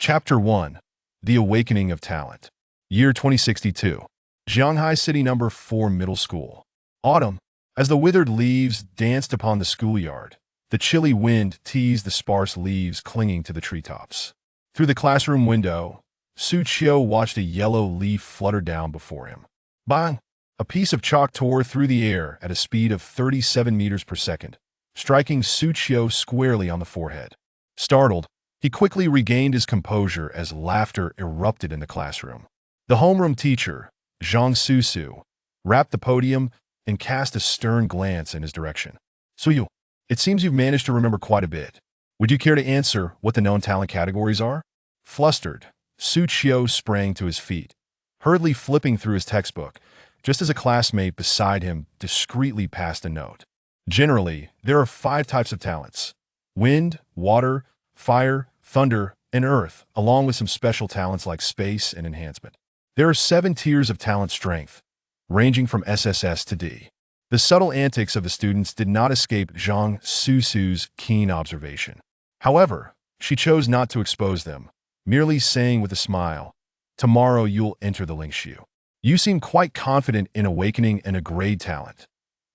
Chapter 1. The Awakening of Talent. Year 2062. Shanghai City Number 4 Middle School. Autumn. As the withered leaves danced upon the schoolyard, the chilly wind teased the sparse leaves clinging to the treetops. Through the classroom window, Su Qiu watched a yellow leaf flutter down before him. Bang! A piece of chalk tore through the air at a speed of 37 meters per second, striking Su Qiu squarely on the forehead. Startled, he quickly regained his composure as laughter erupted in the classroom. The homeroom teacher, Zhang Susu, rapped the podium and cast a stern glance in his direction. Suyu, it seems you've managed to remember quite a bit. Would you care to answer what the known talent categories are? Flustered, Su Qiu sprang to his feet, hurriedly flipping through his textbook, just as a classmate beside him discreetly passed a note. Generally, there are 5 types of talents: wind, water, fire, thunder, and earth, along with some special talents like space and enhancement. There are 7 tiers of talent strength, ranging from SSS to D. The subtle antics of the students did not escape Zhang Susu's keen observation. However, she chose not to expose them, merely saying with a smile, "Tomorrow you'll enter the Lingshu. You seem quite confident in awakening a grade talent,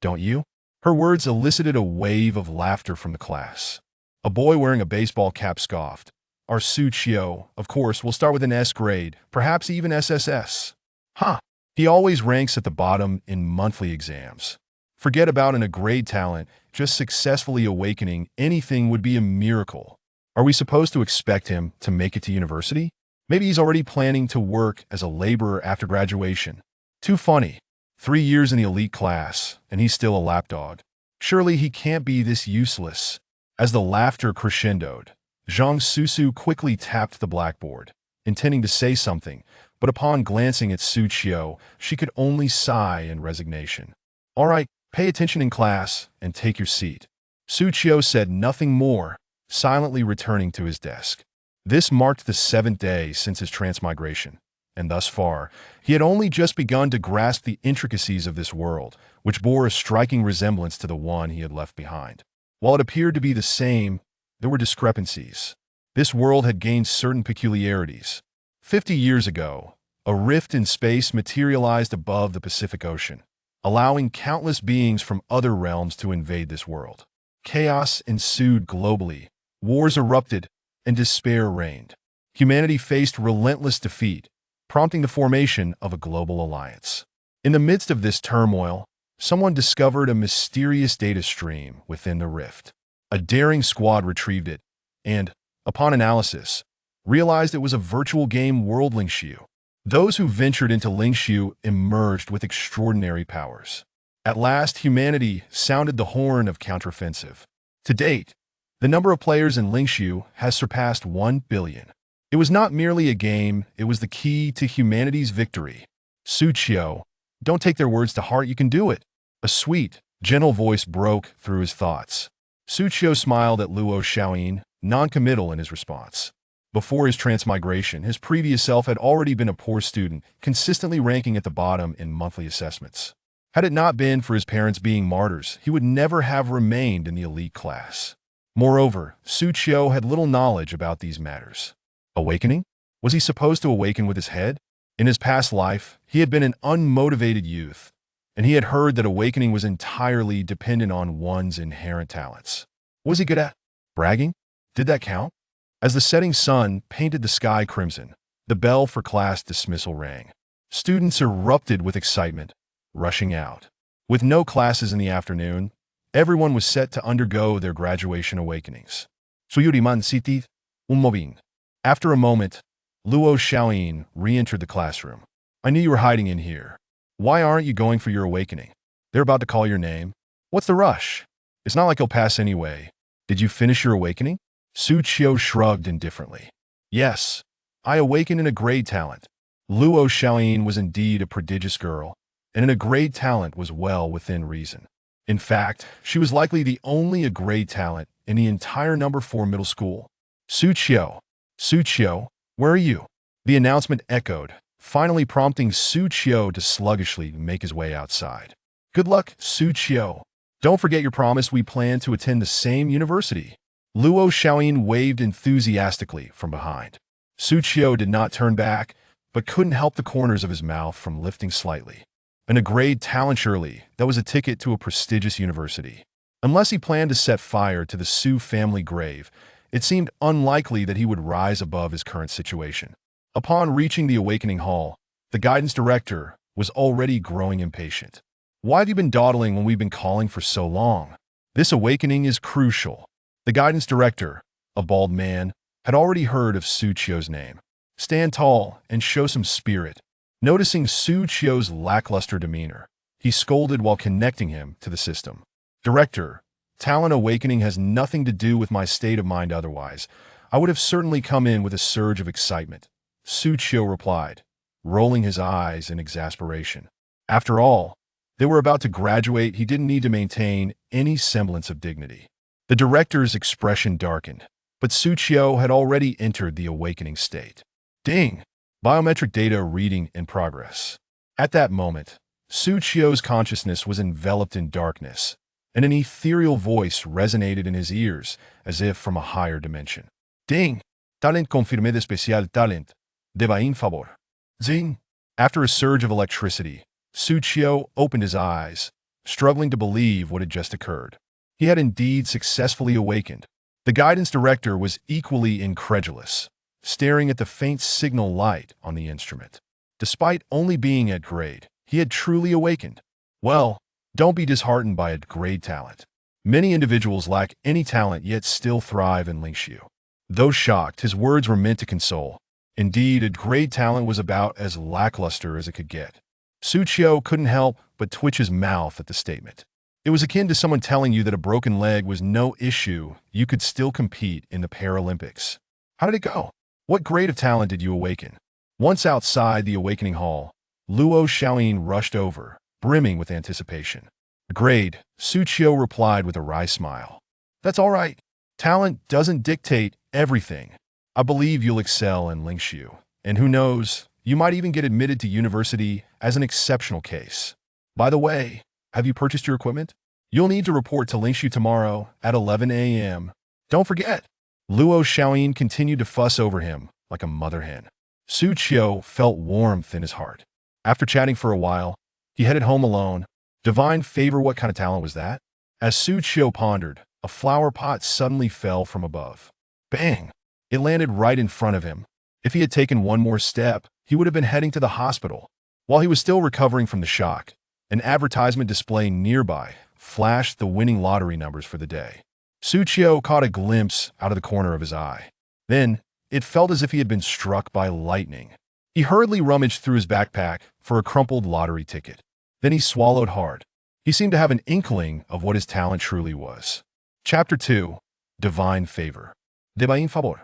don't you?" Her words elicited a wave of laughter from the class. A boy wearing a baseball cap scoffed. "Our Su Qiu, of course, will start with an S grade, perhaps even SSS. Huh, he always ranks at the bottom in monthly exams. Forget about a grade talent, just successfully awakening anything would be a miracle. Are we supposed to expect him to make it to university? Maybe he's already planning to work as a laborer after graduation. Too funny. 3 years in the elite class, and he's still a lapdog. Surely he can't be this useless." As the laughter crescendoed, Zhang Susu quickly tapped the blackboard, intending to say something, but upon glancing at Su Qiu, she could only sigh in resignation. "All right, pay attention in class and take your seat." Su Qiu said nothing more, silently returning to his desk. This marked the 7th day since his transmigration, and thus far, he had only just begun to grasp the intricacies of this world, which bore a striking resemblance to the one he had left behind. While it appeared to be the same, there were discrepancies. This world had gained certain peculiarities. 50 years ago, a rift in space materialized above the Pacific Ocean, allowing countless beings from other realms to invade this world. Chaos ensued globally, wars erupted, and despair reigned. Humanity faced relentless defeat, prompting the formation of a global alliance. In the midst of this turmoil, someone discovered a mysterious data stream within the rift. A daring squad retrieved it, and, upon analysis, realized it was a virtual game world Lingshu. Those who ventured into Lingshu emerged with extraordinary powers. At last, humanity sounded the horn of counteroffensive. To date, the number of players in Lingshu has surpassed 1 billion. It was not merely a game, it was the key to humanity's victory. "Su Qiu, don't take their words to heart, you can do it." A sweet, gentle voice broke through his thoughts. Su Qiu smiled at Luo Xiaoyin, non-committal in his response. Before his transmigration, his previous self had already been a poor student, consistently ranking at the bottom in monthly assessments. Had it not been for his parents being martyrs, he would never have remained in the elite class. Moreover, Su Qiu had little knowledge about these matters. Awakening? Was he supposed to awaken with his head? In his past life, he had been an unmotivated youth, and he had heard that awakening was entirely dependent on one's inherent talents. What was he good at? Bragging? Did that count? As the setting sun painted the sky crimson, the bell for class dismissal rang. Students erupted with excitement, rushing out. With no classes in the afternoon, everyone was set to undergo their graduation awakenings. Suyuriman Siti Umobing. After a moment, Luo Xiaoyin re-entered the classroom. "I knew you were hiding in here. Why aren't you going for your awakening? They're about to call your name. What's the rush? It's not like you'll pass anyway. Did you finish your awakening?" Su Qiu shrugged indifferently. "Yes, I awakened in a grade talent." Luo Xiaoyin was indeed a prodigious girl, and in a grade talent was well within reason. In fact, she was likely the only a grade talent in the entire number 4 middle school. Su Qiu, where are you?" The announcement echoed, finally prompting Su Qiu to sluggishly make his way outside. "Good luck, Su Qiu. Don't forget your promise we plan to attend the same university." Luo Xiaoyin waved enthusiastically from behind. Su Qiu did not turn back, but couldn't help the corners of his mouth from lifting slightly. A grade talent surely, that was a ticket to a prestigious university. Unless he planned to set fire to the Su family grave, it seemed unlikely that he would rise above his current situation. Upon reaching the awakening hall, the guidance director was already growing impatient. Why have you been dawdling when we've been calling for so long? This awakening is crucial. The guidance director, a bald man, had already heard of Su Qiu's name. Stand tall and show some spirit. Noticing Su Qiu's lackluster demeanor, he scolded while connecting him to the system. Director, talent awakening has nothing to do with my state of mind otherwise. I would have certainly come in with a surge of excitement. Su Qiu replied, rolling his eyes in exasperation. After all, they were about to graduate. He didn't need to maintain any semblance of dignity. The director's expression darkened, but Su Qiu had already entered the awakening state. Ding! Biometric data reading in progress. At that moment, Su Qiu's consciousness was enveloped in darkness, and an ethereal voice resonated in his ears as if from a higher dimension. Ding! Talent confirmé de especial talent. Deba in favor. Zing! After a surge of electricity, Su Qiu opened his eyes, struggling to believe what had just occurred. He had indeed successfully awakened. The guidance director was equally incredulous, staring at the faint signal light on the instrument. Despite only being at grade, he had truly awakened. Well, don't be disheartened by a grade talent. Many individuals lack any talent yet still thrive in Lingxiu. Though shocked, his words were meant to console. Indeed, a grade talent was about as lackluster as it could get. Su Qiu couldn't help but twitch his mouth at the statement. It was akin to someone telling you that a broken leg was no issue, you could still compete in the Paralympics. How did it go? What grade of talent did you awaken? Once outside the awakening hall, Luo Xiaoyin rushed over, brimming with anticipation. Grade, Su Qiu replied with a wry smile. That's all right. Talent doesn't dictate everything. I believe you'll excel in Lingxiu, and who knows, you might even get admitted to university as an exceptional case. By the way, have you purchased your equipment? You'll need to report to Lingxiu tomorrow at 11 a.m. Don't forget. Luo Xiaoyin continued to fuss over him like a mother hen. Su Qiu felt warmth in his heart. After chatting for a while, he headed home alone. Divine favor, what kind of talent was that? As Su Qiu pondered, a flower pot suddenly fell from above. Bang! It landed right in front of him. If he had taken one more step, he would have been heading to the hospital. While he was still recovering from the shock, an advertisement display nearby flashed the winning lottery numbers for the day. Su Qiu caught a glimpse out of the corner of his eye. Then, it felt as if he had been struck by lightning. He hurriedly rummaged through his backpack for a crumpled lottery ticket. Then he swallowed hard. He seemed to have an inkling of what his talent truly was. Chapter 2. Divine Favor. Deba in favor.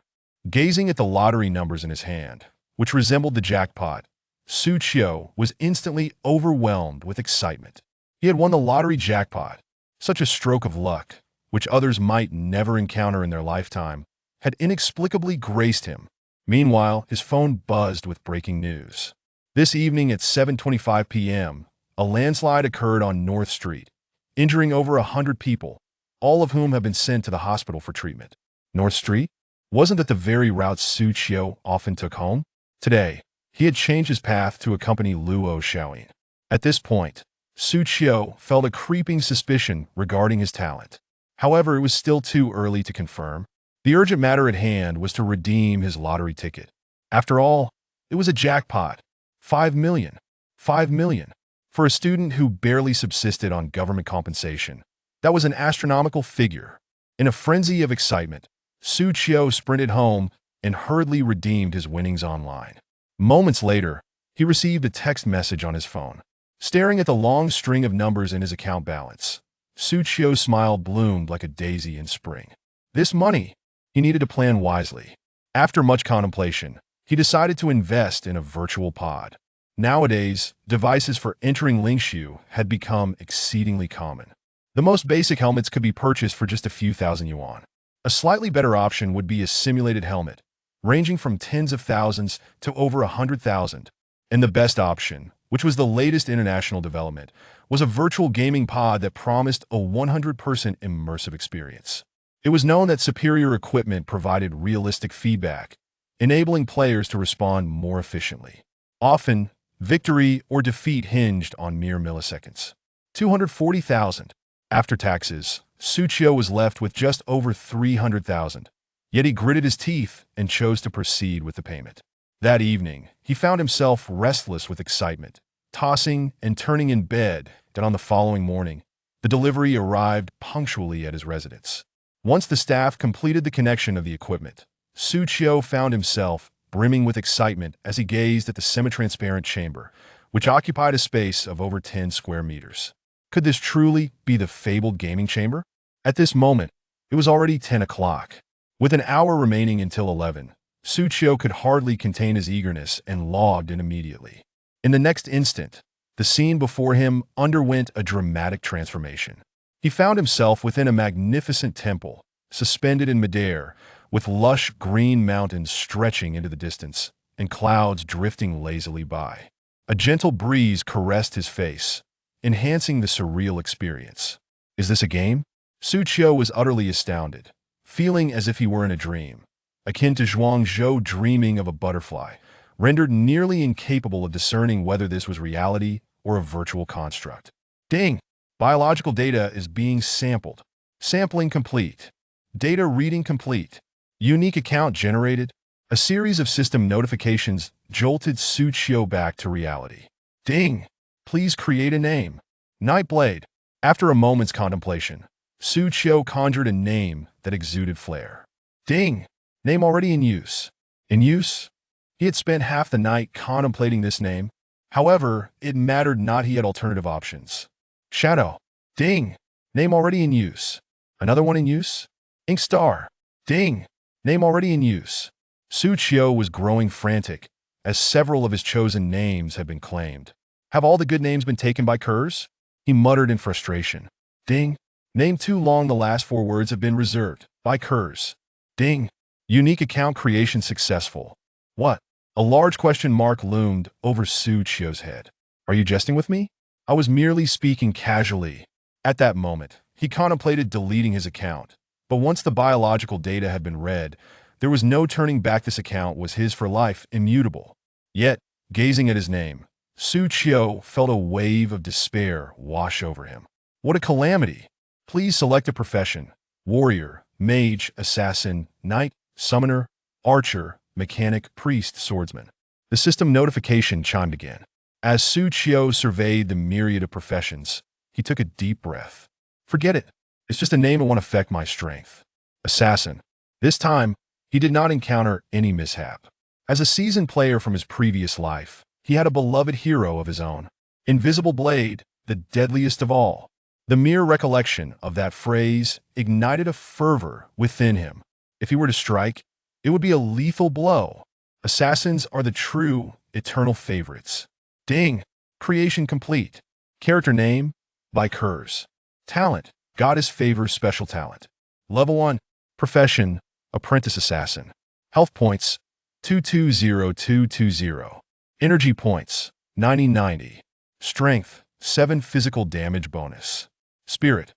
Gazing at the lottery numbers in his hand, which resembled the jackpot, Su Qiu was instantly overwhelmed with excitement. He had won the lottery jackpot. Such a stroke of luck, which others might never encounter in their lifetime, had inexplicably graced him. Meanwhile, his phone buzzed with breaking news. This evening at 7:25 p.m., a landslide occurred on North Street, injuring over 100 people, all of whom have been sent to the hospital for treatment. North Street? Wasn't that the very route Su Qiu often took home? Today, he had changed his path to accompany Luo Xiaoyin. At this point, Su Qiu felt a creeping suspicion regarding his talent. However, it was still too early to confirm. The urgent matter at hand was to redeem his lottery ticket. After all, it was a jackpot. 5 million. 5 million. For a student who barely subsisted on government compensation, that was an astronomical figure. In a frenzy of excitement, Su Qiu sprinted home and hurriedly redeemed his winnings online. Moments later, he received a text message on his phone. Staring at the long string of numbers in his account balance, Su Qiu's smile bloomed like a daisy in spring. This money, he needed to plan wisely. After much contemplation, he decided to invest in a virtual pod. Nowadays, devices for entering Lingxiu had become exceedingly common. The most basic helmets could be purchased for just a few thousand yuan. A slightly better option would be a simulated helmet, ranging from tens of thousands to over 100,000. And the best option, which was the latest international development, was a virtual gaming pod that promised a 100% immersive experience. It was known that superior equipment provided realistic feedback, enabling players to respond more efficiently. Often, victory or defeat hinged on mere milliseconds. 240,000. After taxes, Suchio was left with just over 300,000. Yet he gritted his teeth and chose to proceed with the payment. That evening, he found himself restless with excitement, tossing and turning in bed, and on the following morning, the delivery arrived punctually at his residence. Once the staff completed the connection of the equipment, Suchio found himself brimming with excitement as he gazed at the semi-transparent chamber, which occupied a space of over 10 square meters. Could this truly be the fabled gaming chamber? At this moment, it was already 10 o'clock. With an hour remaining until 11, Suchio could hardly contain his eagerness and logged in immediately. In the next instant, the scene before him underwent a dramatic transformation. He found himself within a magnificent temple, suspended in midair, with lush green mountains stretching into the distance and clouds drifting lazily by. A gentle breeze caressed his face, enhancing the surreal experience. Is this a game? Suchio was utterly astounded, feeling as if he were in a dream, akin to Zhuangzhou dreaming of a butterfly, rendered nearly incapable of discerning whether this was reality or a virtual construct. Ding! Biological data is being sampled. Sampling complete. Data reading complete. Unique account generated. A series of system notifications jolted Suchio back to reality. Ding! Please create a name. Nightblade. After a moment's contemplation, Suchio conjured a name that exuded flair. Ding! Name already in use. In use? He had spent half the night contemplating this name. However, it mattered not, he had alternative options. Shadow. Ding! Name already in use. Another one in use? Inkstar. Ding! Name already in use. Suchio was growing frantic, as several of his chosen names had been claimed. Have all the good names been taken by curs? He muttered in frustration. Ding! Name too long, the last 4 words have been reserved by curs. Ding! Unique account creation successful. What? A large question mark loomed over Suchio's head. Are you jesting with me? I was merely speaking casually. At that moment, he contemplated deleting his account. But once the biological data had been read, there was no turning back. This account was his for life, immutable. Yet, gazing at his name, Suchio felt a wave of despair wash over him. What a calamity! Please select a profession: warrior, mage, assassin, knight, summoner, archer, mechanic, priest, swordsman. The system notification chimed again. As Suchio surveyed the myriad of professions, he took a deep breath. Forget it. It's just a name that won't affect my strength. Assassin. This time, he did not encounter any mishap. As a seasoned player from his previous life, he had a beloved hero of his own. Invisible blade, the deadliest of all. The mere recollection of that phrase ignited a fervor within him. If he were to strike, it would be a lethal blow. Assassins are the true, eternal favorites. Ding! Creation complete. Character name: by curs. Talent: Goddess favors special talent. Level 1. Profession: apprentice assassin. Health points: 220220. Energy points: 9090. Strength: 7 physical damage bonus. Spirit: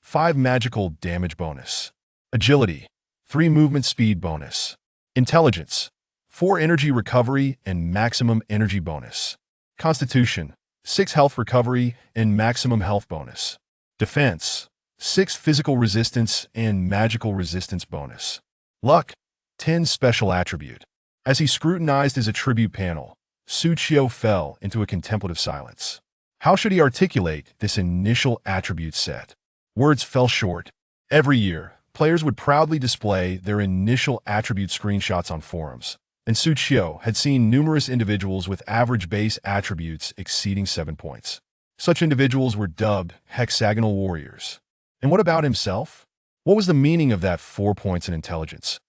5 magical damage bonus. Agility: 3 movement speed bonus. Intelligence: 4 energy recovery and maximum energy bonus. Constitution: 6 health recovery and maximum health bonus. Defense: 6 physical resistance and magical resistance bonus. Luck: 10 special attribute. As he scrutinized his attribute panel, Suchio fell into a contemplative silence. How should he articulate this initial attribute set? Words fell short. Every year, players would proudly display their initial attribute screenshots on forums, and Suchio had seen numerous individuals with average base attributes exceeding 7 points. Such individuals were dubbed hexagonal warriors. And what about himself? What was the meaning of that 4 points in intelligence?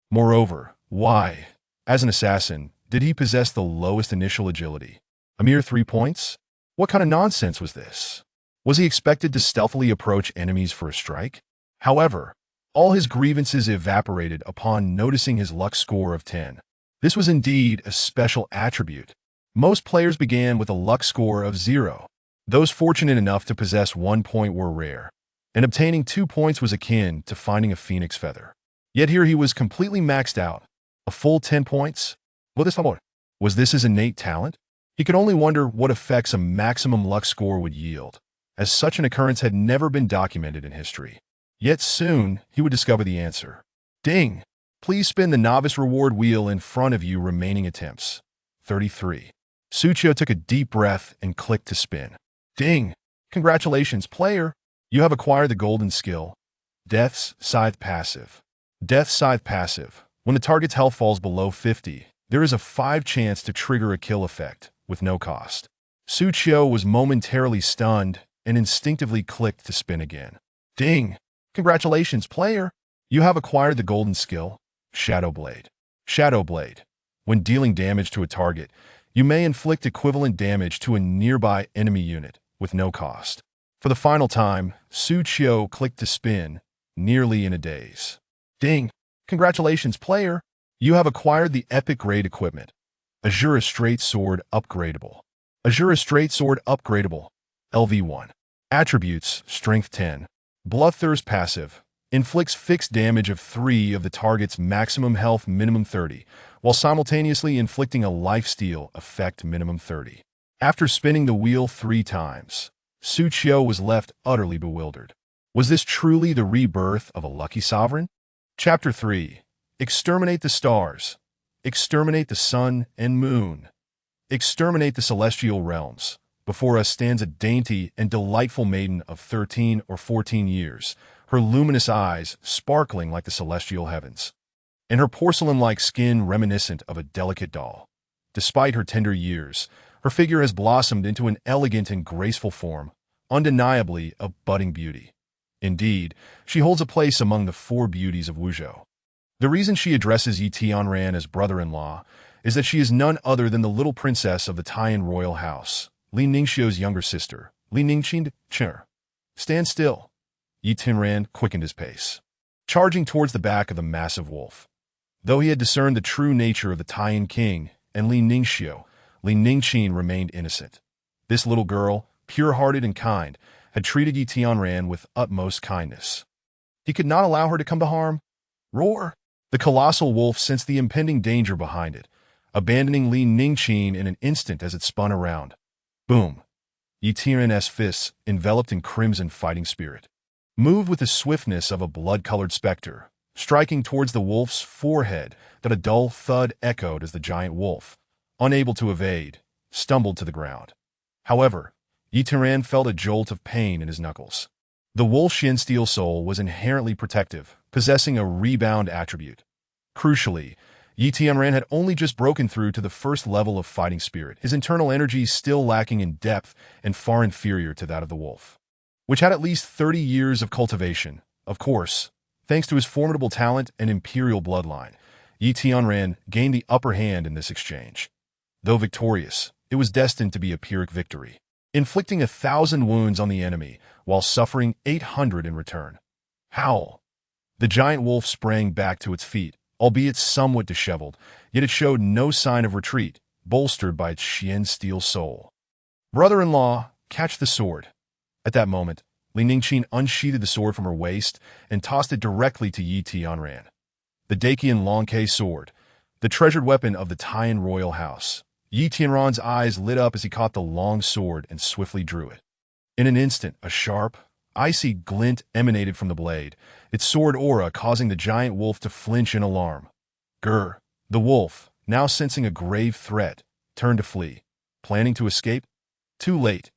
Moreover, why, as an assassin, did he possess the lowest initial agility? A mere 3 points? What kind of nonsense was this? Was he expected to stealthily approach enemies for a strike? However, all his grievances evaporated upon noticing his luck score of 10. This was indeed a special attribute. Most players began with a luck score of 0. Those fortunate enough to possess 1 point were rare, and obtaining 2 points was akin to finding a phoenix feather. Yet here he was completely maxed out. A full 10 points? Was this his innate talent? He could only wonder what effects a maximum luck score would yield, as such an occurrence had never been documented in history. Yet soon, he would discover the answer. Ding! Please spin the novice reward wheel in front of you remaining attempts. 33. Suchio took a deep breath and clicked to spin. Ding! Congratulations, player! You have acquired the golden skill. Death's Scythe Passive. Death's Scythe Passive. When the target's health falls below 50, there is a 5 chance to trigger a kill effect, with no cost. Suchio was momentarily stunned and instinctively clicked to spin again. Ding! Congratulations, player! You have acquired the golden skill, Shadow Blade. Shadow Blade. When dealing damage to a target, you may inflict equivalent damage to a nearby enemy unit, with no cost. For the final time, Suchio clicked to spin, nearly in a daze. Ding! Congratulations, player! You have acquired the epic grade equipment. Azura Straight Sword Upgradable. Azura Straight Sword Upgradable. LV1. Attributes: Strength 10. Bloodthirst Passive. Inflicts fixed damage of 3 of the target's maximum health minimum 30, while simultaneously inflicting a lifesteal effect minimum 30. After spinning the wheel 3 times, Suchio was left utterly bewildered. Was this truly the rebirth of a lucky sovereign? Chapter 3. Exterminate the stars. Exterminate the sun and moon. Exterminate the celestial realms. Before us stands a dainty and delightful maiden of 13 or 14 years, her luminous eyes sparkling like the celestial heavens, and her porcelain-like skin reminiscent of a delicate doll. Despite her tender years, her figure has blossomed into an elegant and graceful form, undeniably a budding beauty. Indeed, she holds a place among the 4 beauties of Wuzhou. The reason she addresses Yi Tianran as brother-in-law is that she is none other than the little princess of the Taiyan royal house, Li Ningxiu's younger sister, Li Ningqin. Stand still. Yi Tianran quickened his pace, charging towards the back of the massive wolf. Though he had discerned the true nature of the Taiyan king and Li Ningxiu, Li Ningqin remained innocent. This little girl, pure-hearted and kind, had treated Yi Tianran with utmost kindness. He could not allow her to come to harm. Roar! The colossal wolf sensed the impending danger behind it, abandoning Li Ningqin in an instant as it spun around. Boom! Yi Tianran's fists, enveloped in crimson fighting spirit, moved with the swiftness of a blood-colored specter, striking towards the wolf's forehead that a dull thud echoed as the giant wolf, unable to evade, stumbled to the ground. However, Yi Tianran felt a jolt of pain in his knuckles. The wolf Shin Steel Soul was inherently protective, possessing a rebound attribute. Crucially, Yi Tianran had only just broken through to the first level of fighting spirit, his internal energy still lacking in depth and far inferior to that of the wolf, which had at least 30 years of cultivation. Of course, thanks to his formidable talent and imperial bloodline, Yi Tianran gained the upper hand in this exchange. Though victorious, it was destined to be a Pyrrhic victory, inflicting 1,000 wounds on the enemy while suffering 800 in return. Howl! The giant wolf sprang back to its feet, albeit somewhat disheveled, yet it showed no sign of retreat, bolstered by its Shin Steel Soul. Brother-in-law, catch the sword. At that moment, Li Ningqin unsheathed the sword from her waist and tossed it directly to Yi Tianran. The Dakian Longkei sword, the treasured weapon of the Taiyan royal house. Yi Tianran's eyes lit up as he caught the long sword and swiftly drew it. In an instant, a sharp, icy glint emanated from the blade, its sword aura causing the giant wolf to flinch in alarm. Grr! The wolf, now sensing a grave threat, turned to flee. Planning to escape? Too late.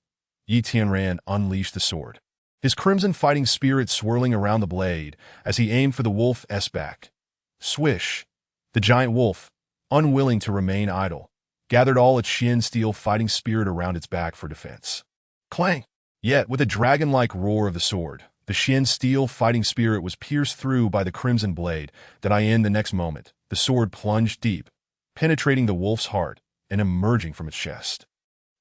Yi Tianran unleashed the sword, his crimson fighting spirit swirling around the blade as he aimed for the wolf's back. Swish! The giant wolf, unwilling to remain idle, gathered all its Shin Steel fighting spirit around its back for defense. Clang! Yet, with a dragon-like roar of the sword, the Shin Steel fighting spirit was pierced through by the crimson blade that the next moment, the sword plunged deep, penetrating the wolf's heart and emerging from its chest.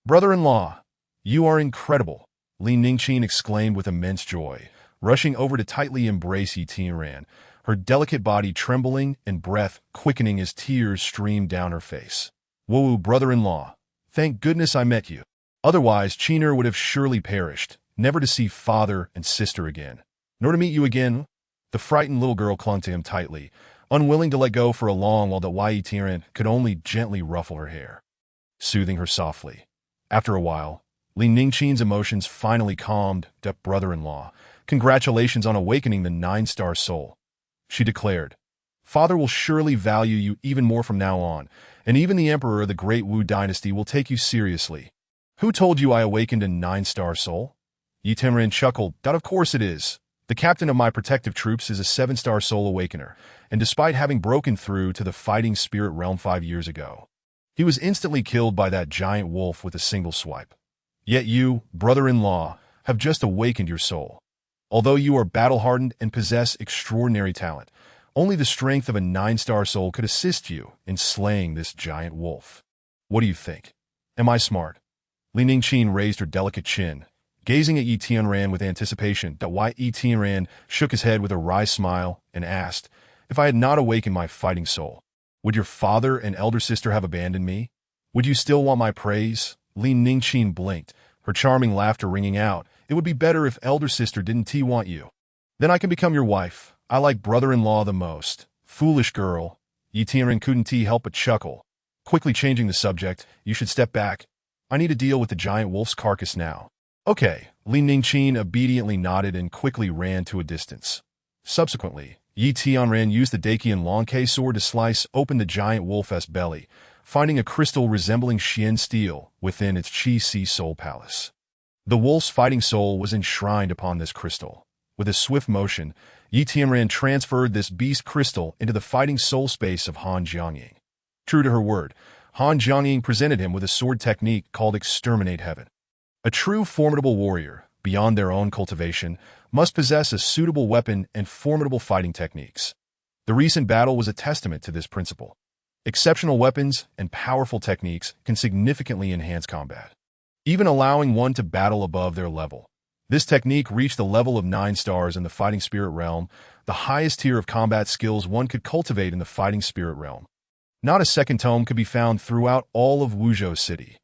Brother-in-law, you are incredible, Li Ningqin exclaimed with immense joy, rushing over to tightly embrace Yi Tianran, her delicate body trembling and breath quickening as tears streamed down her face. Whoa, brother-in-law, thank goodness I met you. Otherwise, Qiner would have surely perished, never to see father and sister again, nor to meet you again. The frightened little girl clung to him tightly, unwilling to let go for a long while that Yi Tianren could only gently ruffle her hair, soothing her softly. After a while, Li Ningqin's emotions finally calmed. Brother-in-law, congratulations on awakening the 9-star soul, she declared. Father will surely value you even more from now on, and even the emperor of the Great Wu dynasty will take you seriously. Who told you I awakened a 9-star soul? Yi Tianren chuckled. Of course it is. The captain of my protective troops is a 7-star soul awakener, and despite having broken through to the fighting spirit realm 5 years ago, he was instantly killed by that giant wolf with a single swipe. Yet you, brother-in-law, have just awakened your soul. Although you are battle-hardened and possess extraordinary talent, only the strength of a 9-star soul could assist you in slaying this giant wolf. What do you think? Am I smart? Li Ningqin raised her delicate chin, gazing at Yi Tianren with anticipation. Yi Tianren shook his head with a wry smile and asked, if I had not awakened my fighting soul, would your father and elder sister have abandoned me? Would you still want my praise? Li Ningqin blinked, her charming laughter ringing out. It would be better if elder sister didn't want you. Then I can become your wife. I like brother-in-law the most. Foolish girl. Yi Tianren couldn't help but chuckle. Quickly changing the subject, you should step back. I need to deal with the giant wolf's carcass now. Okay, Li Ningqin obediently nodded and quickly ran to a distance. Subsequently, Yi Tianren used the Dakian Longkei sword to slice open the giant wolf's belly, finding a crystal resembling Xian steel within its Qi Si Soul Palace. The wolf's fighting soul was enshrined upon this crystal. With a swift motion, Yi Tianren transferred this beast crystal into the fighting soul space of Han Jiangying. True to her word, Han Jiangying presented him with a sword technique called Exterminate Heaven. A true formidable warrior, beyond their own cultivation, must possess a suitable weapon and formidable fighting techniques. The recent battle was a testament to this principle. Exceptional weapons and powerful techniques can significantly enhance combat, even allowing one to battle above their level. This technique reached the level of 9 stars in the fighting spirit realm, the highest tier of combat skills one could cultivate in the fighting spirit realm. Not a second tome could be found throughout all of Wuzhou City.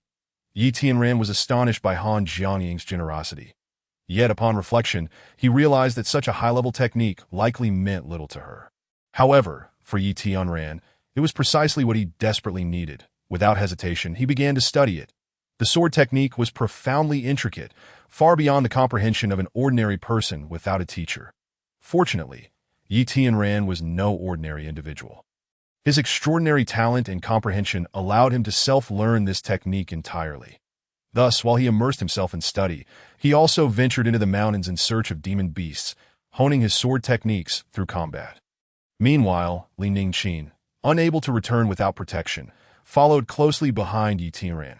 Yi Tianren was astonished by Han Jiangying's generosity. Yet upon reflection, he realized that such a high-level technique likely meant little to her. However, for Yi Tianren, it was precisely what he desperately needed. Without hesitation, he began to study it. The sword technique was profoundly intricate, far beyond the comprehension of an ordinary person without a teacher. Fortunately, Yi Tianren was no ordinary individual. His extraordinary talent and comprehension allowed him to self-learn this technique entirely. Thus, while he immersed himself in study, he also ventured into the mountains in search of demon beasts, honing his sword techniques through combat. Meanwhile, Li Ningqin, unable to return without protection, followed closely behind Yi Tianren.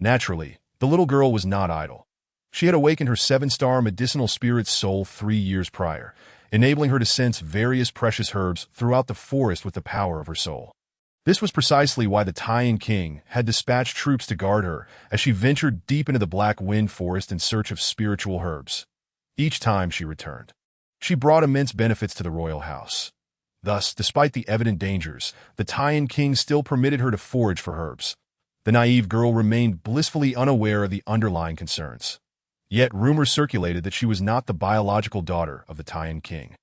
Naturally, the little girl was not idle. She had awakened her 7-star medicinal spirit soul 3 years prior, enabling her to sense various precious herbs throughout the forest with the power of her soul. This was precisely why the Taiyan king had dispatched troops to guard her as she ventured deep into the Black Wind Forest in search of spiritual herbs. Each time she returned, she brought immense benefits to the royal house. Thus, despite the evident dangers, the Taiyan king still permitted her to forage for herbs. The naive girl remained blissfully unaware of the underlying concerns. Yet rumors circulated that she was not the biological daughter of the Taiyan king,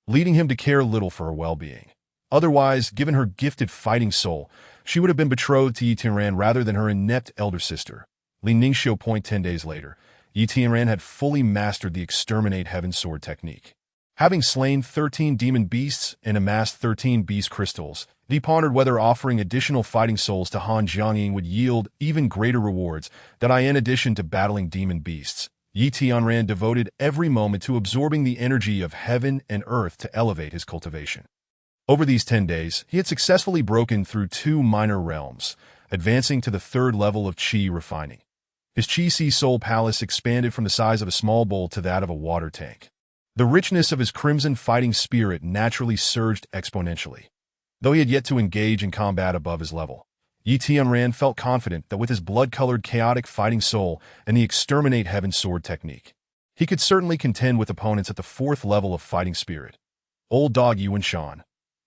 leading him to care little for her well-being. Otherwise, given her gifted fighting soul, she would have been betrothed to Yi Tianren rather than her inept elder sister. Li Ningxiu. 10 days later, Yi Tianren had fully mastered the Exterminate Heaven sword technique. Having slain 13 demon beasts and amassed 13 beast crystals, he pondered whether offering additional fighting souls to Han Jiangying would yield even greater rewards than in addition to battling demon beasts. Yi Tianren devoted every moment to absorbing the energy of heaven and earth to elevate his cultivation. Over these 10 days, he had successfully broken through 2 minor realms, advancing to the 3rd level of Qi refining. His Qi Si Soul Palace expanded from the size of a small bowl to that of a water tank. The richness of his crimson fighting spirit naturally surged exponentially. Though he had yet to engage in combat above his level, Yi Tianren felt confident that with his blood-colored chaotic fighting soul and the Exterminate Heaven sword technique, he could certainly contend with opponents at the 4th level of fighting spirit. Old dog Yuan Shan,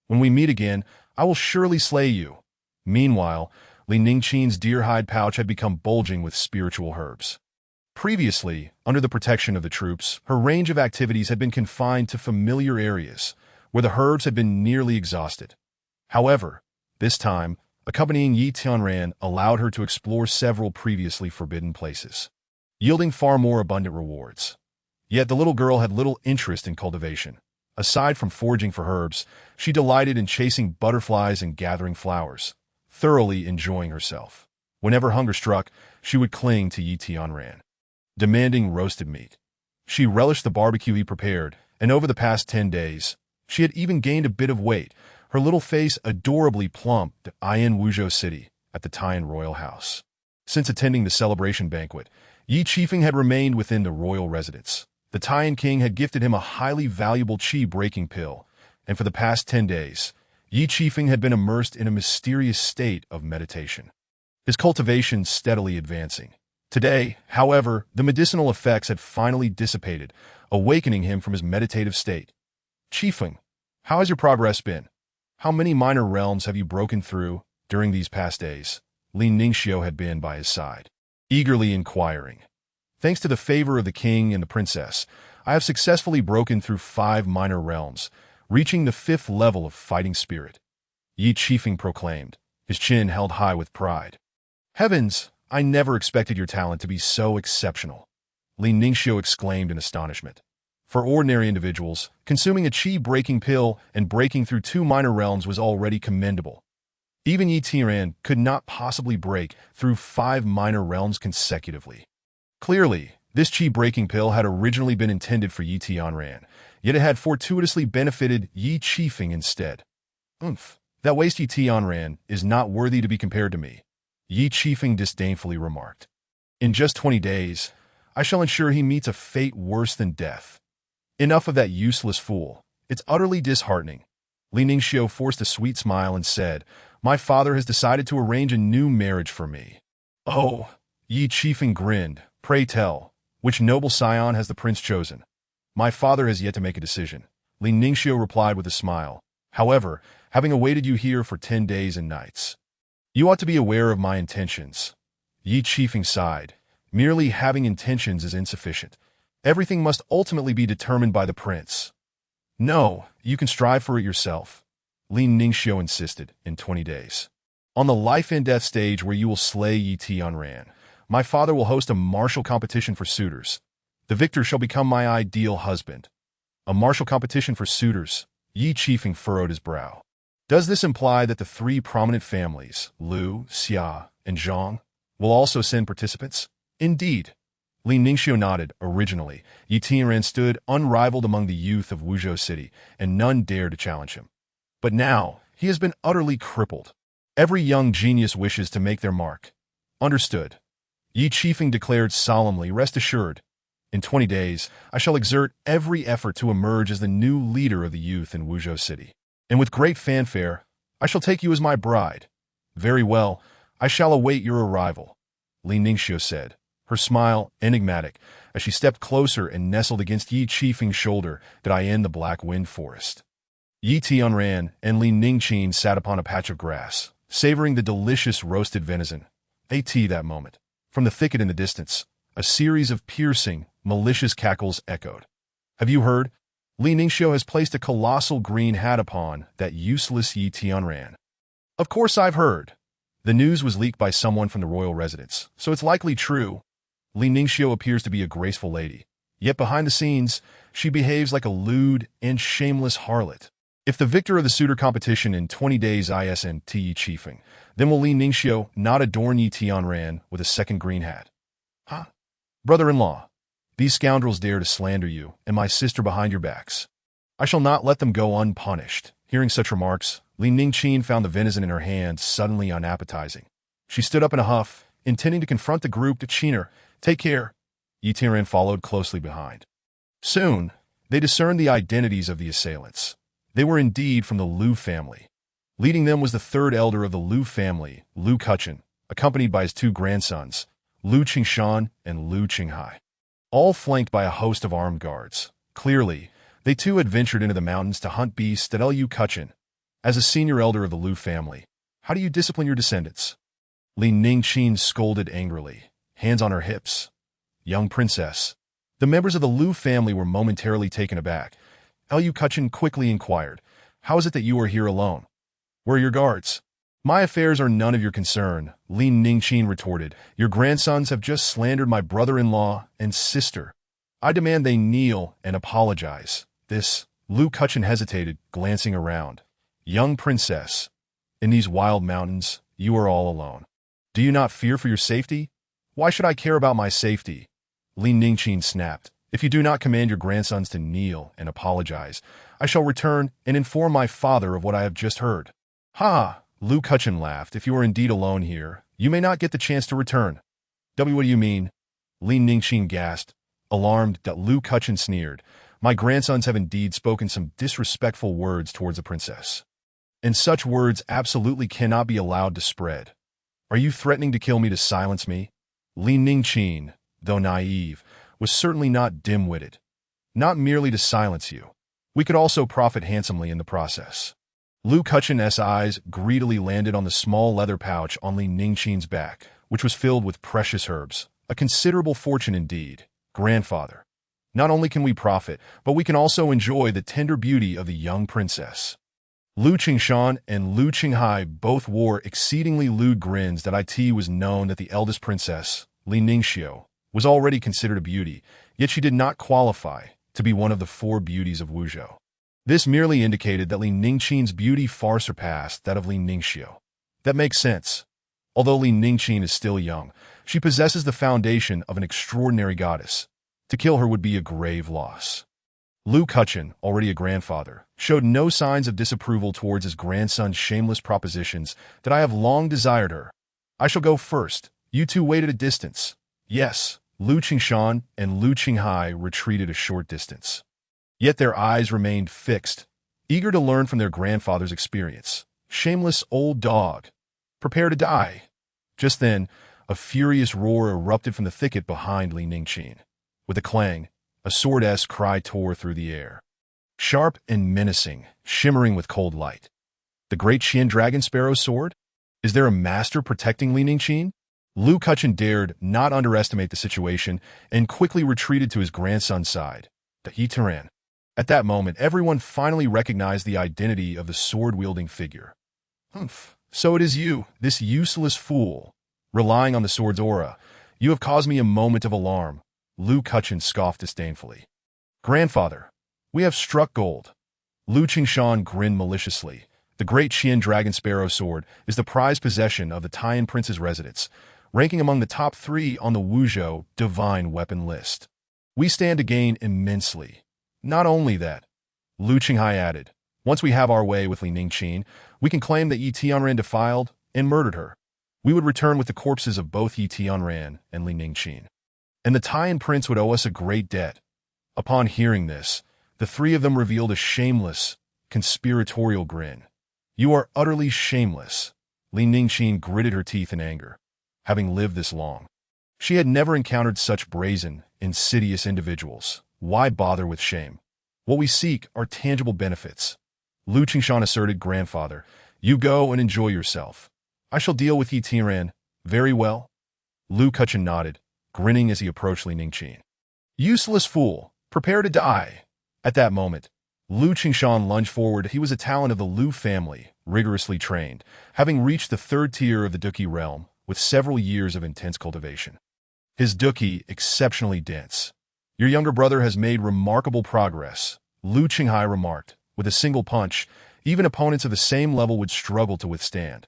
when we meet again, I will surely slay you. Meanwhile, Li Ningqin's deer hide pouch had become bulging with spiritual herbs. Previously, under the protection of the troops, her range of activities had been confined to familiar areas, where the herbs had been nearly exhausted. However, this time, accompanying Yi Tianran allowed her to explore several previously forbidden places, yielding far more abundant rewards. Yet the little girl had little interest in cultivation. Aside from foraging for herbs, she delighted in chasing butterflies and gathering flowers, thoroughly enjoying herself. Whenever hunger struck, she would cling to Yi Tianran, demanding roasted meat. She relished the barbecue he prepared, and over the past 10 days, she had even gained a bit of weight, her little face adorably plump in Wuzhou City at the Taiyan royal house. Since attending the celebration banquet, Yi Qifeng had remained within the royal residence. The Taiyan king had gifted him a highly valuable qi-breaking pill, and for the past 10 days, Yi Qifeng had been immersed in a mysterious state of meditation, his cultivation steadily advancing. Today, however, the medicinal effects had finally dissipated, awakening him from his meditative state. Qifeng, how has your progress been? How many minor realms have you broken through during these past days? Li Ningxiu had been by his side, eagerly inquiring. Thanks to the favor of the king and the princess, I have successfully broken through 5 minor realms, reaching the 5th level of fighting spirit, Yi Qifeng proclaimed, his chin held high with pride. Heavens, I never expected your talent to be so exceptional, Li Ningxiu exclaimed in astonishment. For ordinary individuals, consuming a qi-breaking pill and breaking through 2 minor realms was already commendable. Even Yi Tianran could not possibly break through 5 minor realms consecutively. Clearly, this qi-breaking pill had originally been intended for Yi Tianran, yet it had fortuitously benefited Yi Qifeng instead. That waste Yi Tianran is not worthy to be compared to me, Yi Qifeng disdainfully remarked. In just 20 days, I shall ensure he meets a fate worse than death. Enough of that useless fool. It's utterly disheartening. Li Ningxiu forced a sweet smile and said, My father has decided to arrange a new marriage for me. Oh, Yi Qifeng grinned. Pray tell, which noble scion has the prince chosen? My father has yet to make a decision, Li Ningxiu replied with a smile. However, having awaited you here for 10 days and nights, you ought to be aware of my intentions. Yi Qifeng sighed. Merely having intentions is insufficient. Everything must ultimately be determined by the prince. No, you can strive for it yourself, Li Ningxiu insisted, in 20 days. On the life and death stage where you will slay Yi Tianran, my father will host a martial competition for suitors. The victor shall become my ideal husband. A martial competition for suitors, Yi Qifeng furrowed his brow. Does this imply that the 3 prominent families, Lu, Xia, and Zhang, will also send participants? Indeed. Li Ningxiu nodded. Originally, Yi Tianran stood unrivaled among the youth of Wuzhou City, and none dared to challenge him. But now, he has been utterly crippled. Every young genius wishes to make their mark. Understood. Yi Qifeng declared solemnly, rest assured, in 20 days, I shall exert every effort to emerge as the new leader of the youth in Wuzhou City. And with great fanfare, I shall take you as my bride. Very well, I shall await your arrival, Li Ningxiu said, her smile enigmatic, as she stepped closer and nestled against Yi Qifeng's shoulder in the Black Wind Forest. Yi Tianran and Li Ningqian sat upon a patch of grass, savoring the delicious roasted venison. That moment. From the thicket in the distance, a series of piercing, malicious cackles echoed. Have you heard? Li Ningxiu has placed a colossal green hat upon that useless Yi Tianran. Of course I've heard. The news was leaked by someone from the royal residence, so it's likely true. Li Ningxiu appears to be a graceful lady, yet behind the scenes, she behaves like a lewd and shameless harlot. If the victor of the suitor competition in 20 days isn't Yi Qifeng, then will Li Ningxiu not adorn Yi Tianran with a second green hat? Huh? Brother-in-law, these scoundrels dare to slander you and my sister behind your backs. I shall not let them go unpunished. Hearing such remarks, Li Ningqian found the venison in her hand suddenly unappetizing. She stood up in a huff, intending to confront the group to Qiner. Take care. Yi Tianran followed closely behind. Soon, they discerned the identities of the assailants. They were indeed from the Lu family. Leading them was the 3rd elder of the Lu family, Lu Kuchen, accompanied by his 2 grandsons, Lu Qingshan and Lu Qinghai, all flanked by a host of armed guards. Clearly, they too had ventured into the mountains to hunt beasts at Lu Kuchen. As a senior elder of the Lu family, how do you discipline your descendants? Li Ningqian scolded angrily, hands on her hips. young princess. The members of the Liu family were momentarily taken aback. Liu Kuchen quickly inquired, "How is it that you are here alone? Where are your guards?" "My affairs are none of your concern," Lin Ningqin retorted. "Your grandsons have just slandered my brother-in-law and sister. I demand they kneel and apologize." Liu Kuchen hesitated, glancing around. "Young princess, in these wild mountains, you are all alone. Do you not fear for your safety?" "Why should I care about my safety?" Lin Ningqin snapped. "If you do not command your grandsons to kneel and apologize, I shall return and inform my father of what I have just heard." "Ha!" Liu Kuchen laughed. "If you are indeed alone here, you may not get the chance to return." "What do you mean?" Lin Ningqin gasped, alarmed that Liu Kuchen sneered. "My grandsons have indeed spoken some disrespectful words towards the princess. And such words absolutely cannot be allowed to spread. Are you threatening to kill me to silence me?" Lin Ningqin, though naive, was certainly not dim-witted. "Not merely to silence you. We could also profit handsomely in the process." Liu Kuchen's eyes greedily landed on the small leather pouch on Lin Ningqin's back, which was filled with precious herbs. "A considerable fortune indeed, grandfather. Not only can we profit, but we can also enjoy the tender beauty of the young princess." Liu Qingshan and Liu Qinghai both wore exceedingly lewd grins. That it was known that the eldest princess, Li Ningxiu, was already considered a beauty, yet she did not qualify to be one of the 4 beauties of Wuzhou. This merely indicated that Li Ningqin's beauty far surpassed that of Li Ningxiu. That makes sense. Although Li Ningqin is still young, she possesses the foundation of an extraordinary goddess. To kill her would be a grave loss. Liu Kuchen, already a grandfather, showed no signs of disapproval towards his grandson's shameless propositions. "That I have long desired her. I shall go first. You two wait at a distance." "Yes." Liu Qingshan and Liu Qinghai retreated a short distance. Yet their eyes remained fixed, eager to learn from their grandfather's experience. "Shameless old dog. Prepare to die." Just then, a furious roar erupted from the thicket behind Li Ningqin. With a clang, a sword-esque cry tore through the air. Sharp and menacing, shimmering with cold light. The great Qian dragon sparrow sword? Is there a master protecting Li Ningqin? Liu Kuchen dared not underestimate the situation and quickly retreated to his grandson's side, the Yitiran. At that moment, everyone finally recognized the identity of the sword-wielding figure. "Humph, so it is you, this useless fool. Relying on the sword's aura, you have caused me a moment of alarm." Liu Kuchen scoffed disdainfully. "Grandfather, we have struck gold." Liu Qingshan grinned maliciously. "The great Qian dragon sparrow sword is the prized possession of the Taiyan prince's residence, ranking among the top 3 on the Wuzhou divine weapon list. We stand to gain immensely. Not only that," Liu Qinghai added, "once we have our way with Li Ningqin, we can claim that Yi Tianran defiled and murdered her. We would return with the corpses of both Yi Tianran and Li Ningqin. And the Taiyan prince would owe us a great debt." Upon hearing this, the 3 of them revealed a shameless, conspiratorial grin. "You are utterly shameless." Li Ningqin gritted her teeth in anger. Having lived this long, she had never encountered such brazen, insidious individuals. Why bother with shame? What we seek are tangible benefits. Liu Qingshan asserted, "Grandfather, you go and enjoy yourself. I shall deal with Yi Tianran." "Very well." Liu Kuchen nodded, grinning as he approached Li Ningqin. "Useless fool, prepare to die." At that moment, Liu Qingshan lunged forward. He was a talent of the Liu family, rigorously trained, having reached the 3rd tier of the Duqi realm with several years of intense cultivation. His Duqi exceptionally dense. "Your younger brother has made remarkable progress," Liu Qinghai remarked. "With a single punch, even opponents of the same level would struggle to withstand.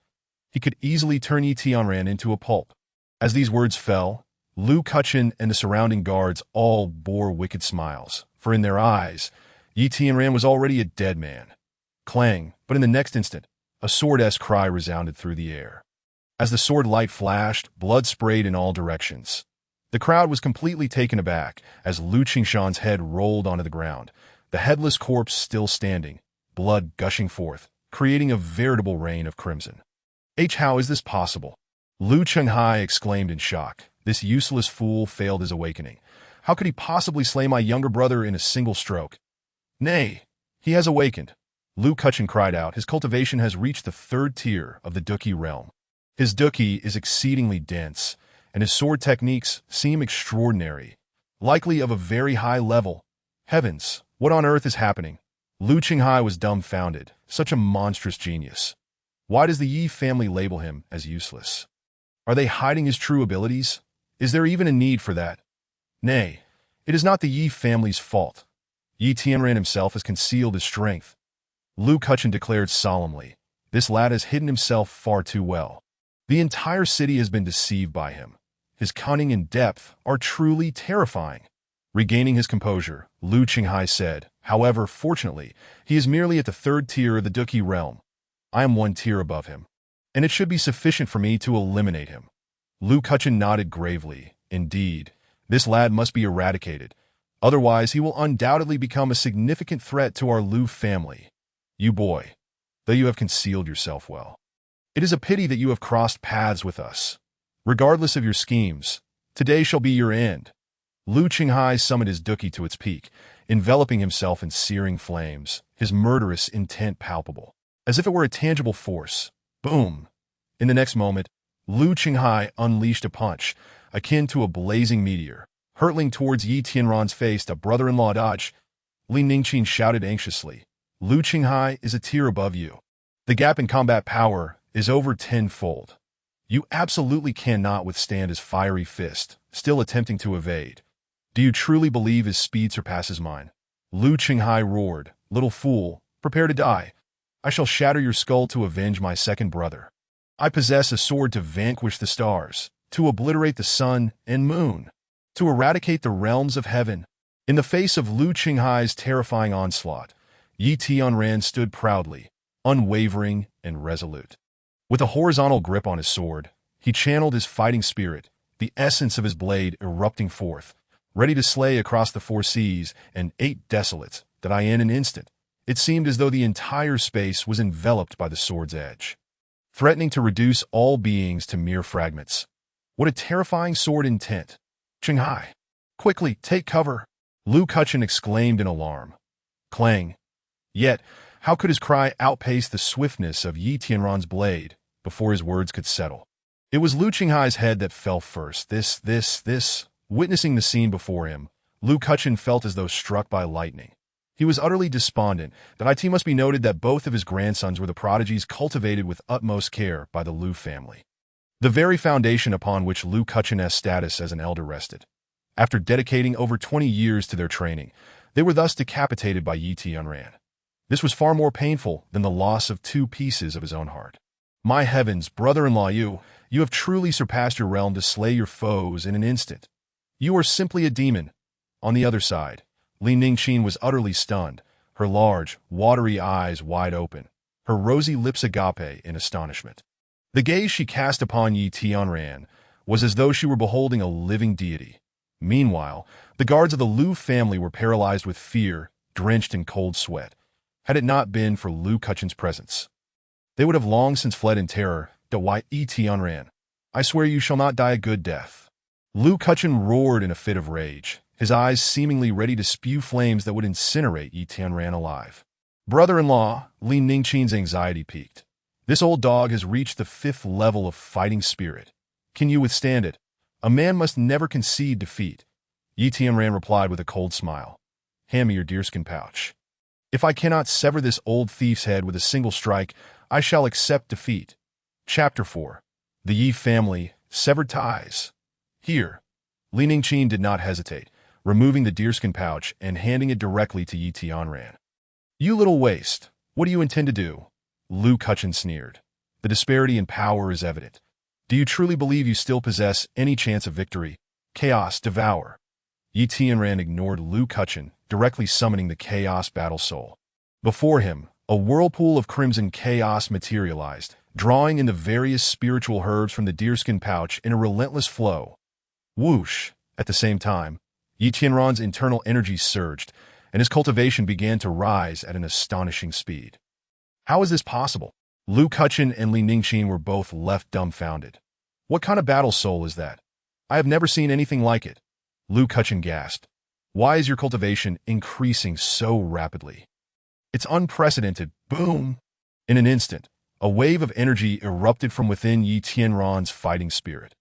He could easily turn Yi Tianran into a pulp." As these words fell, Liu Kuchen and the surrounding guards all bore wicked smiles, for in their eyes, Yi Tianran was already a dead man. Clang, but in the next instant, a sword-esque cry resounded through the air. As the sword light flashed, blood sprayed in all directions. The crowd was completely taken aback as Liu Qingshan's head rolled onto the ground, the headless corpse still standing, blood gushing forth, creating a veritable rain of crimson. How is this possible?" Liu Qinghai exclaimed in shock. This useless fool failed his awakening. How could he possibly slay my younger brother in a single stroke? "Nay, he has awakened," Liu Kuchen cried out. "His cultivation has reached the 3rd tier of the Duqi realm. His Duqi is exceedingly dense, and his sword techniques seem extraordinary, likely of a very high level. Heavens, what on earth is happening? Lu Qinghai was dumbfounded. Such a monstrous genius. Why does the Yi family label him as useless? Are they hiding his true abilities? Is there even a need for that? Nay, it is not the Yi family's fault. Yi Tianran himself has concealed his strength. Lu Kuchen declared solemnly. This lad has hidden himself far too well. The entire city has been deceived by him. His cunning and depth are truly terrifying. Regaining his composure, Lu Qinghai said, however, fortunately, he is merely at the third tier of the Duqi realm. I am one tier above him, and it should be sufficient for me to eliminate him. Lu Kuchen nodded gravely. Indeed, this lad must be eradicated. Otherwise, he will undoubtedly become a significant threat to our Lu family. You boy, though you have concealed yourself well, it is a pity that you have crossed paths with us. Regardless of your schemes, today shall be your end. Lu Qinghai summoned his Duqi to its peak, enveloping himself in searing flames, his murderous intent palpable, as if it were a tangible force. Boom! In the next moment, Lu Qinghai unleashed a punch, akin to a blazing meteor, hurtling towards Yi Tianran's face. A brother-in-law dodge. Li Ningqin shouted anxiously. Lu Qinghai is a tier above you. The gap in combat power is over tenfold. You absolutely cannot withstand his fiery fist, still attempting to evade. Do you truly believe his speed surpasses mine? Lu Qinghai roared. Little fool, prepare to die. I shall shatter your skull to avenge my second brother. I possess a sword to vanquish the stars, to obliterate the sun and moon, to eradicate the realms of heaven. In the face of Lu Qinghai's terrifying onslaught, Yi Tianran stood proudly, unwavering and resolute. With a horizontal grip on his sword, he channeled his fighting spirit, the essence of his blade erupting forth, ready to slay across the four seas and 8 desolates, that in an instant. It seemed as though the entire space was enveloped by the sword's edge, threatening to reduce all beings to mere fragments. What a terrifying sword intent! Qinghai, quickly, take cover! Lu Kuchen exclaimed in alarm. Clang! Yet, how could his cry outpace the swiftness of Yi Tianran's blade before his words could settle? It was Lu Qinghai's head that fell first. This. Witnessing the scene before him, Lu Kuchen felt as though struck by lightning. He was utterly despondent, but it must be noted that both of his grandsons were the prodigies cultivated with utmost care by the Lu family, the very foundation upon which Lu Kuchen's status as an elder rested. After dedicating over 20 years to their training, they were thus decapitated by Yi Tianran. This was far more painful than the loss of 2 pieces of his own heart. My heavens, brother-in-law, you have truly surpassed your realm to slay your foes in an instant. You are simply a demon. On the other side, Li Ningqin was utterly stunned, her large, watery eyes wide open, her rosy lips agape in astonishment. The gaze she cast upon Yi Tianran was as though she were beholding a living deity. Meanwhile, the guards of the Lu family were paralyzed with fear, drenched in cold sweat. Had it not been for Lu Kuchen's presence, they would have long since fled in terror. Yi Tianran, I swear you shall not die a good death. Lu Kuchen roared in a fit of rage, his eyes seemingly ready to spew flames that would incinerate Yi Tianran alive. Brother-in-law, Li Ningqin's anxiety peaked. This old dog has reached the 5th level of fighting spirit. Can you withstand it? A man must never concede defeat. Yi Tianran replied with a cold smile. Hand me your deerskin pouch. If I cannot sever this old thief's head with a single strike, I shall accept defeat. Chapter 4. The Yi family, severed ties. Here, Li Ningqin did not hesitate, removing the deerskin pouch and handing it directly to Yi Tianran. You little waste, what do you intend to do? Lu Kuchen sneered. The disparity in power is evident. Do you truly believe you still possess any chance of victory? Chaos, devour. Yi Tianran ignored Lu Kuchen, directly summoning the Chaos Battle Soul. Before him, a whirlpool of crimson chaos materialized, drawing in the various spiritual herbs from the deerskin pouch in a relentless flow. Whoosh! At the same time, Yi Tianran's internal energy surged, and his cultivation began to rise at an astonishing speed. How is this possible? Lu Kuchen and Li Ningqin were both left dumbfounded. What kind of battle soul is that? I have never seen anything like it. Lu Kuchen gasped. Why is your cultivation increasing so rapidly? It's unprecedented. Boom! In an instant, a wave of energy erupted from within Yi Tianran's fighting spirit.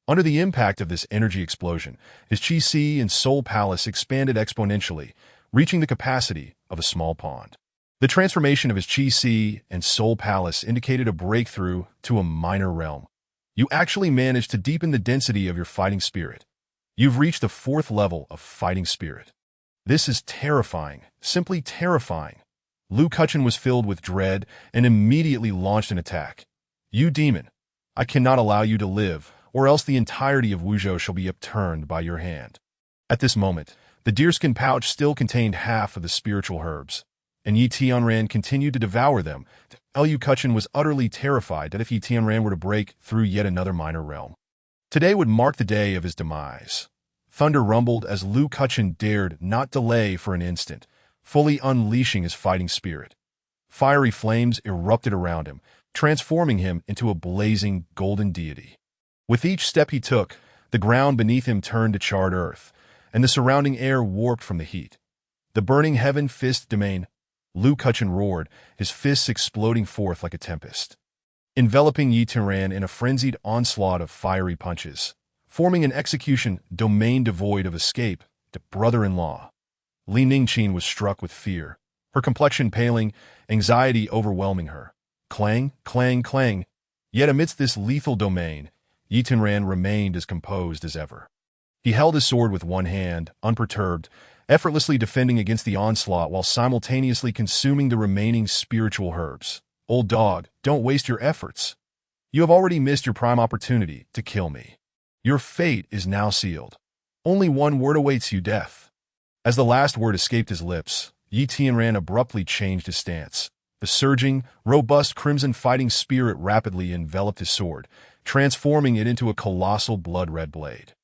Under the impact of this energy explosion, his Chi and Soul Palace expanded exponentially, reaching the capacity of a small pond. The transformation of his Chi and Soul Palace indicated a breakthrough to a minor realm. You actually managed to deepen the density of your fighting spirit. You've reached the 4th level of fighting spirit. This is terrifying, simply terrifying. Lu Kuchen was filled with dread and immediately launched an attack. You demon, I cannot allow you to live, or else the entirety of Wuzhou shall be upturned by your hand. At this moment, the deerskin pouch still contained half of the spiritual herbs, and Yi Tianran continued to devour them. Lu Kuchen was utterly terrified that if Yi Tianran were to break through yet another minor realm, today would mark the day of his demise. Thunder rumbled as Lu Kuchen dared not delay for an instant, fully unleashing his fighting spirit. Fiery flames erupted around him, transforming him into a blazing golden deity. With each step he took, the ground beneath him turned to charred earth, and the surrounding air warped from the heat. The burning heaven fist domain, Lu Kuchen roared, his fists exploding forth like a tempest, enveloping Yi Tianran in a frenzied onslaught of fiery punches, forming an execution domain devoid of escape. The brother-in-law, Li Ningqin, was struck with fear, her complexion paling, anxiety overwhelming her. Clang, clang, clang. Yet amidst this lethal domain, Yi Tianran remained as composed as ever. He held his sword with one hand, unperturbed, effortlessly defending against the onslaught while simultaneously consuming the remaining spiritual herbs. Old dog, don't waste your efforts. You have already missed your prime opportunity to kill me. Your fate is now sealed. Only one word awaits you, death. As the last word escaped his lips, Yi Tianran abruptly changed his stance. The surging, robust crimson fighting spirit rapidly enveloped his sword, transforming it into a colossal blood-red blade.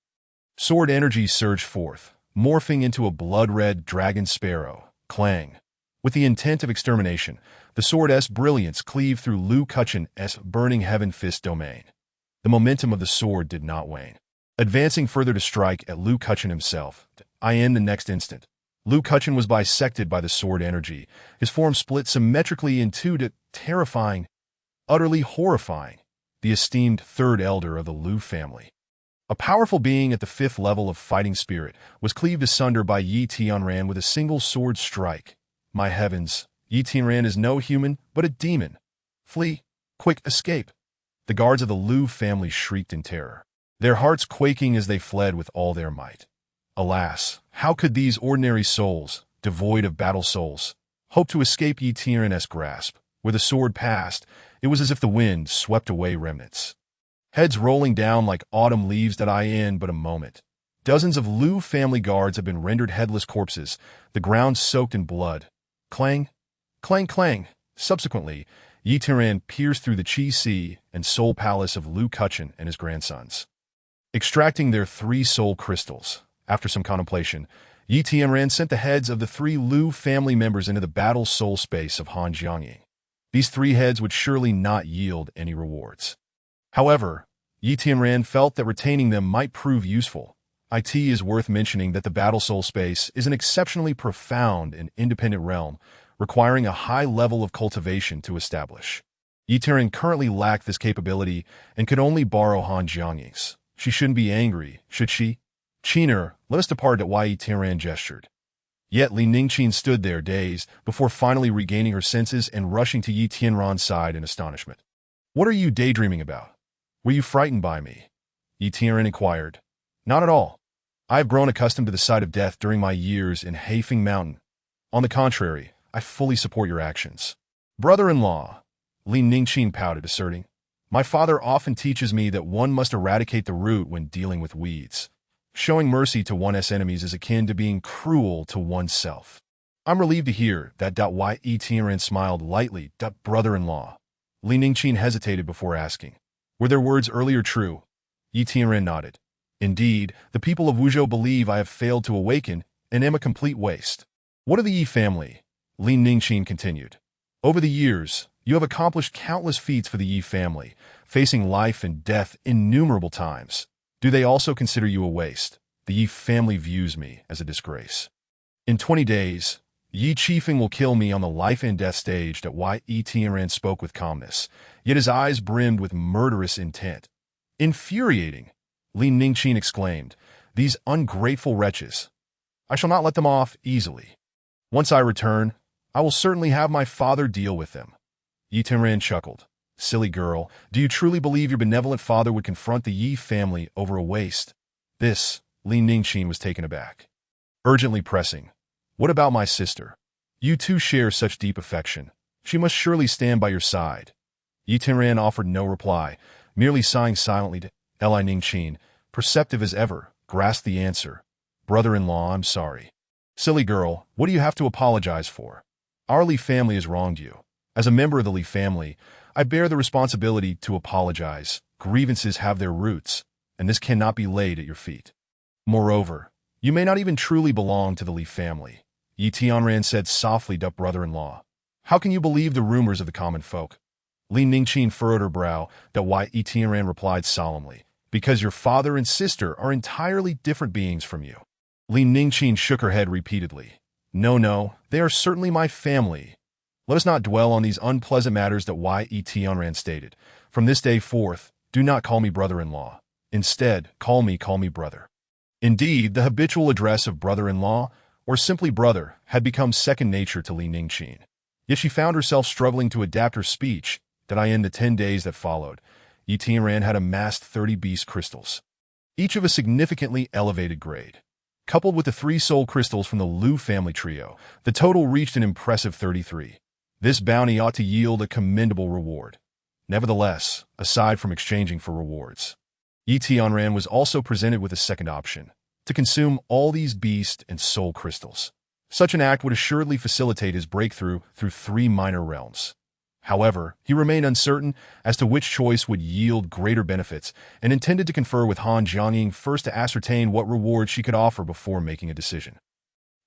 Sword energy surged forth, morphing into a blood-red dragon sparrow. Clang. With the intent of extermination, the sword's brilliance cleaved through Lu Kuchen's burning heaven fist domain. The momentum of the sword did not wane, advancing further to strike at Lu Kuchen himself. In the next instant, Lu Kuchen was bisected by the sword energy, his form split symmetrically in two. Terrifying, utterly horrifying, the esteemed 3rd elder of the Lu family, a powerful being at the 5th level of fighting spirit, was cleaved asunder by Yi Tianran with a single sword strike. My heavens, Yi Tianran is no human, but a demon. Flee! Quick, escape! The guards of the Lu family shrieked in terror, their hearts quaking as they fled with all their might. Alas, how could these ordinary souls, devoid of battle souls, hope to escape Yi Tianran's grasp? Where the sword passed, it was as if the wind swept away remnants, heads rolling down like autumn leaves. In but a moment, dozens of Lu family guards have been rendered headless corpses, the ground soaked in blood. Clang, clang, clang. Subsequently, Yi Tianran pierced through the Chi and Soul Palace of Lu Kuchen and his grandsons, extracting their 3 soul crystals. After some contemplation, Yi Tianran sent the heads of the 3 Lu family members into the battle soul space of Han Jiangying. These 3 heads would surely not yield any rewards. However, Yi Tianran felt that retaining them might prove useful. It is worth mentioning that the battle soul space is an exceptionally profound and independent realm, requiring a high level of cultivation to establish. Yi Tianran currently lacked this capability and could only borrow Han Jiangying's. She shouldn't be angry, should she? Qiner, let us depart. Yi Tianran gestured. Yet Li Ningqin stood there dazed before finally regaining her senses and rushing to Yi Tianran's side in astonishment. What are you daydreaming about? Were you frightened by me? Yi Tianran inquired. Not at all. I have grown accustomed to the sight of death during my years in Heifeng Mountain. On the contrary, I fully support your actions. Brother-in-law, Li Ningqin pouted, asserting, my father often teaches me that one must eradicate the root when dealing with weeds. Showing mercy to one's enemies is akin to being cruel to oneself. I'm relieved to hear that. Yi Tianran smiled lightly. Brother-in-law. Li Ningqin hesitated before asking, were their words earlier true? Yi Tianran nodded. Indeed, the people of Wuzhou believe I have failed to awaken and am a complete waste. What of the Yi family? Li Ningqin continued. Over the years, you have accomplished countless feats for the Yi family, facing life and death innumerable times. Do they also consider you a waste? The Yi family views me as a disgrace. In 20 days, Yi Qifeng will kill me on the life and death stage. Yi Tianran spoke with calmness, yet his eyes brimmed with murderous intent. Infuriating. Li Ningqin exclaimed. These ungrateful wretches. I shall not let them off easily. Once I return, I will certainly have my father deal with them. Yi Tianran chuckled. Silly girl, do you truly believe your benevolent father would confront the Yi family over a waste? This, Li Ningqin was taken aback. Urgently pressing. What about my sister? You two share such deep affection. She must surely stand by your side. Yi Tianran offered no reply, merely sighing silently to Li Ningqin, perceptive as ever, grasped the answer. Brother-in-law, I'm sorry. Silly girl, what do you have to apologize for? Our Li family has wronged you. As a member of the Li family, I bear the responsibility to apologize. Grievances have their roots, and this cannot be laid at your feet. Moreover, you may not even truly belong to the Li family. Yi Tianran said softly to brother-in-law. How can you believe the rumors of the common folk? Li Ningqin furrowed her brow, that why Yi Tianran replied solemnly. Because your father and sister are entirely different beings from you. Li Ningqin shook her head repeatedly. No, they are certainly my family. Let us not dwell on these unpleasant matters that Yi Tianran stated. From this day forth, do not call me brother-in-law. Instead, call me brother. Indeed, the habitual address of brother-in-law, or simply brother, had become second nature to Li Ningqin. Yet she found herself struggling to adapt her speech, that in the 10 days that followed, Yi Tianran had amassed 30 beast crystals, each of a significantly elevated grade. Coupled with the 3 soul crystals from the Lu family trio, the total reached an impressive 33. This bounty ought to yield a commendable reward. Nevertheless, aside from exchanging for rewards, Yi Tianran was also presented with a second option, to consume all these beast and soul crystals. Such an act would assuredly facilitate his breakthrough through 3 minor realms. However, he remained uncertain as to which choice would yield greater benefits and intended to confer with Han Jiangying first to ascertain what reward she could offer before making a decision.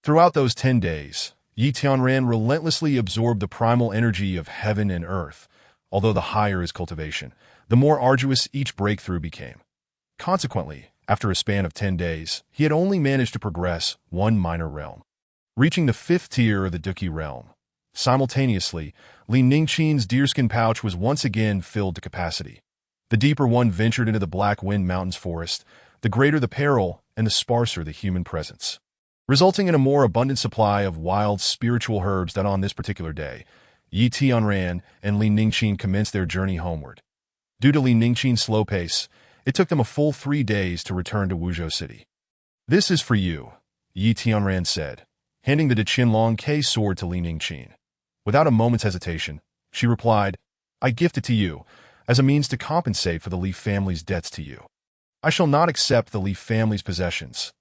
Throughout those 10 days, Yi Tianran relentlessly absorbed the primal energy of heaven and earth. Although the higher his cultivation, the more arduous each breakthrough became. Consequently, after a span of 10 days, he had only managed to progress 1 minor realm, reaching the 5th tier of the Duqi realm. Simultaneously, Li Ningqin's deerskin pouch was once again filled to capacity. The deeper one ventured into the Black Wind Mountains forest, the greater the peril and the sparser the human presence, resulting in a more abundant supply of wild spiritual herbs that on this particular day, Yi Tianran and Li Ningqin commenced their journey homeward. Due to Li Ningqin's slow pace, it took them a full 3 days to return to Wuzhou City. This is for you, Yi Tianran said, handing the Deqianlong K sword to Li Ningqin. Without a moment's hesitation, she replied, I gift it to you, as a means to compensate for the Li family's debts to you. I shall not accept the Li family's possessions.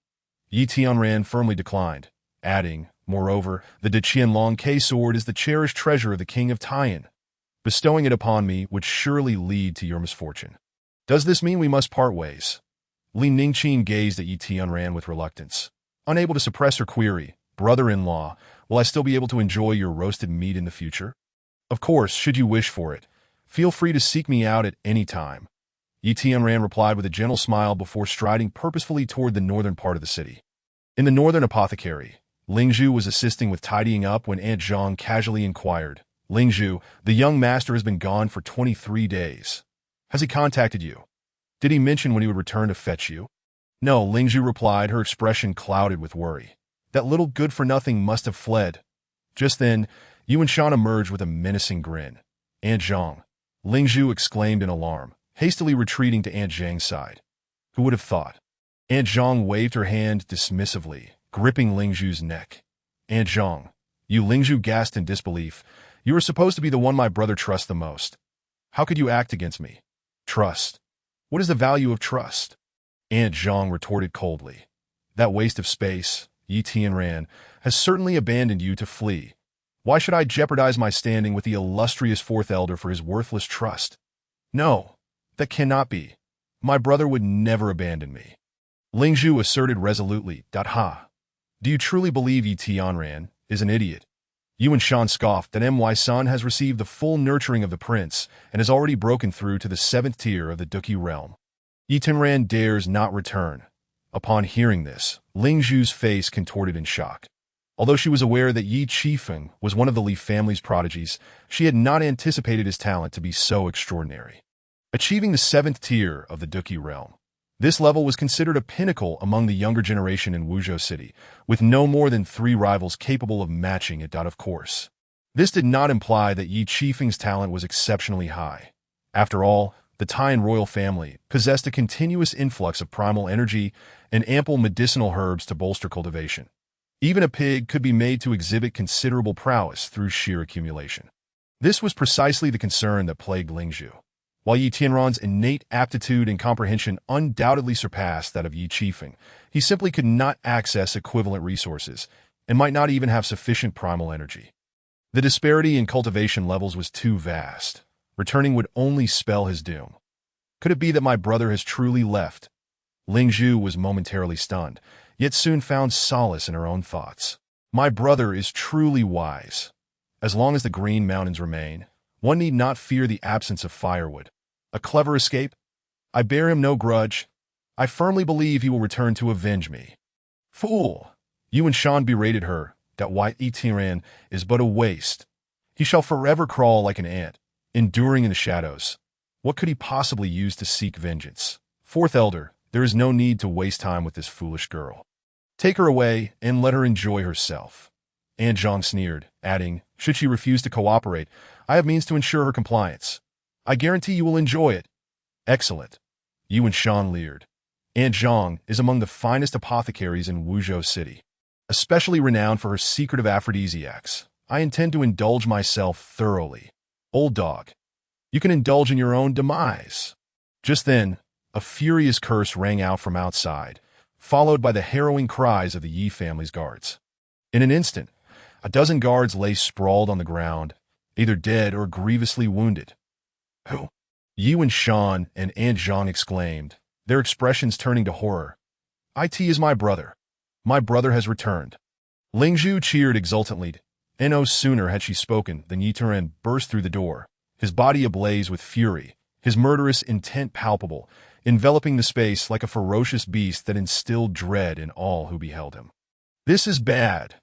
Yi Tianran firmly declined, adding, moreover, the Deqianlong K sword is the cherished treasure of the king of Taiyan. Bestowing it upon me would surely lead to your misfortune. Does this mean we must part ways? Li Ningqin gazed at Yi Tianran with reluctance, unable to suppress her query. Brother-in-law, will I still be able to enjoy your roasted meat in the future? Of course, should you wish for it. Feel free to seek me out at any time. Yi Tianran replied with a gentle smile before striding purposefully toward the northern part of the city. In the northern apothecary, Lingzhu was assisting with tidying up when Aunt Zhang casually inquired, Lingzhu, the young master has been gone for 23 days. Has he contacted you? Did he mention when he would return to fetch you? No, Lingzhu replied, her expression clouded with worry. That little good-for-nothing must have fled. Just then, Yuan Shan emerged with a menacing grin. Aunt Zhang, Lingzhu exclaimed in alarm, hastily retreating to Aunt Zhang's side. Who would have thought? Aunt Zhang waved her hand dismissively, gripping Lingzhu's neck. Aunt Zhang, you Lingzhu gasped in disbelief. You are supposed to be the one my brother trusts the most. How could you act against me? Trust. What is the value of trust? Aunt Zhang retorted coldly. That waste of space, Yi Tianran, has certainly abandoned you to flee. Why should I jeopardize my standing with the illustrious fourth elder for his worthless trust? No, that cannot be. My brother would never abandon me. Lingzhu asserted resolutely, Ha. Do you truly believe Yi Tianran is an idiot? Yuan Shan scoffed that my son has received the full nurturing of the prince and has already broken through to the 7th tier of the Duqi realm. Yi Tianran dares not return. Upon hearing this, Lingzhu's face contorted in shock. Although she was aware that Yi Qifeng was one of the Li family's prodigies, she had not anticipated his talent to be so extraordinary. Achieving the 7th tier of the Duqi realm, This level was considered a pinnacle among the younger generation in Wuzhou City, with no more than 3 rivals capable of matching it. Of course, this did not imply that Yi Qifeng's talent was exceptionally high. After all, the Taiyan royal family possessed a continuous influx of primal energy and ample medicinal herbs to bolster cultivation. Even a pig could be made to exhibit considerable prowess through sheer accumulation. This was precisely the concern that plagued Lingzhu. While Yi Tianran's innate aptitude and comprehension undoubtedly surpassed that of Yi Qifeng, he simply could not access equivalent resources and might not even have sufficient primal energy. The disparity in cultivation levels was too vast. Returning would only spell his doom. Could it be that my brother has truly left? Lingzhu was momentarily stunned, yet soon found solace in her own thoughts. My brother is truly wise. As long as the Green Mountains remain, one need not fear the absence of firewood. A clever escape? I bear him no grudge. I firmly believe he will return to avenge me. Fool! Yuan Shan berated her, that white Tianran is but a waste. He shall forever crawl like an ant, enduring in the shadows. What could he possibly use to seek vengeance? Fourth Elder, there is no need to waste time with this foolish girl. Take her away and let her enjoy herself. An Zhang sneered, adding, should she refuse to cooperate, I have means to ensure her compliance. I guarantee you will enjoy it. Excellent. Yuan Shan leered. An Zhang is among the finest apothecaries in Wuzhou City, especially renowned for her secretive aphrodisiacs. I intend to indulge myself thoroughly. Old dog, you can indulge in your own demise. Just then, a furious curse rang out from outside, followed by the harrowing cries of the Yi family's guards. In an instant, a dozen guards lay sprawled on the ground, either dead or grievously wounded. Who? Yuan Shan and An Zhang exclaimed, their expressions turning to horror. It is my brother. My brother has returned. Lingzhu cheered exultantly, and no sooner had she spoken than Yi Tianran burst through the door, his body ablaze with fury, his murderous intent palpable, enveloping the space like a ferocious beast that instilled dread in all who beheld him. This is bad,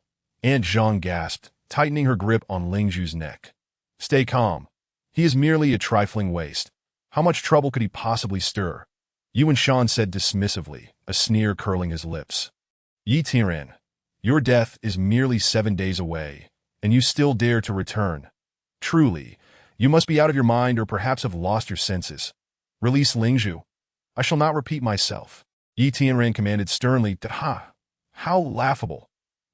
An Zhang gasped, tightening her grip on Lingzhu's neck. Stay calm. He is merely a trifling waste. How much trouble could he possibly stir? Yuan Shan said dismissively, a sneer curling his lips. Yi Tianran, your death is merely 7 days away, and you still dare to return. Truly, you must be out of your mind or perhaps have lost your senses. Release Lingzhu. I shall not repeat myself. Yi Tianran commanded sternly. Ha! How laughable.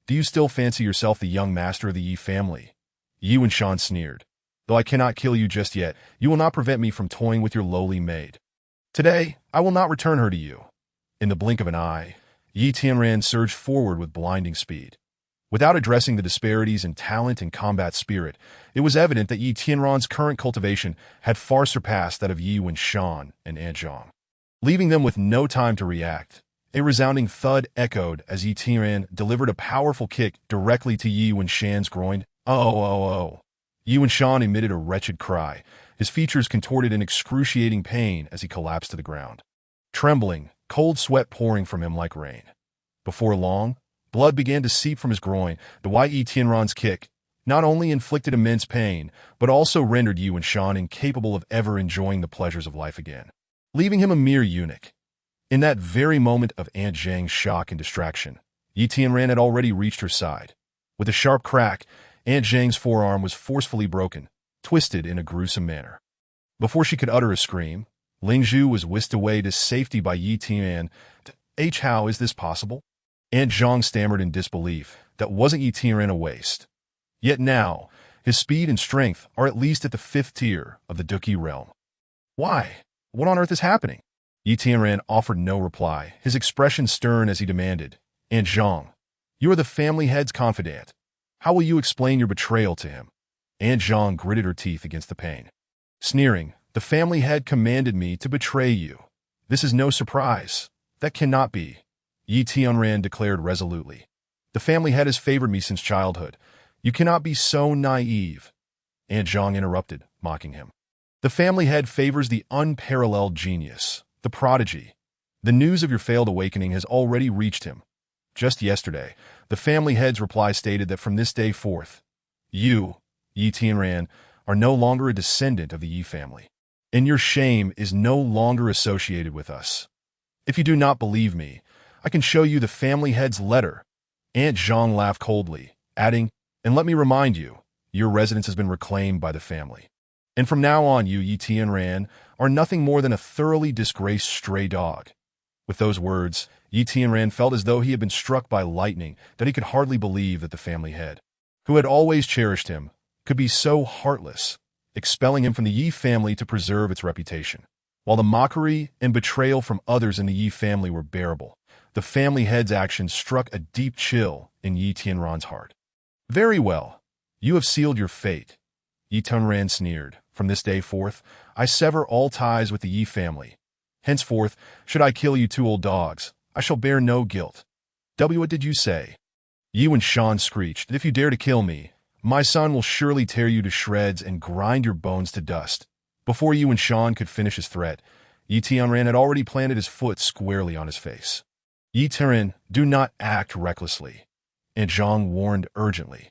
Do you still fancy yourself the young master of the Yi family? Yuan Shan sneered. Though I cannot kill you just yet, you will not prevent me from toying with your lowly maid. Today, I will not return her to you. In the blink of an eye, Yi Tianran surged forward with blinding speed. Without addressing the disparities in talent and combat spirit, it was evident that Yi Tianran's current cultivation had far surpassed that of Yuan Shan and An Zhang. Leaving them with no time to react, a resounding thud echoed as Yi Tianran delivered a powerful kick directly to Yuan Shan's groin. Oh. Yuan Shan emitted a wretched cry, his features contorted in excruciating pain as he collapsed to the ground. Trembling, cold sweat pouring from him like rain. Before long, blood began to seep from his groin. The Yi Tianran's kick not only inflicted immense pain, but also rendered Yuan Shan incapable of ever enjoying the pleasures of life again, leaving him a mere eunuch. In that very moment of An Zhang's shock and distraction, Yi Tianran had already reached her side. With a sharp crack, An Zhang's forearm was forcefully broken, twisted in a gruesome manner. Before she could utter a scream, Lingzhu was whisked away to safety by Yi Tianran. How is this possible? An Zhang stammered in disbelief. That wasn't Yi Tianran a waste. Yet now, his speed and strength are at least at the 5th tier of the Duqi realm. Why? What on earth is happening? Yi Tianran offered no reply, his expression stern as he demanded. An Zhang, you are the family head's confidant. How will you explain your betrayal to him? An Zhang gritted her teeth against the pain. Sneering, the family head commanded me to betray you. This is no surprise. That cannot be. Yi Tianran declared resolutely. The family head has favored me since childhood. You cannot be so naive. An Zhang interrupted, mocking him. The family head favors the unparalleled genius, the prodigy. The news of your failed awakening has already reached him. Just yesterday, the family head's reply stated that from this day forth, you, Yi Tianran, are no longer a descendant of the Yi family, and your shame is no longer associated with us. If you do not believe me, I can show you the family head's letter." Aunt Zhang laughed coldly, adding, "And let me remind you, your residence has been reclaimed by the family. And from now on, you Yi Tianran are nothing more than a thoroughly disgraced stray dog." With those words, Yi Tianran felt as though he had been struck by lightning, that he could hardly believe that the family head, who had always cherished him, could be so heartless, expelling him from the Yi family to preserve its reputation. While the mockery and betrayal from others in the Yi family were bearable, the family head's actions struck a deep chill in Yi Tianran's heart. "Very well. You have sealed your fate," Yi Tianran sneered. "From this day forth, I sever all ties with the Yi family. Henceforth, should I kill you two old dogs, I shall bear no guilt." "What did you say?" Yi Wenshan screeched. "If you dare to kill me, my son will surely tear you to shreds and grind your bones to dust." Before Yi Wenshan could finish his threat, Yi Tianran had already planted his foot squarely on his face. "Yi Tianran, do not act recklessly," Aunt Zhang warned urgently.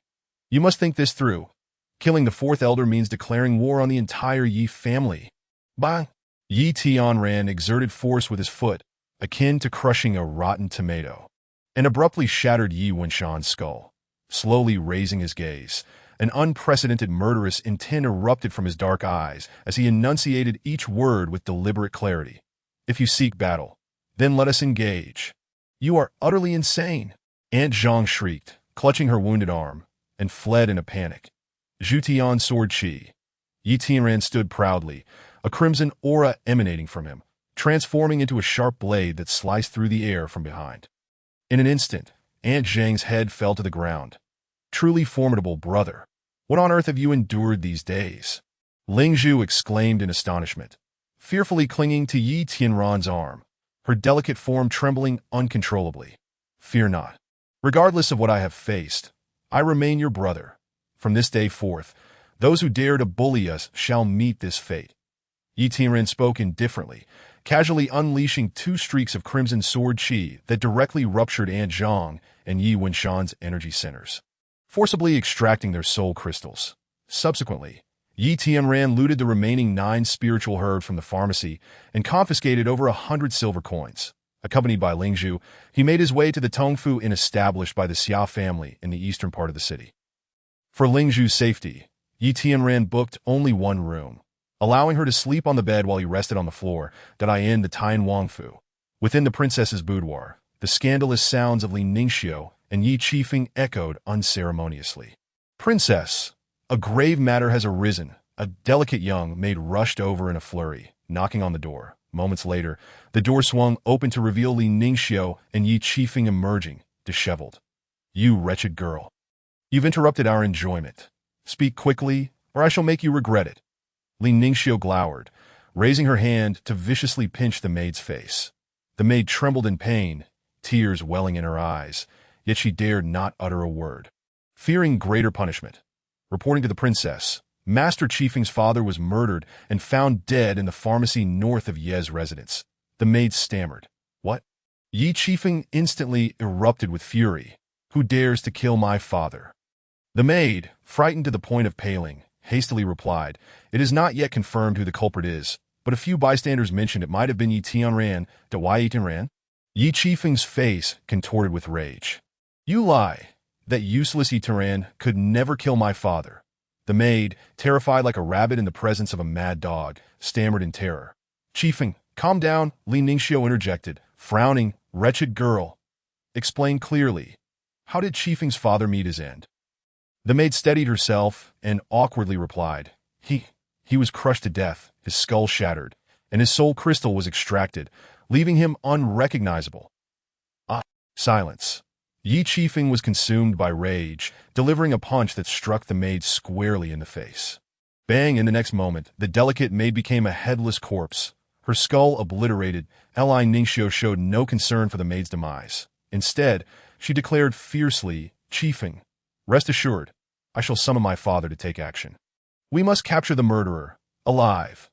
"You must think this through. Killing the fourth elder means declaring war on the entire Yi family." "Bah!" Yi Tianran exerted force with his foot, akin to crushing a rotten tomato, and abruptly shattered Yi Wenshan's skull. Slowly raising his gaze, an unprecedented murderous intent erupted from his dark eyes as he enunciated each word with deliberate clarity. "If you seek battle, then let us engage." "You are utterly insane!" Aunt Zhang shrieked, clutching her wounded arm, and fled in a panic. Zhu Tian's sword Qi. Yi Tianran stood proudly, a crimson aura emanating from him, transforming into a sharp blade that sliced through the air from behind. In an instant, Aunt Zhang's head fell to the ground. "Truly formidable, brother. What on earth have you endured these days?" Ling Zhu exclaimed in astonishment, fearfully clinging to Yi Tianran's arm, her delicate form trembling uncontrollably. "Fear not. Regardless of what I have faced, I remain your brother. From this day forth, those who dare to bully us shall meet this fate." Yi Tianran spoke indifferently, casually unleashing two streaks of crimson sword Qi that directly ruptured Aunt Zhang and Yi Wenshan's energy centers, forcibly extracting their soul crystals. Subsequently, Yi Tianran looted the remaining 9 spiritual herd from the pharmacy and confiscated over 100 silver coins. Accompanied by Ling Zhu, he made his way to the Tongfu Inn established by the Xia family in the eastern part of the city. For Ling Zhu's safety, Yi Tianran booked only one room, allowing her to sleep on the bed while he rested on the floor, in the Tian Wangfu. Within the princess's boudoir, the scandalous sounds of Li Ningxiu and Yi Qifeng echoed unceremoniously. "Princess, a grave matter has arisen." A delicate young maid rushed over in a flurry, knocking on the door. Moments later, the door swung open to reveal Li Ningxiu and Yi Qifeng emerging, disheveled. "You wretched girl. You've interrupted our enjoyment. Speak quickly, or I shall make you regret it." Li Ningxiu glowered, raising her hand to viciously pinch the maid's face. The maid trembled in pain, tears welling in her eyes, yet she dared not utter a word. Fearing greater punishment, reporting to the princess, Master Qifeng's father was murdered and found dead in the pharmacy north of Ye's residence. The maid stammered. "What?" Yi Qifeng instantly erupted with fury. "Who dares to kill my father?" The maid, frightened to the point of paling, hastily replied, "It is not yet confirmed who the culprit is, but a few bystanders mentioned it might have been Yi Tianran. Yi Tianran?" Yi Qifeng's face contorted with rage. "You lie. That useless Yi Tianran could never kill my father." The maid, terrified like a rabbit in the presence of a mad dog, stammered in terror. "Qifeng, calm down," Li Ningxiu interjected, frowning. "Wretched girl. Explain clearly. How did Qifeng's father meet his end?" The maid steadied herself and awkwardly replied, He was crushed to death, his skull shattered, and his soul crystal was extracted, leaving him unrecognizable." Silence. Yi Qifeng was consumed by rage, delivering a punch that struck the maid squarely in the face. Bang! In the next moment, the delicate maid became a headless corpse, her skull obliterated. Li Ningxiu showed no concern for the maid's demise. Instead, she declared fiercely, "Qifeng, rest assured, I shall summon my father to take action. We must capture the murderer, alive."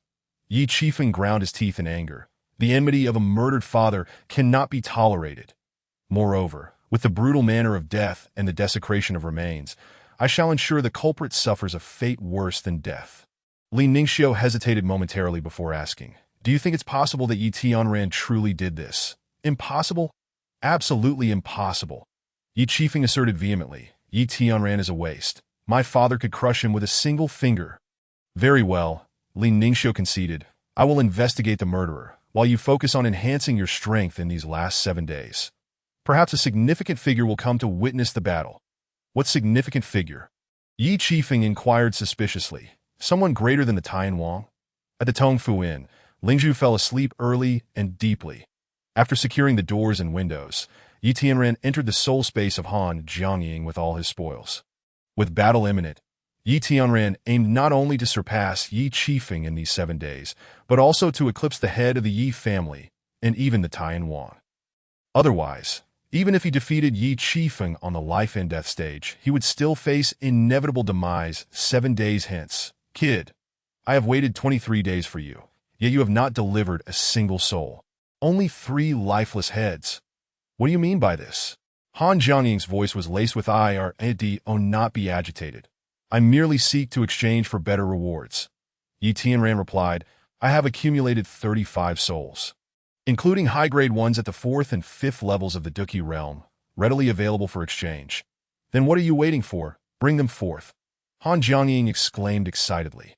Yi Qifeng ground his teeth in anger. The enmity of a murdered father cannot be tolerated. Moreover, with the brutal manner of death and the desecration of remains, I shall ensure the culprit suffers a fate worse than death. Li Ningxiu hesitated momentarily before asking, Do you think it's possible that Yi Tianran truly did this? Impossible? Absolutely impossible. Yi Qifeng asserted vehemently. Yi Tianran is a waste. My father could crush him with a single finger. Very well, Li Ningxiu conceded. I will investigate the murderer, while you focus on enhancing your strength in these last 7 days. Perhaps a significant figure will come to witness the battle. What significant figure? Yi Qifeng inquired suspiciously. Someone greater than the Tian Wang? At the Tongfu Inn, Lingzhu fell asleep early and deeply. After securing the doors and windows, Yi Tianran entered the soul space of Han Jiangying with all his spoils. With battle imminent, Yi Tianran aimed not only to surpass Yi Qifeng in these 7 days, but also to eclipse the head of the Yi family and even the Tian Wang. Otherwise, even if he defeated Yi Qifeng on the life and death stage, he would still face inevitable demise 7 days hence. Kid, I have waited 23 days for you, yet you have not delivered a single soul. Only 3 lifeless heads. What do you mean by this? Han Jiangying's voice was laced with "Oh, not be agitated. I merely seek to exchange for better rewards." Yi Tianran replied, I have accumulated 35 souls, including high-grade ones at the 4th and 5th levels of the Duqi realm, readily available for exchange. Then what are you waiting for? Bring them forth. Han Jiangying exclaimed excitedly.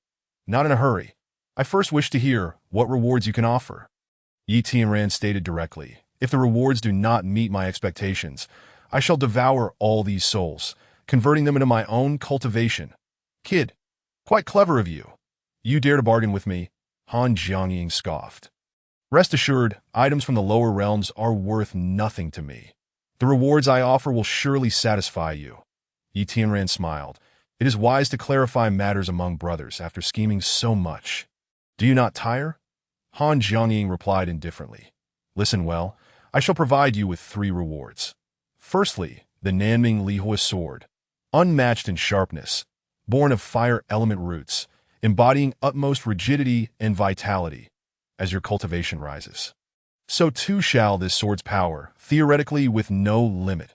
Not in a hurry. I first wish to hear what rewards you can offer. Yi Tianran stated directly, if the rewards do not meet my expectations, I shall devour all these souls, converting them into my own cultivation. Kid, quite clever of you. You dare to bargain with me? Han Jiangying scoffed. Rest assured, items from the lower realms are worth nothing to me. The rewards I offer will surely satisfy you. Yi Tianran smiled. It is wise to clarify matters among brothers after scheming so much. Do you not tire? Han Jiangying replied indifferently. Listen well, I shall provide you with 3 rewards. Firstly, the Nanming Lihua sword, unmatched in sharpness, born of fire element roots, embodying utmost rigidity and vitality. As your cultivation rises, so too shall this sword's power, theoretically with no limit.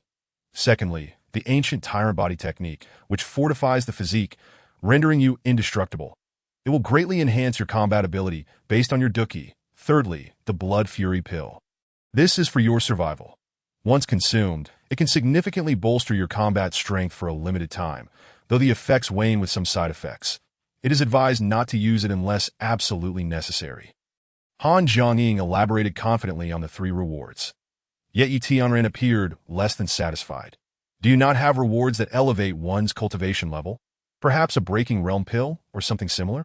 Secondly, the ancient tyrant body technique, which fortifies the physique, rendering you indestructible. It will greatly enhance your combat ability based on your Duqi. Thirdly, the blood fury pill. This is for your survival. Once consumed, it can significantly bolster your combat strength for a limited time, though the effects wane with some side effects. It is advised not to use it unless absolutely necessary. Han Jiangying elaborated confidently on the 3 rewards. Yet Yi Tianran appeared less than satisfied. Do you not have rewards that elevate one's cultivation level? Perhaps a breaking realm pill or something similar?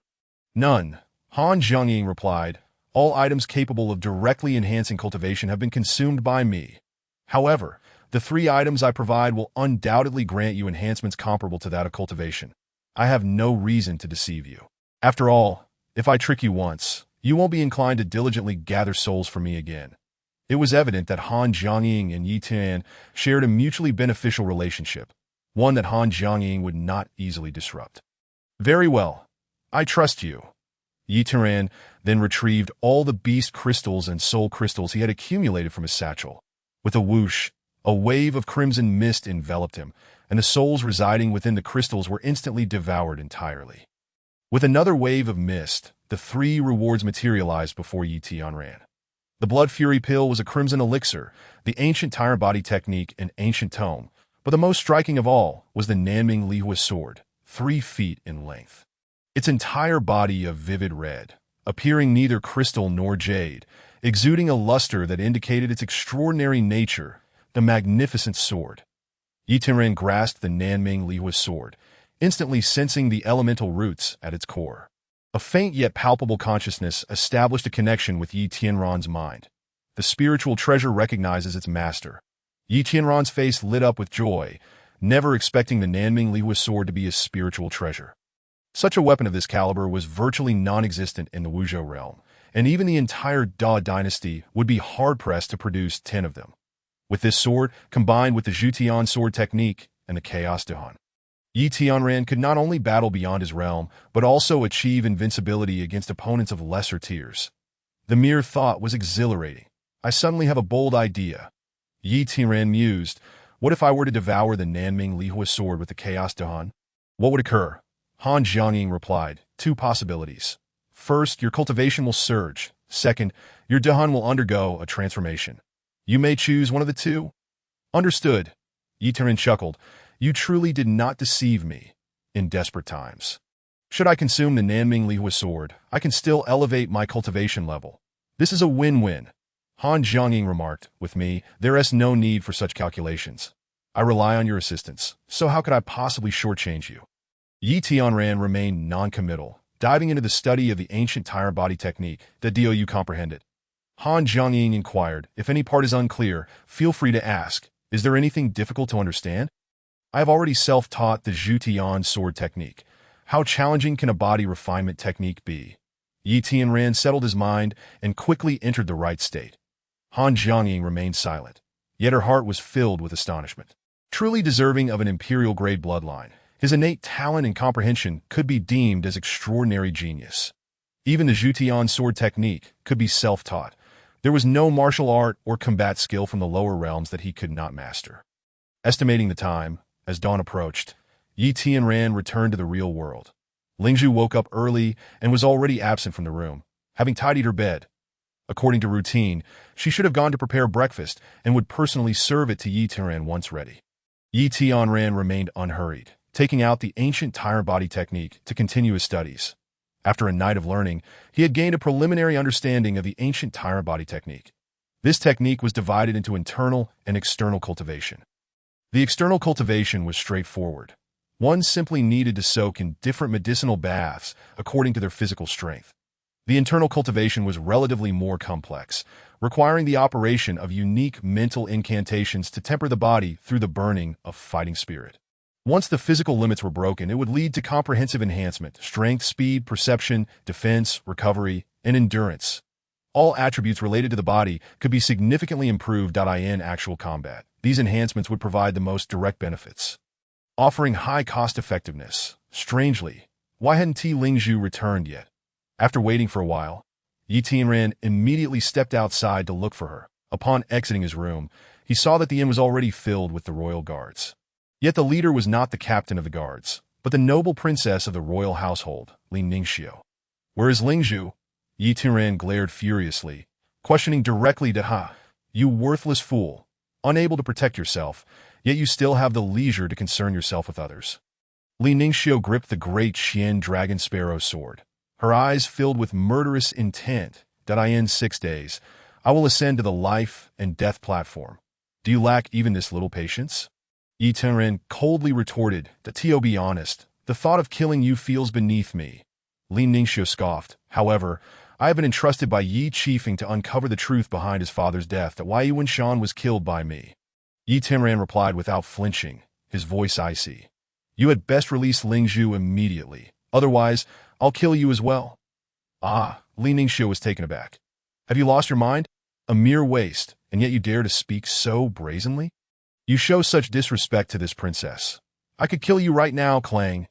None. Han Jiangying replied, all items capable of directly enhancing cultivation have been consumed by me. However, the 3 items I provide will undoubtedly grant you enhancements comparable to that of cultivation. I have no reason to deceive you. After all, if I trick you once, you won't be inclined to diligently gather souls for me again. It was evident that Han Jiangying and Yi Tian shared a mutually beneficial relationship, one that Han Jiangying would not easily disrupt. Very well. I trust you. Yi Tian then retrieved all the beast crystals and soul crystals he had accumulated from his satchel. With a whoosh, a wave of crimson mist enveloped him, and the souls residing within the crystals were instantly devoured entirely. With another wave of mist, the 3 rewards materialized before Yi Tianran. The blood fury pill was a crimson elixir, the ancient tyrant body technique an ancient tome, but the most striking of all was the Nanming Lihua sword, 3 feet in length. Its entire body of vivid red, appearing neither crystal nor jade, exuding a luster that indicated its extraordinary nature, the magnificent sword. Yi Tianran grasped the Nanming Lihua sword, instantly sensing the elemental roots at its core. A faint yet palpable consciousness established a connection with Yi Tianran's mind. The spiritual treasure recognizes its master. Yi Tianran's face lit up with joy, never expecting the Nanming Lihua sword to be a spiritual treasure. Such a weapon of this caliber was virtually non-existent in the Wuzhou realm, and even the entire Da dynasty would be hard-pressed to produce 10 of them. With this sword, combined with the Zhutian sword technique and the Chaos Dahan, Yi Tianran could not only battle beyond his realm, but also achieve invincibility against opponents of lesser tiers. The mere thought was exhilarating. I suddenly have a bold idea. Yi Tianran mused, what if I were to devour the Nanming Lihua sword with the Chaos Dahan? What would occur? Han Jiangying replied, 2 possibilities. First, your cultivation will surge. Second, your Dahan will undergo a transformation. You may choose one of the two. Understood. Yi Tianren chuckled. You truly did not deceive me in desperate times. Should I consume the Nanming Lihua sword, I can still elevate my cultivation level. This is a win-win. Han Jiangying remarked, with me, there is no need for such calculations. I rely on your assistance, so how could I possibly shortchange you? Yi Tianren remained non-committal, diving into the study of the ancient tire body technique that Dou comprehended. Han Jiangying inquired, if any part is unclear, feel free to ask. Is there anything difficult to understand? I have already self-taught the Zhu Tian sword technique. How challenging can a body refinement technique be? Yi Tianren settled his mind and quickly entered the right state. Han Jiangying remained silent, yet her heart was filled with astonishment. Truly deserving of an imperial-grade bloodline, his innate talent and comprehension could be deemed as extraordinary genius. Even the Zhu Tian sword technique could be self-taught. There was no martial art or combat skill from the lower realms that he could not master. Estimating the time, as dawn approached, Yi Tianren returned to the real world. Lingzhu woke up early and was already absent from the room, having tidied her bed. According to routine, she should have gone to prepare breakfast and would personally serve it to Yi Tianren once ready. Yi Tianren remained unhurried, taking out the ancient tire body technique to continue his studies. After a night of learning, he had gained a preliminary understanding of the ancient tire body technique. This technique was divided into internal and external cultivation. The external cultivation was straightforward. One simply needed to soak in different medicinal baths according to their physical strength. The internal cultivation was relatively more complex, requiring the operation of unique mental incantations to temper the body through the burning of fighting spirit. Once the physical limits were broken, it would lead to comprehensive enhancement: strength, speed, perception, defense, recovery, and endurance. All attributes related to the body could be significantly improved in actual combat. These enhancements would provide the most direct benefits, offering high cost-effectiveness. Strangely, why hadn't Lingzhu returned yet? After waiting for a while, Yi Tianren immediately stepped outside to look for her. Upon exiting his room, he saw that the inn was already filled with the royal guards. Yet the leader was not the captain of the guards, but the noble princess of the royal household, Li Ningxiu. Where is Lingzhu? Yi Tianren glared furiously, questioning directly to Ha. You worthless fool, unable to protect yourself, yet you still have the leisure to concern yourself with others. Li Ningxiu gripped the great Qian dragon sparrow sword, her eyes filled with murderous intent. In 6 days, I will ascend to the life and death platform. Do you lack even this little patience? Yi Tianren coldly retorted, to be honest, the thought of killing you feels beneath me. Li Ningxiu scoffed, however, I have been entrusted by Yi Qifeng to uncover the truth behind his father's death, that Wei Wunshan was killed by me. Yi Tianren replied without flinching, his voice icy. You had best release Lingzhu immediately, otherwise I'll kill you as well. Ah, Li Ningxiu was taken aback. Have you lost your mind? A mere waste, and yet you dare to speak so brazenly? You show such disrespect to this princess. I could kill you right now, Clang.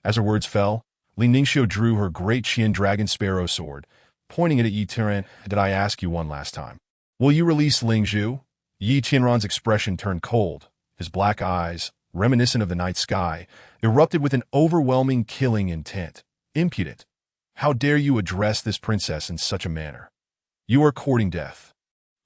As her words fell, Li Ningxiu drew her great Qian dragon sparrow sword, pointing it at Yi Tianren. Did I ask you one last time? Will you release Lingzhu? Yi Tianren's expression turned cold. His black eyes, reminiscent of the night sky, erupted with an overwhelming killing intent. Impudent. How dare you address this princess in such a manner? You are courting death.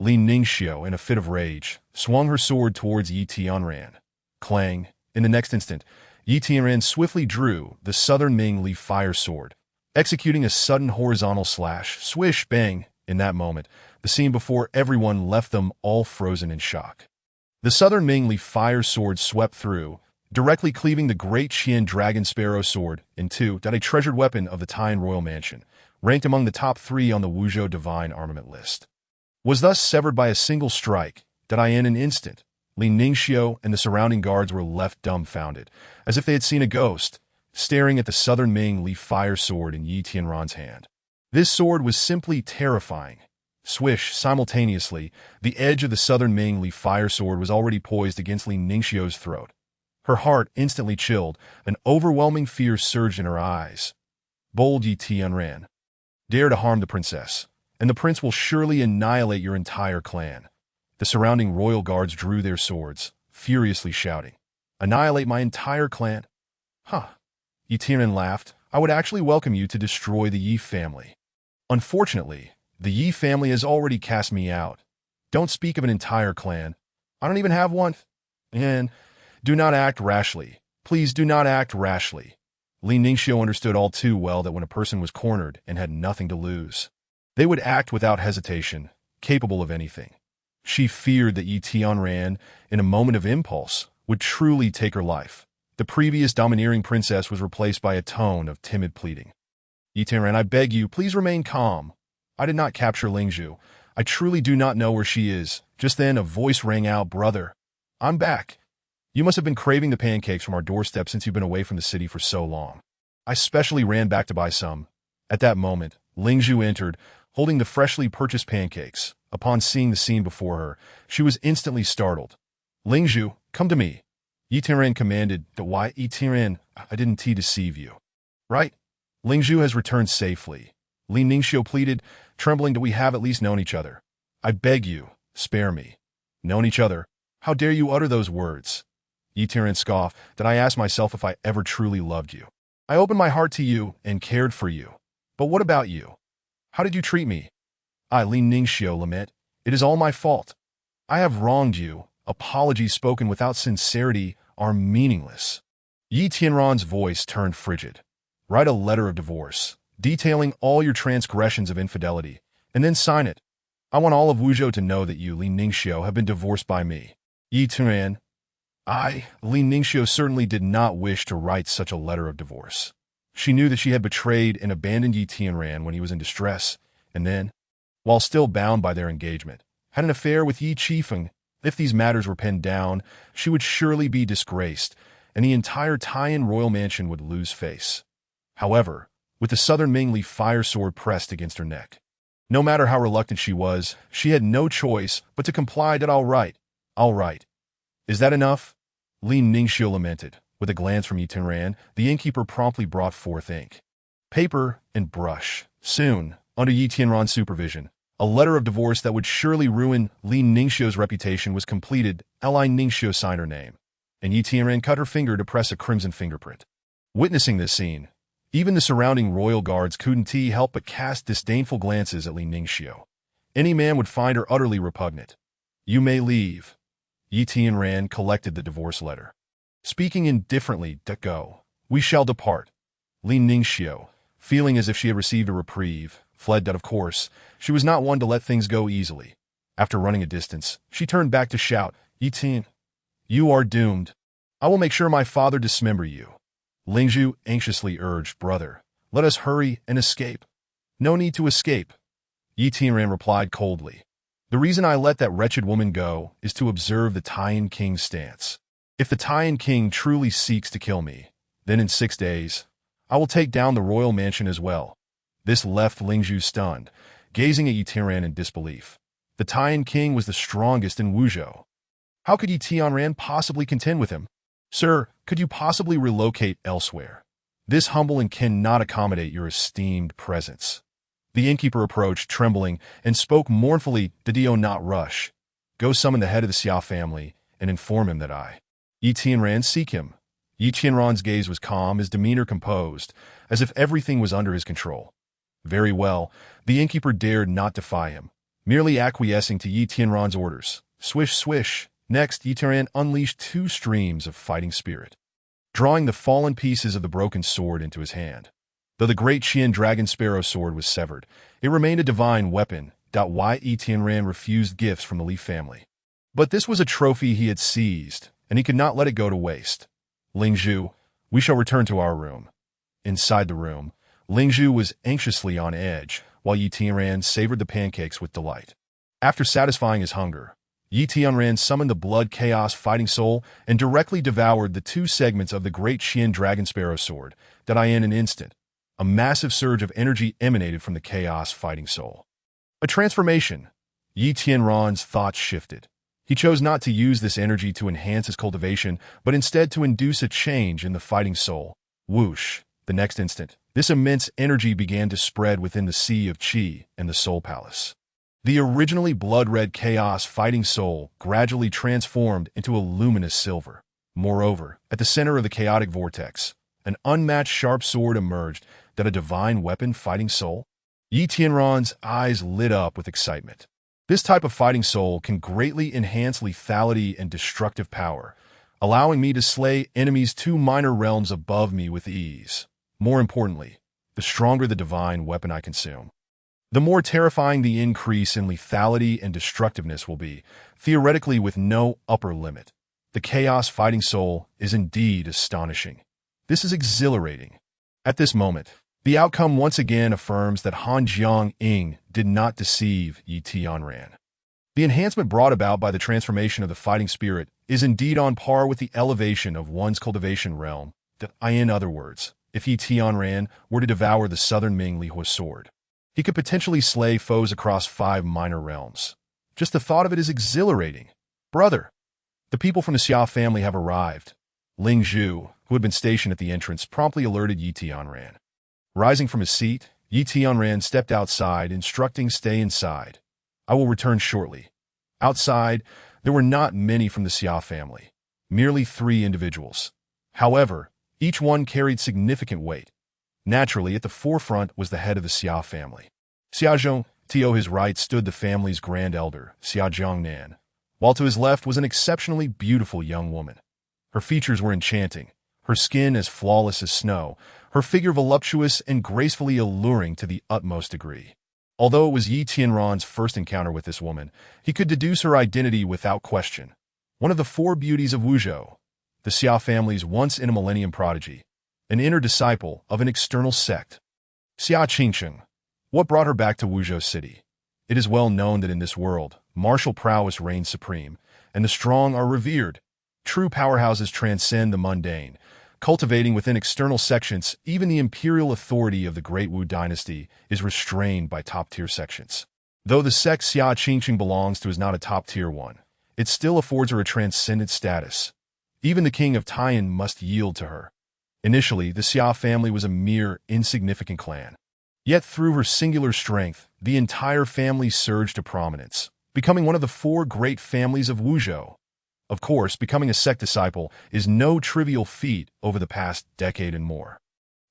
Li Ningxiu, in a fit of rage, swung her sword towards Yi Tianren. Clang. In the next instant, Yi Tianren swiftly drew the Southern Ming Li fire sword, executing a sudden horizontal slash. Swish, bang. In that moment, the scene before everyone left them all frozen in shock. The Southern Ming Li fire sword swept through, directly cleaving the great Qian dragon sparrow sword in two. A treasured weapon of the Tian royal mansion, ranked among the top 3 on the Wuzhou divine armament list, was thus severed by a single strike. In an instant, Li Ningxiu and the surrounding guards were left dumbfounded, as if they had seen a ghost, staring at the Southern Ming Li fire sword in Yi Tianren's hand. This sword was simply terrifying. Swish, simultaneously, the edge of the Southern Ming Li fire sword was already poised against Li Ningxiu's throat. Her heart instantly chilled, an overwhelming fear surged in her eyes. Bold Yi Tianren. Dare to harm the princess, and the prince will surely annihilate your entire clan. The surrounding royal guards drew their swords, furiously shouting, Annihilate my entire clan? Huh. Yi Tianren laughed. I would actually welcome you to destroy the Yi family. Unfortunately, The Yi family has already cast me out. Don't speak of an entire clan. I don't even have one. And do not act rashly. Please do not act rashly. Li Ningxiu understood all too well that when a person was cornered and had nothing to lose, they would act without hesitation, capable of anything. She feared that Yi Tianran, in a moment of impulse, would truly take her life. The previous domineering princess was replaced by a tone of timid pleading. Yi Tianran, I beg you, please remain calm. I did not capture Lingzhu. I truly do not know where she is. Just then a voice rang out, brother, I'm back. You must have been craving the pancakes from our doorstep since you've been away from the city for so long. I specially ran back to buy some. At that moment, Lingzhu entered, holding the freshly purchased pancakes. Upon seeing the scene before her, she was instantly startled. Lingzhu, come to me. Yi Tianran commanded. Why, Yi Tianran, I didn't deceive you. Right? Lingzhu has returned safely. Li Ningxiu pleaded, trembling. We have at least known each other. I beg you, spare me. Known each other? How dare you utter those words? Yi Tianran scoffed. That I asked myself if I ever truly loved you. I opened my heart to you and cared for you. But what about you? How did you treat me? I, Li Ningxiu, lament. It is all my fault. I have wronged you. Apologies spoken without sincerity are meaningless. Yi Tianran's voice turned frigid. Write a letter of divorce, detailing all your transgressions of infidelity, and then sign it. I want all of Wuzhou to know that you, Li Ningxiu, have been divorced by me. Yi Tianran. Li Ningxiu certainly did not wish to write such a letter of divorce. She knew that she had betrayed and abandoned Yi Tianran when he was in distress, and then, while still bound by their engagement, had an affair with Yi Qifeng. If these matters were penned down, she would surely be disgraced, and the entire Taiyan royal mansion would lose face. However, with the southern Mingli fire sword pressed against her neck, no matter how reluctant she was, she had no choice but to comply. All right. Is that enough? Li Ningxiu lamented. With a glance from Yi Tianran, the innkeeper promptly brought forth ink, paper, and brush. Soon, under Yi Tianran's supervision, a letter of divorce that would surely ruin Li Ningxiu's reputation was completed. Li Ningxiu signed her name, and Yi Tianran cut her finger to press a crimson fingerprint. Witnessing this scene, even the surrounding royal guards couldn't help but cast disdainful glances at Li Ningxiu. Any man would find her utterly repugnant. You may leave. Yi Tianran collected the divorce letter. Speaking indifferently, go. We shall depart. Li Ningxiu, feeling as if she had received a reprieve, fled. Of course, she was not one to let things go easily. After running a distance, she turned back to shout, Yi Tian, you are doomed. I will make sure my father dismember you. Lingzhu anxiously urged, brother, let us hurry and escape. No need to escape. Yi Tianran replied coldly. The reason I let that wretched woman go is to observe the Taiyan king's stance. If the Taiyan king truly seeks to kill me, then in 6 days, I will take down the royal mansion as well. This left Lingzhu stunned, gazing at Yi Tianran in disbelief. The Taiyan king was the strongest in Wuzhou. How could Yi Tianran possibly contend with him? Sir, could you possibly relocate elsewhere? This humble inn cannot accommodate your esteemed presence. The innkeeper approached, trembling, and spoke mournfully, Didio, not rush. Go summon the head of the Xia family and inform him that I, Yi Tianran, seek him. Yi Tianran's gaze was calm, his demeanor composed, as if everything was under his control. Very well, the innkeeper dared not defy him, merely acquiescing to Yi Tianran's orders. Swish, swish. Next, Yi Tianran unleashed 2 streams of fighting spirit, drawing the fallen pieces of the broken sword into his hand. Though the great Qian dragon sparrow sword was severed, it remained a divine weapon. Yi Tianran refused gifts from the Li family. But this was a trophy he had seized, and he could not let it go to waste. Lingzhu, we shall return to our room. Inside the room, Lingzhu was anxiously on edge, while Yi Tianran savored the pancakes with delight. After satisfying his hunger, Yi Tianran summoned the blood chaos fighting soul and directly devoured the 2 segments of the great Qian dragon sparrow sword. In an instant, a massive surge of energy emanated from the chaos fighting soul. A transformation. Yi Tianran's thoughts shifted. He chose not to use this energy to enhance his cultivation, but instead to induce a change in the fighting soul. Whoosh! The next instant, this immense energy began to spread within the sea of Qi and the Soul Palace. The originally blood-red chaos fighting soul gradually transformed into a luminous silver. Moreover, at the center of the chaotic vortex, an unmatched sharp sword emerged. A divine weapon fighting soul? Yi Tianran's eyes lit up with excitement. This type of fighting soul can greatly enhance lethality and destructive power, allowing me to slay enemies 2 minor realms above me with ease. More importantly, the stronger the divine weapon I consume, the more terrifying the increase in lethality and destructiveness will be, theoretically with no upper limit. The chaos fighting soul is indeed astonishing. This is exhilarating. At this moment, the outcome once again affirms that Han Jiang-ing did not deceive Yi Tianran. The enhancement brought about by the transformation of the fighting spirit is indeed on par with the elevation of one's cultivation realm. In other words, if Yi Tianran were to devour the southern Ming Lihua sword, he could potentially slay foes across 5 minor realms. Just the thought of it is exhilarating. Brother, the people from the Xia family have arrived. Ling Zhu, who had been stationed at the entrance, promptly alerted Yi Tianran. Rising from his seat, Yi Tianran stepped outside, instructing, "Stay inside. I will return shortly." Outside, there were not many from the Xia family, merely 3 individuals. However, each one carried significant weight. Naturally, at the forefront was the head of the Xia family. Xia Zhong, to his right stood the family's grand elder, Xia Zhongnan, while to his left was an exceptionally beautiful young woman. Her features were enchanting, her skin as flawless as snow, her figure voluptuous and gracefully alluring to the utmost degree. Although it was Yi Tianran's first encounter with this woman, he could deduce her identity without question. One of the 4 beauties of Wuzhou, the Xia family's once-in-a-millennium prodigy, an inner disciple of an external sect. Xia Qingsheng. What brought her back to Wuzhou City? It is well known that in this world, martial prowess reigns supreme, and the strong are revered. True powerhouses transcend the mundane, cultivating within external sections. Even the imperial authority of the Great Wu dynasty is restrained by top-tier sections. Though the sect Xia Qingsheng belongs to is not a top-tier one, it still affords her a transcendent status. Even the king of Taiyan must yield to her. Initially, the Xia family was a mere insignificant clan. Yet through her singular strength, the entire family surged to prominence, becoming one of the 4 great families of Wuzhou. Of course, becoming a sect disciple is no trivial feat over the past decade and more.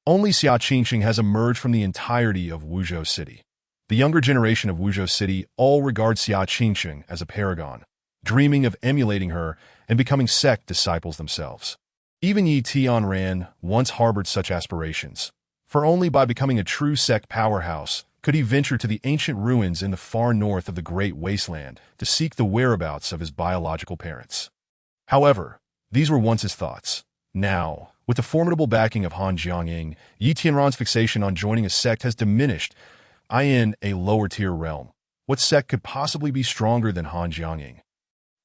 Only Xia Qingsheng has emerged from the entirety of Wuzhou City. The younger generation of Wuzhou City all regard Xia Qingsheng as a paragon, dreaming of emulating her and becoming sect disciples themselves. Even Yi Tianran once harbored such aspirations, for only by becoming a true sect powerhouse could he venture to the ancient ruins in the far north of the Great Wasteland to seek the whereabouts of his biological parents. However, these were once his thoughts. Now, with the formidable backing of Han Jiang-ing, Yi Tianran's fixation on joining a sect has diminished. In a lower-tier realm, what sect could possibly be stronger than Han Jiang-ing?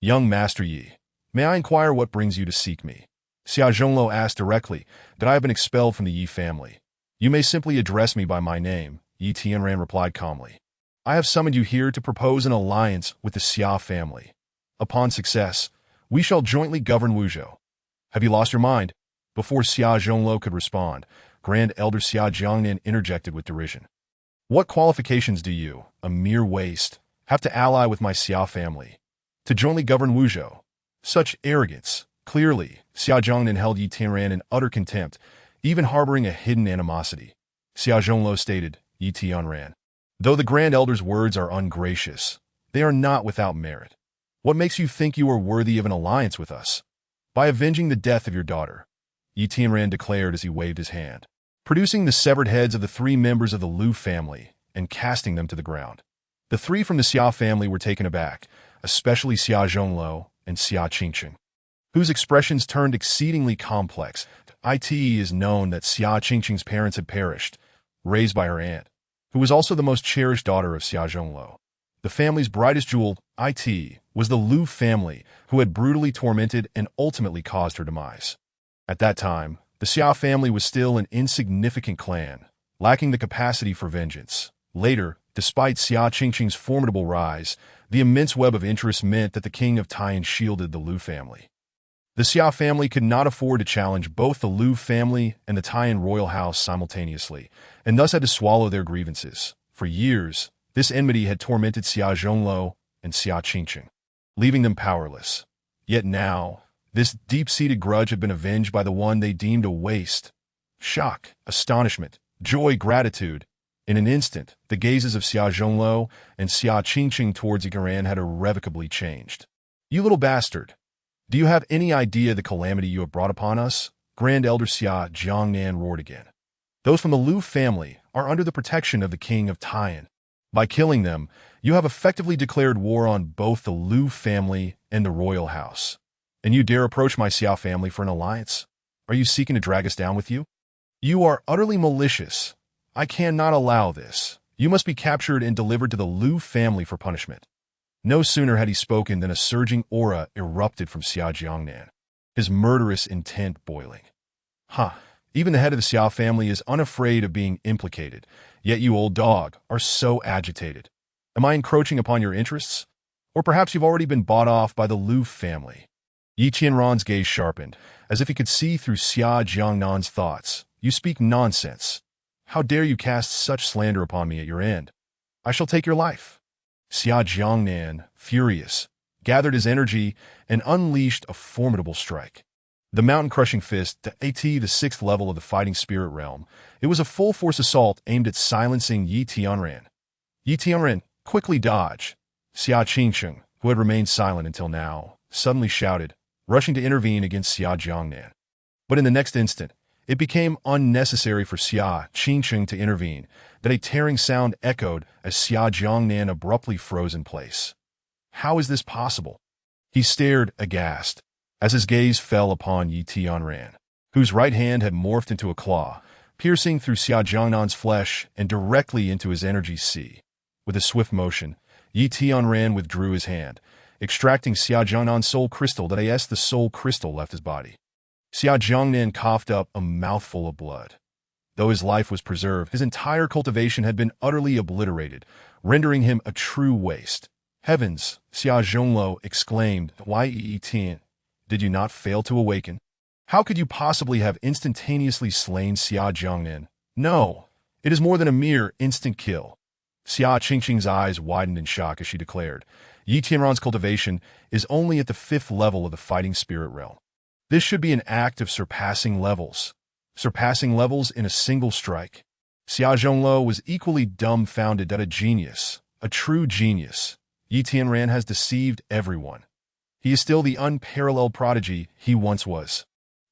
Young Master Yi, may I inquire what brings you to seek me? Xia Zhonglo asked directly, that I have been expelled from the Yi family. You may simply address me by my name, Yi Tianran replied calmly. I have summoned you here to propose an alliance with the Xia family. Upon success, we shall jointly govern Wuzhou. Have you lost your mind? Before Xia Zhonglo could respond, Grand Elder Xia Jiangnan interjected with derision. What qualifications do you, a mere waste, have to ally with my Xia family? To jointly govern Wuzhou? Such arrogance. Clearly, Xia Zhongnan held Yi Tianran in utter contempt, even harboring a hidden animosity. Xia Zhonglo stated, Yi Tianran, though the Grand Elder's words are ungracious, they are not without merit. What makes you think you are worthy of an alliance with us? By avenging the death of your daughter, Yi Tianran declared as he waved his hand, producing the severed heads of the 3 members of the Lu family and casting them to the ground. The 3 from the Xia family were taken aback, especially Xia Zhonglo and Xia Qingsheng, whose expressions turned exceedingly complex. It is known that Xia Qingsheng's parents had perished, raised by her aunt, who was also the most cherished daughter of Xia Zhonglo. The family's brightest jewel, was the Lu family, who had brutally tormented and ultimately caused her demise. At that time, the Xia family was still an insignificant clan, lacking the capacity for vengeance. Later, despite Xia Qingsheng's formidable rise, the immense web of interest meant that the king of Taiyan shielded the Lu family. The Xia family could not afford to challenge both the Lu family and the Taiyan royal house simultaneously, and thus had to swallow their grievances. For years, this enmity had tormented Xia Zhonglo and Xia Qingsheng, leaving them powerless. Yet now, this deep-seated grudge had been avenged by the one they deemed a waste. Shock, astonishment, joy, gratitude. In an instant, the gazes of Xia Zhongluo and Xia Qingqing towards Yigaran had irrevocably changed. "You little bastard! Do you have any idea the calamity you have brought upon us?" Grand Elder Xia Jiangnan roared again. "Those from the Lu family are under the protection of the king of Taiyan. By killing them, you have effectively declared war on both the Lu family and the royal house. And you dare approach my Xia family for an alliance? Are you seeking to drag us down with you? You are utterly malicious. I cannot allow this. You must be captured and delivered to the Lu family for punishment." No sooner had he spoken than a surging aura erupted from Xia Jiangnan, his murderous intent boiling. Even the head of the Xia family is unafraid of being implicated, yet you, old dog, are so agitated. Am I encroaching upon your interests? Or perhaps you've already been bought off by the Lu family? Yi Qianran's gaze sharpened, as if he could see through Xia Jiangnan's thoughts. "You speak nonsense. How dare you cast such slander upon me at your end? I shall take your life." Xia Jiangnan, furious, gathered his energy and unleashed a formidable strike. The mountain-crushing fist to the 6th level of the fighting spirit realm. It was a full-force assault aimed at silencing Yi Tianran. Yi Tianran, quickly dodge! Xia Qingqing, who had remained silent until now, suddenly shouted, rushing to intervene against Xia Jiangnan. But in the next instant, it became unnecessary for Xia Qingqing to intervene, that a tearing sound echoed as Xia Jiangnan abruptly froze in place. How is this possible? He stared aghast, as his gaze fell upon Yi Tianran, whose right hand had morphed into a claw, piercing through Xia Jiangnan's flesh and directly into his energy sea. With a swift motion, Yi Tianran withdrew his hand, extracting Xia Jiangnan's soul crystal that as the soul crystal left his body. Xia Jiangnan coughed up a mouthful of blood. Though his life was preserved, his entire cultivation had been utterly obliterated, rendering him a true waste. "Heavens!" Xia Zhongluo exclaimed. "Why, Yi Tian, did you not fail to awaken? How could you possibly have instantaneously slain Xia Jiangnan? No, it is more than a mere instant kill." Xia Qingqing's eyes widened in shock as she declared, "Yi Tianran's cultivation is only at the 5th level of the fighting spirit realm. This should be an act of surpassing levels. Surpassing levels in a single strike." Xia Zhongluo was equally dumbfounded that a genius, a true genius, Yi Tianran has deceived everyone. He is still the unparalleled prodigy he once was.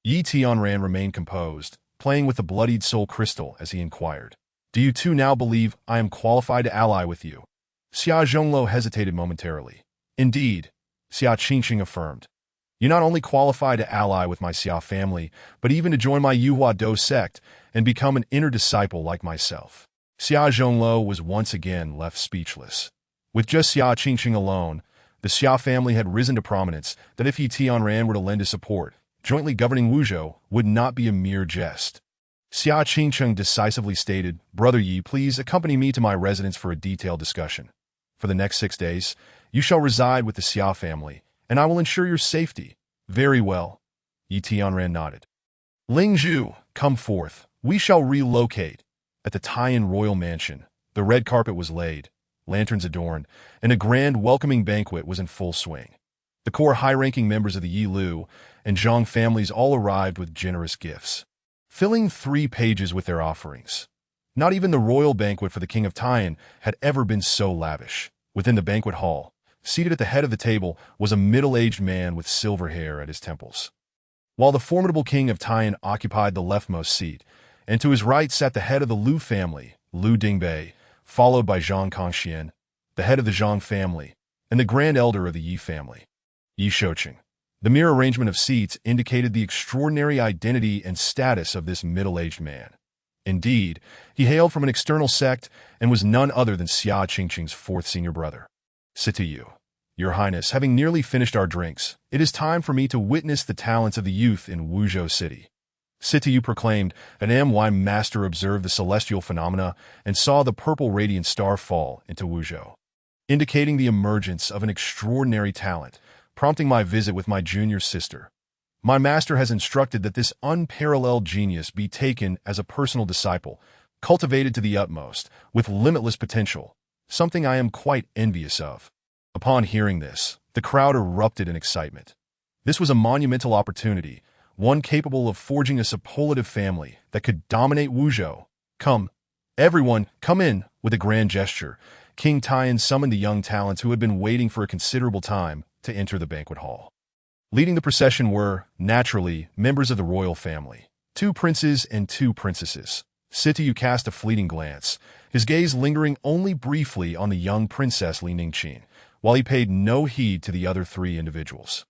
Yi Tianran remained composed, playing with the bloodied soul crystal as he inquired, "Do you too now believe I am qualified to ally with you?" Xia Zhongluo hesitated momentarily. "Indeed," Xia Qingqing affirmed. "You not only qualify to ally with my Xia family, but even to join my Yuhua Do sect and become an inner disciple like myself." Xia Zhongluo was once again left speechless. With just Xia Qingqing alone, the Xia family had risen to prominence that if Yi Tianran were to lend his support, jointly governing Wuzhou would not be a mere jest. Xia Qingqing decisively stated, "Brother Yi, please accompany me to my residence for a detailed discussion. For the next 6 days, you shall reside with the Xia family, and I will ensure your safety." "Very well." Yi Tianran nodded. "Ling Zhu, come forth. We shall relocate." At the Taiyan royal mansion, the red carpet was laid, lanterns adorned, and a grand welcoming banquet was in full swing. The core high-ranking members of the Yi Lu and Zhang families all arrived with generous gifts, filling 3 pages with their offerings. Not even the royal banquet for the king of Taiyan had ever been so lavish. Within the banquet hall, seated at the head of the table, was a middle-aged man with silver hair at his temples, while the formidable king of Taiyan occupied the leftmost seat, and to his right sat the head of the Lu family, Lu Dingbei, followed by Zhang Kongxian, the head of the Zhang family, and the grand elder of the Yi family, Yi Shouqing. The mere arrangement of seats indicated the extraordinary identity and status of this middle-aged man. Indeed, he hailed from an external sect and was none other than Xia Qingqing's 4th senior brother. "Sit to you. Your Highness, having nearly finished our drinks, it is time for me to witness the talents of the youth in Wuzhou City." "Sit to you," proclaimed an MY master, observed the celestial phenomena and saw the purple radiant star fall into Wuzhou, indicating the emergence of an extraordinary talent, prompting my visit with my junior sister. My master has instructed that this unparalleled genius be taken as a personal disciple, cultivated to the utmost, with limitless potential, something I am quite envious of. Upon hearing this, the crowd erupted in excitement. This was a monumental opportunity, one capable of forging a superlative family that could dominate Wuzhou. "Come," Everyone, come in!" With a grand gesture, King Taiyan summoned the young talents who had been waiting for a considerable time to enter the banquet hall. Leading the procession were, naturally, members of the royal family, 2 princes and 2 princesses. Sityu cast a fleeting glance, his gaze lingering only briefly on the young princess Li Ningqin, while he paid no heed to the other 3 individuals.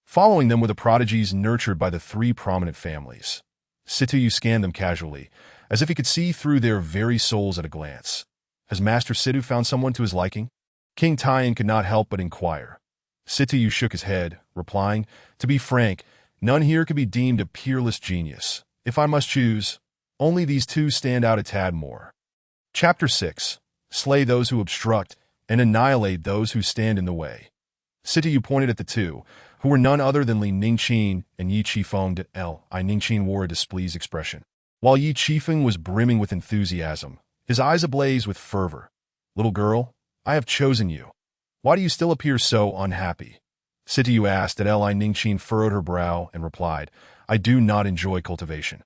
Following them were the prodigies nurtured by the 3 prominent families. Sityu scanned them casually, as if he could see through their very souls at a glance. Has Master Sityu found someone to his liking? King Taiyan could not help but inquire. Sityu shook his head, replying, "To be frank, none here could be deemed a peerless genius. If I must choose, only these 2 stand out a tad more." Chapter 6. Slay those who obstruct, and annihilate those who stand in the way. Sityu pointed at the 2, who were none other than Li Ningqin and Yi Qifeng. Li Ningqin wore a displeased expression, while Yi Qifeng was brimming with enthusiasm, his eyes ablaze with fervor. "Little girl, I have chosen you. Why do you still appear so unhappy?" Sityu asked. Li Ningqin furrowed her brow and replied, "I do not enjoy cultivation,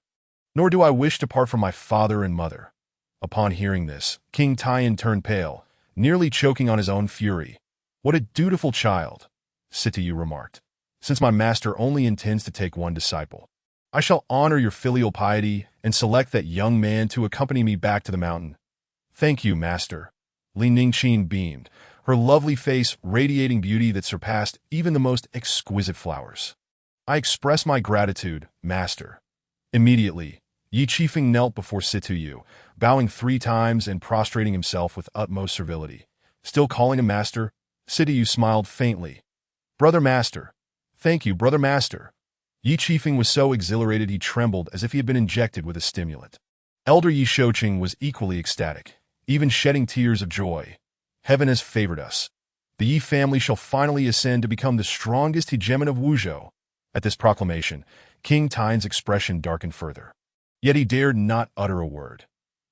nor do I wish to part from my father and mother." Upon hearing this, King Taiyan turned pale, nearly choking on his own fury. "What a dutiful child," Sityu remarked. "Since my master only intends to take 1 disciple, I shall honor your filial piety and select that young man to accompany me back to the mountain." "Thank you, master." Li Ningqin beamed, her lovely face radiating beauty that surpassed even the most exquisite flowers. "I express my gratitude, master." Immediately, Yi Qifeng knelt before Sityu, bowing 3 times and prostrating himself with utmost servility. Still calling him master, Sityu smiled faintly. "Brother master." "Thank you, brother master." Yi Qifeng was so exhilarated he trembled as if he had been injected with a stimulant. Elder Yi Shouqing was equally ecstatic, even shedding tears of joy. "Heaven has favored us. The Yi family shall finally ascend to become the strongest hegemon of Wuzhou." At this proclamation, King Taiyan's expression darkened further. Yet he dared not utter a word.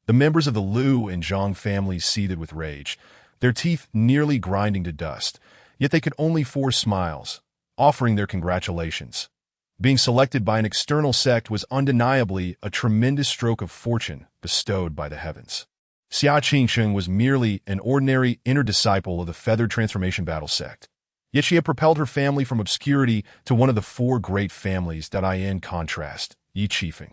The members of the Liu and Zhang families seethed with rage, their teeth nearly grinding to dust, yet they could only force smiles, offering their congratulations. Being selected by an external sect was undeniably a tremendous stroke of fortune bestowed by the heavens. Xia Qingsheng was merely an ordinary inner disciple of the Feathered Transformation Battle sect, yet she had propelled her family from obscurity to one of the 4 great families. In contrast, Yi Qifeng,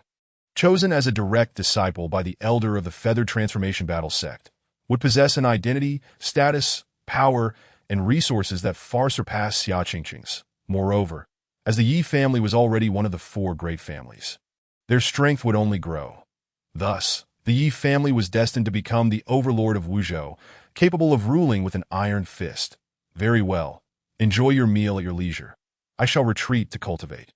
chosen as a direct disciple by the elder of the Feathered Transformation Battle sect, would possess an identity, status, power, and resources that far surpassed Xia Qingsheng's. Moreover, as the Yi family was already one of the 4 great families, their strength would only grow. Thus, the Yi family was destined to become the overlord of Wuzhou, capable of ruling with an iron fist. "Very well. Enjoy your meal at your leisure. I shall retreat to cultivate,"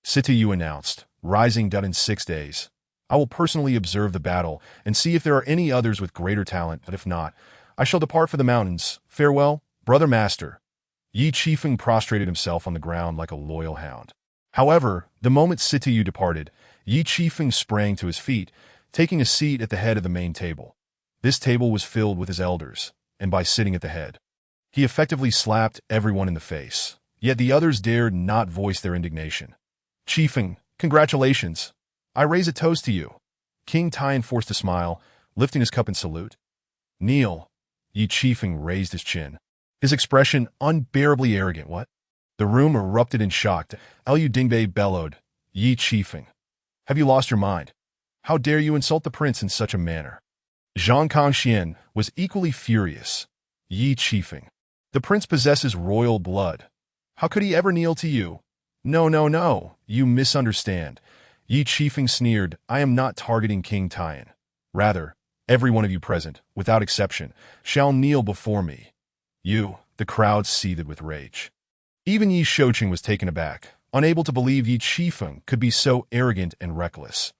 Sityu announced, rising. "In 6 days, I will personally observe the battle and see if there are any others with greater talent, but if not, I shall depart for the mountains. Farewell, brother master." Yi Qifeng prostrated himself on the ground like a loyal hound. However, the moment Sityu departed, Yi Qifeng sprang to his feet, taking a seat at the head of the main table. This table was filled with his elders, and by sitting at the head, he effectively slapped everyone in the face. Yet the others dared not voice their indignation. "Qifeng, congratulations. I raise a toast to you." King Taiyan forced a smile, lifting his cup in salute. "Kneel." Yi Qifeng raised his chin, his expression unbearably arrogant. "What?" The room erupted in shock. Lu Dingbei bellowed, "Yi Qifeng, have you lost your mind? How dare you insult the prince in such a manner?" Zhang Kangxian was equally furious. "Yi Qifeng, the prince possesses royal blood. How could he ever kneel to you?" No, no, no, you misunderstand." Yi Qifeng sneered, "I am not targeting King Taiyan. Rather, every one of you present, without exception, shall kneel before me." The crowd seethed with rage. Even Yi Shouqing was taken aback, unable to believe Yi Qifeng could be so arrogant and reckless.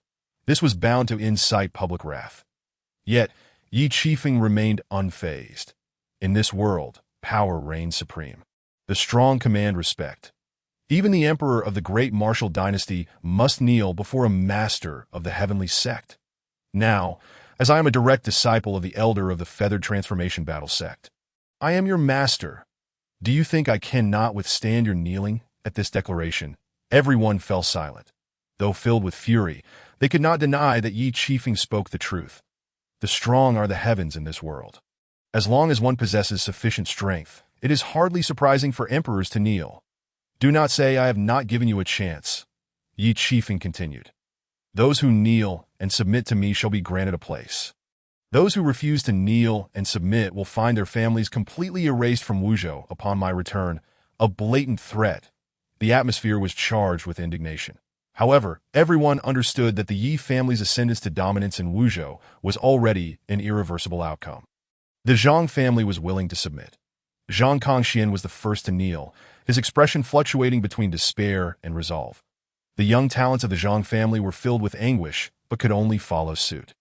This was bound to incite public wrath. Yet, Yi Qifeng remained unfazed. In this world, power reigns supreme. The strong command respect. Even the emperor of the great martial dynasty must kneel before a master of the heavenly sect. Now, as I am a direct disciple of the elder of the Feathered Transformation Battle sect, I am your master. Do you think I cannot withstand your kneeling?" At this declaration, everyone fell silent. Though filled with fury, they could not deny that Yi Qifeng spoke the truth. The strong are the heavens in this world. As long as one possesses sufficient strength, it is hardly surprising for emperors to kneel. Do not say I have not given you a chance. Yi Qifeng continued. Those who kneel and submit to me shall be granted a place. Those who refuse to kneel and submit will find their families completely erased from Wuzhou upon my return, a blatant threat. The atmosphere was charged with indignation. However, everyone understood that the Yi family's ascendance to dominance in Wuzhou was already an irreversible outcome. The Zhang family was willing to submit. Zhang Kongxian was the first to kneel, his expression fluctuating between despair and resolve. The young talents of the Zhang family were filled with anguish, but could only follow suit.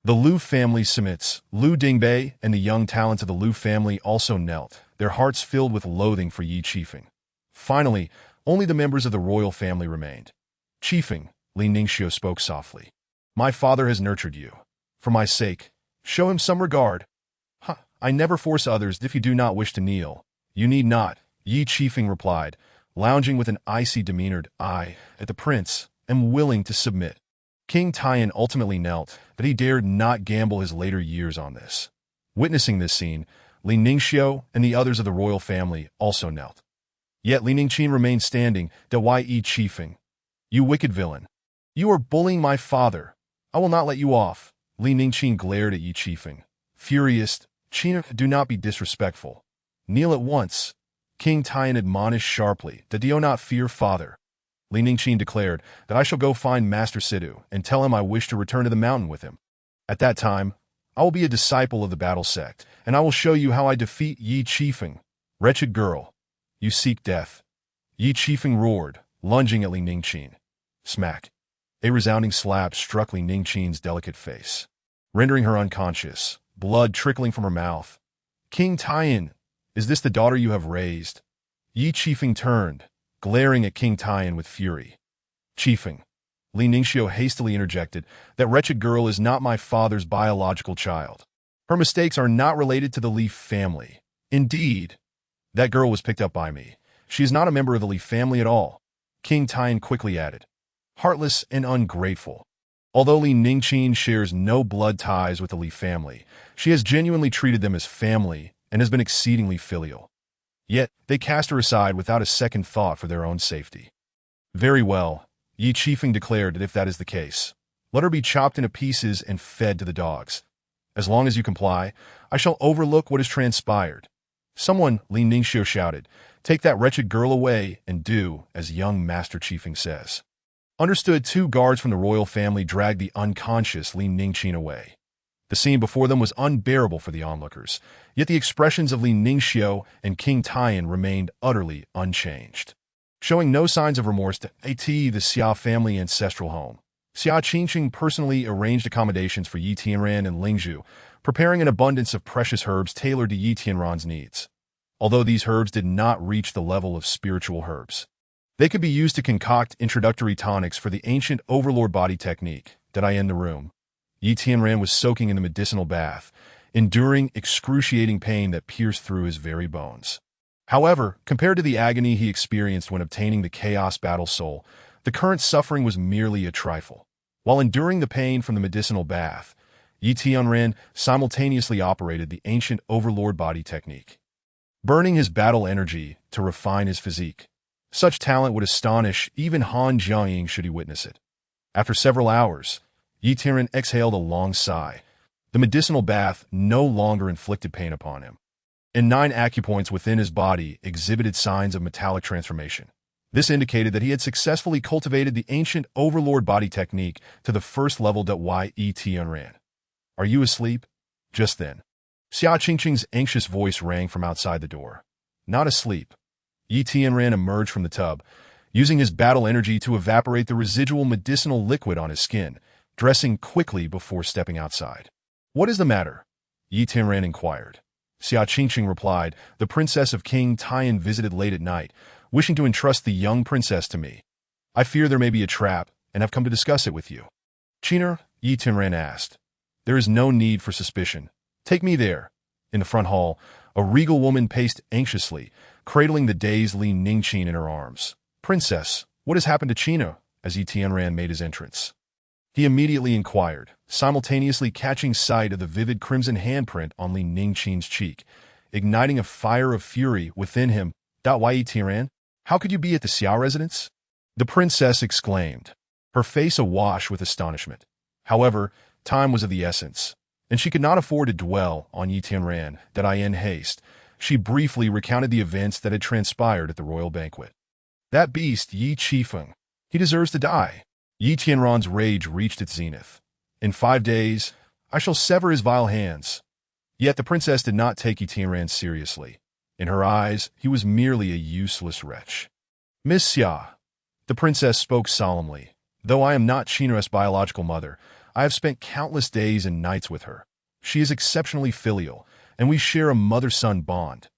The Liu family submits. Liu Dingbei and the young talents of the Liu family also knelt, their hearts filled with loathing for Yi Qifeng. Finally, only the members of the royal family remained. Qifeng, Li Ningxiu spoke softly. My father has nurtured you. For my sake, show him some regard. I never force others if you do not wish to kneel. You need not, Yi Qifeng replied, lounging with an icy demeanor. I, at the prince, am willing to submit. King Taiyan ultimately knelt, but he dared not gamble his later years on this. Witnessing this scene, Li Ningxiu and the others of the royal family also knelt. Yet Li Ningqin remained standing. Yi Qifeng. You wicked villain. You are bullying my father. I will not let you off. Li Ningqin glared at Yi Qifeng. Furious, Qina, do not be disrespectful. Kneel at once. King Taiyan admonished sharply that do not fear father. Li Ningqin declared that I shall go find Master Sidhu and tell him I wish to return to the mountain with him. At that time, I will be a disciple of the battle sect, and I will show you how I defeat Yi Qifeng. Wretched girl, you seek death. Yi Qifeng roared, lunging at Li Ningqin. Smack. A resounding slap struck Li Ningqin's delicate face, rendering her unconscious, blood trickling from her mouth. King Taiyan, is this the daughter you have raised? Yi Qifeng turned, glaring at King Taiyan with fury. Qifeng, Li Ningxiu hastily interjected, that wretched girl is not my father's biological child. Her mistakes are not related to the Li family. Indeed, that girl was picked up by me. She is not a member of the Li family at all. King Taiyan quickly added. Heartless and ungrateful. Although Li Ningqin shares no blood ties with the Li family, she has genuinely treated them as family and has been exceedingly filial. Yet, they cast her aside without a second thought for their own safety. Very well, Yi Qifeng declared that if that is the case, let her be chopped into pieces and fed to the dogs. As long as you comply, I shall overlook what has transpired. Someone, Li Ningxiu shouted, take that wretched girl away and do as young Master Qifeng says. Understood. Two guards from the royal family dragged the unconscious Li Ningqin away. The scene before them was unbearable for the onlookers, yet the expressions of Li Ningxiu and King Taiyan remained utterly unchanged. Showing no signs of remorse to the Xia family ancestral home, Xia Qingqing personally arranged accommodations for Yi Tianran and Lingzhu, preparing an abundance of precious herbs tailored to Yi Tianran's needs. Although these herbs did not reach the level of spiritual herbs, they could be used to concoct introductory tonics for the ancient overlord body technique. Did I end the room? Yi Tianran was soaking in the medicinal bath, enduring excruciating pain that pierced through his very bones. However, compared to the agony he experienced when obtaining the Chaos Battle Soul, the current suffering was merely a trifle. While enduring the pain from the medicinal bath, Yi Tianran simultaneously operated the ancient overlord body technique, burning his battle energy to refine his physique. Such talent would astonish even Han Jianying should he witness it. After several hours, Yi Tianran exhaled a long sigh. The medicinal bath no longer inflicted pain upon him, and 9 acupoints within his body exhibited signs of metallic transformation. This indicated that he had successfully cultivated the ancient overlord body technique to the first level. Yi Tianran. Are you asleep? Just then, Xia Qingqing's anxious voice rang from outside the door. Not asleep. Yi Tianran emerged from the tub, using his battle energy to evaporate the residual medicinal liquid on his skin, dressing quickly before stepping outside. What is the matter? Yi Tianran inquired. Xia Qingqing replied, the princess of King Taiyan visited late at night, wishing to entrust the young princess to me. I fear there may be a trap, and have come to discuss it with you. Qiner, Yi Tianran asked. There is no need for suspicion. Take me there. In the front hall, a regal woman paced anxiously, cradling the dazed Li Ningqin in her arms. Princess, what has happened to Qina? As Yi Tianran made his entrance, he immediately inquired, simultaneously catching sight of the vivid crimson handprint on Li Ningqin's cheek, igniting a fire of fury within him. Yi Tianran, how could you be at the Xia residence? The princess exclaimed, her face awash with astonishment. However, time was of the essence, and she could not afford to dwell on Yi Tianran in haste. She briefly recounted the events that had transpired at the royal banquet. That beast, Yi Qifeng, he deserves to die. Yi Tianran's rage reached its zenith. In 5 days, I shall sever his vile hands. Yet the princess did not take Yi Tianran seriously. In her eyes, he was merely a useless wretch. Miss Xia, the princess spoke solemnly. Though I am not Qinre's biological mother, I have spent countless days and nights with her. She is exceptionally filial, and we share a mother-son bond.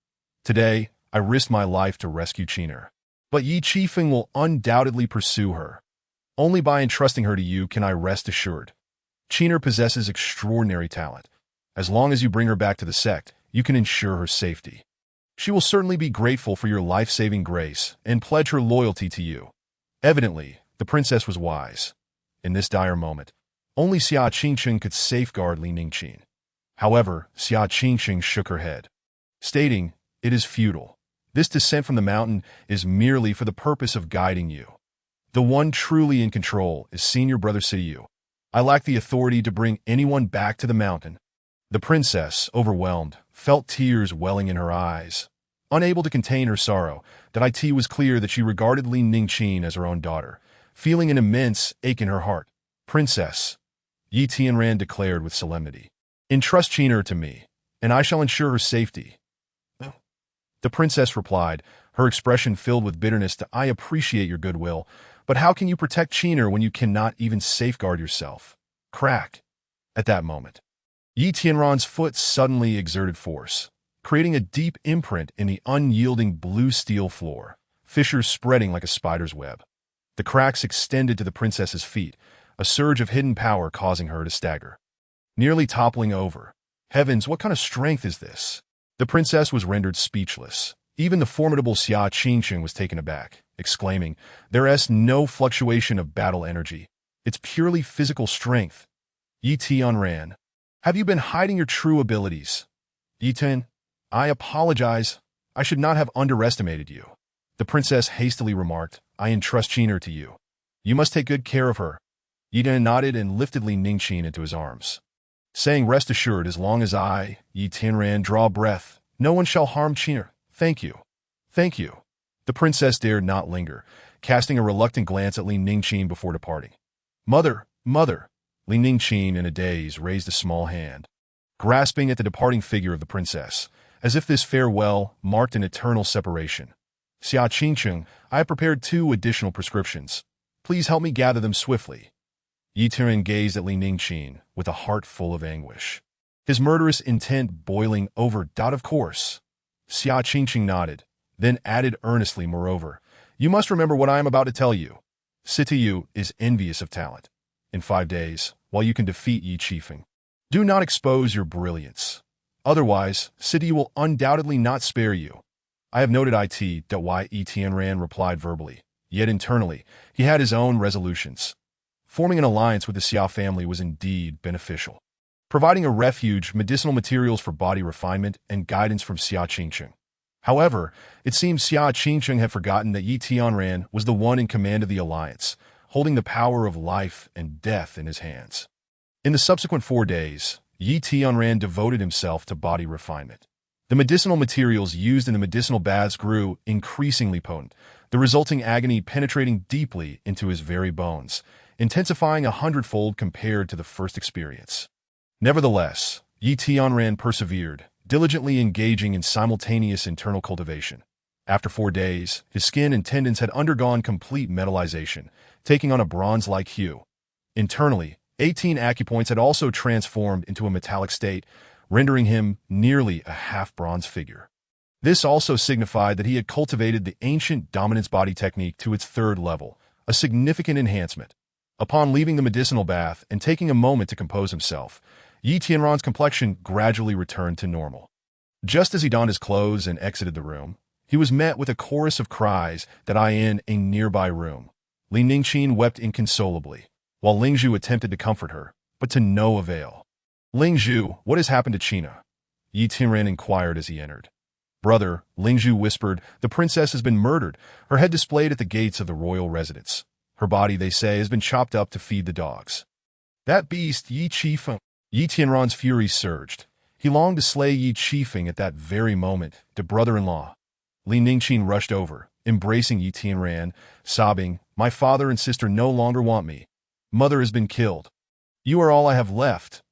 Today, I risked my life to rescue Qiner. But Yi Qifeng will undoubtedly pursue her. Only by entrusting her to you can I rest assured. Qiner possesses extraordinary talent. As long as you bring her back to the sect, you can ensure her safety. She will certainly be grateful for your life-saving grace and pledge her loyalty to you. Evidently, the princess was wise. In this dire moment, only Xia Qingqing could safeguard Li Ningqin. However, Xia Qingqing shook her head, stating, "It is futile. This descent from the mountain is merely for the purpose of guiding you. The one truly in control is Senior Brother Siyu. I lack the authority to bring anyone back to the mountain." The princess, overwhelmed, felt tears welling in her eyes. Unable to contain her sorrow, it was clear that she regarded Li Ningqin as her own daughter, feeling an immense ache in her heart. "Princess," Yi Tianran declared with solemnity, "entrust Qiner to me, and I shall ensure her safety." The princess replied, her expression filled with bitterness. "I appreciate your goodwill, but how can you protect Qiner when you cannot even safeguard yourself?" Crack! At that moment, Yi Tianran's foot suddenly exerted force, creating a deep imprint in the unyielding blue steel floor, fissures spreading like a spider's web. The cracks extended to the princess's feet, a surge of hidden power causing her to stagger, nearly toppling over. Heavens, what kind of strength is this? The princess was rendered speechless. Even the formidable Xia Qingqing was taken aback, exclaiming, "There is no fluctuation of battle energy. It's purely physical strength." Yi Tianran, have you been hiding your true abilities? Yi Tian, I apologize. I should not have underestimated you. The princess hastily remarked, "I entrust Qiner to you. You must take good care of her." Yi Tian nodded and lifted Li Ningqin into his arms, saying, "Rest assured, as long as I, Yi Tianran, draw breath, no one shall harm Qiner. Thank you. Thank you." The princess dared not linger, casting a reluctant glance at Li Ningqin before departing. Mother! Mother! Li Ningqin, in a daze, raised a small hand, grasping at the departing figure of the princess, as if this farewell marked an eternal separation. "Xia Qingqing, I have prepared 2 additional prescriptions. Please help me gather them swiftly." Yi Tianran gazed at Li Ningqin with a heart full of anguish, his murderous intent boiling over. Of course. Xia Qingqing nodded, then added earnestly, "Moreover, you must remember what I am about to tell you. Situ is envious of talent. In 5 days, while you can defeat Yi Qifeng, do not expose your brilliance. Otherwise, Situ will undoubtedly not spare you." "I have noted it." Yi Tianran replied verbally, yet internally, he had his own resolutions. Forming an alliance with the Xia family was indeed beneficial, providing a refuge, medicinal materials for body refinement, and guidance from Xia Qingqing. However, it seems Xia Qingqing had forgotten that Yi Tianran was the one in command of the alliance, holding the power of life and death in his hands. In the subsequent 4 days, Yi Tianran devoted himself to body refinement. The medicinal materials used in the medicinal baths grew increasingly potent, the resulting agony penetrating deeply into his very bones, intensifying 100-fold compared to the first experience. Nevertheless, Yi Tianran persevered, diligently engaging in simultaneous internal cultivation. After 4 days, his skin and tendons had undergone complete metallization, taking on a bronze-like hue. Internally, 18 acupoints had also transformed into a metallic state, rendering him nearly a half-bronze figure. This also signified that he had cultivated the ancient dominance body technique to its 3rd level, a significant enhancement. Upon leaving the medicinal bath and taking a moment to compose himself, Yi Tianran's complexion gradually returned to normal. Just as he donned his clothes and exited the room, he was met with a chorus of cries in a nearby room. Li Ningqin wept inconsolably. while Ling Zhu attempted to comfort her, but to no avail. Ling Zhu, what has happened to China? Yi Tianran inquired as he entered. Brother, Ling Zhu whispered, the princess has been murdered, her head displayed at the gates of the royal residence. Her body, they say, has been chopped up to feed the dogs. That beast, Yi Qifeng. Yi Tianran's fury surged. He longed to slay Yi Qifeng at that very moment, to brother-in-law. Li Ningqin rushed over, embracing Yi Tianran, sobbing, my father and sister no longer want me. Mother has been killed. You are all I have left.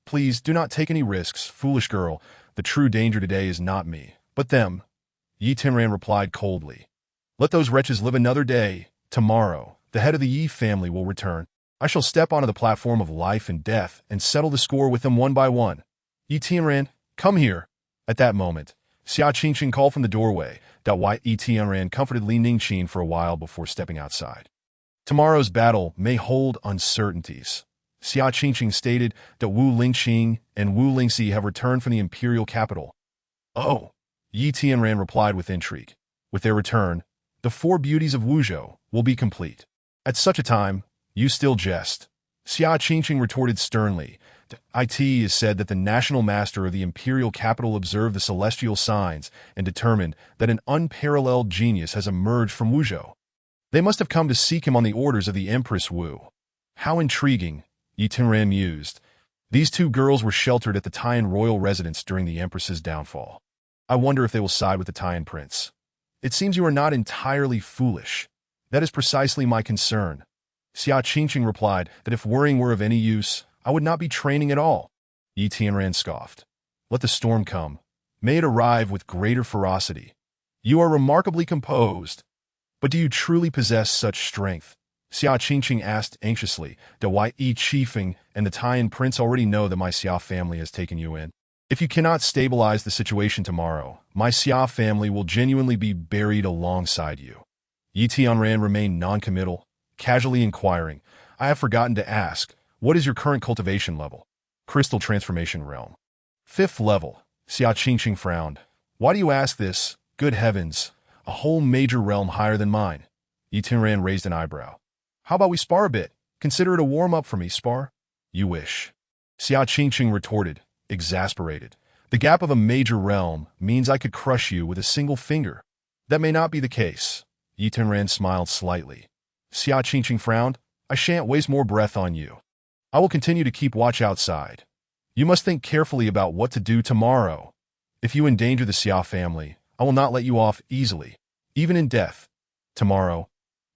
Please, do not take any risks, foolish girl. The true danger today is not me, but them. Yi Tianran replied coldly. Let those wretches live another day. Tomorrow, the head of the Yi family will return. I shall step onto the platform of life and death and settle the score with them one by one. Yi Tianran, come here. At that moment, Xia Qingqing called from the doorway. Yi Tianran comforted Li Ningqin for a while before stepping outside. Tomorrow's battle may hold uncertainties. Xia Qingqing stated that Wu Lingqing and Wu Lingxi have returned from the imperial capital. Oh, Yi Tianran replied with intrigue. With their return, the four beauties of Wuzhou will be complete. At such a time, you still jest. Xia Qingqing retorted sternly. It is said that the national master of the imperial capital observed the celestial signs and determined that an unparalleled genius has emerged from Wuzhou. They must have come to seek him on the orders of the Empress Wu. How intriguing, Yi Tianran mused. These two girls were sheltered at the Taiyan royal residence during the Empress's downfall. I wonder if they will side with the Taiyan prince. It seems you are not entirely foolish. That is precisely my concern. Xia Qingqing replied that if worrying were of any use, I would not be training at all. Yi Tianran scoffed. Let the storm come. May it arrive with greater ferocity. You are remarkably composed. But do you truly possess such strength? Xia Qingqing asked anxiously. Yi Qifeng and the Taiyan prince already know that my Xia family has taken you in. If you cannot stabilize the situation tomorrow, my Xia family will genuinely be buried alongside you. Yi Tianran remained non-committal, casually inquiring, I have forgotten to ask, what is your current cultivation level? Crystal Transformation Realm. 5th level. Xia Qingqing frowned. Why do you ask this? Good heavens, a whole major realm higher than mine. Yi Tianran raised an eyebrow. How about we spar a bit? Consider it a warm-up for me, spar. You wish. Xia Qingqing retorted, exasperated. The gap of a major realm means I could crush you with a single finger. That may not be the case. Yi Tianran smiled slightly. Xia Qingqing frowned. I shan't waste more breath on you. I will continue to keep watch outside. You must think carefully about what to do tomorrow. If you endanger the Xia family, I will not let you off easily, even in death. Tomorrow,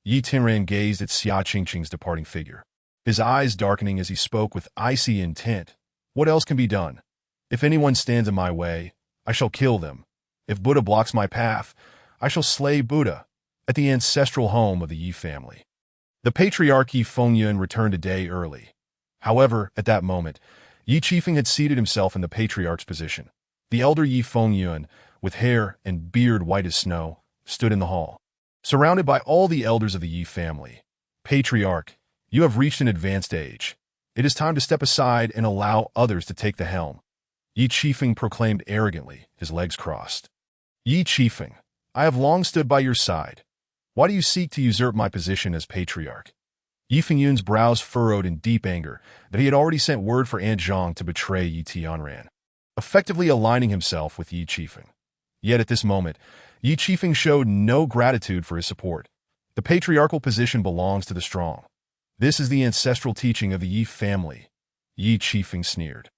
Yi Tianran gazed at Xia Qingqing's departing figure, his eyes darkening as he spoke with icy intent. What else can be done? If anyone stands in my way, I shall kill them. If Buddha blocks my path, I shall slay Buddha. At the ancestral home of the Yi family. The patriarch Yi Fengyun returned a day early. However, at that moment, Yi Qifeng had seated himself in the patriarch's position. The elder Yi Fengyun, with hair and beard white as snow, stood in the hall, surrounded by all the elders of the Yi family. Patriarch, you have reached an advanced age. It is time to step aside and allow others to take the helm. Yi Qifeng proclaimed arrogantly, his legs crossed. Yi Qifeng, I have long stood by your side. Why do you seek to usurp my position as patriarch? Yi Fengyun's brows furrowed in deep anger that he had already sent word for Aunt Zhang to betray Yi Tianran, effectively aligning himself with Yi Qifeng. Yet at this moment, Yi Qifeng showed no gratitude for his support. The patriarchal position belongs to the strong. This is the ancestral teaching of the Yi family. Yi Qifeng sneered.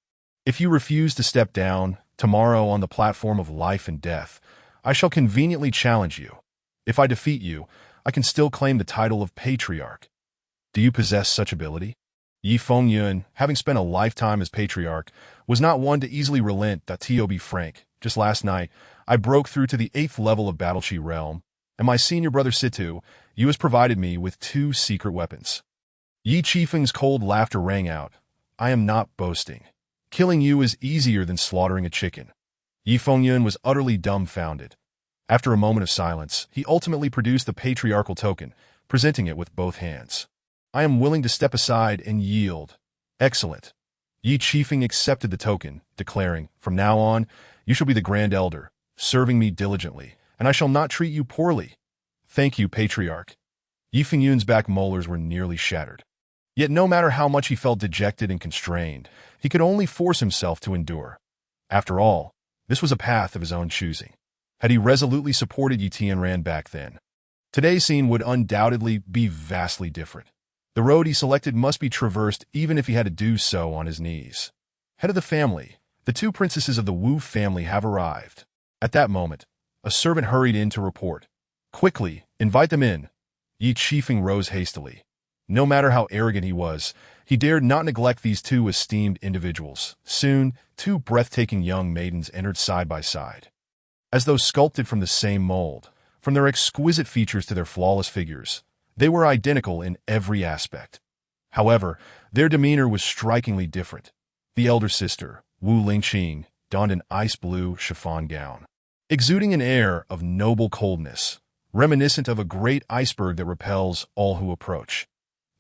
If you refuse to step down, tomorrow on the platform of life and death, I shall conveniently challenge you. If I defeat you, I can still claim the title of patriarch. Do you possess such ability? Yi Fengyun, having spent a lifetime as patriarch, was not one to easily relent. To be frank, just last night, I broke through to the 8th level of Battleship Realm, and my senior brother Situ, you has provided me with 2 secret weapons. Yi Qifeng's cold laughter rang out. I am not boasting. Killing you is easier than slaughtering a chicken. Yi Fengyun was utterly dumbfounded. After a moment of silence, he ultimately produced the patriarchal token, presenting it with both hands. I am willing to step aside and yield. Excellent. Yi Qifeng accepted the token, declaring, from now on, you shall be the Grand Elder, serving me diligently, and I shall not treat you poorly. Thank you, patriarch. Yi Fengyun's back molars were nearly shattered. Yet no matter how much he felt dejected and constrained, he could only force himself to endure. After all, this was a path of his own choosing. Had he resolutely supported Yi Tianran back then, today's scene would undoubtedly be vastly different. The road he selected must be traversed even if he had to do so on his knees. Head of the family, the two princesses of the Wu family have arrived. At that moment, a servant hurried in to report. Quickly, invite them in. Yi Qifeng rose hastily. No matter how arrogant he was, he dared not neglect these two esteemed individuals. Soon, two breathtaking young maidens entered side by side. As though sculpted from the same mold, from their exquisite features to their flawless figures, they were identical in every aspect. However, their demeanor was strikingly different. The elder sister, Wu Lingqing, donned an ice-blue chiffon gown, exuding an air of noble coldness, reminiscent of a great iceberg that repels all who approach.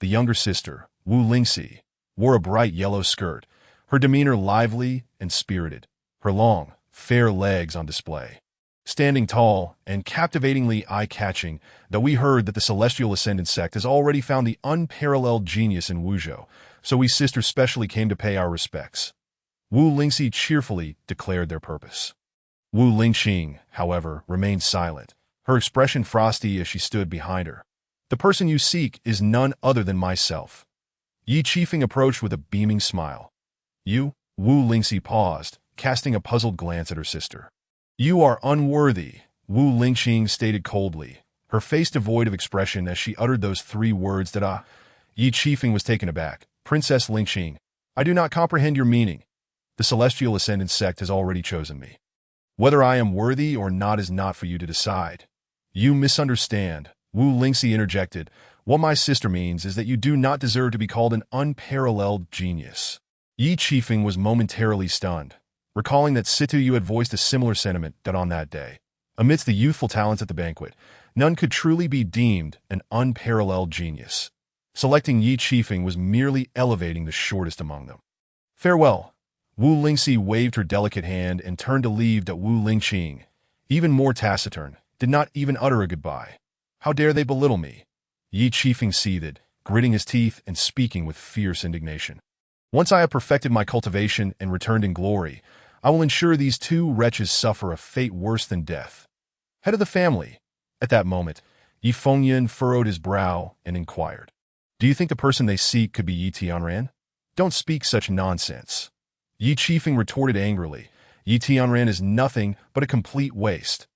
The younger sister, Wu Lingxi, wore a bright yellow skirt, her demeanor lively and spirited, her long, fair legs on display. Standing tall and captivatingly eye-catching, though we heard that the Celestial Ascendant sect has already found the unparalleled genius in Wuzhou, so we sisters specially came to pay our respects. Wu Lingxi cheerfully declared their purpose. Wu Lingqing, however, remained silent, her expression frosty as she stood behind her. The person you seek is none other than myself. Yi Qifeng approached with a beaming smile. You? Wu Lingxi paused, casting a puzzled glance at her sister. You are unworthy, Wu Lingqing stated coldly, her face devoid of expression as she uttered those three words that Yi Qifeng was taken aback. Princess Lingqing, I do not comprehend your meaning. The Celestial Ascendant sect has already chosen me. Whether I am worthy or not is not for you to decide. You misunderstand, Wu Lingxi interjected. What my sister means is that you do not deserve to be called an unparalleled genius. Yi Qifeng was momentarily stunned, recalling that Situ Yu had voiced a similar sentiment that on that day. Amidst the youthful talents at the banquet, none could truly be deemed an unparalleled genius. Selecting Yi Qifeng was merely elevating the shortest among them. Farewell. Wu Lingxi waved her delicate hand and turned to leave, but Wu Lingqing, even more taciturn, did not even utter a goodbye. How dare they belittle me? Yi Qifeng seethed, gritting his teeth and speaking with fierce indignation. Once I have perfected my cultivation and returned in glory, I will ensure these two wretches suffer a fate worse than death. Head of the family. At that moment, Yi Fengyan furrowed his brow and inquired. Do you think the person they seek could be Yi Tianran? Don't speak such nonsense. Yi Qifeng retorted angrily. Yi Tianran is nothing but a complete waste.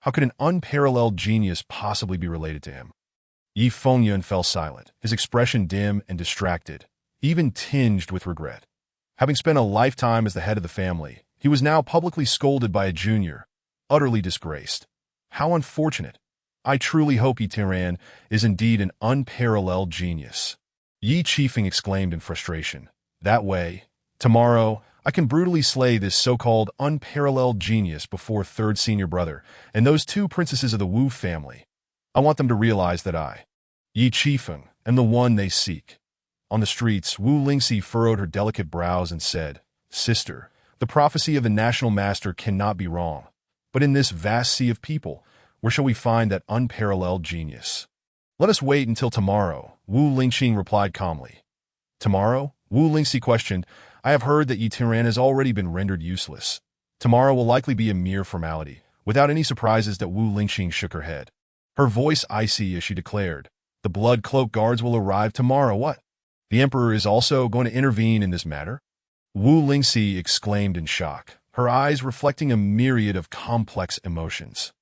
How could an unparalleled genius possibly be related to him? Yi Fengyan fell silent, his expression dim and distracted, even tinged with regret. Having spent a lifetime as the head of the family, he was now publicly scolded by a junior, utterly disgraced. How unfortunate. I truly hope Yi Tianran is indeed an unparalleled genius. Yi Qifeng exclaimed in frustration. That way, tomorrow, I can brutally slay this so-called unparalleled genius before third senior brother and those two princesses of the Wu family. I want them to realize that I, Yi Qifeng, am the one they seek. On the streets, Wu Lingxi furrowed her delicate brows and said, Sister, the prophecy of the national master cannot be wrong. But in this vast sea of people, where shall we find that unparalleled genius? Let us wait until tomorrow, Wu Lingqing replied calmly. Tomorrow? Wu Lingxi questioned. I have heard that Yi Tianran has already been rendered useless. Tomorrow will likely be a mere formality. Without any surprises, that Wu Lingqing shook her head. Her voice icy as she declared, the blood-cloaked guards will arrive tomorrow. What? The emperor is also going to intervene in this matter? Wu Lingxi exclaimed in shock, her eyes reflecting a myriad of complex emotions.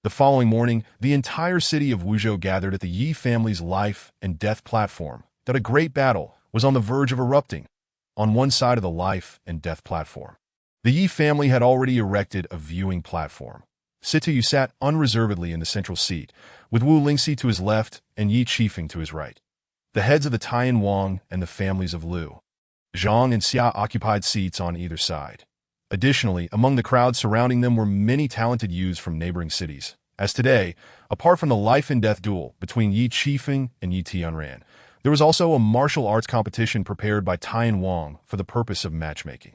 The following morning, the entire city of Wuzhou gathered at the Yi family's life and death platform, that a great battle was on the verge of erupting. On one side of the life and death platform, the Yi family had already erected a viewing platform. Situ sat unreservedly in the central seat, with Wu Lingxi to his left and Yi Qifeng to his right. The heads of the Taiyan Wang and the families of Liu, Zhang and Xia occupied seats on either side. Additionally, among the crowd surrounding them were many talented youths from neighboring cities. As today, apart from the life and death duel between Yi Qifeng and Yi Tianran, there was also a martial arts competition prepared by Taiyan Wang for the purpose of matchmaking.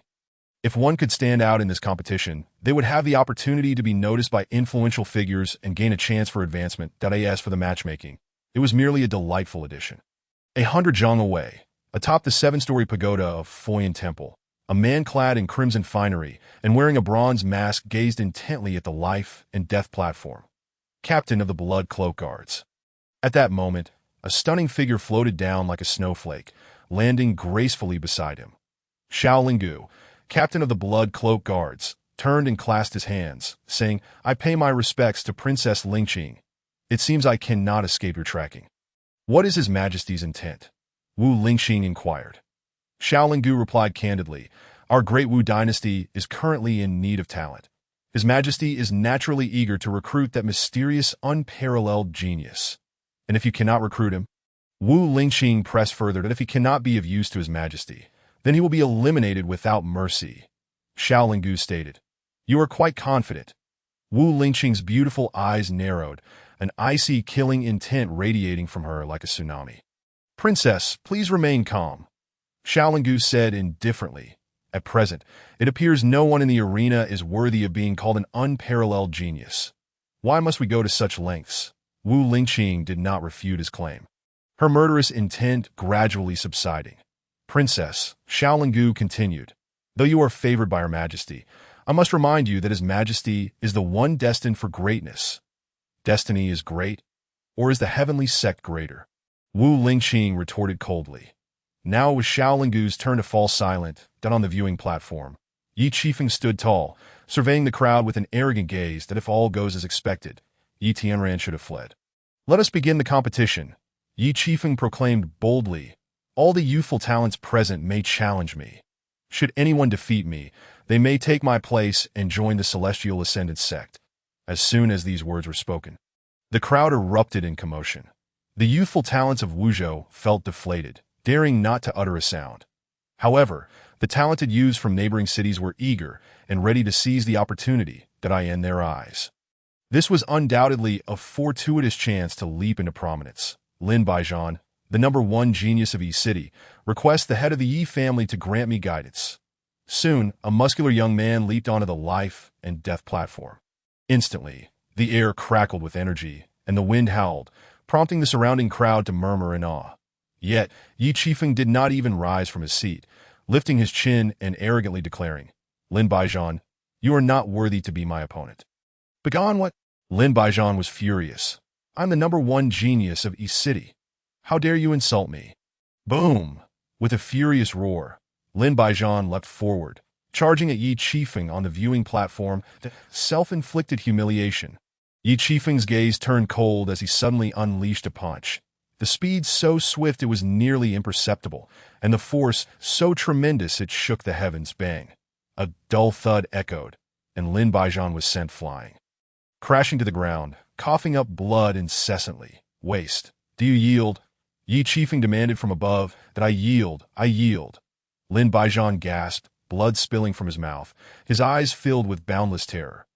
If one could stand out in this competition, they would have the opportunity to be noticed by influential figures and gain a chance for advancement. As for the matchmaking, it was merely a delightful addition. 100 zhang away, Atop the seven-story pagoda of Foyan Temple, a man clad in crimson finery and wearing a bronze mask gazed intently at the life and death platform. Captain of the Blood Cloak Guards. At that moment, a stunning figure floated down like a snowflake, landing gracefully beside him. Xiao Linggu, captain of the Blood Cloak Guards, turned and clasped his hands, saying, "I pay my respects to Princess Lingqing. It seems I cannot escape your tracking." "What is His Majesty's intent?" Wu Lingqing inquired. Xiao Linggu replied candidly, "Our great Wu dynasty is currently in need of talent. His Majesty is naturally eager to recruit that mysterious, unparalleled genius. And if you cannot recruit him?" Wu Lingqing pressed further that if he cannot be of use to His Majesty, then he will be eliminated without mercy. Xiao Linggu stated, "You are quite confident." Wu Lingqing's beautiful eyes narrowed, an icy, killing intent radiating from her like a tsunami. "Princess, please remain calm," Xiao Linggu said indifferently. "At present, it appears no one in the arena is worthy of being called an unparalleled genius. Why must we go to such lengths?" Wu Lingqing did not refute his claim, her murderous intent gradually subsiding. "Princess," Xiao Linggu continued, "though you are favored by Her Majesty, I must remind you that His Majesty is the one destined for greatness. Destiny is great, or is the heavenly sect greater?" Wu Lingqing retorted coldly. Now it was Xiao Linggu's turn to fall silent, then on the viewing platform. Yi Qifeng stood tall, surveying the crowd with an arrogant gaze that if all goes as expected, Yi Tianran should have fled. "Let us begin the competition," Yi Qifeng proclaimed boldly. "All the youthful talents present may challenge me. Should anyone defeat me, they may take my place and join the Celestial Ascendant sect." As soon as these words were spoken, the crowd erupted in commotion. The youthful talents of Wuzhou felt deflated, daring not to utter a sound. However, the talented youths from neighboring cities were eager and ready to seize the opportunity that I in their eyes. This was undoubtedly a fortuitous chance to leap into prominence. Lin Baijian, the #1 genius of Yi City, requests the head of the Yi family to grant me guidance. Soon, a muscular young man leaped onto the life and death platform. Instantly, the air crackled with energy, and the wind howled, prompting the surrounding crowd to murmur in awe. Yet, Yi Qifeng did not even rise from his seat, lifting his chin and arrogantly declaring, "Lin Baijian, you are not worthy to be my opponent." "Begone what?" Lin Baijian was furious. "I'm the #1 genius of Yi City. How dare you insult me?" Boom! With a furious roar, Lin Baijian leapt forward, charging at Yi Qifeng on the viewing platform, the self-inflicted humiliation. Yi Qifeng's gaze turned cold as he suddenly unleashed a punch. The speed so swift it was nearly imperceptible, and the force so tremendous it shook the heavens. Bang! A dull thud echoed, and Lin Baijian was sent flying. Crashing to the ground, coughing up blood incessantly. "Waste. Do you yield?" Yi Qifeng demanded from above. "That I yield, I yield." Lin Baijian gasped, blood spilling from his mouth, his eyes filled with boundless terror.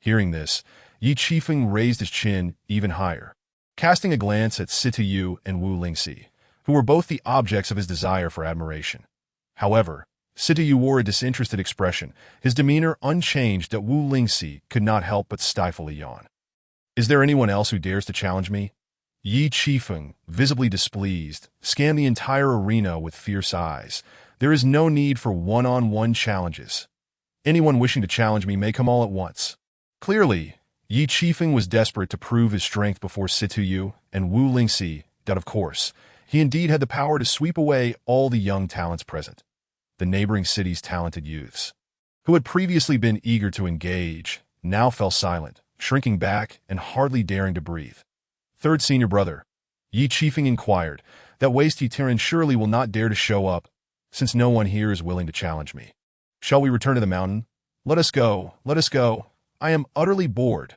Hearing this, Yi Qifeng raised his chin even higher, casting a glance at Situ and Wu Lingxi, who were both the objects of his desire for admiration. However, Situ wore a disinterested expression, his demeanor unchanged that Wu Lingxi could not help but stifle a yawn. "Is there anyone else who dares to challenge me?" Yi Qifeng, visibly displeased, scanned the entire arena with fierce eyes. "There is no need for one-on-one challenges. Anyone wishing to challenge me may come all at once." Clearly, Yi Qifeng was desperate to prove his strength before Situ and Wu Lingxi that, of course, he indeed had the power to sweep away all the young talents present. The neighboring city's talented youths, who had previously been eager to engage, now fell silent, shrinking back and hardly daring to breathe. "Third senior brother," Yi Qifeng inquired, "that waste Tiran surely will not dare to show up, since no one here is willing to challenge me. Shall we return to the mountain? Let us go, let us go. I am utterly bored."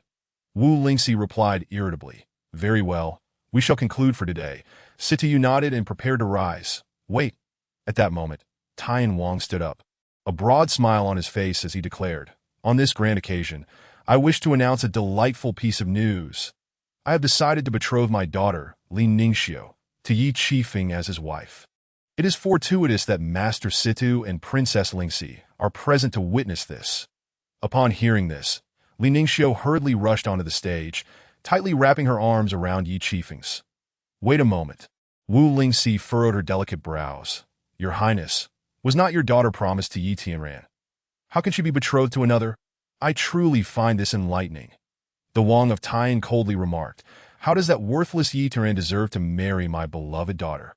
Wu Lingxi replied irritably, "Very well, we shall conclude for today." Situ nodded and prepared to rise. "Wait." At that moment, Tian Wang stood up, a broad smile on his face as he declared, "On this grand occasion, I wish to announce a delightful piece of news. I have decided to betroth my daughter, Li Ningxiu, to Yi Qifeng as his wife. It is fortuitous that Master Situ and Princess Lingxi are present to witness this." Upon hearing this, Li Ningxiu hurriedly rushed onto the stage, tightly wrapping her arms around Yi Qifeng's. "Wait a moment." Wu Lingxi furrowed her delicate brows. Your Highness, was not your daughter promised to Yi Tianran? How can she be betrothed to another? I truly find this enlightening. The Wang of Taiyan coldly remarked, how does that worthless Yi Tianran deserve to marry my beloved daughter?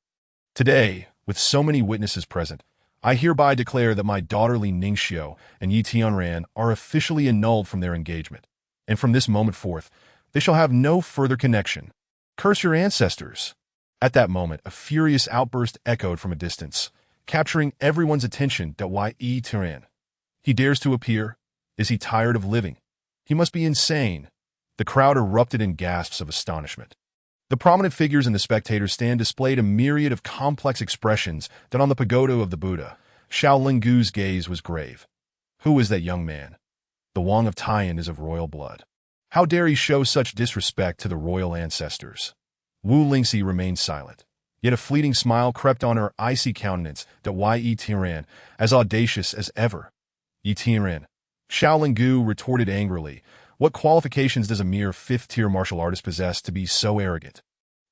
Today, with so many witnesses present, I hereby declare that my daughter Li Ningxiu and Yi Tianran are officially annulled from their engagement, and from this moment forth, they shall have no further connection. Curse your ancestors! At that moment, a furious outburst echoed from a distance, capturing everyone's attention. That why Yi Tianran? He dares to appear? Is he tired of living? He must be insane. The crowd erupted in gasps of astonishment. The prominent figures in the spectators' stand displayed a myriad of complex expressions that on the pagoda of the Buddha, Xiao Lingu's gaze was grave. Who is that young man? The Wang of Taiyan is of royal blood. How dare he show such disrespect to the royal ancestors? Wu Lingxi remained silent, yet a fleeting smile crept on her icy countenance. That why Yi Tianran, as audacious as ever? Yi Tianran, Xiao Lingu retorted angrily. What qualifications does a mere fifth-tier martial artist possess to be so arrogant?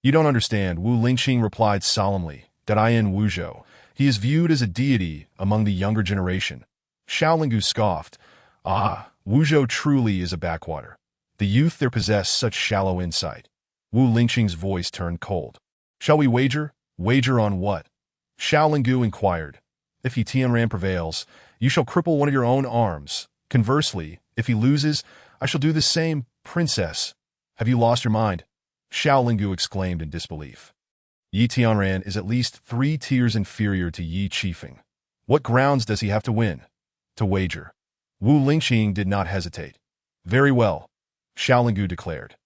You don't understand, Wu Lingxing replied solemnly. That I am Wuzhou. He is viewed as a deity among the younger generation. Xiao Lingu scoffed. Ah, Wuzhou truly is a backwater. The youth there possess such shallow insight. Wu Lingxing's voice turned cold. Shall we wager? Wager on what? Xiao Lingu inquired. If Yi Tianran prevails, you shall cripple one of your own arms. Conversely, if he loses, I shall do the same. Princess, have you lost your mind? Xiao Lingu exclaimed in disbelief. Yi Tianran is at least 3 tiers inferior to Yi Qifeng. What grounds does he have to win? To wager. Wu Lingxing did not hesitate. Very well, Xiao Lingu declared.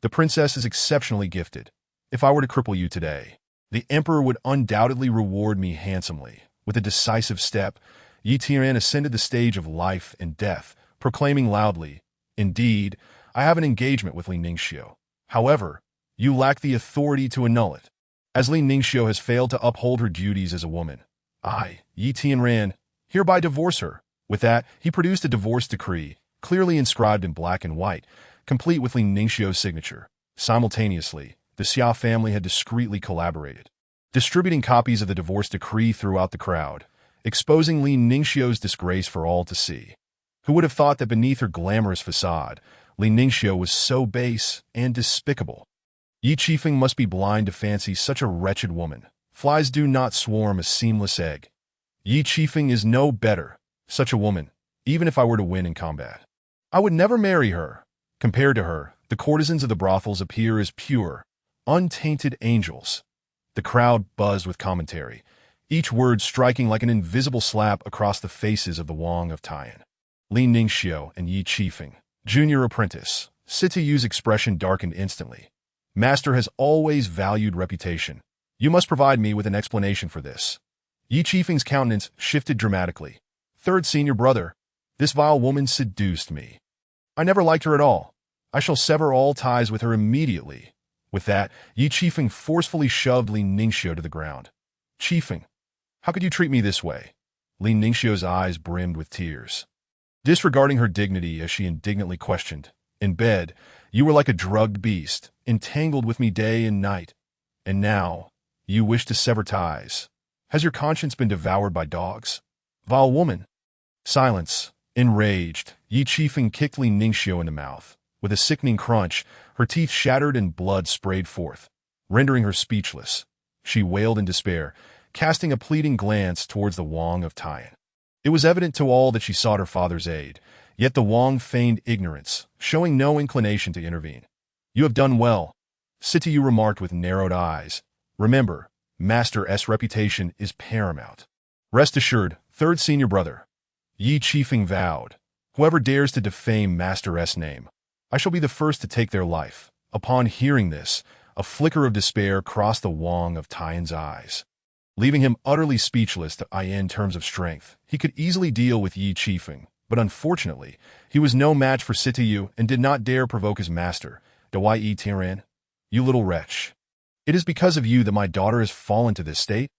The princess is exceptionally gifted. If I were to cripple you today, the emperor would undoubtedly reward me handsomely. With a decisive step, Yi Tianran ascended the stage of life and death, proclaiming loudly, Indeed, I have an engagement with Li Ningxiu. However, you lack the authority to annul it, as Li Ningxiu has failed to uphold her duties as a woman. I, Yi Tianran, hereby divorce her. With that, he produced a divorce decree, clearly inscribed in black and white, complete with Li Ningxiu's signature. Simultaneously, the Xia family had discreetly collaborated, distributing copies of the divorce decree throughout the crowd, exposing Li Ningxiu's disgrace for all to see. Who would have thought that beneath her glamorous facade, Li Ningxiu was so base and despicable? Yi Qifeng must be blind to fancy such a wretched woman. Flies do not swarm a seamless egg. Yi Qifeng is no better, such a woman, even if I were to win in combat. I would never marry her. Compared to her, the courtesans of the brothels appear as pure, untainted angels. The crowd buzzed with commentary, each word striking like an invisible slap across the faces of the Wang of Taiyan. Li Ningxiu and Yi Qifeng, junior apprentice. Sitayu's expression darkened instantly. Master has always valued reputation. You must provide me with an explanation for this. Yi Qifeng's countenance shifted dramatically. Third senior brother, this vile woman seduced me. I never liked her at all. I shall sever all ties with her immediately. With that, Yi Qifeng forcefully shoved Li Ningxiu to the ground. Qifeng, how could you treat me this way? Li Ningxiu's eyes brimmed with tears. Disregarding her dignity as she indignantly questioned, in bed, you were like a drugged beast, entangled with me day and night. And now, you wish to sever ties. Has your conscience been devoured by dogs? Vile woman. Silence. Enraged, Yi Qifeng kicked Li Ningxiu in the mouth. With a sickening crunch, her teeth shattered and blood sprayed forth, rendering her speechless. She wailed in despair, casting a pleading glance towards the Wang of Taiyan. It was evident to all that she sought her father's aid, yet the Wang feigned ignorance, showing no inclination to intervene. You have done well, Sitayu remarked with narrowed eyes. Remember, Master S' reputation is paramount. Rest assured, third senior brother. Yi Qifeng vowed, whoever dares to defame Master S' name, I shall be the first to take their life. Upon hearing this, a flicker of despair crossed the Wang of Taiyan's eyes, leaving him utterly speechless to in terms of strength. He could easily deal with Yi Qifeng, but unfortunately, he was no match for Sitayu and did not dare provoke his master. Dawai Yi Tianran, you little wretch. It is because of you that my daughter has fallen to this state.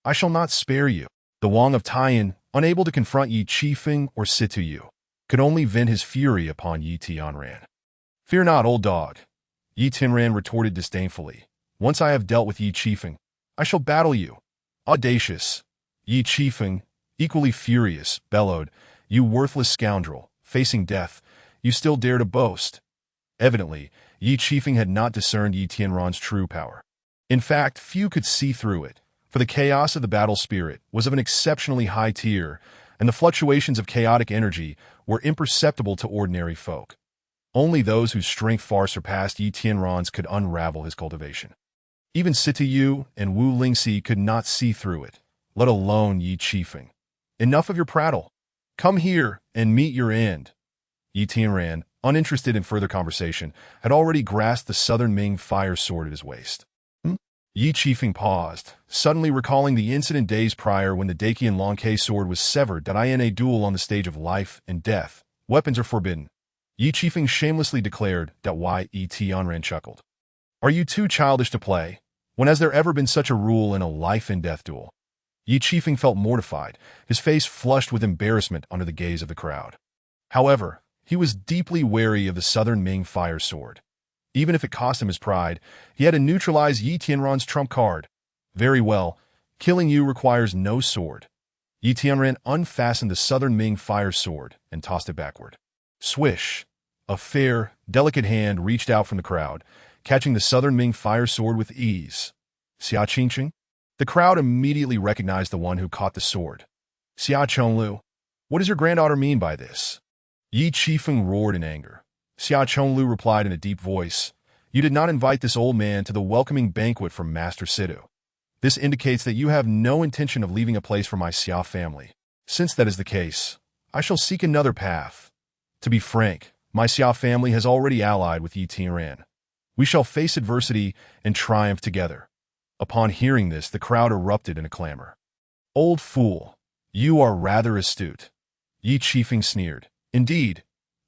I shall not spare you. The Wang of Taiyan, unable to confront Yi Qifeng or Sitayu, could only vent his fury upon Yi Tianran. Fear not, old dog, Yi Tianran retorted disdainfully. Once I have dealt with Yi Qifeng, I shall battle you. Audacious. Yi Qifeng, equally furious, bellowed, "You worthless scoundrel, facing death, you still dare to boast." Evidently, Yi Qifeng had not discerned Yi Tianran's true power. In fact, few could see through it, for the chaos of the battle spirit was of an exceptionally high tier, and the fluctuations of chaotic energy were imperceptible to ordinary folk. Only those whose strength far surpassed Yi Tianran's could unravel his cultivation. Even Sita Yu and Wu Lingxi could not see through it, let alone Yi Qifeng. "Enough of your prattle. Come here and meet your end." Yi Tianran, uninterested in further conversation, had already grasped the Southern Ming fire sword at his waist. Yi Qifeng paused, suddenly recalling the incident days prior when the Dakian Longke sword was severed in a duel on the stage of life and death. "Weapons are forbidden." Yi Qifeng shamelessly declared that Yi Tianran chuckled. "Are you too childish to play? When has there ever been such a rule in a life-and-death duel?" Yi Qifeng felt mortified, his face flushed with embarrassment under the gaze of the crowd. However, he was deeply wary of the Southern Ming fire sword. Even if it cost him his pride, he had to neutralize Yi Tianran's trump card. "Very well, killing you requires no sword." Yi Tianran unfastened the Southern Ming fire sword and tossed it backward. Swish! A fair, delicate hand reached out from the crowd, catching the Southern Ming fire sword with ease. "Xia Qingqing?" The crowd immediately recognized the one who caught the sword. "Xia Chonglu, what does your granddaughter mean by this?" Yi Qifeng roared in anger. Xia Chonglu replied in a deep voice, "You did not invite this old man to the welcoming banquet from Master Situ. This indicates that you have no intention of leaving a place for my Xia family. Since that is the case, I shall seek another path. To be frank, my Xia family has already allied with Yi Tianran. We shall face adversity and triumph together." Upon hearing this, the crowd erupted in a clamor. "Old fool, you are rather astute." Yi Qifeng sneered. "Indeed,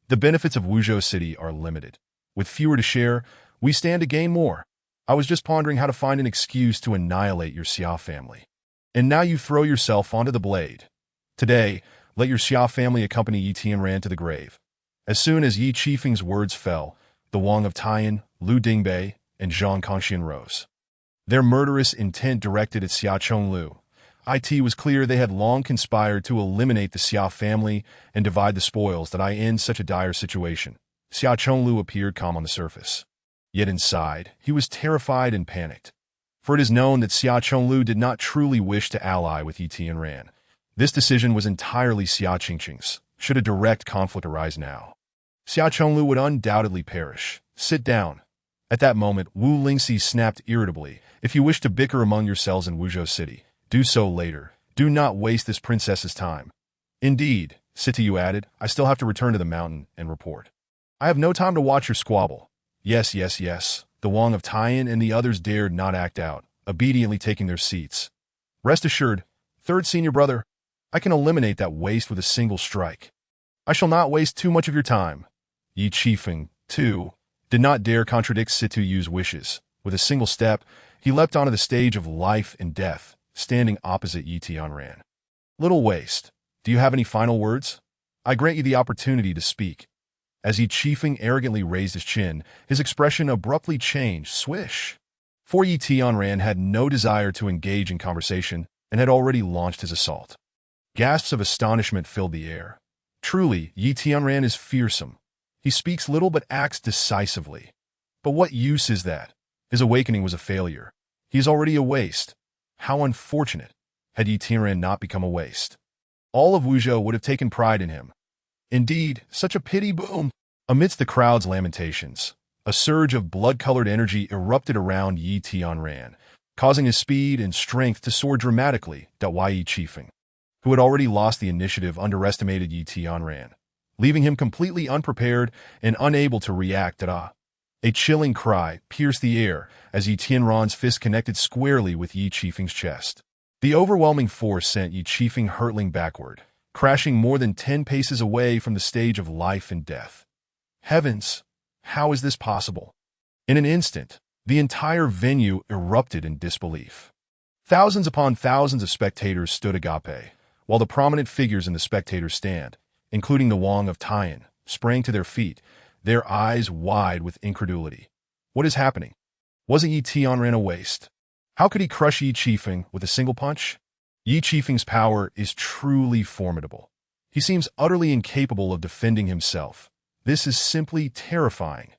the benefits of Wuzhou City are limited. With fewer to share, we stand to gain more. I was just pondering how to find an excuse to annihilate your Xia family. And now you throw yourself onto the blade. Today, let your Xia family accompany Yi Tianran to the grave." As soon as Yi Qifeng's words fell, the Wang of Taiyan, Lu Dingbei, and Zhang Kongxian rose. Their murderous intent directed at Xia Chonglu. It was clear they had long conspired to eliminate the Xia family and divide the spoils that end such a dire situation. Xia Chonglu appeared calm on the surface. Yet inside, he was terrified and panicked. For it is known that Xia Chonglu did not truly wish to ally with Yi Tianran. This decision was entirely Xia Qingqing's, should a direct conflict arise now. Xia Chonglu would undoubtedly perish. "Sit down." At that moment, Wu Lingxi snapped irritably, "If you wish to bicker among yourselves in Wuzhou City, do so later. Do not waste this princess's time." "Indeed," Sityu added, "I still have to return to the mountain and report. I have no time to watch your squabble." Yes. The Wang of Taiyan and the others dared not act out, obediently taking their seats. "Rest assured, third senior brother, I can eliminate that waste with a single strike. I shall not waste too much of your time." Yi Qifeng, too, did not dare contradict Situyu's wishes. With a single step, he leapt onto the stage of life and death, standing opposite Yi Tianran. "Little waste. Do you have any final words? I grant you the opportunity to speak." As Yi Qifeng arrogantly raised his chin, his expression abruptly changed. Swish! For Yi Tianran had no desire to engage in conversation and had already launched his assault. Gasps of astonishment filled the air. Truly, Yi Tianran is fearsome. He speaks little but acts decisively. But what use is that? His awakening was a failure. He is already a waste. How unfortunate. Had Yi Tianran not become a waste, all of Wuzhou would have taken pride in him. Indeed, such a pity. Boom! Amidst the crowd's lamentations, a surge of blood-colored energy erupted around Yi Tianran, causing his speed and strength to soar dramatically. Yi Qifeng, who had already lost the initiative, underestimated Yi Tianran, leaving him completely unprepared and unable to react. A chilling cry pierced the air as Yi Tianran's fist connected squarely with Yi Qifeng's chest. The overwhelming force sent Yi Qifeng hurtling backward, crashing more than 10 paces away from the stage of life and death. Heavens! How is this possible? In an instant, the entire venue erupted in disbelief. Thousands upon thousands of spectators stood agape, while the prominent figures in the spectators' stand, including the Wang of Taiyan, sprang to their feet, their eyes wide with incredulity. What is happening? Wasn't Yi Tianran a waste? How could he crush Yi Qifeng with a single punch? Yi Qifeng's power is truly formidable. He seems utterly incapable of defending himself. This is simply terrifying.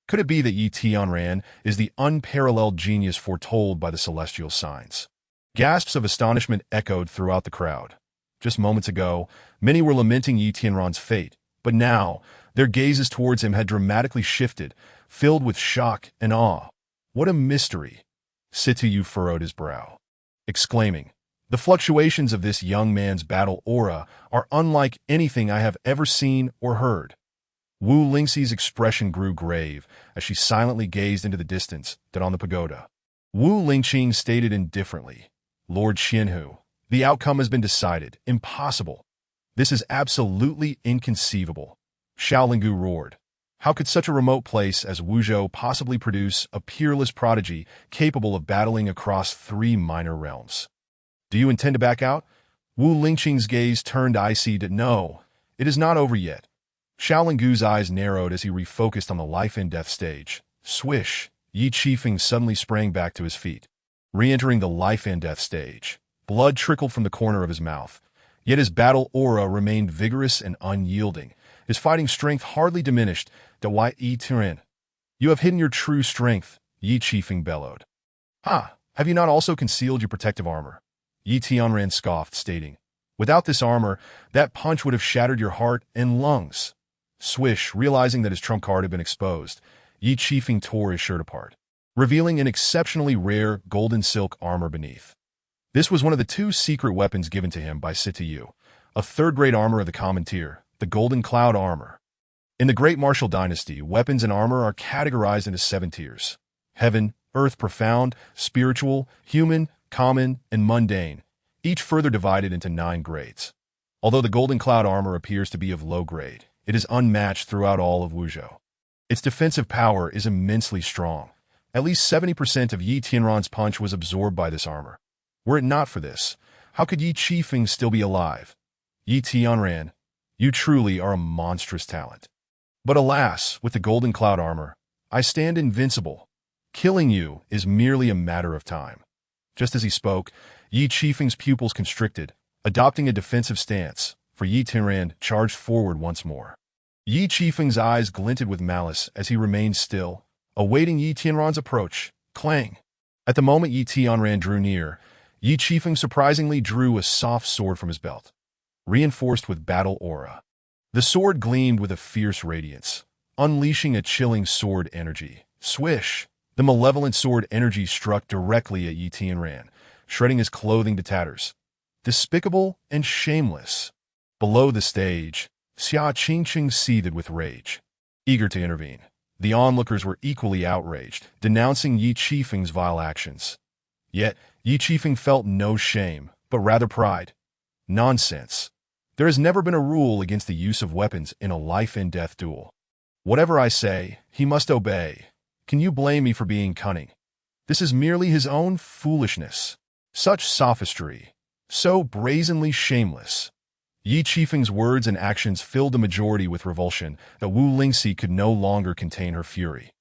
Could it be that Yi Tianran is the unparalleled genius foretold by the celestial signs? Gasps of astonishment echoed throughout the crowd. Just moments ago, many were lamenting Yi Tianran's fate, but now, their gazes towards him had dramatically shifted, filled with shock and awe. What a mystery! Sityu furrowed his brow, exclaiming, "The fluctuations of this young man's battle aura are unlike anything I have ever seen or heard." Wu Lingxi's expression grew grave as she silently gazed into the distance than on the pagoda. Wu Lingqing stated indifferently, "Lord Qianhu, the outcome has been decided. Impossible. This is absolutely inconceivable." Xiaolingu roared. How could such a remote place as Wuzhou possibly produce a peerless prodigy capable of battling across 3 minor realms? "Do you intend to back out?" Wu Lingqing's gaze turned icy. "No, it is not over yet." Xiaolingu's eyes narrowed as he refocused on the life-and-death stage. Swish! Yi Qifeng suddenly sprang back to his feet. Re-entering the life-and-death stage, blood trickled from the corner of his mouth. Yet his battle aura remained vigorous and unyielding. His fighting strength hardly diminished. Yi Tianran, you have hidden your true strength, Yi Qifeng bellowed. "Ha! Have you not also concealed your protective armor?" Yi Tianran scoffed, stating, "Without this armor, that punch would have shattered your heart and lungs." Swish, realizing that his trump card had been exposed, Yi Qifeng tore his shirt apart, revealing an exceptionally rare golden silk armor beneath. This was one of the 2 secret weapons given to him by Sityu, a third-grade armor of the common tier, the Golden Cloud armor. In the Great Martial Dynasty, weapons and armor are categorized into 7 tiers: heaven, earth, profound, spiritual, human, common, and mundane, each further divided into 9 grades. Although the Golden Cloud armor appears to be of low grade, it is unmatched throughout all of Wuzhou. Its defensive power is immensely strong. At least 70% of Yi Tianran's punch was absorbed by this armor. Were it not for this, how could Yi Qifeng still be alive? Yi Tianran, you truly are a monstrous talent. But alas, with the Golden Cloud armor, I stand invincible. Killing you is merely a matter of time. Just as he spoke, Yi Qifeng's pupils constricted, adopting a defensive stance, for Yi Tianran charged forward once more. Yi Qifeng's eyes glinted with malice as he remained still, awaiting Yi Tianran's approach. Clang! At the moment Yi Tianran drew near, Yi Qifeng surprisingly drew a soft sword from his belt, reinforced with battle aura. The sword gleamed with a fierce radiance, unleashing a chilling sword energy. Swish! The malevolent sword energy struck directly at Yi Tianran, shredding his clothing to tatters. Despicable and shameless. Below the stage, Xia Qingqing seethed with rage, eager to intervene. The onlookers were equally outraged, denouncing Yi Qifeng's vile actions. Yet, Yi Qifeng felt no shame, but rather pride. Nonsense. There has never been a rule against the use of weapons in a life-and-death duel. Whatever I say, he must obey. Can you blame me for being cunning? This is merely his own foolishness. Such sophistry. So brazenly shameless. Yi Qifeng's words and actions filled the majority with revulsion that Wu Lingxi could no longer contain her fury.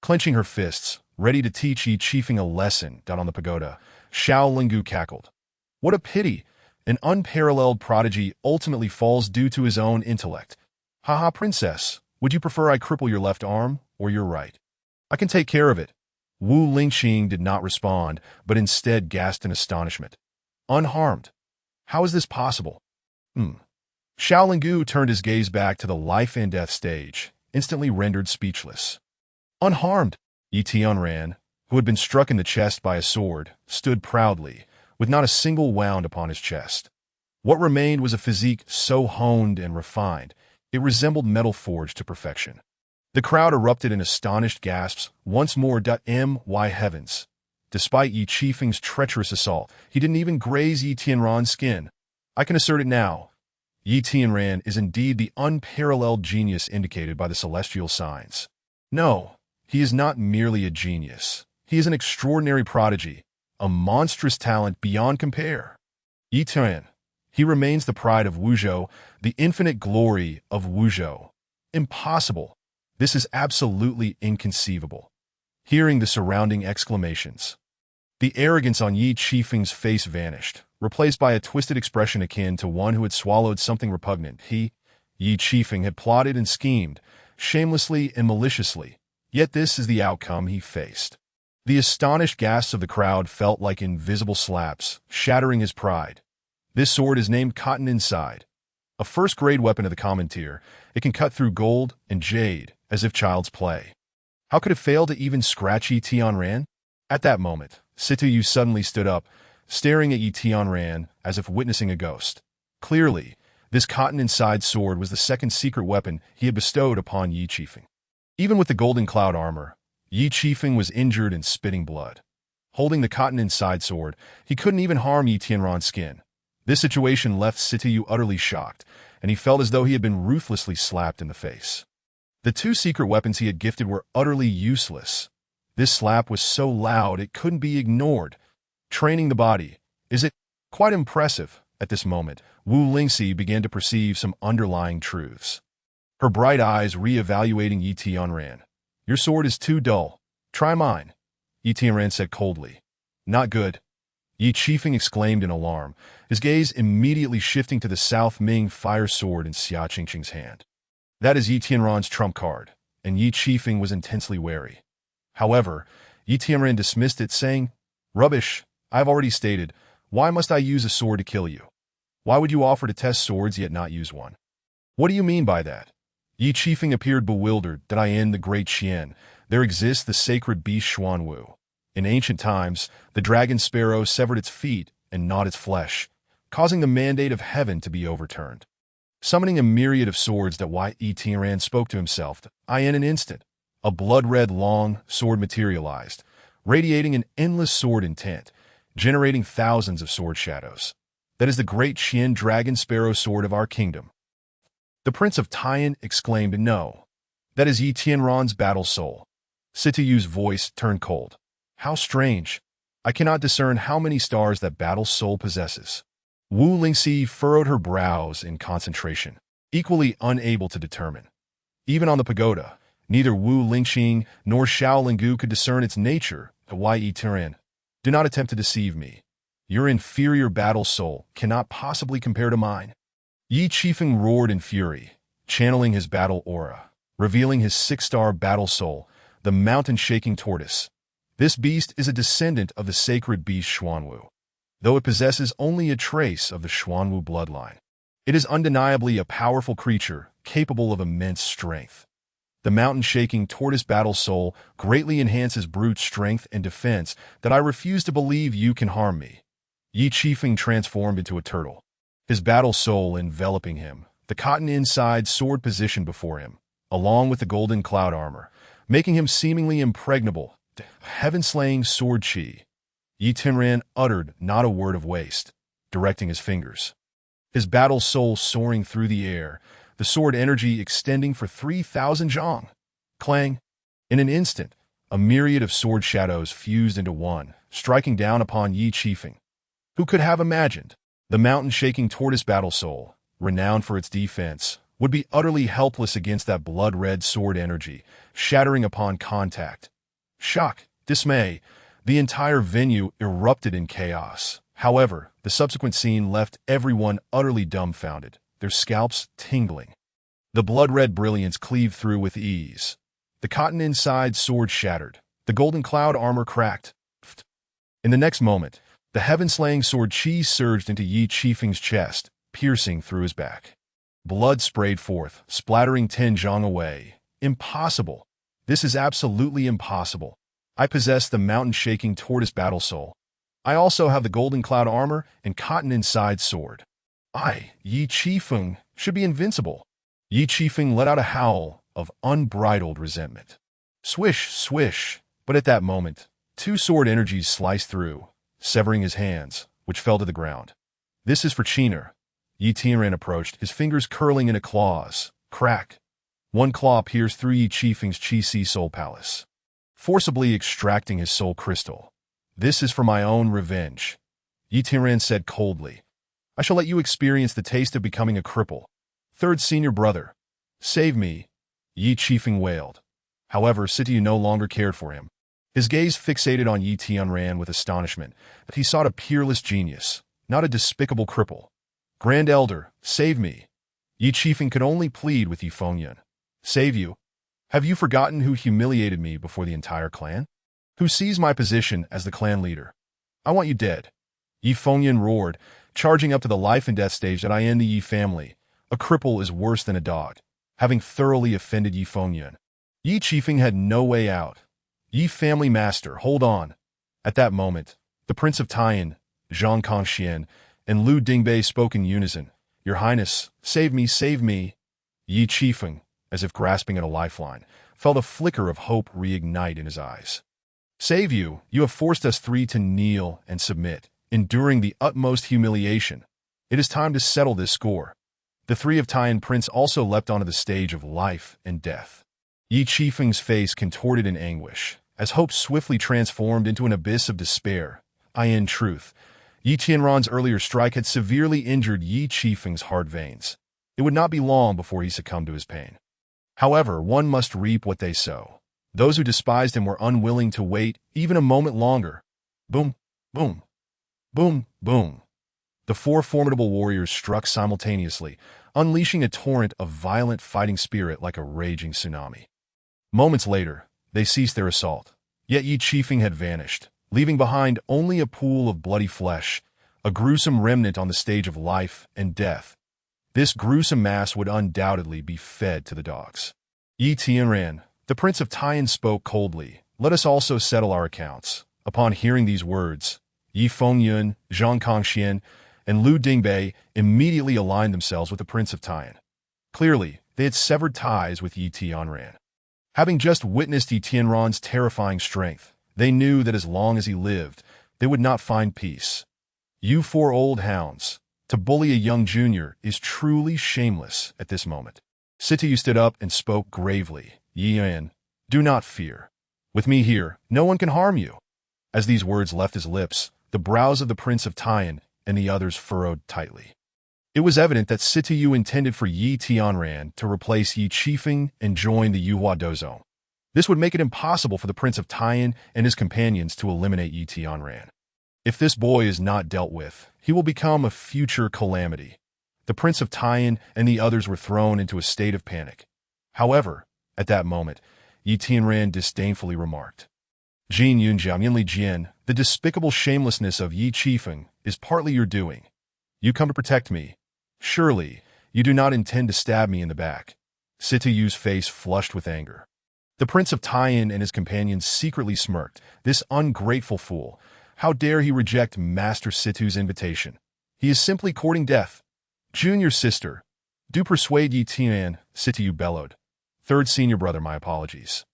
Clenching her fists, ready to teach Yi Qifeng a lesson down on the pagoda, Xiaolingu cackled. What a pity! An unparalleled prodigy ultimately falls due to his own intellect. Haha, princess, would you prefer I cripple your left arm or your right? I can take care of it. Wu Lingxing did not respond, but instead gasped in astonishment. Unharmed? How is this possible? Xiaolingu turned his gaze back to the life-and-death stage, instantly rendered speechless. Unharmed? Yi Tianran, who had been struck in the chest by a sword, stood proudly, with not a single wound upon his chest. What remained was a physique so honed and refined, it resembled metal forged to perfection. The crowd erupted in astonished gasps, once more. My heavens! Despite Yi Qifeng's treacherous assault, he didn't even graze Yi Tianran's skin. I can assert it now. Yi Tianran is indeed the unparalleled genius indicated by the celestial signs. No, he is not merely a genius. He is an extraordinary prodigy, a monstrous talent beyond compare. Yi Tianran, he remains the pride of Wuzhou, the infinite glory of Wuzhou. Impossible. This is absolutely inconceivable. Hearing the surrounding exclamations, the arrogance on Yi Qifeng's face vanished, replaced by a twisted expression akin to one who had swallowed something repugnant. Yi Qifeng, had plotted and schemed, shamelessly and maliciously, yet this is the outcome he faced. The astonished gasps of the crowd felt like invisible slaps, shattering his pride. This sword is named Cotton Inside. A first-grade weapon of the common tier, it can cut through gold and jade, as if child's play. How could it fail to even scratch Yi Tianran? At that moment, Situ suddenly stood up, staring at Yi Tianran as if witnessing a ghost. Clearly, this Cotton Inside sword was the second secret weapon he had bestowed upon Yi Qifeng. Even with the golden cloud armor, Yi Qifeng was injured and spitting blood. Holding the Cotton Inside sword, he couldn't even harm Yi Tianran's skin. This situation left Situ utterly shocked, and he felt as though he had been ruthlessly slapped in the face. The two secret weapons he had gifted were utterly useless. This slap was so loud it couldn't be ignored. Training the body, is it? Quite impressive. At this moment, Wu Lingxi began to perceive some underlying truths. Her bright eyes re-evaluating Yi Tianran. Your sword is too dull. Try mine, Yi Tianran said coldly. Not good. Yi Qifeng exclaimed in alarm, his gaze immediately shifting to the South Ming fire sword in Xia Qingqing's hand. That is Yi Tianran's trump card, and Yi Qifeng was intensely wary. However, Yi Tianran dismissed it, saying, Rubbish, I have already stated, why must I use a sword to kill you? Why would you offer to test swords yet not use one? What do you mean by that? Yi Qifeng appeared bewildered. That I in the great Qian, there exists the sacred beast Xuanwu. In ancient times, the dragon sparrow severed its feet and gnawed its flesh, causing the mandate of heaven to be overturned. Summoning a myriad of swords, that Yi Tianran spoke to himself. In an instant, a blood-red long sword materialized, radiating an endless sword intent, generating thousands of sword shadows. That is the great Qian dragon sparrow sword of our kingdom. The Prince of Taiyan exclaimed, No. That is Yi Tianran's battle soul. Situ's voice turned cold. How strange. I cannot discern how many stars that battle soul possesses. Wu Lingxi furrowed her brows in concentration, equally unable to determine. Even on the pagoda, neither Wu Lingxing nor Xiao Linggu could discern its nature. Yi Tianran, do not attempt to deceive me. Your inferior battle soul cannot possibly compare to mine. Yi Qifeng roared in fury, channeling his battle aura, revealing his 6-star battle soul, the mountain-shaking tortoise. This beast is a descendant of the sacred beast Xuanwu. Though it possesses only a trace of the Xuanwu bloodline, it is undeniably a powerful creature capable of immense strength. The mountain-shaking tortoise battle soul greatly enhances brute strength and defense. That I refuse to believe you can harm me. Yi Qifeng transformed into a turtle, his battle soul enveloping him, the Cotton Inside sword positioned before him, along with the golden cloud armor, making him seemingly impregnable. Heaven-slaying sword chi. Yi Tianran uttered not a word of waste, directing his fingers. His battle soul soaring through the air, the sword energy extending for 3,000 zhang. Clang! In an instant, a myriad of sword shadows fused into one, striking down upon Yi Qifeng. Who could have imagined? The mountain-shaking tortoise battle soul, renowned for its defense, would be utterly helpless against that blood-red sword energy, shattering upon contact. Shock, dismay, the entire venue erupted in chaos. However, the subsequent scene left everyone utterly dumbfounded, their scalps tingling. The blood-red brilliance cleaved through with ease. The Cotton Inside sword shattered, the golden cloud armor cracked. In the next moment, the heaven-slaying sword chi surged into Yi Qifeng's chest, piercing through his back. Blood sprayed forth, splattering 10 zhang away. Impossible. This is absolutely impossible. I possess the mountain-shaking tortoise battle soul. I also have the golden cloud armor and Cotton Inside sword. Yi Qifeng, should be invincible. Yi Qifeng let out a howl of unbridled resentment. Swish, swish, but at that moment, 2 sword energies sliced through, severing his hands, which fell to the ground. This is for Qiner. Yi Tianran approached, his fingers curling into claws. Crack! One claw pierced through Yi Qifeng's Qi soul palace, forcibly extracting his soul crystal. This is for my own revenge, Yi Tianran said coldly. I shall let you experience the taste of becoming a cripple. Third senior brother. Save me, Yi Qifeng wailed. However, Situ no longer cared for him. His gaze fixated on Yi Tianran with astonishment, but he sought a peerless genius, not a despicable cripple. Grand Elder, save me. Yi Qifeng could only plead with Yi Fengyun. Save you? Have you forgotten who humiliated me before the entire clan? Who seized my position as the clan leader? I want you dead. Yi Fengyun roared, charging up to the life and death stage that I end the Yi family. A cripple is worse than a dog. Having thoroughly offended Yi Fengyun, Yi Qifeng had no way out. Yi family master, hold on. At that moment, the Prince of Taiyan, Zhang Kongxian, and Lu Dingbei spoke in unison. Your Highness, save me, save me. Yi Qifeng, as if grasping at a lifeline, felt a flicker of hope reignite in his eyes. Save you, you have forced us three to kneel and submit, enduring the utmost humiliation. It is time to settle this score. The three of Taiyan Prince also leapt onto the stage of life and death. Yi Qifeng's face contorted in anguish, as hope swiftly transformed into an abyss of despair. In truth, Yi Tianran's earlier strike had severely injured Yi Qifeng's heart veins. It would not be long before he succumbed to his pain. However, one must reap what they sow. Those who despised him were unwilling to wait even a moment longer. Boom, boom, boom, boom. The four formidable warriors struck simultaneously, unleashing a torrent of violent fighting spirit like a raging tsunami. Moments later, they ceased their assault. Yet Yi Qifeng had vanished, leaving behind only a pool of bloody flesh, a gruesome remnant on the stage of life and death. This gruesome mass would undoubtedly be fed to the dogs. Yi Tianran, the Prince of Taiyan, spoke coldly. Let us also settle our accounts. Upon hearing these words, Yi Fengyun, Zhang Kongxian, and Lu Dingbei immediately aligned themselves with the Prince of Taiyan. Clearly, they had severed ties with Yi Tianran. Having just witnessed Yi Tianran's terrifying strength, they knew that as long as he lived, they would not find peace. You four old hounds, to bully a young junior is truly shameless at this moment. Sitayu stood up and spoke gravely. Yi Yan, do not fear. With me here, no one can harm you. As these words left his lips, the brows of the Prince of Taiyan and the others furrowed tightly. It was evident that Sitayu intended for Yi Tianran to replace Yi Qifeng and join the Yuhua Dozo. This would make it impossible for the Prince of Taiyan and his companions to eliminate Yi Tianran. If this boy is not dealt with, he will become a future calamity. The Prince of Taiyan and the others were thrown into a state of panic. However, at that moment, Yi Tianran disdainfully remarked, Jin Yunjiao Yinli Jian, the despicable shamelessness of Yi Qifeng is partly your doing. You come to protect me. Surely, you do not intend to stab me in the back. Sitayu's face flushed with anger. The Prince of Taiyan and his companions secretly smirked. This ungrateful fool. How dare he reject Master Situ's invitation? He is simply courting death. Junior sister, do persuade Yi Tian, Sitayu bellowed. Third senior brother, my apologies.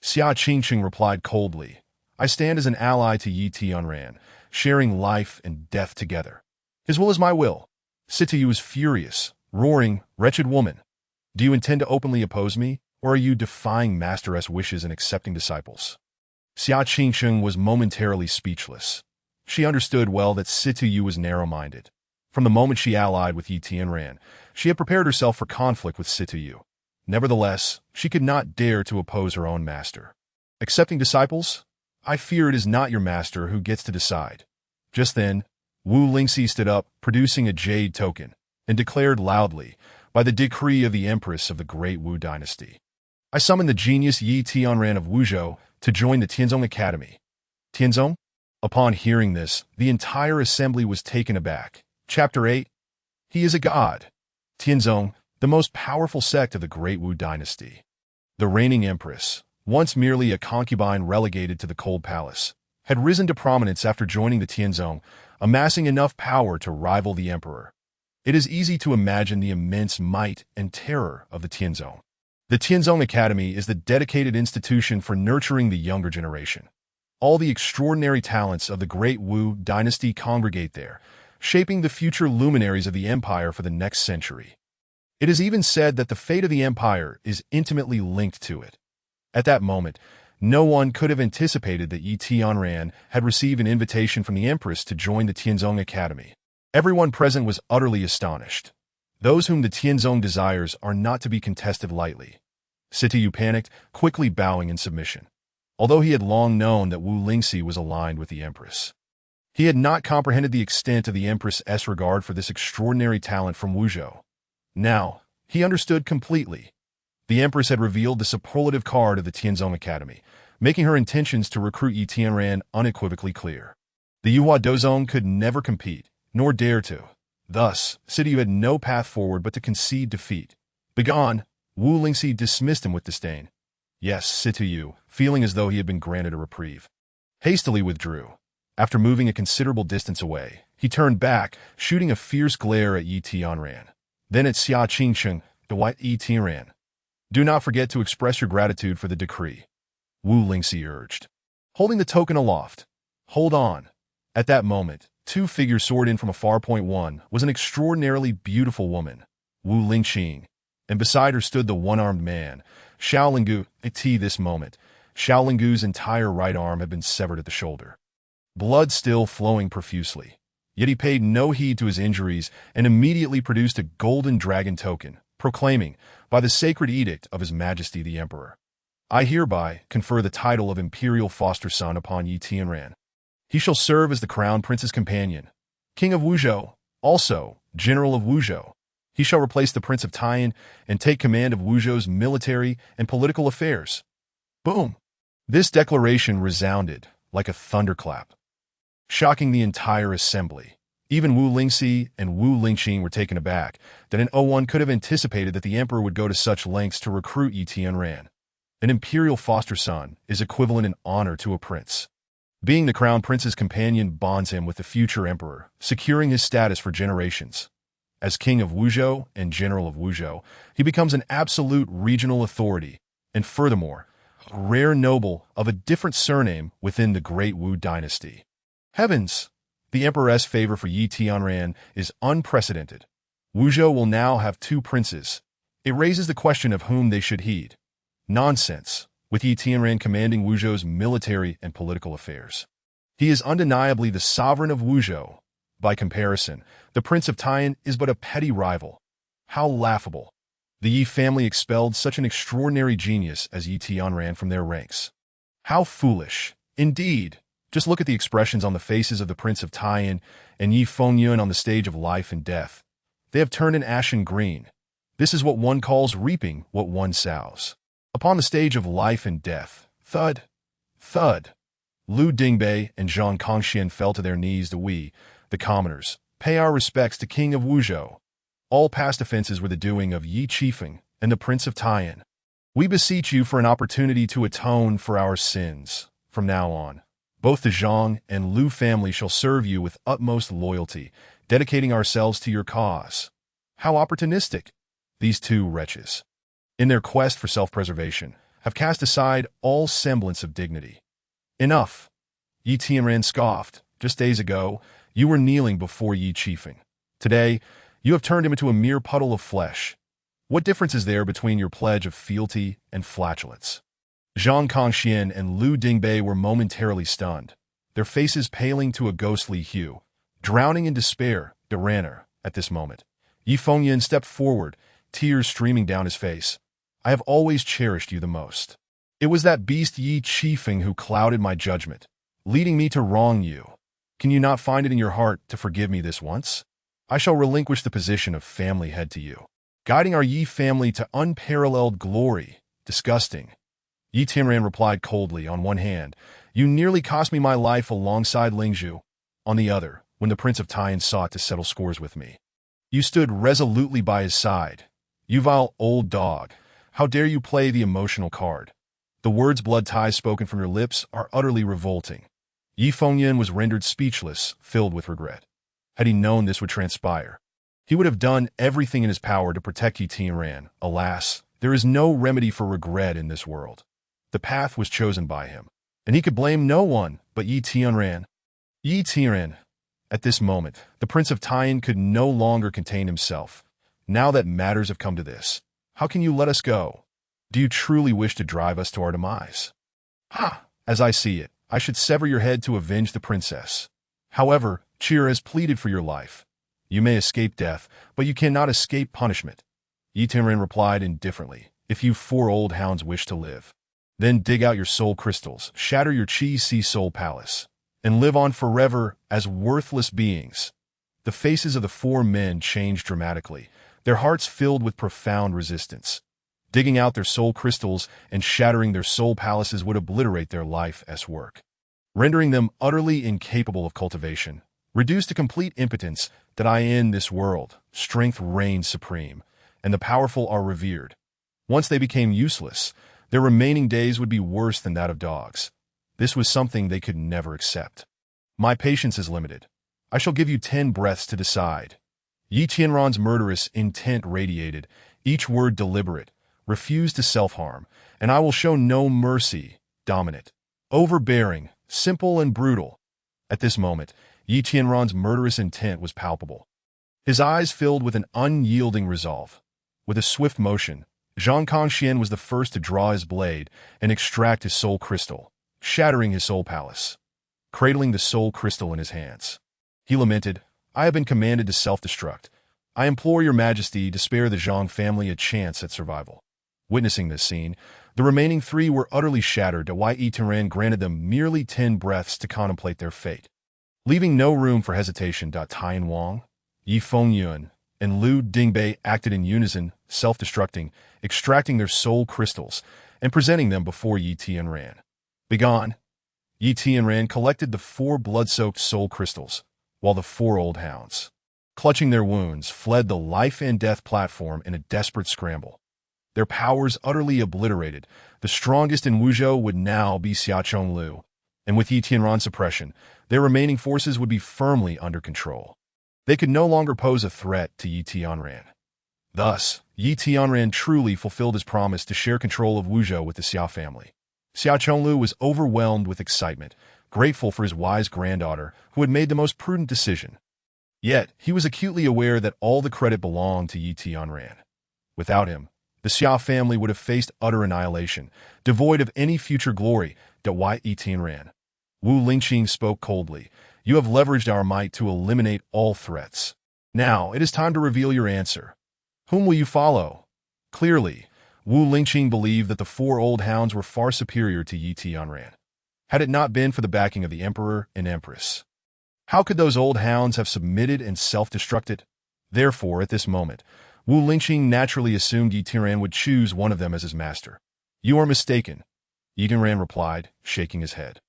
Xia Qingqing replied coldly. I stand as an ally to Yi Tianran, sharing life and death together. His will is my will. Sitayu was furious, roaring, wretched woman. Do you intend to openly oppose me, or are you defying Master's wishes and accepting disciples? Xia Qingqing was momentarily speechless. She understood well that Sitayu was narrow-minded. From the moment she allied with Yi Tianran, she had prepared herself for conflict with Sitayu. Nevertheless, she could not dare to oppose her own master. Accepting disciples? I fear it is not your master who gets to decide. Just then, Wu Lingxi stood up, producing a jade token, and declared loudly, by the decree of the Empress of the Great Wu Dynasty, I summon the genius Yi Tianran of Wuzhou to join the Tianzong Academy. Tianzong? Upon hearing this, the entire assembly was taken aback. Chapter 8. He is a god. Tianzong, the most powerful sect of the Great Wu Dynasty. The reigning empress, once merely a concubine relegated to the cold palace, had risen to prominence after joining the Tianzong, amassing enough power to rival the emperor. It is easy to imagine the immense might and terror of the Tianzong. The Tianzong Academy is the dedicated institution for nurturing the younger generation. All the extraordinary talents of the Great Wu Dynasty congregate there, shaping the future luminaries of the empire for the next century. It is even said that the fate of the empire is intimately linked to it. At that moment, no one could have anticipated that Yi Tianran had received an invitation from the empress to join the Tianzong Academy. Everyone present was utterly astonished. Those whom the Tianzong desires are not to be contested lightly. Sitayu panicked, quickly bowing in submission. Although he had long known that Wu Lingxi was aligned with the empress, He had not comprehended the extent of the Empress's regard for this extraordinary talent from Wuzhou. Now, he understood completely. The Empress had revealed the superlative card of the Tianzong Academy, making her intentions to recruit Yi Tianran unequivocally clear. The Yuhua Dozong could never compete, nor dare to. Thus, Sidiyu had no path forward but to concede defeat. Begone, Wu Lingxi dismissed him with disdain. Yes, Sidiyu, feeling as though he had been granted a reprieve, hastily withdrew. After moving a considerable distance away, he turned back, shooting a fierce glare at Yi Tianran. Then at Xia Qingcheng, the white Yi Tianran. Do not forget to express your gratitude for the decree, Wu Lingxi urged, holding the token aloft. Hold on. At that moment, two figures soared in from a far point. One was an extraordinarily beautiful woman, Wu Lingqing, and beside her stood the one-armed man, Xiao Linggu. At this moment, Xiao Linggu's entire right arm had been severed at the shoulder, blood still flowing profusely. Yet he paid no heed to his injuries and immediately produced a golden dragon token, proclaiming, by the sacred edict of His Majesty the Emperor, I hereby confer the title of Imperial Foster Son upon Yi Tianran. He shall serve as the Crown Prince's companion, King of Wuzhou, also General of Wuzhou. He shall replace the Prince of Taiyan and take command of Wuzhou's military and political affairs. Boom! This declaration resounded like a thunderclap, shocking the entire assembly. Even Wu Lingxi and Wu Lingqing were taken aback that an one could have anticipated that the emperor would go to such lengths to recruit Yi Tianran. An imperial foster son is equivalent in honor to a prince. Being the crown prince's companion bonds him with the future emperor, securing his status for generations. As king of Wuzhou and general of Wuzhou, he becomes an absolute regional authority, and furthermore, a rare noble of a different surname within the great Wu dynasty. Heavens! The emperor's favor for Yi Tianran is unprecedented. Wuzhou will now have two princes. It raises the question of whom they should heed. Nonsense, with Yi Tianran commanding Wuzhou's military and political affairs. He is undeniably the sovereign of Wuzhou. By comparison, the Prince of Taiyan is but a petty rival. How laughable! The Yi family expelled such an extraordinary genius as Yi Tianran from their ranks. How foolish! Indeed! Just look at the expressions on the faces of the Prince of Taiyan and Yi Fengyun on the stage of life and death. They have turned an ashen green. This is what one calls reaping what one sows. Upon the stage of life and death, thud, thud. Lu Dingbei and Zhang Kongxian fell to their knees. We, the commoners, pay our respects to King of Wuzhou. All past offenses were the doing of Yi Qifeng and the Prince of Taiyan. We beseech you for an opportunity to atone for our sins. From now on, both the Zhang and Lu family shall serve you with utmost loyalty, dedicating ourselves to your cause. How opportunistic! These two wretches, in their quest for self-preservation, have cast aside all semblance of dignity. Enough! Yi Tianran scoffed. Just days ago, you were kneeling before Yi Qifeng. Today, you have turned him into a mere puddle of flesh. What difference is there between your pledge of fealty and flatulence? Zhang Kongxian and Lu Dingbei were momentarily stunned, their faces paling to a ghostly hue. Drowning in despair, at this moment, Yi Fengyun stepped forward, tears streaming down his face. I have always cherished you the most. It was that beast Yi Qifeng who clouded my judgment, leading me to wrong you. Can you not find it in your heart to forgive me this once? I shall relinquish the position of family head to you, guiding our Yi family to unparalleled glory. Disgusting. Yi Tianran replied coldly. On one hand, you nearly cost me my life alongside Lingzhu. On the other, when the Prince of Taiyan sought to settle scores with me, you stood resolutely by his side. You vile old dog, how dare you play the emotional card? The words blood ties spoken from your lips are utterly revolting. Yi Fengyun was rendered speechless, filled with regret. Had he known this would transpire, he would have done everything in his power to protect Yi Tianran. Alas, there is no remedy for regret in this world. The path was chosen by him, and he could blame no one but Yi Tianran. Yi Tianran. At this moment, the Prince of Taiyan could no longer contain himself. Now that matters have come to this, how can you let us go? Do you truly wish to drive us to our demise? Ha! As I see it, I should sever your head to avenge the princess. However, Cheer has pleaded for your life. You may escape death, but you cannot escape punishment. Yi Tianran replied indifferently. If you four old hounds wish to live, then dig out your soul crystals, shatter your Qi Si Soul Palace, and live on forever as worthless beings. The faces of the four men changed dramatically, their hearts filled with profound resistance. Digging out their soul crystals and shattering their soul palaces would obliterate their life's work, rendering them utterly incapable of cultivation. Reduced to complete impotence, that in this world, strength reigns supreme, and the powerful are revered. Once they became useless, their remaining days would be worse than that of dogs. This was something they could never accept. My patience is limited. I shall give you 10 breaths to decide. Yi Tianran's murderous intent radiated, each word deliberate, refused to self-harm, and I will show no mercy, dominant, overbearing, simple and brutal. At this moment, Yi Tianran's murderous intent was palpable. His eyes filled with an unyielding resolve. With a swift motion, Zhang Kongxian was the first to draw his blade and extract his soul crystal, shattering his soul palace. Cradling the soul crystal in his hands, he lamented, "I have been commanded to self-destruct. I implore your majesty to spare the Zhang family a chance at survival." Witnessing this scene, the remaining 3 were utterly shattered. Yi Tianran granted them merely 10 breaths to contemplate their fate. Leaving no room for hesitation, Tian Wang, Yi Fengyun, and Liu Dingbei acted in unison, self-destructing, extracting their soul crystals, and presenting them before Yi Tianran. Begone! Yi Tianran collected the 4 blood-soaked soul crystals, while the 4 old hounds, clutching their wounds, fled the life-and-death platform in a desperate scramble. Their powers utterly obliterated, the strongest in Wuzhou would now be Xiaochong Lu, and with Yi Tianran's suppression, their remaining forces would be firmly under control. They could no longer pose a threat to Yi Tianran. Thus, Yi Tianran truly fulfilled his promise to share control of Wuzhou with the Xiao family. Xiaochong Lu was overwhelmed with excitement, grateful for his wise granddaughter who had made the most prudent decision. Yet, he was acutely aware that all the credit belonged to Yi Tianran. Without him, the Xiao family would have faced utter annihilation, devoid of any future glory. Yi Tianran. Wu Lingqing spoke coldly. "You have leveraged our might to eliminate all threats. Now, it is time to reveal your answer. Whom will you follow?" Clearly, Wu Lingqing believed that the 4 old hounds were far superior to Yi Tianran. Had it not been for the backing of the emperor and empress, how could those old hounds have submitted and self-destructed? Therefore, at this moment, Wu Lingqing naturally assumed Yi Tianran would choose one of them as his master. "You are mistaken," Yi Tianran replied, shaking his head.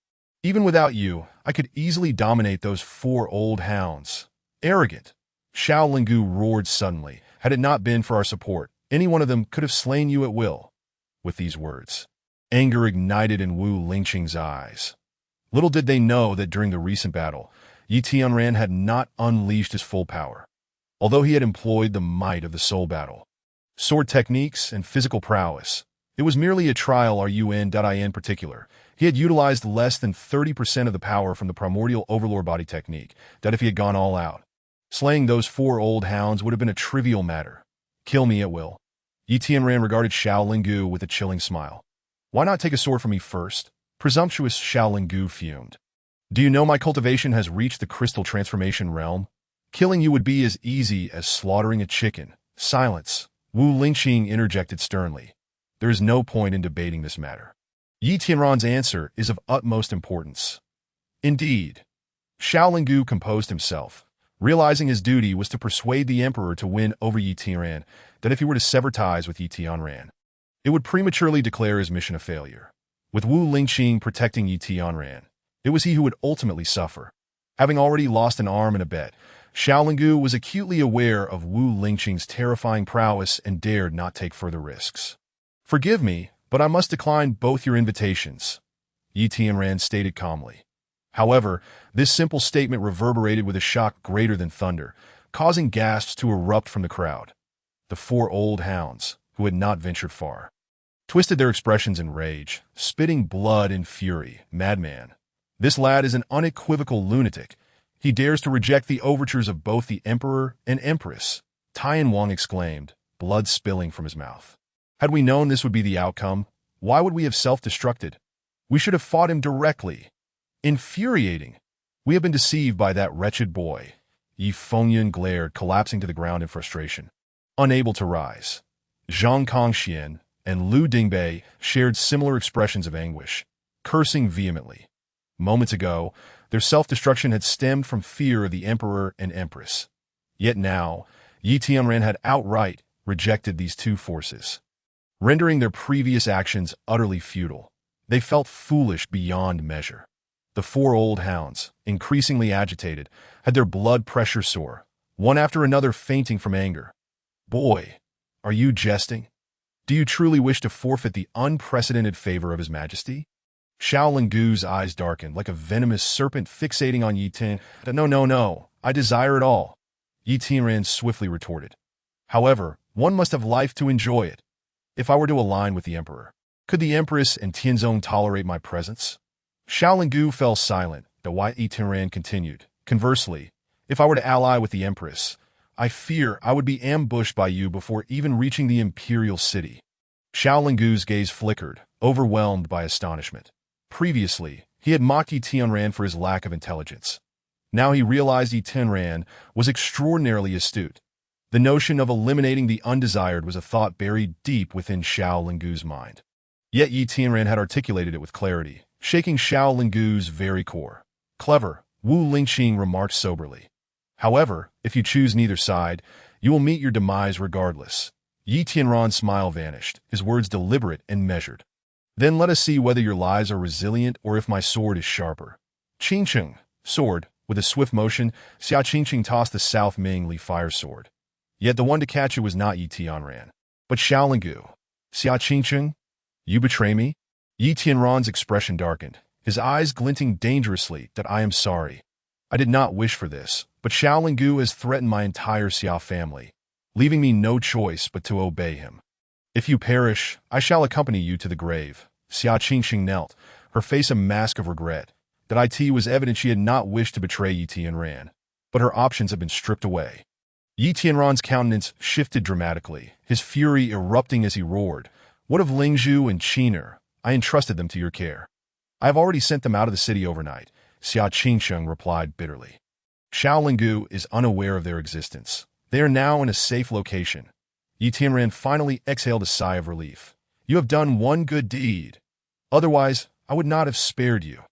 "Even without you, I could easily dominate those 4 old hounds." Arrogant! Xiao Linggu roared suddenly. "Had it not been for our support, any one of them could have slain you at will." With these words, anger ignited in Wu Lingqing's eyes. Little did they know that during the recent battle, Yi Tianran had not unleashed his full power. Although he had employed the might of the soul battle, sword techniques, and physical prowess, it was merely a trial. In particular, he had utilized less than 30% of the power from the primordial overlord body technique. That if he had gone all out, slaying those 4 old hounds would have been a trivial matter. "Kill me at will." Yi Tianran regarded Xiao Linggu with a chilling smile. "Why not take a sword from me first?" Presumptuous Xiao Linggu fumed. "Do you know my cultivation has reached the crystal transformation realm? Killing you would be as easy as slaughtering a chicken." "Silence!" Wu Lingqing interjected sternly. "There is no point in debating this matter. Yi Tianran's answer is of utmost importance." "Indeed." Xiao Linggu composed himself, realizing his duty was to persuade the emperor to win over Yi Tianran, that if he were to sever ties with Yi Tianran, it would prematurely declare his mission a failure. With Wu Lingqing protecting Yi Tianran, it was he who would ultimately suffer. Having already lost an arm and a bet, Xiao Linggu was acutely aware of Wu Lingqing's terrifying prowess and dared not take further risks. "Forgive me, but I must decline both your invitations," Yi Tianran stated calmly. However, this simple statement reverberated with a shock greater than thunder, causing gasps to erupt from the crowd. The 4 old hounds, who had not ventured far, twisted their expressions in rage, spitting blood in fury. "Madman! This lad is an unequivocal lunatic. He dares to reject the overtures of both the emperor and empress," Tian Wang exclaimed, blood spilling from his mouth. "Had we known this would be the outcome, why would we have self-destructed? We should have fought him directly." "Infuriating! We have been deceived by that wretched boy." Yi Fengyun glared, collapsing to the ground in frustration. Unable to rise, Zhang Kongxian and Liu Dingbei shared similar expressions of anguish, cursing vehemently. Moments ago, Their self-destruction had stemmed from fear of the emperor and empress. Yet now, Yi Tianran had outright rejected these two forces, rendering their previous actions utterly futile. They felt foolish beyond measure. The four old hounds, increasingly agitated, had their blood pressure soar, one after another fainting from anger. "Boy, are you jesting? Do you truly wish to forfeit the unprecedented favor of His Majesty?" Xiao Linggu's eyes darkened like a venomous serpent fixating on Yi Tian. No, I desire it all," Yi Tianran swiftly retorted. "However, one must have life to enjoy it. If I were to align with the emperor, could the empress and Tianzong tolerate my presence?" Xiao Linggu fell silent, though Yi Tianran continued. "Conversely, if I were to ally with the empress, I fear I would be ambushed by you before even reaching the imperial city." Xiao Linggu's gaze flickered, overwhelmed by astonishment. Previously, he had mocked Yi Tianran for his lack of intelligence. Now he realized Yi Tianran was extraordinarily astute. The notion of eliminating the undesired was a thought buried deep within Xiao Linggu's mind. Yet Yi Tianran had articulated it with clarity, shaking Xiao Linggu's very core. "Clever," Wu Lingxing remarked soberly. "However, if you choose neither side, you will meet your demise regardless." Yi Tianran's smile vanished, his words deliberate and measured. "Then let us see whether your lies are resilient or if my sword is sharper." Qingcheng, sword. With a swift motion, Xia Qingcheng tossed the South Ming Li fire sword. Yet the one to catch it was not Yi Tianran, but Xiao Linggu. "Xia Qingcheng, you betray me?" Yi Tianran's expression darkened, his eyes glinting dangerously. "That I am sorry. I did not wish for this, but Xiao Linggu has threatened my entire Xia family, leaving me no choice but to obey him. If you perish, I shall accompany you to the grave." Xia Qingcheng knelt, her face a mask of regret. That it was evident she had not wished to betray Yi Tianran, but her options had been stripped away. Yi Tianran's countenance shifted dramatically, his fury erupting as he roared. "What of Lingzhu and Qiner? I entrusted them to your care." "I have already sent them out of the city overnight," Xia Qingcheng replied bitterly. "Xiao Linggu is unaware of their existence. They are now in a safe location." Yi Tianran finally exhaled a sigh of relief. "You have done one good deed. Otherwise, I would not have spared you."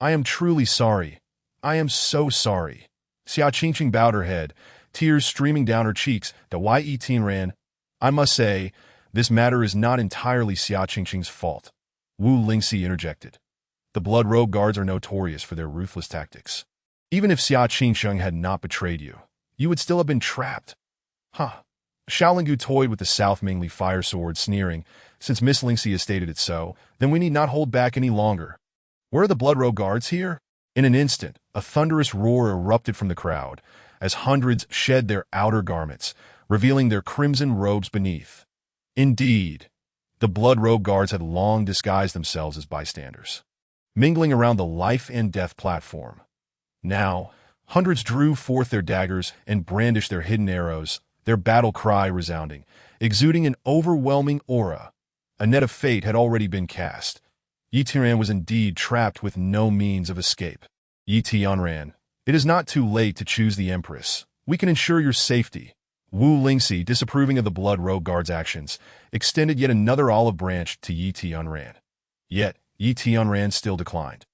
"I am truly sorry. I am so sorry." Xia Qingcheng bowed her head, tears streaming down her cheeks. Yi Tianran, "I must say, this matter is not entirely Xia Qingcheng's fault," Wu Lingxi interjected. "The Blood Robe Guards are notorious for their ruthless tactics. Even if Xia Qingcheng had not betrayed you, you would still have been trapped." "Huh." Xiao Linggu toyed with the South Ming Li fire sword, sneering. "Since Miss Lingxi has stated it so, then we need not hold back any longer. Where are the Blood Robe Guards here?" In an instant, a thunderous roar erupted from the crowd, as hundreds shed their outer garments, revealing their crimson robes beneath. Indeed, the Blood Robe Guards had long disguised themselves as bystanders, mingling around the life and death platform. Now, hundreds drew forth their daggers and brandished their hidden arrows, their battle cry resounding, exuding an overwhelming aura. A net of fate had already been cast. Yi Tianran was indeed trapped with no means of escape. "Yi Tianran, it is not too late to choose the Empress. We can ensure your safety." Wu Lingxi, disapproving of the Blood Robe Guard's actions, extended yet another olive branch to Yi Tianran. Yet, Yi Tianran still declined.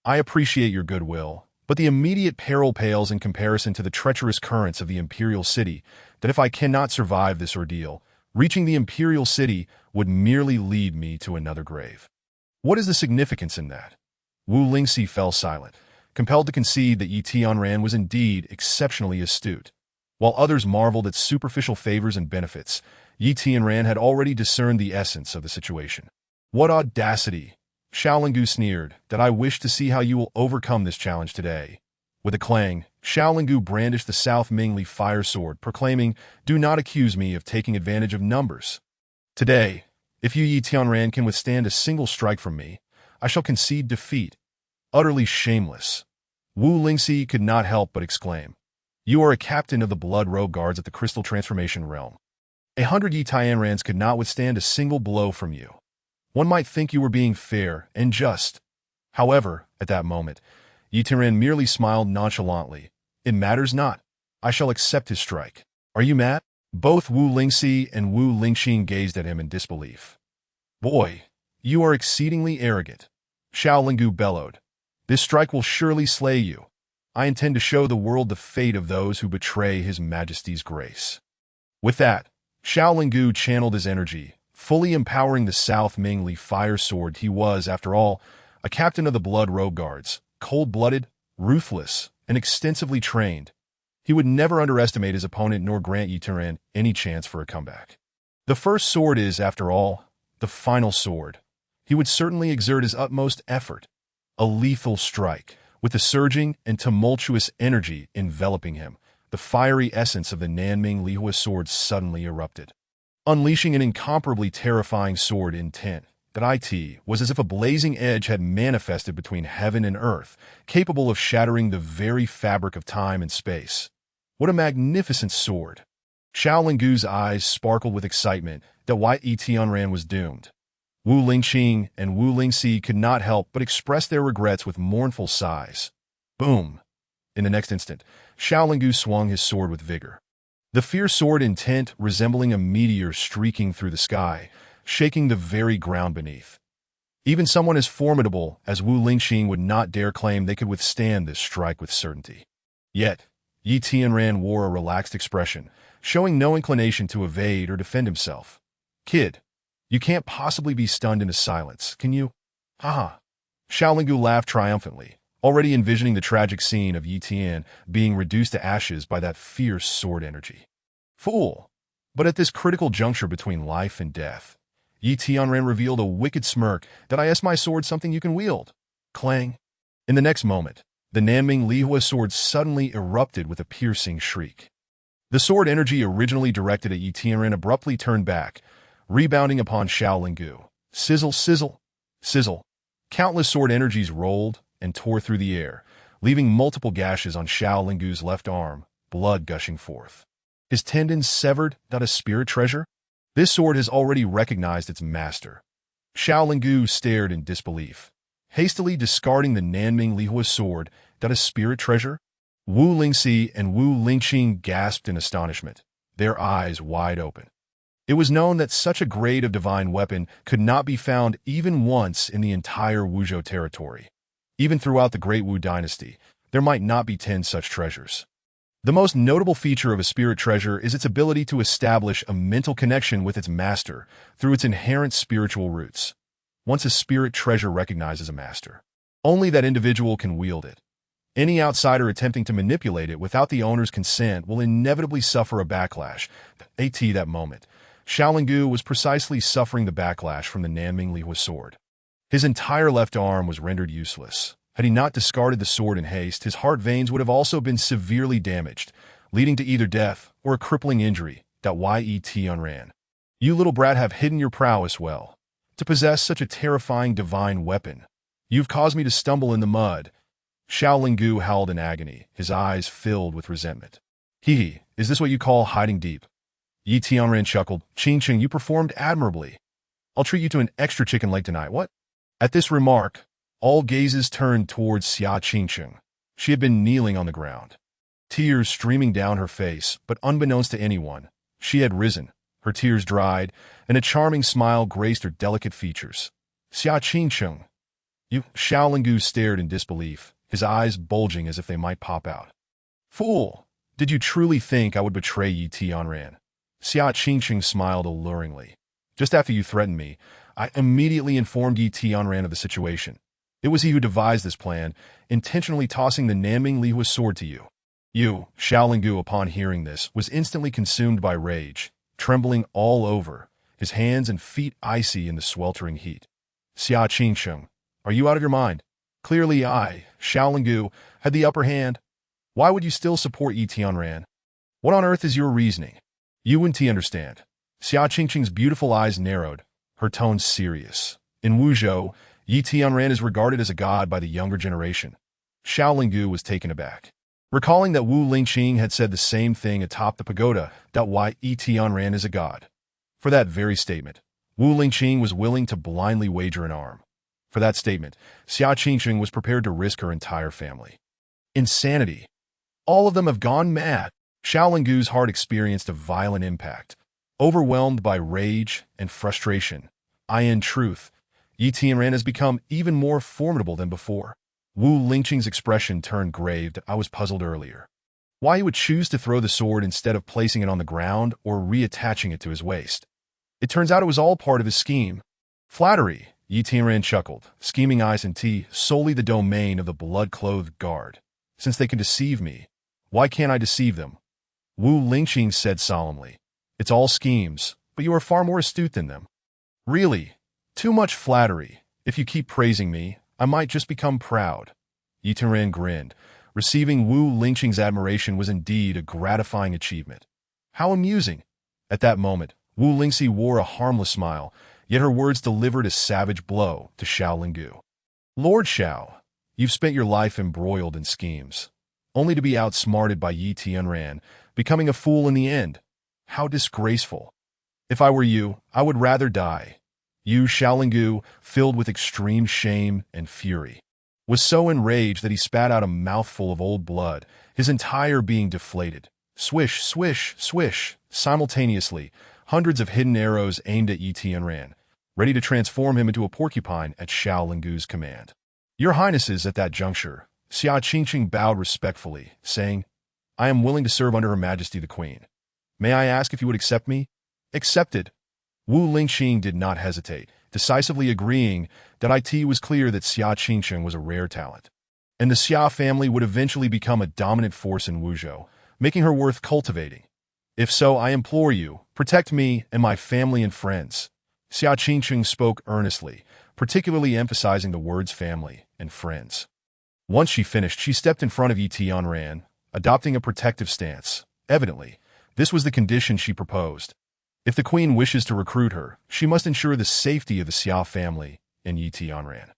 "I appreciate your goodwill, but the immediate peril pales in comparison to the treacherous currents of the imperial city. That if I cannot survive this ordeal, reaching the imperial city would merely lead me to another grave." "What is the significance in that?" Wu Lingxi fell silent, compelled to concede that Yi Tianran was indeed exceptionally astute. While others marveled at superficial favors and benefits, Yi Tianran had already discerned the essence of the situation. "What audacity!" Xiao Linggu sneered. "That I wish to see how you will overcome this challenge today." With a clang, Xiao Linggu brandished the South Ming Li fire sword, proclaiming, "Do not accuse me of taking advantage of numbers. Today, if you Yi Tianran can withstand a single strike from me, I shall concede defeat." "Utterly shameless!" Wu Lingxi could not help but exclaim. "You are a captain of the Blood Robe Guards at the Crystal Transformation Realm. 100 Yi Tianrans could not withstand a single blow from you. One might think you were being fair and just." However, at that moment, Yi Tianran merely smiled nonchalantly. "It matters not. I shall accept his strike." "Are you mad?" Both Wu Lingxi and Wu Lingxing gazed at him in disbelief. "Boy, you are exceedingly arrogant," Xiao Linggu bellowed. This strike will surely slay you. I intend to show the world the fate of those who betray His Majesty's grace." With that, Xiao Lingu channeled his energy, fully empowering the South Mingli fire sword. He was, after all, a captain of the Blood Robe Guards, cold-blooded, ruthless, and extensively trained. He would never underestimate his opponent nor grant Yi Tianran any chance for a comeback. The first sword is, after all, the final sword. He would certainly exert his utmost effort. A lethal strike, with the surging and tumultuous energy enveloping him. The fiery essence of the Nanming Lihua sword suddenly erupted, unleashing an incomparably terrifying sword intent. That it was as if a blazing edge had manifested between heaven and earth, capable of shattering the very fabric of time and space. What a magnificent sword! Xiao Lingu's eyes sparkled with excitement that Yi Tianran was doomed. Wu Lingqing and Wu Lingxi could not help but express their regrets with mournful sighs. Boom! In the next instant, Xiao Lingu swung his sword with vigor. The fierce sword intent resembling a meteor streaking through the sky, shaking the very ground beneath. Even someone as formidable as Wu Lingqing would not dare claim they could withstand this strike with certainty. Yet, Yi Tianran wore a relaxed expression, showing no inclination to evade or defend himself. "Kid, you can't possibly be stunned into silence, can you?" "Haha." Xiao Lingu laughed triumphantly, already envisioning the tragic scene of Yi Tian being reduced to ashes by that fierce sword energy. "Fool!" But at this critical juncture between life and death, Yi Tianran revealed a wicked smirk. "Did I ask my sword something you can wield?" Clang! In the next moment, the Nanming Lihua sword suddenly erupted with a piercing shriek. The sword energy originally directed at Yi Tianran abruptly turned back, rebounding upon Xiao Lingu. Sizzle, sizzle, sizzle. Countless sword energies rolled and tore through the air, leaving multiple gashes on Xiao Lingu's left arm, blood gushing forth. His tendons severed. Not a spirit treasure? This sword has already recognized its master. Xiao Lingu stared in disbelief, hastily discarding the Nanming Lihua sword. That a spirit treasure? Wu Lingxi and Wu Lingqing gasped in astonishment, their eyes wide open. It was known that such a grade of divine weapon could not be found even once in the entire Wuzhou territory. Even throughout the Great Wu dynasty, there might not be 10 such treasures. The most notable feature of a spirit treasure is its ability to establish a mental connection with its master through its inherent spiritual roots. Once a spirit treasure recognizes a master, only that individual can wield it. Any outsider attempting to manipulate it without the owner's consent will inevitably suffer a backlash. At that moment, Xiao Lingu was precisely suffering the backlash from the Nanming Lihua sword. His entire left arm was rendered useless. Had he not discarded the sword in haste, his heart veins would have also been severely damaged, leading to either death or a crippling injury. Yi Tianran, you little brat have hidden your prowess well. To possess such a terrifying divine weapon, you've caused me to stumble in the mud. Xiao Lingu howled in agony, his eyes filled with resentment. Hee, is this what you call hiding deep? Yi Tianran chuckled. Qingqing, you performed admirably. I'll treat you to an extra chicken leg tonight, what? At this remark, all gazes turned towards Xia Qingqing. She had been kneeling on the ground, tears streaming down her face, but unbeknownst to anyone, she had risen, her tears dried, and a charming smile graced her delicate features. Xia Qingqing. You, Xiao Lingu stared in disbelief, his eyes bulging as if they might pop out. Fool! Did you truly think I would betray Yi Tianran? Xia Qingqing smiled alluringly. Just after you threatened me, I immediately informed Yi Tianran of the situation. It was he who devised this plan, intentionally tossing the Nanming Lihua sword to you. You, Xiao Lingu, upon hearing this, was instantly consumed by rage, trembling all over, his hands and feet icy in the sweltering heat. Xia Qingqing, are you out of your mind? Clearly I, Xiao Lingu, had the upper hand. Why would you still support Yi Tianran? What on earth is your reasoning? You wouldn't understand. Xia Qingqing's beautiful eyes narrowed, her tone serious. In Wuzhou, Yi Tianran is regarded as a god by the younger generation. Xiao Lingu was taken aback, recalling that Wu Lingqing had said the same thing atop the pagoda, that Yi Tianran is a god. For that very statement, Wu Lingqing was willing to blindly wager an arm. For that statement, Xia Qingqing was prepared to risk her entire family. Insanity. All of them have gone mad. Xiao Lingu's heart experienced a violent impact. Overwhelmed by rage and frustration, in truth, Yi Tianran has become even more formidable than before. Wu Lingqing's expression turned grave. I was puzzled earlier. Why he would choose to throw the sword instead of placing it on the ground or reattaching it to his waist. It turns out it was all part of his scheme. Flattery, Yi Tianran chuckled, scheming eyes and tea, solely the domain of the blood-clothed guard. Since they can deceive me, why can't I deceive them? Wu Lingqing said solemnly. It's all schemes, but you are far more astute than them. Really? Too much flattery. If you keep praising me, I might just become proud. Yi Tianran grinned. Receiving Wu Lingqing's admiration was indeed a gratifying achievement. How amusing! At that moment, Wu Lingxi wore a harmless smile, yet her words delivered a savage blow to Xiao Linggu. Lord Xiao, you've spent your life embroiled in schemes, only to be outsmarted by Yi Tianran, becoming a fool in the end. How disgraceful. If I were you, I would rather die. Yu Xiaolinggu, filled with extreme shame and fury, was so enraged that he spat out a mouthful of old blood, his entire being deflated. Swish, swish, swish. Simultaneously, hundreds of hidden arrows aimed at Yi Tianran, ready to transform him into a porcupine at Xiaolinggu's command. Your Highnesses, at that juncture, Xia Qingqing bowed respectfully, saying, I am willing to serve under Her Majesty the Queen. May I ask if you would accept me? Accepted. Wu Lingqing did not hesitate, decisively agreeing that it was clear that Xia Qingqing was a rare talent, and the Xia family would eventually become a dominant force in Wuzhou, making her worth cultivating. If so, I implore you, protect me and my family and friends. Xia Qingqing spoke earnestly, particularly emphasizing the words family and friends. Once she finished, she stepped in front of Yi Tianran, adopting a protective stance. Evidently, this was the condition she proposed. If the queen wishes to recruit her, she must ensure the safety of the Xia family and Yi Tianran.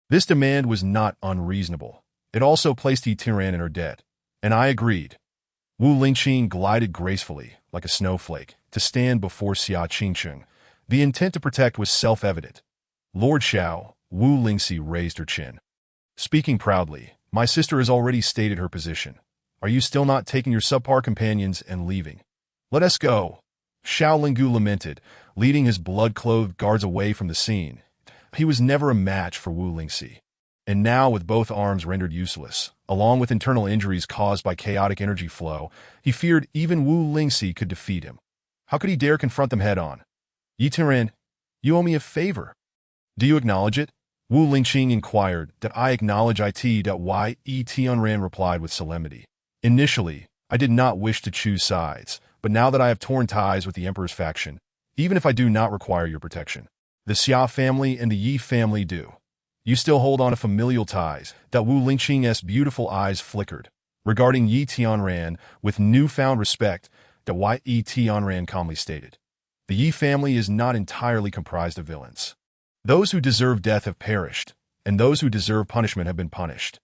This demand was not unreasonable. It also placed Yi Tianran in her debt, and I agreed. Wu Lingqing glided gracefully, like a snowflake, to stand before Xia Qingqing. The intent to protect was self-evident. Lord Xiao, Wu Lingxi raised her chin. Speaking proudly, my sister has already stated her position. Are you still not taking your subpar companions and leaving? Let us go. Xiao Linggu lamented, leading his blood-clothed guards away from the scene. He was never a match for Wu Lingxi. And now, with both arms rendered useless, along with internal injuries caused by chaotic energy flow, he feared even Wu Lingxi could defeat him. How could he dare confront them head-on? Yi Tianran, you owe me a favor. Do you acknowledge it? Wu Lingqing inquired. That I acknowledge it. Why? Yi Tianran replied with solemnity. Initially, I did not wish to choose sides, but now that I have torn ties with the Emperor's faction, even if I do not require your protection, the Xia family and the Yi family do. You still hold on to familial ties. That Wu Lingqing's beautiful eyes flickered. Regarding Yi Tianran with newfound respect, Yi Tianran calmly stated, the Yi family is not entirely comprised of villains. Those who deserve death have perished, and those who deserve punishment have been punished.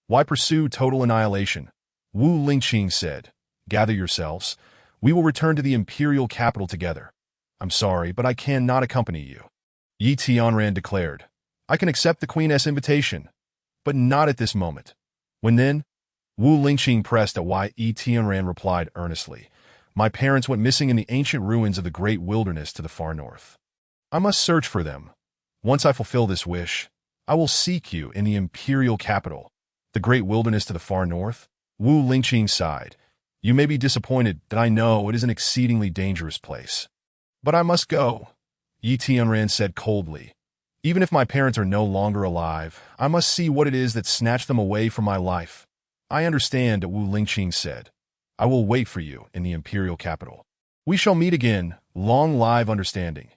Why pursue total annihilation? Wu Lingqing said, gather yourselves. We will return to the imperial capital together. I'm sorry, but I cannot accompany you. Yi Tianran declared, I can accept the Queen's invitation, but not at this moment. When then? Wu Lingqing pressed Yi Tianran replied earnestly, my parents went missing in the ancient ruins of the great wilderness to the far north. I must search for them. Once I fulfill this wish, I will seek you in the imperial capital. The great wilderness to the far north? Wu Lingqing sighed. You may be disappointed that I know it is an exceedingly dangerous place. But I must go, Yi Tianran said coldly. Even if my parents are no longer alive, I must see what it is that snatched them away from my life. I understand, Wu Lingqing said. I will wait for you in the imperial capital. We shall meet again, long live understanding.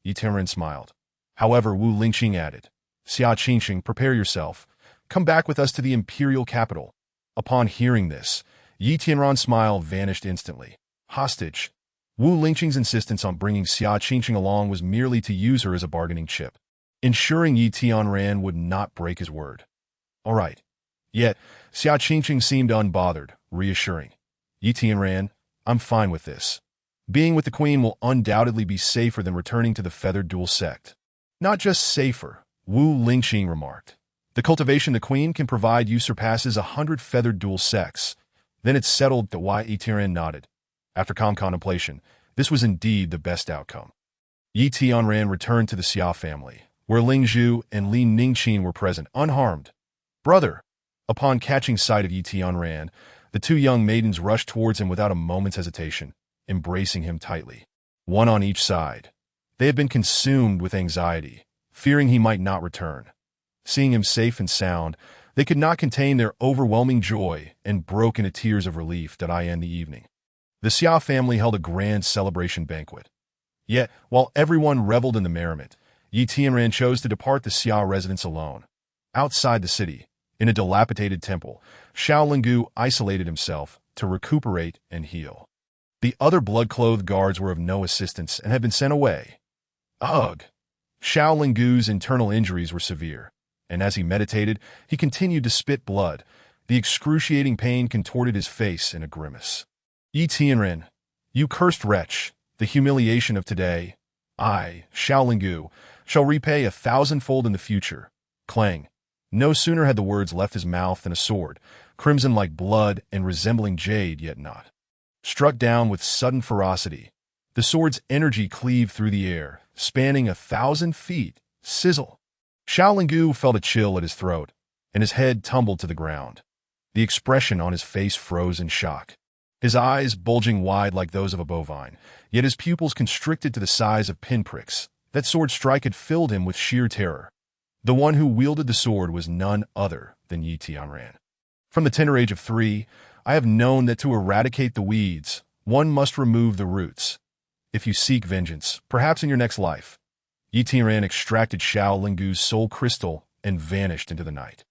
Yi Tianran smiled. However, Wu Lingqing added, Xia Qingqing, prepare yourself. Come back with us to the imperial capital. Upon hearing this, Yi Tianran's smile vanished instantly. Hostage. Wu Lingqing's insistence on bringing Xia Qingqing along was merely to use her as a bargaining chip, ensuring Yi Tianran would not break his word. All right. Yet, Xia Qingqing seemed unbothered, reassuring. Yi Tianran, I'm fine with this. Being with the Queen will undoubtedly be safer than returning to the Feathered Duel sect. Not just safer, Wu Lingqing remarked. The cultivation the Queen can provide you surpasses 100 Feathered Duel sects. Then it's settled. Yi Tianran nodded. After calm contemplation, this was indeed the best outcome. Yi Tianran returned to the Xia family, where Ling Zhu and Li Ningqin were present, unharmed. Brother, Upon catching sight of Yi Tianran, the two young maidens rushed towards him without a moment's hesitation, embracing him tightly, one on each side. They had been consumed with anxiety, fearing he might not return. Seeing him safe and sound, they could not contain their overwhelming joy and broke into tears of relief that I end the evening. The Xia family held a grand celebration banquet. Yet, while everyone reveled in the merriment, Yi Tianran chose to depart the Xia residence alone. Outside the city, in a dilapidated temple, Xiao Linggu isolated himself to recuperate and heal. The other blood-clothed guards were of no assistance and had been sent away. Ugh! Xiao Linggu's internal injuries were severe, and as he meditated, he continued to spit blood. The excruciating pain contorted his face in a grimace. Yi Tianran, you cursed wretch, the humiliation of today, I, Xiao Linggu, shall repay 1,000-fold in the future. Clang. No sooner had the words left his mouth than a sword, crimson like blood and resembling jade yet not, struck down with sudden ferocity. The sword's energy cleaved through the air, spanning 1,000 feet. Sizzle! Xiao Linggu felt a chill at his throat, and his head tumbled to the ground. The expression on his face froze in shock. His eyes bulging wide like those of a bovine, yet his pupils constricted to the size of pinpricks. That sword strike had filled him with sheer terror. The one who wielded the sword was none other than Yi Tianran. From the tender age of 3, I have known that to eradicate the weeds, one must remove the roots. If you seek vengeance, perhaps in your next life, Yi Tianran extracted Xiao Linggu's soul crystal and vanished into the night.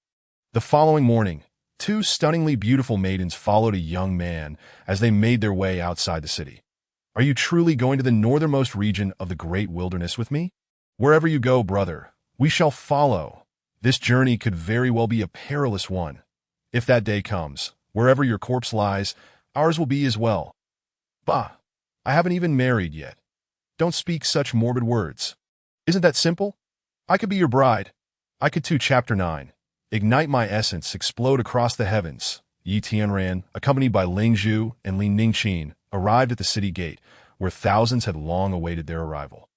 The following morning, 2 stunningly beautiful maidens followed a young man as they made their way outside the city. Are you truly going to the northernmost region of the great wilderness with me? Wherever you go, brother, we shall follow. This journey could very well be a perilous one. If that day comes, wherever your corpse lies, ours will be as well. Bah! I haven't even married yet. Don't speak such morbid words. Isn't that simple? I could be your bride. I could too. Chapter 9. Ignite my essence, explode across the heavens. Yi Tianran, accompanied by Ling Zhu and Li Ningqin, arrived at the city gate, where thousands had long awaited their arrival.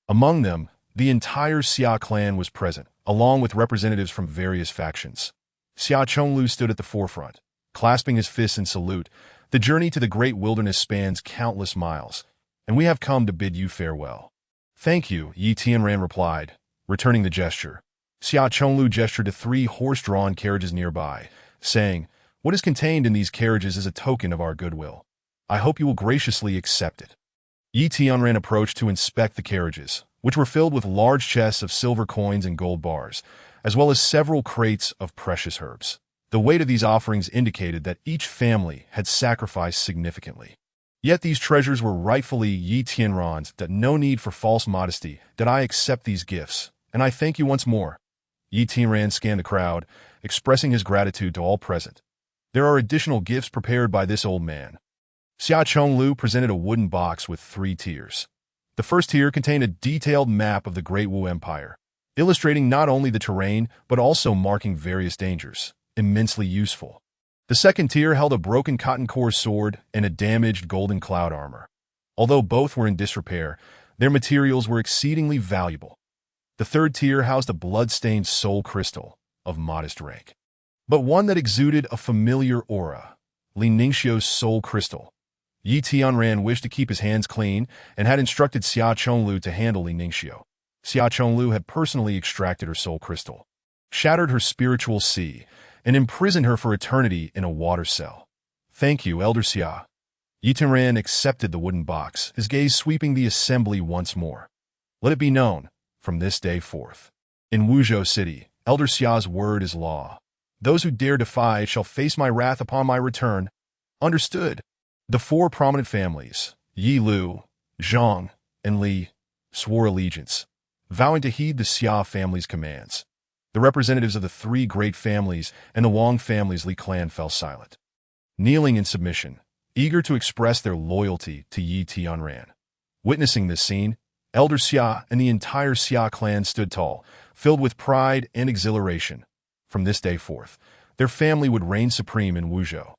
Among them, the entire Xia clan was present, along with representatives from various factions. Xia Chonglu stood at the forefront, clasping his fists in salute. The journey to the great wilderness spans countless miles, and we have come to bid you farewell. Thank you, Yi Tianran replied, returning the gesture. Xia Chonglu gestured to 3 horse-drawn carriages nearby, saying, "What is contained in these carriages is a token of our goodwill. I hope you will graciously accept it." Yi Tianran approached to inspect the carriages, which were filled with large chests of silver coins and gold bars, as well as several crates of precious herbs. The weight of these offerings indicated that each family had sacrificed significantly. Yet these treasures were rightfully Yi Tianran's. That no need for false modesty. Did I accept these gifts, and I thank you once more. Yi Tianran scanned the crowd, expressing his gratitude to all present. There are additional gifts prepared by this old man. Xia Chonglu presented a wooden box with 3 tiers. The first tier contained a detailed map of the Great Wu Empire, illustrating not only the terrain but also marking various dangers, immensely useful. The second tier held a broken cotton core sword and a damaged golden cloud armor. Although both were in disrepair, their materials were exceedingly valuable. The third tier housed a blood-stained soul crystal, of modest rank, but one that exuded a familiar aura, Li Ningxio's soul crystal. Yi Tianran wished to keep his hands clean and had instructed Xia Chonglu to handle Li Ningxio. Xia Chonglu had personally extracted her soul crystal, shattered her spiritual sea, and imprisoned her for eternity in a water cell. Thank you, Elder Xia. Yi Tianran accepted the wooden box, his gaze sweeping the assembly once more. Let it be known, from this day forth, in Wuzhou City, Elder Xia's word is law. Those who dare defy it shall face my wrath upon my return. Understood. The 4 prominent families, Yi Lu, Zhang, and Li, swore allegiance, vowing to heed the Xia family's commands. The representatives of the 3 great families and the Wang family's Li clan fell silent, kneeling in submission, eager to express their loyalty to Yi Tianran. Witnessing this scene, Elder Xia and the entire Xia clan stood tall, filled with pride and exhilaration. From this day forth, their family would reign supreme in Wuzhou.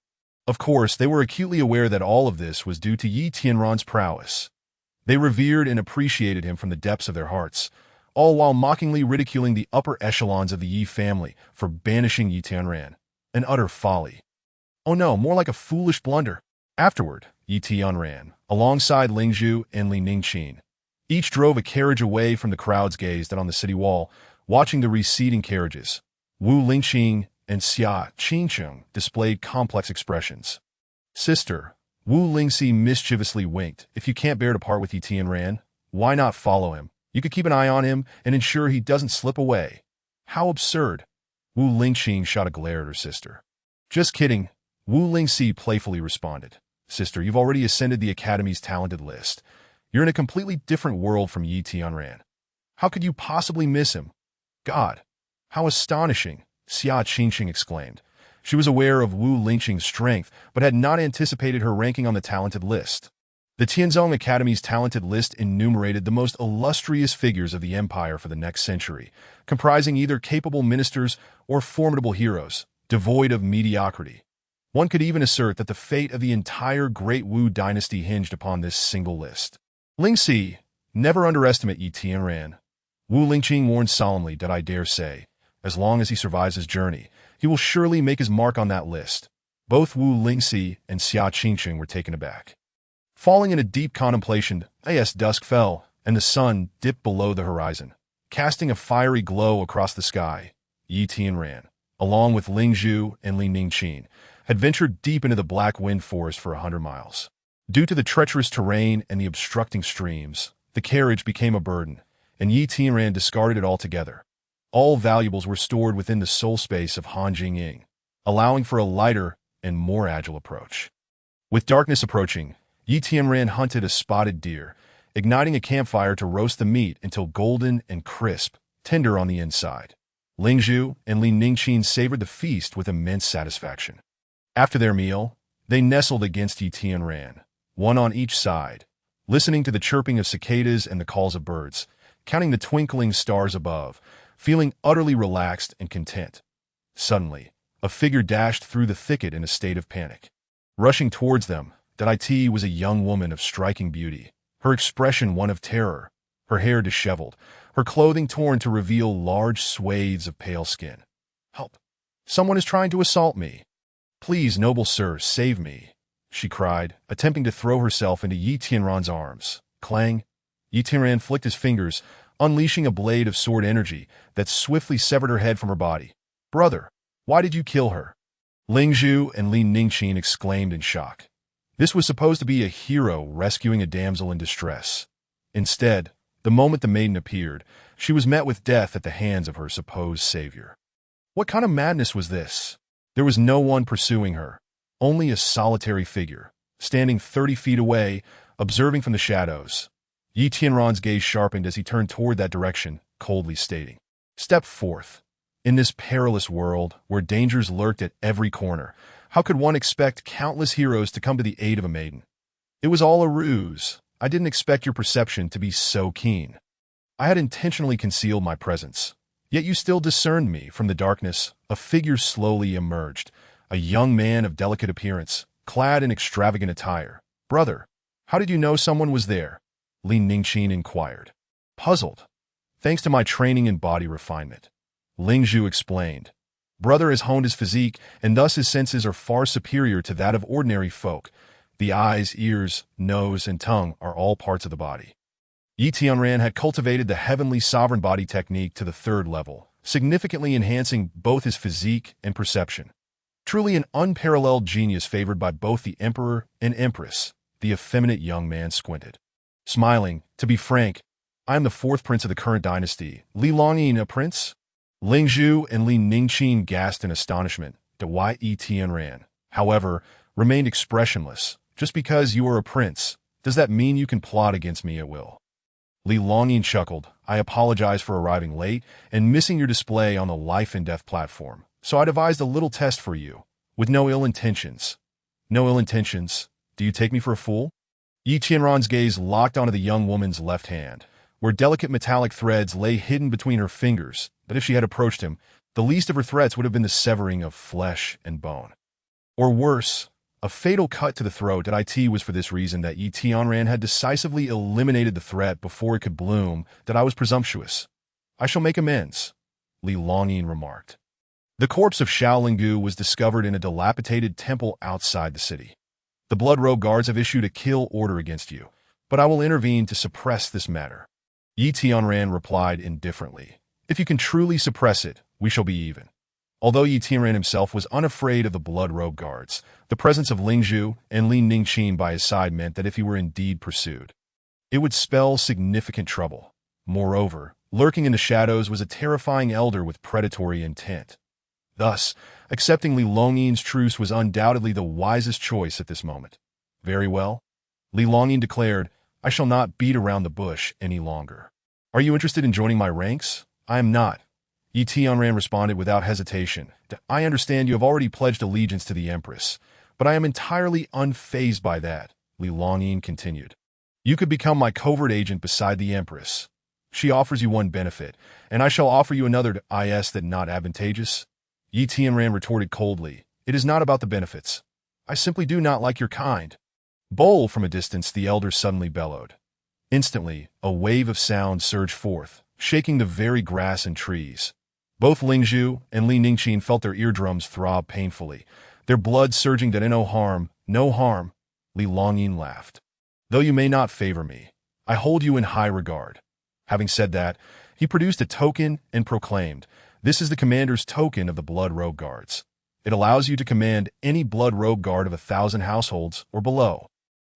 Of course, they were acutely aware that all of this was due to Yi Tianran's prowess. They revered and appreciated him from the depths of their hearts, all while mockingly ridiculing the upper echelons of the Yi family for banishing Yi Tianran. An utter folly. Oh no, more like a foolish blunder. Afterward, Yi Tian ran, alongside Ling Zhu and Li Ningqin. Each drove a carriage away from the crowds gazed on the city wall, watching the receding carriages. Wu Lingqing and Xia Qingcheng displayed complex expressions. Sister, Wu Lingxi mischievously winked. If you can't bear to part with Yi Tianran, why not follow him? You could keep an eye on him and ensure he doesn't slip away. How absurd. Wu Lingqing shot a glare at her sister. Just kidding, Wu Lingxi playfully responded. Sister, you've already ascended the Academy's talented list. You're in a completely different world from Yi Tianran. How could you possibly miss him? God, how astonishing, Xia Qingqing exclaimed. She was aware of Wu Lingqing's strength, but had not anticipated her ranking on the talented list. The Tianzong Academy's talented list enumerated the most illustrious figures of the empire for the next century, comprising either capable ministers or formidable heroes, devoid of mediocrity. One could even assert that the fate of the entire Great Wu dynasty hinged upon this single list. Lingxi, never underestimate Yi Tianran. Wu Lingqing warned solemnly that I dare say, as long as he survives his journey, he will surely make his mark on that list. Both Wu Lingxi and Xia Qingqing were taken aback. Falling in a deep contemplation, as dusk fell, and the sun dipped below the horizon, casting a fiery glow across the sky. Yi Tianran, along with Ling Zhu and Li Ningqin, had ventured deep into the Black Wind Forest for 100 miles. Due to the treacherous terrain and the obstructing streams, the carriage became a burden, and Yi Tianran discarded it altogether. All valuables were stored within the soul space of Han Jingying, allowing for a lighter and more agile approach. With darkness approaching, Yi Tianran hunted a spotted deer, igniting a campfire to roast the meat until golden and crisp, tender on the inside. Ling Zhu and Li Ningqin savored the feast with immense satisfaction. After their meal, they nestled against Yi Tianran, one on each side, listening to the chirping of cicadas and the calls of birds, counting the twinkling stars above, feeling utterly relaxed and content. Suddenly, a figure dashed through the thicket in a state of panic. Rushing towards them, that it was a young woman of striking beauty, her expression one of terror, her hair disheveled, her clothing torn to reveal large swathes of pale skin. Help! Someone is trying to assault me. Please, noble sir, save me, she cried, attempting to throw herself into Yi Tianran's arms. Clang! Yi Tianran flicked his fingers, unleashing a blade of sword energy that swiftly severed her head from her body. Brother, why did you kill her? Ling Zhu and Li Ningqin exclaimed in shock. This was supposed to be a hero rescuing a damsel in distress. Instead, the moment the maiden appeared, she was met with death at the hands of her supposed savior. What kind of madness was this? There was no one pursuing her, only a solitary figure, standing 30 feet away, observing from the shadows. Yi Tianran's gaze sharpened as he turned toward that direction, coldly stating, Step forth. In this perilous world, where dangers lurked at every corner, how could one expect countless heroes to come to the aid of a maiden? It was all a ruse. I didn't expect your perception to be so keen. I had intentionally concealed my presence. Yet you still discerned me. From the darkness, a figure slowly emerged, a young man of delicate appearance, clad in extravagant attire. Brother, how did you know someone was there? Li Ningqin inquired. Puzzled. Thanks to my training in body refinement. Ling Zhu explained. Brother has honed his physique, and thus his senses are far superior to that of ordinary folk. The eyes, ears, nose, and tongue are all parts of the body. Yi Tianran had cultivated the heavenly sovereign body technique to the 3rd level, significantly enhancing both his physique and perception. Truly an unparalleled genius favored by both the emperor and empress. The effeminate young man squinted. Smiling, to be frank, I am the 4th prince of the current dynasty. Li Longyin a prince? Ling Zhu and Li Ningqin gasped in astonishment. Yi Tianran, however, remained expressionless. Just because you are a prince, does that mean you can plot against me at will? Li Longyin chuckled. I apologize for arriving late and missing your display on the life and death platform, so I devised a little test for you, with no ill intentions. No ill intentions? Do you take me for a fool? Yi Tianran's gaze locked onto the young woman's left hand, where delicate metallic threads lay hidden between her fingers, but if she had approached him, the least of her threats would have been the severing of flesh and bone. Or worse, a fatal cut to the throat. It was for this reason that Yi Tianran had decisively eliminated the threat before it could bloom. That I was presumptuous. I shall make amends, Li Longyin remarked. The corpse of Xiao Linggu was discovered in a dilapidated temple outside the city. The blood-robe guards have issued a kill order against you, but I will intervene to suppress this matter. Yi Tianran replied indifferently. If you can truly suppress it, we shall be even. Although Yi Tianran himself was unafraid of the blood-robe guards, the presence of Ling Zhu and Li Ningqin by his side meant that if he were indeed pursued, it would spell significant trouble. Moreover, lurking in the shadows was a terrifying elder with predatory intent. Thus, accepting Li Longyin's truce was undoubtedly the wisest choice at this moment. Very well, Li Longyin declared, I shall not beat around the bush any longer. Are you interested in joining my ranks? I am not. Yi Tianran responded without hesitation. I understand you have already pledged allegiance to the Empress, but I am entirely unfazed by that, Li Longyin continued. You could become my covert agent beside the Empress. She offers you one benefit, and I shall offer you another. Is that not advantageous? Yi Tianran retorted coldly, It is not about the benefits. I simply do not like your kind. Bowl from a distance, the elder suddenly bellowed. Instantly, a wave of sound surged forth, shaking the very grass and trees. Both Ling Zhu and Li Ningqin felt their eardrums throb painfully, their blood surging that no harm, no harm. Li Longyin laughed. Though you may not favor me, I hold you in high regard. Having said that, he produced a token and proclaimed, This is the commander's token of the blood-robe guards. It allows you to command any blood-robe guard of 1,000 households or below.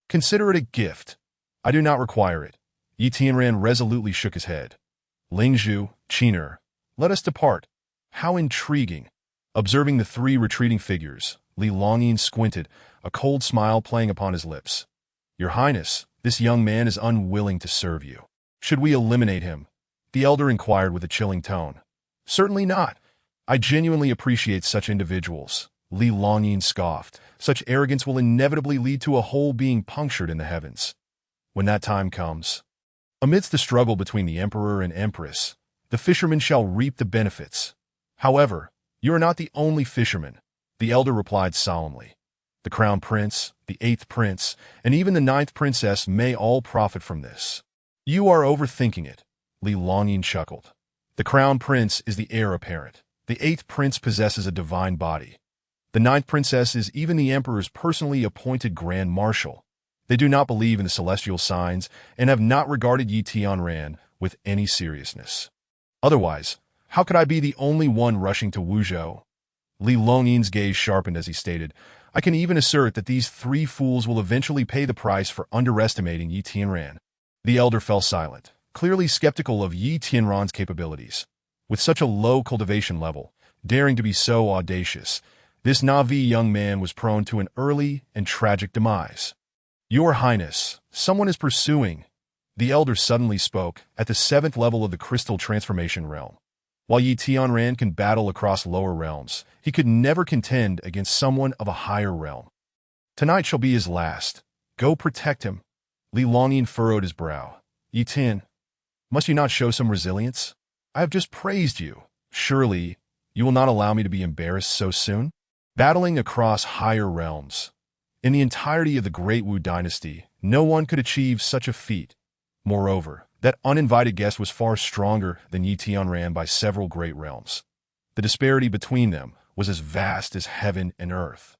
Consider it a gift. I do not require it. Yi Tianran resolutely shook his head. Ling Zhu, Qiner, let us depart. How intriguing. Observing the three retreating figures, Li Longyin squinted, a cold smile playing upon his lips. Your Highness, this young man is unwilling to serve you. Should we eliminate him? The elder inquired with a chilling tone. Certainly not. I genuinely appreciate such individuals. Li Longyin scoffed. Such arrogance will inevitably lead to a hole being punctured in the heavens. When that time comes, amidst the struggle between the Emperor and Empress, the fishermen shall reap the benefits. However, you are not the only fisherman, the elder replied solemnly. The Crown Prince, the 8th Prince, and even the 9th Princess may all profit from this. You are overthinking it, Li Longyin chuckled. The Crown Prince is the heir apparent. The 8th Prince possesses a divine body. The 9th Princess is even the Emperor's personally appointed Grand Marshal. They do not believe in the celestial signs and have not regarded Yi Tianran with any seriousness. Otherwise, how could I be the only one rushing to Wuzhou? Li Longyin's gaze sharpened as he stated, I can even assert that these three fools will eventually pay the price for underestimating Yi Tianran. The elder fell silent, clearly skeptical of Yi Tianran's capabilities. With such a low cultivation level, daring to be so audacious, this Na'vi young man was prone to an early and tragic demise. Your Highness, someone is pursuing. The elder suddenly spoke at the 7th level of the crystal transformation realm. While Yi Tianran can battle across lower realms, he could never contend against someone of a higher realm. Tonight shall be his last. Go protect him. Li Longyin furrowed his brow. Yi Tian, must you not show some resilience? I have just praised you. Surely, you will not allow me to be embarrassed so soon? Battling across higher realms. In the entirety of the Great Wu dynasty, no one could achieve such a feat. Moreover, that uninvited guest was far stronger than Yi Tianran by several great realms. The disparity between them was as vast as heaven and earth.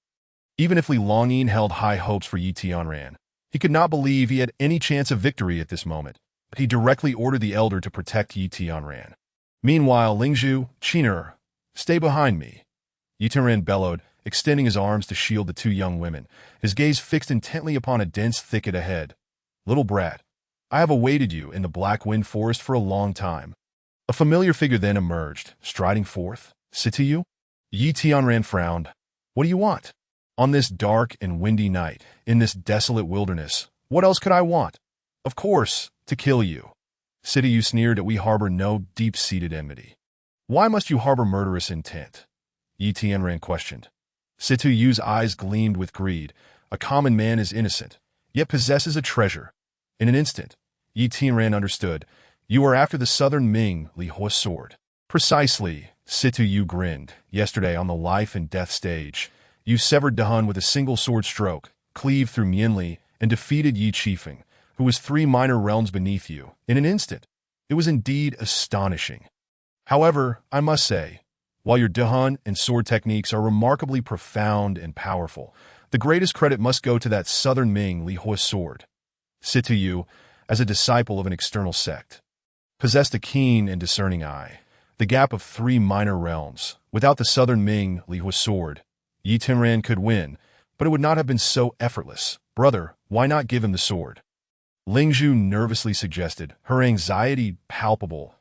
Even if Li Longyin held high hopes for Yi Tianran, he could not believe he had any chance of victory at this moment. He directly ordered the elder to protect Yi Tianran. Meanwhile, Ling Zhu, Qiner, stay behind me. Yi Tianran bellowed, extending his arms to shield the two young women, his gaze fixed intently upon a dense thicket ahead. Little brat, I have awaited you in the Black Wind Forest for a long time. A familiar figure then emerged, striding forth. Situ? Yi Tianran frowned. What do you want? On this dark and windy night, in this desolate wilderness, what else could I want? Of course, to kill you. Situ sneered that we harbor no deep-seated enmity. Why must you harbor murderous intent? Yi Tianran questioned. Situ's eyes gleamed with greed. A common man is innocent, yet possesses a treasure. In an instant, Yi Tianran understood. You are after the southern Ming Li Hua's sword. Precisely, Situ grinned. Yesterday on the life and death stage, you severed Dahan with a single sword stroke, cleaved through Mianli, and defeated Yi Qifeng, who was 3 minor realms beneath you, in an instant. It was indeed astonishing. However, I must say, While your Dehun and sword techniques are remarkably profound and powerful, the greatest credit must go to that Southern Ming Li Hua sword. Situ Yu, as a disciple of an external sect, possessed a keen and discerning eye. The gap of 3 minor realms. Without the Southern Ming Li Hua sword, Yi Tianran could win, but it would not have been so effortless. Brother, why not give him the sword? Ling Zhu nervously suggested, her anxiety palpable.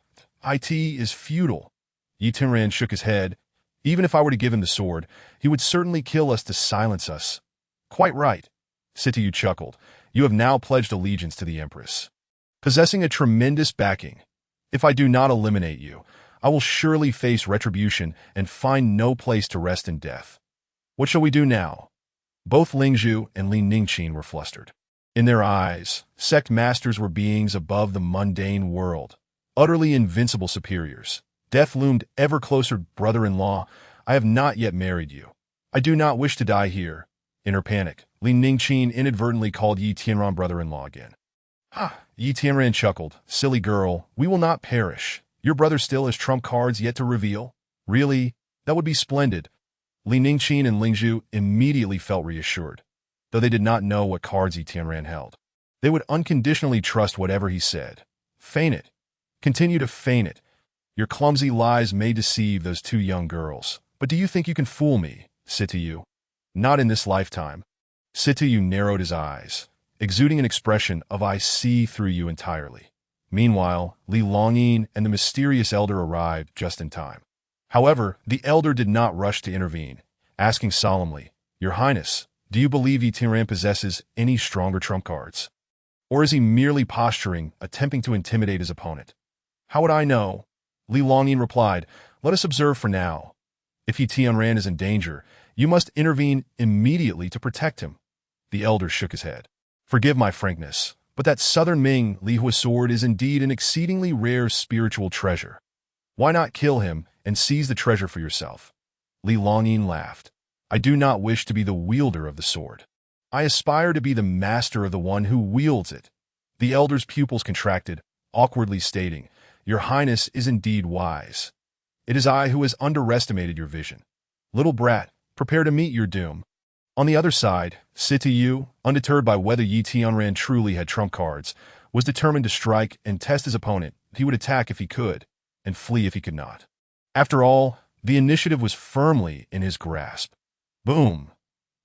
It is futile. Yi Tianran shook his head. Even if I were to give him the sword, he would certainly kill us to silence us. Quite right. Situ Yu chuckled. You have now pledged allegiance to the Empress, possessing a tremendous backing. If I do not eliminate you, I will surely face retribution and find no place to rest in death. What shall we do now? Both Ling Zhu and Li Ningqin were flustered. In their eyes, sect masters were beings above the mundane world, utterly invincible superiors. Death loomed ever closer. Brother-in-law, I have not yet married you. I do not wish to die here. In her panic, Li Ningqin inadvertently called Yi Tianran brother-in-law again. Yi Tianran chuckled. Silly girl, we will not perish. Your brother still has trump cards yet to reveal? Really? That would be splendid. Li Ningqin and Ling Zhu immediately felt reassured, though they did not know what cards Yi Tianran held. They would unconditionally trust whatever he said. Feign it. Continue to feign it. Your clumsy lies may deceive those 2 young girls, but do you think you can fool me, Situ Yu? Not in this lifetime. Situ Yu narrowed his eyes, exuding an expression of I see through you entirely. Meanwhile, Li Longyin and the mysterious elder arrived just in time. However, the elder did not rush to intervene, asking solemnly, Your Highness, do you believe Yi Tianran possesses any stronger trump cards? Or is he merely posturing, attempting to intimidate his opponent? How would I know? Li Longyin replied, Let us observe for now. If Yi Tianran is in danger, you must intervene immediately to protect him. The elder shook his head. Forgive my frankness, but that Southern Ming Li Hua sword is indeed an exceedingly rare spiritual treasure. Why not kill him and seize the treasure for yourself? Li Longyin laughed. I do not wish to be the wielder of the sword. I aspire to be the master of the one who wields it. The elder's pupils contracted, awkwardly stating, Your Highness is indeed wise. It is I who has underestimated your vision. Little brat, prepare to meet your doom. On the other side, Situ Yu, undeterred by whether Yi Tianran truly had trump cards, was determined to strike and test his opponent. He would attack if he could, and flee if he could not. After all, the initiative was firmly in his grasp. Boom!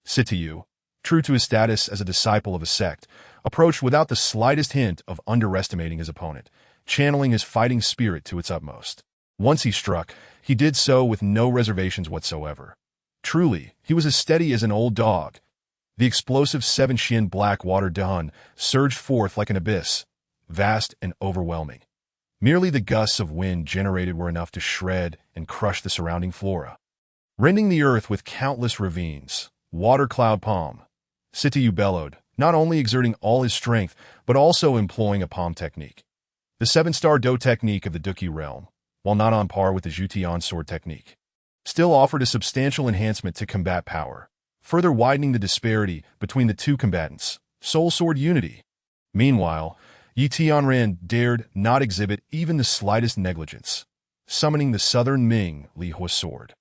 Situ Yu, true to his status as a disciple of a sect, approached without the slightest hint of underestimating his opponent, channeling his fighting spirit to its utmost. Once he struck, he did so with no reservations whatsoever. Truly, he was as steady as an old dog. The explosive 7-shin black water Dehun surged forth like an abyss, vast and overwhelming. Merely the gusts of wind generated were enough to shred and crush the surrounding flora, rending the earth with countless ravines. Water cloud palm. Situ Yu bellowed, not only exerting all his strength, but also employing a palm technique. The 7-star Do technique of the Duqi realm, while not on par with the Zhutian sword technique, still offered a substantial enhancement to combat power, further widening the disparity between the 2 combatants. Soul sword unity. Meanwhile, Yi Tianran dared not exhibit even the slightest negligence, summoning the Southern Ming Li Hua sword.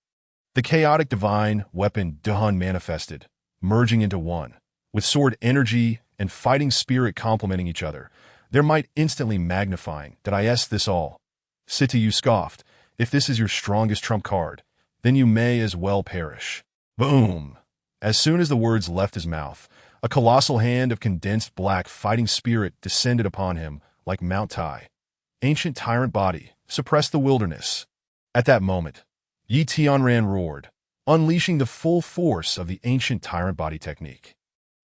The chaotic divine weapon Dehun manifested, merging into one, with sword energy and fighting spirit complementing each other, their might instantly magnifying. Did I ask this all? Situ Yu scoffed. If this is your strongest trump card, then you may as well perish. Boom! As soon as the words left his mouth, a colossal hand of condensed black fighting spirit descended upon him like Mount Tai. Ancient tyrant body, suppress the wilderness. At that moment, Yi Tianran roared, unleashing the full force of the ancient tyrant body technique.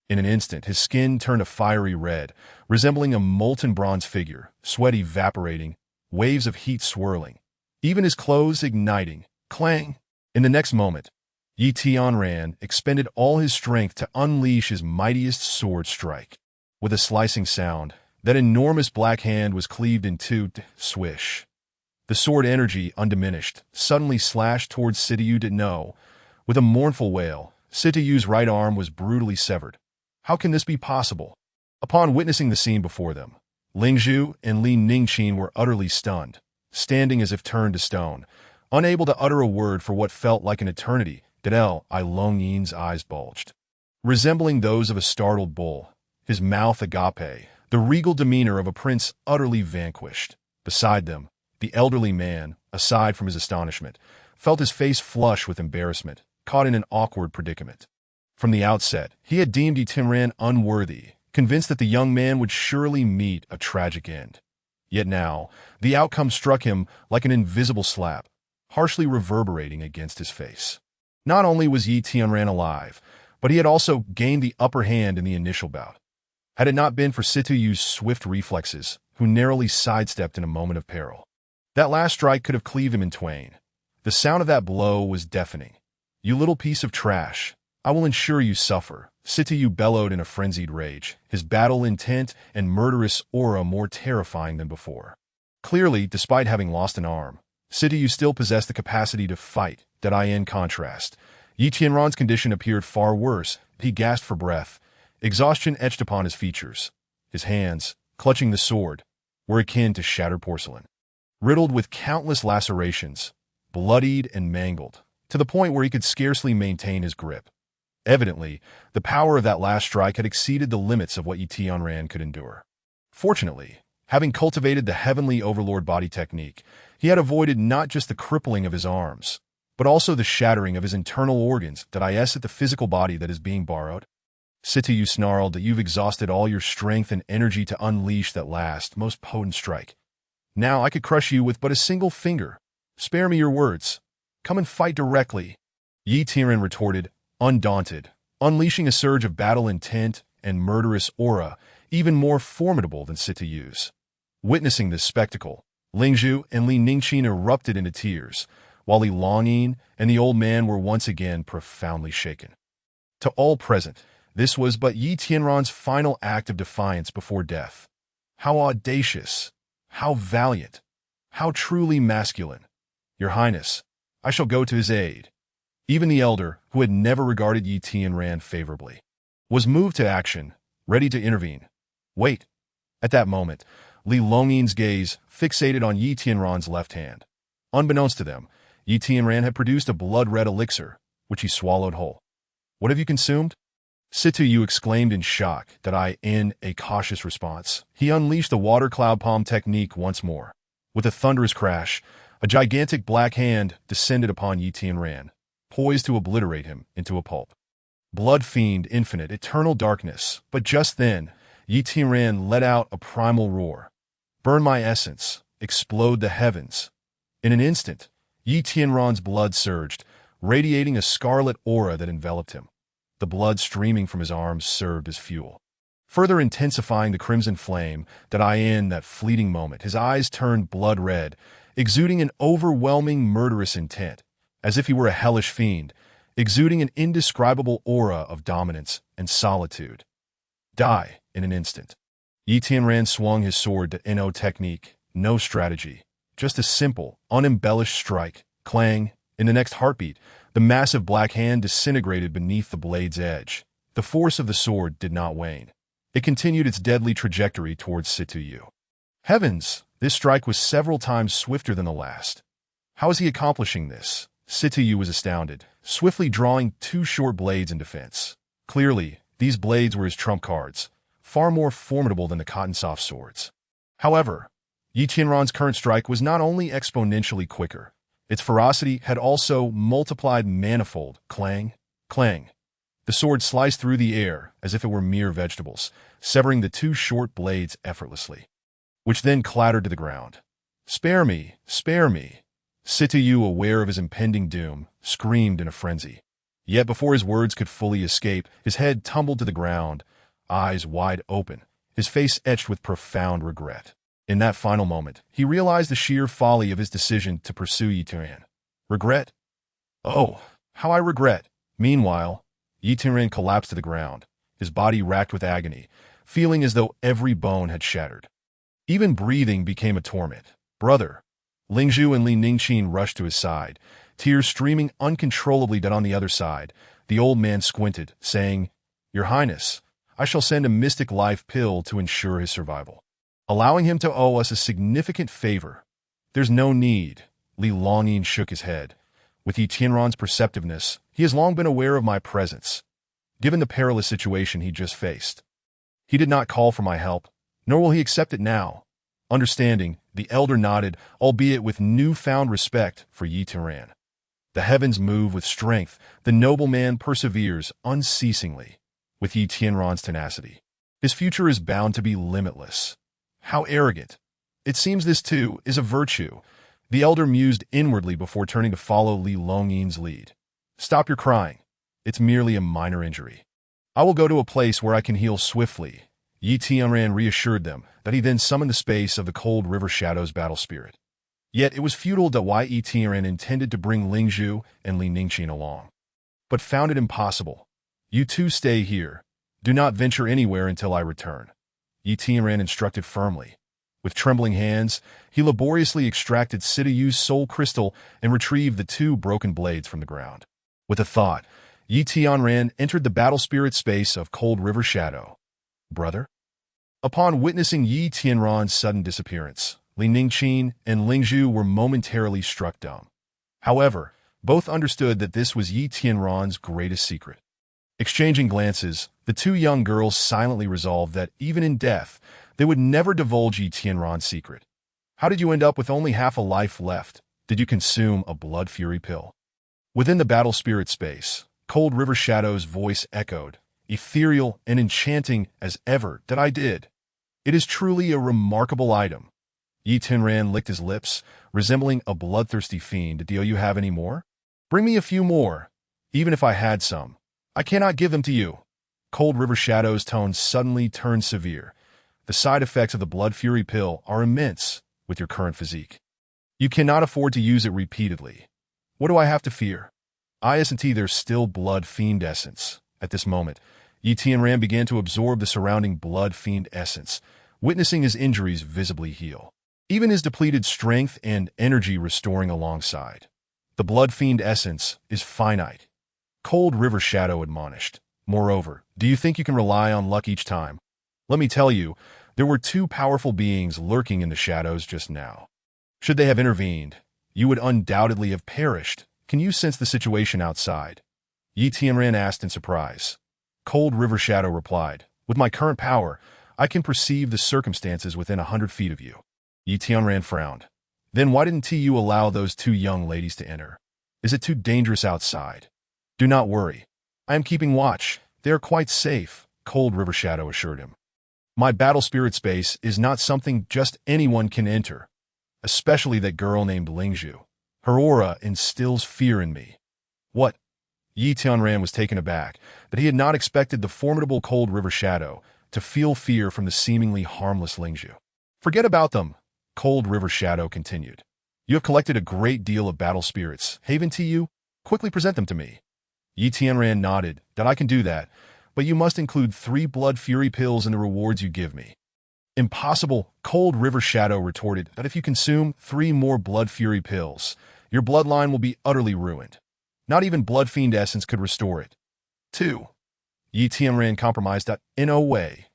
In an instant, his skin turned a fiery red, resembling a molten bronze figure, sweat evaporating, waves of heat swirling, even his clothes igniting. Clang! In the next moment, Yi Tianran expended all his strength to unleash his mightiest sword strike. With a slicing sound, that enormous black hand was cleaved in two. Swish. The sword energy, undiminished, suddenly slashed towards Situ Yu. No. With a mournful wail, Situ Yu's right arm was brutally severed. How can this be possible? Upon witnessing the scene before them, Ling Zhu and Li Ningqin were utterly stunned, standing as if turned to stone, Unable to utter a word for what felt like an eternity, Li Longyin's eyes bulged. Resembling those of a startled bull, his mouth agape, the regal demeanor of a prince utterly vanquished. Beside them, the elderly man, aside from his astonishment, felt his face flush with embarrassment, caught in an awkward predicament. From the outset, he had deemed Yi Tianran unworthy, convinced that the young man would surely meet a tragic end. Yet now, the outcome struck him like an invisible slap, harshly reverberating against his face. Not only was Yi Tianran alive, but he had also gained the upper hand in the initial bout. Had it not been for Situyu's swift reflexes, who narrowly sidestepped in a moment of peril, that last strike could have cleaved him in twain. The sound of that blow was deafening. "You little piece of trash, I will ensure you suffer," Situyu bellowed in a frenzied rage, his battle intent and murderous aura more terrifying than before. Clearly, despite having lost an arm, Situyu still possessed the capacity to fight. In contrast, Yi Tianran's condition appeared far worse. He gasped for breath. Exhaustion etched upon his features. His hands, clutching the sword, were akin to shattered porcelain. Riddled with countless lacerations, bloodied and mangled, to the point where he could scarcely maintain his grip. Evidently, the power of that last strike had exceeded the limits of what Yi Tianran could endure. Fortunately, having cultivated the heavenly overlord body technique, he had avoided not just the crippling of his arms, but also the shattering of his internal organs. At the physical body that is being borrowed. Situyu snarled that you've exhausted all your strength and energy to unleash that last, most potent strike. Now I could crush you with but a single finger. Spare me your words. Come and fight directly. Yi Tianran retorted, undaunted, unleashing a surge of battle intent and murderous aura, even more formidable than Situyu's. Witnessing this spectacle, Lingzhu and Li Ningqin erupted into tears, while Li Longyin and the old man were once again profoundly shaken. To all present, this was but Yi Tianran's final act of defiance before death. How audacious! How valiant! How truly masculine! Your Highness, I shall go to his aid. Even the elder, who had never regarded Yi Tianran favorably, was moved to action, ready to intervene. Wait! At that moment, Li Longyin's gaze fixated on Yi Tianran's left hand. Unbeknownst to them, Yi Tianran had produced a blood-red elixir, which he swallowed whole. What have you consumed? Situyu exclaimed in shock. In a cautious response, he unleashed the water cloud palm technique once more. With a thunderous crash, a gigantic black hand descended upon Yi Tianran, poised to obliterate him into a pulp. Blood fiend, infinite, eternal darkness. But just then, Yi Tianran let out a primal roar. Burn my essence, explode the heavens. In an instant, Yi Tianran's blood surged, radiating a scarlet aura that enveloped him. The blood streaming from his arms served as fuel, further intensifying the crimson flame. In that fleeting moment, his eyes turned blood red, exuding an overwhelming murderous intent, as if he were a hellish fiend, exuding an indescribable aura of dominance and solitude. Die in an instant. Yi Tianran swung his sword. No technique, no strategy, just a simple, unembellished strike. Clang! In the next heartbeat, the massive black hand disintegrated beneath the blade's edge. The force of the sword did not wane. It continued its deadly trajectory towards Situyu. Heavens! This strike was several times swifter than the last. How is he accomplishing this? Situyu was astounded, swiftly drawing two short blades in defense. Clearly, these blades were his trump cards, far more formidable than the cotton-soft swords. However, Yi Tianran's current strike was not only exponentially quicker, its ferocity had also multiplied manifold. Clang! Clang! The sword sliced through the air as if it were mere vegetables, severing the two short blades effortlessly, which then clattered to the ground. Spare me! Spare me! Situyu, aware of his impending doom, screamed in a frenzy. Yet before his words could fully escape, his head tumbled to the ground, eyes wide open, his face etched with profound regret. In that final moment, he realized the sheer folly of his decision to pursue Yi Tianran. Regret? Oh, how I regret! Meanwhile, Yi Tianran collapsed to the ground, his body racked with agony, feeling as though every bone had shattered. Even breathing became a torment. Brother! Lingzhu and Li Ningqin rushed to his side, tears streaming uncontrollably. On the other side, the old man squinted, saying, Your Highness, I shall send a mystic life pill to ensure his survival, allowing him to owe us a significant favor. There's no need. Li Longyin shook his head. With Yi Tianran's perceptiveness, he has long been aware of my presence, given the perilous situation he just faced. He did not call for my help, nor will he accept it now. Understanding, the elder nodded, albeit with newfound respect for Yi Tianran. The heavens move with strength. The nobleman perseveres unceasingly with Yi Tianran's tenacity. His future is bound to be limitless. How arrogant. It seems this, too, is a virtue. The elder mused inwardly before turning to follow Li Longyin's lead. Stop your crying. It's merely a minor injury. I will go to a place where I can heal swiftly. Yi Tianran reassured them that he then summoned the space of the cold river shadow's battle spirit. Yet it was futile that Yi Tianran intended to bring Lingzhu and Li Ningqin along, but found it impossible. You two stay here. Do not venture anywhere until I return. Yi Tianran instructed firmly. With trembling hands, he laboriously extracted Sidayu's soul crystal and retrieved the two broken blades from the ground. With a thought, Yi Tianran entered the battle spirit space of Cold River Shadow. Brother? Upon witnessing Yi Tianran's sudden disappearance, Li Ningqin and Lingzhu were momentarily struck dumb. However, both understood that this was Yi Tianran's greatest secret. Exchanging glances, the two young girls silently resolved that, even in death, they would never divulge Yi Tianran's secret. How did you end up with only half a life left? Did you consume a blood fury pill? Within the battle spirit space, Cold River Shadow's voice echoed, ethereal and enchanting as ever, that I did. It is truly a remarkable item. Yi Tianran licked his lips, resembling a bloodthirsty fiend. Do you have any more? Bring me a few more. Even if I had some, I cannot give them to you. Cold River Shadow's tone suddenly turned severe. The side effects of the blood fury pill are immense with your current physique. You cannot afford to use it repeatedly. What do I have to fear? Isn't there's still blood fiend essence. At this moment, Yi Tianran began to absorb the surrounding blood fiend essence, witnessing his injuries visibly heal. Even his depleted strength and energy restoring alongside. The blood fiend essence is finite. Cold River Shadow admonished. Moreover, do you think you can rely on luck each time? Let me tell you, there were two powerful beings lurking in the shadows just now. Should they have intervened, you would undoubtedly have perished. Can you sense the situation outside? Yi Tianran asked in surprise. Cold River Shadow replied, with my current power, I can perceive the circumstances within 100 feet of you. Yi Tianran frowned. Then why didn't you allow those two young ladies to enter? Is it too dangerous outside? Do not worry. I am keeping watch. They are quite safe, Cold River Shadow assured him. My battle spirit space is not something just anyone can enter, especially that girl named Lingzhu. Her aura instills fear in me. What? Yi Tianran was taken aback that he had not expected the formidable Cold River Shadow to feel fear from the seemingly harmless Lingzhu. Forget about them, Cold River Shadow continued. You have collected a great deal of battle spirits. Haven't you? Quickly present them to me. Yi Tianran nodded, that I can do that, but you must include 3 blood fury pills in the rewards you give me. Impossible, Cold River Shadow retorted that if you consume 3 more blood fury pills, your bloodline will be utterly ruined. Not even blood fiend essence could restore it. 2. Yi Tianran compromised that, in no way.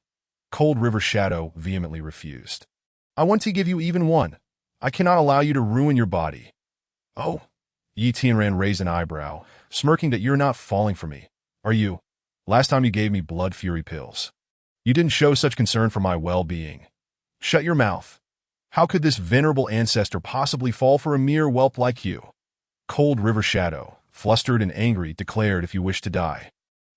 Cold River Shadow vehemently refused. I want to give you even 1. I cannot allow you to ruin your body. Oh. Yi Tianran raised an eyebrow, smirking that you're not falling for me. Are you? Last time you gave me blood fury pills. You didn't show such concern for my well-being. Shut your mouth. How could this venerable ancestor possibly fall for a mere whelp like you? Cold River Shadow, flustered and angry, declared if you wish to die,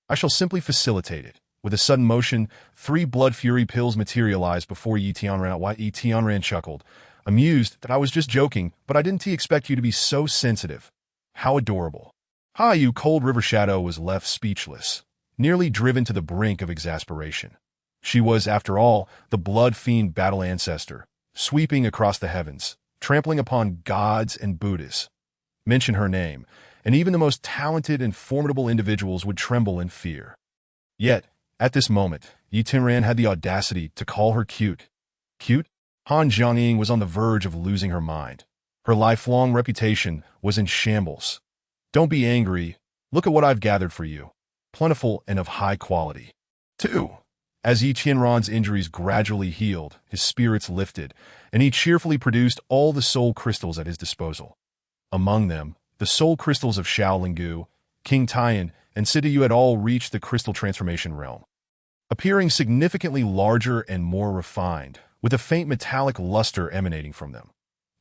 I shall simply facilitate it. With a sudden motion, 3 blood fury pills materialized before Yi Tianran. Yi Tianran chuckled, amused that I was just joking, but I didn't expect you to be so sensitive. How adorable. Ha! You Cold River Shadow was left speechless, nearly driven to the brink of exasperation. She was, after all, the blood fiend battle ancestor, sweeping across the heavens, trampling upon gods and Buddhas. Mention her name, and even the most talented and formidable individuals would tremble in fear. Yet, at this moment, Yi Tianran had the audacity to call her cute. Cute? Han Jiangying was on the verge of losing her mind. Her lifelong reputation was in shambles. Don't be angry. Look at what I've gathered for you. Plentiful and of high quality. 2. As Yi Tianran's injuries gradually healed, his spirits lifted, and he cheerfully produced all the soul crystals at his disposal. Among them, the soul crystals of Xiaolingu, King Tian, and Sidayu had all reached the crystal transformation realm, appearing significantly larger and more refined, with a faint metallic luster emanating from them.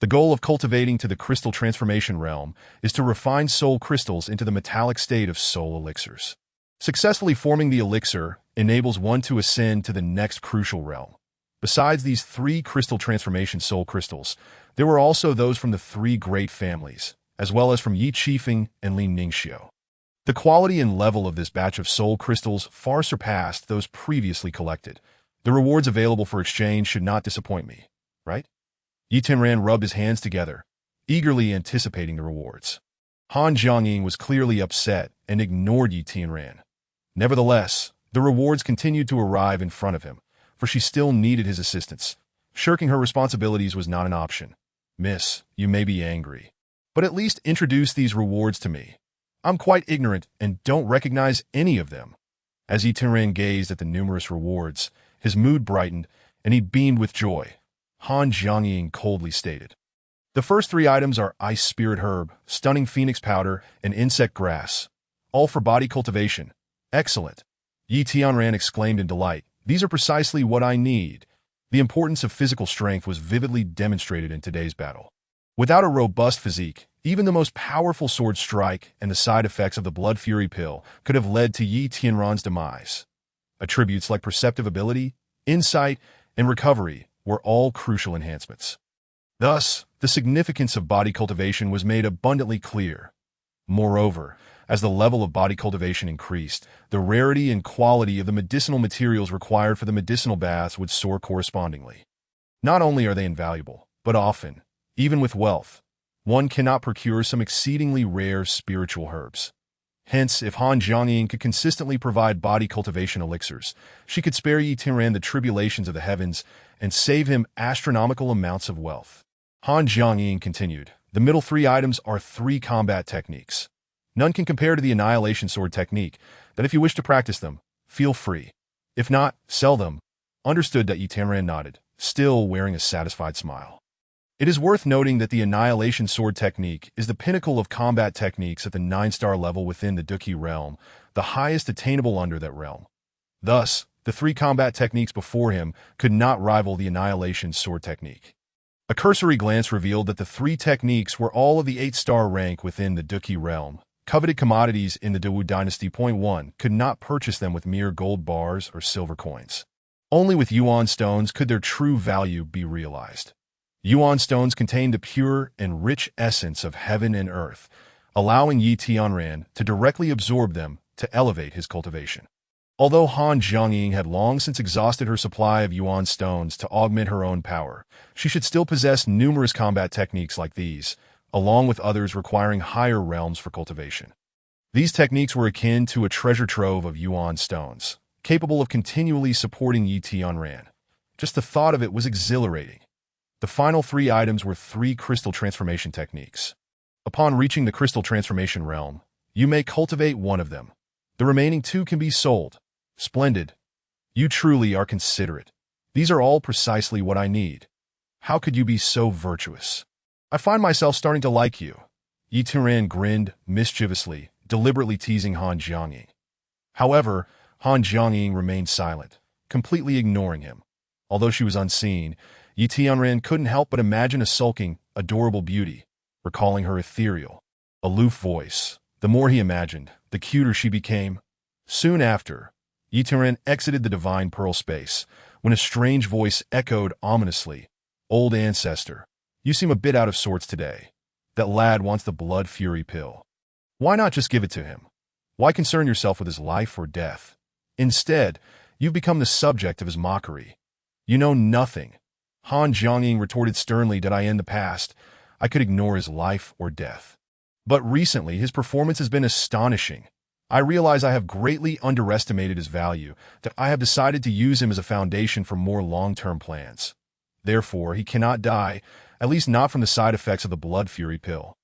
The goal of cultivating to the crystal transformation realm is to refine soul crystals into the metallic state of soul elixirs. Successfully forming the elixir enables one to ascend to the next crucial realm. Besides these 3 crystal transformation soul crystals, there were also those from the 3 great families, as well as from Yi Qifeng and Lin Ningxiu. The quality and level of this batch of soul crystals far surpassed those previously collected. The rewards available for exchange should not disappoint me, right? Yi Tianran rubbed his hands together, eagerly anticipating the rewards. Han Jiangying was clearly upset and ignored Yi Tianran. Nevertheless, the rewards continued to arrive in front of him, for she still needed his assistance. Shirking her responsibilities was not an option. Miss, you may be angry, but at least introduce these rewards to me. I'm quite ignorant and don't recognize any of them. As Yi Tianran gazed at the numerous rewards, his mood brightened, and he beamed with joy. Han Jiangying coldly stated, "The first 3 items are Ice Spirit Herb, Stunning Phoenix Powder, and Insect Grass, all for body cultivation. Excellent." Yi Tianran exclaimed in delight. "These are precisely what I need." The importance of physical strength was vividly demonstrated in today's battle. Without a robust physique, even the most powerful sword strike and the side effects of the Blood Fury pill could have led to Yi Tianran's demise. Attributes like perceptive ability, insight, and recovery were all crucial enhancements. Thus, the significance of body cultivation was made abundantly clear. Moreover, as the level of body cultivation increased, the rarity and quality of the medicinal materials required for the medicinal baths would soar correspondingly. Not only are they invaluable, but often, even with wealth, one cannot procure some exceedingly rare spiritual herbs. Hence, if Han Jiangying could consistently provide body cultivation elixirs, she could spare Yi Tianran the tribulations of the heavens and save him astronomical amounts of wealth. Han Jiangying continued, "The middle 3 items are 3 combat techniques. None can compare to the Annihilation Sword technique, that if you wish to practice them, feel free. If not, sell them." Understood. Yi Tianran nodded, still wearing a satisfied smile. It is worth noting that the Annihilation Sword technique is the pinnacle of combat techniques at the 9-star level within the Duqi realm, the highest attainable under that realm. Thus, the 3 combat techniques before him could not rival the Annihilation Sword technique. A cursory glance revealed that the 3 techniques were all of the 8-star rank within the Duqi realm. Coveted commodities in the Dewu Dynasty. 1 could not purchase them with mere gold bars or silver coins. Only with Yuan stones could their true value be realized. Yuan stones contained the pure and rich essence of heaven and earth, allowing Yi Tianran to directly absorb them to elevate his cultivation. Although Han Jiangying had long since exhausted her supply of Yuan stones to augment her own power, she should still possess numerous combat techniques like these, along with others requiring higher realms for cultivation. These techniques were akin to a treasure trove of Yuan stones, capable of continually supporting Yi Tianran. Just the thought of it was exhilarating. The final 3 items were 3 crystal transformation techniques. Upon reaching the crystal transformation realm, you may cultivate one of them. The remaining 2 can be sold. Splendid. You truly are considerate. These are all precisely what I need. How could you be so virtuous? I find myself starting to like you. Yi Tianran grinned mischievously, deliberately teasing Han Jiangying. However, Han Jiangying remained silent, completely ignoring him. Although she was unseen, Yi Tianran couldn't help but imagine a sulking, adorable beauty, recalling her ethereal, aloof voice. The more he imagined, the cuter she became. Soon after, Yi Tianran exited the divine pearl space, when a strange voice echoed ominously, "Old ancestor, you seem a bit out of sorts today. That lad wants the blood fury pill. Why not just give it to him? Why concern yourself with his life or death? Instead, you've become the subject of his mockery. You know nothing." Han Jiangying retorted sternly, "Did I end the past, I could ignore his life or death. But recently, his performance has been astonishing. I realize I have greatly underestimated his value, that I have decided to use him as a foundation for more long-term plans. Therefore, he cannot die, at least not from the side effects of the blood fury pill.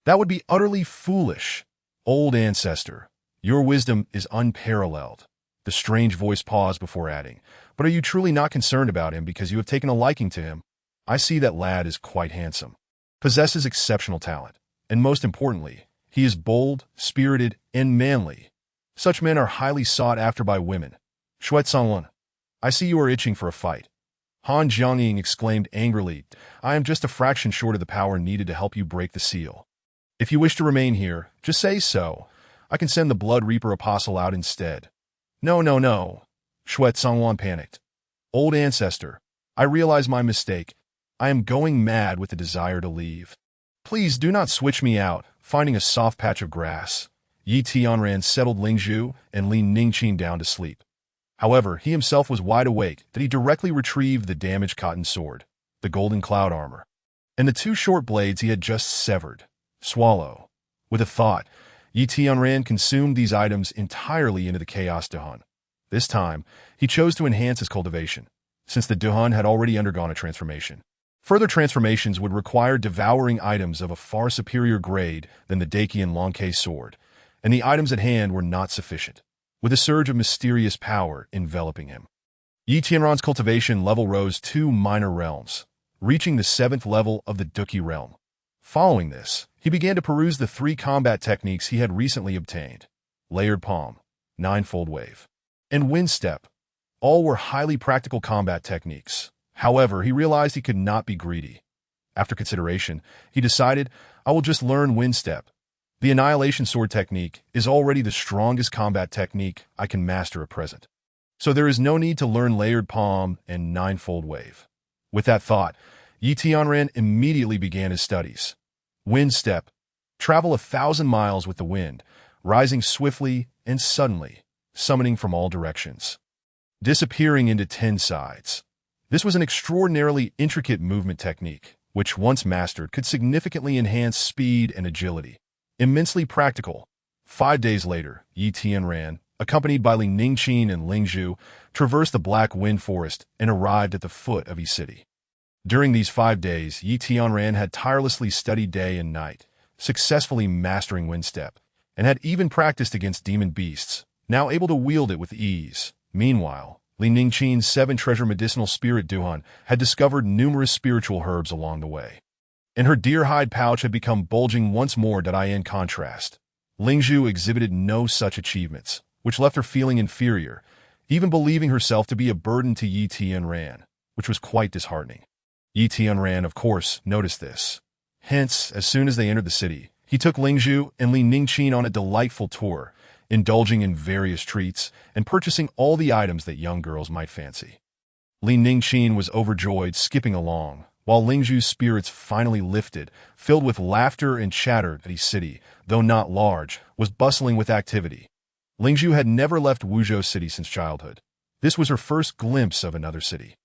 That would be utterly foolish. Old ancestor, your wisdom is unparalleled." The strange voice paused before adding, "But are you truly not concerned about him because you have taken a liking to him? I see that lad is quite handsome, possesses exceptional talent, And most importantly, he is bold, spirited, and manly. Such men are highly sought after by women. Shuet Songwon, I see you are itching for a fight. Han Jiangying exclaimed angrily, I am just a fraction short of the power needed to help you break the seal. If you wish to remain here, just say so. I can send the Blood Reaper Apostle out instead. No, no, no. Shuet Songwon panicked. Old ancestor, I realize my mistake. I am going mad with the desire to leave. Please do not switch me out, finding a soft patch of grass. Yi Tianran settled Ling Zhu and Li Ningqin down to sleep. However, he himself was wide awake that he directly retrieved the damaged cotton sword, the golden cloud armor, and the two short blades he had just severed. Swallow. With a thought, Yi Tianran consumed these items entirely into the Chaos Duhan. This time, he chose to enhance his cultivation, since the Duhan had already undergone a transformation. Further transformations would require devouring items of a far superior grade than the Dakian Longkei sword, and the items at hand were not sufficient, with a surge of mysterious power enveloping him. Yi Tianran's cultivation level rose 2 minor realms, reaching the 7th level of the Duki realm. Following this, he began to peruse the 3 combat techniques he had recently obtained: Layered Palm, Ninefold Wave, and Wind Step. All were highly practical combat techniques. However, he realized he could not be greedy. After consideration, he decided, I will just learn Wind Step. The Annihilation Sword technique is already the strongest combat technique I can master at present, so there is no need to learn Layered Palm and Ninefold Wave. With that thought, Yi Tianran immediately began his studies. Wind Step. Travel 1,000 miles with the wind, rising swiftly and suddenly, summoning from all directions, disappearing into 10 sides. This was an extraordinarily intricate movement technique, which once mastered could significantly enhance speed and agility. Immensely practical. 5 days later, Yi Tianran, accompanied by Li Ningqin and Ling Zhu, traversed the Black Wind Forest and arrived at the foot of Yi City. During these 5 days, Yi Tianran had tirelessly studied day and night, successfully mastering Wind Step, and had even practiced against demon beasts, now able to wield it with ease. Meanwhile, Li Ningqin's 7 treasure medicinal spirit Duhan had discovered numerous spiritual herbs along the way, and her deer hide pouch had become bulging once more. In contrast, Ling Zhu exhibited no such achievements, which left her feeling inferior, even believing herself to be a burden to Yi Tianran, which was quite disheartening. Yi Tianran, of course, noticed this. Hence, as soon as they entered the city, he took Ling Zhu and Li Ningqin on a delightful tour, indulging in various treats and purchasing all the items that young girls might fancy. Li Ningqin was overjoyed, skipping along, while Ling Zhu's spirits finally lifted, filled with laughter and chatter that Yi City, though not large, was bustling with activity. Ling Zhu had never left Wuzhou City since childhood. This was her first glimpse of another city.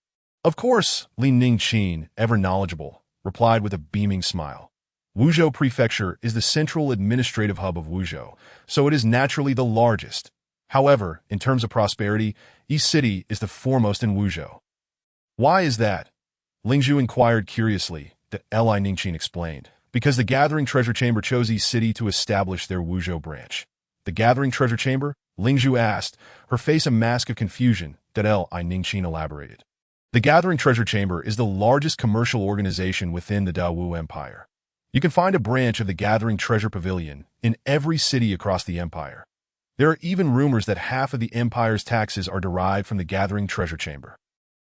Of course, Li Ningqin, ever knowledgeable, replied with a beaming smile. Wuzhou Prefecture is the central administrative hub of Wuzhou, so it is naturally the largest. However, in terms of prosperity, Yi City is the foremost in Wuzhou. Why is that? Ling Zhu inquired curiously. Li Ningqin explained. Because the Gathering Treasure Chamber chose Yi City to establish their Wuzhou branch. The Gathering Treasure Chamber? Ling Zhu asked, her face a mask of confusion. Li Ningqin elaborated. The Gathering Treasure Chamber is the largest commercial organization within the Dawu Empire. You can find a branch of the Gathering Treasure Pavilion in every city across the empire. There are even rumors that half of the empire's taxes are derived from the Gathering Treasure Chamber.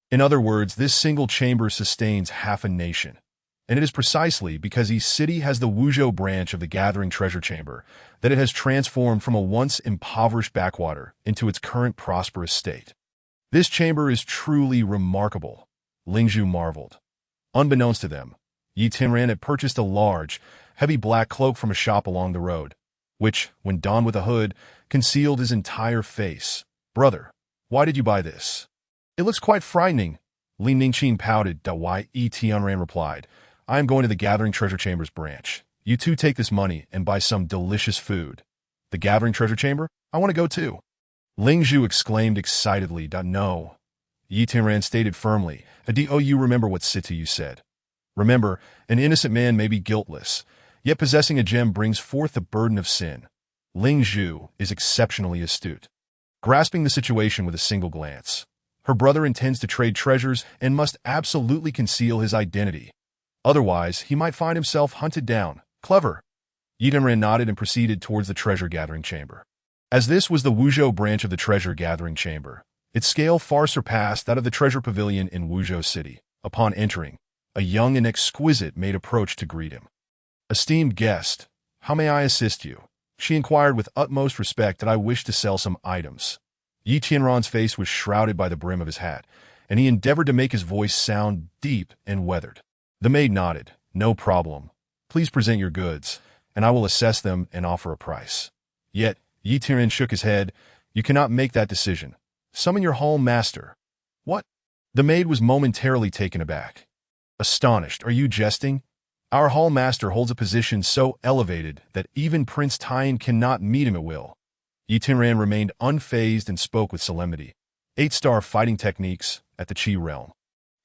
In other words, this single chamber sustains half a nation. And it is precisely because Yi City has the Wuzhou branch of the Gathering Treasure Chamber that it has transformed from a once impoverished backwater into its current prosperous state. This chamber is truly remarkable, Ling Zhu marveled. Unbeknownst to them, Yi Tianran had purchased a large, heavy black cloak from a shop along the road, which, when donned with a hood, concealed his entire face. Brother, why did you buy this? It looks quite frightening. Li Ningqin pouted. Why? Yi Tianran replied. I am going to the Gathering Treasure Chamber's branch. You two take this money and buy some delicious food. The Gathering Treasure Chamber? I want to go too. Ling Zhu exclaimed excitedly. No. Yi Tianran stated firmly. You remember what Situ you said. Remember, an innocent man may be guiltless, yet possessing a gem brings forth the burden of sin. Ling Zhu is exceptionally astute, grasping the situation with a single glance. Her brother intends to trade treasures and must absolutely conceal his identity. Otherwise, he might find himself hunted down. Clever. Yi Tianran nodded and proceeded towards the treasure-gathering chamber. As this was the Wuzhou branch of the treasure-gathering chamber, its scale far surpassed that of the treasure pavilion in Wuzhou City. Upon entering, a young and exquisite maid approached to greet him. "Esteemed guest, how may I assist you?" she inquired with utmost respect. "That I wish to sell some items." Yi Tianran's face was shrouded by the brim of his hat, and he endeavored to make his voice sound deep and weathered. The maid nodded. "No problem. Please present your goods, and I will assess them and offer a price." Yet, Yi Tianran shook his head. "You cannot make that decision. Summon your hall master." "What?" The maid was momentarily taken aback. Astonished. "Are you jesting? Our hall master holds a position so elevated that even Prince Taiyan cannot meet him at will." Yi Tianran remained unfazed and spoke with solemnity. 8-star fighting techniques at the Qi realm.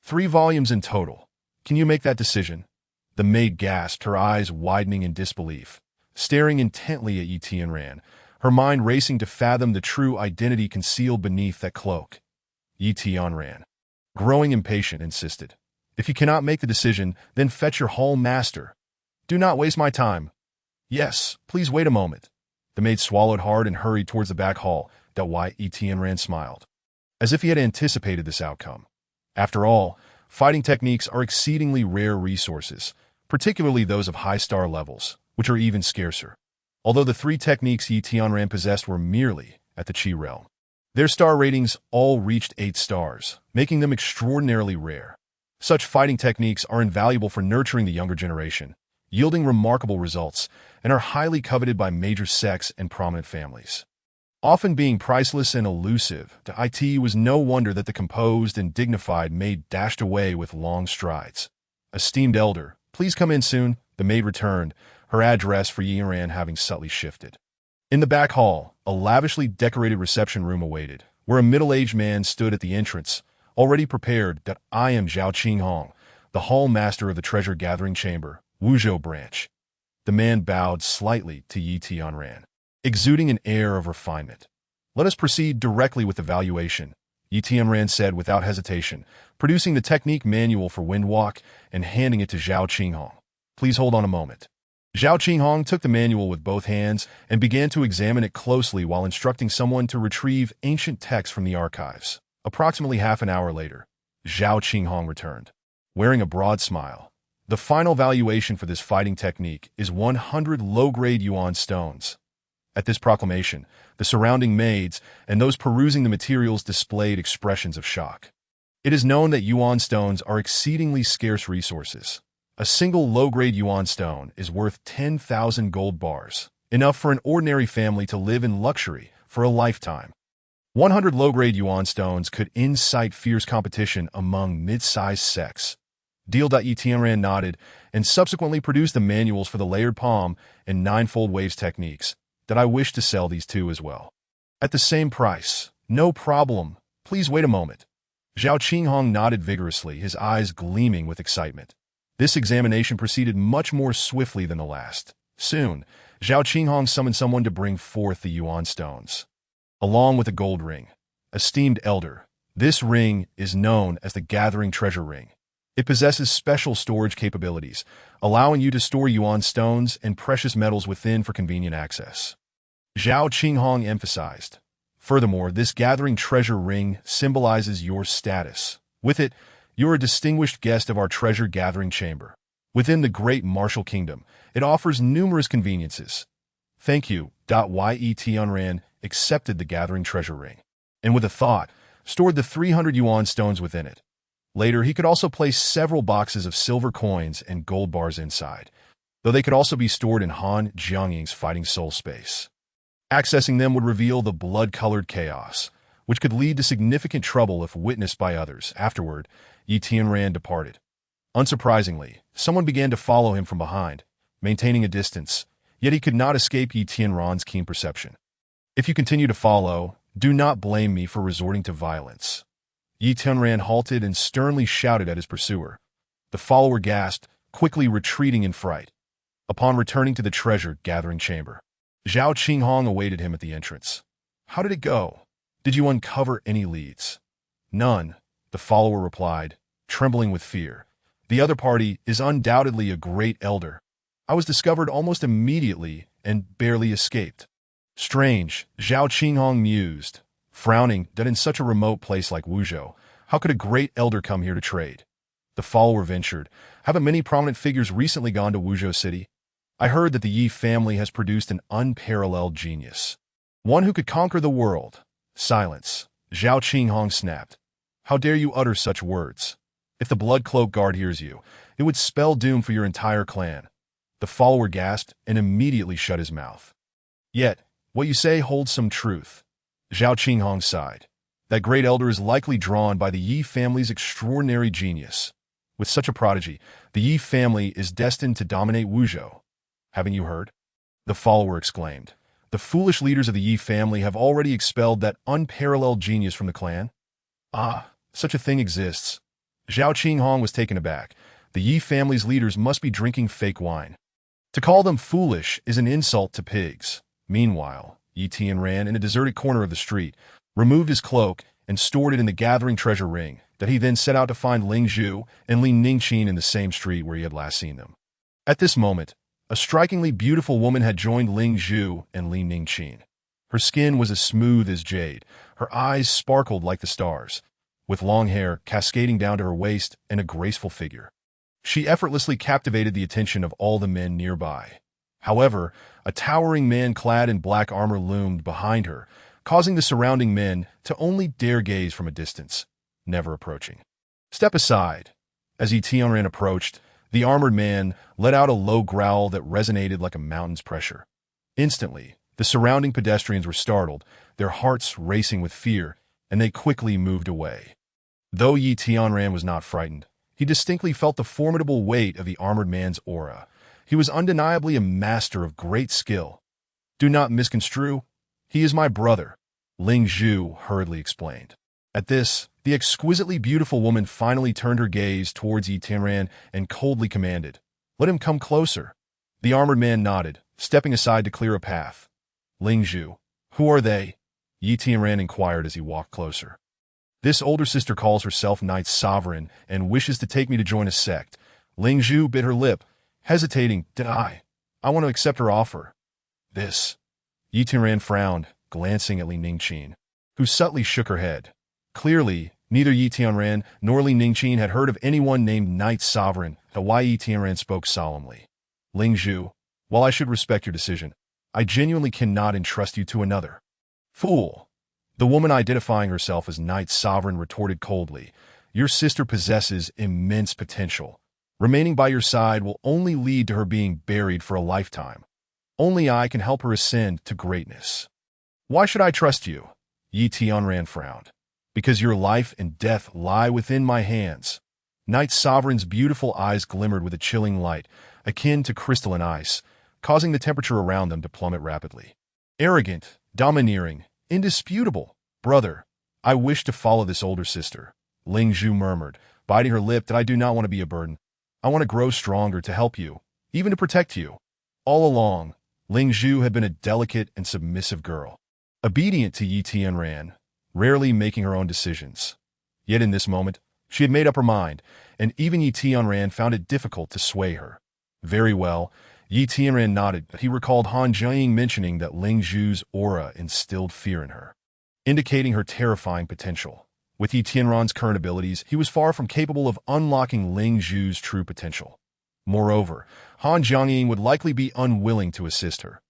3 volumes in total. Can you make that decision?" The maid gasped, her eyes widening in disbelief, staring intently at Yi Tianran, her mind racing to fathom the true identity concealed beneath that cloak. Yi Tianran, growing impatient, insisted. "If you cannot make the decision, then fetch your hall master. Do not waste my time." "Yes, please wait a moment." The maid swallowed hard and hurried towards the back hall. That why Yi Tianran smiled, as if he had anticipated this outcome. After all, fighting techniques are exceedingly rare resources, particularly those of high-star levels, which are even scarcer. Although the 3 techniques Yi Tianran possessed were merely at the Qi realm, their star ratings all reached 8 stars, making them extraordinarily rare. Such fighting techniques are invaluable for nurturing the younger generation, yielding remarkable results, and are highly coveted by major sects and prominent families. Often being priceless and elusive, to it was no wonder that the composed and dignified maid dashed away with long strides. "Esteemed elder, please come in soon," the maid returned, her address for Yi Tianran having subtly shifted. In the back hall, a lavishly decorated reception room awaited, where a middle-aged man stood at the entrance, already prepared. "That I am Zhao Qinghong, the hall master of the treasure-gathering chamber, Wuzhou branch." The man bowed slightly to Yi Tianran, exuding an air of refinement. "Let us proceed directly with the valuation," Yi Tianran said without hesitation, producing the technique manual for Windwalk and handing it to Zhao Qinghong. "Please hold on a moment." Zhao Qinghong took the manual with both hands and began to examine it closely while instructing someone to retrieve ancient texts from the archives. Approximately half an hour later, Zhao Qinghong returned, wearing a broad smile. "The final valuation for this fighting technique is 100 low-grade yuan stones." At this proclamation, the surrounding maids and those perusing the materials displayed expressions of shock. It is known that yuan stones are exceedingly scarce resources. A single low-grade yuan stone is worth 10,000 gold bars, enough for an ordinary family to live in luxury for a lifetime. 100 low-grade yuan stones could incite fierce competition among mid-sized sects. Yi Tianran nodded and subsequently produced the manuals for the layered palm and ninefold waves techniques. "That I wish to sell these 2 as well." "At the same price." "No problem. Please wait a moment." Zhao Qinghong nodded vigorously, his eyes gleaming with excitement. This examination proceeded much more swiftly than the last. Soon, Zhao Qinghong summoned someone to bring forth the yuan stones, along with a gold ring. "Esteemed elder, this ring is known as the Gathering Treasure Ring. It possesses special storage capabilities, allowing you to store yuan stones and precious metals within for convenient access," Zhao Qinghong emphasized. "Furthermore, this Gathering Treasure Ring symbolizes your status. With it, you're a distinguished guest of our treasure-gathering chamber. Within the great martial kingdom, it offers numerous conveniences." "Thank you." Yi Tianran accepted the Gathering Treasure Ring, and with a thought, stored the 300 yuan stones within it. Later, he could also place several boxes of silver coins and gold bars inside, though they could also be stored in Han Jiangying's fighting soul space. Accessing them would reveal the blood-colored chaos, which could lead to significant trouble if witnessed by others. Afterward, Yi Tianran departed. Unsurprisingly, someone began to follow him from behind, maintaining a distance, yet he could not escape Yi Tianran's keen perception. "If you continue to follow, do not blame me for resorting to violence." Yi Tianran halted and sternly shouted at his pursuer. The follower gasped, quickly retreating in fright. Upon returning to the treasure-gathering chamber, Zhao Qinghong awaited him at the entrance. "How did it go? Did you uncover any leads?" "None," the follower replied, trembling with fear. "The other party is undoubtedly a great elder. I was discovered almost immediately and barely escaped. Strange, Zhao Qinghong mused, frowning that in such a remote place like Wuzhou, how could a great elder come here to trade? The follower ventured, haven't many prominent figures recently gone to Wuzhou City? I heard that the Yi family has produced an unparalleled genius. One who could conquer the world. Silence. Zhao Qinghong snapped. How dare you utter such words? If the Blood Cloak Guard hears you, it would spell doom for your entire clan. The follower gasped and immediately shut his mouth. Yet, what you say holds some truth. Zhao Qinghong sighed. That great elder is likely drawn by the Yi family's extraordinary genius. With such a prodigy, the Yi family is destined to dominate Wuzhou. Haven't you heard? The follower exclaimed. The foolish leaders of the Yi family have already expelled that unparalleled genius from the clan? Ah, such a thing exists. Zhao Qinghong was taken aback. The Yi family's leaders must be drinking fake wine. To call them foolish is an insult to pigs. Meanwhile, Yi Tianran, in a deserted corner of the street, removed his cloak and stored it in the gathering treasure ring that he then set out to find Ling Zhu and Li Ningqin in the same street where he had last seen them. At this moment, a strikingly beautiful woman had joined Ling Zhu and Li Ningqin. Her skin was as smooth as jade, her eyes sparkled like the stars, with long hair cascading down to her waist and a graceful figure. She effortlessly captivated the attention of all the men nearby. However, a towering man clad in black armor loomed behind her, causing the surrounding men to only dare gaze from a distance, never approaching. Step aside. As Yi Tianran approached, the armored man let out a low growl that resonated like a mountain's pressure. Instantly, the surrounding pedestrians were startled, their hearts racing with fear, and they quickly moved away. Though Yi Tianran was not frightened, he distinctly felt the formidable weight of the armored man's aura. He was undeniably a master of great skill. Do not misconstrue. He is my brother, Ling Zhu hurriedly explained. At this, the exquisitely beautiful woman finally turned her gaze towards Yi Tianran and coldly commanded, "Let him come closer." The armored man nodded, stepping aside to clear a path. Ling Zhu, who are they? Yi Tianran inquired as he walked closer. This older sister calls herself Knight Sovereign and wishes to take me to join a sect. Ling Zhu bit her lip, hesitating. I want to accept her offer. This. Yi Tianran frowned, glancing at Li Ningqin, who subtly shook her head. Clearly, neither Yi Tianran nor Li Ningqin had heard of anyone named Knight Sovereign, though why Yi Tianran spoke solemnly. Ling Zhu, while I should respect your decision, I genuinely cannot entrust you to another. Fool! The woman identifying herself as Knight Sovereign retorted coldly. Your sister possesses immense potential. Remaining by your side will only lead to her being buried for a lifetime. Only I can help her ascend to greatness. Why should I trust you? Yi Tianran frowned. Because your life and death lie within my hands. Knight Sovereign's beautiful eyes glimmered with a chilling light, akin to crystalline ice, causing the temperature around them to plummet rapidly. Arrogant, domineering, indisputable. Brother, I wish to follow this older sister. Ling Zhu murmured, biting her lip that I do not want to be a burden. I want to grow stronger to help you, even to protect you. All along, Ling Zhu had been a delicate and submissive girl, obedient to Yi Tianran, rarely making her own decisions. Yet in this moment, she had made up her mind, and even Yi Tianran found it difficult to sway her. Very well, Yi Tianran nodded, but he recalled Han Jiaying mentioning that Ling Zhu's aura instilled fear in her, indicating her terrifying potential. With Yi Tianran's current abilities, he was far from capable of unlocking Ling Zhu's true potential. Moreover, Han Jiaying would likely be unwilling to assist her.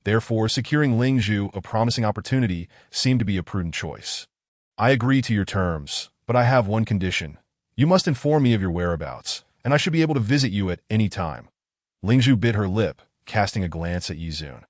Therefore, securing Ling Zhu a promising opportunity seemed to be a prudent choice. I agree to your terms, but I have one condition. You must inform me of your whereabouts, and I should be able to visit you at any time. Ling Zhu bit her lip, casting a glance at Yi Zun.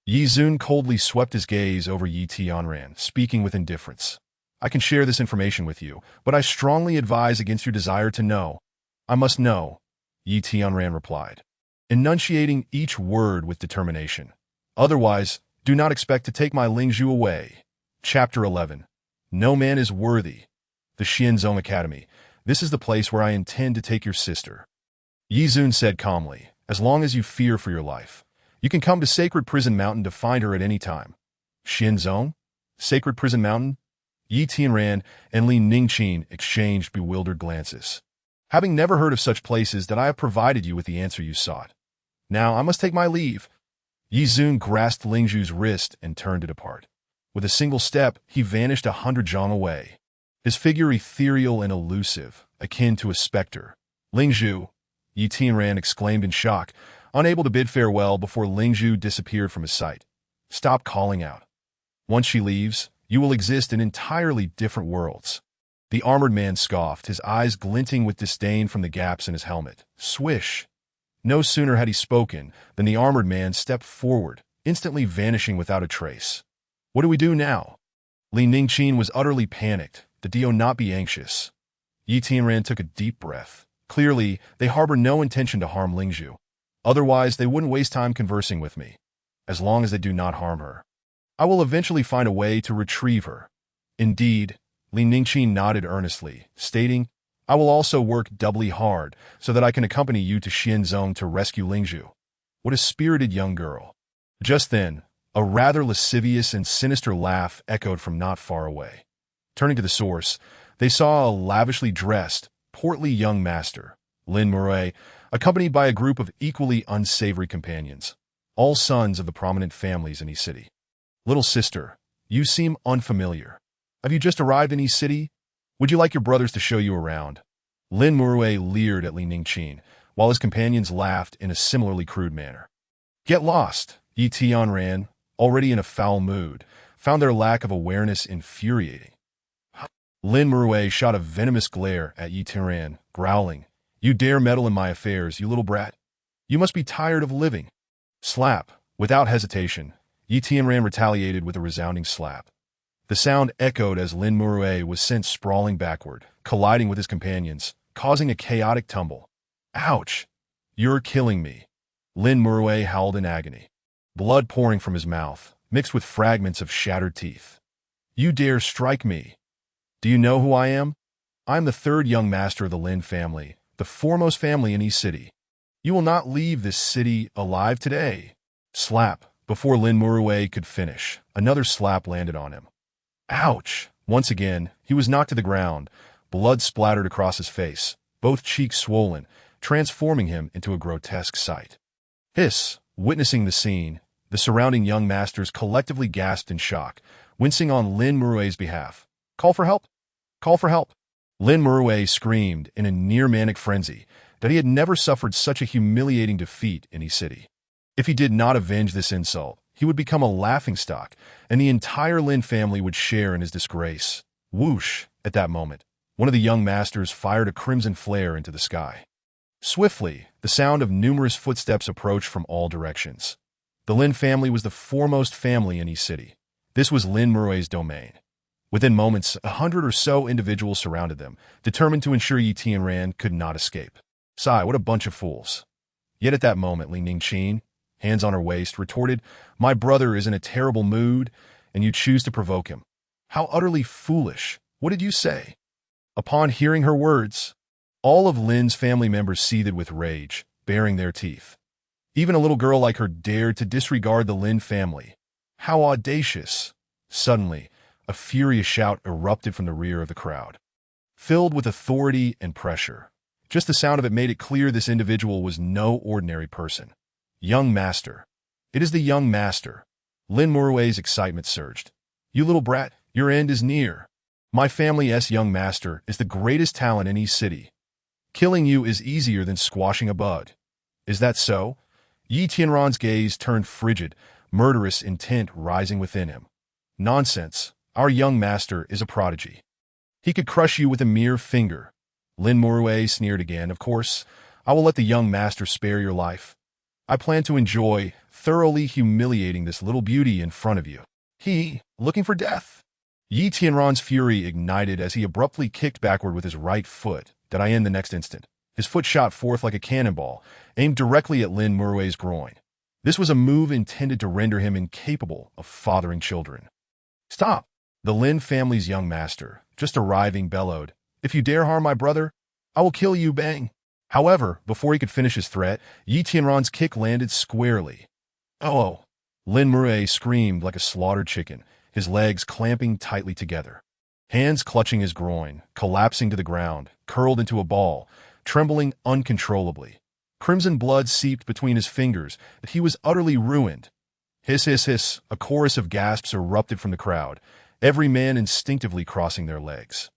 Yi Zun coldly swept his gaze over Yi Tianran, speaking with indifference. I can share this information with you, but I strongly advise against your desire to know. I must know, Yi Tianran replied, enunciating each word with determination. Otherwise, do not expect to take my Ling Zhu away. Chapter 11. No man is worthy. The Xianzong Academy. This is the place where I intend to take your sister. Yi Zun said calmly, as long as you fear for your life. You can come to Sacred Prison Mountain to find her at any time. Xianzong? Sacred Prison Mountain? Yi Tianran and Li Ningqin exchanged bewildered glances. Having never heard of such places that I have provided you with the answer you sought. Now I must take my leave." Yi Zun grasped Ling Zhu's wrist and turned to depart. With a single step, he vanished 100 zhang away. His figure ethereal and elusive, akin to a specter. "Ling Zhu," Yi Tianran exclaimed in shock, unable to bid farewell before Ling Zhu disappeared from his sight. "Stop calling out. Once she leaves, you will exist in entirely different worlds." The armored man scoffed, his eyes glinting with disdain from the gaps in his helmet. Swish! No sooner had he spoken than the armored man stepped forward, instantly vanishing without a trace. "What do we do now?" Li Ningqin was utterly panicked. "The Dio not be anxious." Yi Tianran took a deep breath. Clearly, they harbor no intention to harm Ling Zhu. Otherwise, they wouldn't waste time conversing with me. As long as they do not harm her, I will eventually find a way to retrieve her. Indeed, Li Ningqin nodded earnestly, stating, "I will also work doubly hard so that I can accompany you to Xianzhong to rescue Ling Zhu." What a spirited young girl. Just then, a rather lascivious and sinister laugh echoed from not far away. Turning to the source, they saw a lavishly dressed, portly young master, Lin Murray, accompanied by a group of equally unsavory companions, all sons of the prominent families in East City. "Little sister, you seem unfamiliar. Have you just arrived in East City? Would you like your brothers to show you around?" Lin Murray leered at Li Ningqin, while his companions laughed in a similarly crude manner. "Get lost," Yi Tianran, already in a foul mood, found their lack of awareness infuriating. Lin Murray shot a venomous glare at Yi Tianran, growling, "You dare meddle in my affairs, you little brat? You must be tired of living." Slap! Without hesitation, Yi Tianran retaliated with a resounding slap. The sound echoed as Lin Murray was sent sprawling backward, colliding with his companions, causing a chaotic tumble. "Ouch! You're killing me!" Lin Murray howled in agony, blood pouring from his mouth, mixed with fragments of shattered teeth. "You dare strike me? Do you know who I am? I am the third young master of the Lin family, the foremost family in East City. You will not leave this city alive today." Slap! Before Lin Murray could finish, another slap landed on him. Ouch! Once again, he was knocked to the ground, blood splattered across his face, both cheeks swollen, transforming him into a grotesque sight. Hiss! Witnessing the scene, the surrounding young masters collectively gasped in shock, wincing on Lin Murray's behalf. "Call for help! Call for help!" Lin Murray screamed in a near-manic frenzy that he had never suffered such a humiliating defeat in East City. If he did not avenge this insult, he would become a laughingstock, and the entire Lin family would share in his disgrace. Whoosh! At that moment, one of the young masters fired a crimson flare into the sky. Swiftly, the sound of numerous footsteps approached from all directions. The Lin family was the foremost family in East City. This was Lin Murray's domain. Within moments, 100 or so individuals surrounded them, determined to ensure Yi Tianran could not escape. Sigh, what a bunch of fools. Yet at that moment, Li Ningqin, hands on her waist, retorted, "My brother is in a terrible mood, and you choose to provoke him. How utterly foolish. What did you say?" Upon hearing her words, all of Lin's family members seethed with rage, baring their teeth. Even a little girl like her dared to disregard the Lin family. How audacious! Suddenly, a furious shout erupted from the rear of the crowd, filled with authority and pressure. Just the sound of it made it clear this individual was no ordinary person. Young Master. It is the Young Master. Lin Murray's excitement surged. "You little brat, your end is near. My family's Young Master is the greatest talent in East City. Killing you is easier than squashing a bug. Is that so?" Yi Tianran's gaze turned frigid, murderous intent rising within him. "Nonsense. Our Young Master is a prodigy. He could crush you with a mere finger." Lin Murray sneered again. "Of course, I will let the Young Master spare your life. I plan to enjoy thoroughly humiliating this little beauty in front of you." He, looking for death. Yi Tianran's fury ignited as he abruptly kicked backward with his right foot, that I end the next instant. His foot shot forth like a cannonball, aimed directly at Lin Murray's groin. This was a move intended to render him incapable of fathering children. "Stop!" The Lin family's Young Master, just arriving, bellowed, "If you dare harm my brother, I will kill you, bang!" However, before he could finish his threat, Yi Tianran's kick landed squarely. "Oh!" Lin Murray screamed like a slaughtered chicken, his legs clamping tightly together. Hands clutching his groin, collapsing to the ground, curled into a ball, trembling uncontrollably. Crimson blood seeped between his fingers, that he was utterly ruined. Hiss, hiss, hiss, a chorus of gasps erupted from the crowd, every man instinctively crossing their legs.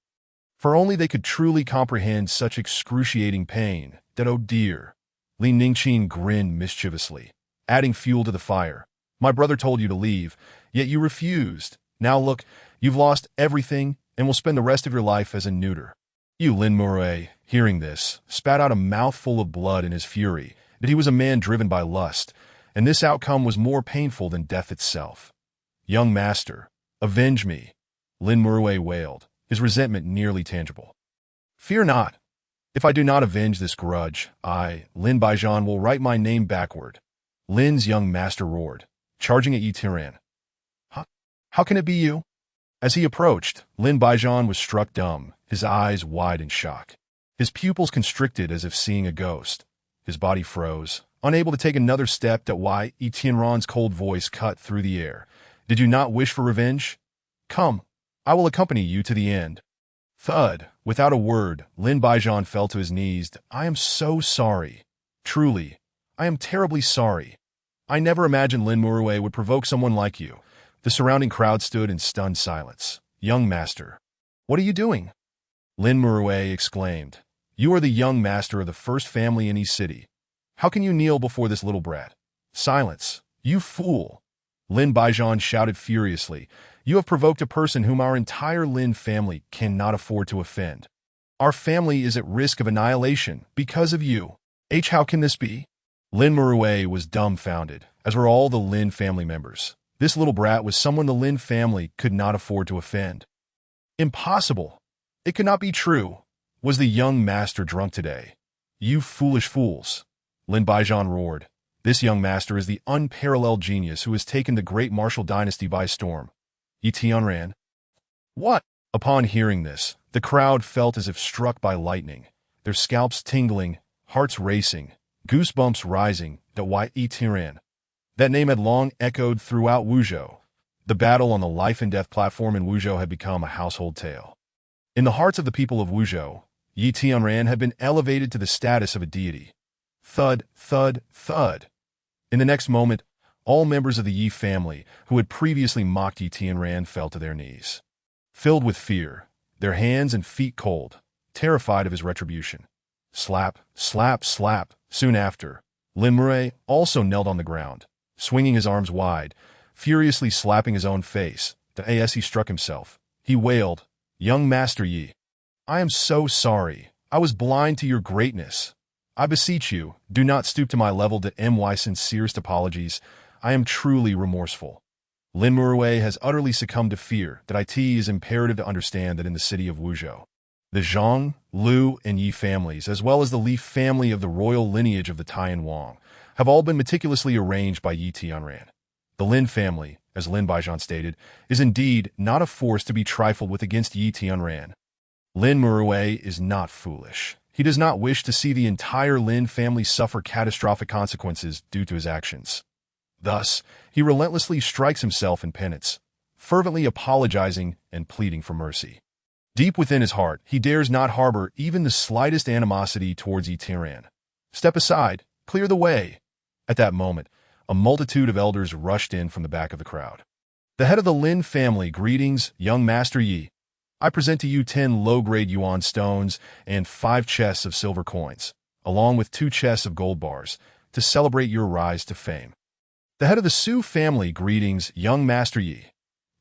For only they could truly comprehend such excruciating pain, that oh dear. Li Ningqin grinned mischievously, adding fuel to the fire. My brother told you to leave, yet you refused. Now look, you've lost everything and will spend the rest of your life as a neuter. You Lin Murray, hearing this, spat out a mouthful of blood in his fury, that he was a man driven by lust, and this outcome was more painful than death itself. Young master, avenge me, Lin Murray wailed, his resentment nearly tangible. Fear not. If I do not avenge this grudge, I, Lin Baijian, will write my name backward. Lin's young master roared, charging at Yi Tianran. How can it be you? As he approached, Lin Baijian was struck dumb, his eyes wide in shock. His pupils constricted as if seeing a ghost. His body froze, unable to take another step. That why Yi Tianran's cold voice cut through the air. Did you not wish for revenge? Come, I will accompany you to the end. Thud, without a word, Lin Baijian fell to his knees. I am so sorry. Truly, I am terribly sorry. I never imagined Lin Murray would provoke someone like you. The surrounding crowd stood in stunned silence. Young master. What are you doing? Lin Murray exclaimed. You are the young master of the first family in East City. How can you kneel before this little brat? Silence, you fool. Lin Baijian shouted furiously. You have provoked a person whom our entire Lin family cannot afford to offend. Our family is at risk of annihilation because of you. How can this be? Lin Murray was dumbfounded, as were all the Lin family members. This little brat was someone the Lin family could not afford to offend. Impossible. It could not be true. Was the young master drunk today? You foolish fools. Lin Baijian roared. This young master is the unparalleled genius who has taken the great martial dynasty by storm. Yi Tianran. What? Upon hearing this, the crowd felt as if struck by lightning, their scalps tingling, hearts racing, goosebumps rising. That why Yi Tianran. That name had long echoed throughout Wuzhou. The battle on the life and death platform in Wuzhou had become a household tale. In the hearts of the people of Wuzhou, Yi Tianran had been elevated to the status of a deity. Thud, thud, thud. In the next moment, all members of the Yi family who had previously mocked Yi Tianran fell to their knees. Filled with fear, their hands and feet cold, terrified of his retribution. Slap, slap, slap. Soon after, Lin Murray also knelt on the ground, swinging his arms wide, furiously slapping his own face. As he struck himself, he wailed, Young Master Yi, I am so sorry. I was blind to your greatness. I beseech you, do not stoop to my level. My sincerest apologies. I am truly remorseful. Lin Murray has utterly succumbed to fear. It is imperative to understand that in the city of Wuzhou, the Zhang, Liu, and Yi families, as well as the Li family of the royal lineage of the Taiyan Wang, have all been meticulously arranged by Yi Tianran. The Lin family, as Lin Baijian stated, is indeed not a force to be trifled with against Yi Tianran. Lin Murray is not foolish. He does not wish to see the entire Lin family suffer catastrophic consequences due to his actions. Thus, he relentlessly strikes himself in penance, fervently apologizing and pleading for mercy. Deep within his heart, he dares not harbor even the slightest animosity towards Yi Tianran. Step aside, clear the way. At that moment, a multitude of elders rushed in from the back of the crowd. The head of the Lin family, greetings, young Master Yi. I present to you 10 low-grade yuan stones and 5 chests of silver coins, along with 2 chests of gold bars, to celebrate your rise to fame. The head of the Su family, greetings, young Master Yi.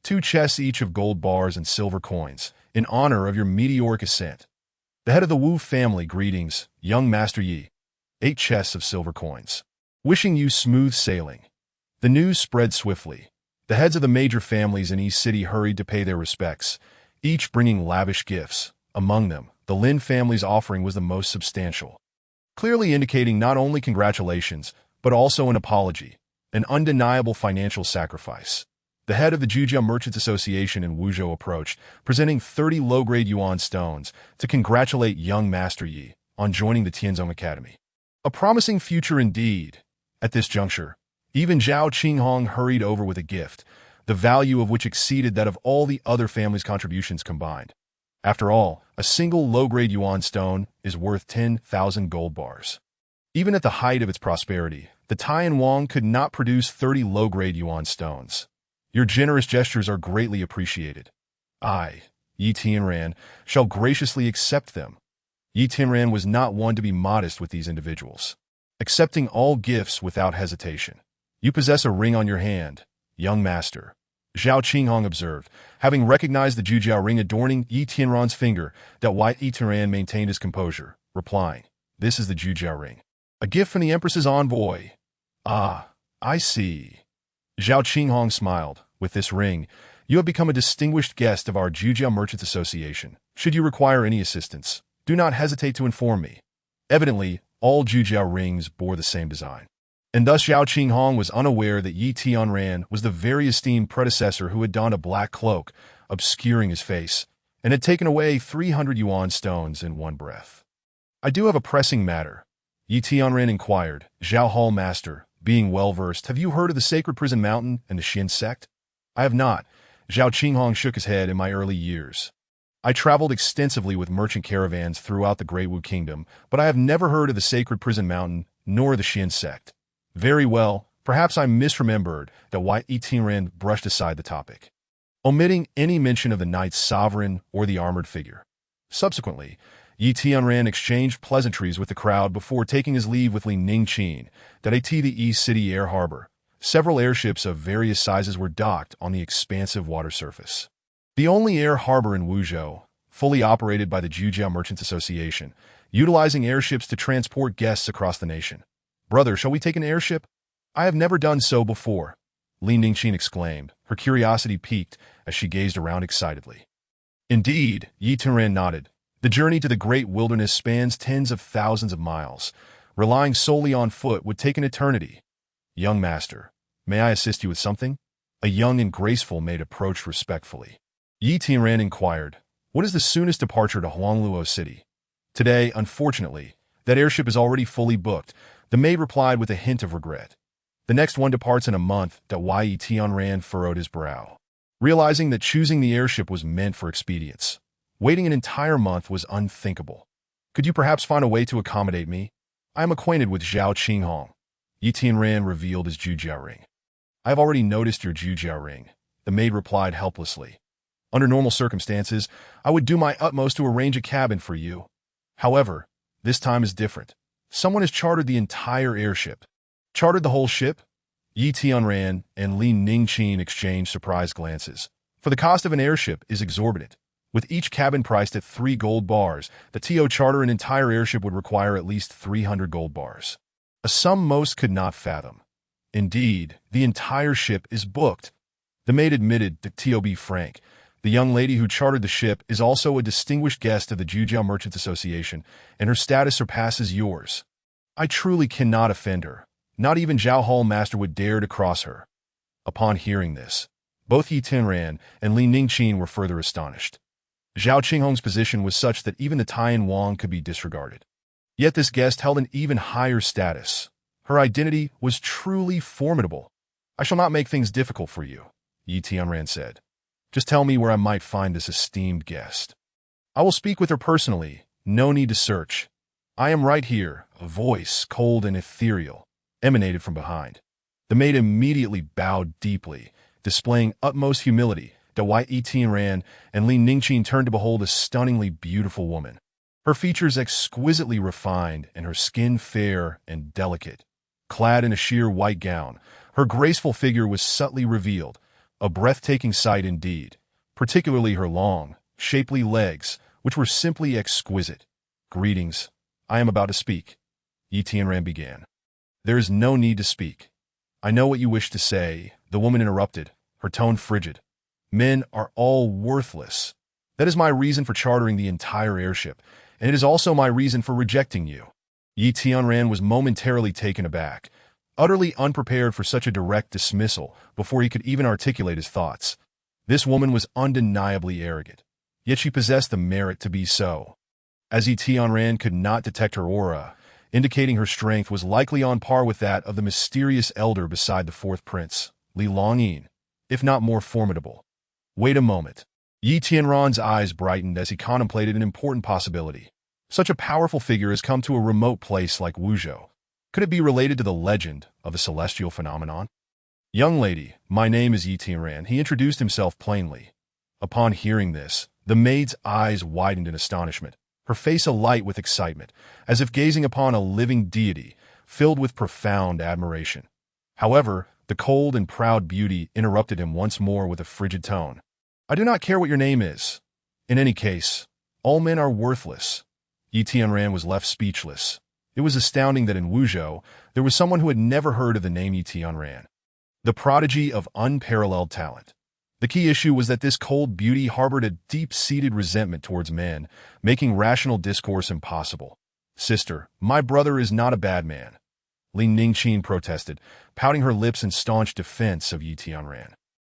2 chests each of gold bars and silver coins, in honor of your meteoric ascent. The head of the Wu family, greetings, young Master Yi. 8 chests of silver coins. Wishing you smooth sailing. The news spread swiftly. The heads of the major families in East City hurried to pay their respects, each bringing lavish gifts. Among them, the Lin family's offering was the most substantial, clearly indicating not only congratulations, but also an apology, an undeniable financial sacrifice. The head of the Jujia Merchants Association in Wuzhou approached, presenting 30 low-grade yuan stones to congratulate young Master Yi on joining the Tianzong Academy. A promising future indeed. At this juncture, even Zhao Qinghong hurried over with a gift, the value of which exceeded that of all the other families' contributions combined. After all, a single low-grade yuan stone is worth 10,000 gold bars. Even at the height of its prosperity, the Taiyan Wang could not produce 30 low-grade yuan stones. Your generous gestures are greatly appreciated. I, Yi Tianran, shall graciously accept them. Yi Tianran was not one to be modest with these individuals, accepting all gifts without hesitation. You possess a ring on your hand, young master, Zhao Qinghong observed, having recognized the Jujiao ring adorning Yi Tianran's finger. That white Yi Tianran maintained his composure, replying, "This is the Jujiao ring. A gift from the Empress's envoy." "Ah, I see." Zhao Qinghong smiled. "With this ring, you have become a distinguished guest of our Jujiao Merchants Association. Should you require any assistance, do not hesitate to inform me." Evidently, all Jujiao rings bore the same design. And thus Zhao Qinghong was unaware that Yi Tianran was the very esteemed predecessor who had donned a black cloak, obscuring his face, and had taken away 300 yuan stones in one breath. "I do have a pressing matter," Yi Tianran inquired. "Zhao Hall Master, being well-versed, have you heard of the Sacred Prison Mountain and the Xin sect?" "I have not." Zhao Qinghong shook his head. "In my early years, I traveled extensively with merchant caravans throughout the Great Wu Kingdom, but I have never heard of the Sacred Prison Mountain nor the Xin sect." "Very well, perhaps I misremembered." That white Yi Tianran brushed aside the topic, omitting any mention of the Knight's sovereign or the armored figure. Subsequently, Yi Tianran exchanged pleasantries with the crowd before taking his leave with Li Ningqin. That at the East City Air Harbor, several airships of various sizes were docked on the expansive water surface. The only air harbor in Wuzhou, fully operated by the Jujiao Merchants Association, utilizing airships to transport guests across the nation. "Brother, shall we take an airship?" "I have never done so before," Li Ningqin exclaimed, her curiosity piqued as she gazed around excitedly. "Indeed," Yi Tianran nodded. "The journey to the great wilderness spans tens of thousands of miles. Relying solely on foot would take an eternity." "Young master, may I assist you with something?" A young and graceful maid approached respectfully. Yi Tianran inquired, "What is the soonest departure to Huangluo City?" "Today, unfortunately. That airship is already fully booked," the maid replied with a hint of regret. "The next one departs in a month." That Yi Tianran furrowed his brow, realizing that choosing the airship was meant for expedience. Waiting an entire month was unthinkable. "Could you perhaps find a way to accommodate me? I am acquainted with Zhao Qinghong." Yi Tianran revealed his Jujiao ring. "I have already noticed your Jujiao ring," the maid replied helplessly. "Under normal circumstances, I would do my utmost to arrange a cabin for you. However, this time is different. Someone has chartered the entire airship." "Chartered the whole ship?" Yi Tianran and Li Ningqin exchanged surprised glances. For the cost of an airship is exorbitant. With each cabin priced at 3 gold bars, the TO charter an entire airship would require at least 300 gold bars. A sum most could not fathom. "Indeed, the entire ship is booked," the maid admitted. "To be frank, the young lady who chartered the ship is also a distinguished guest of the Jujiao Merchants Association, and her status surpasses yours. I truly cannot offend her. Not even Zhao Hall Master would dare to cross her." Upon hearing this, both Yi Tianran and Li Ningqin were further astonished. Zhao Qinghong's position was such that even the Taiyan Wang could be disregarded. Yet this guest held an even higher status. Her identity was truly formidable. "I shall not make things difficult for you," Yi Tianran said. "Just tell me where I might find this esteemed guest. I will speak with her personally. No need to search. I am right here." A voice, cold and ethereal, emanated from behind. The maid immediately bowed deeply, displaying utmost humility. Yi Tianran and Li Ningqin turned to behold a stunningly beautiful woman. Her features exquisitely refined and her skin fair and delicate. Clad in a sheer white gown, her graceful figure was subtly revealed, a breathtaking sight indeed, particularly her long, shapely legs, which were simply exquisite. "Greetings. I am about to speak," Yi Tianran began. "There is no need to speak. I know what you wish to say," the woman interrupted, her tone frigid. "Men are all worthless. That is my reason for chartering the entire airship, and it is also my reason for rejecting you." Yi Tianran was momentarily taken aback, utterly unprepared for such a direct dismissal before he could even articulate his thoughts. This woman was undeniably arrogant, yet she possessed the merit to be so. As Yi Tianran could not detect her aura, indicating her strength was likely on par with that of the mysterious elder beside the fourth prince, Li Longyin, if not more formidable. "Wait a moment." Yi Tianran's eyes brightened as he contemplated an important possibility. Such a powerful figure has come to a remote place like Wuzhou. Could it be related to the legend of the celestial phenomenon? Young lady, my name is Yi Tianran. He introduced himself plainly. Upon hearing this, the maid's eyes widened in astonishment, her face alight with excitement, as if gazing upon a living deity, filled with profound admiration. However, the cold and proud beauty interrupted him once more with a frigid tone. I do not care what your name is. In any case, all men are worthless. Yi Tianran was left speechless. It was astounding that in Wuzhou, there was someone who had never heard of the name Yi Tianran, the prodigy of unparalleled talent. The key issue was that this cold beauty harbored a deep-seated resentment towards men, making rational discourse impossible. Sister, my brother is not a bad man. Li Ningqin protested, pouting her lips in staunch defense of Yi Tianran.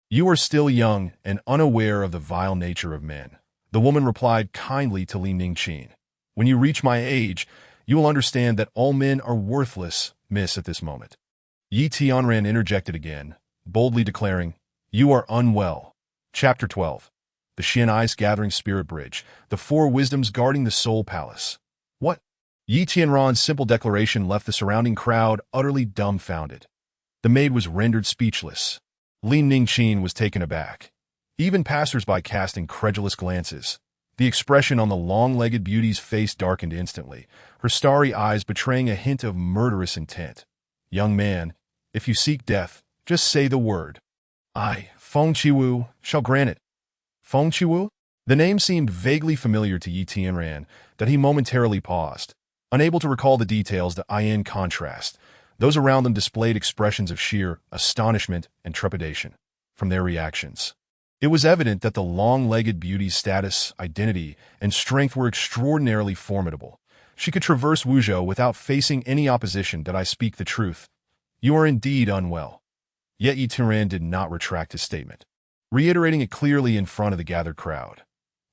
You are still young and unaware of the vile nature of men. The woman replied kindly to Li Ningqin. When you reach my age, you will understand that all men are worthless, miss, at this moment. Yi Tianran interjected again, boldly declaring, You are unwell. Chapter 12. The Xian Ice Gathering Spirit Bridge, the Four Wisdoms Guarding the Soul Palace. What? Yi Tianran's simple declaration left the surrounding crowd utterly dumbfounded. The maid was rendered speechless. Li Ningqin was taken aback. Even passers-by cast incredulous glances. The expression on the long-legged beauty's face darkened instantly, her starry eyes betraying a hint of murderous intent. Young man, if you seek death, just say the word. I, Feng Qiwu, shall grant it. Feng Qiwu? The name seemed vaguely familiar to Yi Tianran, that he momentarily paused. Unable to recall the details, in contrast, those around them displayed expressions of sheer astonishment and trepidation from their reactions. It was evident that the long-legged beauty's status, identity, and strength were extraordinarily formidable. She could traverse Wuzhou without facing any opposition. Did I speak the truth? You are indeed unwell. Yet Yi Tianran did not retract his statement, reiterating it clearly in front of the gathered crowd.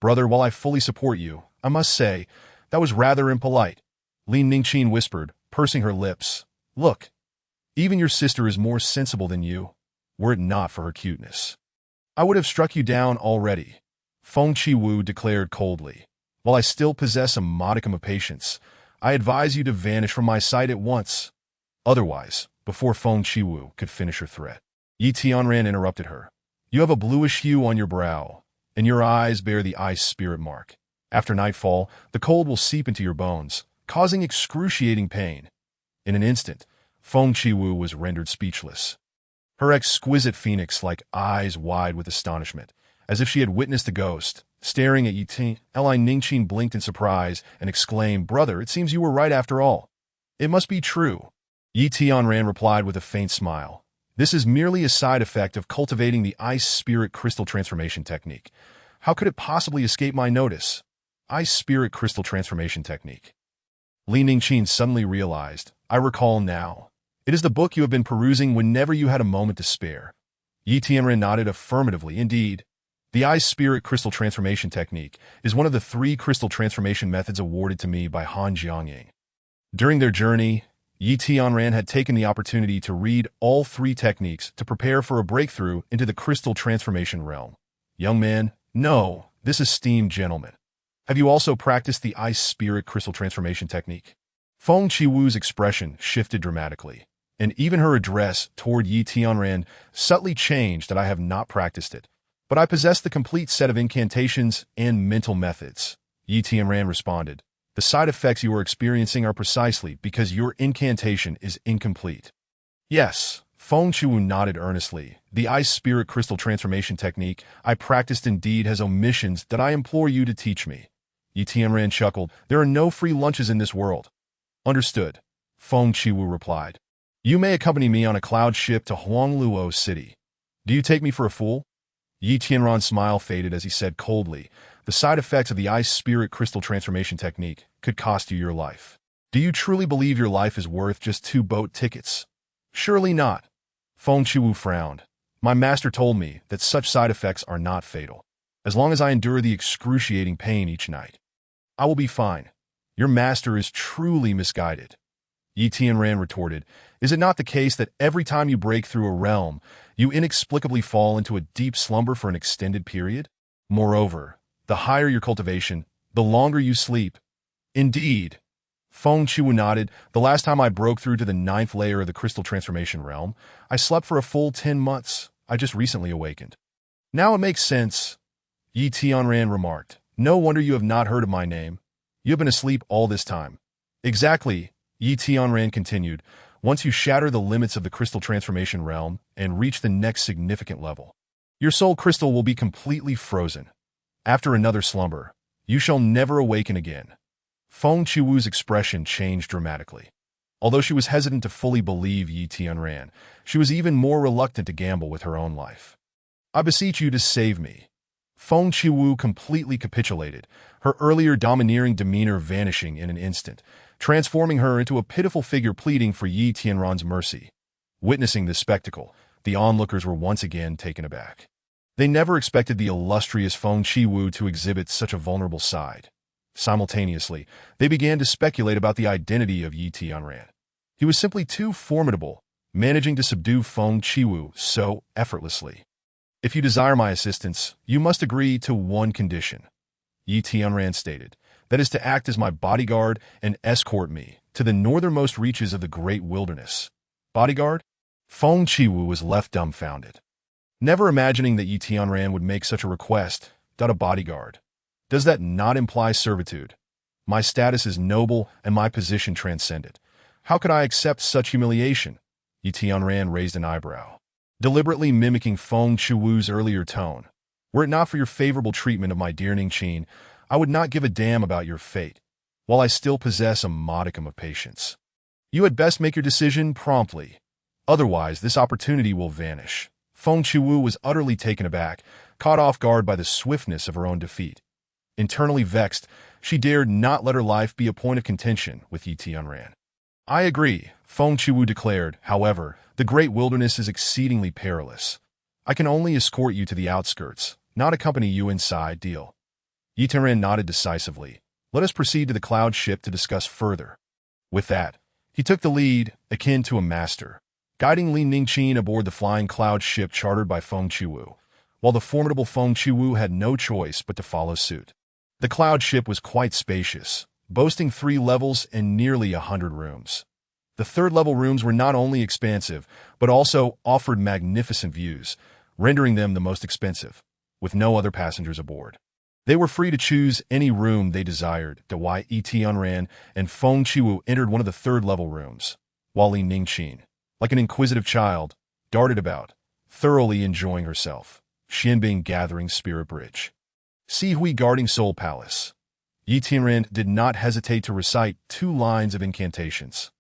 Brother, while I fully support you, I must say, that was rather impolite. Li Ningqin whispered, pursing her lips. Look, even your sister is more sensible than you, were it not for her cuteness. I would have struck you down already, Feng Qiwu declared coldly. While I still possess a modicum of patience, I advise you to vanish from my sight at once. Otherwise, before Feng Qiwu could finish her threat, Yi Tianran interrupted her. You have a bluish hue on your brow, and your eyes bear the ice spirit mark. After nightfall, the cold will seep into your bones, causing excruciating pain. In an instant, Feng Qiwu was rendered speechless. Her exquisite phoenix-like eyes wide with astonishment, as if she had witnessed a ghost, staring at Yi Ningqin blinked in surprise and exclaimed, Brother, it seems you were right after all. It must be true. Yi Tianran replied with a faint smile. This is merely a side effect of cultivating the ice spirit crystal transformation technique. How could it possibly escape my notice? Ice spirit crystal transformation technique. Li Ningqin suddenly realized, I recall now. It is the book you have been perusing whenever you had a moment to spare. Yi Tianran nodded affirmatively. Indeed, the Ice Spirit Crystal Transformation Technique is one of the 3 crystal transformation methods awarded to me by Han Jiangying. During their journey, Yi Tianran had taken the opportunity to read all 3 techniques to prepare for a breakthrough into the crystal transformation realm. Young man, no, this esteemed gentleman. Have you also practiced the Ice Spirit Crystal Transformation Technique? Feng Qiwu's expression shifted dramatically, and even her address toward Yi Tianran subtly changed. That I have not practiced it, but I possess the complete set of incantations and mental methods. Yi Tianran responded, the side effects you are experiencing are precisely because your incantation is incomplete. Yes, Feng Qiwu nodded earnestly. The Ice Spirit Crystal Transformation Technique I practiced indeed has omissions that I implore you to teach me. Yi Tianran chuckled. There are no free lunches in this world. Understood, Feng Qiwu replied. You may accompany me on a cloud ship to Huangluo City. Do you take me for a fool? Yi Tianran's smile faded as he said coldly, the side effects of the Ice Spirit Crystal Transformation Technique could cost you your life. Do you truly believe your life is worth just 2 boat tickets? Surely not. Feng Qiwu frowned. My master told me that such side effects are not fatal, as long as I endure the excruciating pain each night. I will be fine. Your master is truly misguided. Yi Tianran retorted, is it not the case that every time you break through a realm, you inexplicably fall into a deep slumber for an extended period? Moreover, the higher your cultivation, the longer you sleep. Indeed, Feng Chiwu nodded. The last time I broke through to the 9th layer of the crystal transformation realm, I slept for a full 10 months. I just recently awakened. Now it makes sense, Yi Tianran remarked. No wonder you have not heard of my name. You have been asleep all this time. Exactly, Yi Tianran continued. Once you shatter the limits of the crystal transformation realm and reach the next significant level, your soul crystal will be completely frozen. After another slumber, you shall never awaken again. Feng Chiwu's expression changed dramatically. Although she was hesitant to fully believe Yi Tianran, she was even more reluctant to gamble with her own life. I beseech you to save me. Feng Chiwu completely capitulated, her earlier domineering demeanor vanishing in an instant, transforming her into a pitiful figure pleading for Yi Tianran's mercy. Witnessing this spectacle, the onlookers were once again taken aback. They never expected the illustrious Feng Chiwu to exhibit such a vulnerable side. Simultaneously, they began to speculate about the identity of Yi Tianran. He was simply too formidable, managing to subdue Feng Chiwu so effortlessly. If you desire my assistance, you must agree to one condition, Yi Tianran stated. That is to act as my bodyguard and escort me to the northernmost reaches of the great wilderness. Bodyguard? Feng Chiwu was left dumbfounded. Never imagining that Yi Tianran would make such a request, a bodyguard. Does that not imply servitude? My status is noble and my position transcendent. How could I accept such humiliation? Yi Tianran raised an eyebrow, deliberately mimicking Feng Chiwu's earlier tone. Were it not for your favorable treatment of my dear Ningqin, I would not give a damn about your fate, while I still possess a modicum of patience. You had best make your decision promptly. Otherwise, this opportunity will vanish. Feng Chiwu was utterly taken aback, caught off guard by the swiftness of her own defeat. Internally vexed, she dared not let her life be a point of contention with Yi Tianran. I agree, Feng Chiwu declared. However, the great wilderness is exceedingly perilous. I can only escort you to the outskirts, not accompany you inside. Deal. Yi Tianran nodded decisively. Let us proceed to the cloud ship to discuss further. With that, he took the lead, akin to a master, guiding Li Ningqin aboard the flying cloud ship chartered by Feng Chiwu, while the formidable Feng Chiwu had no choice but to follow suit. The cloud ship was quite spacious, boasting 3 levels and nearly 100 rooms. The third-level rooms were not only expansive, but also offered magnificent views, rendering them the most expensive, with no other passengers aboard. They were free to choose any room they desired. Yi Tianran and Feng Chiwu entered one of the third-level rooms, while Li Ningqin, like an inquisitive child, darted about, thoroughly enjoying herself. Xianbing gathering spirit bridge. Si Hui guarding Soul Palace. Yi Tianran did not hesitate to recite 2 lines of incantations.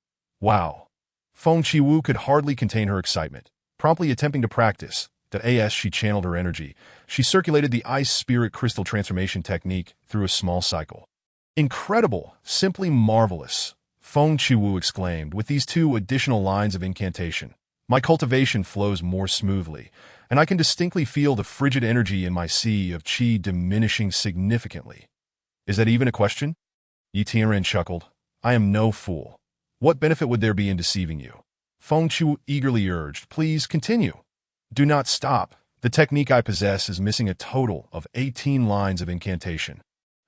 Wow! Feng Chiwu could hardly contain her excitement, promptly attempting to practice. As she channeled her energy, she circulated the ice spirit crystal transformation technique through a small cycle. Incredible! Simply marvelous! Feng Chiwu exclaimed with these 2 additional lines of incantation. My cultivation flows more smoothly, and I can distinctly feel the frigid energy in my sea of qi diminishing significantly. Is that even a question? Yi Tianran chuckled. I am no fool. What benefit would there be in deceiving you? Feng Chiwu eagerly urged. Please continue. Do not stop. The technique I possess is missing a total of 18 lines of incantation.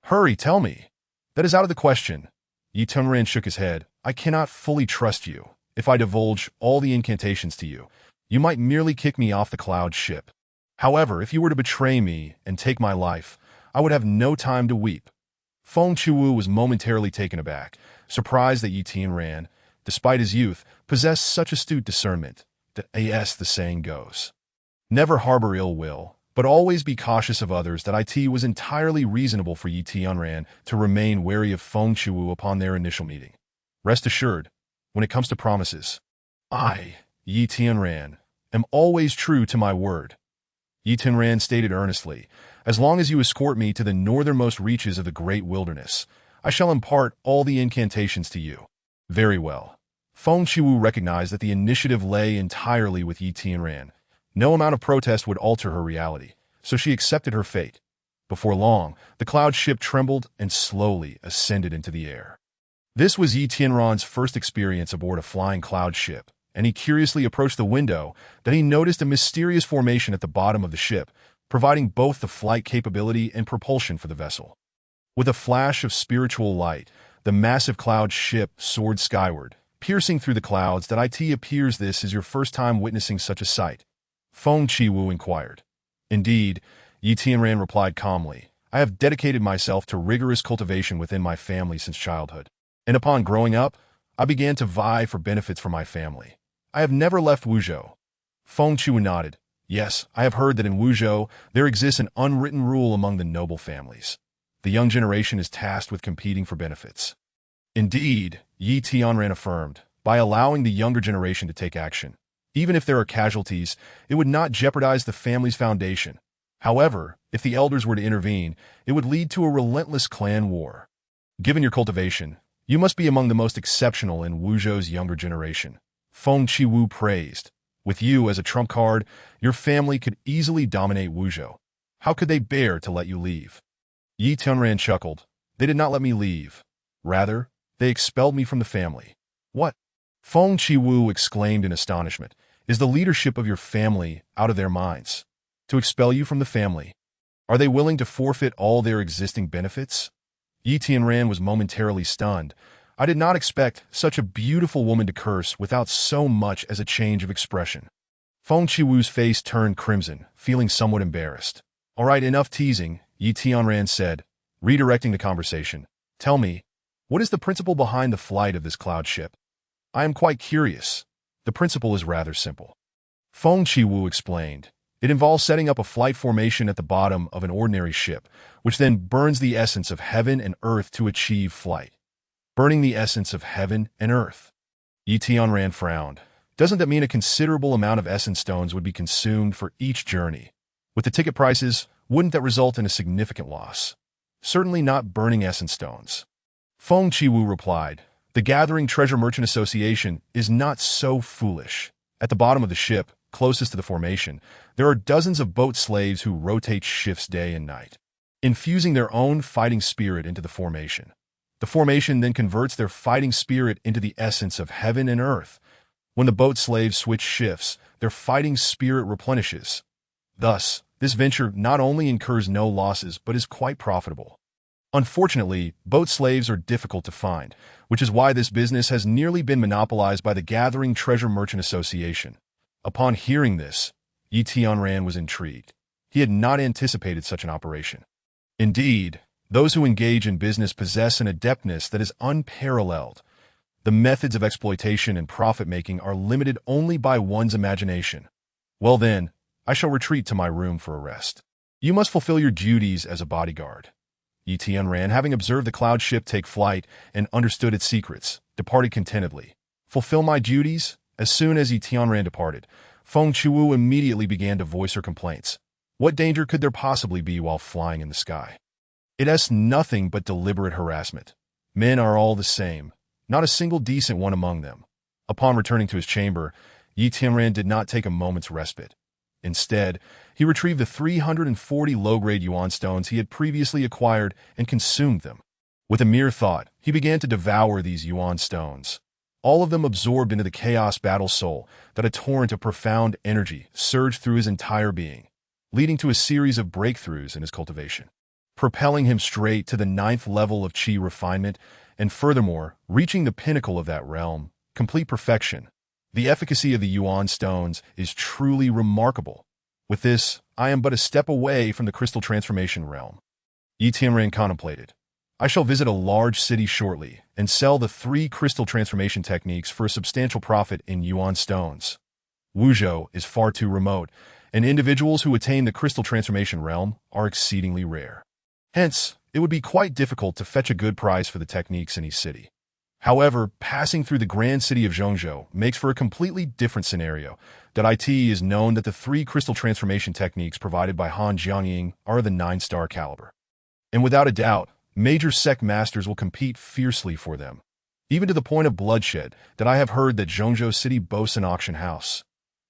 Hurry, tell me. That is out of the question. Yi Tianran shook his head. I cannot fully trust you. If I divulge all the incantations to you, you might merely kick me off the cloud ship. However, if you were to betray me and take my life, I would have no time to weep. Feng Chiwu was momentarily taken aback, surprised that Yi Tianran, despite his youth, possessed such astute discernment. As the saying goes, never harbor ill will, but always be cautious of others. It was entirely reasonable for Yi Tianran to remain wary of Feng Chiwu upon their initial meeting. Rest assured, when it comes to promises, I, Yi Tianran, am always true to my word. Yi Tianran stated earnestly, as long as you escort me to the northernmost reaches of the great wilderness, I shall impart all the incantations to you. Very well. Feng Chiwu recognized that the initiative lay entirely with Yi Tianran. No amount of protest would alter her reality, so she accepted her fate. Before long, the cloud ship trembled and slowly ascended into the air. This was Yi Tianran's first experience aboard a flying cloud ship, and he curiously approached the window that he noticed a mysterious formation at the bottom of the ship, providing both the flight capability and propulsion for the vessel. With a flash of spiritual light, The massive cloud ship soared skyward, piercing through the clouds. That it appears this is your first time witnessing such a sight? Feng Qiwu inquired. Indeed, Yi Tianran replied calmly. I have dedicated myself to rigorous cultivation within my family since childhood. And upon growing up, I began to vie for benefits for my family. I have never left Wuzhou. Feng Qiwu nodded. Yes, I have heard that in Wuzhou there exists an unwritten rule among the noble families. The young generation is tasked with competing for benefits. Indeed, Yi Tianran affirmed, by allowing the younger generation to take action. Even if there are casualties, it would not jeopardize the family's foundation. However, if the elders were to intervene, it would lead to a relentless clan war. Given your cultivation, you must be among the most exceptional in Wuzhou's younger generation. Feng Qiwu praised. With you as a trump card, your family could easily dominate Wuzhou. How could they bear to let you leave? Yi Tianran chuckled. They did not let me leave. Rather, they expelled me from the family. What? Feng Qiwu exclaimed in astonishment. Is the leadership of your family out of their minds? To expel you from the family? Are they willing to forfeit all their existing benefits? Yi Tianran was momentarily stunned. I did not expect such a beautiful woman to curse without so much as a change of expression. Feng Qiwu's face turned crimson, feeling somewhat embarrassed. All right, enough teasing, Yi Tianran said, redirecting the conversation. Tell me, what is the principle behind the flight of this cloud ship? I am quite curious. The principle is rather simple. Feng Qiwu explained. It involves setting up a flight formation at the bottom of an ordinary ship, which then burns the essence of heaven and earth to achieve flight. Burning the essence of heaven and earth. Yi Tianran frowned. Doesn't that mean a considerable amount of essence stones would be consumed for each journey? With the ticket prices, wouldn't that result in a significant loss? Certainly not burning essence stones. Feng Qiwu replied. The Gathering Treasure Merchant Association is not so foolish. At the bottom of the ship, closest to the formation, there are dozens of boat slaves who rotate shifts day and night, infusing their own fighting spirit into the formation. The formation then converts their fighting spirit into the essence of heaven and earth. When the boat slaves switch shifts, their fighting spirit replenishes. Thus, this venture not only incurs no losses but is quite profitable. Unfortunately, boat slaves are difficult to find, which is why this business has nearly been monopolized by the Gathering Treasure Merchant Association. Upon hearing this, Yi Tianran was intrigued. He had not anticipated such an operation. Indeed, those who engage in business possess an adeptness that is unparalleled. The methods of exploitation and profit-making are limited only by one's imagination. Well then, I shall retreat to my room for a rest. You must fulfill your duties as a bodyguard. Yi Tianran, having observed the cloud ship take flight and understood its secrets, departed contentedly. Fulfill my duties? As soon as Yi Tianran departed, Feng Qiwu immediately began to voice her complaints. What danger could there possibly be while flying in the sky? It is nothing but deliberate harassment. Men are all the same, not a single decent one among them. Upon returning to his chamber, Yi Tianran did not take a moment's respite. Instead, he retrieved the 340 low-grade yuan stones he had previously acquired and consumed them. With a mere thought, he began to devour these yuan stones. All of them absorbed into the chaos battle soul that a torrent of profound energy surged through his entire being, leading to a series of breakthroughs in his cultivation, propelling him straight to the 9th level of qi refinement, and furthermore, reaching the pinnacle of that realm, complete perfection. The efficacy of the yuan stones is truly remarkable. With this, I am but a step away from the crystal transformation realm. Yi Tianran contemplated. I shall visit a large city shortly and sell the 3 crystal transformation techniques for a substantial profit in yuan stones. Wuzhou is far too remote, and individuals who attain the crystal transformation realm are exceedingly rare. Hence, it would be quite difficult to fetch a good price for the techniques in each city. However, passing through the grand city of Zhongzhou makes for a completely different scenario. It is known that the 3 crystal transformation techniques provided by Han Jiangying are the 9-star caliber. And without a doubt, major sect masters will compete fiercely for them, even to the point of bloodshed. That I have heard that Zhongzhou City boasts an auction house.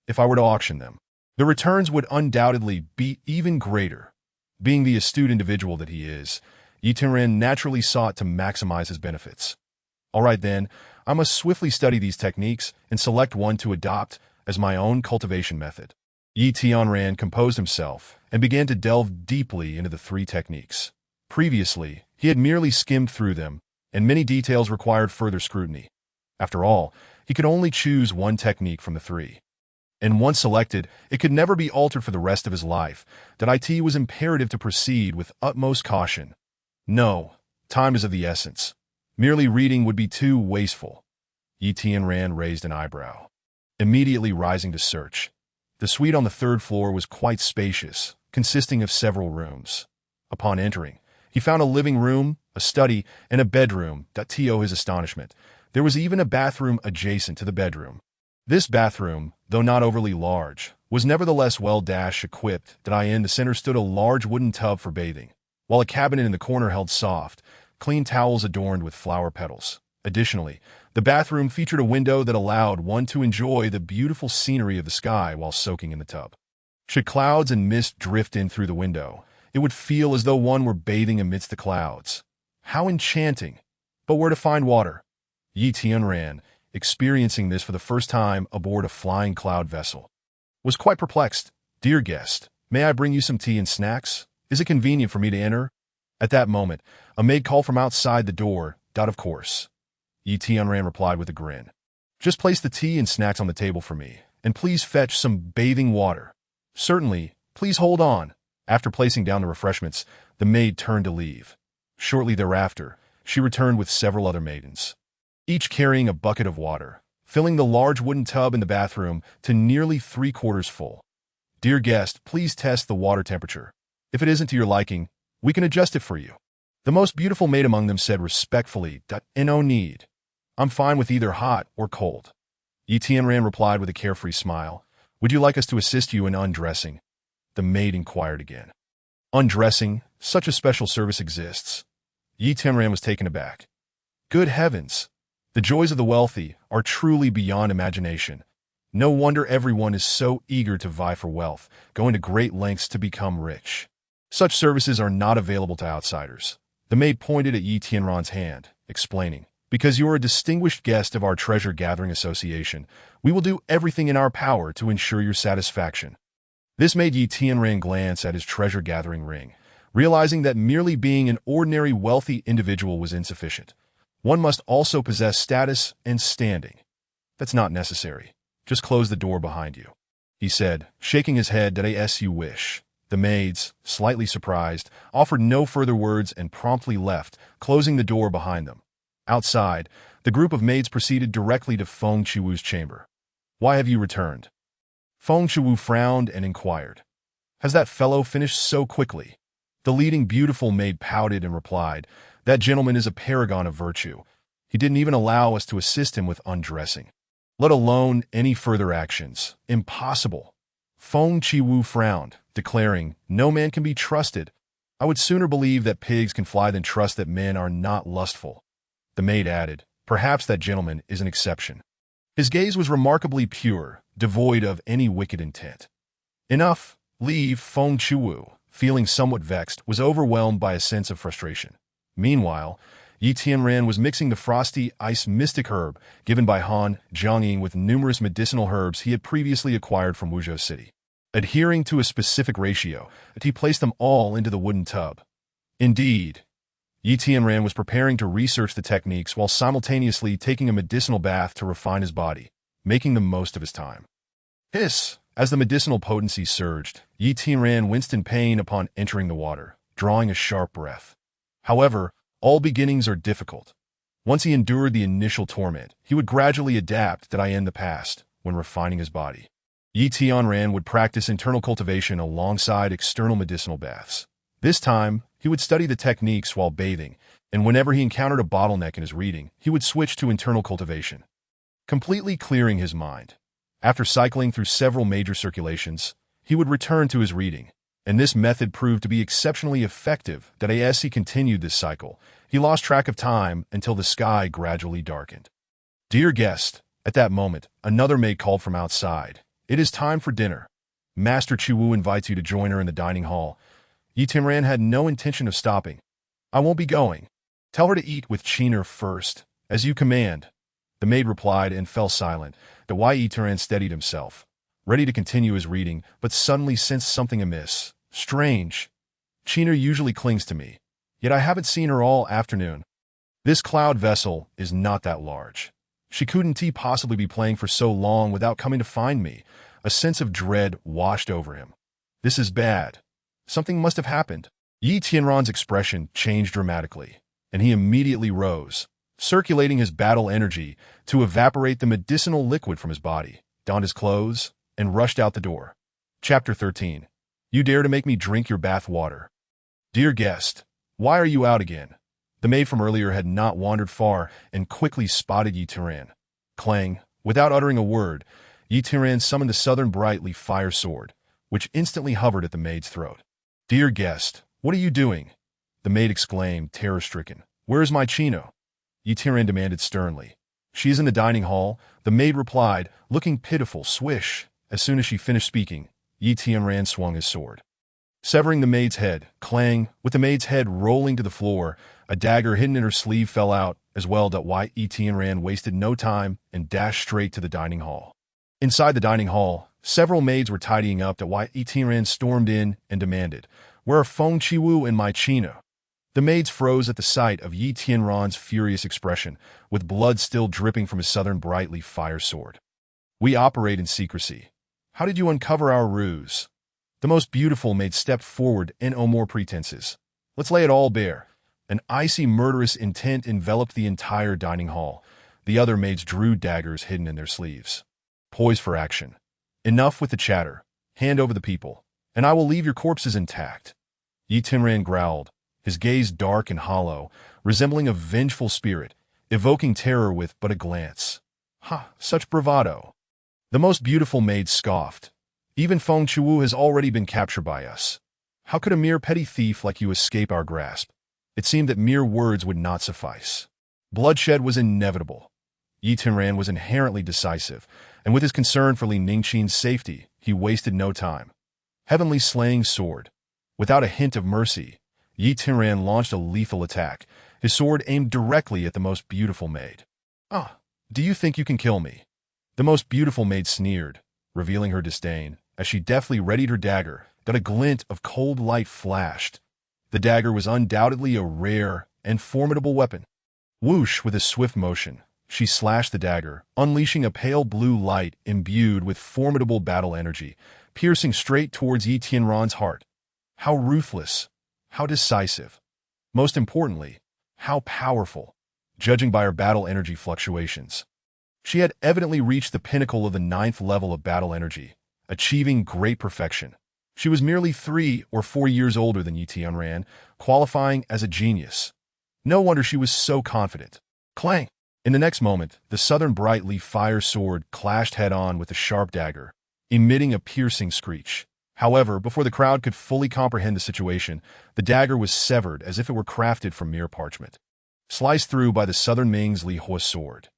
If I were to auction them, the returns would undoubtedly be even greater. Being the astute individual that he is, Yi Tianran naturally sought to maximize his benefits. All right then, I must swiftly study these techniques and select one to adopt as my own cultivation method. Yi Tianran composed himself and began to delve deeply into the 3 techniques. Previously, he had merely skimmed through them, and many details required further scrutiny. After all, he could only choose one technique from the three. And once selected, it could never be altered for the rest of his life. That it was imperative to proceed with utmost caution. No, time is of the essence. Merely reading would be too wasteful. Yi Tianran raised an eyebrow, immediately rising to search. The suite on the third floor was quite spacious, consisting of several rooms. Upon entering, he found a living room, a study, and a bedroom. To his astonishment, there was even a bathroom adjacent to the bedroom. This bathroom, though not overly large, was nevertheless well-equipped. In the center stood a large wooden tub for bathing, while a cabinet in the corner held soft, clean towels adorned with flower petals. Additionally, the bathroom featured a window that allowed one to enjoy the beautiful scenery of the sky while soaking in the tub. Should clouds and mist drift in through the window, it would feel as though one were bathing amidst the clouds. How enchanting! But where to find water? Yi Tianran, experiencing this for the first time aboard a flying cloud vessel, was quite perplexed. "Dear guest, may I bring you some tea and snacks? Is it convenient for me to enter?" At that moment, a maid called from outside the door. "Of course," Yi Tianran replied with a grin. "Just place the tea and snacks on the table for me, and please fetch some bathing water." "Certainly, please hold on." After placing down the refreshments, the maid turned to leave. Shortly thereafter, she returned with several other maidens, each carrying a bucket of water, filling the large wooden tub in the bathroom to nearly 3/4 full. "Dear guest, please test the water temperature. If it isn't to your liking, we can adjust it for you." The most beautiful maid among them said respectfully, "No need. I'm fine with either hot or cold." Yi Tianran replied with a carefree smile. "Would you like us to assist you in undressing?" The maid inquired again. "Undressing? Such a special service exists?" Yi Tianran was taken aback. Good heavens! The joys of the wealthy are truly beyond imagination. No wonder everyone is so eager to vie for wealth, going to great lengths to become rich. Such services are not available to outsiders. The maid pointed at Yi Tianran's hand, explaining, "Because you are a distinguished guest of our treasure-gathering association, we will do everything in our power to ensure your satisfaction." This made Yi Tianran glance at his treasure-gathering ring, realizing that merely being an ordinary wealthy individual was insufficient. One must also possess status and standing. "That's not necessary. Just close the door behind you," he said, shaking his head. "As you wish." The maids, slightly surprised, offered no further words and promptly left, closing the door behind them. Outside, the group of maids proceeded directly to Feng Chiwu's chamber. "Why have you returned?" Feng Chiwu frowned and inquired. "Has that fellow finished so quickly?" The leading beautiful maid pouted and replied, "That gentleman is a paragon of virtue. He didn't even allow us to assist him with undressing, let alone any further actions. Impossible." Feng Chiwu frowned, declaring, "No man can be trusted. I would sooner believe that pigs can fly than trust that men are not lustful." The maid added, "Perhaps that gentleman is an exception. His gaze was remarkably pure, devoid of any wicked intent." "Enough, leave." Feng Chiwu, feeling somewhat vexed, was overwhelmed by a sense of frustration. Meanwhile, Yi Tianran was mixing the frosty ice mystic herb given by Han Jiangying with numerous medicinal herbs he had previously acquired from Wuzhou City. Adhering to a specific ratio, he placed them all into the wooden tub. Indeed, Yi Tianran was preparing to research the techniques while simultaneously taking a medicinal bath to refine his body, making the most of his time. Hiss! As the medicinal potency surged, Yi Tianran winced in pain upon entering the water, drawing a sharp breath. However, all beginnings are difficult. Once he endured the initial torment, he would gradually adapt in the past, when refining his body. Yi Tianran would practice internal cultivation alongside external medicinal baths. This time, he would study the techniques while bathing, and whenever he encountered a bottleneck in his reading, he would switch to internal cultivation, completely clearing his mind. After cycling through several major circulations, he would return to his reading, and this method proved to be exceptionally effective. As he continued this cycle, he lost track of time until the sky gradually darkened. "Dear guest," at that moment, another maid called from outside. "It is time for dinner. Master Chiwu invites you to join her in the dining hall." Yi Tianran had no intention of stopping. "I won't be going. Tell her to eat with Chiner first, as you command." The maid replied and fell silent. Yi Tianran steadied himself, ready to continue his reading, but suddenly sensed something amiss. Strange. Chiner usually clings to me, yet I haven't seen her all afternoon. This cloud vessel is not that large. She couldn't possibly be playing for so long without coming to find me. A sense of dread washed over him. This is bad. Something must have happened. Yi Tianran's expression changed dramatically, and he immediately rose, circulating his battle energy to evaporate the medicinal liquid from his body, donned his clothes, and rushed out the door. Chapter 13. You dare to make me drink your bath water. Dear guest, why are you out again? The maid from earlier had not wandered far and quickly spotted Yi Tianran. Clang, without uttering a word, Yi Tianran summoned the southern brightly fire sword, which instantly hovered at the maid's throat. Dear guest, what are you doing? The maid exclaimed, terror-stricken. Where is my Chino? Yi Tianran demanded sternly. She is in the dining hall, the maid replied, looking pitiful. Swish. As soon as she finished speaking, Yi Tianran swung his sword, severing the maid's head. Clang, with the maid's head rolling to the floor, a dagger hidden in her sleeve fell out, as well. Yi Tianran wasted no time and dashed straight to the dining hall. Inside the dining hall, several maids were tidying up. Yi Tianran stormed in and demanded, Where are Feng Chiwu and my Chino? The maids froze at the sight of Yi Tianran's furious expression, with blood still dripping from his southern brightly fire sword. We operate in secrecy. How did you uncover our ruse? The most beautiful maid stepped forward. No more pretenses. Let's lay it all bare. An icy murderous intent enveloped the entire dining hall. The other maids drew daggers hidden in their sleeves, poised for action. Enough with the chatter. Hand over the people, and I will leave your corpses intact. Yi Tianran growled, his gaze dark and hollow, resembling a vengeful spirit, evoking terror with but a glance. Ha, such bravado. The most beautiful maid scoffed. Even Feng Chiwu has already been captured by us. How could a mere petty thief like you escape our grasp? It seemed that mere words would not suffice. Bloodshed was inevitable. Yi Tianran was inherently decisive, and with his concern for Li Ningqin's safety, he wasted no time. Heavenly slaying sword. Without a hint of mercy, Yi Tianran launched a lethal attack, his sword aimed directly at the most beautiful maid. Ah, do you think you can kill me? The most beautiful maid sneered, revealing her disdain, as she deftly readied her dagger. That a glint of cold light flashed. The dagger was undoubtedly a rare and formidable weapon. Whoosh, with a swift motion, she slashed the dagger, unleashing a pale blue light imbued with formidable battle energy, piercing straight towards Yi Tianran's heart. How ruthless, how decisive. Most importantly, how powerful, judging by her battle energy fluctuations. She had evidently reached the pinnacle of the 9th level of battle energy, achieving great perfection. She was merely 3 or 4 years older than Yi Tianran, qualifying as a genius. No wonder she was so confident. Clang! In the next moment, the southern brightly fire sword clashed head-on with the sharp dagger, emitting a piercing screech. However, before the crowd could fully comprehend the situation, the dagger was severed as if it were crafted from mere parchment, sliced through by the southern Ming's Li Hua sword.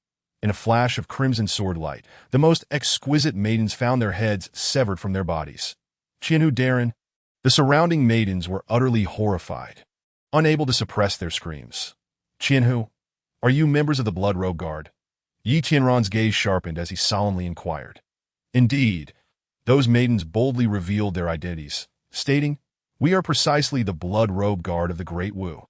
In a flash of crimson sword light, the most exquisite maidens found their heads severed from their bodies. Qianhu Darren, the surrounding maidens were utterly horrified, unable to suppress their screams. Qianhu, are you members of the Blood Robe Guard? Yi Tianran's gaze sharpened as he solemnly inquired. Indeed, those maidens boldly revealed their identities, stating, We are precisely the Blood Robe Guard of the Great Wu.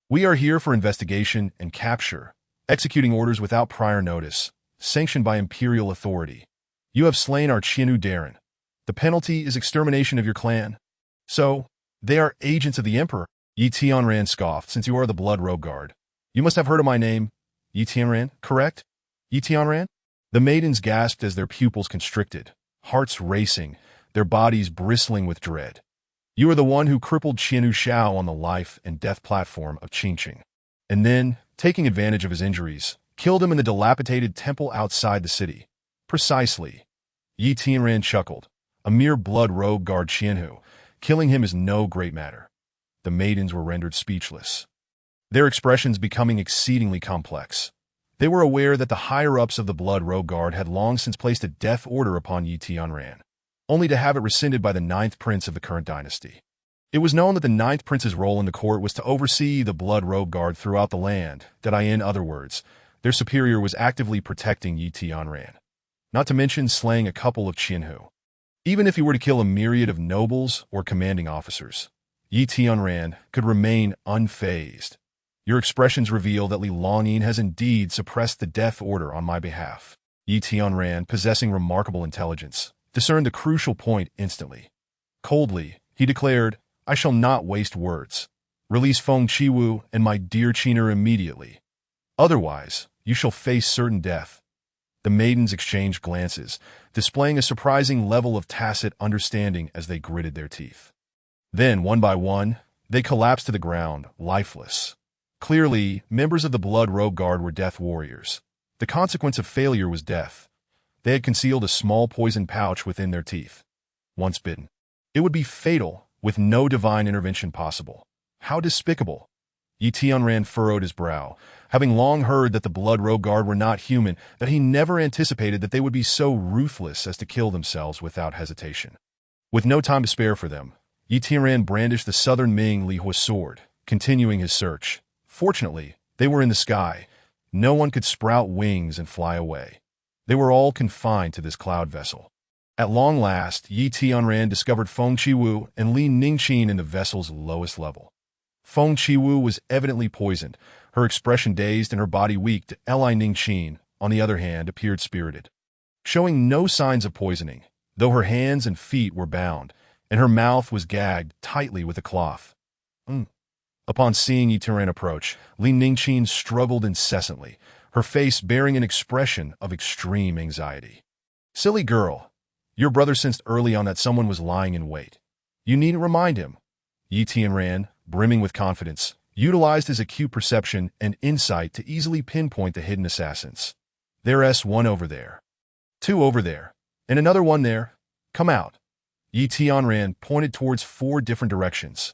We are here for investigation and capture, executing orders without prior notice, sanctioned by imperial authority. You have slain our Qianhu Darren. The penalty is extermination of your clan. So, they are agents of the Emperor. Yi Tianran scoffed, since you are the Blood Robe Guard. You must have heard of my name, Yi Tianran, correct? Yi Tianran? The maidens gasped as their pupils constricted, hearts racing, their bodies bristling with dread. You are the one who crippled Qianhu Shao on the life and death platform of Qingqing, and then, taking advantage of his injuries, killed him in the dilapidated temple outside the city. Precisely. Yi Tianran chuckled. A mere Blood Robe Guard Qianhu, killing him is no great matter. The maidens were rendered speechless, their expressions becoming exceedingly complex. They were aware that the higher-ups of the Blood Robe Guard had long since placed a death order upon Yi Tianran, only to have it rescinded by the 9th prince of the current dynasty. It was known that the 9th prince's role in the court was to oversee the Blood Robe Guard throughout the land, in other words, their superior was actively protecting Yi Tianran, not to mention slaying a couple of Qianhu. Even if he were to kill a myriad of nobles or commanding officers, Yi Tianran could remain unfazed. Your expressions reveal that Li Longyin has indeed suppressed the death order on my behalf. Yi Tianran, possessing remarkable intelligence, discerned the crucial point instantly. Coldly, he declared, I shall not waste words. Release Feng Qiwu and my dear Qiner immediately. Otherwise, you shall face certain death. The maidens exchanged glances, displaying a surprising level of tacit understanding as they gritted their teeth. Then, one by one, they collapsed to the ground, lifeless. Clearly, members of the Blood Robe Guard were death warriors. The consequence of failure was death. They had concealed a small poison pouch within their teeth. Once bitten, it would be fatal, with no divine intervention possible. How despicable! Yi Tianran furrowed his brow, having long heard that the Blood Robe Guard were not human, that he never anticipated that they would be so ruthless as to kill themselves without hesitation. With no time to spare for them, Yi Tianran brandished the southern Ming Li Hua's sword, continuing his search. Fortunately, they were in the sky. No one could sprout wings and fly away. They were all confined to this cloud vessel. At long last, Yi Tianran discovered Feng Qiwu and Li Ningqin in the vessel's lowest level. Feng Qiwu was evidently poisoned, her expression dazed and her body weak. Li Ningqin, on the other hand, appeared spirited, showing no signs of poisoning, though her hands and feet were bound, and her mouth was gagged tightly with a cloth. Upon seeing Yi Tianran approach, Li Ningqin struggled incessantly, her face bearing an expression of extreme anxiety. Silly girl, your brother sensed early on that someone was lying in wait. You needn't remind him. Yi Tianran, brimming with confidence, utilized his acute perception and insight to easily pinpoint the hidden assassins. There's one over there. Two over there. And another one there. Come out. Yi Tianran pointed towards 4 different directions.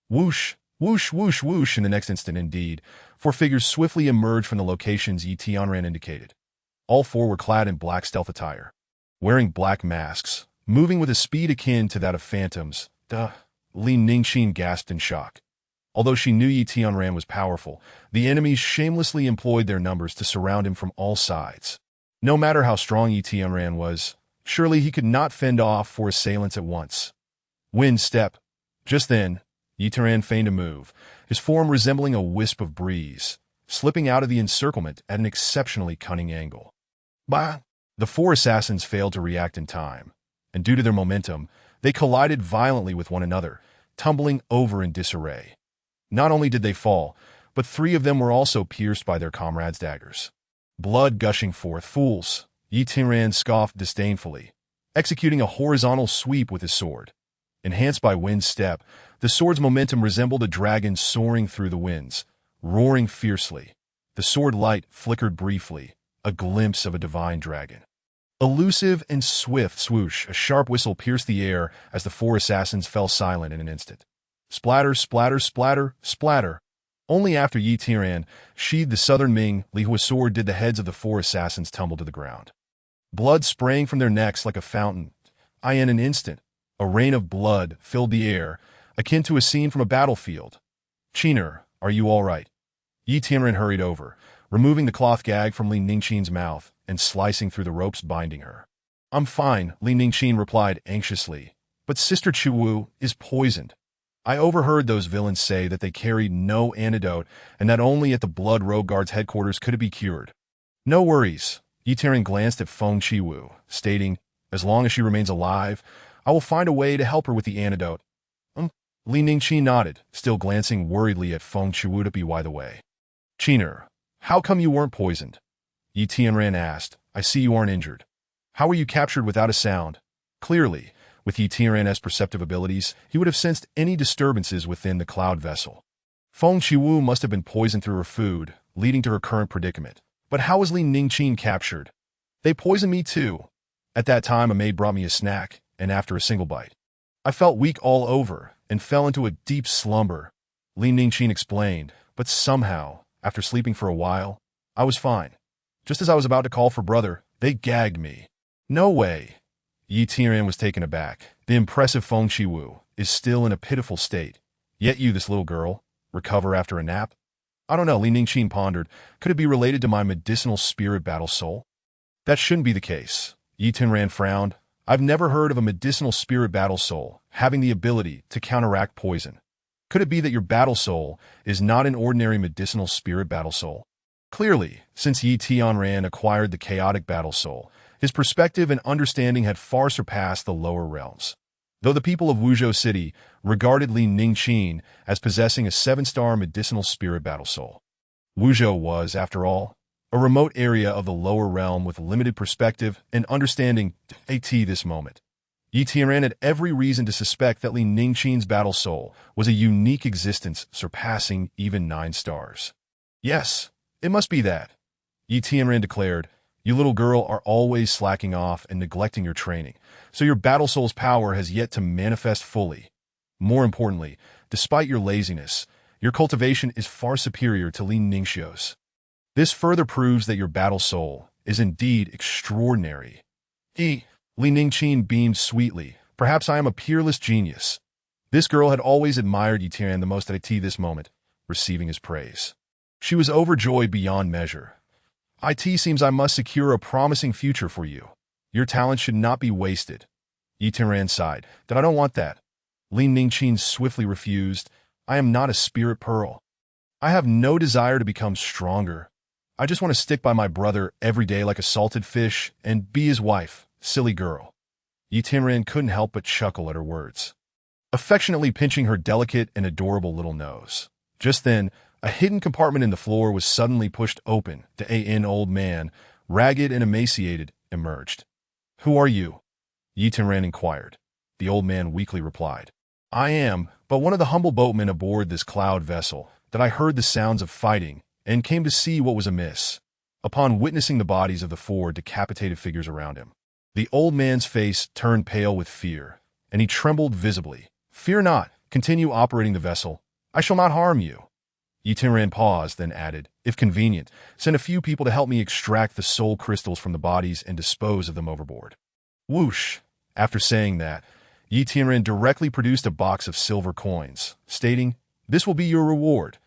Whoosh, whoosh, whoosh, whoosh. In the next instant, indeed, 4 figures swiftly emerged from the locations Yi Tianran indicated. All 4 were clad in black stealth attire, wearing black masks, moving with a speed akin to that of phantoms. Li Ningqin gasped in shock. Although she knew Yi Tianran was powerful, the enemies shamelessly employed their numbers to surround him from all sides. No matter how strong Yi Tianran was, surely he could not fend off 4 assailants at once. Wind step. Just then, Yi Tianran feigned a move, his form resembling a wisp of breeze, slipping out of the encirclement at an exceptionally cunning angle. Bah! The 4 assassins failed to react in time, and due to their momentum, they collided violently with one another, tumbling over in disarray. Not only did they fall, but 3 of them were also pierced by their comrades' daggers. Blood gushing forth. Fools! Yi Tianran scoffed disdainfully, executing a horizontal sweep with his sword. Enhanced by wind step, the sword's momentum resembled a dragon soaring through the winds, roaring fiercely. The sword light flickered briefly, a glimpse of a divine dragon. Elusive and swift swoosh, a sharp whistle pierced the air as the 4 assassins fell silent in an instant. Splatter, splatter, splatter, splatter. Only after Yi Tianran sheathed the southern Ming Li Hua's sword did the heads of the 4 assassins tumble to the ground. Blood spraying from their necks like a fountain. In an instant, a rain of blood filled the air, akin to a scene from a battlefield. Qiner, are you all right? Yi Tianran hurried over, removing the cloth gag from Li Ningqin's mouth and slicing through the ropes binding her. I'm fine, Li Ningqin replied anxiously, but Sister Qiwu is poisoned. I overheard those villains say that they carried no antidote and that only at the Blood Robe Guard's headquarters could it be cured. No worries. Yi Tianran glanced at Feng Qiwu, stating, as long as she remains alive, I will find a way to help her with the antidote. Li Ningqin nodded, still glancing worriedly at Feng Qiwu to be the way. Qiner, how come you weren't poisoned? Yi Tianran asked. I see you aren't injured. How were you captured without a sound? Clearly, with Yi Tianran's perceptive abilities, he would have sensed any disturbances within the cloud vessel. Feng Qiwu must have been poisoned through her food, leading to her current predicament. But how was Li Ningqin captured? They poisoned me too. At that time, a maid brought me a snack, and after a single bite, I felt weak all over and fell into a deep slumber. Li Ningqin explained, but somehow, after sleeping for a while, I was fine. Just as I was about to call for brother, they gagged me. No way. Yi Tianran was taken aback. The impressive Feng Qiwu is still in a pitiful state. Yet you, this little girl, recover after a nap? I don't know, Li Ningqin pondered. Could it be related to my medicinal spirit battle soul? That shouldn't be the case. Yi Tianran frowned. I've never heard of a medicinal spirit battle soul having the ability to counteract poison. Could it be that your battle soul is not an ordinary medicinal spirit battle soul? Clearly, since Yi Tianran acquired the chaotic battle soul, his perspective and understanding had far surpassed the lower realms. Though the people of Wuzhou City regarded Li Ningqin as possessing a 7-star medicinal spirit battle soul, Wuzhou was, after all, a remote area of the lower realm with limited perspective and understanding at this moment. Yi Tianran had every reason to suspect that Li Ningqin's battle soul was a unique existence surpassing even 9 stars. Yes, it must be that, Yi Tianran declared. You little girl are always slacking off and neglecting your training, so your battle soul's power has yet to manifest fully. More importantly, despite your laziness, your cultivation is far superior to Li Ningxiu's. This further proves that your battle soul is indeed extraordinary. Li Ningqin beamed sweetly. Perhaps I am a peerless genius. This girl had always admired Yi Tianran the most at this moment, receiving his praise. She was overjoyed beyond measure. It seems I must secure a promising future for you. Your talent should not be wasted. Yi Tianran sighed. That I don't want that. Li Ningqin swiftly refused. I am not a spirit pearl. I have no desire to become stronger. I just want to stick by my brother every day like a salted fish and be his wife, silly girl. Yi Tianran couldn't help but chuckle at her words, affectionately pinching her delicate and adorable little nose. Just then, a hidden compartment in the floor was suddenly pushed open. An old man, ragged and emaciated, emerged. Who are you? Yi Tianran inquired. The old man weakly replied. I am but one of the humble boatmen aboard this cloud vessel, that I heard the sounds of fighting and came to see what was amiss. Upon witnessing the bodies of the 4 decapitated figures around him, the old man's face turned pale with fear, and he trembled visibly. Fear not, continue operating the vessel. I shall not harm you. Yi Tianran paused, then added, if convenient, send a few people to help me extract the soul crystals from the bodies and dispose of them overboard. Whoosh! After saying that, Yi Tianran directly produced a box of silver coins, stating, This will be your reward.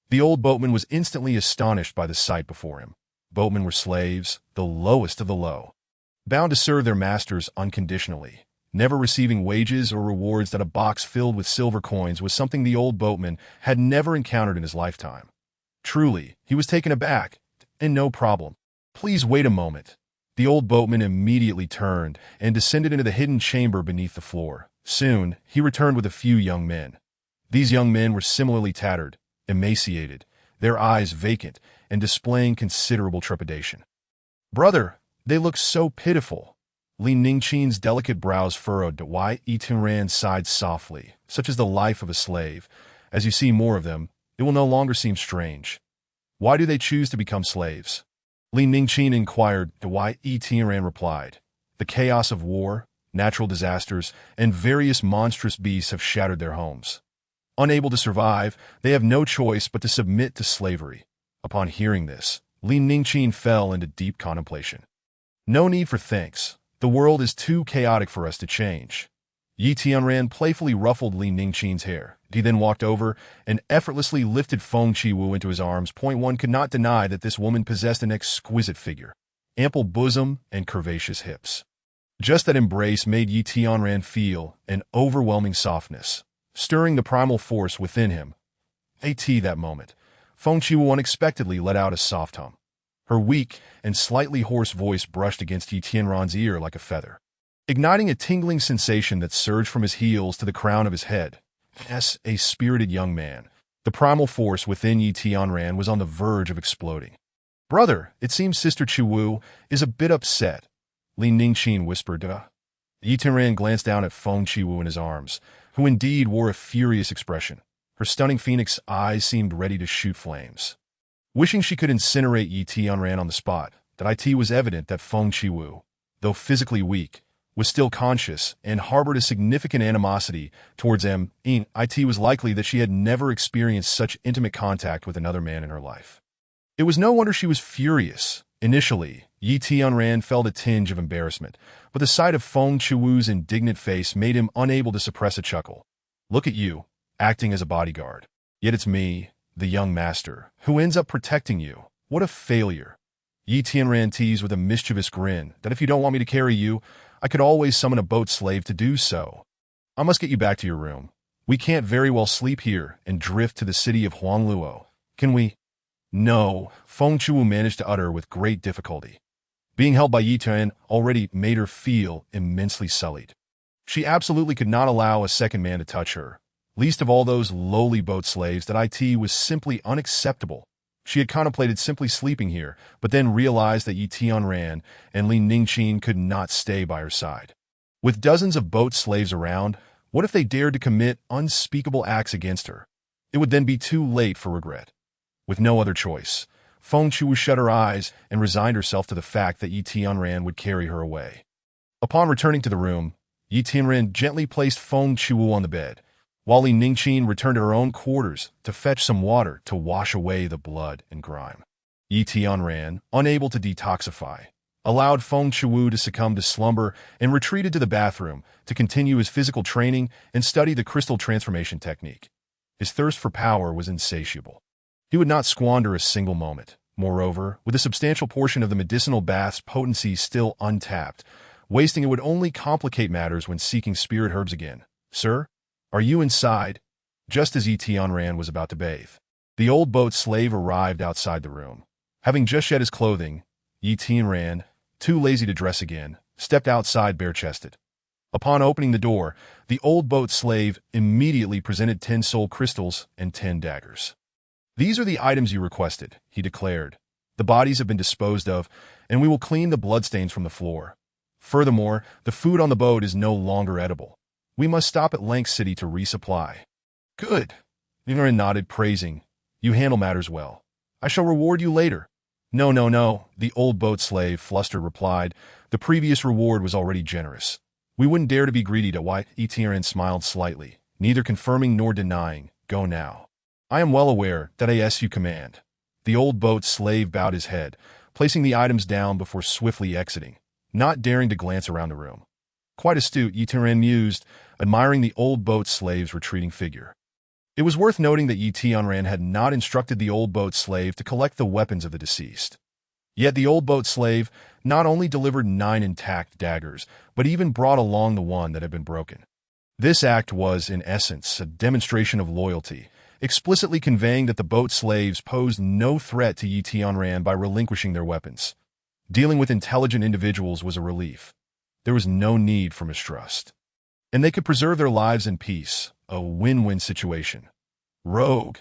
The old boatman was instantly astonished by the sight before him. Boatmen were slaves, the lowest of the low, bound to serve their masters unconditionally. Never receiving wages or rewards, that a box filled with silver coins was something the old boatman had never encountered in his lifetime. Truly, he was taken aback, and no problem. Please wait a moment. The old boatman immediately turned and descended into the hidden chamber beneath the floor. Soon, he returned with a few young men. These young men were similarly tattered, emaciated, their eyes vacant, and displaying considerable trepidation. Brother, they look so pitiful. Li Ningqin's delicate brows furrowed. Yi Tianran sighed softly. Such is the life of a slave. As you see more of them, it will no longer seem strange. Why do they choose to become slaves? Li Ningqin inquired. Yi Tianran replied. The chaos of war, natural disasters, and various monstrous beasts have shattered their homes. Unable to survive, they have no choice but to submit to slavery. Upon hearing this, Li Ningqin fell into deep contemplation. No need for thanks. The world is too chaotic for us to change. Yi Tianran playfully ruffled Li Ningqin's hair. He then walked over and effortlessly lifted Feng Qiwu into his arms. One could not deny that this woman possessed an exquisite figure, ample bosom, and curvaceous hips. Just that embrace made Yi Tianran feel an overwhelming softness, stirring the primal force within him. That moment, Feng Qiwu unexpectedly let out a soft hum. Her weak and slightly hoarse voice brushed against Yi Tianran's ear like a feather, igniting a tingling sensation that surged from his heels to the crown of his head. As a spirited young man, the primal force within Yi Tianran was on the verge of exploding. Brother, it seems Sister Qiwu is a bit upset, Li Ningqin whispered. Yi Tianran glanced down at Feng Qiwu in his arms, who indeed wore a furious expression. Her stunning phoenix eyes seemed ready to shoot flames. Wishing she could incinerate Yi Tianran on the spot, it was evident that Feng Qiwu, though physically weak, was still conscious and harbored a significant animosity towards him. It was likely that she had never experienced such intimate contact with another man in her life. It was no wonder she was furious. Initially, Yi Tianran felt a tinge of embarrassment, but the sight of Feng Qiwu's indignant face made him unable to suppress a chuckle. Look at you, acting as a bodyguard. Yet it's me, the young master, who ends up protecting you. What a failure. Yi Tianran teased with a mischievous grin that if you don't want me to carry you, I could always summon a boat slave to do so. I must get you back to your room. We can't very well sleep here and drift to the city of Huangluo, can we? No, Feng Shuwu managed to utter with great difficulty. Being held by Yi Tian already made her feel immensely sullied. She absolutely could not allow a second man to touch her, least of all those lowly boat slaves. That it was simply unacceptable. She had contemplated simply sleeping here, but then realized that Yi Tianran and Li Ningqin could not stay by her side. With dozens of boat slaves around, what if they dared to commit unspeakable acts against her? It would then be too late for regret. With no other choice, Feng Shuwu shut her eyes and resigned herself to the fact that Yi Tianran would carry her away. Upon returning to the room, Yi Tianran gently placed Feng Shuwu on the bed, while Li Ningqin returned to her own quarters to fetch some water to wash away the blood and grime. Yi Tianran, unable to detoxify, allowed Feng Shuwu to succumb to slumber and retreated to the bathroom to continue his physical training and study the crystal transformation technique. His thirst for power was insatiable. He would not squander a single moment. Moreover, with a substantial portion of the medicinal bath's potency still untapped, wasting it would only complicate matters when seeking spirit herbs again. "Sir, are you inside?" Just as Yi Tianran was about to bathe, the old boat slave arrived outside the room. Having just shed his clothing, Yi Tianran, too lazy to dress again, stepped outside bare-chested. Upon opening the door, the old boat slave immediately presented 10 soul crystals and 10 daggers. "These are the items you requested," he declared. "The bodies have been disposed of, and we will clean the bloodstains from the floor. Furthermore, the food on the boat is no longer edible. We must stop at Lank City to resupply." "Good." Ignorant nodded, praising. "You handle matters well. I shall reward you later." "No, no, no," the old boat slave, flustered, replied. "The previous reward was already generous. We wouldn't dare to be greedy." To White Etienne smiled slightly, neither confirming nor denying. "Go now." "I am well aware that as you command." The old boat slave bowed his head, placing the items down before swiftly exiting, not daring to glance around the room. Quite astute, Yi Tianran mused, admiring the old boat slave's retreating figure. It was worth noting that Yi Tianran had not instructed the old boat slave to collect the weapons of the deceased. Yet the old boat slave not only delivered 9 intact daggers, but even brought along the one that had been broken. This act was, in essence, a demonstration of loyalty, explicitly conveying that the boat slaves posed no threat to Yi Tianran by relinquishing their weapons. Dealing with intelligent individuals was a relief. There was no need for mistrust. And they could preserve their lives in peace, a win-win situation. "Rogue!"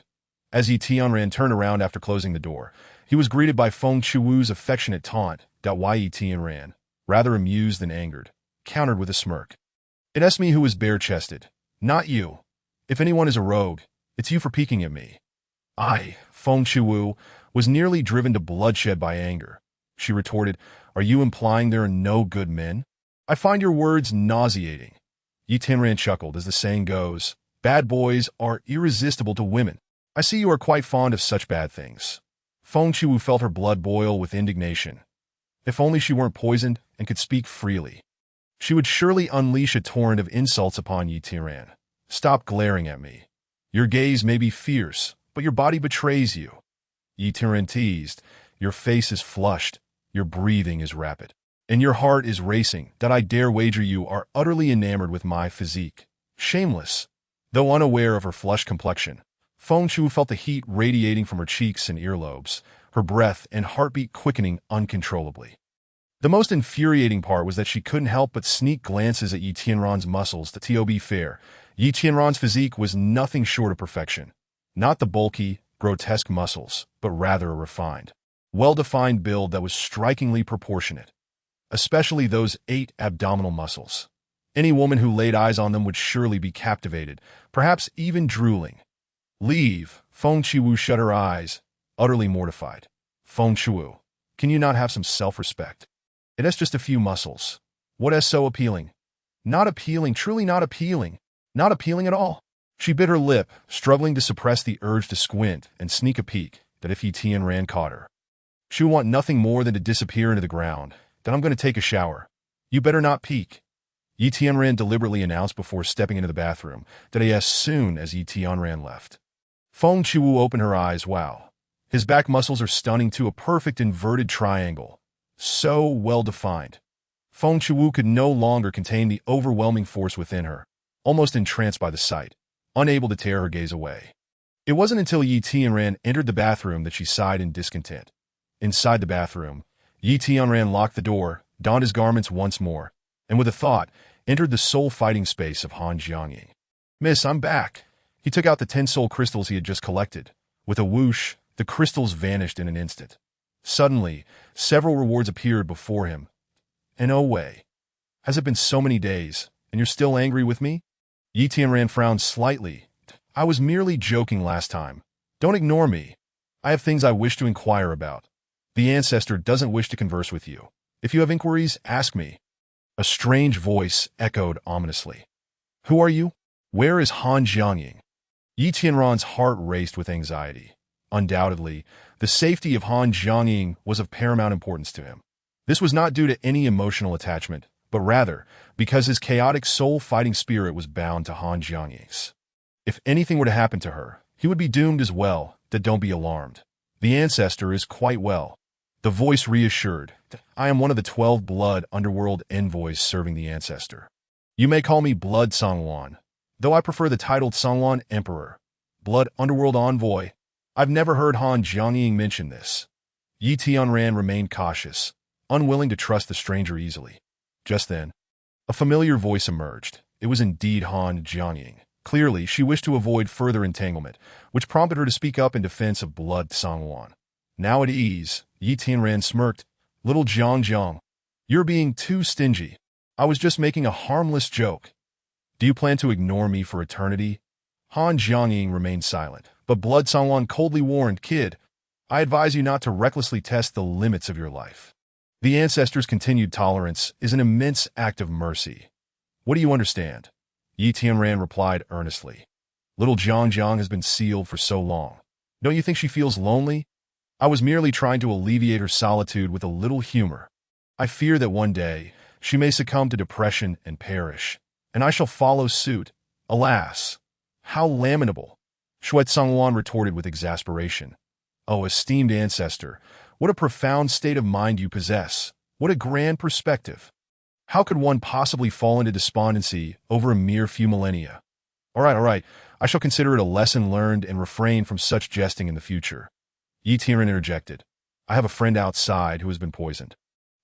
As Yi Tianran turned around after closing the door, he was greeted by Feng Shuwu's affectionate taunt. Yi Tianran, rather amused than angered, countered with a smirk. "It's me who is bare-chested, not you. If anyone is a rogue, it's you for peeking at me." Feng Shuwu was nearly driven to bloodshed by anger. She retorted, "Are you implying there are no good men? I find your words nauseating." Yi Tianran chuckled, as the saying goes, "Bad boys are irresistible to women. I see you are quite fond of such bad things." Feng Shuwu felt her blood boil with indignation. If only she weren't poisoned and could speak freely. She would surely unleash a torrent of insults upon Yi Tianran. "Stop glaring at me. Your gaze may be fierce, but your body betrays you." Yi Tianran teased. "Your face is flushed, your breathing is rapid, and your heart is racing. That I dare wager you are utterly enamored with my physique. Shameless." Though unaware of her flushed complexion, Feng Shuwu felt the heat radiating from her cheeks and earlobes, her breath and heartbeat quickening uncontrollably. The most infuriating part was that she couldn't help but sneak glances at Yi Tianran's muscles. To be fair, Yi Tianran's physique was nothing short of perfection. Not the bulky, grotesque muscles, but rather a refined, well-defined build that was strikingly proportionate. Especially those 8 abdominal muscles. Any woman who laid eyes on them would surely be captivated, perhaps even drooling. "Leave." Feng Shuwu shut her eyes, utterly mortified. "Feng Shuwu, can you not have some self-respect? It's just a few muscles. What is so appealing?" "Not appealing, truly not appealing. Not appealing at all." She bit her lip, struggling to suppress the urge to squint and sneak a peek, that if Yi Tianran caught her, she would want nothing more than to disappear into the ground. "Then I'm going to take a shower. You better not peek," Yi Tianran deliberately announced before stepping into the bathroom, as soon as Yi Tianran left. Feng Shuwu opened her eyes. Wow. His back muscles are stunning to a perfect inverted triangle. So well-defined. Feng Shuwu could no longer contain the overwhelming force within her, almost entranced by the sight. unable to tear her gaze away. It wasn't until Yi Tianran entered the bathroom that she sighed in discontent. Inside the bathroom, Yi Tianran locked the door, donned his garments once more, and with a thought, entered the soul fighting space of Han Jiangying. "Miss, I'm back." He took out the 10 soul crystals he had just collected. With a whoosh, the crystals vanished in an instant. Suddenly, several rewards appeared before him. And oh way. Has it been so many days, and you're still angry with me? Yi Tianran frowned slightly. I was merely joking last time. Don't ignore me. I have things I wish to inquire about. The ancestor doesn't wish to converse with you. If you have inquiries, ask me. A strange voice echoed ominously. Who are you? Where is Han Jiangying? Yi Tianran's heart raced with anxiety. Undoubtedly, the safety of Han Jiangying was of paramount importance to him. This was not due to any emotional attachment, but rather because his chaotic soul-fighting spirit was bound to Han Jiangying's. If anything were to happen to her, he would be doomed as well. Don't be alarmed. The ancestor is quite well. The voice reassured. I am one of the 12 blood underworld envoys serving the ancestor. You may call me Blood Songwan, though I prefer the title Songwan Emperor. Blood underworld envoy. I've never heard Han Jiangying mention this. Yi Tianran remained cautious, unwilling to trust the stranger easily. Just then, a familiar voice emerged. It was indeed Han Jiangying. Clearly, she wished to avoid further entanglement, which prompted her to speak up in defense of Blood Songwan. Now at ease, Yi Tianran smirked. Little Jiang, you're being too stingy. I was just making a harmless joke. Do you plan to ignore me for eternity? Han Jiangying remained silent, but Blood Songwan coldly warned, Kid, I advise you not to recklessly test the limits of your life. The ancestors' continued tolerance is an immense act of mercy. What do you understand? Yi Tianran replied earnestly. Little Jiang has been sealed for so long. Don't you think she feels lonely? I was merely trying to alleviate her solitude with a little humor. I fear that one day she may succumb to depression and perish, and I shall follow suit. Alas, how lamentable! Shuet Songwan retorted with exasperation. Oh, esteemed ancestor, what a profound state of mind you possess. What a grand perspective. How could one possibly fall into despondency over a mere few millennia? All right, I shall consider it a lesson learned and refrain from such jesting in the future. Yi Tianran interjected. I have a friend outside who has been poisoned.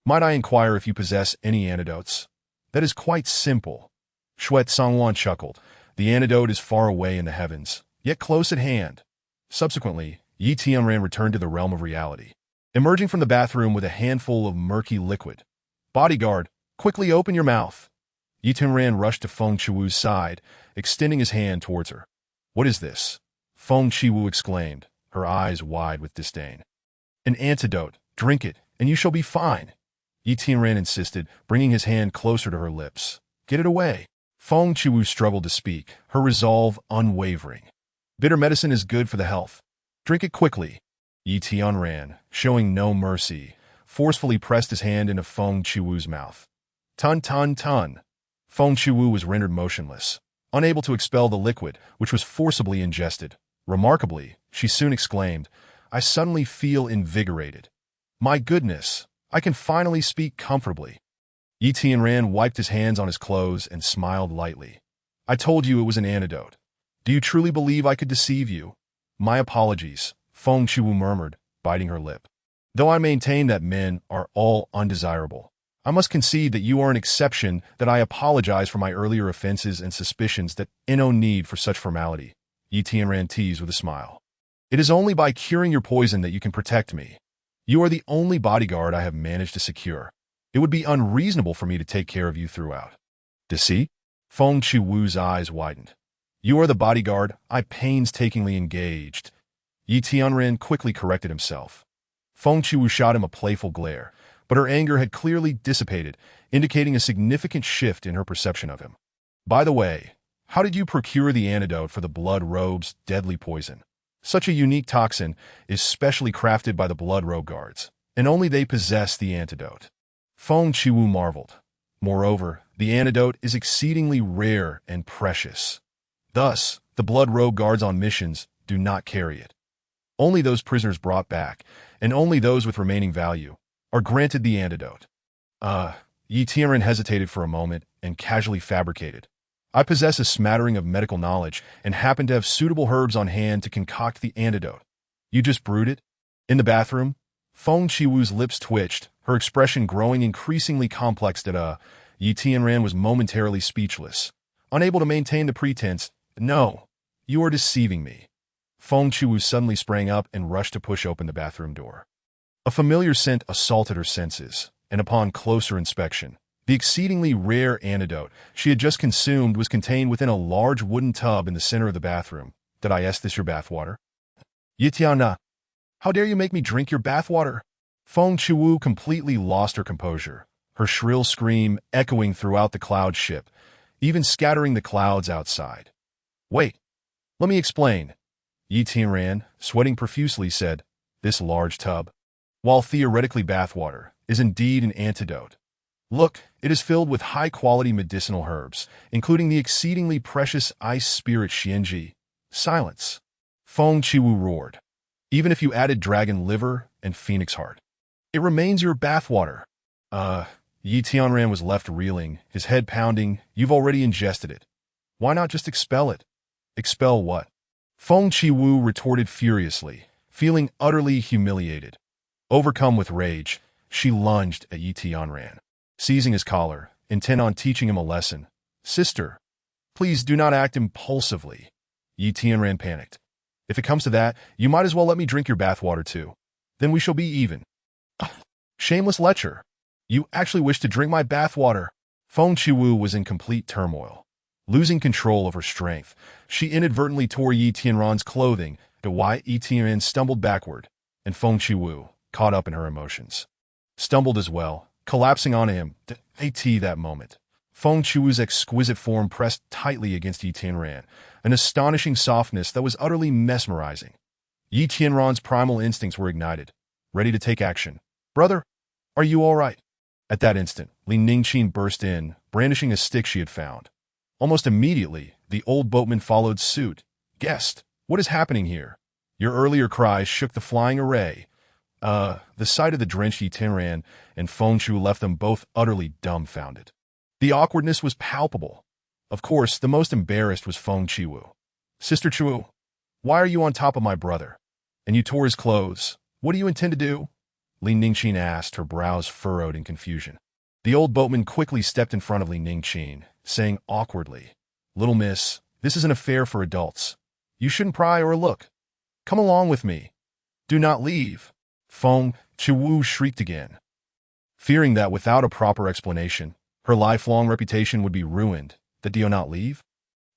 Might I inquire if you possess any antidotes? That is quite simple. Shuet Songwan chuckled. The antidote is far away in the heavens, yet close at hand. Subsequently, Yi Tianran returned to the realm of reality, emerging from the bathroom with a handful of murky liquid. Bodyguard, quickly open your mouth. Yi Tianran rushed to Feng Chiwu's side, extending his hand towards her. What is this? Feng Chiwu exclaimed, her eyes wide with disdain. An antidote. Drink it, and you shall be fine. Yi Tianran insisted, bringing his hand closer to her lips. Get it away. Feng Chiwu struggled to speak, her resolve unwavering. Bitter medicine is good for the health. Drink it quickly. Yi Tianran, showing no mercy, forcefully pressed his hand into Feng Chiwu's mouth. Tun. Feng Chiwu was rendered motionless, unable to expel the liquid, which was forcibly ingested. Remarkably, she soon exclaimed, I suddenly feel invigorated. My goodness, I can finally speak comfortably. Yi Tianran wiped his hands on his clothes and smiled lightly. I told you it was an antidote. Do you truly believe I could deceive you? My apologies, Feng Chiwu murmured, biting her lip. Though I maintain that men are all undesirable, I must concede that you are an exception, that I apologize for my earlier offenses and suspicions, that no need for such formality. Yi Tianran teased with a smile. It is only by curing your poison that you can protect me. You are the only bodyguard I have managed to secure. It would be unreasonable for me to take care of you throughout. Deceit? Feng Chiwu's eyes widened. You are the bodyguard I painstakingly engaged. Yi Tianran quickly corrected himself. Feng Chiwu shot him a playful glare, but her anger had clearly dissipated, indicating a significant shift in her perception of him. By the way, how did you procure the antidote for the Blood Robe's deadly poison? Such a unique toxin is specially crafted by the Blood Robe guards, and only they possess the antidote. Feng Chiwu marveled. Moreover, the antidote is exceedingly rare and precious. Thus, the Blood Robe guards on missions do not carry it. Only those prisoners brought back, and only those with remaining value, are granted the antidote. Yi Tianran hesitated for a moment and casually fabricated. I possess a smattering of medical knowledge and happen to have suitable herbs on hand to concoct the antidote. You just brewed it? In the bathroom, Feng Chiwu's lips twitched, her expression growing increasingly complex that, Yi Tianran was momentarily speechless, unable to maintain the pretense. No, you are deceiving me. Feng Chiwu suddenly sprang up and rushed to push open the bathroom door. A familiar scent assaulted her senses, and upon closer inspection, the exceedingly rare antidote she had just consumed was contained within a large wooden tub in the center of the bathroom. Did I ask this your bathwater? Yi Tianna, how dare you make me drink your bathwater? Feng Chiwu completely lost her composure, her shrill scream echoing throughout the cloud ship, even scattering the clouds outside. Wait, let me explain. Yi Tianran, sweating profusely, said, this large tub, while theoretically bathwater, is indeed an antidote. Look, it is filled with high-quality medicinal herbs, including the exceedingly precious ice spirit Xianji. Silence. Feng Chiwu roared. Even if you added dragon liver and phoenix heart, it remains your bathwater. Yi Tianran was left reeling, his head pounding. You've already ingested it. Why not just expel it? Expel what? Feng Chiwu retorted furiously, feeling utterly humiliated. Overcome with rage, she lunged at Yi Tianran, seizing his collar, intent on teaching him a lesson. Sister, please do not act impulsively. Yi Tianran panicked. If it comes to that, you might as well let me drink your bathwater too. Then we shall be even. Shameless lecher. You actually wish to drink my bathwater. Feng Chiwu was in complete turmoil. Losing control of her strength, she inadvertently tore Yi Tianran's clothing, to why Yi Tianran stumbled backward, and Feng Chiwu, caught up in her emotions, stumbled as well, collapsing onto him. At that moment, Feng Chiwu's exquisite form pressed tightly against Yi Tianran, an astonishing softness that was utterly mesmerizing. Yi Tianran's primal instincts were ignited, ready to take action. Brother, are you all right? At that instant, Li Ningqin burst in, brandishing a stick she had found. Almost immediately, the old boatman followed suit. Guest, what is happening here? Your earlier cries shook the flying array. The sight of the drenched Yi Tianran and Feng Chiwu left them both utterly dumbfounded. The awkwardness was palpable. Of course, the most embarrassed was Feng Chiwu. Sister Chiwu, why are you on top of my brother? And you tore his clothes. What do you intend to do? Li Ningqin asked, her brows furrowed in confusion. The old boatman quickly stepped in front of Li Ningqin, saying awkwardly, Little miss, this is an affair for adults. You shouldn't pry or look. Come along with me. Do not leave. Feng Chiwu shrieked again, fearing that without a proper explanation, her lifelong reputation would be ruined. That do you not leave?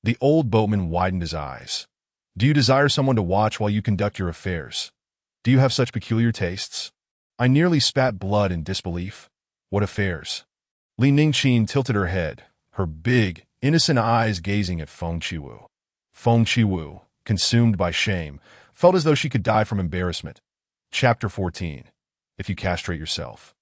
The old boatman widened his eyes. Do you desire someone to watch while you conduct your affairs? Do you have such peculiar tastes? I nearly spat blood in disbelief. What affairs? Li Ningqin tilted her head, her big, innocent eyes gazing at Feng Chiwu. Feng Chiwu, consumed by shame, felt as though she could die from embarrassment. Chapter 14. If you castrate yourself.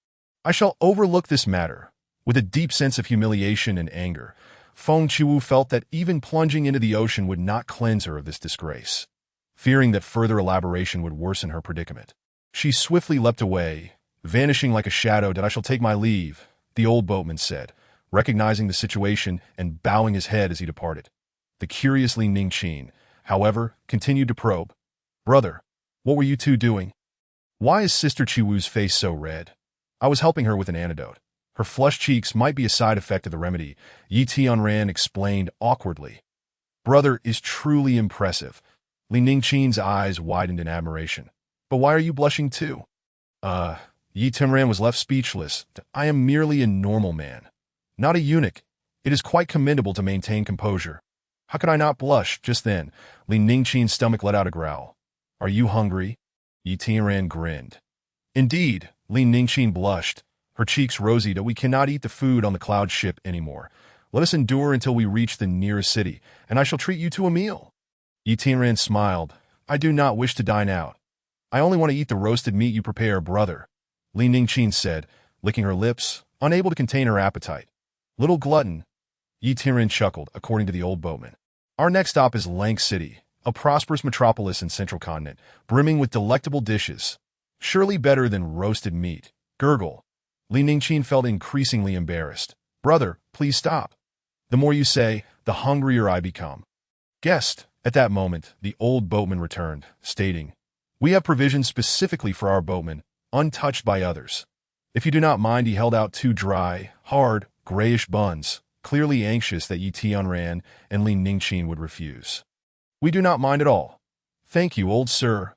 I shall overlook this matter. With a deep sense of humiliation and anger, Feng Chiwu felt that even plunging into the ocean would not cleanse her of this disgrace. Fearing that further elaboration would worsen her predicament, she swiftly leapt away, vanishing like a shadow. That I shall take my leave, the old boatman said, recognizing the situation and bowing his head as he departed. The curious Li Ningqin, however, continued to probe. Brother, what were you two doing? Why is Sister Chiwu's face so red? I was helping her with an antidote. Her flushed cheeks might be a side effect of the remedy, Yi Tianran explained awkwardly. Brother is truly impressive. Li Ningqin's eyes widened in admiration. But why are you blushing too? Yi Tianran was left speechless. I am merely a normal man, not a eunuch. It is quite commendable to maintain composure. How could I not blush just then? Li Ningqin's stomach let out a growl. Are you hungry? Yi Tianran grinned. Indeed, Li Ningqin blushed, her cheeks rosy. That we cannot eat the food on the cloud ship anymore. Let us endure until we reach the nearest city, and I shall treat you to a meal. Yi Tianran smiled. I do not wish to dine out. I only want to eat the roasted meat you prepare, brother, Li Ningqin said, licking her lips, unable to contain her appetite. Little glutton. Yi Tianran chuckled, according to the old boatman. Our next stop is Lang City, a prosperous metropolis in central continent, brimming with delectable dishes. Surely better than roasted meat. Gurgle. Li Ningqin felt increasingly embarrassed. Brother, please stop. The more you say, the hungrier I become. Guest. At that moment, the old boatman returned, stating, "We have provisions specifically for our boatmen, untouched by others. If you do not mind," he held out two dry, hard, grayish buns, clearly anxious that Yi Tianran and Li Ningqin would refuse. "We do not mind at all. Thank you, old sir,"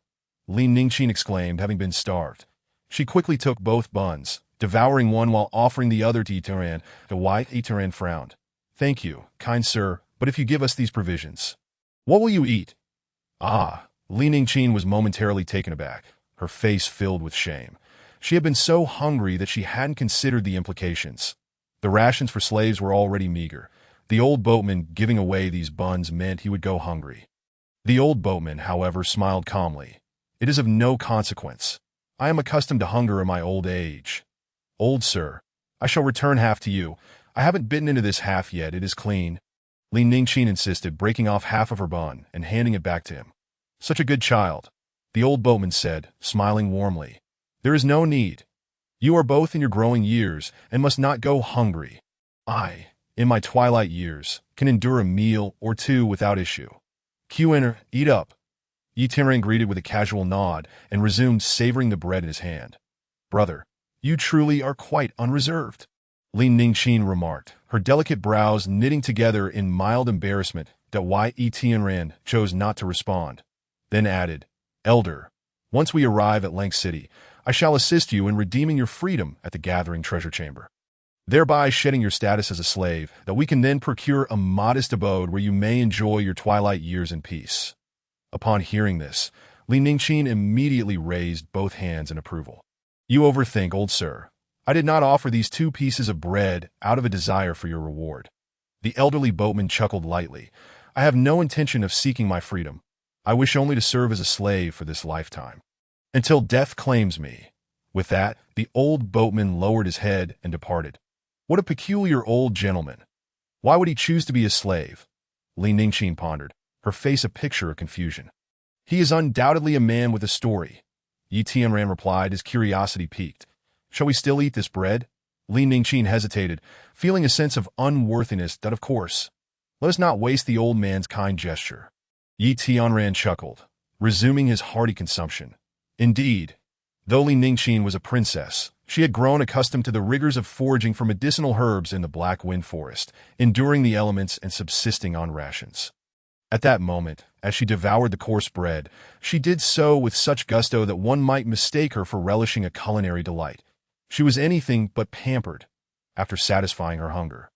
Li Ningqin exclaimed, having been starved. She quickly took both buns, devouring one while offering the other to Yi Tianran. The white Yi Tianran frowned. "Thank you, kind sir, but if you give us these provisions, what will you eat?" Ah, Li Ningqin was momentarily taken aback, her face filled with shame. She had been so hungry that she hadn't considered the implications. The rations for slaves were already meager. The old boatman giving away these buns meant he would go hungry. The old boatman, however, smiled calmly. "It is of no consequence. I am accustomed to hunger in my old age. Old sir, I shall return half to you. I haven't bitten into this half yet, it is clean." Li Ningqin insisted, breaking off half of her bun and handing it back to him. "Such a good child," the old boatman said, smiling warmly. "There is no need. You are both in your growing years and must not go hungry. I, in my twilight years, can endure a meal or two without issue. Enter, eat up." Yi Tianran greeted with a casual nod and resumed savoring the bread in his hand. "Brother, you truly are quite unreserved," Li Ningqin remarked, her delicate brows knitting together in mild embarrassment that Yi Tianran chose not to respond. Then added, "Elder, once we arrive at Lang City, I shall assist you in redeeming your freedom at the Gathering Treasure Chamber, thereby shedding your status as a slave, that we can then procure a modest abode where you may enjoy your twilight years in peace." Upon hearing this, Li Ningqin immediately raised both hands in approval. "You overthink, old sir. I did not offer these 2 pieces of bread out of a desire for your reward." The elderly boatman chuckled lightly. "I have no intention of seeking my freedom. I wish only to serve as a slave for this lifetime, until death claims me." With that, the old boatman lowered his head and departed. What a peculiar old gentleman. Why would he choose to be a slave? Li Ningqin pondered, her face a picture of confusion. "He is undoubtedly a man with a story," Yi Tianran replied, his curiosity piqued. "Shall we still eat this bread?" Li Ningqin hesitated, feeling a sense of unworthiness that, of course, let us not waste the old man's kind gesture. Yi Tianran chuckled, resuming his hearty consumption. Indeed, though Li Ningqin was a princess, she had grown accustomed to the rigors of foraging for medicinal herbs in the Black Wind Forest, enduring the elements and subsisting on rations. At that moment, as she devoured the coarse bread, she did so with such gusto that one might mistake her for relishing a culinary delight. She was anything but pampered after satisfying her hunger.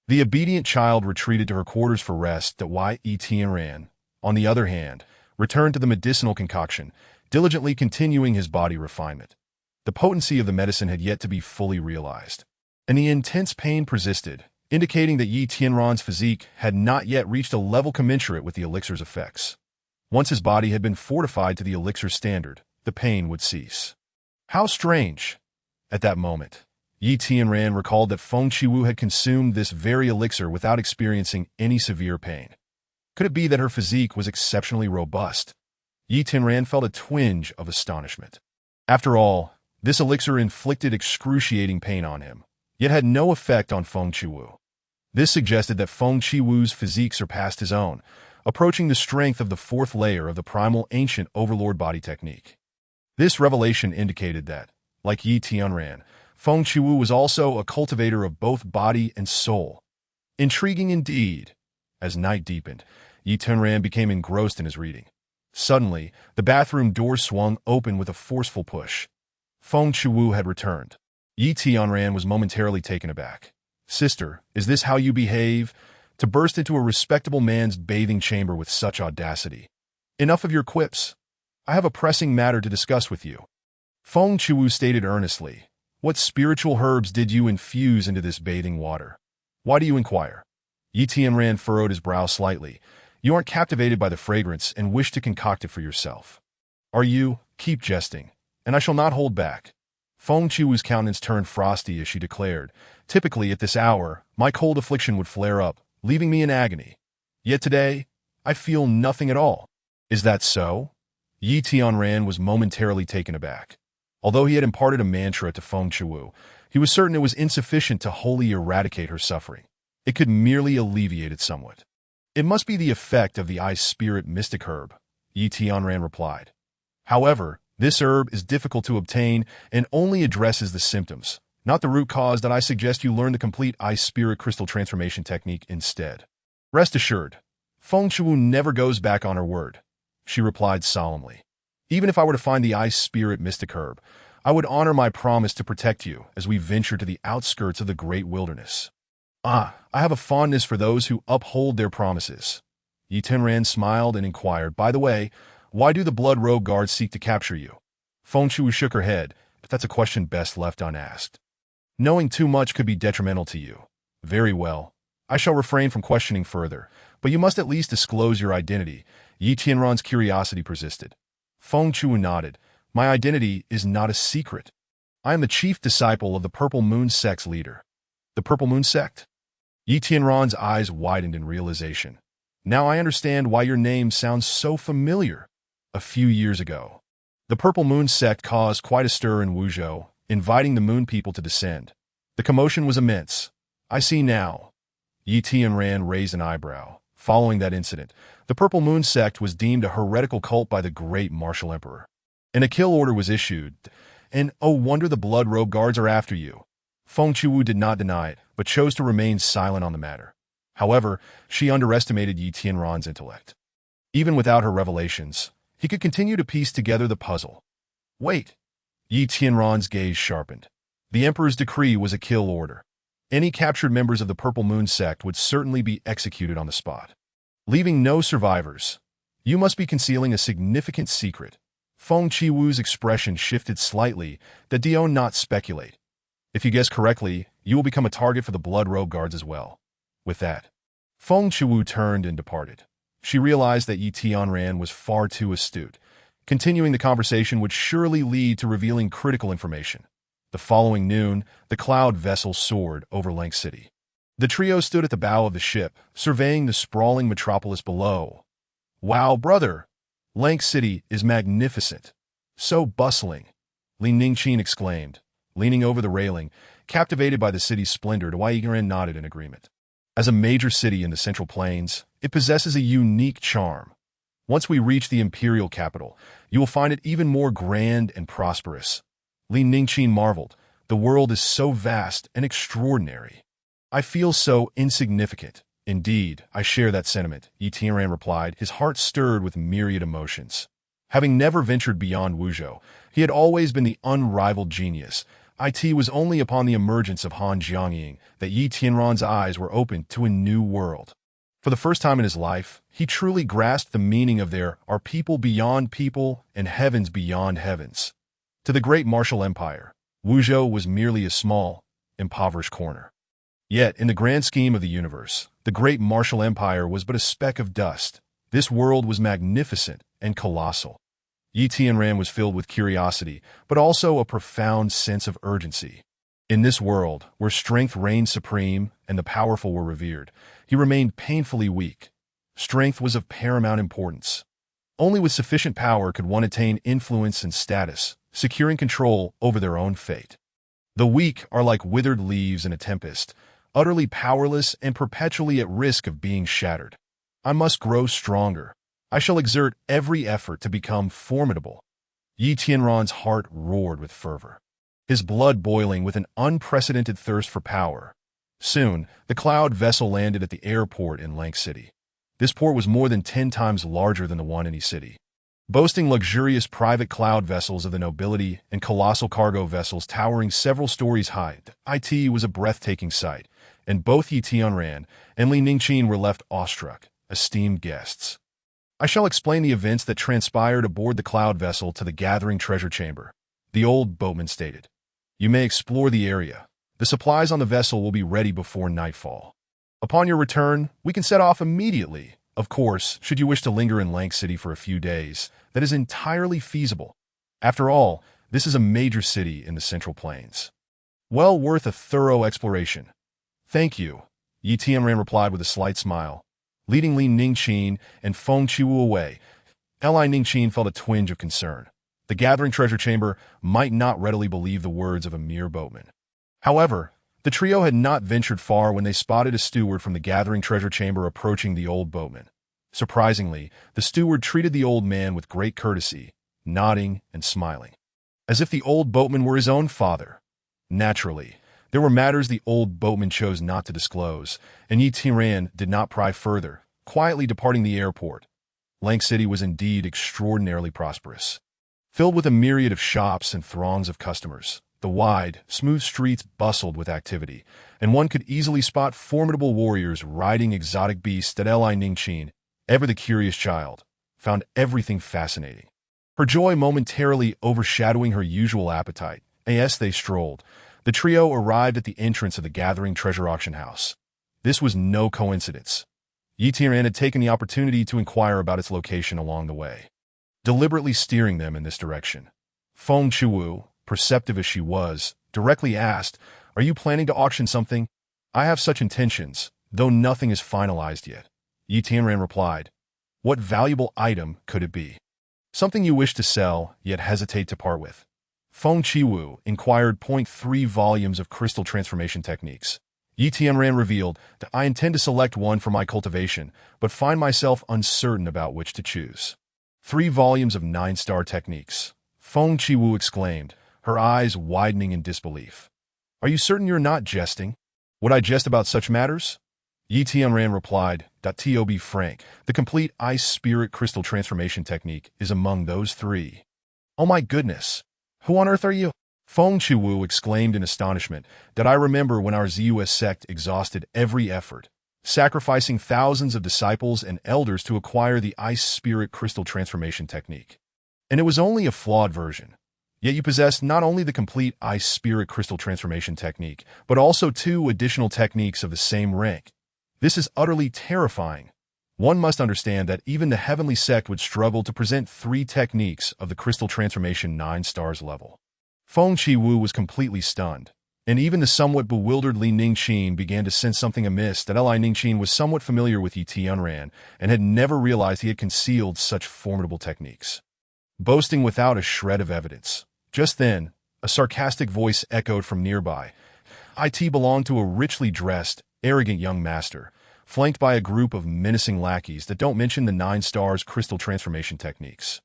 The obedient child retreated to her quarters for rest that Yi Tianran, on the other hand, returned to the medicinal concoction, diligently continuing his body refinement. The potency of the medicine had yet to be fully realized, and the intense pain persisted, indicating that Yi Tianran's physique had not yet reached a level commensurate with the elixir's effects. Once his body had been fortified to the elixir's standard, the pain would cease. How strange! At that moment, Yi Tianran recalled that Feng Qiwu had consumed this very elixir without experiencing any severe pain. Could it be that her physique was exceptionally robust? Yi Tianran felt a twinge of astonishment. After all, this elixir inflicted excruciating pain on him, yet had no effect on Feng Qiwu. This suggested that Feng Qiwu's physique surpassed his own, approaching the strength of the 4th layer of the primal ancient overlord body technique. This revelation indicated that, like Yi Tianran, Feng Qiwu was also a cultivator of both body and soul. Intriguing indeed. As night deepened, Yi Tianran became engrossed in his reading. Suddenly, the bathroom door swung open with a forceful push. Feng Qiwu had returned. Yi Tianran was momentarily taken aback. "Sister, is this how you behave? To burst into a respectable man's bathing chamber with such audacity? Enough of your quips. I have a pressing matter to discuss with you." Feng Qiwu stated earnestly, "What spiritual herbs did you infuse into this bathing water? Why do you inquire?" Yi Tianran furrowed his brow slightly. "You aren't captivated by the fragrance and wish to concoct it for yourself, are you? Keep jesting, and I shall not hold back." Feng Qiwu's countenance turned frosty as she declared, "Typically at this hour, my cold affliction would flare up, leaving me in agony. Yet today, I feel nothing at all." "Is that so?" Yi Tianran was momentarily taken aback. Although he had imparted a mantra to Feng Qiwu, he was certain it was insufficient to wholly eradicate her suffering. It could merely alleviate it somewhat. It must be the effect of the ice spirit mystic herb, Yi Tianran replied. However, this herb is difficult to obtain and only addresses the symptoms, not the root cause. That I suggest you learn the complete ice spirit crystal transformation technique instead. Rest assured, Feng Shuwu never goes back on her word, she replied solemnly. Even if I were to find the ice spirit mystic herb, I would honor my promise to protect you as we venture to the outskirts of the great wilderness. I have a fondness for those who uphold their promises. Yi Tianran smiled and inquired, by the way, why do the Blood Robe guards seek to capture you? Feng Shuwu shook her head, but that's a question best left unasked. Knowing too much could be detrimental to you. Very well. I shall refrain from questioning further, but you must at least disclose your identity. Yi Tianran's curiosity persisted. Feng Shuwu nodded. My identity is not a secret. I am the chief disciple of the Purple Moon Sect's leader. The Purple Moon Sect? Yi Tianran's eyes widened in realization. Now I understand why your name sounds so familiar. A few years ago, the Purple Moon Sect caused quite a stir in Wuzhou, inviting the Moon people to descend. The commotion was immense. I see now. Yi Tianran raised an eyebrow. Following that incident, the Purple Moon Sect was deemed a heretical cult by the great martial emperor. And a kill order was issued. And oh wonder the Blood Robe guards are after you. Feng Shuwu did not deny it, but chose to remain silent on the matter. However, she underestimated Yi Tianran's intellect. Even without her revelations, he could continue to piece together the puzzle. Wait. Yi Tianran's gaze sharpened. The Emperor's decree was a kill order. Any captured members of the Purple Moon Sect would certainly be executed on the spot, leaving no survivors. You must be concealing a significant secret. Feng Shuwu's expression shifted slightly. That do not speculate. If you guess correctly, you will become a target for the Blood Robe guards as well. With that, Feng Shuwu turned and departed. She realized that Yi Tianran was far too astute. Continuing the conversation would surely lead to revealing critical information. The following noon, the cloud vessel soared over Lake City. The trio stood at the bow of the ship, surveying the sprawling metropolis below. Wow, brother! Lake City is magnificent. So bustling, Li Ningqin exclaimed, leaning over the railing, captivated by the city's splendor. Yi Tianran nodded in agreement. As a major city in the Central Plains, it possesses a unique charm. Once we reach the imperial capital, you will find it even more grand and prosperous. Li Ningqin marveled. The world is so vast and extraordinary. I feel so insignificant. Indeed, I share that sentiment, Yi Tianran replied, his heart stirred with myriad emotions. Having never ventured beyond Wuzhou, he had always been the unrivaled genius. It was only upon the emergence of Han Jiangying that Yi Tianran's eyes were opened to a new world. For the first time in his life, he truly grasped the meaning of there are people beyond people and heavens beyond heavens. To the great martial empire, Wuzhou was merely a small, impoverished corner. Yet, in the grand scheme of the universe, the great martial empire was but a speck of dust. This world was magnificent and colossal. Yi Tianran was filled with curiosity, but also a profound sense of urgency. In this world, where strength reigned supreme and the powerful were revered, he remained painfully weak. Strength was of paramount importance. Only with sufficient power could one attain influence and status, securing control over their own fate. The weak are like withered leaves in a tempest, utterly powerless and perpetually at risk of being shattered. I must grow stronger. I shall exert every effort to become formidable. Yi Tianran's heart roared with fervor, his blood boiling with an unprecedented thirst for power. Soon, the cloud vessel landed at the airport in Lake City. This port was more than 10 times larger than the one in Yi City, boasting luxurious private cloud vessels of the nobility and colossal cargo vessels towering several stories high. It was a breathtaking sight, and both Yi Tianran and Li Ningqin were left awestruck, esteemed guests. I shall explain the events that transpired aboard the cloud vessel to the gathering treasure chamber, the old boatman stated. You may explore the area. The supplies on the vessel will be ready before nightfall. Upon your return, we can set off immediately. Of course, should you wish to linger in Lake City for a few days, that is entirely feasible. After all, this is a major city in the Central Plains. Well worth a thorough exploration. Thank you, Yi Tianran replied with a slight smile, leading Li Ningqin and Feng Shuwu away. Li Ningqin felt a twinge of concern. The gathering treasure chamber might not readily believe the words of a mere boatman. However, The trio had not ventured far when they spotted a steward from the gathering treasure chamber approaching the old boatman. Surprisingly, the steward treated the old man with great courtesy, nodding and smiling, as if the old boatman were his own father. Naturally, there were matters the old boatman chose not to disclose, and Yi Tianran did not pry further, quietly departing the airport. Lang City was indeed extraordinarily prosperous. Filled with a myriad of shops and throngs of customers, the wide, smooth streets bustled with activity, and one could easily spot formidable warriors riding exotic beasts that Li Ningqin, ever the curious child, found everything fascinating. Her joy momentarily overshadowing her usual appetite. As they strolled, the trio arrived at the entrance of the gathering treasure auction house. This was no coincidence. Yi Tianran had taken the opportunity to inquire about its location along the way, deliberately steering them in this direction. Feng Chiwu, perceptive as she was, directly asked, "Are you planning to auction something?" "I have such intentions, though nothing is finalized yet," Yi Tianran replied. "What valuable item could it be?" "Something you wish to sell, yet hesitate to part with." Feng Chiwu inquired. 3 volumes of crystal transformation techniques. Yi Tianran revealed that I intend to select one for my cultivation, but find myself uncertain about which to choose. 3 volumes of 9-star techniques. Feng Chiwu exclaimed, her eyes widening in disbelief. "Are you certain you're not jesting?" "Would I jest about such matters?" Yi Tianran replied, "To be frank, the complete ice spirit crystal transformation technique is among those 3. "Oh my goodness! Who on earth are you?" Feng Chiwu exclaimed in astonishment. "That I remember when our ZUS sect exhausted every effort, sacrificing thousands of disciples and elders to acquire the ice spirit crystal transformation technique. And it was only a flawed version. Yet you possess not only the complete ice spirit crystal transformation technique, but also 2 additional techniques of the same rank. This is utterly terrifying. One must understand that even the heavenly sect would struggle to present 3 techniques of the crystal transformation 9 stars level." Feng Chiwu was completely stunned, and even the somewhat bewildered Li Ningqin began to sense something amiss. That Li Ningqin was somewhat familiar with Yi Tianran and had never realized he had concealed such formidable techniques, boasting without a shred of evidence. Just then, a sarcastic voice echoed from nearby. It belonged to a richly dressed, arrogant young master, flanked by a group of menacing lackeys that don't mention the 9 stars crystal transformation techniques.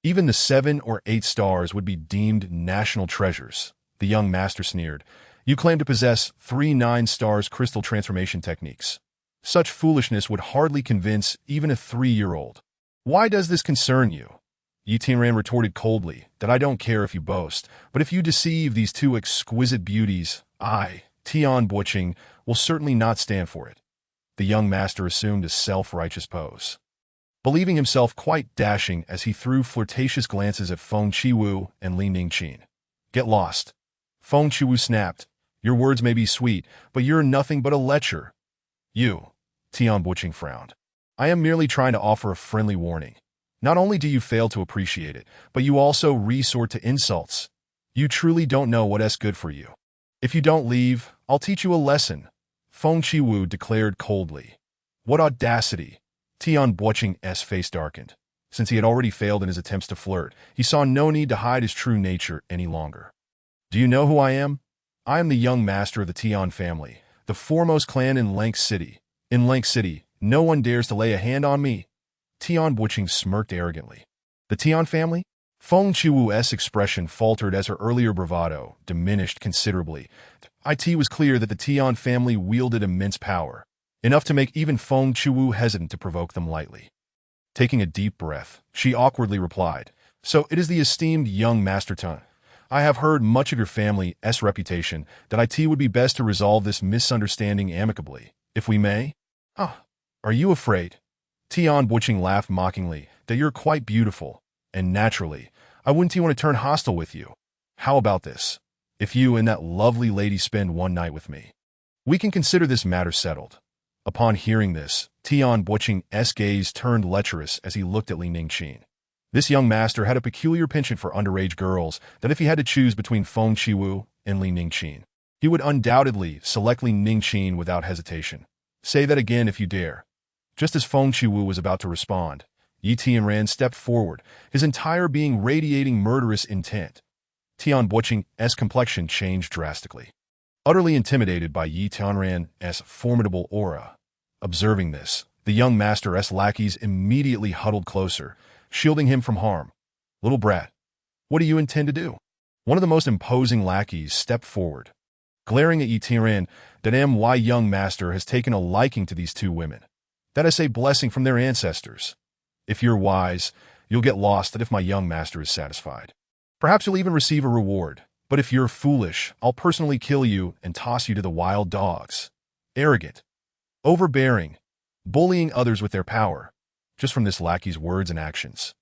Even the 7 or 8 stars would be deemed national treasures, the young master sneered. "You claim to possess 3 9 stars crystal transformation techniques. Such foolishness would hardly convince even a 3-year-old. Why does this concern you?" Yi Tianran retorted coldly, "That I don't care if you boast, but if you deceive these 2 exquisite beauties, I, Tian Buoqing, will certainly not stand for it." The young master assumed a self-righteous pose, believing himself quite dashing as he threw flirtatious glances at Feng Chiwu and Li Ningqin. "Get lost." Feng Chiwu snapped, "Your words may be sweet, but you're nothing but a lecher." "You," Tian Buoqing frowned. "I am merely trying to offer a friendly warning. Not only do you fail to appreciate it, but you also resort to insults. You truly don't know what's good for you. If you don't leave, I'll teach you a lesson," Feng Chiwu declared coldly. "What audacity!" Tian Buoqing's face darkened. Since he had already failed in his attempts to flirt, he saw no need to hide his true nature any longer. "Do you know who I am? I am the young master of the Tian family, the foremost clan in Lang City. In Lang City, no one dares to lay a hand on me." Tian Buoqing smirked arrogantly. "The Tian family?" Feng Chiwu's expression faltered as her earlier bravado diminished considerably. It was clear that the Tian family wielded immense power, enough to make even Feng Chiwu hesitant to provoke them lightly. Taking a deep breath, she awkwardly replied, "So it is the esteemed young Master Tun. I have heard much of your family's reputation. That it would be best to resolve this misunderstanding amicably, if we may." "Ah, are you afraid?" Tian Buoqing laughed mockingly, "That you're quite beautiful, and naturally, I wouldn't want to turn hostile with you. How about this? If you and that lovely lady spend one night with me, we can consider this matter settled." Upon hearing this, Tian Buoqing's gaze turned lecherous as he looked at Li Ningqin. This young master had a peculiar penchant for underage girls. That if he had to choose between Feng Chiwu and Li Ningqin, he would undoubtedly select Li Ningqin without hesitation. "Say that again if you dare." Just as Feng Chiwu was about to respond, Yi Tianran stepped forward, his entire being radiating murderous intent. Tian Buoqing's complexion changed drastically. utterly intimidated by Yi Tianran's formidable aura. Observing this, the young master's lackeys immediately huddled closer, shielding him from harm. "Little brat, what do you intend to do?" One of the most imposing lackeys stepped forward, glaring at Yi Tianran. "My young master has taken a liking to these two women. That is a blessing from their ancestors. If you're wise, you'll get lost if my young master is satisfied. Perhaps you'll even receive a reward. But if you're foolish, I'll personally kill you and toss you to the wild dogs." Arrogant, overbearing, bullying others with their power, just from this lackey's words and actions.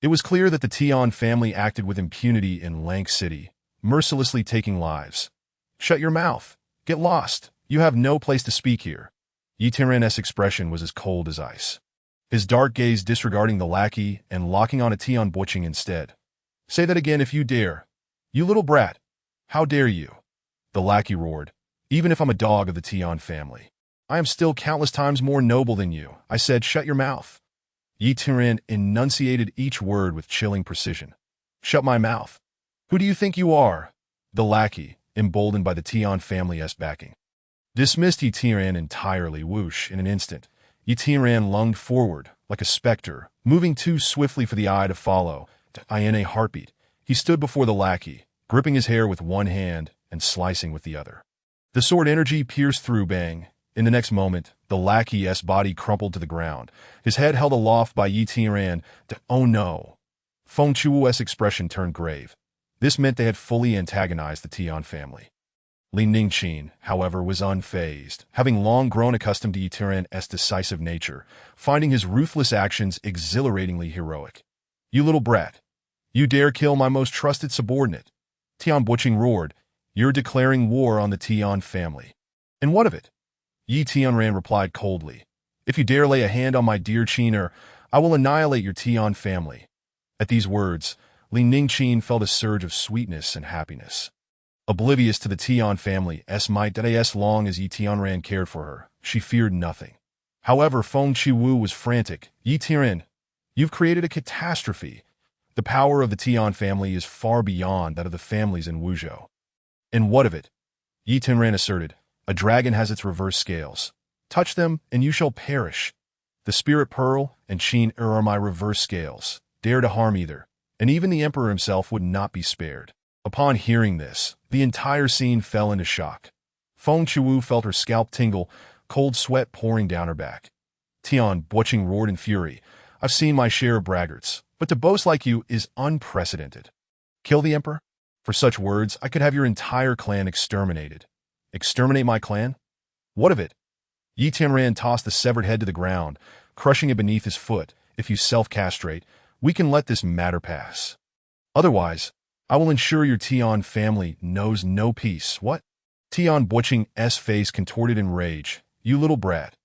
It was clear that the Tian family acted with impunity in Lank City, mercilessly taking lives. "Shut your mouth. Get lost. You have no place to speak here." Yi Tianran's expression was as cold as ice, his dark gaze disregarding the lackey and locking on a Tian butching instead. "Say that again if you dare. You little brat. How dare you?" The lackey roared. "Even if I'm a dog of the Tian family, I am still countless times more noble than you. I said, shut your mouth." Yi Tianran enunciated each word with chilling precision. "Shut my mouth. Who do you think you are?" The lackey, emboldened by the Tian family's backing, dismissed Yi Tianran entirely. Whoosh, in an instant, Yi Tianran lunged forward, like a specter, moving too swiftly for the eye to follow. In a heartbeat, he stood before the lackey, gripping his hair with one hand and slicing with the other. The sword energy pierced through. Bang. In the next moment, the lackey's body crumpled to the ground, his head held aloft by Yi Tianran. "Oh no." Feng Chuo's expression turned grave. This meant they had fully antagonized the Tian family. Li Ningqin, however, was unfazed, having long grown accustomed to Yi Tianran's decisive nature, finding his ruthless actions exhilaratingly heroic. "You little brat. You dare kill my most trusted subordinate?" Tian Butching roared. "You're declaring war on the Tian family." "And what of it?" Yi Tianran replied coldly. "If you dare lay a hand on my dear Qin, I will annihilate your Tian family." At these words, Li Ningqin felt a surge of sweetness and happiness. Oblivious to the Tian family's might that as long as Yi Tianran cared for her, she feared nothing. However, Feng Qiwu was frantic. "Yi Tianran, you've created a catastrophe. The power of the Tian family is far beyond that of the families in Wuzhou." "And what of it?" Yi Tianran asserted. "A dragon has its reverse scales. Touch them, and you shall perish. The Spirit Pearl and Qin are my reverse scales. Dare to harm either, and even the Emperor himself would not be spared." Upon hearing this, the entire scene fell into shock. Feng Qiwu felt her scalp tingle, cold sweat pouring down her back. Tian Butching roared in fury. "I've seen my share of braggarts, but to boast like you is unprecedented. Kill the Emperor? For such words, I could have your entire clan exterminated." "Exterminate my clan? What of it?" Yi Tianran tossed the severed head to the ground, crushing it beneath his foot. "If you self-castrate, we can let this matter pass. Otherwise, I will ensure your Tian family knows no peace." "What?" Tian Butching's face contorted in rage. "You little brat.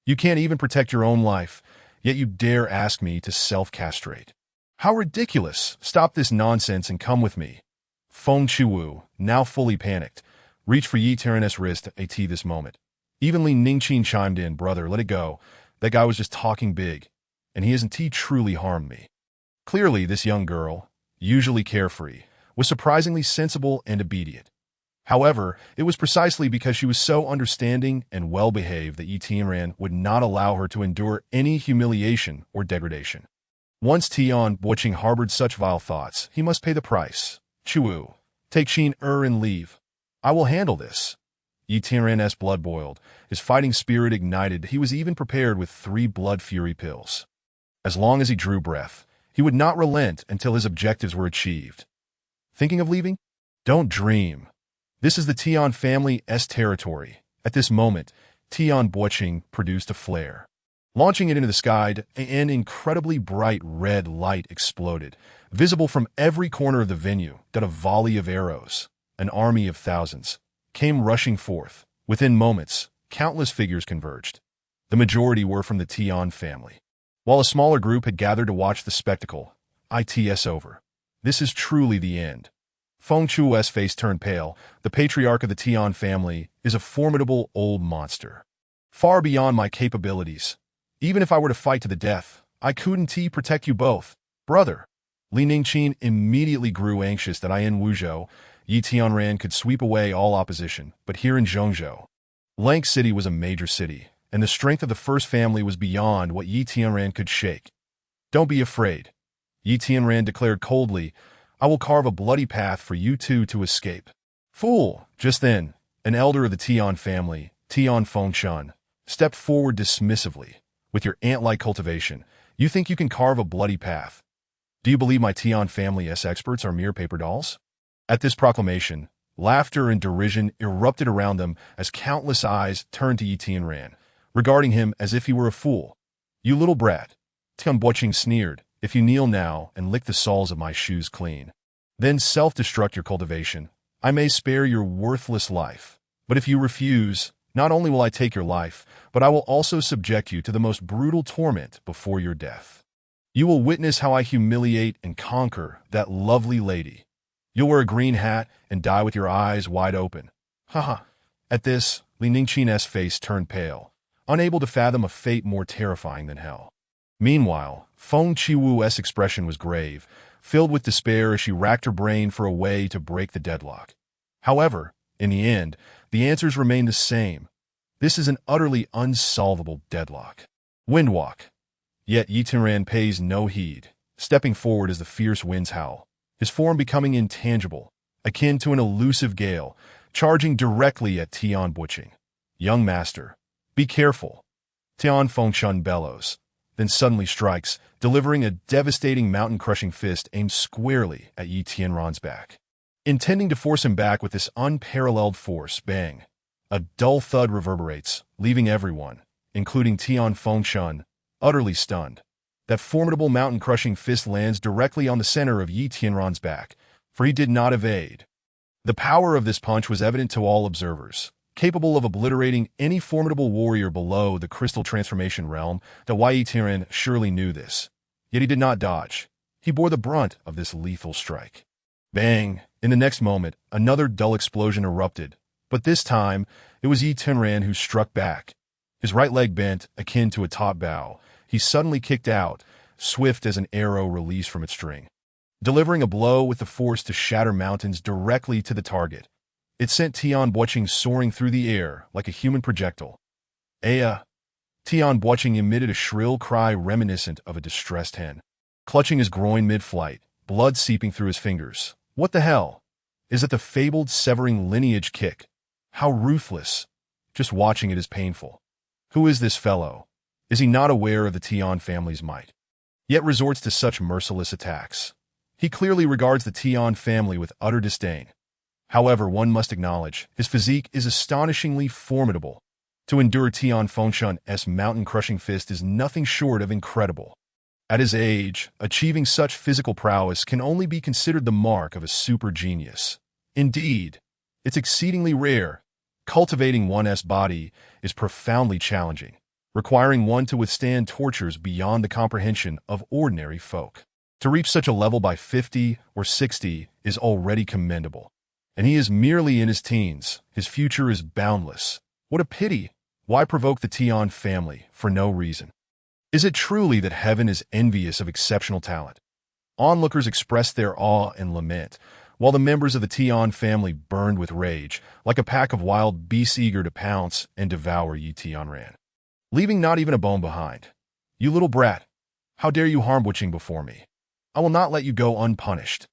You can't even protect your own life, yet you dare ask me to self-castrate. How ridiculous! Stop this nonsense and come with me." Feng Qiwu, now fully panicked, reached for Yi Tianran's wrist at this moment. Even Li Ningqin chimed in. "Brother, let it go. That guy was just talking big, and he hasn't truly harmed me." Clearly, this young girl, usually carefree, was surprisingly sensible and obedient. However, it was precisely because she was so understanding and well-behaved that Yi Tianran would not allow her to endure any humiliation or degradation. Once Tian Butching harbored such vile thoughts, he must pay the price. "Qiwu, take Qin and leave. I will handle this." Yi Tianran's blood boiled, his fighting spirit ignited. He was even prepared with 3 blood fury pills. As long as he drew breath, he would not relent until his objectives were achieved. Thinking of leaving? Don't dream. This is the Tian family's territory. At this moment, Tian Butching produced a flare. Launching it into the sky, an incredibly bright red light exploded, visible from every corner of the venue. That a volley of arrows, an army of thousands, came rushing forth. Within moments, countless figures converged. The majority were from the Tian family, while a smaller group had gathered to watch the spectacle. "It's over. This is truly the end." Feng Chuo's face turned pale. "The patriarch of the Tian family is a formidable old monster, far beyond my capabilities. Even if I were to fight to the death, I couldn't protect you both. Brother." Li Ningqin immediately grew anxious that in Wuzhou, Yi Tianran could sweep away all opposition, but here in Zhongzhou, Lank City was a major city, and the strength of the first family was beyond what Yi Tianran could shake. "Don't be afraid," Yi Tianran declared coldly. "I will carve a bloody path for you two to escape." "Fool!" Just then, an elder of the Tian family, Tian Fengshan, stepped forward dismissively. "With your ant-like cultivation, you think you can carve a bloody path? Do you believe my Tian family's experts are mere paper dolls?" At this proclamation, laughter and derision erupted around them as countless eyes turned to Yi Tianran, regarding him as if he were a fool. "You little brat," Tian Buoqing sneered, "if you kneel now and lick the soles of my shoes clean, then self-destruct your cultivation, I may spare your worthless life. But if you refuse, not only will I take your life, but I will also subject you to the most brutal torment before your death. You will witness how I humiliate and conquer that lovely lady. You'll wear a green hat and die with your eyes wide open." Haha. At this, Li Ningqin's face turned pale, unable to fathom a fate more terrifying than hell. Meanwhile, Feng Qiwu's expression was grave, filled with despair as she racked her brain for a way to break the deadlock. However, in the end, the answers remained the same. This is an utterly unsolvable deadlock. Windwalk. Yet Yi Tianran pays no heed, stepping forward as the fierce winds howl, his form becoming intangible, akin to an elusive gale, charging directly at Tian Buoqing. "Young master, be careful," Tian Fengshan bellows, then suddenly strikes, delivering a devastating mountain-crushing fist aimed squarely at Yi Tianran's back. Intending to force him back with this unparalleled force, bang! A dull thud reverberates, leaving everyone, including Tian Fengshan, utterly stunned. That formidable mountain-crushing fist lands directly on the center of Yi Tianran's back, for he did not evade. The power of this punch was evident to all observers, capable of obliterating any formidable warrior below the crystal transformation realm. The Yi Tianran surely knew this. Yet he did not dodge. He bore the brunt of this lethal strike. Bang! In the next moment, another dull explosion erupted, but this time, it was Yi Tianran who struck back. His right leg bent, akin to a top bow. He suddenly kicked out, swift as an arrow released from its string, delivering a blow with the force to shatter mountains directly to the target. It sent Tian Buoqing soaring through the air like a human projectile. "Aya!" Tian Buoqing emitted a shrill cry reminiscent of a distressed hen, clutching his groin mid-flight, blood seeping through his fingers. What the hell? Is it the fabled severing lineage kick? How ruthless! Just watching it is painful. Who is this fellow? Is he not aware of the Tian family's might, yet resorts to such merciless attacks? He clearly regards the Tian family with utter disdain. However, one must acknowledge, his physique is astonishingly formidable. To endure Tian Fengshan's mountain-crushing fist is nothing short of incredible. At his age, achieving such physical prowess can only be considered the mark of a super genius. Indeed, it's exceedingly rare. Cultivating one's body is profoundly challenging, requiring one to withstand tortures beyond the comprehension of ordinary folk. To reach such a level by 50 or 60 is already commendable. And he is merely in his teens. His future is boundless. What a pity! Why provoke the Tian family for no reason? Is it truly that heaven is envious of exceptional talent? Onlookers expressed their awe and lament, while the members of the Tian family burned with rage, like a pack of wild beasts eager to pounce and devour Yi Tianran, leaving not even a bone behind. "You little brat! How dare you harm Buoqing before me? I will not let you go unpunished."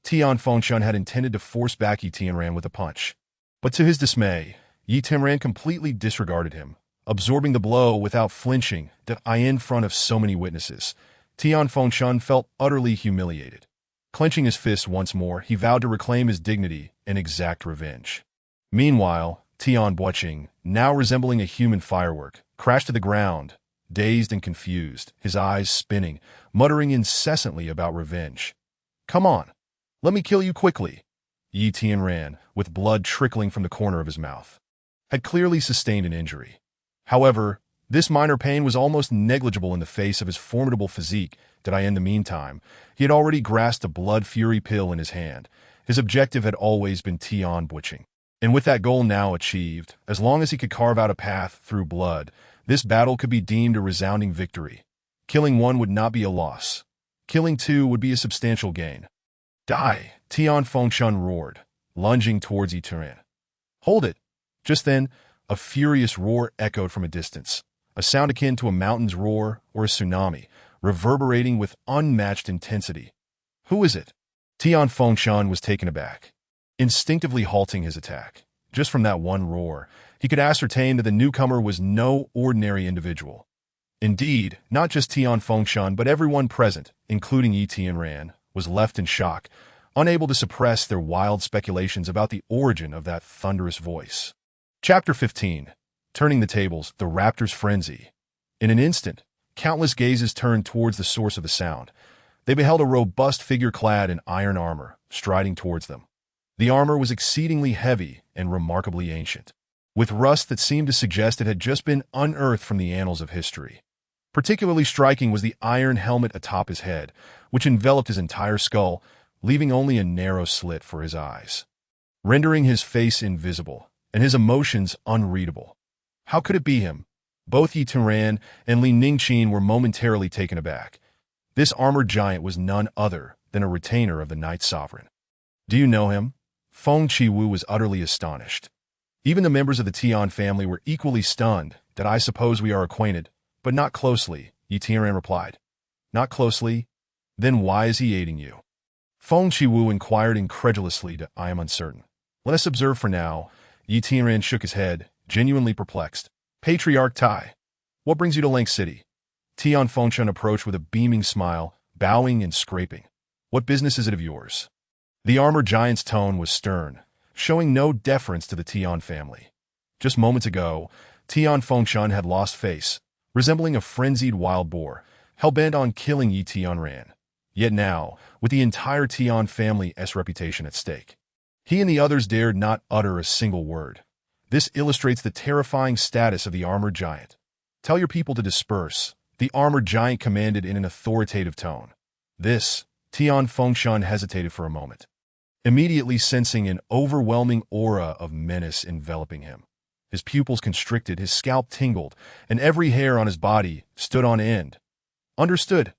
Tian Fengshan had intended to force back Yi Tianran with a punch, but to his dismay, Yi Tianran completely disregarded him, absorbing the blow without flinching. That in front of so many witnesses, Tian Fengshan felt utterly humiliated. Clenching his fists once more, he vowed to reclaim his dignity and exact revenge. Meanwhile, Tian Buoqing, now resembling a human firework, crashed to the ground, dazed and confused, his eyes spinning, muttering incessantly about revenge. "Come on, let me kill you quickly." Yi Tianran, with blood trickling from the corner of his mouth, had clearly sustained an injury. However, this minor pain was almost negligible in the face of his formidable physique. In the meantime, he had already grasped a blood fury pill in his hand. His objective had always been Tian Buoqing. And with that goal now achieved, as long as he could carve out a path through blood, this battle could be deemed a resounding victory. Killing one would not be a loss. Killing two would be a substantial gain. "Die!" Tian Fengshan roared, lunging towards Yi Tianran. "Hold it!" Just then, a furious roar echoed from a distance, a sound akin to a mountain's roar or a tsunami, reverberating with unmatched intensity. "Who is it?" Tian Fengshan was taken aback, instinctively halting his attack. Just from that one roar, he could ascertain that the newcomer was no ordinary individual. Indeed, not just Tian Fengshan, but everyone present, including Yi Tianran, was left in shock, unable to suppress their wild speculations about the origin of that thunderous voice. Chapter 15. Turning the Tables, the Raptor's Frenzy. In an instant, countless gazes turned towards the source of the sound. They beheld a robust figure clad in iron armor, striding towards them. The armor was exceedingly heavy and remarkably ancient, with rust that seemed to suggest it had just been unearthed from the annals of history. Particularly striking was the iron helmet atop his head, which enveloped his entire skull, leaving only a narrow slit for his eyes, rendering his face invisible and his emotions unreadable. How could it be him? Both Yi Tianran and Li Ningqin were momentarily taken aback. This armored giant was none other than a retainer of the Night Sovereign. "Do you know him?" Feng Qiwu was utterly astonished. Even the members of the Tian family were equally stunned. "That I suppose we are acquainted, but not closely," Yi Tianran replied. "Not closely? Then why is he aiding you?" Feng Qiwu inquired incredulously. "I am uncertain. Let us observe for now." Yi Tianran shook his head, genuinely perplexed. "Patriarch Tai, what brings you to Link City?" Tian Fengshan approached with a beaming smile, bowing and scraping. "What business is it of yours?" The armored giant's tone was stern, showing no deference to the Tian family. Just moments ago, Tian Fengshan had lost face, resembling a frenzied wild boar, hell-bent on killing Yi Tianran. Yet now, with the entire Tian family's reputation at stake, he and the others dared not utter a single word. This illustrates the terrifying status of the armored giant. "Tell your people to disperse," the armored giant commanded in an authoritative tone. Tian Fengshan hesitated for a moment, immediately sensing an overwhelming aura of menace enveloping him. His pupils constricted, his scalp tingled, and every hair on his body stood on end. "Understood.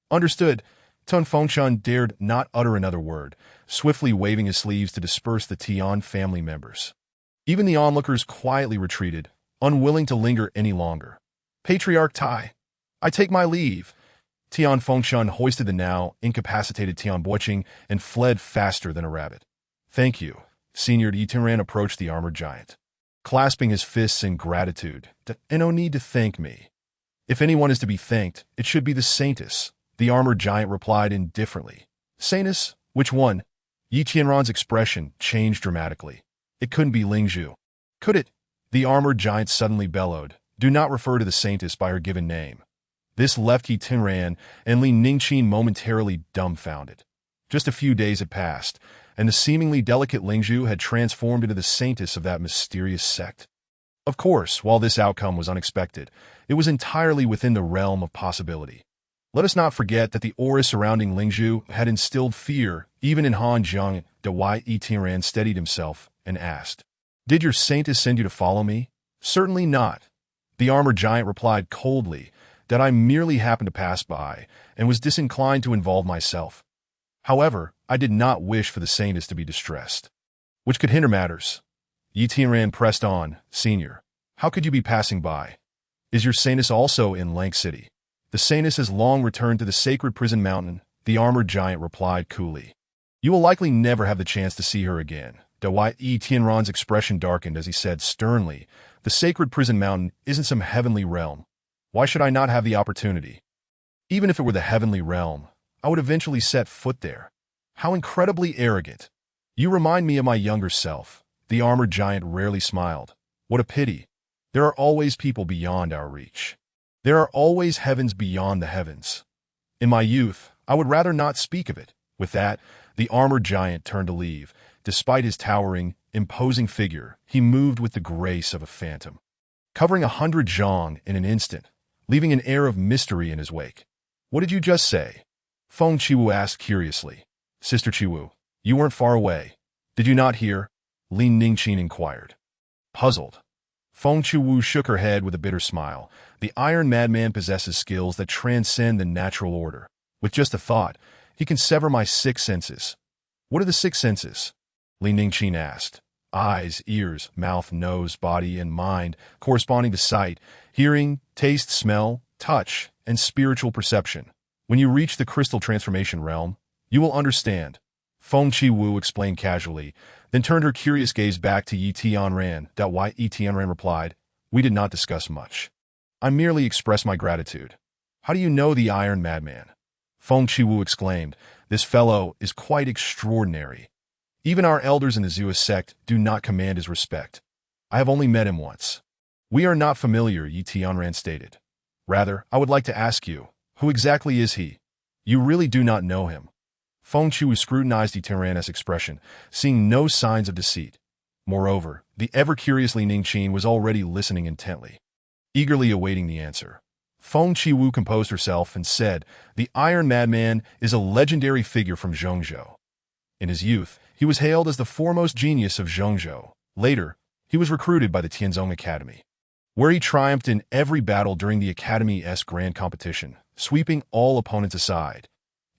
Understood." Tian Fengshan dared not utter another word, swiftly waving his sleeves to disperse the Tian family members. Even the onlookers quietly retreated, unwilling to linger any longer. "Patriarch Tai, I take my leave." Tian Fengshan hoisted the now incapacitated Tian Boiqing and fled faster than a rabbit. "Thank you." Senior Yi Tianran approached the armored giant, clasping his fists in gratitude. "No need to thank me. If anyone is to be thanked, it should be the Saintess," the armored giant replied indifferently. "Saintess? Which one?" Yi Tianran's expression changed dramatically. "It couldn't be Lingzhu. Could it?" The armored giant suddenly bellowed. "Do not refer to the Saintess by her given name." This left Yi Tianran and Li Ningqin momentarily dumbfounded. Just a few days had passed, and the seemingly delicate Lingzhu had transformed into the Saintess of that mysterious sect. Of course, while this outcome was unexpected, it was entirely within the realm of possibility. Let us not forget that the aura surrounding Lingzhu had instilled fear even in Han Zheng. Yi Tianran steadied himself and asked, "Did your Saintess send you to follow me?" "Certainly not." The armored giant replied coldly, "That I merely happened to pass by and was disinclined to involve myself. However, I did not wish for the Saintess to be distressed, which could hinder matters." Yi Tianran pressed on. "Senior, how could you be passing by? Is your Saintess also in Lank City?" "The Saintess has long returned to the sacred prison mountain," the armored giant replied coolly. "You will likely never have the chance to see her again." Yi Tianran's expression darkened as he said sternly, "The sacred prison mountain isn't some heavenly realm. Why should I not have the opportunity? Even if it were the heavenly realm, I would eventually set foot there." "How incredibly arrogant. You remind me of my younger self." The armored giant rarely smiled. "What a pity. There are always people beyond our reach. There are always heavens beyond the heavens. In my youth, I would rather not speak of it." With that, the armored giant turned to leave. Despite his towering, imposing figure, he moved with the grace of a phantom, covering 100 zhang in an instant, leaving an air of mystery in his wake. "What did you just say?" Feng Qiwu asked curiously. "Sister Qiwu, you weren't far away. Did you not hear?" Li Ningqin inquired. Puzzled, Feng Qiwu shook her head with a bitter smile. The Iron Madman possesses skills that transcend the natural order. With just a thought, he can sever my 6 senses. "What are the 6 senses?" Li Ningqin asked. Eyes, ears, mouth, nose, body, and mind corresponding to sight, hearing, taste, smell, touch, and spiritual perception. When you reach the crystal transformation realm, you will understand. Feng Qiwu explained casually, then turned her curious gaze back to Yi Tianran. Why Yi Tianran replied, We did not discuss much. I merely expressed my gratitude. How do you know the Iron Madman? Feng Qiwu exclaimed, This fellow is quite extraordinary. Even our elders in the Zua sect do not command his respect. I have only met him once. We are not familiar, Yi Tianran stated. Rather, I would like to ask you, who exactly is he? You really do not know him. Feng Qiwu scrutinized Yi Tianran's expression, seeing no signs of deceit. Moreover, the ever-curious Li Ningqin was already listening intently, eagerly awaiting the answer. Feng Qiwu composed herself and said, The Iron Madman is a legendary figure from Zhongzhou. In his youth, he was hailed as the foremost genius of Zhongzhou. Later, he was recruited by the Tianzong Academy, where he triumphed in every battle during the Academy's grand competition, sweeping all opponents aside.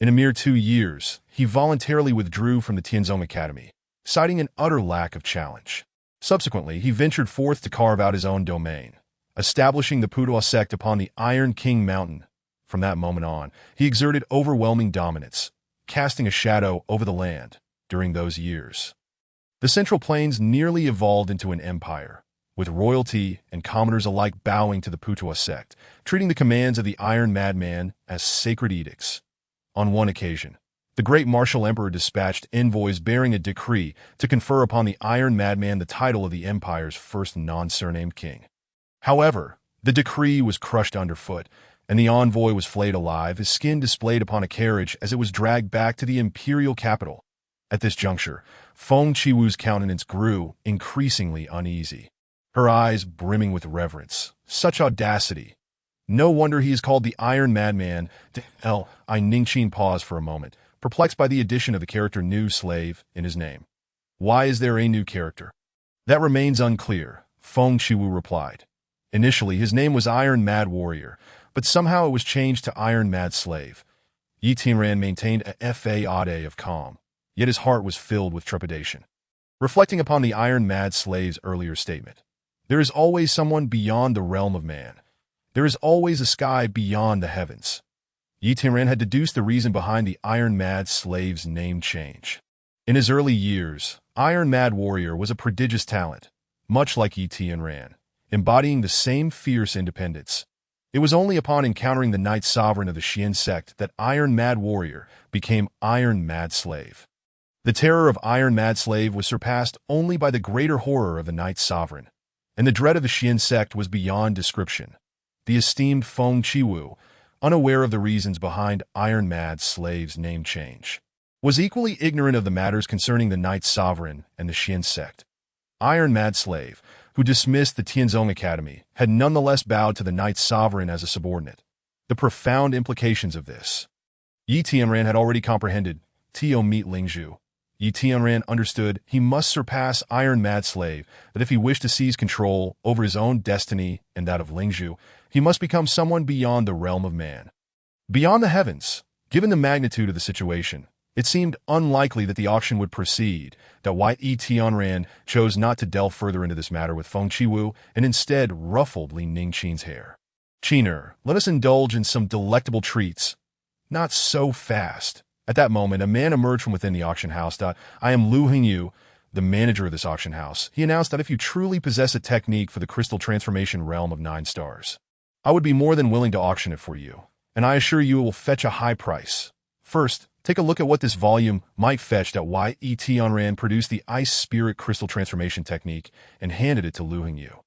In a mere 2 years, he voluntarily withdrew from the Tianzong Academy, citing an utter lack of challenge. Subsequently, he ventured forth to carve out his own domain, establishing the Putuo sect upon the Iron King Mountain. From that moment on, he exerted overwhelming dominance, casting a shadow over the land. During those years, the Central Plains nearly evolved into an empire, with royalty and commoners alike bowing to the Putuo sect, treating the commands of the Iron Madman as sacred edicts. On one occasion, the great martial emperor dispatched envoys bearing a decree to confer upon the Iron Madman the title of the empire's first non-surnamed king. However, the decree was crushed underfoot, and the envoy was flayed alive, his skin displayed upon a carriage as it was dragged back to the imperial capital. At this juncture, Feng Qiwu's countenance grew increasingly uneasy, her eyes brimming with reverence. Such audacity! No wonder he is called the Iron Madman. I Ningqin paused for a moment, perplexed by the addition of the character new slave in his name. Why is there a new character? That remains unclear, Feng Qiwu replied. Initially, his name was Iron Mad Warrior, but somehow it was changed to Iron Mad Slave. Yi Tianran maintained a facade of calm, yet his heart was filled with trepidation. Reflecting upon the Iron Mad Slave's earlier statement, there is always someone beyond the realm of man. There is always a sky beyond the heavens. Yi Tianran had deduced the reason behind the Iron Mad Slave's name change. In his early years, Iron Mad Warrior was a prodigious talent, much like Yi Tianran, embodying the same fierce independence. It was only upon encountering the Knight Sovereign of the Xian sect that Iron Mad Warrior became Iron Mad Slave. The terror of Iron Mad Slave was surpassed only by the greater horror of the Knight Sovereign, and the dread of the Xian sect was beyond description. The esteemed Feng Qiwu, unaware of the reasons behind Iron Mad Slave's name change, was equally ignorant of the matters concerning the Knight Sovereign and the Xian sect. Iron Mad Slave, who dismissed the Tianzong Academy, had nonetheless bowed to the Knight Sovereign as a subordinate. The profound implications of this. Yi Tianran had already comprehended. Tio meet Lingzhu. Yi Tianran understood he must surpass Iron Mad Slave, that if he wished to seize control over his own destiny and that of Lingzhu, he must become someone beyond the realm of man. Beyond the heavens, given the magnitude of the situation, it seemed unlikely that the auction would proceed. Yi Tianran chose not to delve further into this matter with Feng Qiwu and instead ruffled Li Ningqin's hair. Qiner, let us indulge in some delectable treats. Not so fast. At that moment, a man emerged from within the auction house. I am Lu Hingyu, the manager of this auction house. He announced that if you truly possess a technique for the crystal transformation realm of 9 stars, I would be more than willing to auction it for you, and I assure you it will fetch a high price. First, take a look at what this volume might fetch. Yi Tianran produced the Ice Spirit Crystal Transformation Technique and handed it to Lu Hingyu.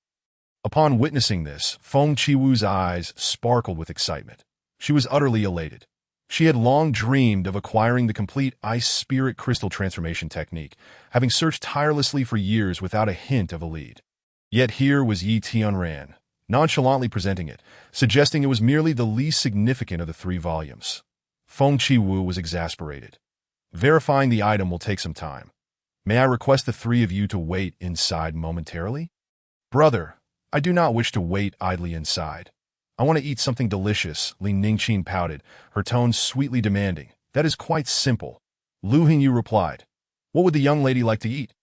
Upon witnessing this, Feng Qiwu's eyes sparkled with excitement. She was utterly elated. She had long dreamed of acquiring the complete Ice Spirit Crystal Transformation Technique, having searched tirelessly for years without a hint of a lead. Yet here was Yi Tianran, nonchalantly presenting it, suggesting it was merely the least significant of the 3 volumes. Feng Qiwu was exasperated. Verifying the item will take some time. May I request the 3 of you to wait inside momentarily? Brother, I do not wish to wait idly inside. I want to eat something delicious, Li Ningqin pouted, her tone sweetly demanding. That is quite simple. Lu Hingyu replied. What would the young lady like to eat?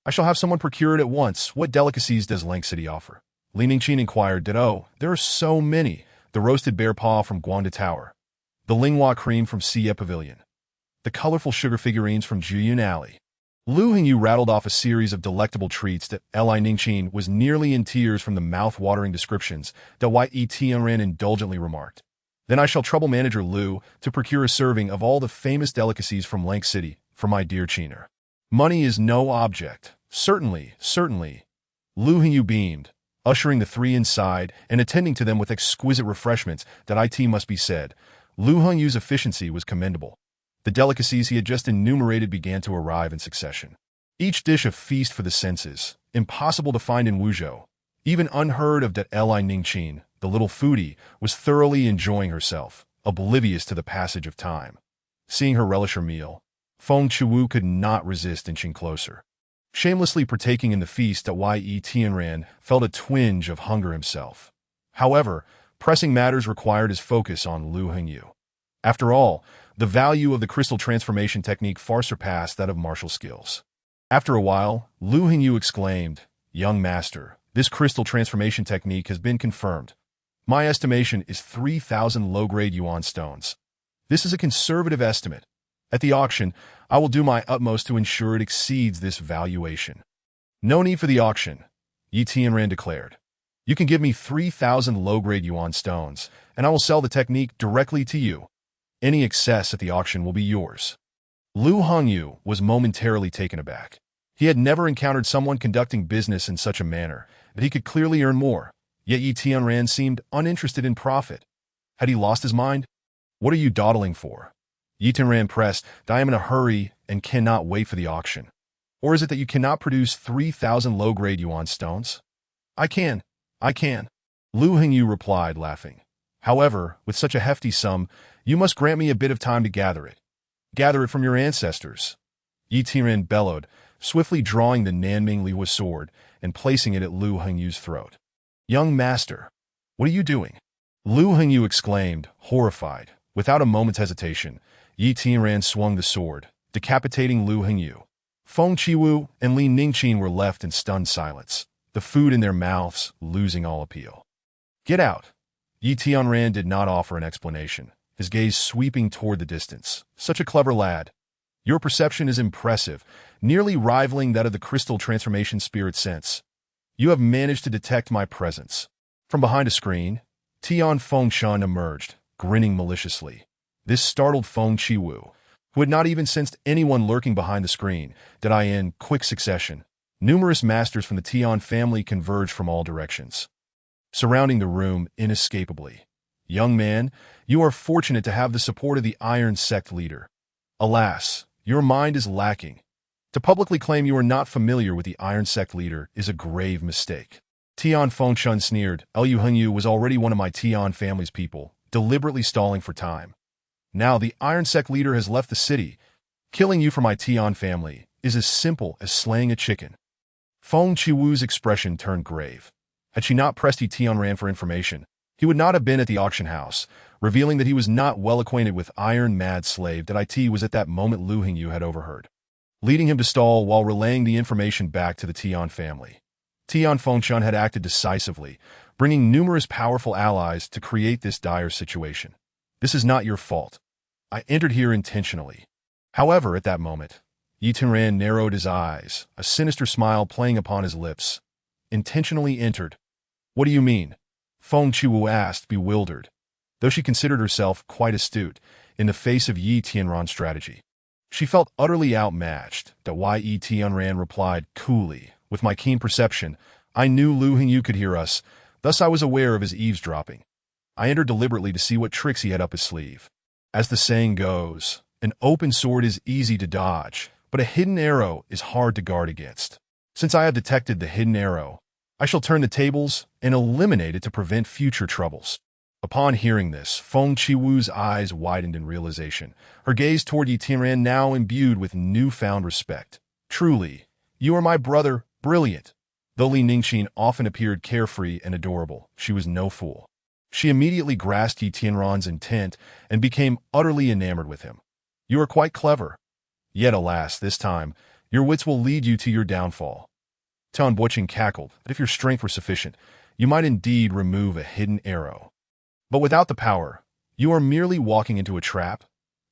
I shall have someone procure it at once. What delicacies does Lang City offer? Li Ningqin inquired. Oh, there are so many. The roasted bear paw from Guanda Tower, the Linghua cream from Xie Pavilion, the colorful sugar figurines from Juyun Alley. Lu Hongyu rattled off a series of delectable treats that Li Ningqin was nearly in tears from the mouth-watering descriptions that Yi Tianran indulgently remarked. Then I shall trouble manager Lu to procure a serving of all the famous delicacies from Lang City for my dear Chiner. Money is no object. Certainly, certainly. Lu Hongyu beamed, ushering the three inside and attending to them with exquisite refreshments that it must be said. Lu Hongyu's efficiency was commendable. The delicacies he had just enumerated began to arrive in succession. Each dish a feast for the senses, impossible to find in Wuzhou. Even unheard of that Li Ningqin, the little foodie, was thoroughly enjoying herself, oblivious to the passage of time. Seeing her relish her meal, Feng Chiwu could not resist inching closer. Shamelessly partaking in the feast that Yi Tianran felt a twinge of hunger himself. However, pressing matters required his focus on Lu Hongyu. After all, the value of the crystal transformation technique far surpassed that of martial skills. After a while, Lu Hongyu exclaimed, "Young master, this crystal transformation technique has been confirmed. My estimation is 3,000 low-grade yuan stones. This is a conservative estimate. At the auction, I will do my utmost to ensure it exceeds this valuation." "No need for the auction," Yi Tianran declared. "You can give me 3,000 low-grade yuan stones, and I will sell the technique directly to you. Any excess at the auction will be yours." Lu Hongyu was momentarily taken aback. He had never encountered someone conducting business in such a manner that he could clearly earn more, yet Yi Tianran seemed uninterested in profit. Had he lost his mind? "What are you dawdling for?" Yi Tianran pressed. "I am in a hurry and cannot wait for the auction. Or is it that you cannot produce 3,000 low-grade yuan stones?" I can. Lu Hongyu replied, laughing. "However, with such a hefty sum, you must grant me a bit of time to gather it." "Gather it from your ancestors," Yi Tianran bellowed, swiftly drawing the Nanming Lihua sword and placing it at Lu Hongyu's throat. "Young master, what are you doing?" Lu Hongyu exclaimed, horrified. Without a moment's hesitation, Yi Tianran swung the sword, decapitating Lu Hongyu. Feng Chiwu and Li Ningqin were left in stunned silence, the food in their mouths losing all appeal. "Get out!" Yi Tianran did not offer an explanation, his gaze sweeping toward the distance. "Such a clever lad. Your perception is impressive, nearly rivaling that of the crystal transformation spirit sense. You have managed to detect my presence." From behind a screen, Tian Fengshan emerged, grinning maliciously. This startled Feng Chiwu, who had not even sensed anyone lurking behind the screen, that in quick succession, numerous masters from the Tian family converged from all directions, surrounding the room inescapably. "Young man, you are fortunate to have the support of the Iron Sect leader. Alas, your mind is lacking. To publicly claim you are not familiar with the Iron Sect leader is a grave mistake." Tian Fengshan sneered. "Lu Hongyu was already one of my Tian family's people, deliberately stalling for time. Now the Iron Sect leader has left the city. Killing you for my Tian family is as simple as slaying a chicken." Feng Chiwu's expression turned grave. Had she not pressed Yi Tianran for information, he would not have been at the auction house, revealing that he was not well acquainted with Iron Mad Slave that it was at that moment Lu Hongyu had overheard, leading him to stall while relaying the information back to the Tian family. Tian Fengshan had acted decisively, bringing numerous powerful allies to create this dire situation. "This is not your fault. I entered here intentionally." However, at that moment, Yi Tianran narrowed his eyes, a sinister smile playing upon his lips. "Intentionally entered? What do you mean?" Feng Chiwu asked, bewildered, though she considered herself quite astute in the face of Yi Tianran's strategy. She felt utterly outmatched. Yi Tianran replied coolly, "With my keen perception, I knew Lu Hongyu could hear us, thus I was aware of his eavesdropping. I entered deliberately to see what tricks he had up his sleeve. As the saying goes, an open sword is easy to dodge, but a hidden arrow is hard to guard against. Since I have detected the hidden arrow, I shall turn the tables and eliminate it to prevent future troubles." Upon hearing this, Feng Chiwu's eyes widened in realization, her gaze toward Yi Tianran now imbued with newfound respect. "Truly, you are my brother, brilliant." Though Li Ningqin often appeared carefree and adorable, she was no fool. She immediately grasped Yi Tianran's intent and became utterly enamored with him. "You are quite clever." Yet alas, this time, Your wits will lead you to your downfall. Tan Boicheng cackled that if your strength were sufficient, you might indeed remove a hidden arrow. But without the power, you are merely walking into a trap.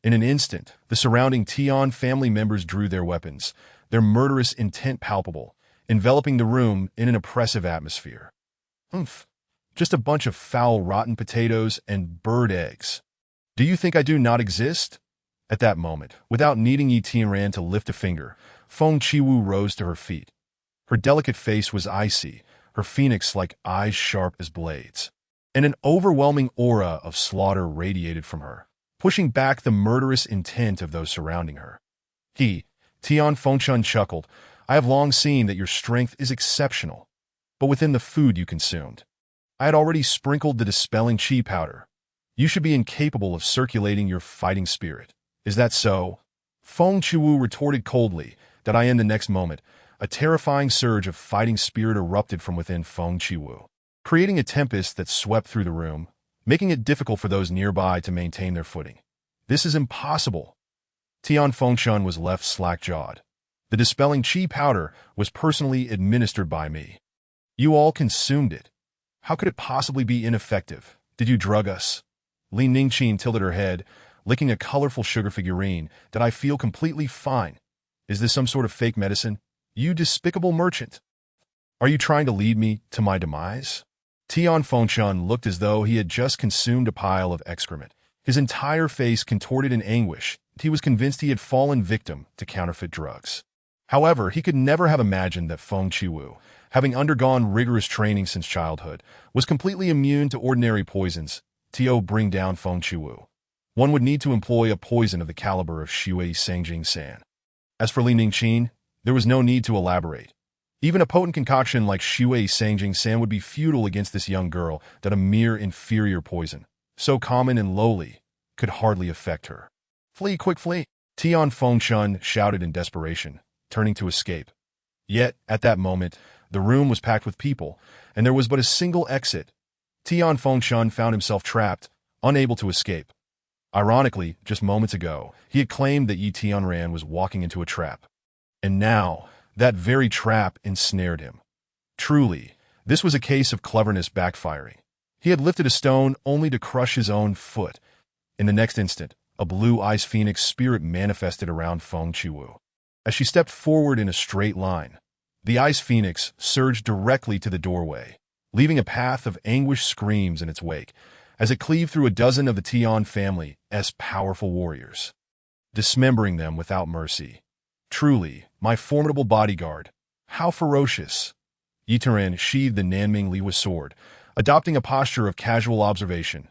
In an instant, the surrounding Tian family members drew their weapons, their murderous intent palpable, enveloping the room in an oppressive atmosphere. Oomph! Just a bunch of foul rotten potatoes and bird eggs. Do you think I do not exist? At that moment, without needing Yi Tianran to lift a finger, Feng Qiwu rose to her feet. Her delicate face was icy, her phoenix-like eyes sharp as blades, and an overwhelming aura of slaughter radiated from her, pushing back the murderous intent of those surrounding her. Tian Fengchun chuckled, I have long seen that your strength is exceptional, but within the food you consumed. I had already sprinkled the dispelling chi powder. You should be incapable of circulating your fighting spirit. Is that so? Feng Qiwu retorted coldly. That I am the next moment, a terrifying surge of fighting spirit erupted from within Feng Qiwu, creating a tempest that swept through the room, making it difficult for those nearby to maintain their footing. This is impossible. Tian Fengchun was left slack-jawed. The dispelling chi powder was personally administered by me. You all consumed it. How could it possibly be ineffective? Did you drug us? Li Ningqin tilted her head, licking a colorful sugar figurine. That I feel completely fine. Is this some sort of fake medicine? You despicable merchant. Are you trying to lead me to my demise? Tian Fengchun looked as though he had just consumed a pile of excrement. His entire face contorted in anguish. He was convinced he had fallen victim to counterfeit drugs. However, he could never have imagined that Feng Qiwu, having undergone rigorous training since childhood, was completely immune to ordinary poisons. Bring down Feng Qiwu. One would need to employ a poison of the caliber of Shui Sangjing San. As for Li Ningqin, there was no need to elaborate. Even a potent concoction like Shui Sangjing San would be futile against this young girl, that a mere inferior poison, so common and lowly, could hardly affect her. Flee, quick flee! Tian Fengchun shouted in desperation, turning to escape. Yet, at that moment, the room was packed with people, and there was but a single exit. Tian Fengchun found himself trapped, unable to escape. Ironically, just moments ago, he had claimed that Yi Tianran was walking into a trap. And now, that very trap ensnared him. Truly, this was a case of cleverness backfiring. He had lifted a stone only to crush his own foot. In the next instant, a blue ice phoenix spirit manifested around Feng Qiwu. As she stepped forward in a straight line, the ice phoenix surged directly to the doorway, leaving a path of anguished screams in its wake, as it cleaved through a dozen of the Tian family's powerful warriors, dismembering them without mercy. Truly, my formidable bodyguard, how ferocious! Yi Tianran sheathed the Nanming Liwa sword, adopting a posture of casual observation.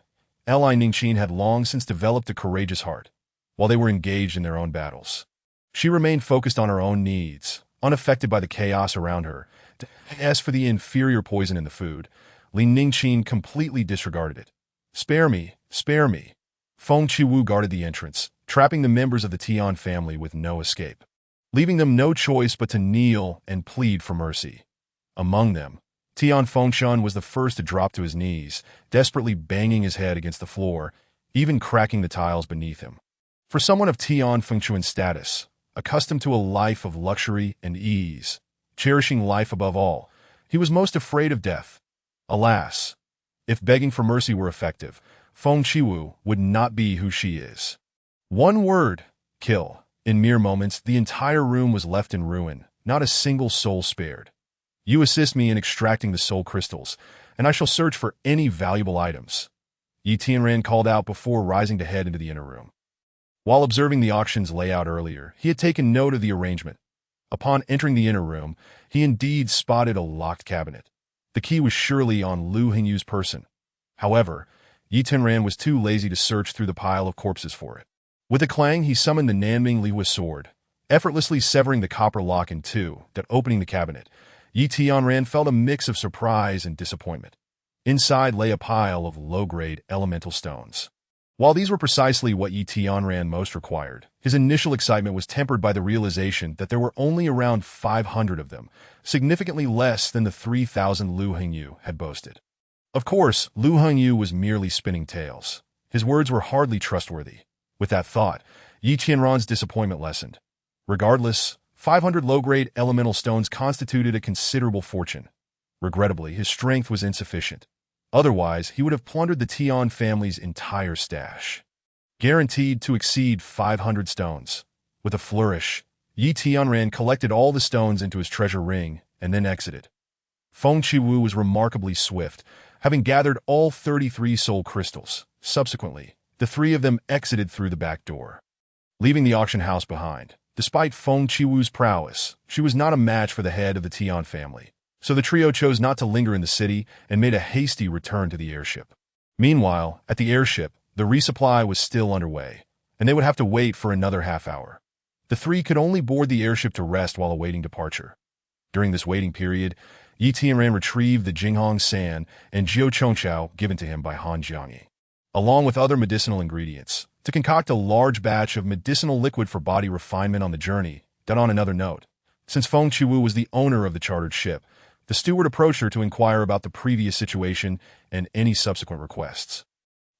Li Ningqin had long since developed a courageous heart, while they were engaged in their own battles. She remained focused on her own needs, unaffected by the chaos around her. As for the inferior poison in the food, Li Ningqin completely disregarded it. Spare me, spare me. Feng Qiwu guarded the entrance, trapping the members of the Tian family with no escape, leaving them no choice but to kneel and plead for mercy. Among them, Tian Fengchun was the first to drop to his knees, desperately banging his head against the floor, even cracking the tiles beneath him. For someone of Tian Fengchun's status, accustomed to a life of luxury and ease, cherishing life above all, he was most afraid of death. Alas, if begging for mercy were effective, Feng Qiwu would not be who she is. One word, kill. In mere moments, the entire room was left in ruin, not a single soul spared. You assist me in extracting the soul crystals, and I shall search for any valuable items. Yi Tianran called out before rising to head into the inner room. While observing the auction's layout earlier, he had taken note of the arrangement. Upon entering the inner room, he indeed spotted a locked cabinet. The key was surely on Lu Hingyu's person. However, Yi Tianran was too lazy to search through the pile of corpses for it. With a clang, he summoned the Nanming Liwa sword, effortlessly severing the copper lock in two, that opening the cabinet. Yi Tianran felt a mix of surprise and disappointment. Inside lay a pile of low-grade elemental stones. While these were precisely what Yi Tianran most required, his initial excitement was tempered by the realization that there were only around 500 of them, significantly less than the 3,000 Lu Hengyu had boasted. Of course, Lu Hengyu was merely spinning tales. His words were hardly trustworthy. With that thought, Yi Tianran's disappointment lessened. Regardless, 500 low-grade elemental stones constituted a considerable fortune. Regrettably, his strength was insufficient. Otherwise, he would have plundered the Tian family's entire stash. Guaranteed to exceed 500 stones. With a flourish, Yi Tianran collected all the stones into his treasure ring and then exited. Feng Qiwu was remarkably swift, having gathered all 33 soul crystals. Subsequently, the three of them exited through the back door, leaving the auction house behind. Despite Feng Qiwu's prowess, she was not a match for the head of the Tian family, so the trio chose not to linger in the city and made a hasty return to the airship. Meanwhile, at the airship, the resupply was still underway, and they would have to wait for another half hour. The three could only board the airship to rest while awaiting departure. During this waiting period, Yi Tianran retrieved the Jinghong San and Jiao Chongqiao given to him by Han Jiangyi, along with other medicinal ingredients, to concoct a large batch of medicinal liquid for body refinement on the journey. That on another note, since Feng Qiwu was the owner of the chartered ship, the steward approached her to inquire about the previous situation and any subsequent requests.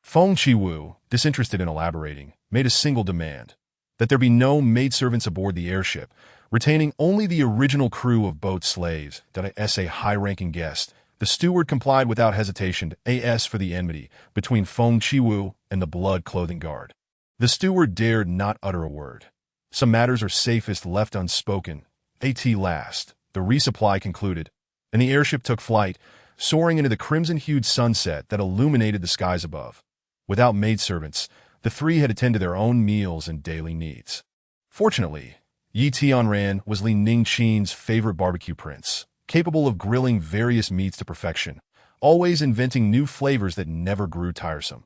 Feng Qiwu, disinterested in elaborating, made a single demand, that there be no maidservants aboard the airship, retaining only the original crew of boat slaves. As a high-ranking guest, the steward complied without hesitation, as for the enmity between Feng Qiwu and the blood-clothing guard. The steward dared not utter a word. Some matters are safest left unspoken. At last, the resupply concluded, and the airship took flight, soaring into the crimson-hued sunset that illuminated the skies above. Without maidservants, the three had attended to their own meals and daily needs. Fortunately, Yi Tianran was Li Ningqin's favorite barbecue prince, capable of grilling various meats to perfection, always inventing new flavors that never grew tiresome.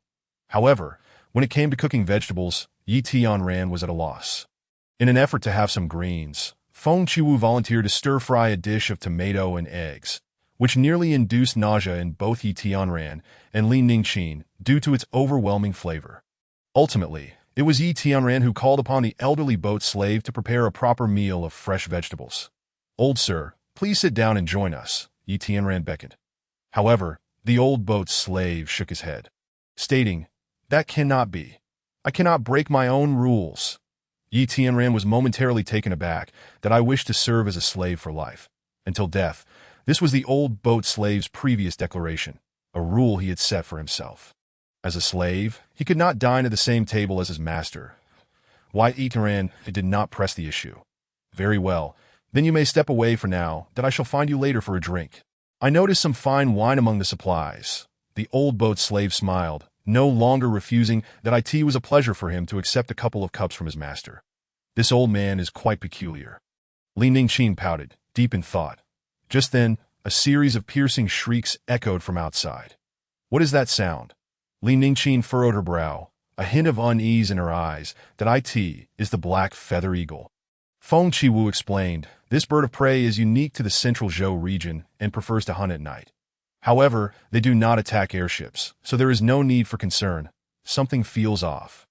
However, when it came to cooking vegetables, Yi Tianran was at a loss. In an effort to have some greens, Feng Qiwu volunteered to stir-fry a dish of tomato and eggs, which nearly induced nausea in both Yi Tianran and Li Ningqin due to its overwhelming flavor. Ultimately, it was Yi Tianran who called upon the elderly boat slave to prepare a proper meal of fresh vegetables. "Old sir, please sit down and join us," Yi Tianran beckoned. However, the old boat slave shook his head, stating, "That cannot be. I cannot break my own rules." Yi Tianran was momentarily taken aback that I wished to serve as a slave for life, until death. This was the old boat slave's previous declaration, a rule he had set for himself. As a slave, he could not dine at the same table as his master. Yi Tianran did not press the issue. "Very well, then you may step away for now, that I shall find you later for a drink. I noticed some fine wine among the supplies." The old boat slave smiled, no longer refusing that it was a pleasure for him to accept a couple of cups from his master. "This old man is quite peculiar." Li Ningqin pouted, deep in thought. Just then, a series of piercing shrieks echoed from outside. "What is that sound?" Li Ningqin furrowed her brow, a hint of unease in her eyes. "That it is the black feather eagle." Feng Qiwu explained, "This bird of prey is unique to the central Zhou region and prefers to hunt at night. However, they do not attack airships, so there is no need for concern. Something feels off."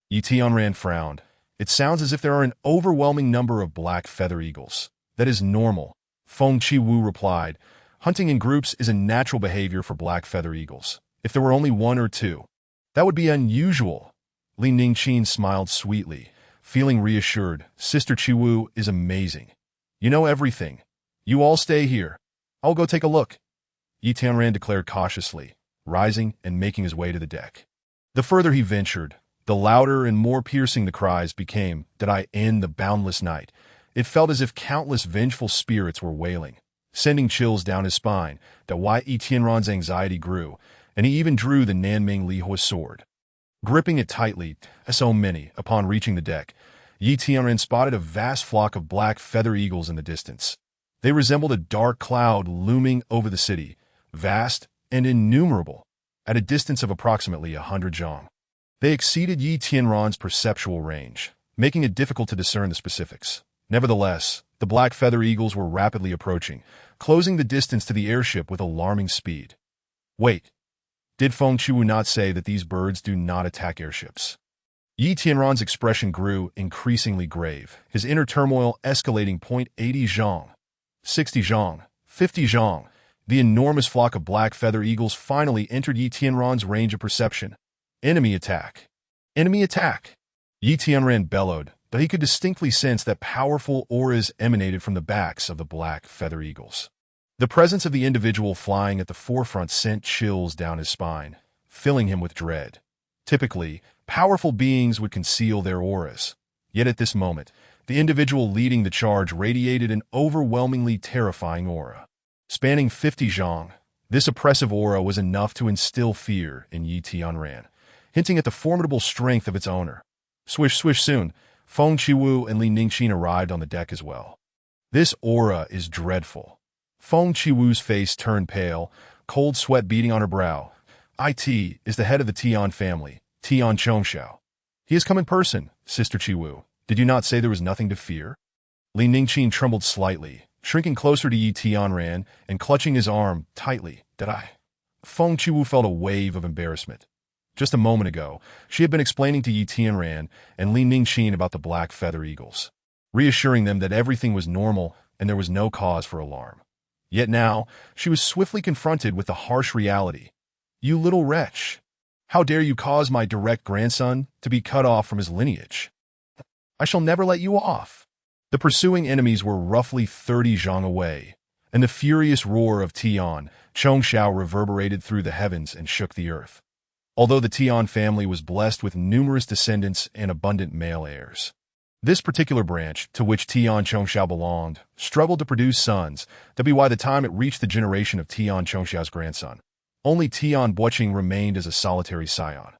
Yi Tianran frowned. "It sounds as if there are an overwhelming number of black feather eagles. That is normal," Feng Qiwu replied. "Hunting in groups is a natural behavior for black feather eagles. If there were only one or two, that would be unusual." Li Ningqin smiled sweetly, feeling reassured. "Sister Qiwu is amazing. You know everything. You all stay here. I'll go take a look," Yi Tianran declared cautiously, rising and making his way to the deck. The further he ventured, the louder and more piercing the cries became. In the boundless night, it felt as if countless vengeful spirits were wailing, sending chills down his spine. Yi Tianran's anxiety grew, and he even drew the Nanming Lihua sword. Gripping it tightly, so many, upon reaching the deck, Yi Tianran spotted a vast flock of black feather eagles in the distance. They resembled a dark cloud looming over the city, vast and innumerable, at a distance of approximately 100 zhang. They exceeded Yi Tianran's perceptual range, making it difficult to discern the specifics. Nevertheless, the black feather eagles were rapidly approaching, closing the distance to the airship with alarming speed. "Wait. Did Feng Qiwu not say that these birds do not attack airships?" Yi Tianran's expression grew increasingly grave, his inner turmoil escalating. 80 zhang, 60 zhang, 50 zhang. The enormous flock of black feather eagles finally entered Yi Tianran's range of perception. "Enemy attack! Enemy attack!" Yi Tianran bellowed, but he could distinctly sense that powerful auras emanated from the backs of the black feather eagles. The presence of the individual flying at the forefront sent chills down his spine, filling him with dread. Typically, powerful beings would conceal their auras. Yet at this moment, the individual leading the charge radiated an overwhelmingly terrifying aura. Spanning 50 zhang, this oppressive aura was enough to instill fear in Yi Tianran, hinting at the formidable strength of its owner. Swish, swish soon, Feng Qiwu and Li Ningqin arrived on the deck as well. This aura is dreadful. Feng Qiwu's face turned pale, cold sweat beading on her brow. It is the head of the Tian family, Tian Chongxiao. He has come in person, Sister Qiwu. Did you not say there was nothing to fear? Li Ningqin trembled slightly, shrinking closer to Yi Tianran and clutching his arm tightly. Did I? Feng Qiwu felt a wave of embarrassment. Just a moment ago, she had been explaining to Yi Tianran and Li Ningqin about the black feather eagles, reassuring them that everything was normal and there was no cause for alarm. Yet now, she was swiftly confronted with the harsh reality. You little wretch! How dare you cause my direct grandson to be cut off from his lineage? I shall never let you off. The pursuing enemies were roughly 30 zhang away, and the furious roar of Tian Chongxiao reverberated through the heavens and shook the earth. Although the Tian family was blessed with numerous descendants and abundant male heirs, this particular branch, to which Tian Chongxiao belonged, struggled to produce sons. That be why the time it reached the generation of Tian Chongxiao's grandson, only Tian Buoqing remained as a solitary scion.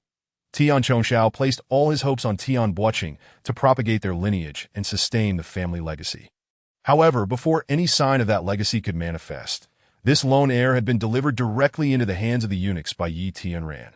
Tian Chongxiao placed all his hopes on Tian Buoqing to propagate their lineage and sustain the family legacy. However, before any sign of that legacy could manifest, this lone heir had been delivered directly into the hands of the eunuchs by Yi Tianran.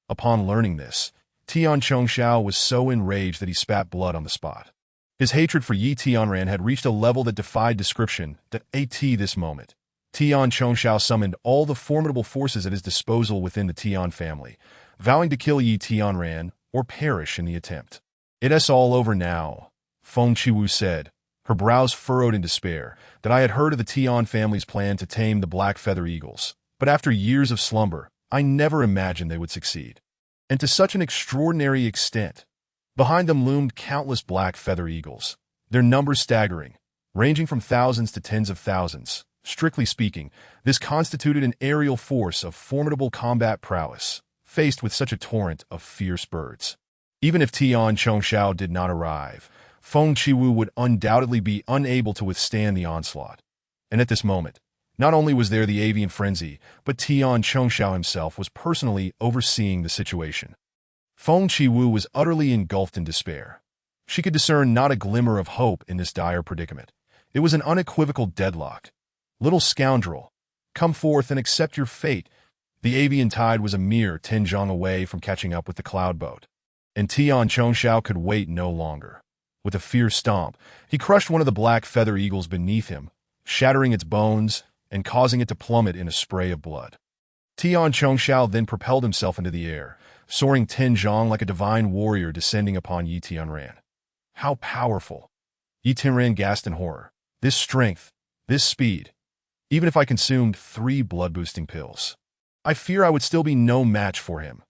Upon learning this, Tian Chongxiao was so enraged that he spat blood on the spot. His hatred for Yi Tianran had reached a level that defied description. At this moment, Tian Chongxiao summoned all the formidable forces at his disposal within the Tian family, vowing to kill Yi Tianran or perish in the attempt. It's all over now, Feng Qiwu said, her brows furrowed in despair. That I had heard of the Tian family's plan to tame the black feather eagles, but after years of slumber, I never imagined they would succeed. And to such an extraordinary extent. Behind them loomed countless black feather eagles, their numbers staggering, ranging from thousands to tens of thousands. Strictly speaking, this constituted an aerial force of formidable combat prowess, faced with such a torrent of fierce birds. Even if Tian Chongxiao did not arrive, Feng Qiwu would undoubtedly be unable to withstand the onslaught. And at this moment, not only was there the avian frenzy, but Tian Chongxiao himself was personally overseeing the situation. Feng Qiwu was utterly engulfed in despair. She could discern not a glimmer of hope in this dire predicament. It was an unequivocal deadlock. Little scoundrel, come forth and accept your fate. The avian tide was a mere 10 zhang away from catching up with the cloud boat, and Tian Chongxiao could wait no longer. With a fierce stomp, he crushed one of the black feather eagles beneath him, shattering its bones and causing it to plummet in a spray of blood. Tian Chongxiao then propelled himself into the air, soaring 10 zhang like a divine warrior descending upon Yi Tianran. How powerful! Yi Tianran gasped in horror. This strength, this speed. Even if I consumed 3 blood-boosting pills, I fear I would still be no match for him.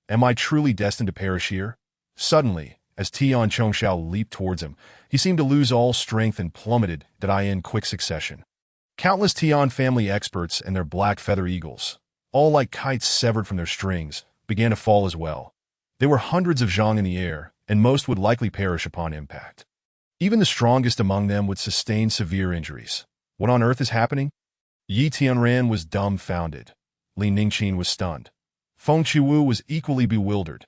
Am I truly destined to perish here? Suddenly, as Tian Chongxiao leaped towards him, he seemed to lose all strength and plummeted in quick succession. Countless Tian family experts and their black feather eagles, all like kites severed from their strings, began to fall as well. There were hundreds of zhang in the air, and most would likely perish upon impact. Even the strongest among them would sustain severe injuries. What on earth is happening? Yi Tianran was dumbfounded. Li Ningqin was stunned. Feng Qiwu was equally bewildered.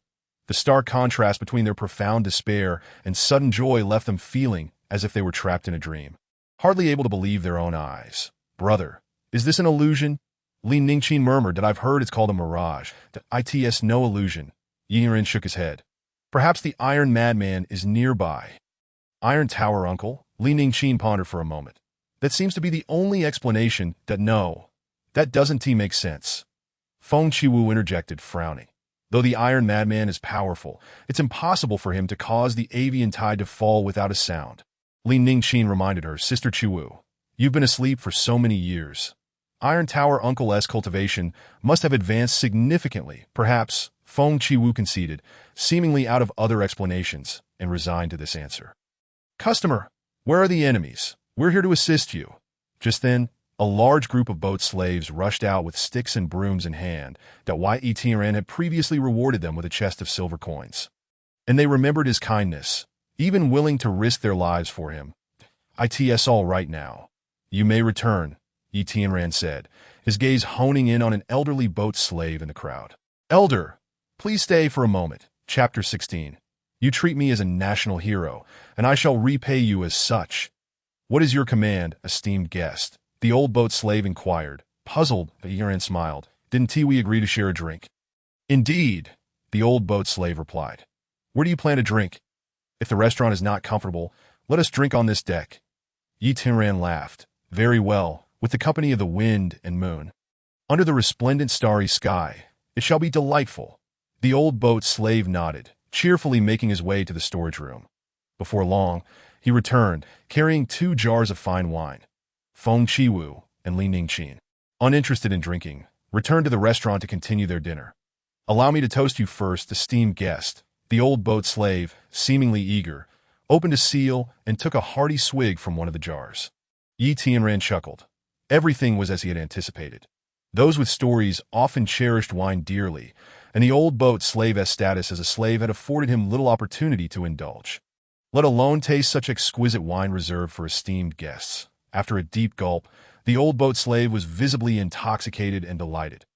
The stark contrast between their profound despair and sudden joy left them feeling as if they were trapped in a dream, hardly able to believe their own eyes. Brother, is this an illusion? Li Ningqin murmured. That I've heard it's called a mirage. It's no illusion. Yi Tianran shook his head. Perhaps the Iron Madman is nearby. Iron Tower, uncle? Li Ningqin pondered for a moment. That seems to be the only explanation. No, that doesn't make sense. Feng Qiwu interjected, frowning. Though the Iron Madman is powerful, it's impossible for him to cause the avian tide to fall without a sound. Li Ningqin reminded her. Sister Qiwu, you've been asleep for so many years. Iron Tower Uncle's cultivation must have advanced significantly. Perhaps, Feng Qiwu conceded, seemingly out of other explanations. and resigned to this answer. "Customer, where are the enemies? We're here to assist you." Just then, a large group of boat slaves rushed out with sticks and brooms in hand that Yetran had previously rewarded them with a chest of silver coins. And they remembered his kindness, even willing to risk their lives for him. "It's all right now. You may return," Yetran said, his gaze honing in on an elderly boat slave in the crowd. "Elder, please stay for a moment." Chapter 16. "You treat me as a national hero, and I shall repay you as such." "What is your command, esteemed guest?" the old boat slave inquired. Puzzled, but Yetran smiled. "Didn't we agree to share a drink?" "Indeed," the old boat slave replied. "Where do you plan to drink? If the restaurant is not comfortable, let us drink on this deck." Yetran laughed. "Very well, with the company of the wind and moon. Under the resplendent starry sky, it shall be delightful." The old boat slave nodded, cheerfully making his way to the storage room. Before long, he returned, carrying 2 jars of fine wine. Feng Chiwu and Li Ningqin, uninterested in drinking, returned to the restaurant to continue their dinner. "Allow me to toast you first, esteemed guest." The old boat slave, seemingly eager, opened a seal and took a hearty swig from one of the jars. Yetran chuckled. Everything was as he had anticipated. Those with stories often cherished wine dearly, and the old boat slave's status as a slave had afforded him little opportunity to indulge, let alone taste such exquisite wine reserved for esteemed guests. After a deep gulp, the old boat slave was visibly intoxicated and delighted.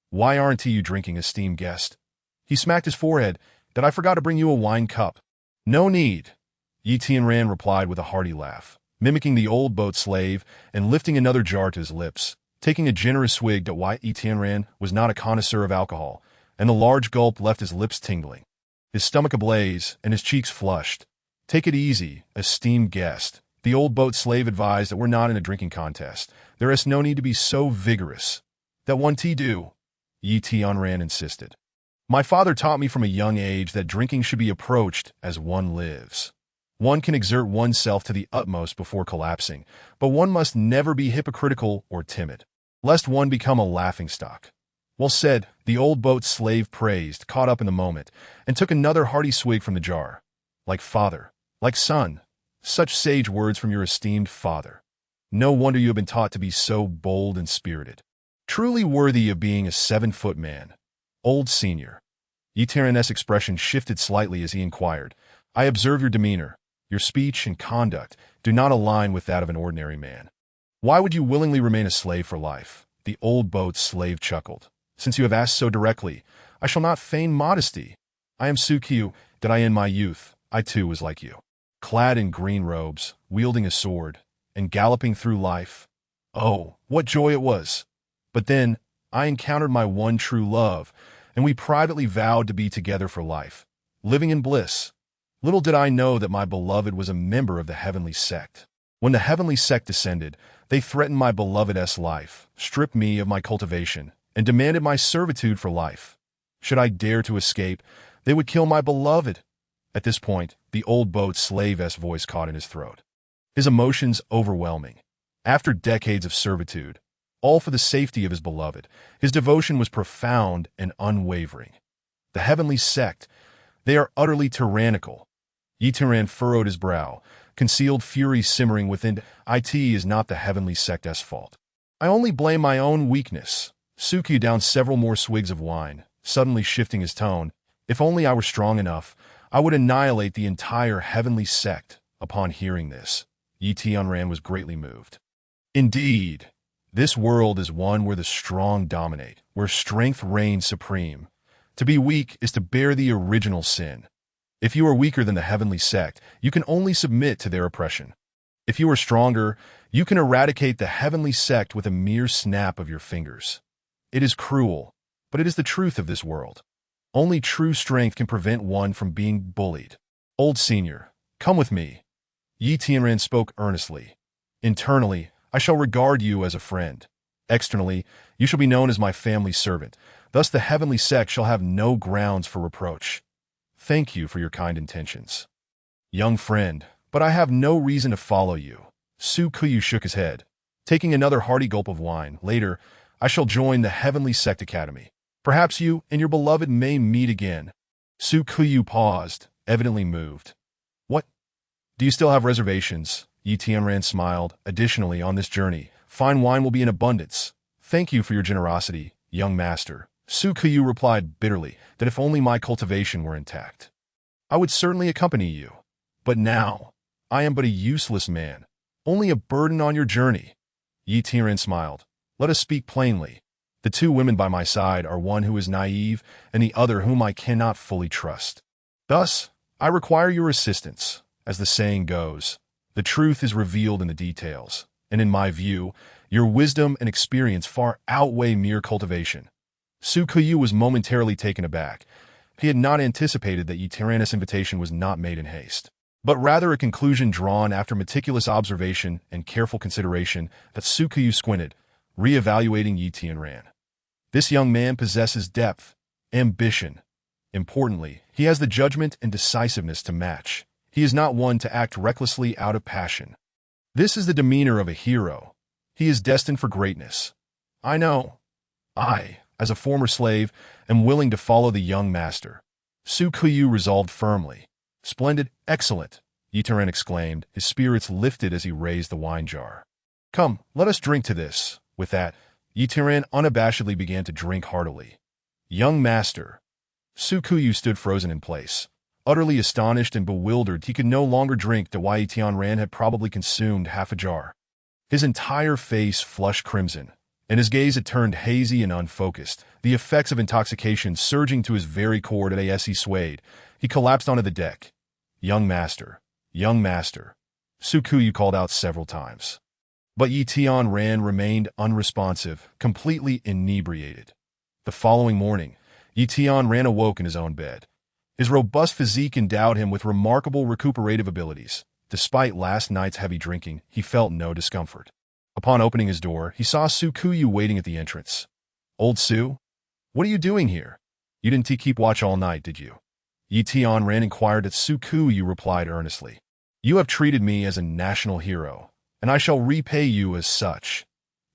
"Why aren't you drinking, esteemed guest?" He smacked his forehead. "Did I forgot to bring you a wine cup?" "No need," Yetran replied with a hearty laugh, mimicking the old boat slave and lifting another jar to his lips. Taking a generous swig, that Yetran was not a connoisseur of alcohol, and the large gulp left his lips tingling, his stomach ablaze, and his cheeks flushed. "Take it easy, esteemed guest," the old boat slave advised. "That we're not in a drinking contest. There is no need to be so vigorous." "That one tea do," Yetran insisted. "My father taught me from a young age that drinking should be approached as one lives. One can exert oneself to the utmost before collapsing, but one must never be hypocritical or timid, lest one become a laughingstock." "Well said," the old boat slave praised, caught up in the moment, and took another hearty swig from the jar. "Like father, like son. Such sage words from your esteemed father. No wonder you have been taught to be so bold and spirited. Truly worthy of being a 7-foot man. Old senior." Yetran's expression shifted slightly as he inquired. "I observe your demeanor. Your speech and conduct do not align with that of an ordinary man. Why would you willingly remain a slave for life?" The old boat slave chuckled. "Since you have asked so directly, I shall not feign modesty. I am Sukyu, that I in my youth, I too was like you, clad in green robes, wielding a sword, and galloping through life. Oh, what joy it was! But then, I encountered my one true love, and we privately vowed to be together for life, living in bliss. Little did I know that my beloved was a member of the heavenly sect. When the heavenly sect descended, they threatened my beloved's life, stripped me of my cultivation, and demanded my servitude for life. Should I dare to escape, they would kill my beloved." At this point, the old boat slave's voice caught in his throat, his emotions overwhelming. After decades of servitude, all for the safety of his beloved, his devotion was profound and unwavering. The heavenly sect, they are utterly tyrannical. Yetran furrowed his brow, concealed fury simmering within. "It is not the heavenly sect's fault. I only blame my own weakness." Sukyu downed several more swigs of wine, suddenly shifting his tone. "If only I were strong enough, I would annihilate the entire heavenly sect." Upon hearing this, Yetran was greatly moved. "Indeed, this world is one where the strong dominate, where strength reigns supreme. To be weak is to bear the original sin. If you are weaker than the heavenly sect, you can only submit to their oppression. If you are stronger, you can eradicate the heavenly sect with a mere snap of your fingers. It is cruel, but it is the truth of this world. Only true strength can prevent one from being bullied. Old senior, come with me." Yetran spoke earnestly. "Internally, I shall regard you as a friend. Externally, you shall be known as my family servant. Thus the heavenly sect shall have no grounds for reproach. Thank you for your kind intentions, young friend, but I have no reason to follow you." Sukyu shook his head, taking another hearty gulp of wine. "Later, I shall join the Heavenly Sect Academy. Perhaps you and your beloved may meet again." Sukyu paused, evidently moved. Do you still have reservations? Yi Tianran smiled. Additionally, on this journey, fine wine will be in abundance. Thank you for your generosity, young master. Su Kuyu replied bitterly that if only my cultivation were intact, I would certainly accompany you. But now, I am but a useless man, only a burden on your journey. Yi Tianran smiled. Let us speak plainly. The two women by my side are one who is naive and the other whom I cannot fully trust. Thus, I require your assistance. As the saying goes, the truth is revealed in the details, and in my view, your wisdom and experience far outweigh mere cultivation. Su Kuyu was momentarily taken aback. He had not anticipated that Yi Tianran's invitation was not made in haste, but rather a conclusion drawn after meticulous observation and careful consideration. That Su Kuyu squinted, re-evaluating Yi Tianran. This young man possesses depth, ambition. Importantly, he has the judgment and decisiveness to match. He is not one to act recklessly out of passion. This is the demeanor of a hero. He is destined for greatness. I know. I, as a former slave, am willing to follow the young master. Su Kuyu resolved firmly. Splendid, excellent, Yi Tianran exclaimed, his spirits lifted as he raised the wine jar. Come, let us drink to this. With that, Yi Tianran unabashedly began to drink heartily. Young master. Su Kuyu stood frozen in place. Utterly astonished and bewildered, he could no longer drink to why Yi Tianran had probably consumed half a jar. His entire face flushed crimson, and his gaze had turned hazy and unfocused, the effects of intoxication surging to his very core as he swayed. He collapsed onto the deck. Young master, Su Kuyu called out several times. But Yi Tianran remained unresponsive, completely inebriated. The following morning, Yi Tianran awoke in his own bed. His robust physique endowed him with remarkable recuperative abilities. Despite last night's heavy drinking, he felt no discomfort. Upon opening his door, he saw Su Kuyu waiting at the entrance. Old Su? What are you doing here? You didn't keep watch all night, did you? Yi Tianran inquired. At Su Kuyu replied earnestly. You have treated me as a national hero, and I shall repay you as such.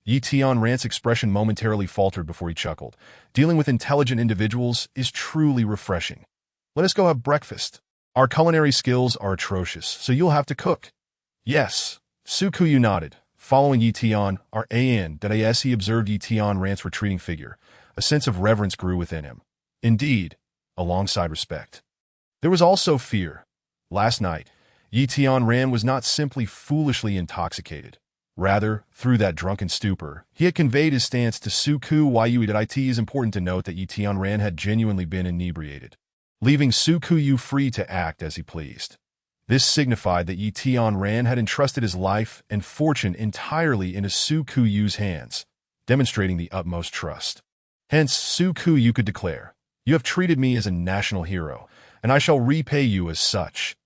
Yi Tianran's expression momentarily faltered before he chuckled. Dealing with intelligent individuals is truly refreshing. Let us go have breakfast. Our culinary skills are atrocious, so you'll have to cook. Yes, Su Kuyu nodded, following Yi Tianran. That as he observed Yi Tianran's retreating figure, a sense of reverence grew within him. Indeed, alongside respect, there was also fear. Last night, Yi Tianran was not simply foolishly intoxicated. Rather, through that drunken stupor, he had conveyed his stance to Su Kuyu. It is important to note that Yi Tianran had genuinely been inebriated, leaving Su Kuyu free to act as he pleased. This signified that Yi Tianran had entrusted his life and fortune entirely into Su Kuyu's hands, demonstrating the utmost trust. Hence, Su Kuyu could declare, You have treated me as a national hero, and I shall repay you as such.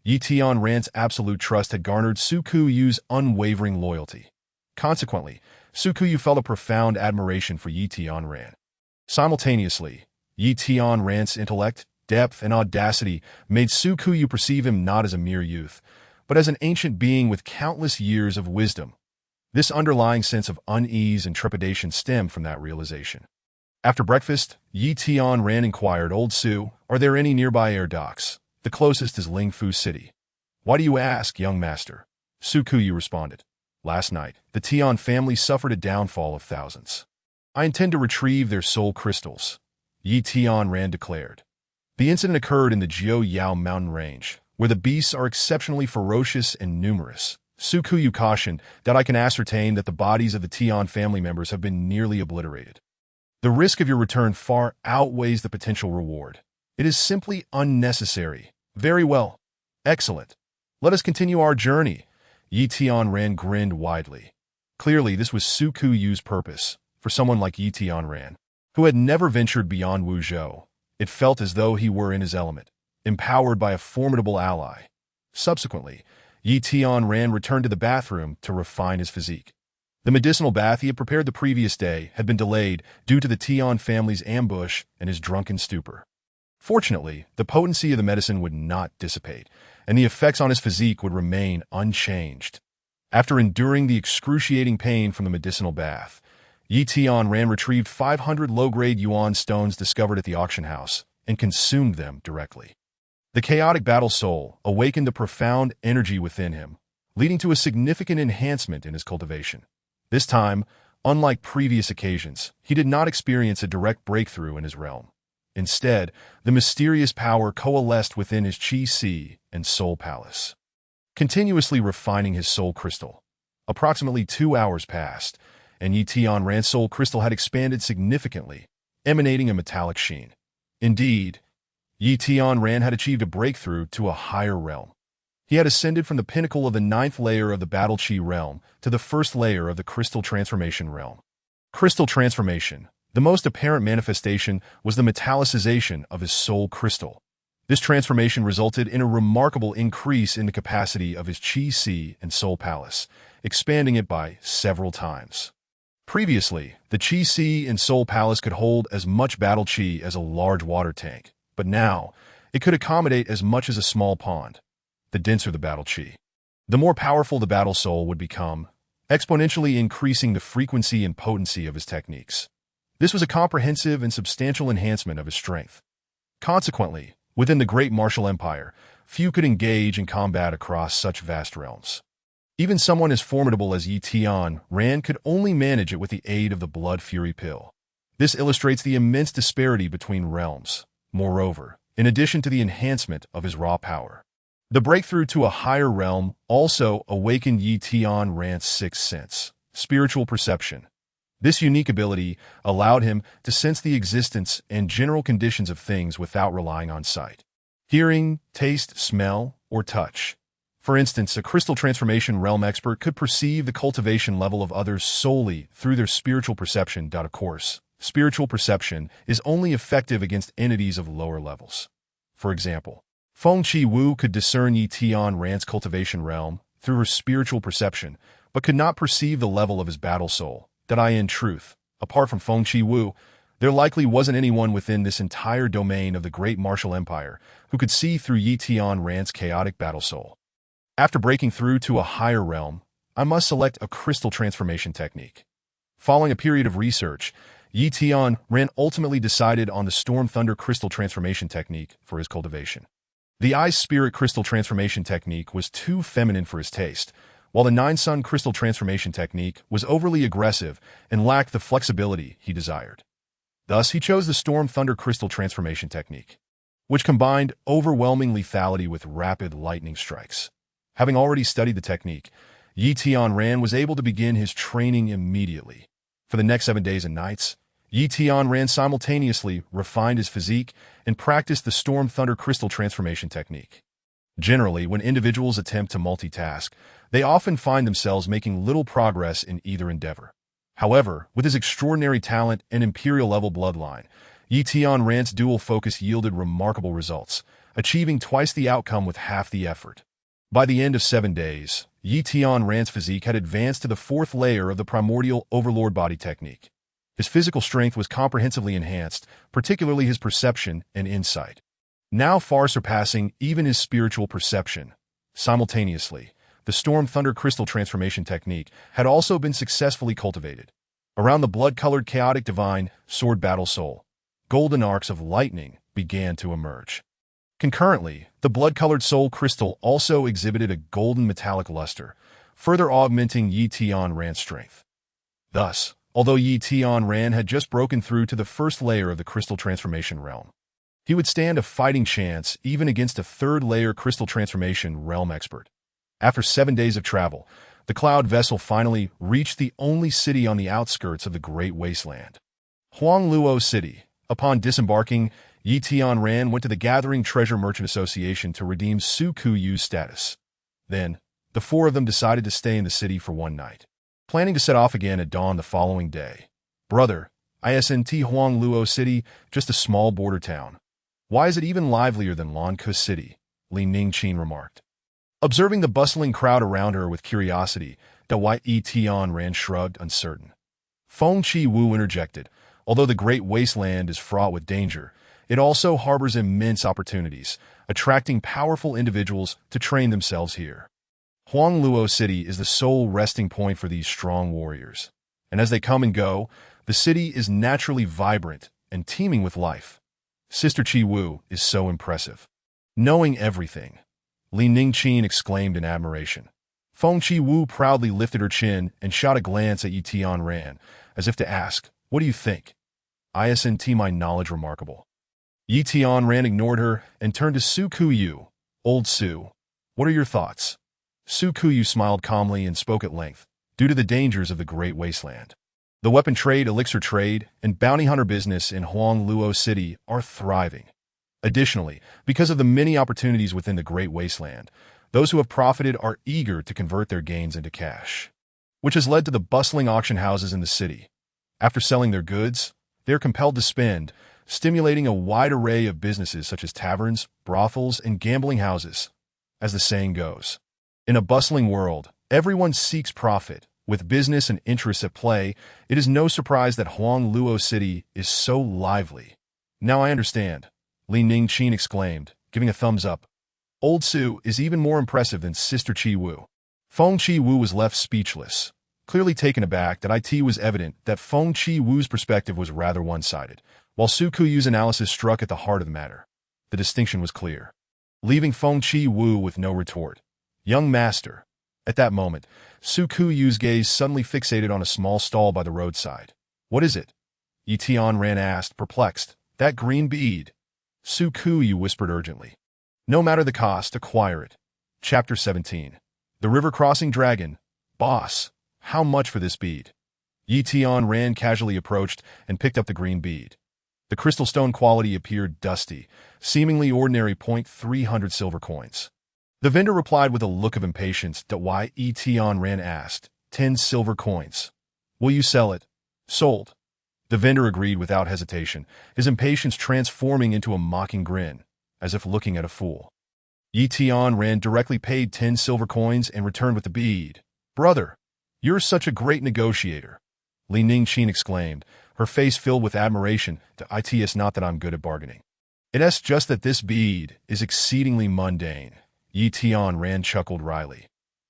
Yi Tianran's absolute trust had garnered Su Kuyu's unwavering loyalty. Consequently, Su Kuyu felt a profound admiration for Yi Tianran. Simultaneously, Yi Tianran's intellect, depth, and audacity made Su Kuyu perceive him not as a mere youth, but as an ancient being with countless years of wisdom. This underlying sense of unease and trepidation stemmed from that realization. After breakfast, Yi Tianran inquired, Old Su, are there any nearby air docks? The closest is Lingfu City. Why do you ask, young master? Su Kuyu responded. Last night, the Tian family suffered a downfall of thousands. I intend to retrieve their soul crystals, Yi Tianran declared. The incident occurred in the Jiuyao mountain range, where the beasts are exceptionally ferocious and numerous. Su Kuyu cautioned that I can ascertain that the bodies of the Tian family members have been nearly obliterated. The risk of your return far outweighs the potential reward. It is simply unnecessary. Very well. Excellent. Let us continue our journey. Yi Tianran grinned widely. Clearly, this was Su Kuyu's purpose. For someone like Yi Tianran, who had never ventured beyond Wuzhou, it felt as though he were in his element, empowered by a formidable ally. Subsequently, Yi Tianran returned to the bathroom to refine his physique. The medicinal bath he had prepared the previous day had been delayed due to the Tian family's ambush and his drunken stupor. Fortunately, the potency of the medicine would not dissipate, and the effects on his physique would remain unchanged. After enduring the excruciating pain from the medicinal bath, Yi Tianran retrieved 500 low-grade yuan stones discovered at the auction house and consumed them directly. The chaotic battle soul awakened the profound energy within him, leading to a significant enhancement in his cultivation. This time, unlike previous occasions, he did not experience a direct breakthrough in his realm. Instead, the mysterious power coalesced within his Chi Sea and Soul Palace, continuously refining his soul crystal. Approximately 2 hours passed, and Yi Tianran's soul crystal had expanded significantly, emanating a metallic sheen. Indeed, Yi Tianran had achieved a breakthrough to a higher realm. He had ascended from the pinnacle of the 9th layer of the Battle Chi realm to the 1st layer of the Crystal Transformation realm. Crystal Transformation. The most apparent manifestation was the metallicization of his soul crystal. This transformation resulted in a remarkable increase in the capacity of his Chi Sea and Soul Palace, expanding it by several times. Previously, the Chi Sea and Soul Palace could hold as much battle chi as a large water tank, but now it could accommodate as much as a small pond. The denser the battle chi, the more powerful the battle soul would become, exponentially increasing the frequency and potency of his techniques. This was a comprehensive and substantial enhancement of his strength. Consequently, within the great martial empire, few could engage in combat across such vast realms. Even someone as formidable as Yi Tianran could only manage it with the aid of the Blood Fury Pill. This illustrates the immense disparity between realms. Moreover, in addition to the enhancement of his raw power, the breakthrough to a higher realm also awakened Yi Tianran's sixth sense, spiritual perception. This unique ability allowed him to sense the existence and general conditions of things without relying on sight, hearing, taste, smell, or touch. For instance, a crystal transformation realm expert could perceive the cultivation level of others solely through their spiritual perception. Of course, spiritual perception is only effective against entities of lower levels. For example, Feng Chi Wu could discern Yi Tianran's cultivation realm through her spiritual perception, but could not perceive the level of his battle soul. In truth, apart from Feng Chi Wu, there likely wasn't anyone within this entire domain of the great martial empire who could see through Yi Tianran's chaotic battle soul. After breaking through to a higher realm, I must select a crystal transformation technique. Following a period of research, Yi Tianran ultimately decided on the Storm Thunder Crystal Transformation technique for his cultivation. The Ice Spirit Crystal Transformation technique was too feminine for his taste, while the Nine Sun Crystal Transformation technique was overly aggressive and lacked the flexibility he desired. Thus, he chose the Storm Thunder Crystal Transformation technique, which combined overwhelming lethality with rapid lightning strikes. Having already studied the technique, Yi Tianran was able to begin his training immediately. For the next 7 days and nights, Yi Tianran simultaneously refined his physique and practiced the Storm Thunder Crystal Transformation technique. Generally, when individuals attempt to multitask, they often find themselves making little progress in either endeavor. However, with his extraordinary talent and imperial-level bloodline, Yi Tianran's dual focus yielded remarkable results, achieving twice the outcome with half the effort. By the end of 7 days, Yi Tianran's physique had advanced to the 4th layer of the primordial overlord body technique. His physical strength was comprehensively enhanced, particularly his perception and insight, now far surpassing even his spiritual perception. Simultaneously, the Storm Thunder Crystal Transformation technique had also been successfully cultivated. Around the blood-colored chaotic divine sword battle soul, golden arcs of lightning began to emerge. Concurrently, the blood-colored soul crystal also exhibited a golden metallic luster, further augmenting Yi Tianran's strength. Thus, although Yi Tianran had just broken through to the 1st layer of the crystal transformation realm, he would stand a fighting chance even against a 3rd-layer crystal transformation realm expert. After 7 days of travel, the cloud vessel finally reached the only city on the outskirts of the Great Wasteland, Huangluo City. Upon disembarking, Yi Tianran went to the Gathering Treasure Merchant Association to redeem Su Kuyu's status. Then, the 4 of them decided to stay in the city for 1 night, planning to set off again at dawn the following day. Brother, isn't Huangluo City just a small border town? Why is it even livelier than Lanke City? Li Ningqin remarked. Observing the bustling crowd around her with curiosity, Yi Tianran shrugged, uncertain. Feng Chi Wu interjected. Although the Great Wasteland is fraught with danger, it also harbors immense opportunities, attracting powerful individuals to train themselves here. Huangluo City is the sole resting point for these strong warriors, and as they come and go, the city is naturally vibrant and teeming with life. Sister Chi Wu is so impressive. Knowing everything, Li Ningqin exclaimed in admiration. Feng Chi-wu proudly lifted her chin and shot a glance at Yi Tianran, as if to ask, "What do you think?" "Isn't my knowledge remarkable?" Yi Tianran ignored her and turned to Su Kuyu. "Old Su, what are your thoughts?" Su Kuyu smiled calmly and spoke at length, due to the dangers of the Great Wasteland. The weapon trade, elixir trade, and bounty hunter business in Huangluo City are thriving. Additionally, because of the many opportunities within the Great Wasteland, those who have profited are eager to convert their gains into cash, which has led to the bustling auction houses in the city. After selling their goods, they are compelled to spend, stimulating a wide array of businesses such as taverns, brothels, and gambling houses. As the saying goes, in a bustling world, everyone seeks profit. With business and interests at play, it is no surprise that Huangluo City is so lively. "Now I understand," Li Ningqin exclaimed, giving a thumbs up. "Old Su is even more impressive than Sister Chi-wu." Feng Chi-wu was left speechless. Clearly taken aback, that it was evident that Feng Chi-wu's perspective was rather one-sided, while Su Kuyu's analysis struck at the heart of the matter. The distinction was clear, leaving Feng Chi-wu with no retort. "Young master." At that moment, Su Kuyu's gaze suddenly fixated on a small stall by the roadside. "What is it?" Yi Tianran asked, perplexed. "That green bead." Su Kuyu whispered urgently. "No matter the cost, acquire it." Chapter 17. The River Crossing Dragon. "Boss, how much for this bead?" Yi Tianran casually approached and picked up the green bead. The crystal stone quality appeared dusty, seemingly ordinary. 300 silver coins. The vendor replied with a look of impatience. "Why?" Yi Tianran asked. 10 silver coins. "Will you sell it?" "Sold." The vendor agreed without hesitation, his impatience transforming into a mocking grin, as if looking at a fool. Yi Tianran directly paid 10 silver coins and returned with the bead. "Brother, you're such a great negotiator," Li Ningqin exclaimed, her face filled with admiration. "It's not that I'm good at bargaining. It's just that this bead is exceedingly mundane." Yi Tianran chuckled wryly.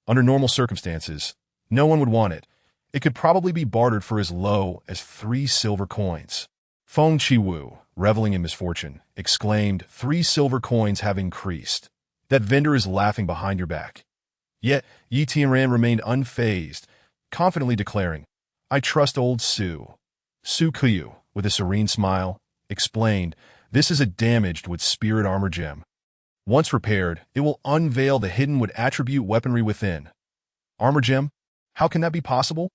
"Under normal circumstances, no one would want it. It could probably be bartered for as low as 3 silver coins." Feng Chi-wu, reveling in misfortune, exclaimed, "3 silver coins have increased. That vendor is laughing behind your back." Yet Yi Tianran remained unfazed, confidently declaring, "I trust old Su." Su Kuyu, with a serene smile, explained, "This is a damaged with spirit armor gem. Once repaired, it will unveil the hidden wood attribute weaponry within." "Armor gem? How can that be possible?"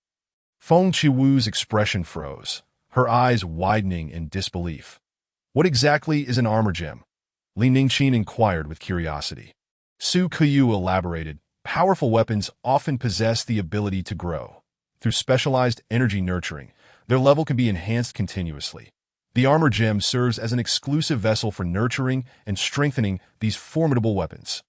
Feng Chi-wu's expression froze, her eyes widening in disbelief. "What exactly is an armor gem?" Li Ningqin inquired with curiosity. Su Kuyu elaborated, "Powerful weapons often possess the ability to grow. Through specialized energy nurturing, their level can be enhanced continuously. The armor gem serves as an exclusive vessel for nurturing and strengthening these formidable weapons."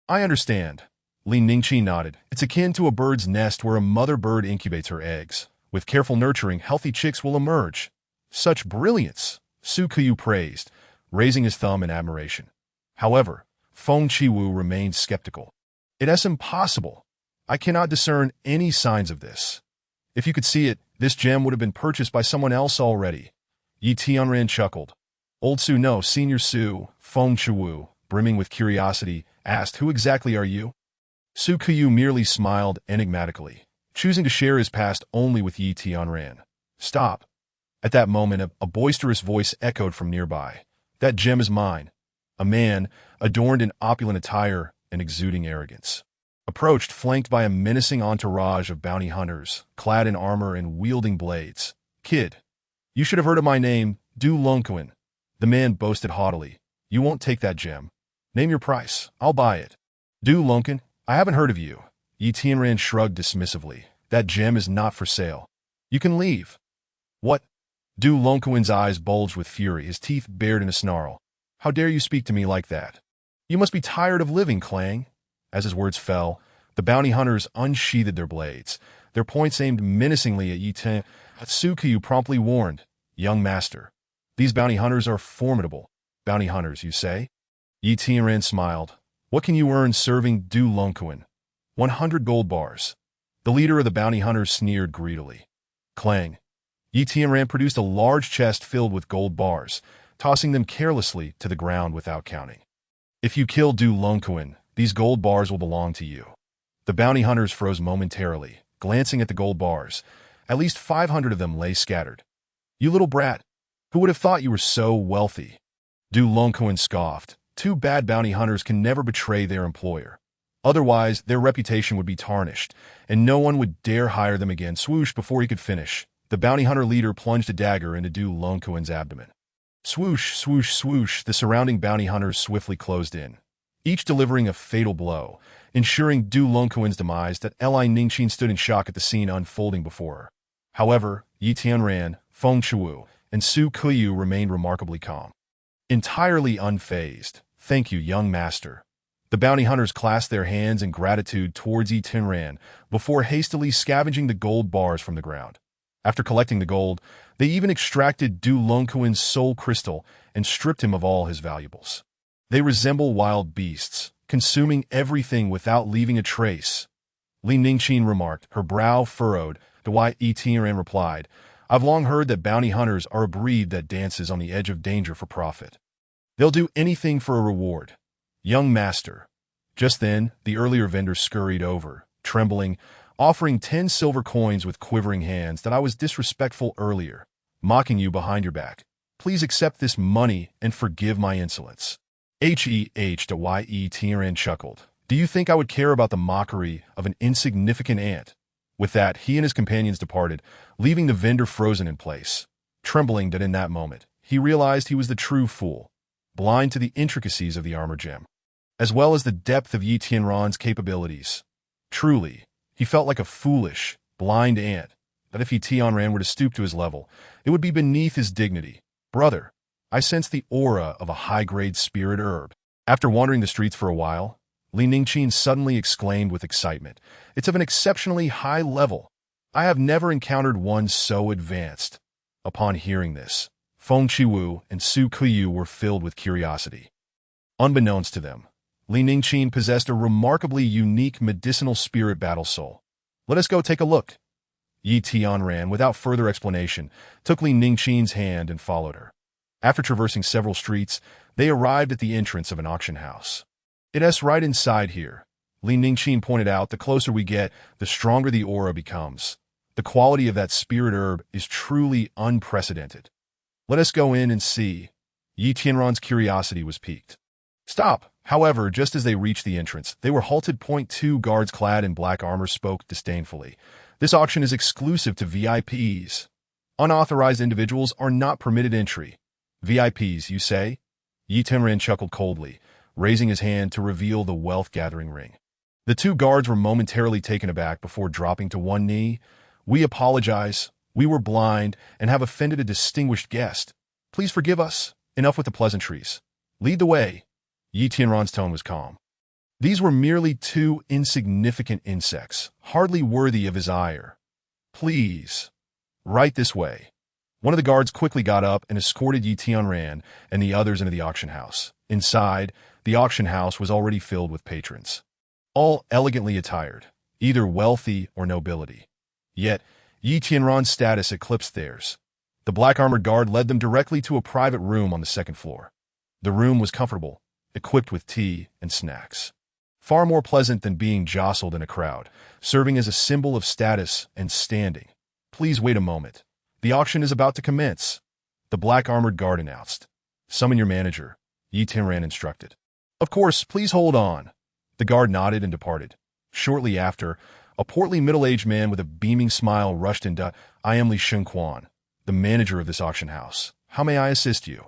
"I understand." Li Ningqi nodded. "It's akin to a bird's nest where a mother bird incubates her eggs. With careful nurturing, healthy chicks will emerge." "Such brilliance!" Su Kuyu praised, raising his thumb in admiration. However, Feng Chi-wu remained skeptical. "It's impossible. I cannot discern any signs of this. If you could see it, this gem would have been purchased by someone else already." Yi Tianran chuckled. "Old Su, no, Senior Su." Feng Chi-wu, brimming with curiosity, asked, "Who exactly are you?" Su Kuyu merely smiled enigmatically, choosing to share his past only with Yi Tianran. "Stop." At that moment, a boisterous voice echoed from nearby. "That gem is mine." A man, adorned in opulent attire and exuding arrogance, approached, flanked by a menacing entourage of bounty hunters, clad in armor and wielding blades. "Kid, you should have heard of my name, Du Longquan." The man boasted haughtily. "You won't take that gem. Name your price. I'll buy it." "Du Longquan, I haven't heard of you." Yi Tianran shrugged dismissively. "That gem is not for sale. You can leave." "What?" Du Longquan's eyes bulged with fury, his teeth bared in a snarl. "How dare you speak to me like that? You must be tired of living, Clang." As his words fell, the bounty hunters unsheathed their blades, their points aimed menacingly at Yi Tianran. Su Kuyu promptly warned, "Young master, these bounty hunters are formidable." "Bounty hunters, you say?" Yi Tianran smiled. "What can you earn serving Du Longquan?" 100 gold bars. The leader of the bounty hunters sneered greedily. Clang. Yi Tianran produced a large chest filled with gold bars, tossing them carelessly to the ground without counting. If you kill Du Longquan, these gold bars will belong to you. The bounty hunters froze momentarily, glancing at the gold bars. At least 500 of them lay scattered. You little brat! Who would have thought you were so wealthy? Du Longquan scoffed. Two bad bounty hunters can never betray their employer. Otherwise, their reputation would be tarnished, and no one would dare hire them again. Swoosh! Before he could finish, the bounty hunter leader plunged a dagger into Du Longquan's abdomen. Swoosh, swoosh, swoosh, the surrounding bounty hunters swiftly closed in, each delivering a fatal blow, ensuring Du Longquan's demise. That Li Ningqin stood in shock at the scene unfolding before her. However, Yi Tianran, Feng Shuwu, and Su Kuyu remained remarkably calm. Entirely unfazed. Thank you, young master. The bounty hunters clasped their hands in gratitude towards Yi Tianran before hastily scavenging the gold bars from the ground. After collecting the gold, they even extracted Du Longquan's soul crystal and stripped him of all his valuables. They resemble wild beasts, consuming everything without leaving a trace. Li Ningqin remarked, her brow furrowed, to why Yi Tianran replied, I've long heard that bounty hunters are a breed that dances on the edge of danger for profit. They'll do anything for a reward. Young master. Just then, the earlier vendor scurried over, trembling, offering 10 silver coins with quivering hands. That I was disrespectful earlier, mocking you behind your back. Please accept this money and forgive my insolence. Yi Tianran chuckled. Do you think I would care about the mockery of an insignificant ant? With that, he and his companions departed, leaving the vendor frozen in place. Trembling that in that moment, he realized he was the true fool, blind to the intricacies of the armor gem, as well as the depth of Yi Tianran's capabilities. Truly, he felt like a foolish, blind ant, that if Yi Tianran were to stoop to his level, it would be beneath his dignity. Brother, I sense the aura of a high-grade spirit herb. After wandering the streets for a while, Li Ningqin suddenly exclaimed with excitement, It's of an exceptionally high level. I have never encountered one so advanced. Upon hearing this, Feng Shuwu and Su Kuyu were filled with curiosity. Unbeknownst to them, Li Ningqin possessed a remarkably unique medicinal spirit battle soul. Let us go take a look. Yi Tianran, without further explanation, took Li Ningqin's hand and followed her. After traversing several streets, they arrived at the entrance of an auction house. It's right inside here. Li Ningqin pointed out, the closer we get, the stronger the aura becomes. The quality of that spirit herb is truly unprecedented. Let us go in and see. Yi Tianran's curiosity was piqued. Stop! However, just as they reached the entrance, they were halted. Two guards clad in black armor spoke disdainfully. This auction is exclusive to VIPs. Unauthorized individuals are not permitted entry. VIPs, you say? Yi Tianran chuckled coldly, raising his hand to reveal the wealth-gathering ring. The two guards were momentarily taken aback before dropping to one knee. We apologize. We were blind and have offended a distinguished guest. Please forgive us. Enough with the pleasantries. Lead the way. Yi Tianran's tone was calm. These were merely two insignificant insects, hardly worthy of his ire. Please. Right this way. One of the guards quickly got up and escorted Yi Tianran and the others into the auction house. Inside, the auction house was already filled with patrons, all elegantly attired, either wealthy or nobility. Yet, Yi Tianran's status eclipsed theirs. The black-armored guard led them directly to a private room on the second floor. The room was comfortable, equipped with tea and snacks. Far more pleasant than being jostled in a crowd, serving as a symbol of status and standing. Please wait a moment. The auction is about to commence, the black-armored guard announced. Summon your manager, Yi Tianran instructed. Of course, please hold on. The guard nodded and departed. Shortly after, a portly middle-aged man with a beaming smile rushed in. I am Li Shengquan, the manager of this auction house. How may I assist you?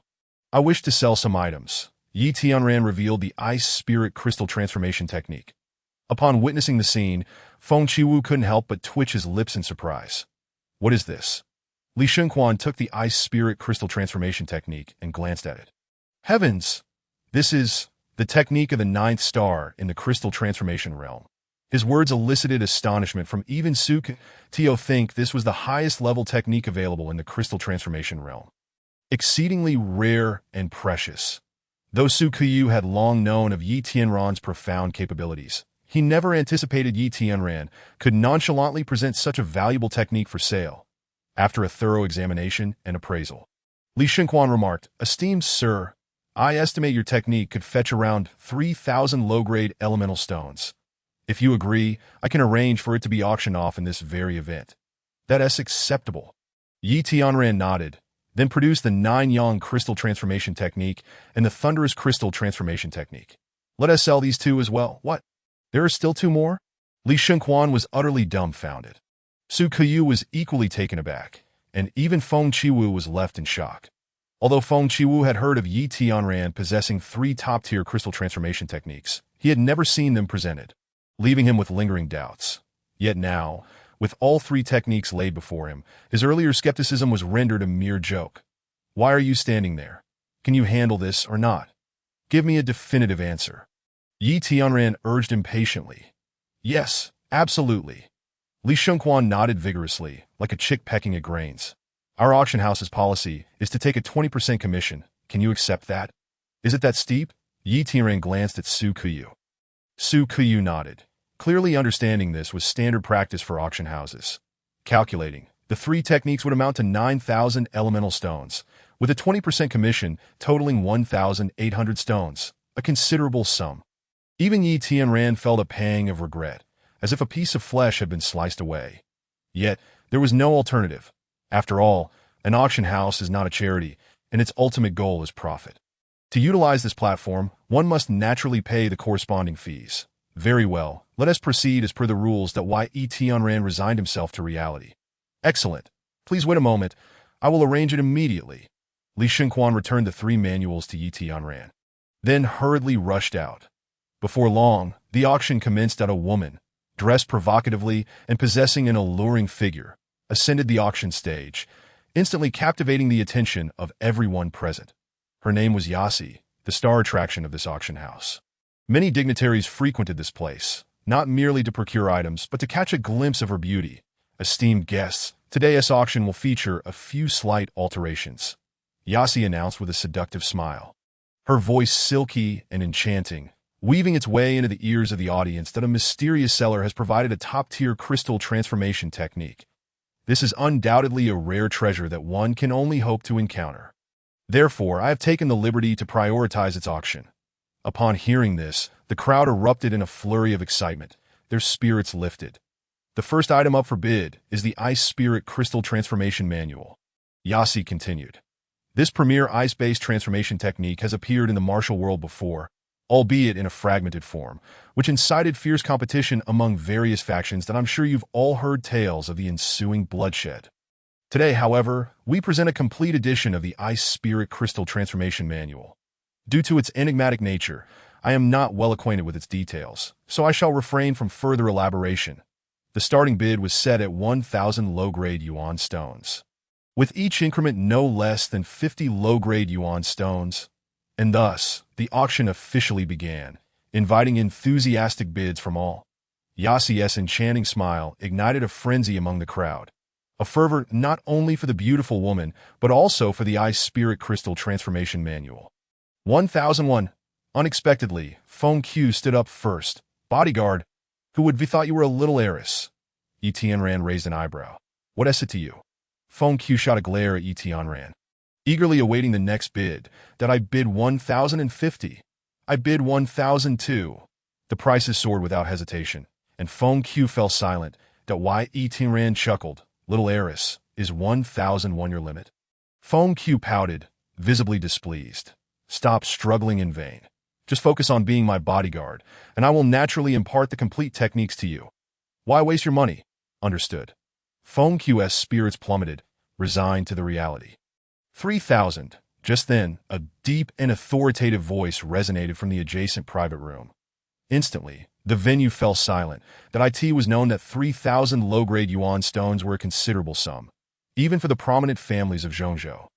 I wish to sell some items. Yi Tianran revealed the ice spirit crystal transformation technique. Upon witnessing the scene, Feng Shuwu couldn't help but twitch his lips in surprise. What is this? Li Shengquan took the ice spirit crystal transformation technique and glanced at it. Heavens! This is the technique of the 9th star in the crystal transformation realm. His words elicited astonishment from even Su Kuyu. Think this was the highest level technique available in the crystal transformation realm. Exceedingly rare and precious. Though Su Kuyu had long known of Yi Tianran's profound capabilities, he never anticipated Yi Tianran could nonchalantly present such a valuable technique for sale. After a thorough examination and appraisal, Li Shengquan remarked, Esteemed sir, I estimate your technique could fetch around 3,000 low-grade elemental stones. If you agree, I can arrange for it to be auctioned off in this very event. That is acceptable. Yi Tianran nodded, then produced the 9-yang crystal transformation technique and the thunderous crystal transformation technique. Let us sell these two as well. What? There are still 2 more? Li Shengquan was utterly dumbfounded. Su Keyu was equally taken aback, and even Feng Qiwu was left in shock. Although Feng Qiwu had heard of Yi Tianran possessing 3 top-tier crystal transformation techniques, he had never seen them presented, leaving him with lingering doubts. Yet now, with all 3 techniques laid before him, his earlier skepticism was rendered a mere joke. Why are you standing there? Can you handle this or not? Give me a definitive answer. Yi Tianran urged impatiently. Yes, absolutely. Li Shengquan nodded vigorously, like a chick pecking at grains. Our auction house's policy is to take a 20% commission. Can you accept that? Is it that steep? Yi Tianran glanced at Su Keyu. Su Keyu nodded. Clearly understanding this was standard practice for auction houses. Calculating, the 3 techniques would amount to 9,000 elemental stones, with a 20% commission totaling 1,800 stones, a considerable sum. Even Yi Tianran felt a pang of regret, as if a piece of flesh had been sliced away. Yet, there was no alternative. After all, an auction house is not a charity, and its ultimate goal is profit. To utilize this platform, one must naturally pay the corresponding fees. Very well, let us proceed as per the rules that Yi Tianran resigned himself to reality. Excellent. Please wait a moment. I will arrange it immediately. Li Shengquan returned the 3 manuals to Yi Tianran, then hurriedly rushed out. Before long, the auction commenced at a woman, dressed provocatively and possessing an alluring figure, ascended the auction stage, instantly captivating the attention of everyone present. Her name was Yasi, the star attraction of this auction house. Many dignitaries frequented this place, not merely to procure items, but to catch a glimpse of her beauty. Esteemed guests, today's auction will feature a few slight alterations, Yasi announced with a seductive smile. Her voice silky and enchanting, weaving its way into the ears of the audience that a mysterious seller has provided a top-tier crystal transformation technique. This is undoubtedly a rare treasure that one can only hope to encounter. Therefore, I have taken the liberty to prioritize its auction. Upon hearing this, the crowd erupted in a flurry of excitement, their spirits lifted. The first item up for bid is the Ice Spirit Crystal Transformation Manual. Yasi continued. This premier ice-based transformation technique has appeared in the martial world before, albeit in a fragmented form, which incited fierce competition among various factions that I'm sure you've all heard tales of the ensuing bloodshed. Today, however, we present a complete edition of the Ice Spirit Crystal Transformation Manual. Due to its enigmatic nature, I am not well acquainted with its details, so I shall refrain from further elaboration. The starting bid was set at 1,000 low-grade yuan stones, with each increment no less than 50 low-grade yuan stones, and thus, the auction officially began, inviting enthusiastic bids from all. Yasi's enchanting smile ignited a frenzy among the crowd, a fervor not only for the beautiful woman, but also for the Ice Spirit Crystal Transformation Manual. 1001. Unexpectedly, Feng Qiu stood up first. Bodyguard, who would have thought you were a little heiress? Yi Tianran raised an eyebrow. What is it to you? Feng Qiu shot a glare at Yi Tianran, eagerly awaiting the next bid. That I bid 1,050. I bid 1,002. The prices soared without hesitation, and Feng Qiu fell silent. Yi Tianran chuckled. Little heiress, is 1,001 your limit? Feng Qiu pouted, visibly displeased. Stop struggling in vain. Just focus on being my bodyguard, and I will naturally impart the complete techniques to you. Why waste your money? Understood. Feng Qiu's spirits plummeted, resigned to the reality. 3,000. Just then, a deep and authoritative voice resonated from the adjacent private room. Instantly, the venue fell silent. It was known that 3,000 low-grade yuan stones were a considerable sum, even for the prominent families of Zhongzhou,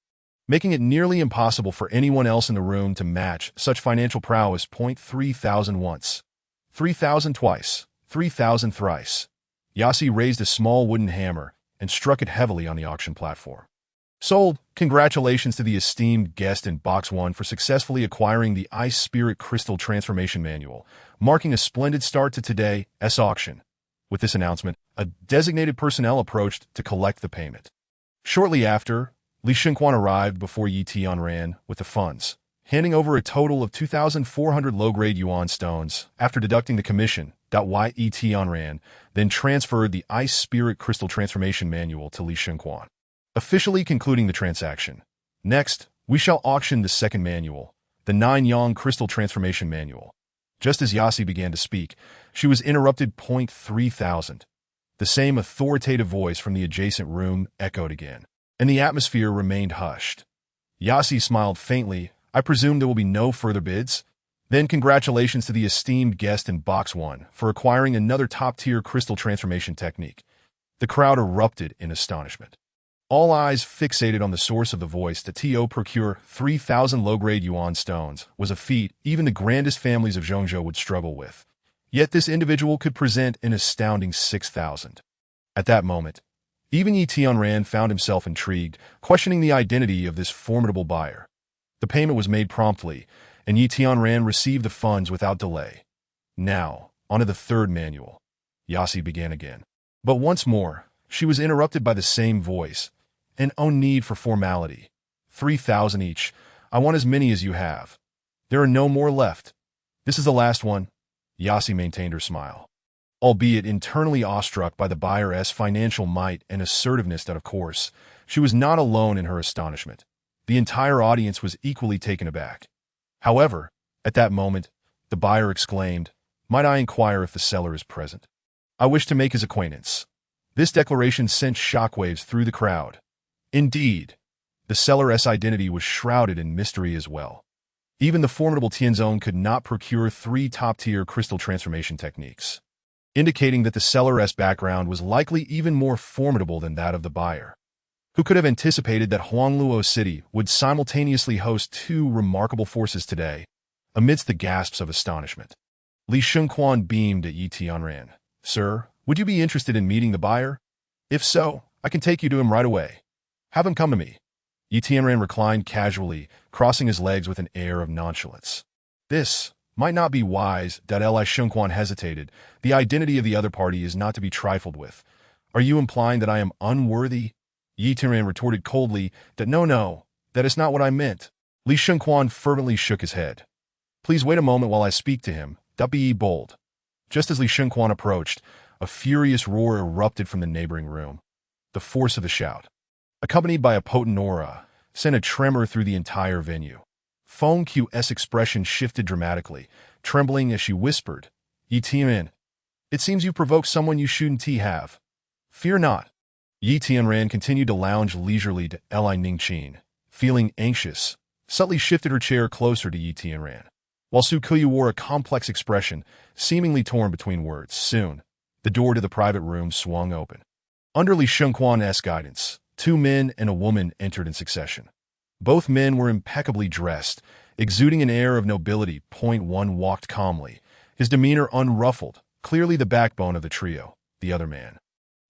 making it nearly impossible for anyone else in the room to match such financial prowess. 3,000 once, 3,000 twice, 3,000 thrice. Yasi raised a small wooden hammer and struck it heavily on the auction platform. Sold. Congratulations to the esteemed guest in Box 1 for successfully acquiring the Ice Spirit Crystal Transformation Manual, marking a splendid start to today's auction. With this announcement, a designated personnel approached to collect the payment. Shortly after, Li Shengquan arrived before Yi Tianran with the funds. handing over a total of 2,400 low-grade yuan stones after deducting the commission. Yi Tianran then transferred the Ice Spirit Crystal Transformation Manual to Li Shengquan, officially concluding the transaction. Next, we shall auction the second manual, the 9-Yang Crystal Transformation Manual. Just as Yasi began to speak, she was interrupted. 3,000. The same authoritative voice from the adjacent room echoed again, and the atmosphere remained hushed. Yasi smiled faintly. I presume there will be no further bids? Then congratulations to the esteemed guest in Box 1 for acquiring another top-tier crystal transformation technique. The crowd erupted in astonishment. All eyes fixated on the source of the voice. To procure 3,000 low-grade yuan stones was a feat even the grandest families of Zhongzhou would struggle with. Yet this individual could present an astounding 6,000. At that moment, even Yi Tianran found himself intrigued, questioning the identity of this formidable buyer. The payment was made promptly, and Yi Tianran received the funds without delay. Now, onto the third manual. Yasi began again. But once more, she was interrupted by the same voice. And no need for formality. 3,000 each. I want as many as you have. There are no more left. This is the last one. Yasi maintained her smile, albeit internally awestruck by the buyer's financial might and assertiveness. That, of course, she was not alone in her astonishment. The entire audience was equally taken aback. However, at that moment, the buyer exclaimed, "Might I inquire if the seller is present? I wish to make his acquaintance." This declaration sent shockwaves through the crowd. Indeed, the seller's identity was shrouded in mystery as well. Even the formidable Tianzong could not procure 3 top-tier crystal transformation techniques, indicating that the seller's background was likely even more formidable than that of the buyer. Who could have anticipated that Huangluo City would simultaneously host 2 remarkable forces today? Amidst the gasps of astonishment, Li Shengquan beamed at Yi Tianran. "Sir, would you be interested in meeting the buyer? If so, I can take you to him right away. Have him come to me." Yi Tianran reclined casually, crossing his legs with an air of nonchalance. This might not be wise. Li Shengquan hesitated. The identity of the other party is not to be trifled with. "Are you implying that I am unworthy?" Yi Tianran retorted coldly. No, that is not what I meant." Li Shengquan fervently shook his head. "Please wait a moment while I speak to him. Be bold." Just as Li Shengquan approached, a furious roar erupted from the neighboring room. The force of the shout, accompanied by a potent aura, sent a tremor through the entire venue. Feng Q's expression shifted dramatically, trembling as she whispered, "Yi Tianran, it seems you provoked someone you shouldn't have. Fear not." Yi Tianran continued to lounge leisurely to Li Ningqin, feeling anxious, subtly shifted her chair closer to Yi Tianran, while Su Kuyu wore a complex expression, seemingly torn between words. Soon, the door to the private room swung open. Under Li Shengquan's guidance, 2 men and a woman entered in succession. Both men were impeccably dressed, exuding an air of nobility. One walked calmly, his demeanor unruffled, clearly the backbone of the trio. The other man,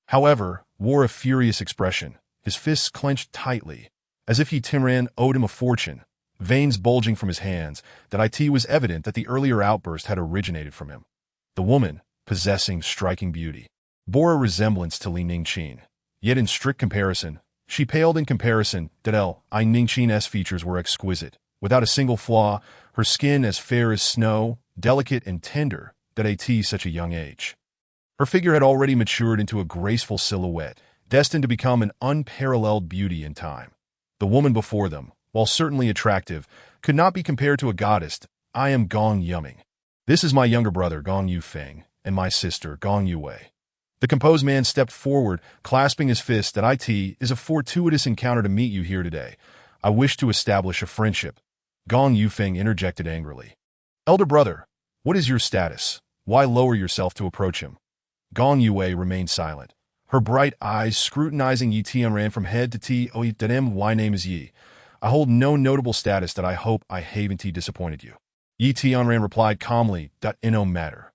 however, wore a furious expression, his fists clenched tightly, as if Yi Tianran owed him a fortune, veins bulging from his hands. It was evident that the earlier outburst had originated from him. The woman, possessing striking beauty, bore a resemblance to Li Ningqin. Yet in strict comparison, she paled in comparison. Li Ningqin's features were exquisite, without a single flaw, her skin as fair as snow, delicate and tender, at such a young age. Her figure had already matured into a graceful silhouette, destined to become an unparalleled beauty in time. The woman before them, while certainly attractive, could not be compared to a goddess. "I am Gong Yuming. This is my younger brother, Gong Yufeng, and my sister, Gong Yuwei." The composed man stepped forward, clasping his fist. "It is a fortuitous encounter to meet you here today. I wish to establish a friendship." Gong Yufeng interjected angrily. "Elder brother, what is your status? Why lower yourself to approach him?" Gong Yuwei remained silent, her bright eyes scrutinizing Yi Tianran from head to toe. "My name is Yi. I hold no notable status. I hope I haven't disappointed you." Yi Tianran replied calmly. "In no matter.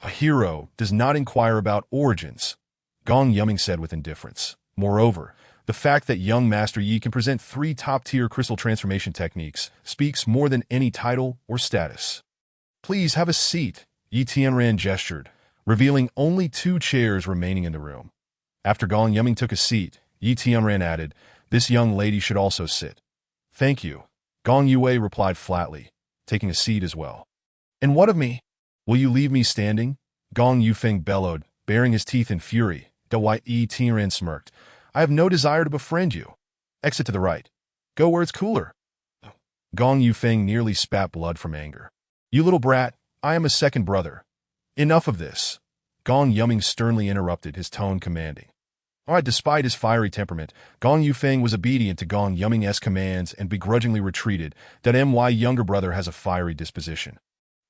A hero does not inquire about origins," Gong Yuming said with indifference. "Moreover, the fact that young Master Yi can present 3 top-tier crystal transformation techniques speaks more than any title or status." "Please have a seat," Yi Tianran gestured, revealing only 2 chairs remaining in the room. After Gong Yuming took a seat, Yi Tianran added, "This young lady should also sit." "Thank you." Gong Yue replied flatly, taking a seat as well. And what of me? Will you leave me standing? Gong Yufeng bellowed, baring his teeth in fury. Yi Tianren smirked. I have no desire to befriend you. Exit to the right. Go where it's cooler. Gong Yufeng nearly spat blood from anger. You little brat, I am a second brother. Enough of this. Gong Yuming sternly interrupted, his tone commanding. All right, despite his fiery temperament, Gong Yufeng was obedient to Gong Yuming's commands and begrudgingly retreated. That my younger brother has a fiery disposition.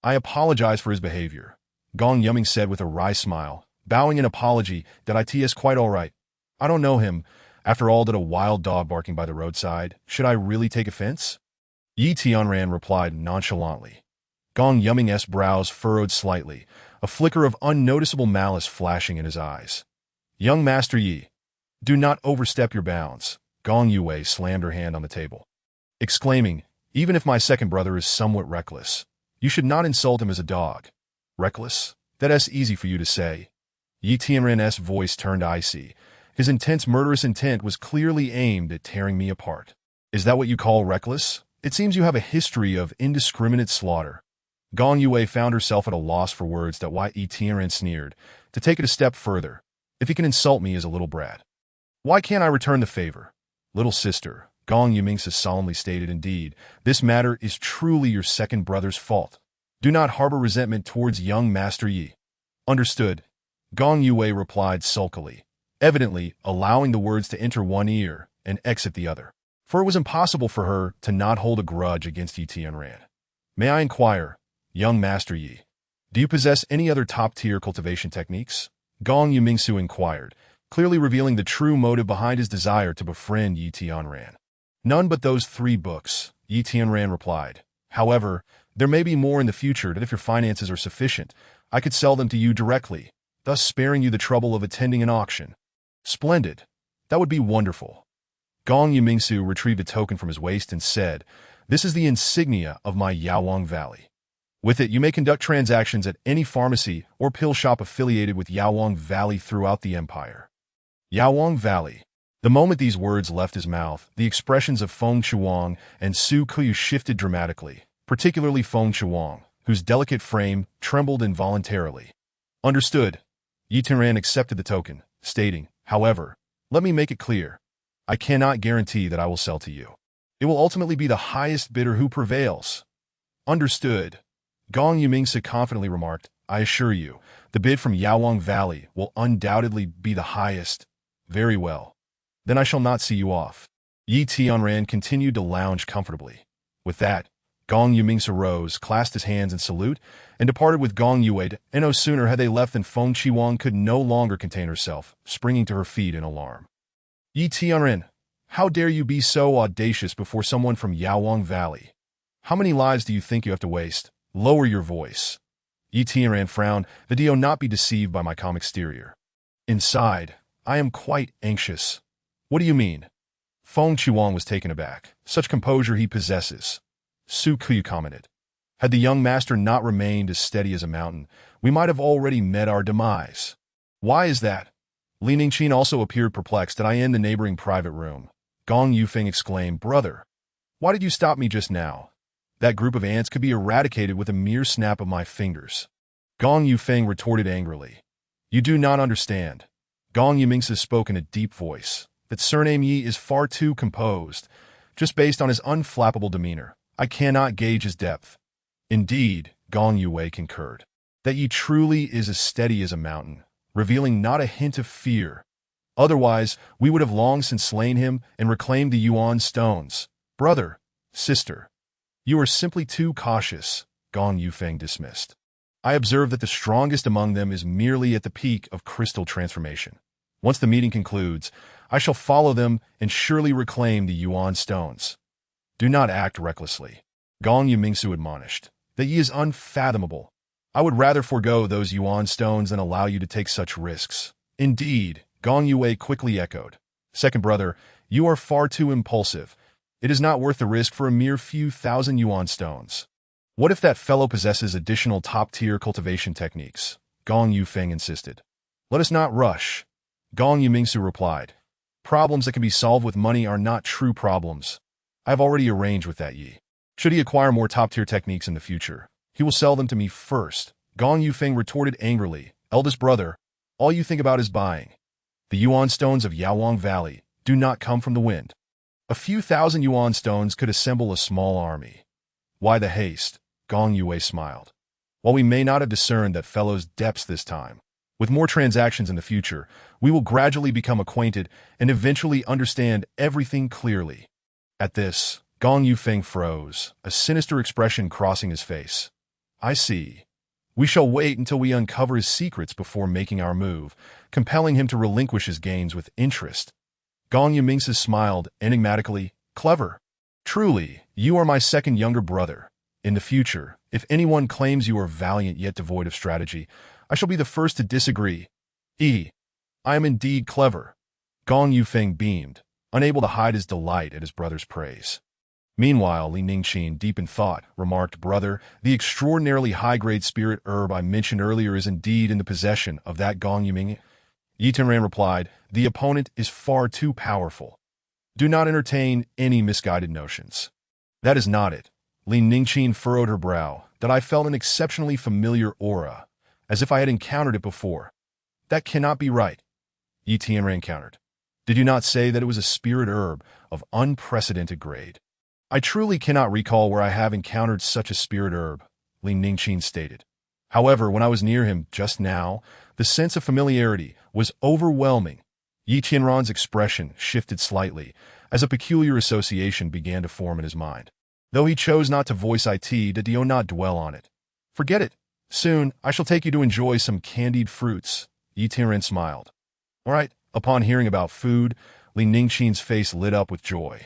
I apologize for his behavior, Gong Yuming said with a wry smile, bowing in apology. That it's quite all right. I don't know him. After all, that a wild dog barking by the roadside. Should I really take offense? Yi Tianran replied nonchalantly. Gong Yuming's brows furrowed slightly, a flicker of unnoticeable malice flashing in his eyes. Young Master Yi, do not overstep your bounds. Gong Yue slammed her hand on the table, exclaiming, even if my second brother is somewhat reckless, you should not insult him as a dog. Reckless? That's easy for you to say. Yi Tianren's voice turned icy. His intense murderous intent was clearly aimed at tearing me apart. Is that what you call reckless? It seems you have a history of indiscriminate slaughter. Gong Yue found herself at a loss for words. Yi Tianren sneered. To take it a step further, if he can insult me as a little brat, why can't I return the favor? Little sister, Gong Yumingsa solemnly stated, indeed, this matter is truly your second brother's fault. Do not harbor resentment towards young Master Yi. Understood, Gong Yue replied sulkily, evidently allowing the words to enter one ear and exit the other. For it was impossible for her to not hold a grudge against Yi Tianran. May I inquire, young Master Yi, do you possess any other top-tier cultivation techniques? Gong Yumingsu inquired, clearly revealing the true motive behind his desire to befriend Yi Tianran. None but those 3 books, Yi Tianran replied. However, there may be more in the future that if your finances are sufficient, I could sell them to you directly, thus sparing you the trouble of attending an auction. Splendid. That would be wonderful. Gong Yumingsu retrieved a token from his waist and said, this is the insignia of my Yaowang Valley. With it, you may conduct transactions at any pharmacy or pill shop affiliated with Yaowang Valley throughout the empire. Yaowang Valley. The moment these words left his mouth, the expressions of Feng Shuang and Su Kuyu shifted dramatically, particularly Feng Shuang, whose delicate frame trembled involuntarily. Understood. Yi Tianran accepted the token, stating, however, let me make it clear. I cannot guarantee that I will sell to you. It will ultimately be the highest bidder who prevails. Understood. Gong Yumingsa confidently remarked, I assure you, the bid from Yaowang Valley will undoubtedly be the highest. Very well. Then I shall not see you off. Yi Tianran continued to lounge comfortably. With that, Gong Yumingsa rose, clasped his hands in salute, and departed with Gong Yue, and no sooner had they left than Feng Qiwang could no longer contain herself, springing to her feet in alarm. Yi Tianran, how dare you be so audacious before someone from Yaowang Valley? How many lives do you think you have to waste? Lower your voice. Yi Tianran frowned, the Dio not be deceived by my calm exterior. Inside, I am quite anxious. What do you mean? Feng Qiwang was taken aback. Such composure he possesses. Su Kuyu commented. Had the young master not remained as steady as a mountain, we might have already met our demise. Why is that? Li Ningqin also appeared perplexed and I in the neighboring private room. Gong Yufeng exclaimed, Brother, why did you stop me just now? That group of ants could be eradicated with a mere snap of my fingers. Gong Yufeng retorted angrily. You do not understand. Gong Yumingsa spoke in a deep voice. That surname Yi is far too composed. Just based on his unflappable demeanor, I cannot gauge his depth. Indeed, Gong Yue concurred. That Yi truly is as steady as a mountain, revealing not a hint of fear. Otherwise, we would have long since slain him and reclaimed the Yuan stones. Brother, sister, you are simply too cautious, Gong Yufeng dismissed. I observe that the strongest among them is merely at the peak of crystal transformation. Once the meeting concludes, I shall follow them and surely reclaim the Yuan stones. Do not act recklessly. Gong Yumingsu admonished. That Yi is unfathomable. I would rather forego those Yuan stones than allow you to take such risks. Indeed, Gong Yue quickly echoed. Second brother, you are far too impulsive. It is not worth the risk for a mere few thousand Yuan stones. What if that fellow possesses additional top-tier cultivation techniques? Gong Yufeng insisted. Let us not rush. Gong Yumingsu replied. Problems that can be solved with money are not true problems. I have already arranged with that Yi. Should he acquire more top-tier techniques in the future, he will sell them to me first. Gong Yufeng retorted angrily, eldest brother, all you think about is buying. The yuan stones of Yaowang Valley do not come from the wind. A few thousand yuan stones could assemble a small army. Why the haste? Gong Yue smiled. While we may not have discerned that fellow's depths this time, with more transactions in the future, we will gradually become acquainted and eventually understand everything clearly. At this, Gong Yufeng froze, a sinister expression crossing his face. I see. We shall wait until we uncover his secrets before making our move, compelling him to relinquish his gains with interest. Gong Yimingsi smiled enigmatically. Clever. Truly, you are my second younger brother. In the future, if anyone claims you are valiant yet devoid of strategy, I shall be the first to disagree. I am indeed clever. Gong Yufeng beamed, unable to hide his delight at his brother's praise. Meanwhile, Li Ningqin, deep in thought, remarked, Brother, the extraordinarily high-grade spirit herb I mentioned earlier is indeed in the possession of that Gong Yiming. Yi Tianran replied, The opponent is far too powerful. Do not entertain any misguided notions. That is not it. Li Ningqin furrowed her brow, that I felt an exceptionally familiar aura, as if I had encountered it before. That cannot be right. Yi Tianran countered. Did you not say that it was a spirit herb of unprecedented grade? I truly cannot recall where I have encountered such a spirit herb, Li Ningqin stated. However, when I was near him just now, the sense of familiarity was overwhelming. Yi Tianran's expression shifted slightly as a peculiar association began to form in his mind. Though he chose not to voice it, did he not dwell on it. Forget it. Soon, I shall take you to enjoy some candied fruits. Yi Tianran smiled. All right. Upon hearing about food, Li Ningqin's face lit up with joy.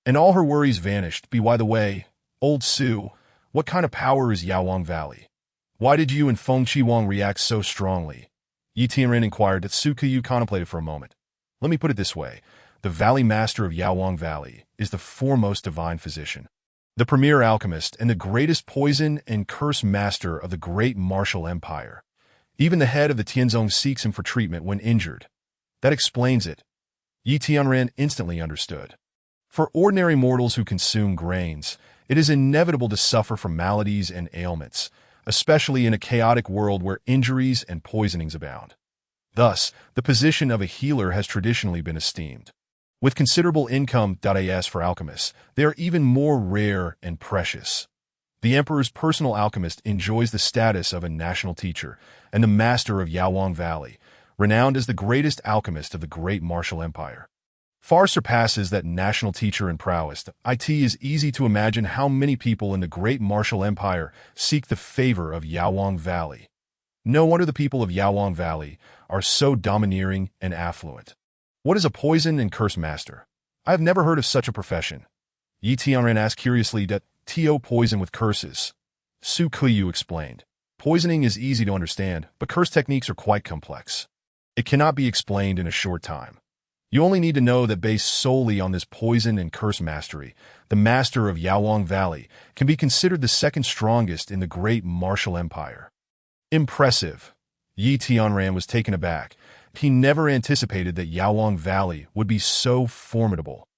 And all her worries vanished. By the way, old Su, what kind of power is Yaowang Valley? Why did you and Feng Qiwang react so strongly? Yi Tianran inquired that Su Kuyu contemplated for a moment. Let me put it this way. The Valley Master of Yaowang Valley is the foremost divine physician, the premier alchemist, and the greatest poison and curse master of the great martial empire. Even the head of the Tianzong seeks him for treatment when injured. That explains it. Yi Tianran instantly understood. For ordinary mortals who consume grains, it is inevitable to suffer from maladies and ailments, especially in a chaotic world where injuries and poisonings abound. Thus, the position of a healer has traditionally been esteemed. With considerable income.as for alchemists, they are even more rare and precious. The emperor's personal alchemist enjoys the status of a national teacher and the master of Yaowang Valley, renowned as the greatest alchemist of the great martial empire. Far surpasses that national teacher in prowess. It is easy to imagine how many people in the great martial empire seek the favor of Yaowang Valley. No wonder the people of Yaowang Valley are so domineering and affluent. What is a poison and curse master? I have never heard of such a profession. Yi Tianran asked curiously. To poison with curses. Su Kuyu explained. Poisoning is easy to understand, but curse techniques are quite complex. It cannot be explained in a short time. You only need to know that based solely on this poison and curse mastery, the master of Yaowang Valley can be considered the second strongest in the great martial empire. Impressive. Yi Tianran was taken aback. He never anticipated that Yaowang Valley would be so formidable.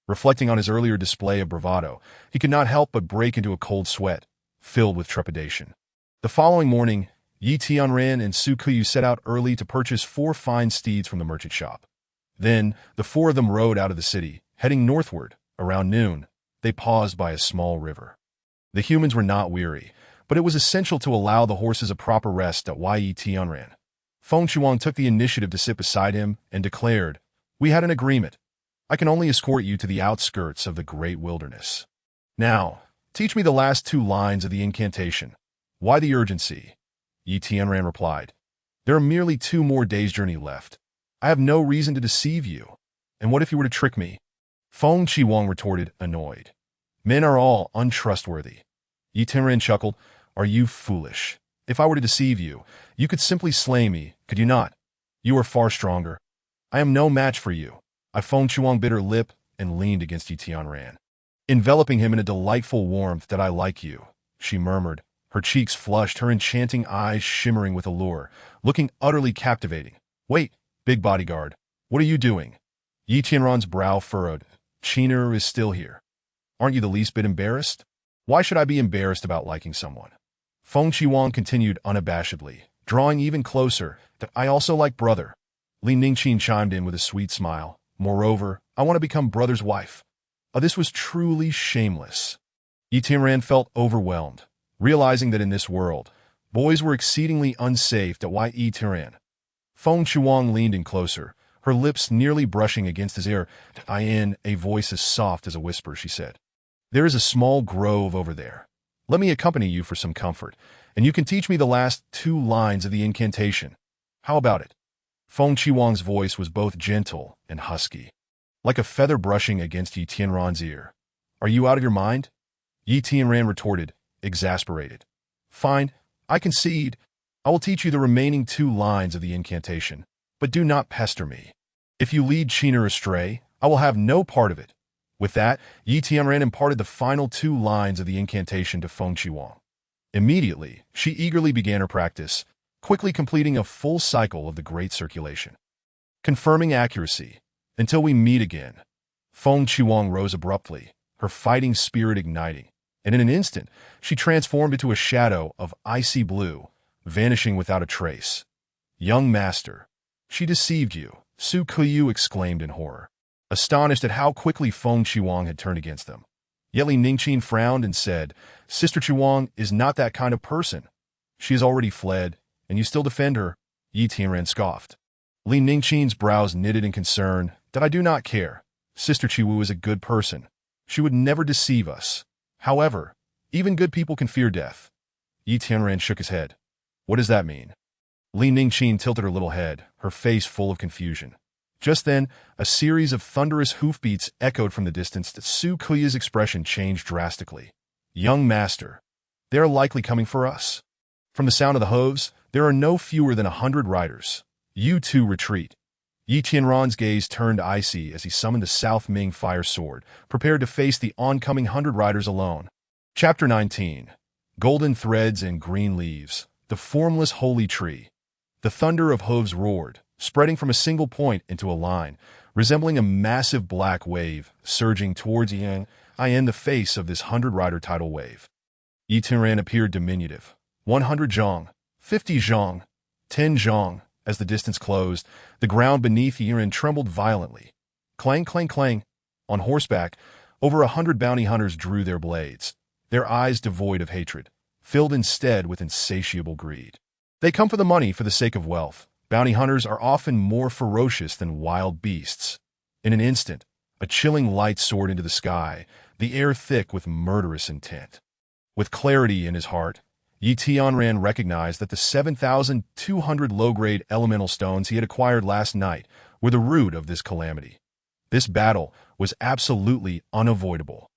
Reflecting on his earlier display of bravado, he could not help but break into a cold sweat, filled with trepidation. The following morning, Yi Tianran and Su Kuyu set out early to purchase 4 fine steeds from the merchant shop. Then, the 4 of them rode out of the city, heading northward. Around noon, they paused by a small river. The humans were not weary, but it was essential to allow the horses a proper rest at Yi Tianran. Feng Qiwang took the initiative to sit beside him and declared, We had an agreement. I can only escort you to the outskirts of the great wilderness. Now, teach me the last 2 lines of the incantation. Why the urgency? Yi Tianran replied, There are merely 2 more days' journey left. I have no reason to deceive you. And what if you were to trick me? Feng Qiwang retorted, annoyed. Men are all untrustworthy. Yi Tianran chuckled, Are you foolish? If I were to deceive you, you could simply slay me, could you not? You are far stronger. I am no match for you. Feng Qiwang bit her lip and leaned against Yi Tianran, enveloping him in a delightful warmth. That I like you, she murmured, her cheeks flushed, her enchanting eyes shimmering with allure, looking utterly captivating. Wait, big bodyguard, what are you doing? Yi Tianran's brow furrowed. Qiner is still here. Aren't you the least bit embarrassed? Why should I be embarrassed about liking someone? Feng Qiwang continued unabashedly, drawing even closer. I also like brother. Li Ningqin chimed in with a sweet smile. Moreover, I want to become brother's wife. This was truly shameless. Yi Tianran felt overwhelmed, realizing that in this world, boys were exceedingly unsafe. Yi Tianran. Feng Qiwang leaned in closer, her lips nearly brushing against his ear. In a voice as soft as a whisper, she said, "There is a small grove over there. Let me accompany you for some comfort, and you can teach me the last 2 lines of the incantation. How about it?" Feng Qiwang's voice was both gentle and husky, like a feather brushing against Yi Tianran's ear. "Are you out of your mind?" Yi Tianran retorted, exasperated. "Fine, I concede. I will teach you the remaining 2 lines of the incantation, but do not pester me. If you lead Qiner astray, I will have no part of it." With that, Yi Tianran imparted the final 2 lines of the incantation to Feng Qiwang. Immediately, she eagerly began her practice, quickly completing a full cycle of the great circulation. Confirming accuracy. "Until we meet again." Feng Qiwang rose abruptly, her fighting spirit igniting, and in an instant, she transformed into a shadow of icy blue, vanishing without a trace. "Young master, she deceived you," Su Kuyu exclaimed in horror, astonished at how quickly Feng Qiwang had turned against them. Yet Li Ningqin frowned and said, "Sister Qiwang is not that kind of person. She has already fled, and you still defend her." Yi Tianran scoffed. Li Ningqin's brows knitted in concern. "That I do not care. Sister Qiwu is a good person. She would never deceive us. However, even good people can fear death." Yi Tianran shook his head. "What does that mean?" Li Ningqin tilted her little head, her face full of confusion. Just then, a series of thunderous hoofbeats echoed from the distance. Su Kuyu's expression changed drastically. "Young master, they are likely coming for us. From the sound of the hooves, there are no fewer than 100 riders. You two retreat." Yi Tianran's gaze turned icy as he summoned the South Ming fire sword, prepared to face the oncoming 100 riders alone. Chapter 19. Golden threads and green leaves. The formless holy tree. The thunder of hooves roared, spreading from a single point into a line, resembling a massive black wave, surging towards Yang. In the face of this 100-rider tidal wave, Yi Tianran appeared diminutive. 100 zhong, 50 zhong, 10 zhong. As the distance closed, the ground beneath Yi Tianran trembled violently. Clang, clang, clang. On horseback, over 100 bounty hunters drew their blades, their eyes devoid of hatred, filled instead with insatiable greed. They come for the money for the sake of wealth. Bounty hunters are often more ferocious than wild beasts. In an instant, a chilling light soared into the sky, the air thick with murderous intent. With clarity in his heart, Yi Tianran recognized that the 7,200 low-grade elemental stones he had acquired last night were the root of this calamity. This battle was absolutely unavoidable.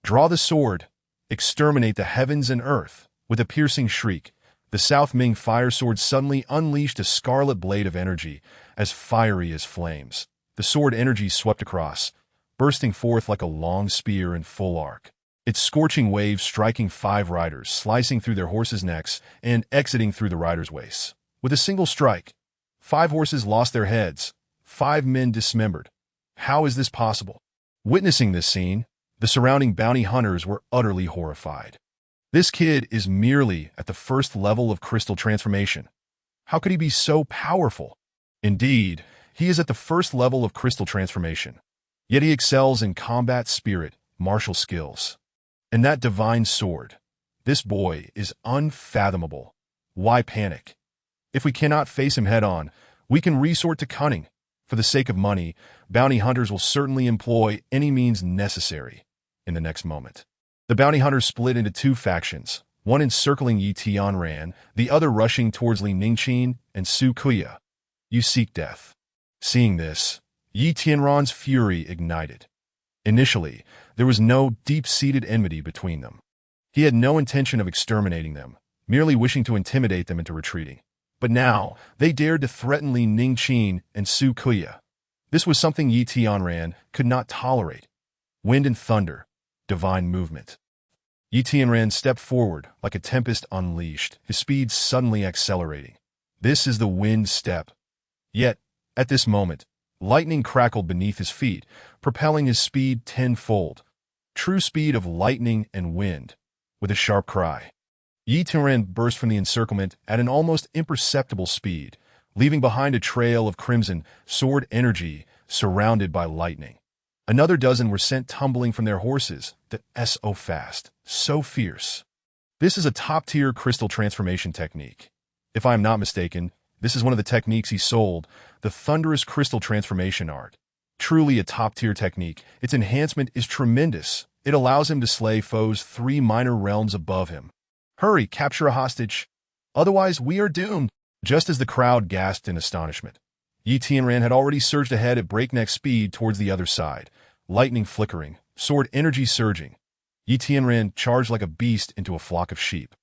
"Draw the sword, exterminate the heavens and earth." With a piercing shriek, the South Ming fire sword suddenly unleashed a scarlet blade of energy, as fiery as flames. The sword energy swept across, bursting forth like a long spear in full arc, its scorching waves striking 5 riders, slicing through their horses' necks and exiting through the riders' waists. With a single strike, 5 horses lost their heads, 5 men dismembered. How is this possible? Witnessing this scene, the surrounding bounty hunters were utterly horrified. This kid is merely at the first level of crystal transformation. How could he be so powerful? Indeed, he is at the first level of crystal transformation. Yet he excels in combat spirit, martial skills. And that divine sword. This boy is unfathomable. Why panic? If we cannot face him head-on, we can resort to cunning. For the sake of money, bounty hunters will certainly employ any means necessary. In the next moment, the bounty hunters split into 2 factions, one encircling Yi Tianran, the other rushing towards Li Ningqin and Su Kuya. "You seek death." Seeing this, Yi Tianran's fury ignited. Initially, there was no deep-seated enmity between them. He had no intention of exterminating them, merely wishing to intimidate them into retreating. But now, they dared to threaten Li Ningqin and Su Kuya. This was something Yi Tianran could not tolerate. Wind and thunder, divine movement. Yi Tianran stepped forward like a tempest unleashed, his speed suddenly accelerating. This is the wind step. Yet, at this moment, lightning crackled beneath his feet, propelling his speed tenfold. True speed of lightning and wind. with a sharp cry. Yi Tianran burst from the encirclement at an almost imperceptible speed, leaving behind a trail of crimson sword energy surrounded by lightning. Another dozen were sent tumbling from their horses, so fast, so fierce. This is a top-tier crystal transformation technique. If I am not mistaken, this is one of the techniques he sold, the thunderous crystal transformation art. Truly a top-tier technique, its enhancement is tremendous. It allows him to slay foes 3 minor realms above him. Hurry, capture a hostage. Otherwise, we are doomed. Just as the crowd gasped in astonishment, Yi Tianran had already surged ahead at breakneck speed towards the other side, lightning flickering, sword energy surging. Yi Tianran charged like a beast into a flock of sheep.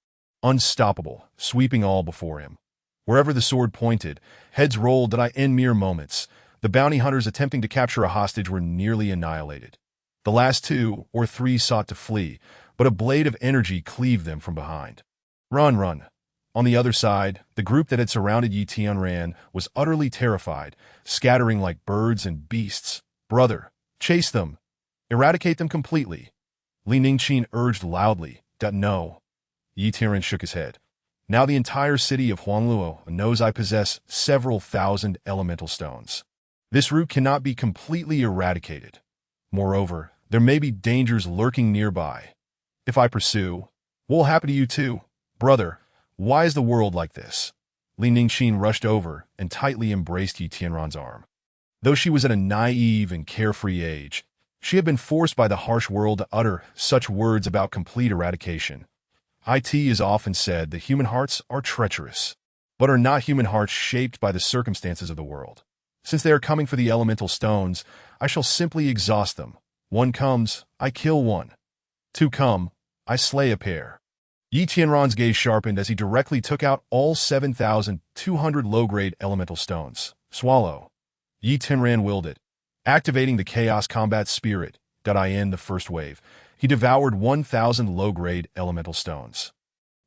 Unstoppable, sweeping all before him. Wherever the sword pointed, heads rolled in mere moments. The bounty hunters attempting to capture a hostage were nearly annihilated. The last 2 or 3 sought to flee, but a blade of energy cleaved them from behind. Run, run. On the other side, the group that had surrounded Yi Tianran was utterly terrified, scattering like birds and beasts. Brother, chase them. Eradicate them completely. Li Ningqin urged loudly. No. Yi Tianran shook his head. Now the entire city of Huangluo knows I possess several thousand elemental stones. This root cannot be completely eradicated. Moreover, there may be dangers lurking nearby. If I pursue, what will happen to you too? Brother, why is the world like this? Li Ningqin rushed over and tightly embraced Yi Tianran's arm. Though she was at a naive and carefree age, she had been forced by the harsh world to utter such words about complete eradication. It is often said that human hearts are treacherous, but are not human hearts shaped by the circumstances of the world. Since they are coming for the elemental stones, I shall simply exhaust them. 1 comes, I kill 1. 2 come, I slay a pair. Yi Tianran's gaze sharpened as he directly took out all 7,200 low-grade elemental stones. Swallow. Yi Tianran willed it. Activating the Chaos Combat Spirit, in the first wave, he devoured 1,000 low-grade elemental stones.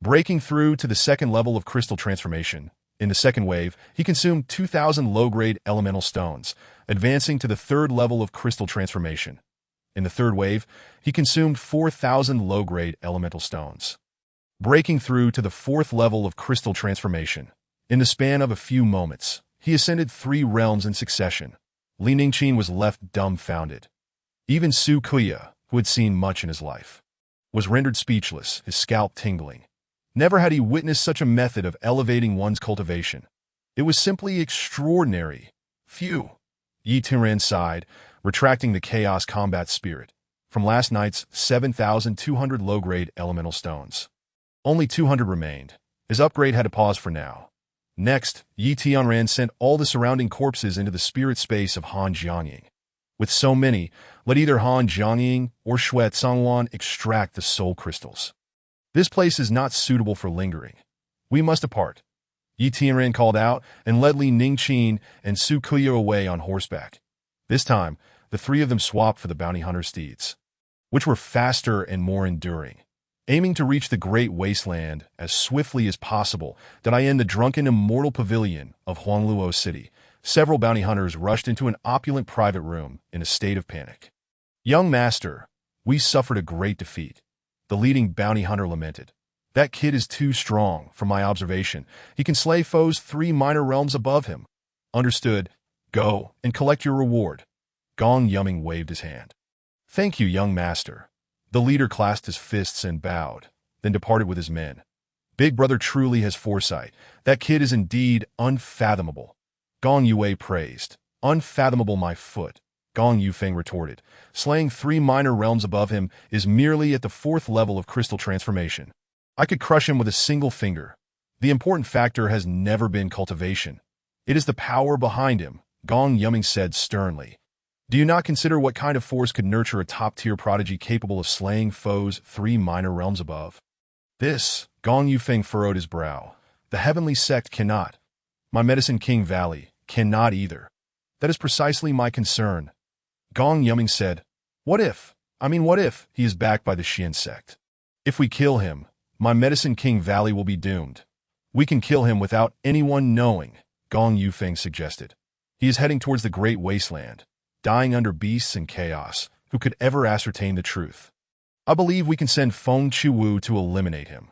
Breaking through to the second level of crystal transformation, in the second wave, he consumed 2,000 low-grade elemental stones, advancing to the third level of crystal transformation. In the third wave, he consumed 4,000 low-grade elemental stones. Breaking through to the fourth level of crystal transformation, in the span of a few moments, he ascended 3 realms in succession. Li Ningqin was left dumbfounded. Even Su Kuya, who had seen much in his life, was rendered speechless, his scalp tingling. Never had he witnessed such a method of elevating one's cultivation. It was simply extraordinary. Phew. Yi Tianran sighed, retracting the Chaos Combat Spirit from last night's 7,200 low-grade elemental stones. Only 200 remained. His upgrade had to pause for now. Next, Yi Tianran sent all the surrounding corpses into the spirit space of Han Jiangying. With so many, let either Han Jiangying or Shui Tsangwan extract the soul crystals. This place is not suitable for lingering. We must depart. Yi Tianran called out and led Li Ningqin and Su Kuya away on horseback. This time, the 3 of them swapped for the bounty hunter steeds, which were faster and more enduring. Aiming to reach the great wasteland as swiftly as possible, the drunken immortal pavilion of Huangluo City, several bounty hunters rushed into an opulent private room in a state of panic. Young master, we suffered a great defeat. The leading bounty hunter lamented. That kid is too strong, from my observation. He can slay foes 3 minor realms above him. Understood. Go and collect your reward. Gong Yumming waved his hand. Thank you, young master. The leader clasped his fists and bowed, then departed with his men. Big brother truly has foresight. That kid is indeed unfathomable. Gong Yue praised. Unfathomable, my foot. Gong Yufeng retorted. Slaying 3 minor realms above him is merely at the 4th level of crystal transformation. I could crush him with a single finger. The important factor has never been cultivation. It is the power behind him, Gong Yumming said sternly. Do you not consider what kind of force could nurture a top-tier prodigy capable of slaying foes 3 minor realms above? This, Gong Yufeng furrowed his brow. The heavenly sect cannot. My Medicine King Valley cannot either. That is precisely my concern. Gong Yumming said, what if he is backed by the Xian sect? If we kill him, my Medicine King Valley will be doomed. We can kill him without anyone knowing, Gong Yufeng suggested. He is heading towards the great wasteland, dying under beasts and chaos. Who could ever ascertain the truth? I believe we can send Feng Chiwu to eliminate him,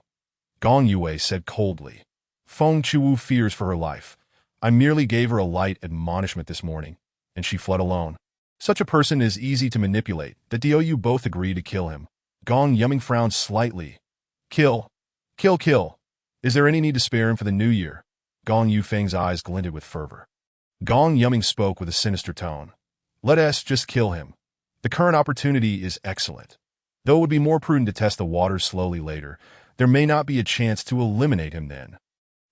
Gong Yue said coldly. Feng Chiwu fears for her life. I merely gave her a light admonishment this morning, and she fled alone. Such a person is easy to manipulate. The DOU both agree to kill him. Gong Yuming frowned slightly. Kill. Kill, kill. Is there any need to spare him for the new year? Gong Yufeng's eyes glinted with fervor. Gong Yuming spoke with a sinister tone. Let us just kill him. The current opportunity is excellent. Though it would be more prudent to test the waters slowly later, there may not be a chance to eliminate him then.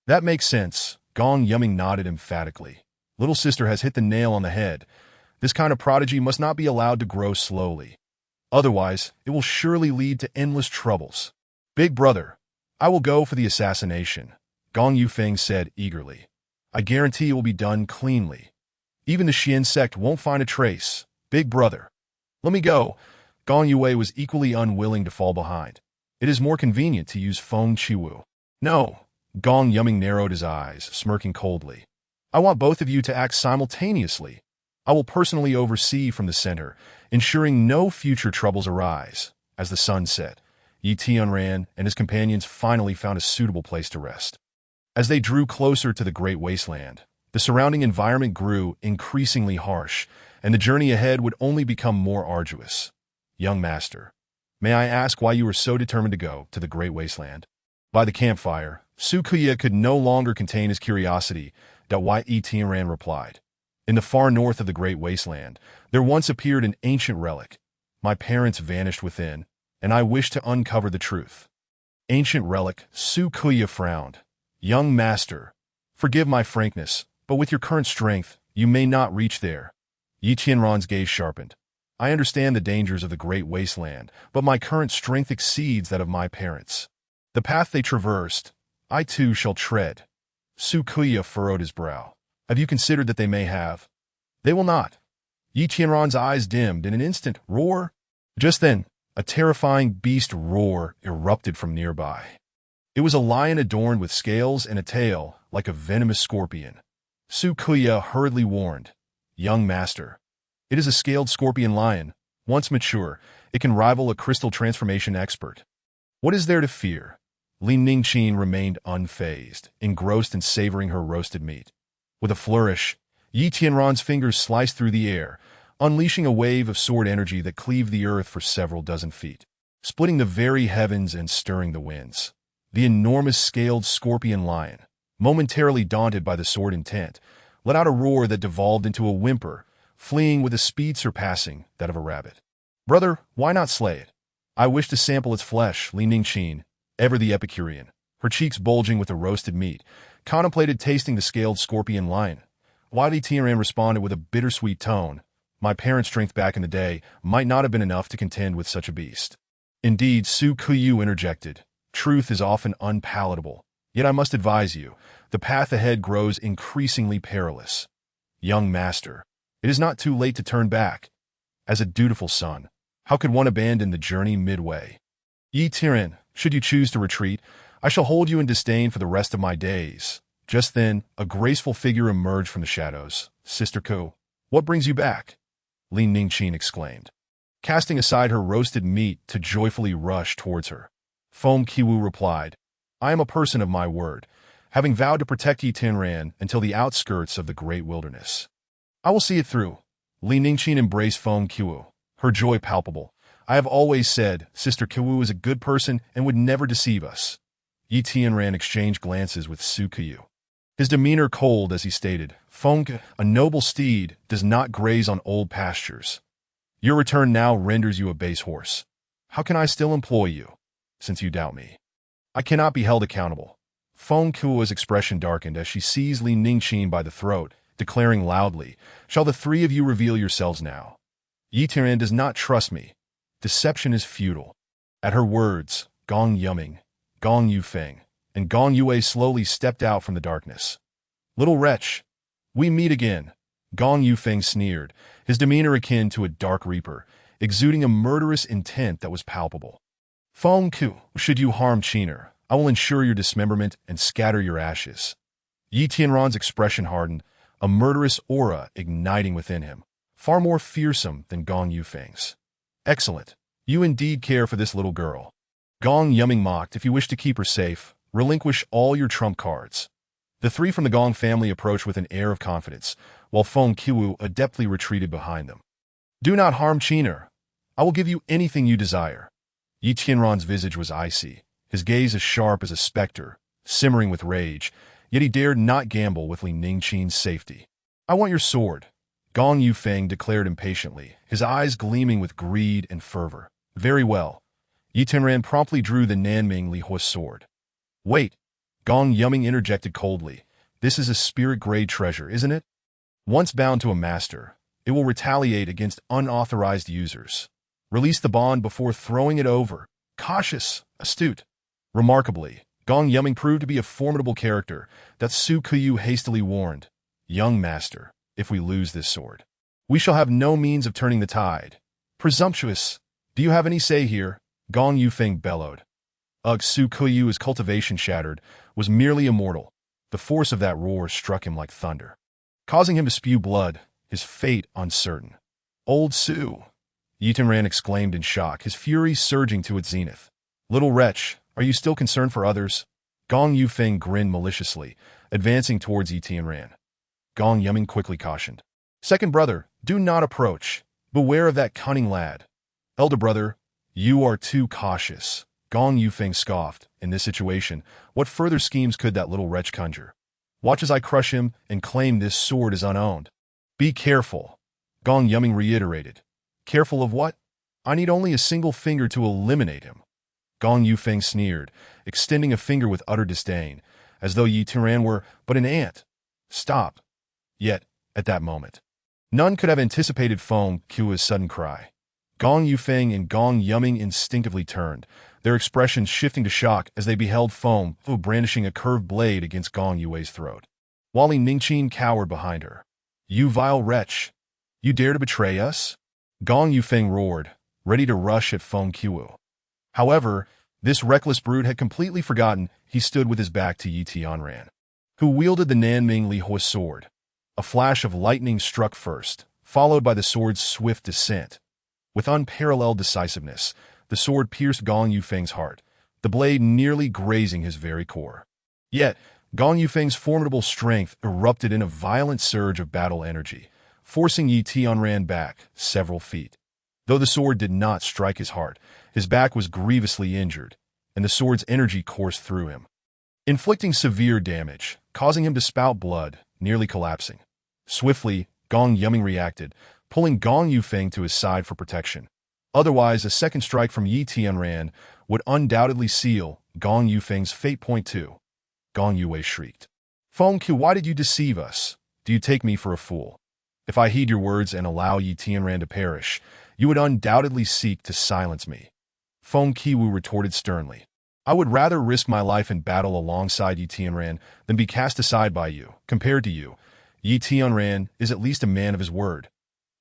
That makes sense. Gong Yuming nodded emphatically. Little sister has hit the nail on the head. This kind of prodigy must not be allowed to grow slowly. Otherwise, it will surely lead to endless troubles. Big brother, I will go for the assassination, Gong Yufeng said eagerly. I guarantee it will be done cleanly. Even the Xian sect won't find a trace. Big brother. Let me go. Gong Yue was equally unwilling to fall behind. It is more convenient to use Feng Chiwu. No. Gong Yuming narrowed his eyes, smirking coldly. I want both of you to act simultaneously. I will personally oversee from the center, ensuring no future troubles arise. As the sun set, Yi Tianran and his companions finally found a suitable place to rest. As they drew closer to the great wasteland, the surrounding environment grew increasingly harsh, and the journey ahead would only become more arduous. Young master, may I ask why you were so determined to go to the great wasteland? By the campfire, Su Kuya could no longer contain his curiosity. Yi Tianran replied. In the far north of the great wasteland, there once appeared an ancient relic. My parents vanished within, and I wish to uncover the truth. Ancient relic, Su Kuya frowned. Young master, forgive my frankness, but with your current strength, you may not reach there. Yi Tianran's gaze sharpened. I understand the dangers of the great wasteland, but my current strength exceeds that of my parents. The path they traversed, I too shall tread. Su Kuya furrowed his brow. Have you considered that they may have? They will not. Yi Tianran's eyes dimmed in an instant. Roar! Just then, a terrifying beast roar erupted from nearby. It was a lion adorned with scales and a tail, like a venomous scorpion. Su Kuya hurriedly warned, Young master, it is a scaled scorpion lion. Once mature, it can rival a crystal transformation expert. What is there to fear? Li Ningqin remained unfazed, engrossed in savoring her roasted meat. With a flourish, Yi Tianran's fingers sliced through the air, unleashing a wave of sword energy that cleaved the earth for several dozen feet, splitting the very heavens and stirring the winds. The enormous scaled scorpion lion, momentarily daunted by the sword intent, let out a roar that devolved into a whimper, fleeing with a speed surpassing that of a rabbit. Brother, why not slay it? I wish to sample its flesh. Li Ningqin, ever the Epicurean, her cheeks bulging with the roasted meat, contemplated tasting the scaled scorpion lion. Yi Tianran responded with a bittersweet tone. My parents' strength back in the day might not have been enough to contend with such a beast. Indeed, Su Kuyu interjected. Truth is often unpalatable. Yet I must advise you, the path ahead grows increasingly perilous. Young master, it is not too late to turn back. As a dutiful son, how could one abandon the journey midway? Yi Tianran, should you choose to retreat, I shall hold you in disdain for the rest of my days. Just then, a graceful figure emerged from the shadows. Sister Ku, what brings you back? Li Ningqin exclaimed, casting aside her roasted meat to joyfully rush towards her. Feng Qiwu replied, I am a person of my word, having vowed to protect Yi Tianran until the outskirts of the great wilderness. I will see it through. Li Ningqin embraced Feng Qiwu, her joy palpable. I have always said Sister Qiwu is a good person and would never deceive us. Yi Tianran exchanged glances with Su Qiyu. His demeanor cold as he stated, Feng, a noble steed, does not graze on old pastures. Your return now renders you a base horse. How can I still employ you, since you doubt me? I cannot be held accountable. Feng Qiu's expression darkened as she seized Li Ningqin by the throat, declaring loudly, Shall the three of you reveal yourselves now? Yi Tianran does not trust me. Deception is futile. At her words, Gong Yuming, Gong Yufeng, and Gong Yue slowly stepped out from the darkness. Little wretch, we meet again. Gong Yufeng sneered, his demeanor akin to a dark reaper, exuding a murderous intent that was palpable. Feng Qiu, should you harm Qiner, I will ensure your dismemberment and scatter your ashes. Yi Tianran's expression hardened, a murderous aura igniting within him, far more fearsome than Gong Yufeng's. Excellent. You indeed care for this little girl. Gong Yumming mocked, if you wish to keep her safe, relinquish all your trump cards. The three from the Gong family approached with an air of confidence, while Feng Qiwu adeptly retreated behind them. Do not harm Qiner. I will give you anything you desire. Yi Tianran's visage was icy, his gaze as sharp as a specter, simmering with rage, yet he dared not gamble with Li Ningqin's safety. I want your sword, Gong Yufeng declared impatiently, his eyes gleaming with greed and fervor. Very well. Yi Tianran promptly drew the Nanming Li Hua's sword. Wait, Gong Yumming interjected coldly. This is a spirit-grade treasure, isn't it? Once bound to a master, it will retaliate against unauthorized users. Release the bond before throwing it over. Cautious, astute. Remarkably, Gong Yumming proved to be a formidable character that Su Kuyu hastily warned. Young master, if we lose this sword, we shall have no means of turning the tide. Presumptuous. Do you have any say here? Gong Yufeng bellowed. Ugh, Su Kuyu's cultivation shattered, was merely immortal. The force of that roar struck him like thunder, causing him to spew blood, his fate uncertain. Old Su! Yi Tianran exclaimed in shock, his fury surging to its zenith. Little wretch, are you still concerned for others? Gong Yufeng grinned maliciously, advancing towards Yi Tianran. Gong Yumming quickly cautioned. Second brother, do not approach. Beware of that cunning lad. Elder brother, you are too cautious. Gong Yufeng scoffed. In this situation, what further schemes could that little wretch conjure? Watch as I crush him and claim this sword is unowned. Be careful. Gong Yumming reiterated. Careful of what? I need only a single finger to eliminate him. Gong Yufeng sneered, extending a finger with utter disdain, as though Yi Tianran were but an ant. Stop. Yet, at that moment, none could have anticipated Feng Qiu's sudden cry. Gong Yufeng and Gong Yumming instinctively turned, their expressions shifting to shock as they beheld Feng Qiu brandishing a curved blade against Gong Yue's throat. While Li Ningqin cowered behind her. You vile wretch! You dare to betray us? Gong Yufeng roared, ready to rush at Feng Qiu. However, this reckless brute had completely forgotten he stood with his back to Yi Tianran, who wielded the Nanming Li Hua's sword. A flash of lightning struck first, followed by the sword's swift descent. With unparalleled decisiveness, the sword pierced Gong Yufeng's heart, the blade nearly grazing his very core. Yet, Gong Yufeng's formidable strength erupted in a violent surge of battle energy, forcing Yi Tianran back several feet. Though the sword did not strike his heart, his back was grievously injured, and the sword's energy coursed through him, inflicting severe damage, causing him to spout blood, nearly collapsing. Swiftly, Gong Yumming reacted, pulling Gong Yufeng to his side for protection. Otherwise, a second strike from Yi Tianran would undoubtedly seal Gong Yufeng's fate. Point 2. Gong Yue shrieked. Feng Qiu, why did you deceive us? Do you take me for a fool? If I heed your words and allow Yi Tianran to perish, you would undoubtedly seek to silence me. Feng Qiu retorted sternly. I would rather risk my life in battle alongside Yi Tianran than be cast aside by you. Compared to you, Yi Tianran is at least a man of his word.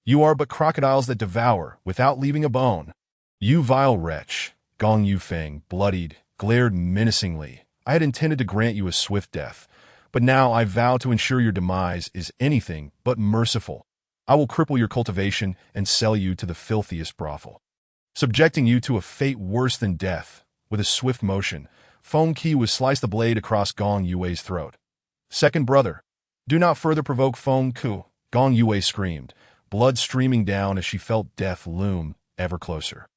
You are but crocodiles that devour without leaving a bone. You vile wretch, Gong Yufeng, bloodied, glared menacingly. I had intended to grant you a swift death, but now I vow to ensure your demise is anything but merciful. I will cripple your cultivation and sell you to the filthiest brothel, subjecting you to a fate worse than death. With a swift motion, Feng Qiu sliced the blade across Gong Yue's throat. Second brother, do not further provoke Feng Qiu, Gong Yue screamed, blood streaming down as she felt death loom ever closer.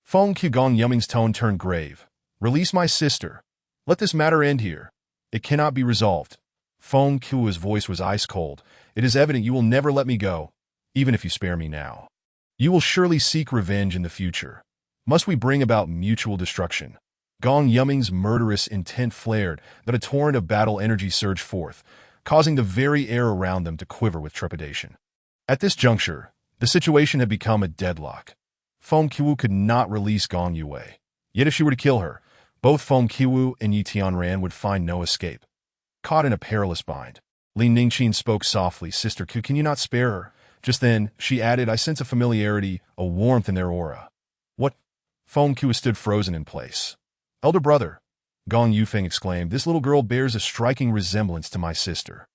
Feng Qiu. Gong Yumming's tone turned grave. Release my sister. Let this matter end here. It cannot be resolved. Feng Qiu's voice was ice cold. It is evident you will never let me go, even if you spare me now. You will surely seek revenge in the future. Must we bring about mutual destruction? Gong Yumming's murderous intent flared, that a torrent of battle energy surged forth, causing the very air around them to quiver with trepidation. At this juncture, the situation had become a deadlock. Feng Qiu could not release Gong Yue. Yet if she were to kill her, both Feng Qiu and Yi Tianran would find no escape. Caught in a perilous bind, Li Ningqin spoke softly. Sister Qiu, can you not spare her? Just then, she added, I sense a familiarity, a warmth in their aura. What? Feng Qiu stood frozen in place. Elder brother, Gong Yufeng exclaimed, this little girl bears a striking resemblance to my sister.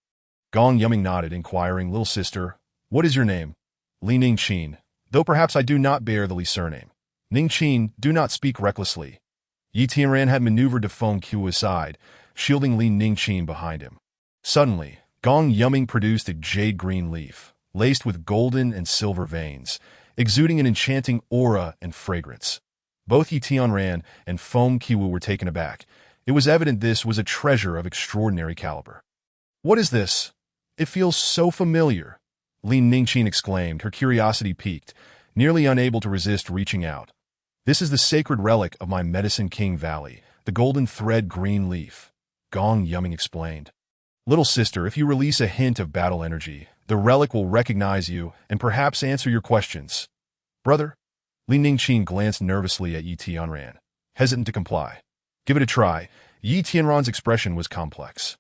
Gong Yumming nodded, inquiring, little sister, what is your name? Li Ningqin, though perhaps I do not bear the Li surname. Ningqin, do not speak recklessly. Yi Tianran had maneuvered to Feng Qiu aside, shielding Li Ningqin behind him. Suddenly, Gong Yuming produced a jade-green leaf, laced with golden and silver veins, exuding an enchanting aura and fragrance. Both Yi Tianran and Feng Qiu were taken aback. It was evident this was a treasure of extraordinary caliber. "What is this? It feels so familiar," Li Ningqin exclaimed, her curiosity piqued, nearly unable to resist reaching out. "This is the sacred relic of my Medicine King Valley, the golden thread green leaf," Gong Yuming explained. "Little sister, if you release a hint of battle energy, the relic will recognize you and perhaps answer your questions." "Brother?" Li Ningqin glanced nervously at Yi Tianran, hesitant to comply. "Give it a try." Yi Tianran's expression was complex.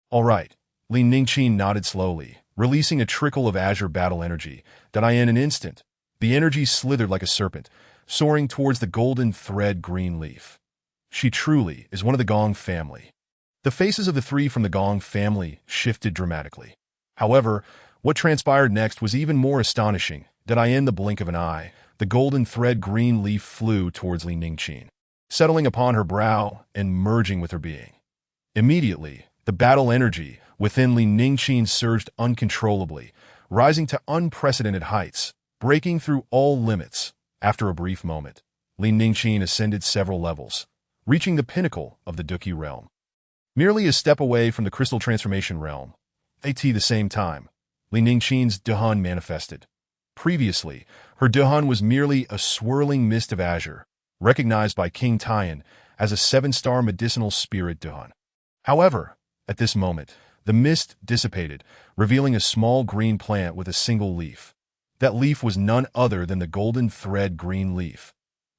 "All right." Li Ningqin nodded slowly, releasing a trickle of azure battle energy that in an instant, the energy slithered like a serpent, soaring towards the golden thread green leaf. She truly is one of the Gong family. The faces of the three from the Gong family shifted dramatically. However, what transpired next was even more astonishing. That in the blink of an eye, the golden thread green leaf flew towards Li Ningqin, settling upon her brow and merging with her being. Immediately, the battle energy within Li Ningqin surged uncontrollably, rising to unprecedented heights, breaking through all limits. After a brief moment, Li Ningqin ascended several levels, reaching the pinnacle of the Duqi realm. Merely a step away from the crystal transformation realm, at the same time, Li Ningqin's Duhun manifested. Previously, her Duhun was merely a swirling mist of azure, recognized by King Tian as a 7-star medicinal spirit Duhun. However, at this moment, the mist dissipated, revealing a small green plant with a single leaf. That leaf was none other than the golden thread green leaf.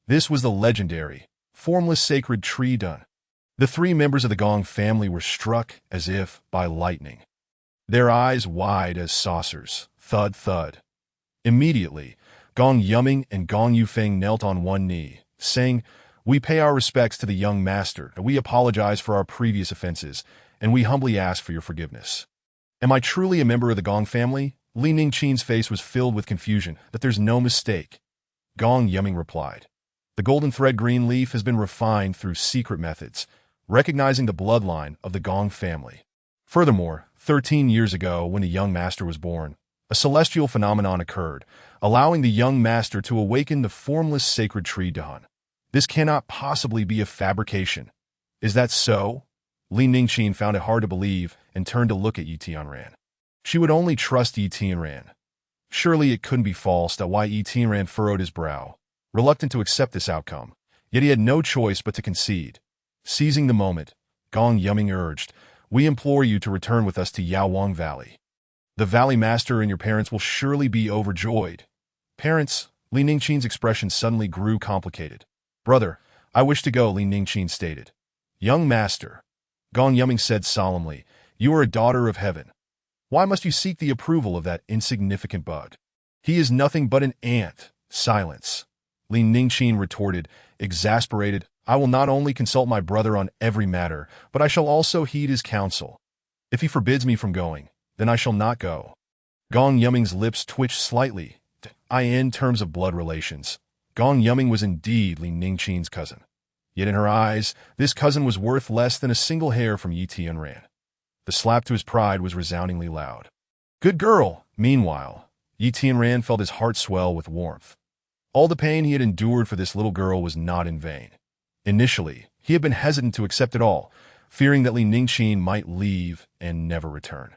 This was the legendary, formless sacred tree Duhun. The three members of the Gong family were struck as if by lightning. Their eyes wide as saucers, thud thud. Immediately, Gong Yuming and Gong Yufeng knelt on one knee, saying, "We pay our respects to the young master, and we apologize for our previous offenses, and we humbly ask for your forgiveness." "Am I truly a member of the Gong family?" Li Ningqin's face was filled with confusion. "That there's no mistake," Gong Yuming replied. "The golden thread green leaf has been refined through secret methods, recognizing the bloodline of the Gong family. Furthermore, 13 years ago, when the young master was born, a celestial phenomenon occurred, allowing the young master to awaken the formless sacred tree Duhun. This cannot possibly be a fabrication. Is that so?" Li Ningqin found it hard to believe and turned to look at Yi Tianran. She would only trust Yi Tianran. Surely it couldn't be false. Why Yi Tianran furrowed his brow, reluctant to accept this outcome. Yet he had no choice but to concede. Seizing the moment, Gong Yuming urged, "We implore you to return with us to Yaowang Valley. The Valley Master and your parents will surely be overjoyed." "Parents?" Li Ningqin's expression suddenly grew complicated. "Brother, I wish to go," Li Ningqin stated. "Young Master," Gong Yuming said solemnly, "you are a daughter of heaven. Why must you seek the approval of that insignificant bug? He is nothing but an ant." "Silence," Li Ningqin retorted, exasperated. "I will not only consult my brother on every matter, but I shall also heed his counsel. If he forbids me from going, then I shall not go." Gong Yuming's lips twitched slightly. In terms of blood relations, Gong Yuming was indeed Li Ningqin's cousin. Yet in her eyes, this cousin was worth less than a single hair from Yi Tianran. The slap to his pride was resoundingly loud. "Good girl!" Meanwhile, Yi Tianran felt his heart swell with warmth. All the pain he had endured for this little girl was not in vain. Initially, he had been hesitant to accept it all, fearing that Li Ningqin might leave and never return.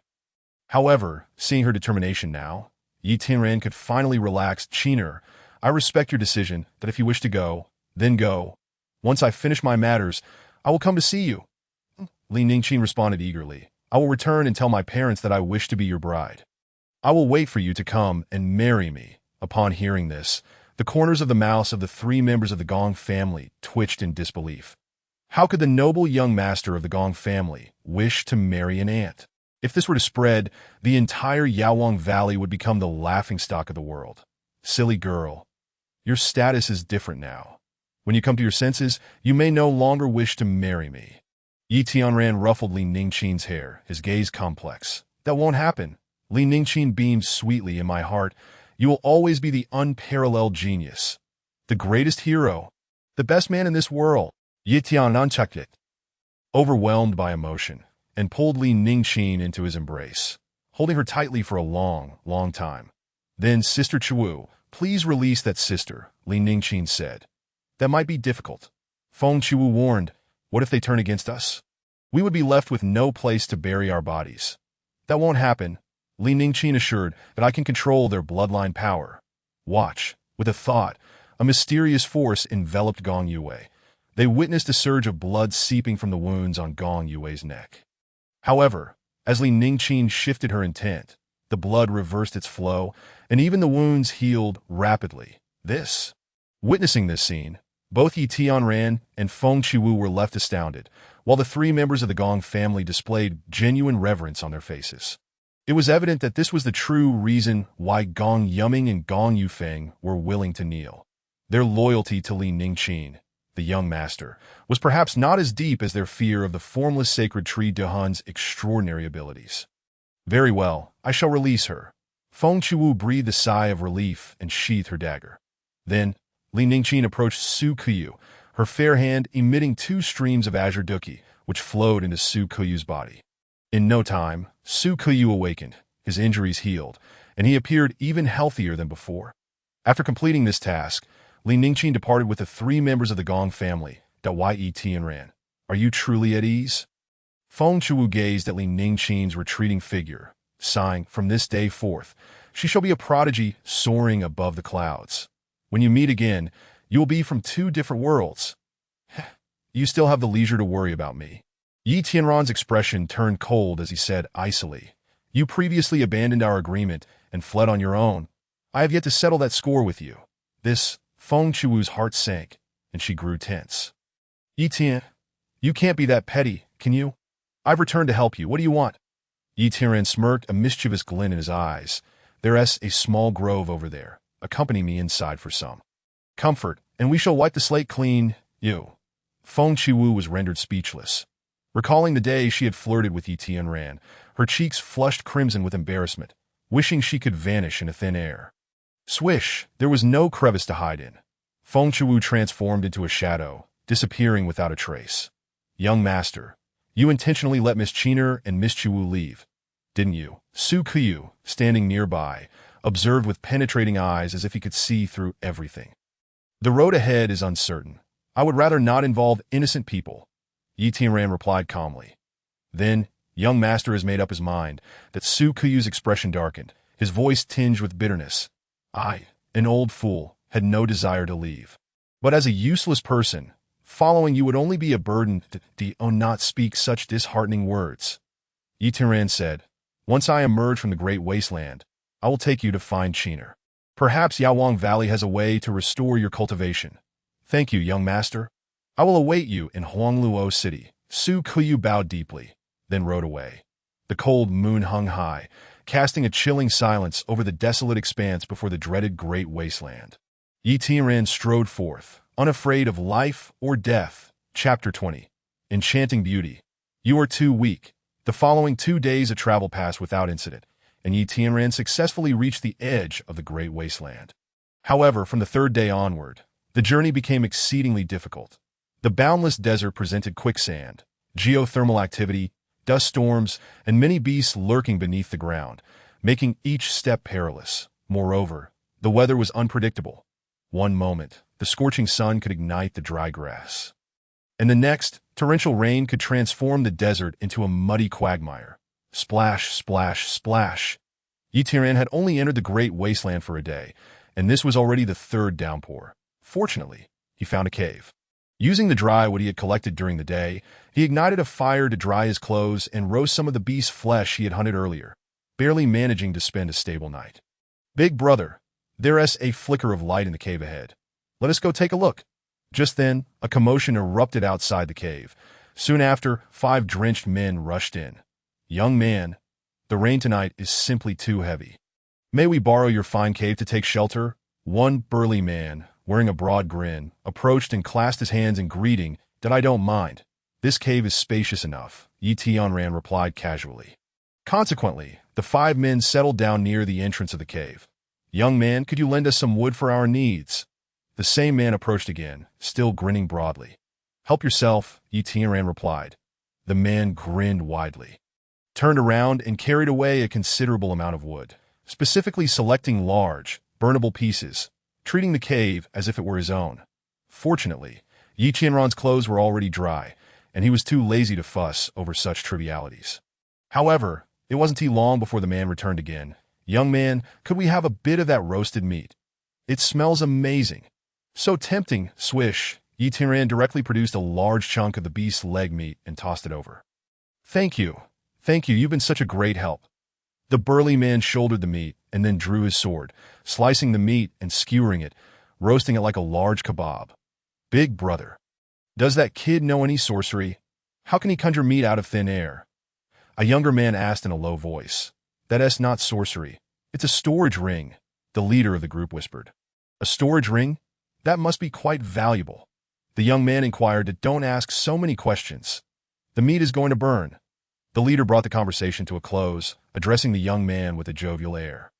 However, seeing her determination now, Yi Tianran could finally relax. "Qiner, I respect your decision that if you wish to go, then go. Once I finish my matters, I will come to see you." Li Ningqin responded eagerly. "I will return and tell my parents that I wish to be your bride. I will wait for you to come and marry me." Upon hearing this, the corners of the mouths of the three members of the Gong family twitched in disbelief. How could the noble young master of the Gong family wish to marry an ant? If this were to spread, the entire Yaowang Valley would become the laughingstock of the world. "Silly girl, your status is different now. When you come to your senses, you may no longer wish to marry me." Yi Tianran ruffled Li Ningqin's hair, his gaze complex. "That won't happen." Li Ningqin beamed sweetly. "In my heart, you will always be the unparalleled genius." The greatest hero. The best man in this world. Yi Tian Nunchukit. Overwhelmed by emotion, and pulled Li Ningqin into his embrace, holding her tightly for a long, long time. Then, Sister Chuwu, please release that sister, Li Ningqin said. That might be difficult. Feng Chuwu warned, what if they turn against us? We would be left with no place to bury our bodies. That won't happen, Li Ningqin assured, that I can control their bloodline power. Watch. With a thought, a mysterious force enveloped Gong Yue. They witnessed a surge of blood seeping from the wounds on Gong Yue's neck. However, as Li Ningqin shifted her intent, the blood reversed its flow, and even the wounds healed rapidly. Witnessing this scene, both Yi Tianran and Feng Chuwu were left astounded, while the three members of the Gong family displayed genuine reverence on their faces. It was evident that this was the true reason why Gong Yuming and Gong Yufeng were willing to kneel. Their loyalty to Li Ningqin, the young master, was perhaps not as deep as their fear of the formless sacred tree Dehan's extraordinary abilities. Very well, I shall release her. Feng Chuwu breathed a sigh of relief and sheathed her dagger. Then, Li Ningqin approached Su Kuyu, her fair hand emitting 2 streams of azure duki, which flowed into Su Kuyu's body. In no time, Su Kuyu awakened, his injuries healed, and he appeared even healthier than before. After completing this task, Li Ningqin departed with the 3 members of the Gong family, Yi Tianran. Are you truly at ease? Feng Chuwu gazed at Li Ningqin's retreating figure, sighing, from this day forth, she shall be a prodigy soaring above the clouds. When you meet again, you will be from 2 different worlds. You still have the leisure to worry about me. Yi Tianran's expression turned cold as he said icily, you previously abandoned our agreement and fled on your own. I have yet to settle that score with you. Feng Chuwu's heart sank, and she grew tense. Yi Tian, you can't be that petty, can you? I've returned to help you. What do you want? Yi Tianran smirked, a mischievous glint in his eyes. There's a small grove over there. Accompany me inside for some comfort, and we shall wipe the slate clean. You. Feng Chuwu was rendered speechless. Recalling the day she had flirted with Yi Tianran, her cheeks flushed crimson with embarrassment, wishing she could vanish into thin air. Swish! There was no crevice to hide in. Feng Chuwu transformed into a shadow, disappearing without a trace. Young master, you intentionally let Miss Qiner and Miss Chuwu leave, didn't you? Su Kuyu, standing nearby, observed with penetrating eyes as if he could see through everything. The road ahead is uncertain. I would rather not involve innocent people, Yi Tianran replied calmly. Then, young master has made up his mind. That Su Kuyu's expression darkened, his voice tinged with bitterness. I, an old fool, had no desire to leave. But as a useless person, following you would only be a burden. Do not speak such disheartening words. Yi Tianran said, once I emerge from the great wasteland, I will take you to find Qiner. Perhaps Yawang Valley has a way to restore your cultivation. Thank you, young master. I will await you in Huangluo City. Su Kuyu bowed deeply, then rode away. The cold moon hung high, casting a chilling silence over the desolate expanse before the dreaded great wasteland. Yi Tianran strode forth, unafraid of life or death. Chapter 20. Enchanting Beauty. You are too weak. The following 2 days of travel passed without incident, and Yi Tianran successfully reached the edge of the great wasteland. However, from the 3rd day onward, the journey became exceedingly difficult. The boundless desert presented quicksand, geothermal activity, dust storms, and many beasts lurking beneath the ground, making each step perilous. Moreover, the weather was unpredictable. One moment, the scorching sun could ignite the dry grass. And the next, torrential rain could transform the desert into a muddy quagmire. Splash, splash, splash. Yi Tianran had only entered the great wasteland for a day, and this was already the 3rd downpour. Fortunately, he found a cave. Using the dry wood he had collected during the day, he ignited a fire to dry his clothes and roast some of the beast's flesh he had hunted earlier, barely managing to spend a stable night. Big brother, there's a flicker of light in the cave ahead. Let us go take a look. Just then, a commotion erupted outside the cave. Soon after, 5 drenched men rushed in. Young man, the rain tonight is simply too heavy. May we borrow your fine cave to take shelter? One burly man, wearing a broad grin, approached and clasped his hands in greeting. That I don't mind. This cave is spacious enough, Yi Tianran replied casually. Consequently, the 5 men settled down near the entrance of the cave. Young man, could you lend us some wood for our needs? The same man approached again, still grinning broadly. "Help yourself," Yi Tianran replied. The man grinned widely, turned around, and carried away a considerable amount of wood, specifically selecting large, burnable pieces, treating the cave as if it were his own. Fortunately, Yi Tianran's clothes were already dry, and he was too lazy to fuss over such trivialities. However, it wasn't too long before the man returned again. "Young man, could we have a bit of that roasted meat? It smells amazing." "So tempting." Swish. Yi Tianran directly produced a large chunk of the beast's leg meat and tossed it over. Thank you. You've been such a great help." The burly man shouldered the meat and then drew his sword, slicing the meat and skewering it, roasting it like a large kebab. "Big brother, does that kid know any sorcery? How can he conjure meat out of thin air?" A younger man asked in a low voice. "That's not sorcery. It's a storage ring," the leader of the group whispered. "A storage ring? That must be quite valuable." The young man inquired, "Don't ask so many questions. The meat is going to burn." The leader brought the conversation to a close, addressing the young man with a jovial air.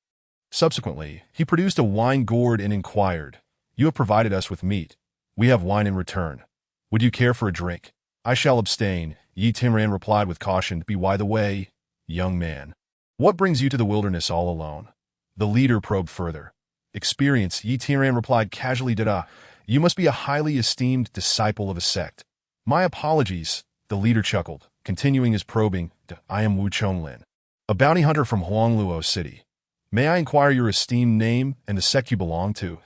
Subsequently, he produced a wine gourd and inquired, "You have provided us with meat. We have wine in return. Would you care for a drink?" "I shall abstain," Yi Tianran replied with caution. "By the way, young man, what brings you to the wilderness all alone?" The leader probed further. "Experience," Yi Tianran replied casually. "You must be a highly esteemed disciple of a sect." "My apologies," the leader chuckled, continuing his probing. "I am Wu Chonglin, a bounty hunter from Huangluo City. May I inquire your esteemed name and the sect you belong to?"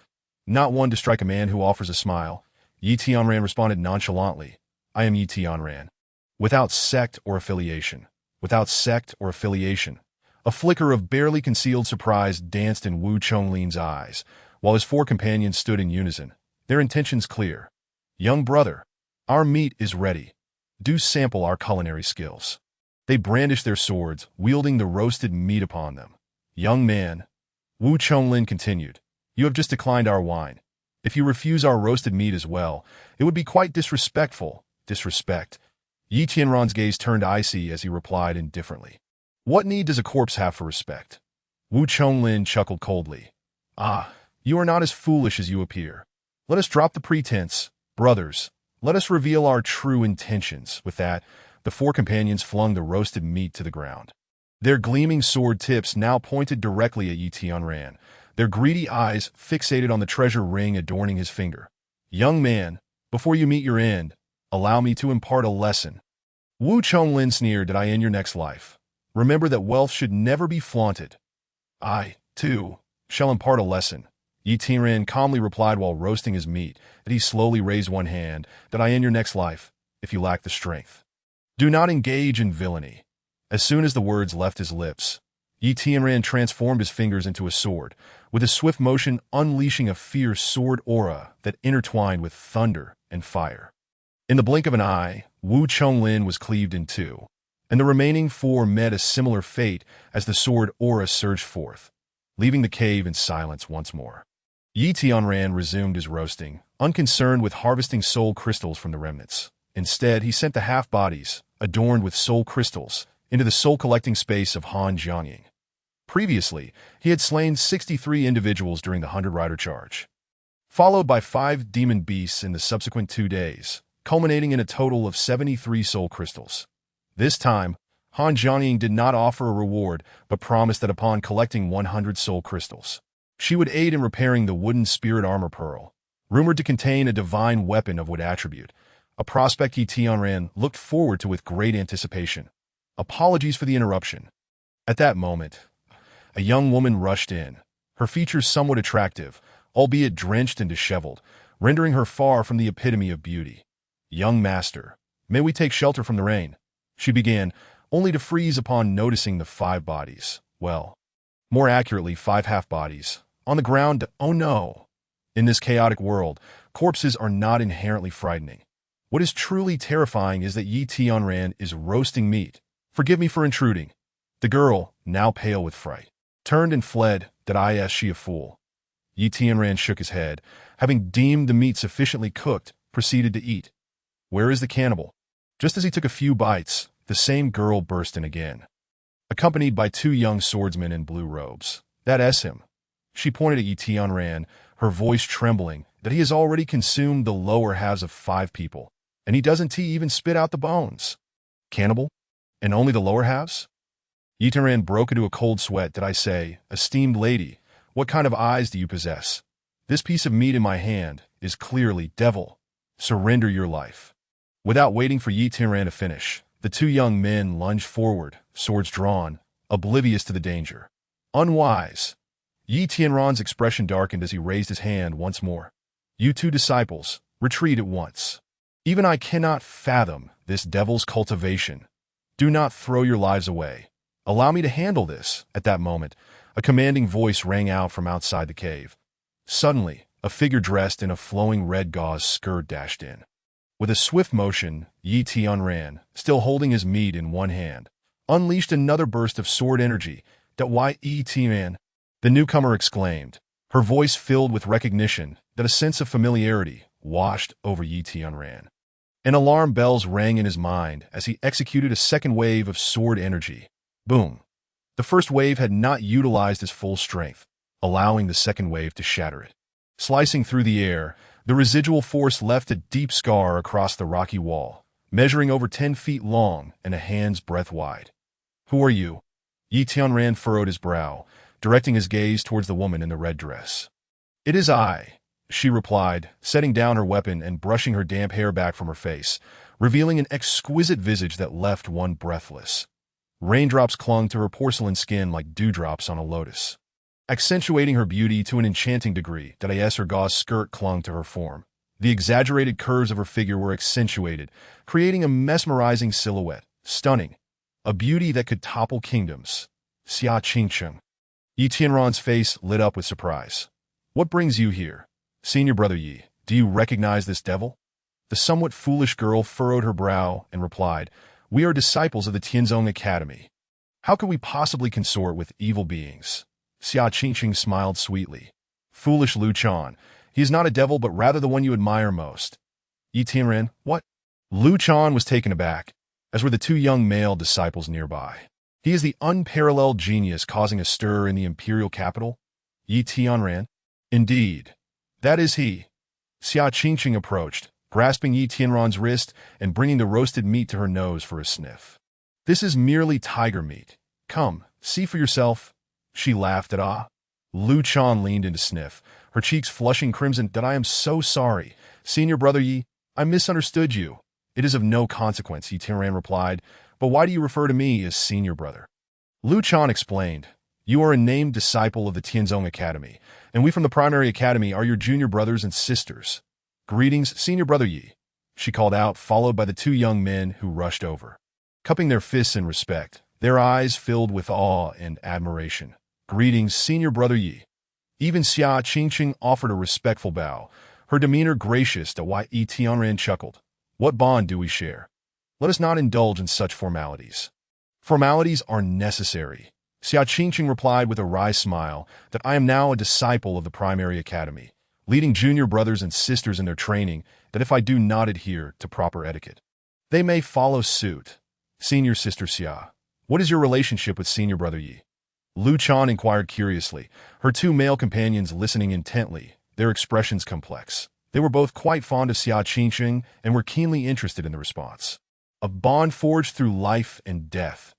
"Not one to strike a man who offers a smile," Yi Tianran responded nonchalantly. "I am Yi Tianran. Without sect or affiliation. Without sect or affiliation." A flicker of barely concealed surprise danced in Wu Chonglin's eyes, while his four companions stood in unison, their intentions clear. "Young brother, our meat is ready. Do sample our culinary skills." They brandished their swords, wielding the roasted meat upon them. "Young man," Wu Chonglin continued, "you have just declined our wine. If you refuse our roasted meat as well, it would be quite disrespectful." "Disrespect?" Yi Tianran's gaze turned icy as he replied indifferently. "What need does a corpse have for respect?" Wu Chonglin chuckled coldly. "Ah, you are not as foolish as you appear. Let us drop the pretense. Brothers, let us reveal our true intentions." With that, the four companions flung the roasted meat to the ground. Their gleaming sword tips now pointed directly at Yi Tianran, their greedy eyes fixated on the treasure ring adorning his finger. "Young man, before you meet your end, allow me to impart a lesson." Wu Chonglin sneered. "Did I end your next life? Remember that wealth should never be flaunted." "I, too, shall impart a lesson," Yi Tianran calmly replied while roasting his meat, and he slowly raised one hand. "That I end your next life, if you lack the strength. Do not engage in villainy." As soon as the words left his lips, Yi Tianran transformed his fingers into a sword, with a swift motion unleashing a fierce sword aura that intertwined with thunder and fire. In the blink of an eye, Wu Chonglin was cleaved in two, and the remaining four met a similar fate as the sword aura surged forth, leaving the cave in silence once more. Yi Tianran resumed his roasting, unconcerned with harvesting soul crystals from the remnants. Instead, he sent the half-bodies, adorned with soul crystals, into the soul-collecting space of Han Jiangying. Previously, he had slain 63 individuals during the 100-rider charge, followed by 5 demon beasts in the subsequent 2 days, culminating in a total of 73 soul crystals. This time, Han Jiangying did not offer a reward, but promised that upon collecting 100 soul crystals, she would aid in repairing the wooden spirit armor pearl, rumored to contain a divine weapon of wood attribute, a prospect Yi Tianran looked forward to with great anticipation. Apologies for the interruption. At that moment, a young woman rushed in, her features somewhat attractive, albeit drenched and disheveled, rendering her far from the epitome of beauty. "Young master, may we take shelter from the rain?" she began, only to freeze upon noticing the 5 bodies. Well, more accurately, 5 half-bodies, on the ground. Oh no! In this chaotic world, corpses are not inherently frightening. What is truly terrifying is that Yi Tianran is roasting meat. "Forgive me for intruding." The girl, now pale with fright, turned and fled. "Did I ask she a fool?" Yi Tianran shook his head, having deemed the meat sufficiently cooked, proceeded to eat. "Where is the cannibal?" Just as he took a few bites, the same girl burst in again, accompanied by 2 young swordsmen in blue robes. "That's him." She pointed at Yi Tianran, her voice trembling that he has already consumed the lower halves of 5 people, and he doesn't even spit out the bones. Cannibal? And only the lower halves? Yi Tianran broke into a cold sweat. Did I say, esteemed lady, what kind of eyes do you possess? This piece of meat in my hand is clearly devil. Surrender your life. Without waiting for Yi Tianran to finish, the 2 young men lunged forward, swords drawn, oblivious to the danger. Unwise. Yi Tianran's expression darkened as he raised his hand once more. You 2 disciples, retreat at once. Even I cannot fathom this devil's cultivation. Do not throw your lives away. Allow me to handle this. At that moment, a commanding voice rang out from outside the cave. Suddenly, a figure dressed in a flowing red gauze skirt dashed in. With a swift motion, Yi Tianran, still holding his meat in one hand, unleashed another burst of sword energy. That why Yi Tianran? The newcomer exclaimed, her voice filled with recognition that a sense of familiarity washed over Yi Tianran. An alarm bells rang in his mind as he executed a second wave of sword energy. Boom. The first wave had not utilized his full strength, allowing the second wave to shatter it. Slicing through the air, the residual force left a deep scar across the rocky wall, measuring over 10 feet long and a hand's breadth wide. Who are you? Yi Tianran furrowed his brow, directing his gaze towards the woman in the red dress. It is I, she replied, setting down her weapon and brushing her damp hair back from her face, revealing an exquisite visage that left one breathless. Raindrops clung to her porcelain skin like dewdrops on a lotus, accentuating her beauty to an enchanting degree. That her gauze skirt clung to her form. The exaggerated curves of her figure were accentuated, creating a mesmerizing silhouette, stunning, a beauty that could topple kingdoms. Xia Qingcheng. Yi Tianran's face lit up with surprise. What brings you here? Senior brother Yi, do you recognize this devil? The somewhat foolish girl furrowed her brow and replied, we are disciples of the Tianzong Academy. How could we possibly consort with evil beings? Xia Qingcheng smiled sweetly. Foolish Lu Chan, he is not a devil but rather the one you admire most. Yi Tianran, what? Lu Chan was taken aback, as were the 2 young male disciples nearby. He is the unparalleled genius causing a stir in the imperial capital? Yi Tianran? Indeed. That is he. Xia Qingcheng approached, grasping Yi Tianran's wrist and bringing the roasted meat to her nose for a sniff. This is merely tiger meat. Come, see for yourself. She laughed at Lu Chan leaned in to sniff, her cheeks flushing crimson. That I am so sorry. Senior brother Yi, I misunderstood you. It is of no consequence, Yi Tianran replied, but why do you refer to me as senior brother? Lu Chan explained, you are a named disciple of the Tianzong Academy, and we from the primary academy are your junior brothers and sisters. Greetings, senior brother Yi, she called out, followed by the 2 young men who rushed over. Cupping their fists in respect, their eyes filled with awe and admiration. Greetings, senior brother Yi. Even Xia Qingcheng offered a respectful bow, her demeanor gracious. To why Yi Tianran chuckled. What bond do we share? Let us not indulge in such formalities. Formalities are necessary. Xia Qingcheng replied with a wry smile that I am now a disciple of the primary academy, leading junior brothers and sisters in their training, that if I do not adhere to proper etiquette, they may follow suit. Senior sister Xia, what is your relationship with senior brother Yi? Lu Chan inquired curiously, her 2 male companions listening intently, their expressions complex. They were both quite fond of Xia Qingcheng and were keenly interested in the response. A bond forged through life and death.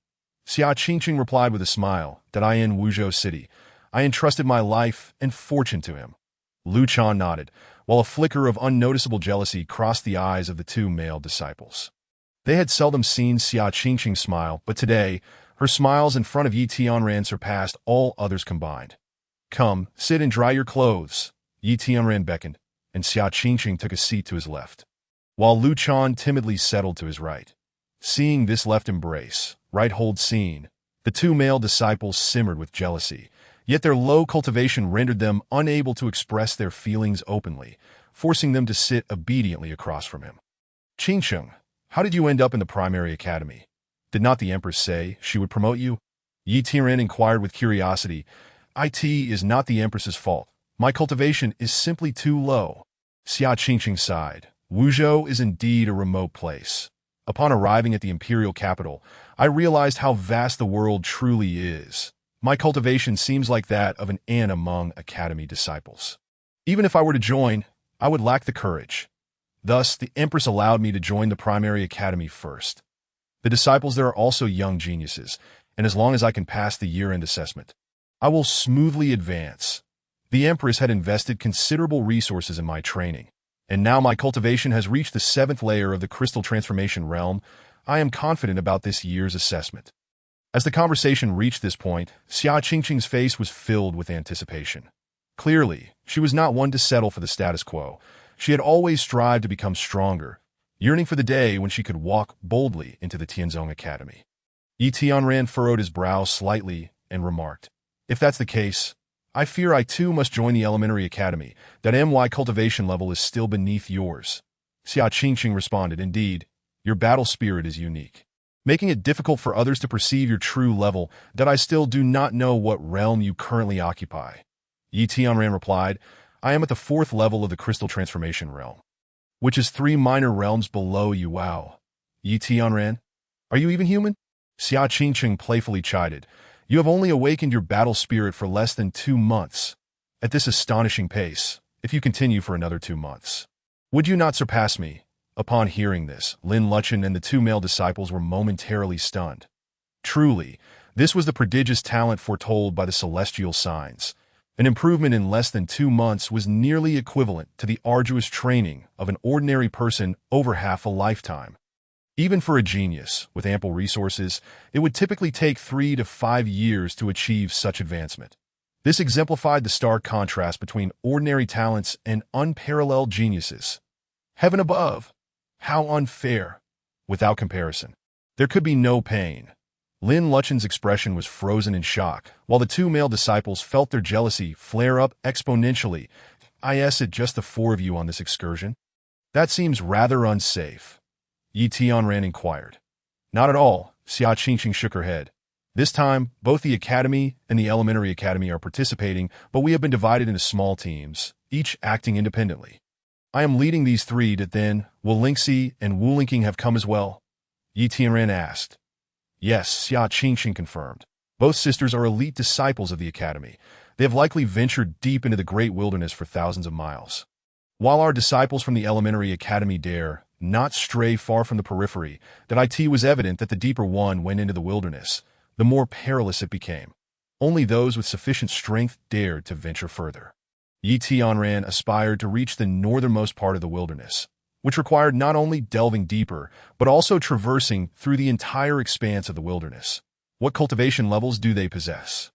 Xia Qingcheng replied with a smile, that I in Wuzhou City, I entrusted my life and fortune to him. Lu Chan nodded, while a flicker of unnoticeable jealousy crossed the eyes of the 2 male disciples. They had seldom seen Xia Qingcheng smile, but today, her smiles in front of Yi Tianran surpassed all others combined. Come, sit and dry your clothes. Yi Tianran beckoned, and Xia Qingcheng took a seat to his left, while Lu Chan timidly settled to his right. Seeing this left embrace, right hold scene, the 2 male disciples simmered with jealousy, yet their low cultivation rendered them unable to express their feelings openly, forcing them to sit obediently across from him. Qingcheng, how did you end up in the primary academy? Did not the Empress say she would promote you? Yi Tianran inquired with curiosity. It is not the Empress's fault. My cultivation is simply too low. Xia Qingcheng sighed. Wuzhou is indeed a remote place. Upon arriving at the imperial capital, I realized how vast the world truly is. My cultivation seems like that of an ant among academy disciples. Even if I were to join, I would lack the courage. Thus, the Empress allowed me to join the primary academy first. The disciples there are also young geniuses, and as long as I can pass the year-end assessment, I will smoothly advance. The Empress had invested considerable resources in my training, and now my cultivation has reached the 7th layer of the crystal transformation realm. I am confident about this year's assessment. As the conversation reached this point, Xia Qingqing's face was filled with anticipation. Clearly, she was not one to settle for the status quo. She had always strived to become stronger, yearning for the day when she could walk boldly into the Tianzong Academy. Yi Tianran furrowed his brow slightly and remarked, "If that's the case, I fear I too must join the elementary academy. That MY cultivation level is still beneath yours." Xia Qingqing responded, "Indeed, your battle spirit is unique, making it difficult for others to perceive your true level. That I still do not know what realm you currently occupy." Yi Tianran replied, "I am at the 4th level of the crystal transformation realm, which is 3 minor realms below you." "Wow. Yi Tianran, are you even human?" Xia Qingqing playfully chided. "You have only awakened your battle spirit for less than 2 months. At this astonishing pace, if you continue for another 2 months, would you not surpass me?" Upon hearing this, Lin Luchen and the 2 male disciples were momentarily stunned. Truly, this was the prodigious talent foretold by the celestial signs. An improvement in less than 2 months was nearly equivalent to the arduous training of an ordinary person over half a lifetime. Even for a genius with ample resources, it would typically take 3 to 5 years to achieve such advancement. This exemplified the stark contrast between ordinary talents and unparalleled geniuses. Heaven above! How unfair! Without comparison, there could be no pain. Lin Luchen's expression was frozen in shock, while the 2 male disciples felt their jealousy flare up exponentially. "Is it just the 4 of you on this excursion? That seems rather unsafe," Yi Tianran inquired. "Not at all," Xia Qingqing shook her head. "This time, both the academy and the elementary academy are participating, but we have been divided into small teams, each acting independently. I am leading these 3 to then, will Lingxi and Wu Linking have come as well?" Yi Tianran asked. "Yes," Xia Qingqing confirmed. "Both sisters are elite disciples of the academy. They have likely ventured deep into the great wilderness for thousands of miles. While our disciples from the elementary academy dare not stray far from the periphery, that it was evident that the deeper one went into the wilderness, the more perilous it became. Only those with sufficient strength dared to venture further." Yi Tianran aspired to reach the northernmost part of the wilderness, which required not only delving deeper, but also traversing through the entire expanse of the wilderness. "What cultivation levels do they possess?"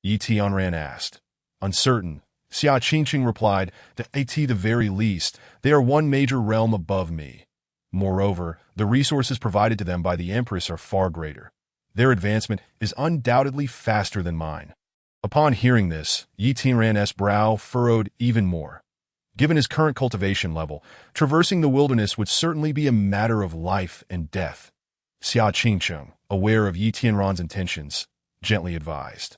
Yi Tianran asked. "Uncertain," Xia Qingqing replied, "at the very least, they are 1 major realm above me. Moreover, the resources provided to them by the Empress are far greater. Their advancement is undoubtedly faster than mine." Upon hearing this, Yi Tianran's brow furrowed even more. Given his current cultivation level, traversing the wilderness would certainly be a matter of life and death. Xia Qingqing, aware of Yi Tianran's intentions, gently advised,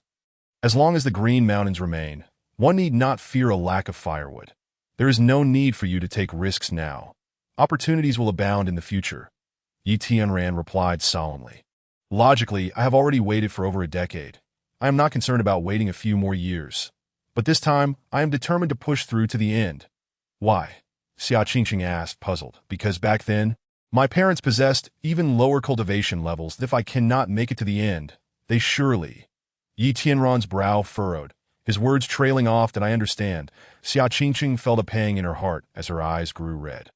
"As long as the Green Mountains remain, one need not fear a lack of firewood. There is no need for you to take risks now. Opportunities will abound in the future." Yi Tianran replied solemnly. "Logically, I have already waited for over a decade. I am not concerned about waiting a few more years. But this time, I am determined to push through to the end." "Why?" Xia Qingqing asked, puzzled. "Because back then, my parents possessed even lower cultivation levels. If I cannot make it to the end, they surely—" Yi Tianran's brow furrowed, his words trailing off. "That I understand." Xia Qingqing felt a pang in her heart as her eyes grew red.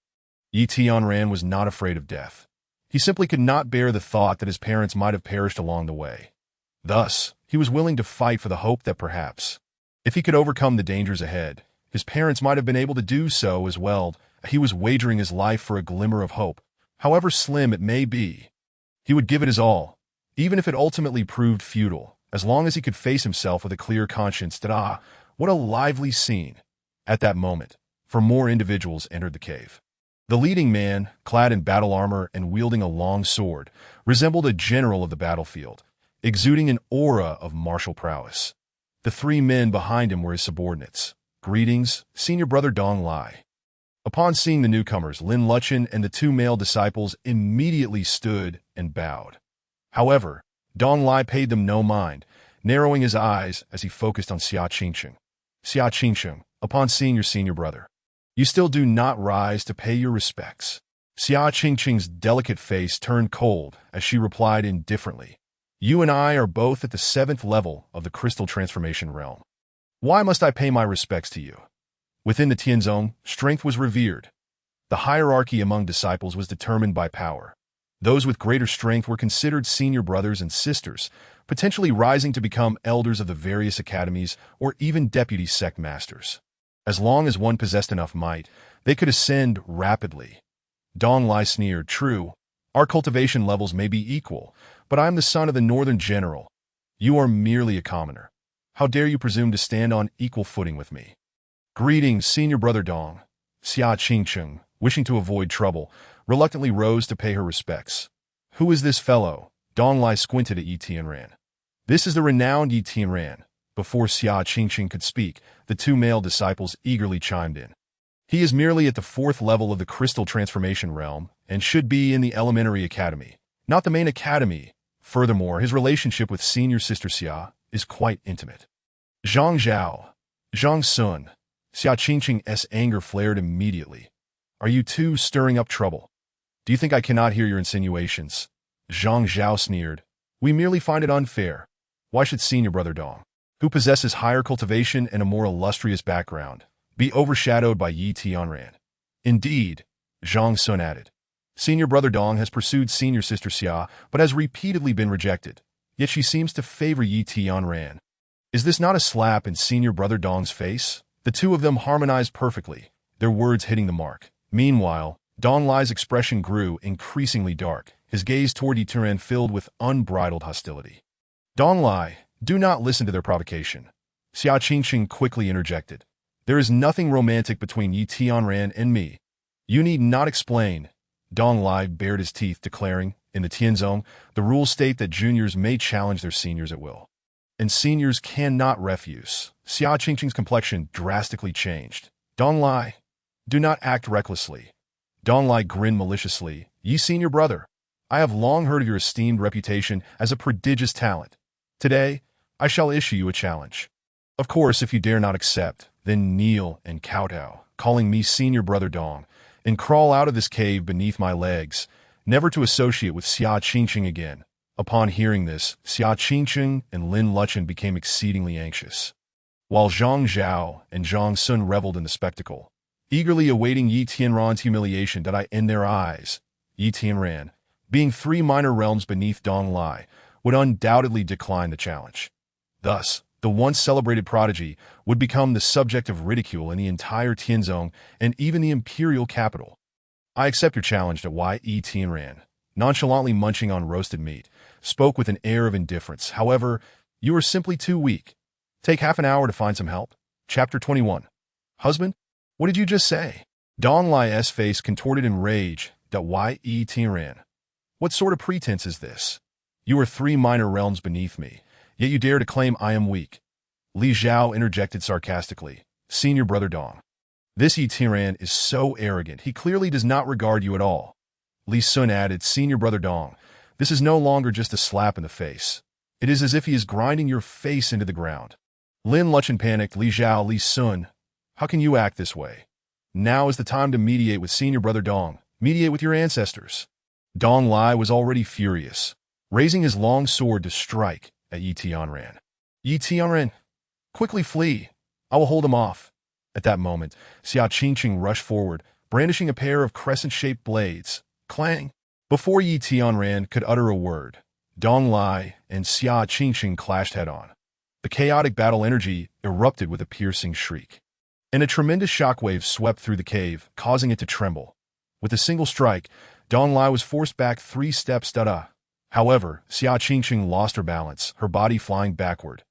Yi Tianran was not afraid of death. He simply could not bear the thought that his parents might have perished along the way. Thus, he was willing to fight for the hope that perhaps, if he could overcome the dangers ahead, his parents might have been able to do so as well. He was wagering his life for a glimmer of hope, however slim it may be. He would give it his all, even if it ultimately proved futile, as long as he could face himself with a clear conscience. What a lively scene! At that moment, 4 more individuals entered the cave. The leading man, clad in battle armor and wielding a long sword, resembled a general of the battlefield, exuding an aura of martial prowess. The 3 men behind him were his subordinates. "Greetings, Senior Brother Dong Lai." Upon seeing the newcomers, Lin Luchen and the 2 male disciples immediately stood and bowed. However, Dong Lai paid them no mind, narrowing his eyes as he focused on Xia Qingqing. "Xia Qingqing, upon seeing your senior brother, You still do not rise to pay your respects. Xia Qingqing's delicate face turned cold as she replied indifferently. You and I are both at the 7th level of the crystal transformation realm. Why must I pay my respects to you? Within the Tianzong, strength was revered. The hierarchy among disciples was determined by power. Those with greater strength were considered senior brothers and sisters, potentially rising to become elders of the various academies or even deputy sect masters. As long as one possessed enough might, they could ascend rapidly. Dong Lai sneered, true, our cultivation levels may be equal, but I am the son of the northern general. You are merely a commoner. How dare you presume to stand on equal footing with me? Greetings, senior brother Dong. Xia Qingqing, wishing to avoid trouble, reluctantly rose to pay her respects. Who is this fellow? Dong Lai squinted at Yi Tianran. This is the renowned Yi Tianran. Before Xia Qingqing could speak, the two male disciples eagerly chimed in. He is merely at the 4th level of the crystal transformation realm and should be in the elementary academy, not the main academy. Furthermore, his relationship with senior sister Xia is quite intimate. Zhang Zhao, Zhang Sun. Xia Qingqing's anger flared immediately. Are you two stirring up trouble? Do you think I cannot hear your insinuations? Zhang Zhao sneered. We merely find it unfair. Why should senior brother Dong, who possesses higher cultivation and a more illustrious background, be overshadowed by Yi Tianran? Indeed, Zhang Sun added. Senior brother Dong has pursued senior sister Xia, but has repeatedly been rejected, yet she seems to favor Yi Tianran. Is this not a slap in senior brother Dong's face? The two of them harmonized perfectly, their words hitting the mark. Meanwhile, Dong Lai's expression grew increasingly dark, his gaze toward Yi Tianran filled with unbridled hostility. Dong Lai, do not listen to their provocation. Xia Qingqing quickly interjected. There is nothing romantic between Yi Tianran and me. You need not explain. Dong Lai bared his teeth, declaring, in the Tianzong, the rules state that juniors may challenge their seniors at will, and seniors cannot refuse. Xia Qingqing's complexion drastically changed. Dong Lai, do not act recklessly. Dong Lai grinned maliciously. Yi senior brother, I have long heard of your esteemed reputation as a prodigious talent. Today, I shall issue you a challenge. Of course, if you dare not accept, then kneel and kowtow, calling me senior brother Dong, and crawl out of this cave beneath my legs, never to associate with Xia Qingqing again. Upon hearing this, Xia Qingqing and Lin Luchen became exceedingly anxious, while Zhang Zhao and Zhang Sun reveled in the spectacle, eagerly awaiting Yi Tianran's humiliation that I in their eyes. Yi Tianran, being 3 minor realms beneath Dong Lai, would undoubtedly decline the challenge. Thus, the once celebrated prodigy would become the subject of ridicule in the entire Tianzong and even the imperial capital. I accept your challenge. Yi Tianran, nonchalantly munching on roasted meat, spoke with an air of indifference. However, you are simply too weak. Take half an hour to find some help. Chapter 21. Husband? What did you just say? Dong Lai's face contorted in rage. Yi Tianran. What sort of pretense is this? You are 3 minor realms beneath me, yet you dare to claim I am weak. Li Zhao interjected sarcastically. Senior brother Dong. This Yi Tianran is so arrogant, he clearly does not regard you at all. Li Sun added, Senior brother Dong, this is no longer just a slap in the face. It is as if he is grinding your face into the ground. Lin Luchen panicked. Li Zhao, Li Sun, how can you act this way? Now is the time to mediate with senior brother Dong. Mediate with your ancestors. Dong Lai was already furious, raising his long sword to strike at Yi Tianran. Yi Tianran, quickly flee. I will hold him off. At that moment, Xia Qingqing rushed forward, brandishing a pair of crescent-shaped blades. Clang! Before Yi Tianran could utter a word, Dong Lai and Xia Qingqing clashed head-on. The chaotic battle energy erupted with a piercing shriek, and a tremendous shockwave swept through the cave, causing it to tremble. With a single strike, Dong Lai was forced back 3 steps. However, Xia Qingqing lost her balance, her body flying backward.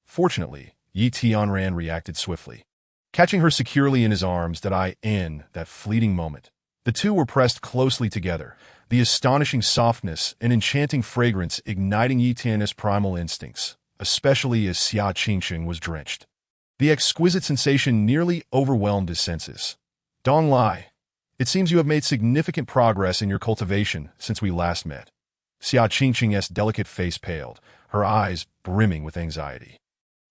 Fortunately, Yi Tianran reacted swiftly, catching her securely in his arms. In that fleeting moment, the two were pressed closely together, the astonishing softness and enchanting fragrance igniting Yi Tianran's primal instincts, especially as Xia Qingqing was drenched. The exquisite sensation nearly overwhelmed his senses. Dong Lai, it seems you have made significant progress in your cultivation since we last met. Xia Qingqing's delicate face paled, her eyes brimming with anxiety.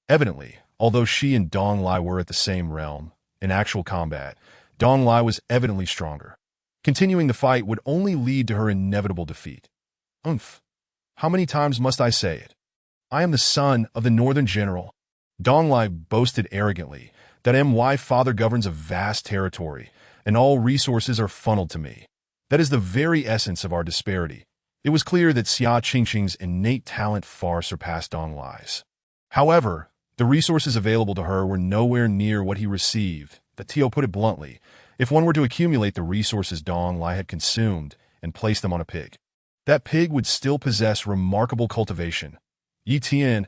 Evidently, although she and Dong Lai were at the same realm, in actual combat, Dong Lai was evidently stronger. Continuing the fight would only lead to her inevitable defeat. Umph. How many times must I say it? I am the son of the Northern General. Dong Lai boasted arrogantly that my father governs a vast territory, and all resources are funneled to me. That is the very essence of our disparity. It was clear that Xia Qingqing's innate talent far surpassed Dong Lai's. However, the resources available to her were nowhere near what he received. The Tio put it bluntly, if one were to accumulate the resources Dong Lai had consumed and place them on a pig, that pig would still possess remarkable cultivation. Yi Tian,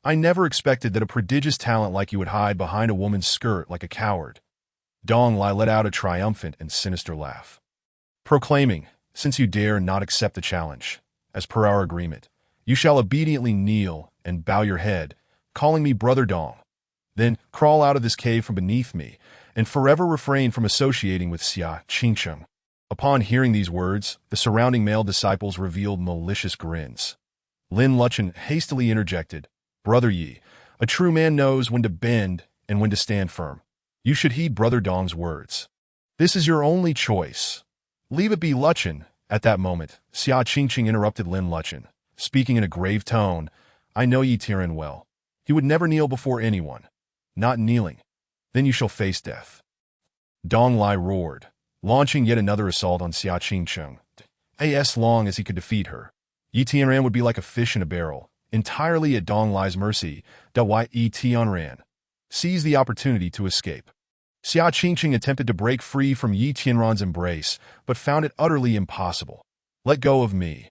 I never expected that a prodigious talent like you would hide behind a woman's skirt like a coward. Dong Lai let out a triumphant and sinister laugh, proclaiming, since you dare not accept the challenge, as per our agreement, you shall obediently kneel and bow your head, calling me Brother Dong. Then crawl out of this cave from beneath me, and forever refrain from associating with Xia Qingqing. Upon hearing these words, the surrounding male disciples revealed malicious grins. Lin Luchen hastily interjected, Brother Yi, a true man knows when to bend and when to stand firm. You should heed Brother Dong's words. This is your only choice. Leave it be, Luchen. At that moment, Xia Qingqing interrupted Lin Luchen, speaking in a grave tone. I know Yi Tian well. He would never kneel before anyone. Not kneeling. Then you shall face death. Dong Lai roared, launching yet another assault on Xia Qingqing. As long as he could defeat her, Yi Tianran would be like a fish in a barrel, entirely at Dong Lai's mercy. Yi Tianran seized the opportunity to escape. Xia Qingqing attempted to break free from Yi Tianran's embrace, but found it utterly impossible. Let go of me.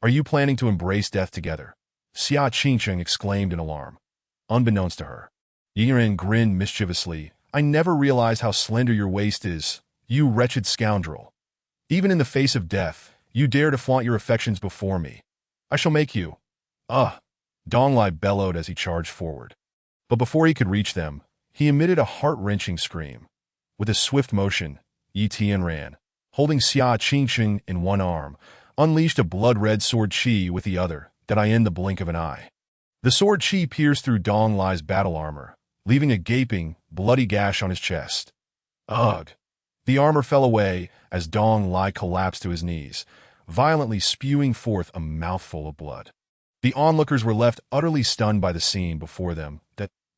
Are you planning to embrace death together? Xia Qingqing exclaimed in alarm. Unbeknownst to her, Yi Tianran grinned mischievously. I never realized how slender your waist is, you wretched scoundrel. Even in the face of death, you dare to flaunt your affections before me. I shall make you. Dong Lai bellowed as he charged forward. But before he could reach them, he emitted a heart-wrenching scream. With a swift motion, Yi Tianran, holding Xia Qingqing in one arm, unleashed a blood-red sword chi with the other, in the blink of an eye. The sword chi pierced through Dong Lai's battle armor, leaving a gaping, bloody gash on his chest. Ugh! The armor fell away as Dong Lai collapsed to his knees, violently spewing forth a mouthful of blood. The onlookers were left utterly stunned by the scene before them.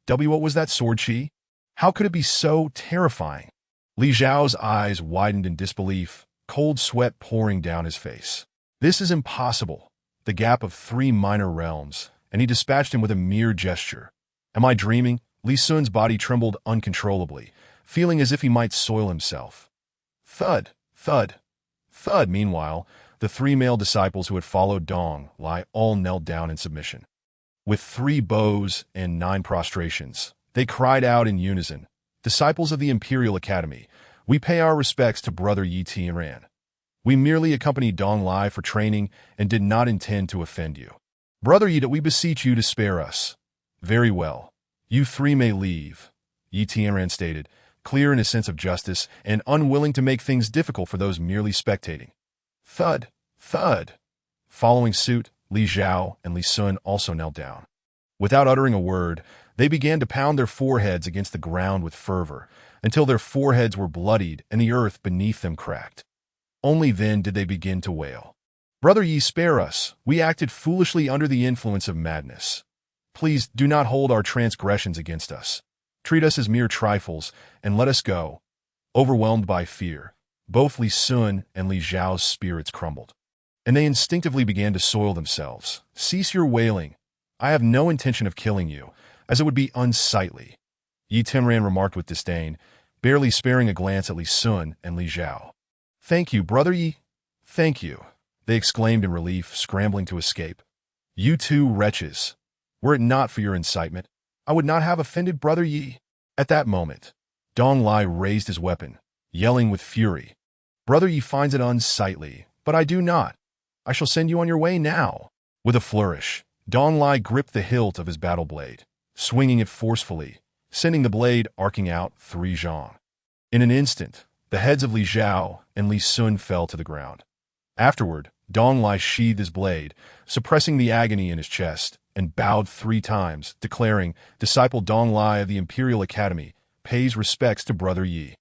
What was that sword chi? How could it be so terrifying? Li Zhao's eyes widened in disbelief, cold sweat pouring down his face. This is impossible. The gap of 3 minor realms, and he dispatched him with a mere gesture. Am I dreaming? Li Sun's body trembled uncontrollably, feeling as if he might soil himself. Thud, thud, thud. Meanwhile, the 3 male disciples who had followed Dong Lai all knelt down in submission. With 3 bows and 9 prostrations, they cried out in unison, Disciples of the Imperial Academy, we pay our respects to Brother Yi Tianran. We merely accompanied Dong Lai for training and did not intend to offend you. Brother Yi, we beseech you to spare us. Very well. You 3 may leave, Yi Tianran stated, clear in his sense of justice and unwilling to make things difficult for those merely spectating. Thud, thud. Following suit, Li Zhao and Li Sun also knelt down. Without uttering a word, they began to pound their foreheads against the ground with fervor, until their foreheads were bloodied and the earth beneath them cracked. Only then did they begin to wail. Brother Yi, spare us. We acted foolishly under the influence of madness. Please do not hold our transgressions against us. Treat us as mere trifles, and let us go. Overwhelmed by fear, both Li Sun and Li Zhao's spirits crumbled, and they instinctively began to soil themselves. Cease your wailing. I have no intention of killing you, as it would be unsightly, Yi Tianran remarked with disdain, barely sparing a glance at Li Sun and Li Zhao. Thank you, Brother Yi. Thank you, they exclaimed in relief, scrambling to escape. You 2 wretches. Were it not for your incitement, I would not have offended Brother Yi. At that moment, Dong Lai raised his weapon, yelling with fury. Brother Yi finds it unsightly, but I do not. I shall send you on your way now. With a flourish, Dong Lai gripped the hilt of his battle blade, swinging it forcefully, sending the blade arcing out 3 zhang. In an instant, the heads of Li Zhao and Li Sun fell to the ground. Afterward, Dong Lai sheathed his blade, suppressing the agony in his chest, and bowed 3 times, declaring, Disciple Dong Lai of the Imperial Academy pays respects to Brother Yi.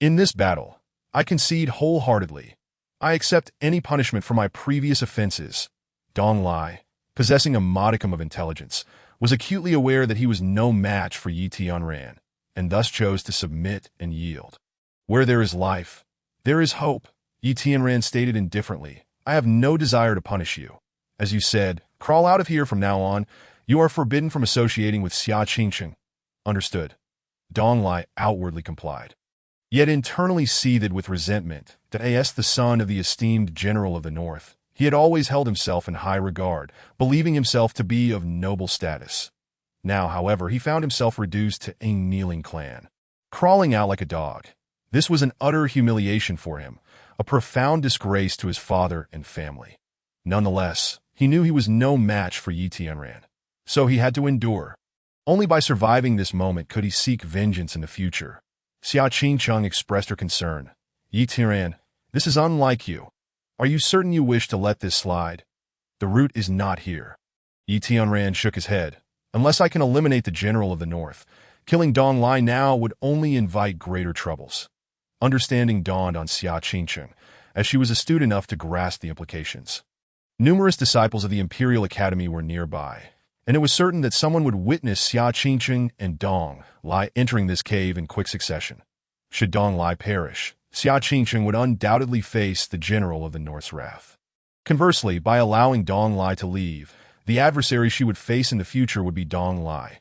In this battle, I concede wholeheartedly. I accept any punishment for my previous offenses. Dong Lai, possessing a modicum of intelligence, was acutely aware that he was no match for Yi Tianran, and thus chose to submit and yield. Where there is life, there is hope, Yi Tianran stated indifferently. I have no desire to punish you. As you said, crawl out of here from now on. You are forbidden from associating with Xia Qingcheng. Understood. Dong Lai outwardly complied, yet internally seethed with resentment that as the son of the esteemed general of the North, he had always held himself in high regard, believing himself to be of noble status. Now, however, he found himself reduced to a kneeling clan, crawling out like a dog. This was an utter humiliation for him, a profound disgrace to his father and family. Nonetheless, he knew he was no match for Yi Tianran, so he had to endure. Only by surviving this moment could he seek vengeance in the future. Xia Qingcheng expressed her concern. Yi Tianran, this is unlike you. Are you certain you wish to let this slide? The route is not here. Yi Tianran shook his head. Unless I can eliminate the general of the North, killing Dong Lai now would only invite greater troubles. Understanding dawned on Xia Qingcheng, as she was astute enough to grasp the implications. Numerous disciples of the Imperial Academy were nearby, and it was certain that someone would witness Xia Qingcheng and Dong Lai entering this cave in quick succession. Should Dong Lai perish, Xia Qingcheng would undoubtedly face the general of the North's wrath. Conversely, by allowing Dong Lai to leave, the adversary she would face in the future would be Dong Lai,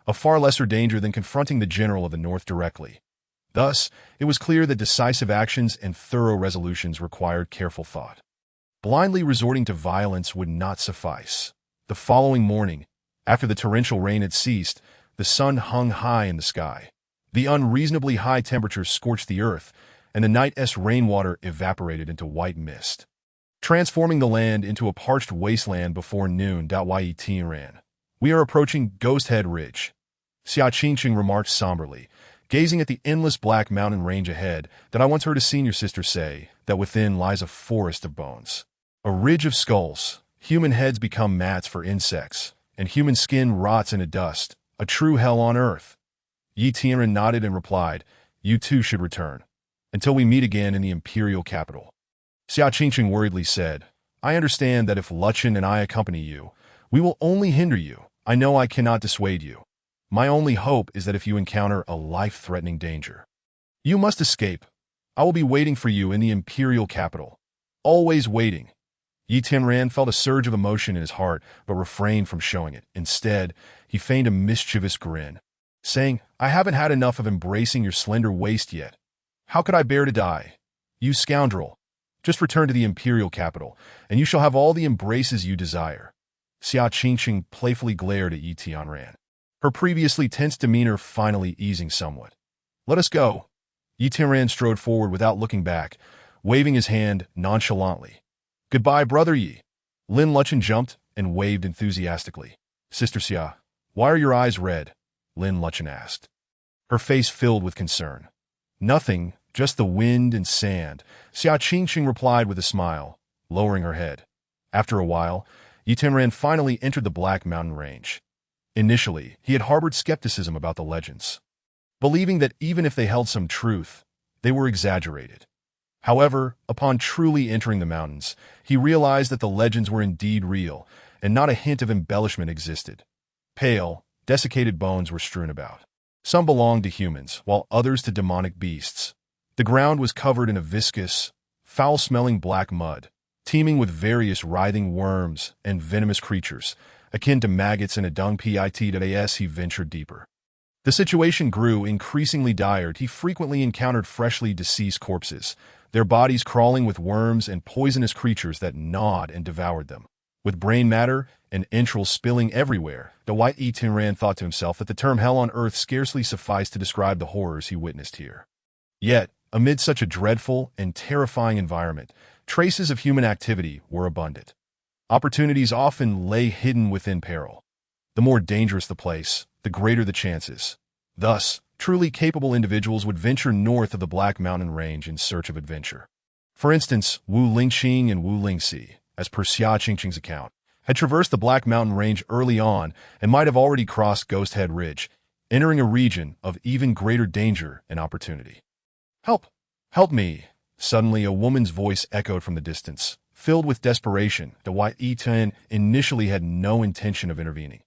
a far lesser danger than confronting the general of the North directly. Thus, it was clear that decisive actions and thorough resolutions required careful thought. Blindly resorting to violence would not suffice. The following morning, after the torrential rain had ceased, the sun hung high in the sky. The unreasonably high temperatures scorched the earth, and the night's rainwater evaporated into white mist, transforming the land into a parched wasteland before noon. Yi Tianran. We are approaching Ghost Head Ridge, Xia Qingcheng remarked somberly, gazing at the endless black mountain range ahead. That I once heard a senior sister say that within lies a forest of bones, a ridge of skulls. Human heads become mats for insects, and human skin rots into dust, a true hell on earth. Yi Tianran nodded and replied, You too should return, until we meet again in the imperial capital. Xia Qingcheng worriedly said, I understand that if Luchen and I accompany you, we will only hinder you. I know I cannot dissuade you. My only hope is that if you encounter a life-threatening danger, you must escape. I will be waiting for you in the imperial capital. Always waiting. Yi Tianran felt a surge of emotion in his heart, but refrained from showing it. Instead, he feigned a mischievous grin, saying, I haven't had enough of embracing your slender waist yet. How could I bear to die? You scoundrel. Just return to the imperial capital, and you shall have all the embraces you desire. Xia Qingcheng playfully glared at Yi Tianran, her previously tense demeanor finally easing somewhat. Let us go. Yi Tianran strode forward without looking back, waving his hand nonchalantly. Goodbye, brother Yi. Lin Luchen jumped and waved enthusiastically. Sister Xia, why are your eyes red? Lin Luchen asked, her face filled with concern. Nothing, just the wind and sand, Xia Qingcheng replied with a smile, lowering her head. After a while, Yi Tianran finally entered the Black Mountain Range. Initially, he had harbored skepticism about the legends, believing that even if they held some truth, they were exaggerated. However, upon truly entering the mountains, he realized that the legends were indeed real, and not a hint of embellishment existed. Pale, desiccated bones were strewn about. Some belonged to humans, while others to demonic beasts. The ground was covered in a viscous, foul-smelling black mud, teeming with various writhing worms and venomous creatures, akin to maggots in a dung pit. As he ventured deeper, the situation grew increasingly dire. He frequently encountered freshly deceased corpses, their bodies crawling with worms and poisonous creatures that gnawed and devoured them. With brain matter and entrails spilling everywhere, Yi Tianran thought to himself that the term hell on earth scarcely sufficed to describe the horrors he witnessed here. Yet, amid such a dreadful and terrifying environment, traces of human activity were abundant. Opportunities often lay hidden within peril. The more dangerous the place, the greater the chances. Thus, truly capable individuals would venture north of the Black Mountain Range in search of adventure. For instance, Wu Lingxing and Wu Lingxi, as per Xia Qingcheng's account, had traversed the Black Mountain Range early on and might have already crossed Ghost Head Ridge, entering a region of even greater danger and opportunity. Help! Help me! Suddenly, a woman's voice echoed from the distance, filled with desperation, that why Yi initially had no intention of intervening.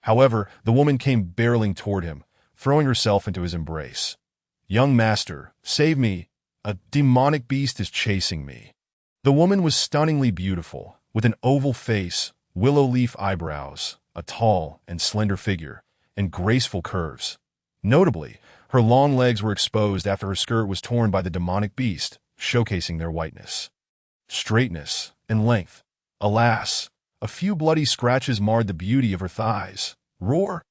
However, the woman came barreling toward him, throwing herself into his embrace. Young master, save me! A demonic beast is chasing me. The woman was stunningly beautiful, with an oval face, willow leaf eyebrows, a tall and slender figure, and graceful curves. Notably, her long legs were exposed after her skirt was torn by the demonic beast, showcasing their whiteness, straightness, and length. Alas, a few bloody scratches marred the beauty of her thighs. Roar!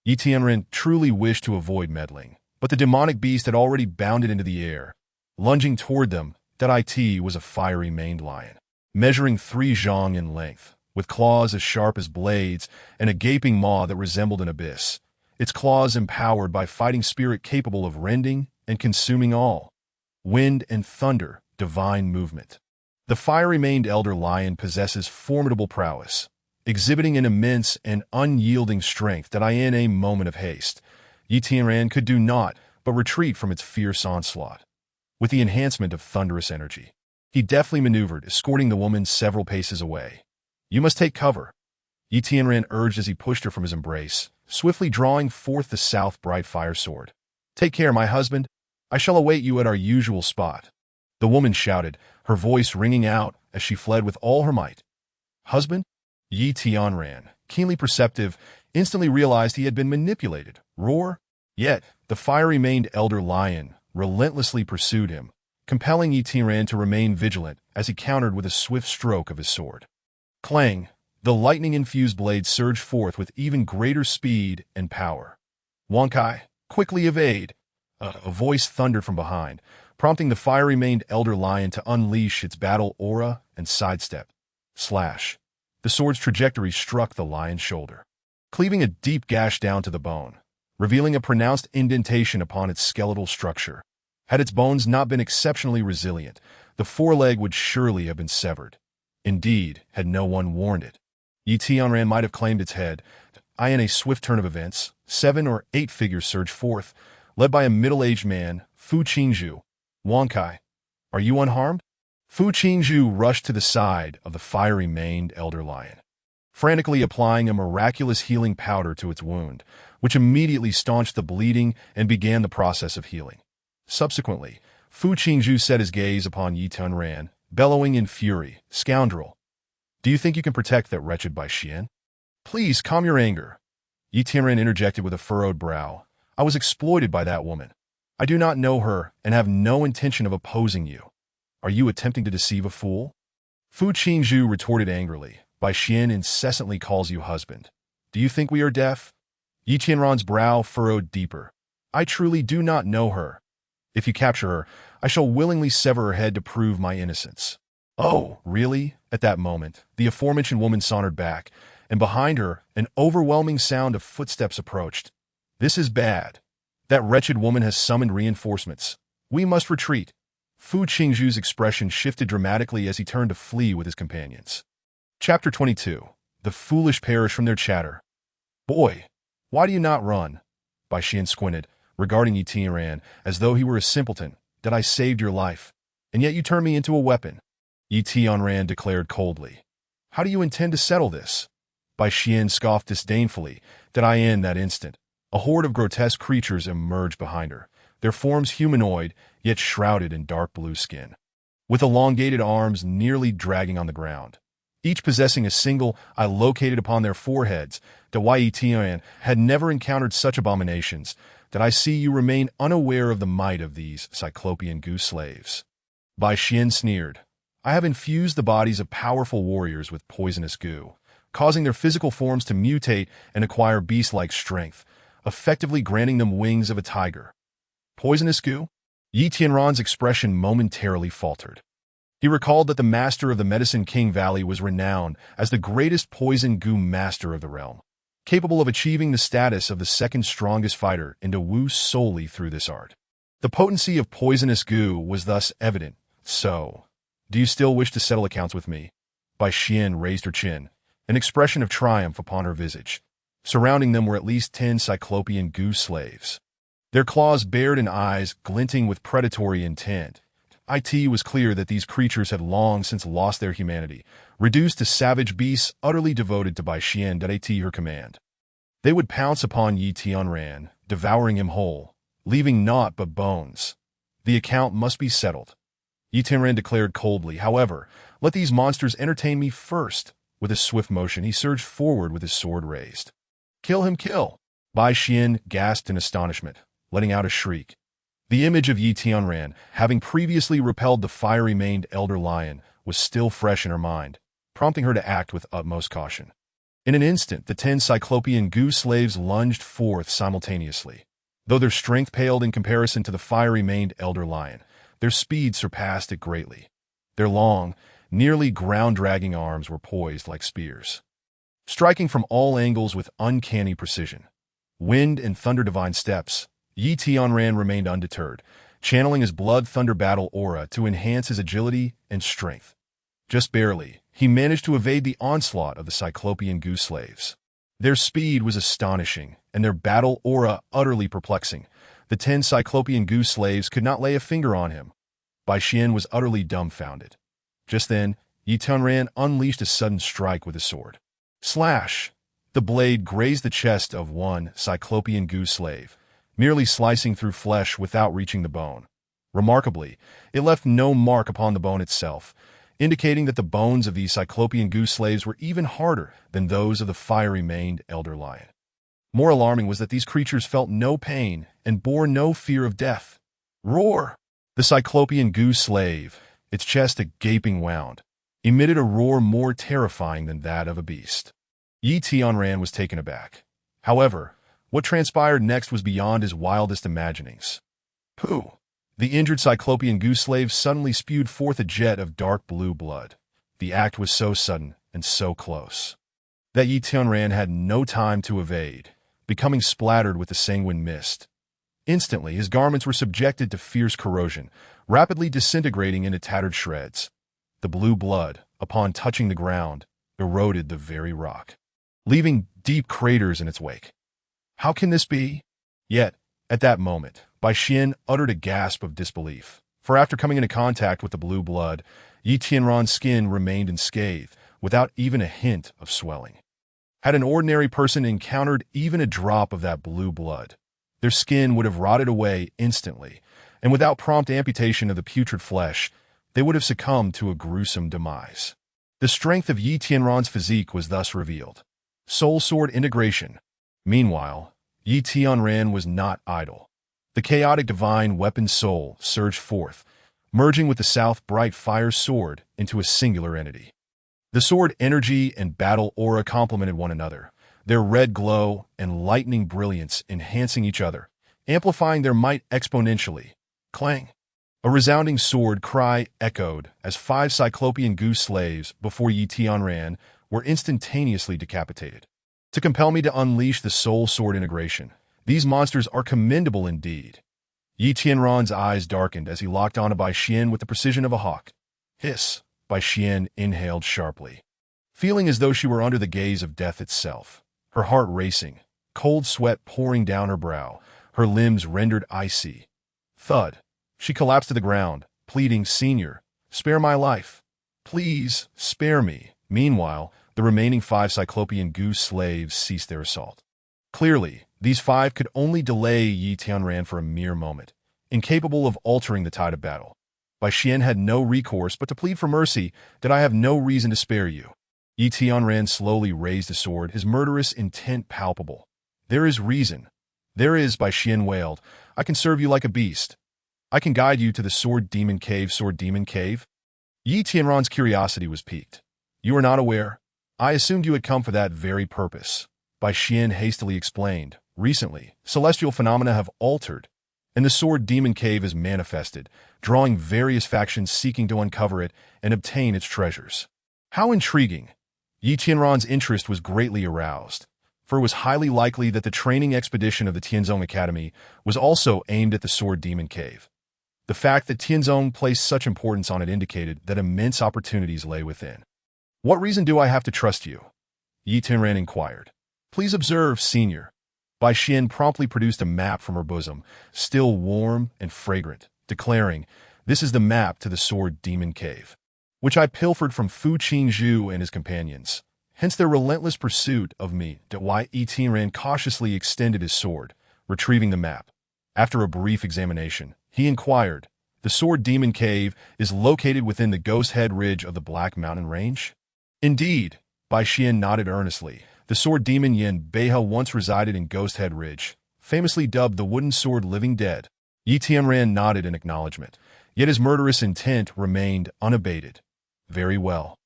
Yi Tianren truly wished to avoid meddling, but the demonic beast had already bounded into the air. Lunging toward them, that it was a fiery-maned lion, measuring 3 zhang in length, with claws as sharp as blades and a gaping maw that resembled an abyss, its claws empowered by fighting spirit capable of rending and consuming all. Wind and thunder, divine movement. The fiery-maned elder lion possesses formidable prowess, exhibiting an immense and unyielding strength that in a moment of haste, Yi Tianren could do naught but retreat from its fierce onslaught. With the enhancement of thunderous energy, he deftly maneuvered, escorting the woman several paces away. You must take cover, Yi Tianren urged as he pushed her from his embrace, swiftly drawing forth the south bright fire sword. Take care, my husband. I shall await you at our usual spot. The woman shouted, her voice ringing out as she fled with all her might. Husband? Yi Tianren, keenly perceptive, instantly realized he had been manipulated. Roar! Yet, the fiery-maned elder lion relentlessly pursued him, compelling Yi Tianren to remain vigilant as he countered with a swift stroke of his sword. Clang! The lightning-infused blade surged forth with even greater speed and power. Wankai, quickly evade! A voice thundered from behind, prompting the fiery-maned elder lion to unleash its battle aura and sidestep. Slash! The sword's trajectory struck the lion's shoulder, cleaving a deep gash down to the bone, revealing a pronounced indentation upon its skeletal structure. Had its bones not been exceptionally resilient, the foreleg would surely have been severed. Indeed, had no one warned it, Yi Tianren might have claimed its head. In a swift turn of events, 7 or 8 figures surged forth, led by a middle-aged man, Fu Qingzhu. Wankai, are you unharmed? Fu Qingzhu rushed to the side of the fiery-maned elder lion, frantically applying a miraculous healing powder to its wound, which immediately staunched the bleeding and began the process of healing. Subsequently, Fu Qingzhu set his gaze upon Yi Tianren, bellowing in fury, Scoundrel! Do you think you can protect that wretched Bai Xian? Please calm your anger. Yi Tianren interjected with a furrowed brow. I was exploited by that woman. I do not know her and have no intention of opposing you. Are you attempting to deceive a fool? Fu Qingzhu retorted angrily. Bai Xian incessantly calls you husband. Do you think we are deaf? Yi Tianren's brow furrowed deeper. I truly do not know her. If you capture her, I shall willingly sever her head to prove my innocence. Oh, really? At that moment, the aforementioned woman sauntered back, and behind her, an overwhelming sound of footsteps approached. This is bad. That wretched woman has summoned reinforcements. We must retreat. Fu Qingzhu's expression shifted dramatically as he turned to flee with his companions. Chapter 22. The foolish perish from their chatter. Boy, why do you not run? Bai Xian squinted, regarding Yi Tianren as though he were a simpleton. That I saved your life, and yet you turned me into a weapon. Yi Tianren declared coldly. How do you intend to settle this? Bai Xian scoffed disdainfully. In that instant, a horde of grotesque creatures emerged behind her, their forms humanoid, yet shrouded in dark blue skin, with elongated arms nearly dragging on the ground, each possessing a single eye located upon their foreheads. Yi Tianren had never encountered such abominations. I see you remain unaware of the might of these cyclopean goose slaves. Bai Xian sneered. I have infused the bodies of powerful warriors with poisonous goo, causing their physical forms to mutate and acquire beast-like strength, effectively granting them wings of a tiger. Poisonous goo? Yi Tianren's expression momentarily faltered. He recalled that the master of the Medicine King Valley was renowned as the greatest poison goo master of the realm, capable of achieving the status of the second strongest fighter in the Wu solely through this art. The potency of poisonous goo was thus evident. So, do you still wish to settle accounts with me? Bai Xian raised her chin, an expression of triumph upon her visage. Surrounding them were at least 10 cyclopean goo slaves. their claws bared and eyes glinting with predatory intent. It was clear that these creatures had long since lost their humanity, reduced to savage beasts utterly devoted to Bai Xian at her command. They would pounce upon Yi Tianran, devouring him whole, leaving naught but bones. The account must be settled. Yi Tianran declared coldly. However, let these monsters entertain me first. With a swift motion, he surged forward with his sword raised. Kill him, kill! Bai Xian gasped in astonishment, letting out a shriek. The image of Yi Tianran, having previously repelled the fiery-maned elder lion, was still fresh in her mind, prompting her to act with utmost caution. In an instant, the 10 Cyclopean goose slaves lunged forth simultaneously. Though their strength paled in comparison to the fiery-maned elder lion, their speed surpassed it greatly. Their long, nearly ground-dragging arms were poised like spears, striking from all angles with uncanny precision. Wind and thunder-divine steps, Yi Tianran remained undeterred, channeling his blood-thunder battle aura to enhance his agility and strength. Just barely, he managed to evade the onslaught of the Cyclopean goose slaves. Their speed was astonishing, and their battle aura utterly perplexing. The 10 Cyclopean goose slaves could not lay a finger on him. Bai Xian was utterly dumbfounded. Just then, Yi Tianran unleashed a sudden strike with his sword. Slash! The blade grazed the chest of one Cyclopean goose slave, merely slicing through flesh without reaching the bone. Remarkably, it left no mark upon the bone itself, indicating that the bones of these Cyclopean goose slaves were even harder than those of the fiery-maned elder lion. More alarming was that these creatures felt no pain and bore no fear of death. Roar! The Cyclopean goose slave, its chest a gaping wound, emitted a roar more terrifying than that of a beast. Yi Tianran was taken aback. However, what transpired next was beyond his wildest imaginings. Pooh! The injured Cyclopean goose slave suddenly spewed forth a jet of dark blue blood. The act was so sudden and so close that Yi Tianran had no time to evade, becoming splattered with the sanguine mist. Instantly, his garments were subjected to fierce corrosion, rapidly disintegrating into tattered shreds. The blue blood, upon touching the ground, eroded the very rock, leaving deep craters in its wake. How can this be? Yet, at that moment, Bai Xian uttered a gasp of disbelief, for after coming into contact with the blue blood, Yi Tianran's skin remained unscathed, without even a hint of swelling. Had an ordinary person encountered even a drop of that blue blood, their skin would have rotted away instantly, and without prompt amputation of the putrid flesh, they would have succumbed to a gruesome demise. The strength of Yi Tianran's physique was thus revealed. Soul sword integration. Meanwhile, Yi Tianran was not idle. The chaotic divine weapon soul surged forth, merging with the South Bright Fire sword into a singular entity. The sword energy and battle aura complemented one another, their red glow and lightning brilliance enhancing each other, amplifying their might exponentially. Clang! A resounding sword cry echoed as 5 Cyclopean goose slaves before Yi Tianran were instantaneously decapitated. To compel me to unleash the soul sword integration, these monsters are commendable indeed. Yi Tianran's eyes darkened as he locked onto Bai Xian with the precision of a hawk. Hiss! Bai Xian inhaled sharply, feeling as though she were under the gaze of death itself, her heart racing, cold sweat pouring down her brow, her limbs rendered icy. Thud! She collapsed to the ground, pleading, "Senior, spare my life. Please, spare me." Meanwhile, the remaining 5 Cyclopean goose slaves ceased their assault. Clearly, these 5 could only delay Yi Tianran for a mere moment, incapable of altering the tide of battle. Bai Xian had no recourse but to plead for mercy. "Did I have no reason to spare you?" Yi Tianran slowly raised his sword, his murderous intent palpable. "There is reason. There is," Bai Xian wailed. "I can serve you like a beast. I can guide you to the Sword Demon Cave." Sword Demon Cave? Yi Tianran's curiosity was piqued. "You are not aware? I assumed you had come for that very purpose." Bai Xian hastily explained. "Recently, celestial phenomena have altered, and the Sword Demon Cave is manifested, drawing various factions seeking to uncover it and obtain its treasures." How intriguing! Yi Tianran's interest was greatly aroused, for it was highly likely that the training expedition of the Tianzong Academy was also aimed at the Sword Demon Cave. The fact that Tianzong placed such importance on it indicated that immense opportunities lay within. "What reason do I have to trust you?" Yi Tianran inquired. "Please observe, Senior. Bai Xian promptly produced a map from her bosom, still warm and fragrant, declaring, "This is the map to the Sword Demon Cave, which I pilfered from Fu Qingzhu and his companions. Hence their relentless pursuit of me." Yi Tianran cautiously extended his sword, retrieving the map. After a brief examination, he inquired, "The Sword Demon Cave is located within the Ghost Head Ridge of the Black Mountain Range?" "Indeed," Bai Xian nodded earnestly. "The sword demon Yin Beihao once resided in Ghost Head Ridge, famously dubbed the Wooden Sword Living Dead." Yi Tianran nodded in acknowledgement, yet his murderous intent remained unabated. "Very well.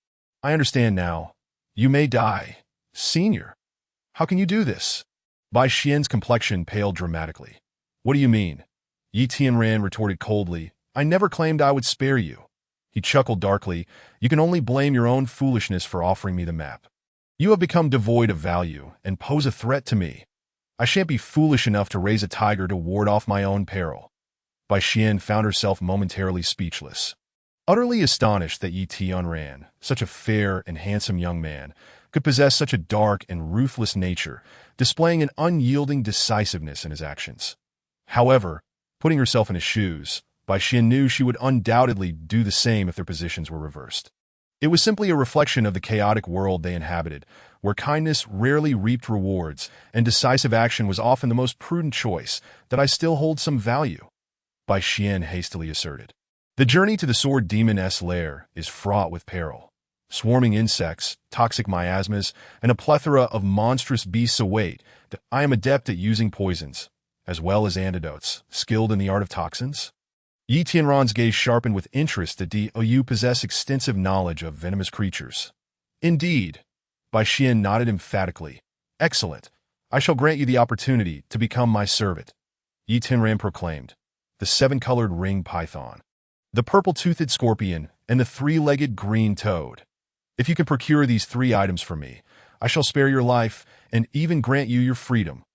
I understand now. You may die. Senior, how can you do this?" Bai Xian's complexion paled dramatically. "What do you mean?" Yi Tianran retorted coldly, "I never claimed I would spare you." He chuckled darkly. "You can only blame your own foolishness for offering me the map. You have become devoid of value and pose a threat to me. I shan't be foolish enough to raise a tiger to ward off my own peril." Bai Xian found herself momentarily speechless. Utterly astonished that Yi Tianran, such a fair and handsome young man, could possess such a dark and ruthless nature, displaying an unyielding decisiveness in his actions. However, putting herself in his shoes, Bai Xian knew she would undoubtedly do the same if their positions were reversed. It was simply a reflection of the chaotic world they inhabited, where kindness rarely reaped rewards and decisive action was often the most prudent choice, that I still hold some value," Bai Xian hastily asserted. "The journey to the Sword Demon's lair is fraught with peril. Swarming insects, toxic miasmas, and a plethora of monstrous beasts await. I am adept at using poisons, as well as antidotes, skilled in the art of toxins." Yi Tianran's gaze sharpened with interest that you possess extensive knowledge of venomous creatures. "Indeed," Bai Xian nodded emphatically. "Excellent. I shall grant you the opportunity to become my servant," Yi Tianran proclaimed. "The seven-colored ring python, the purple-toothed scorpion, and the three-legged green toad. If you can procure these three items for me, I shall spare your life and even grant you your freedom."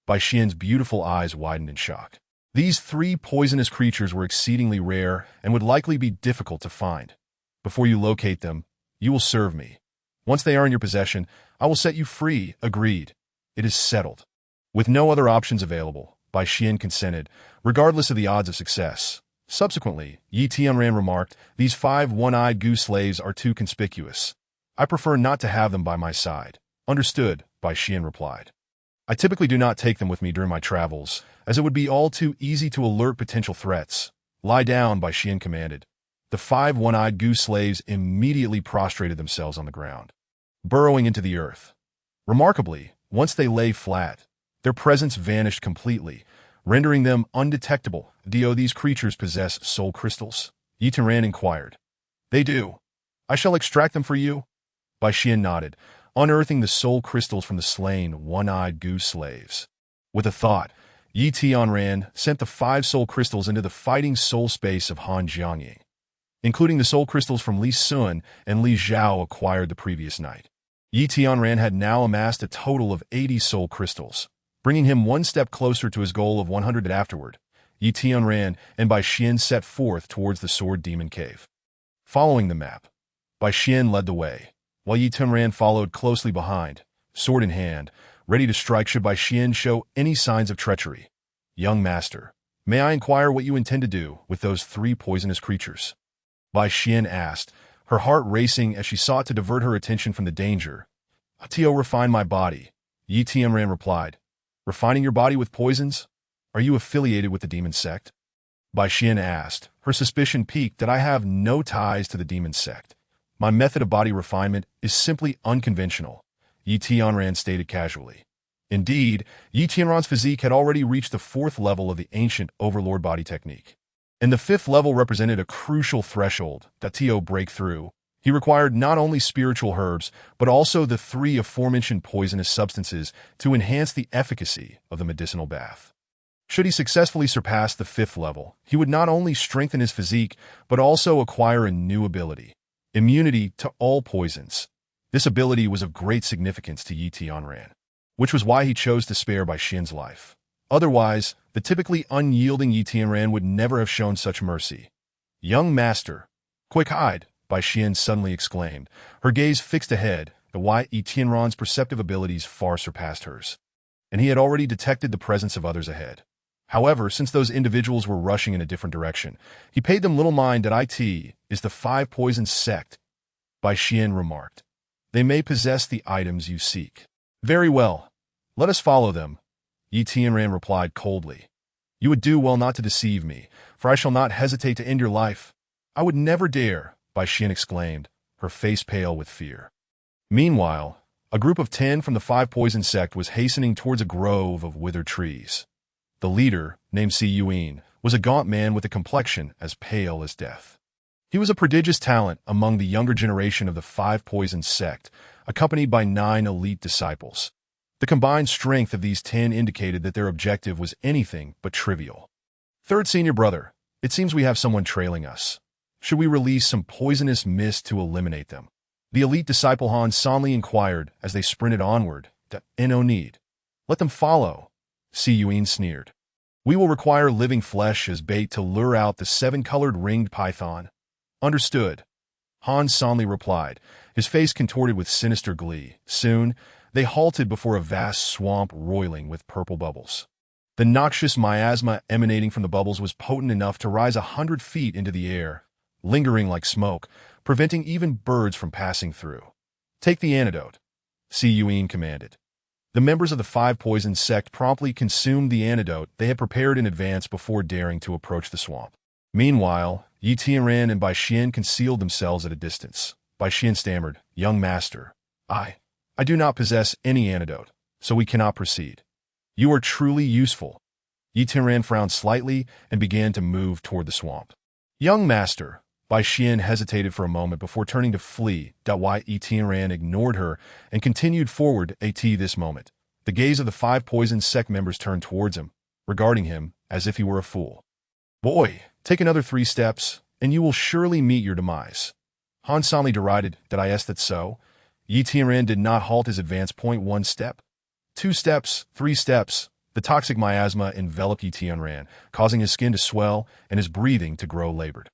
Bai Xian's beautiful eyes widened in shock. These three poisonous creatures were exceedingly rare and would likely be difficult to find. "Before you locate them, you will serve me. Once they are in your possession, I will set you free." "Agreed. It is settled." With no other options available, Bai Xian consented, regardless of the odds of success. Subsequently, Yi Tianran remarked, "These 5 one-eyed goose slaves are too conspicuous. I prefer not to have them by my side." "Understood," Bai Xian replied. "I typically do not take them with me during my travels, as it would be all too easy to alert potential threats." "Lie down," Bai Xian commanded. The 5 one-eyed goose slaves immediately prostrated themselves on the ground, burrowing into the earth. Remarkably, once they lay flat, their presence vanished completely, rendering them undetectable. "Do these creatures possess soul crystals?" Yi Tianran inquired. "They do. I shall extract them for you." Bai Xian nodded, unearthing the soul crystals from the slain one-eyed goose slaves. With a thought, Yi Tianran sent the 5 soul crystals into the fighting soul space of Han Jiangyi, including the soul crystals from Li Sun and Li Zhao acquired the previous night. Yi Tianran had now amassed a total of 80 soul crystals, bringing him one step closer to his goal of 100. Afterward, Yi Tianran and Bai Xian set forth towards the Sword Demon Cave. Following the map, Bai Xian led the way, while Yi Tianran followed closely behind, sword in hand, ready to strike should Bai Xian show any signs of treachery. "Young master, may I inquire what you intend to do with those 3 poisonous creatures?" Bai Xian asked, her heart racing as she sought to divert her attention from the danger. "To refine my body," Yi Tianran replied. "Refining your body with poisons? Are you affiliated with the demon sect?" Bai Xian asked, her suspicion piqued that I have no ties to the demon sect. "My method of body refinement is simply unconventional," Yi Tianran stated casually. Indeed, Yi Tianran's physique had already reached the 4th level of the ancient overlord body technique, and the 5th level represented a crucial threshold to break through. He required not only spiritual herbs, but also the 3 aforementioned poisonous substances to enhance the efficacy of the medicinal bath. Should he successfully surpass the 5th level, he would not only strengthen his physique, but also acquire a new ability: immunity to all poisons. This ability was of great significance to Yi Tianran, which was why he chose to spare Bai Xian's life. Otherwise, the typically unyielding Yi Tianran would never have shown such mercy. "Young master, quick hide!" Bai Xian suddenly exclaimed, her gaze fixed ahead, the Yi Tianran's perceptive abilities far surpassed hers. and he had already detected the presence of others ahead. However, since those individuals were rushing in a different direction, he paid them little mind that it is the Five Poisons sect, Bai Xian remarked. They may possess the items you seek. Very well. Let us follow them, Yi Tianran replied coldly. You would do well not to deceive me, for I shall not hesitate to end your life. I would never dare, Bai Xian exclaimed, her face pale with fear. Meanwhile, a group of 10 from the Five Poison sect was hastening towards a grove of withered trees. The leader, named Si Yuin, was a gaunt man with a complexion as pale as death. He was a prodigious talent among the younger generation of the Five Poison sect, accompanied by 9 elite disciples. The combined strength of these 10 indicated that their objective was anything but trivial. Third senior brother, it seems we have someone trailing us. Should we release some poisonous mist to eliminate them? The elite disciple Han Sanli inquired as they sprinted onward. No need. Let them follow, Si Yuin sneered. We will require living flesh as bait to lure out the 7-colored ringed python. Understood, Han Sanli replied, his face contorted with sinister glee. Soon, they halted before a vast swamp roiling with purple bubbles. The noxious miasma emanating from the bubbles was potent enough to rise 100 feet into the air, lingering like smoke, preventing even birds from passing through. Take the antidote, Si Yuin commanded. The members of the Five Poison sect promptly consumed the antidote they had prepared in advance before daring to approach the swamp. Meanwhile, Yi Tianran and Bai Xian concealed themselves at a distance. Bai Xian stammered, Young master, I do not possess any antidote, so we cannot proceed. You are truly useful. Yi Tianran frowned slightly and began to move toward the swamp. Young master, Bai Xian hesitated for a moment before turning to flee. Why Yi Tianran ignored her and continued forward. At this moment, the gaze of the Five Poison sect members turned towards him, regarding him as if he were a fool. Boy, take another 3 steps, and you will surely meet your demise. Han Sanli derided. Is that so? Yi Tianran did not halt his advance. 1 step, 2 steps, 3 steps. The toxic miasma enveloped Yi Tianran, causing his skin to swell and his breathing to grow labored.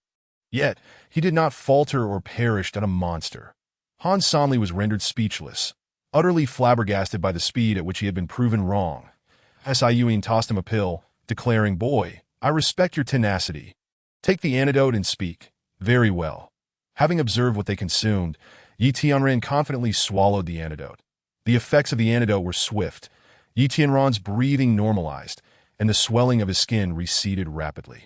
Yet, he did not falter or perish at a monster. Han Sanli was rendered speechless, utterly flabbergasted by the speed at which he had been proven wrong. Si Yuin tossed him a pill, declaring, Boy, I respect your tenacity. Take the antidote and speak. Very well. Having observed what they consumed, Yi Tianran confidently swallowed the antidote. The effects of the antidote were swift. Yi Tianran's breathing normalized, and the swelling of his skin receded rapidly.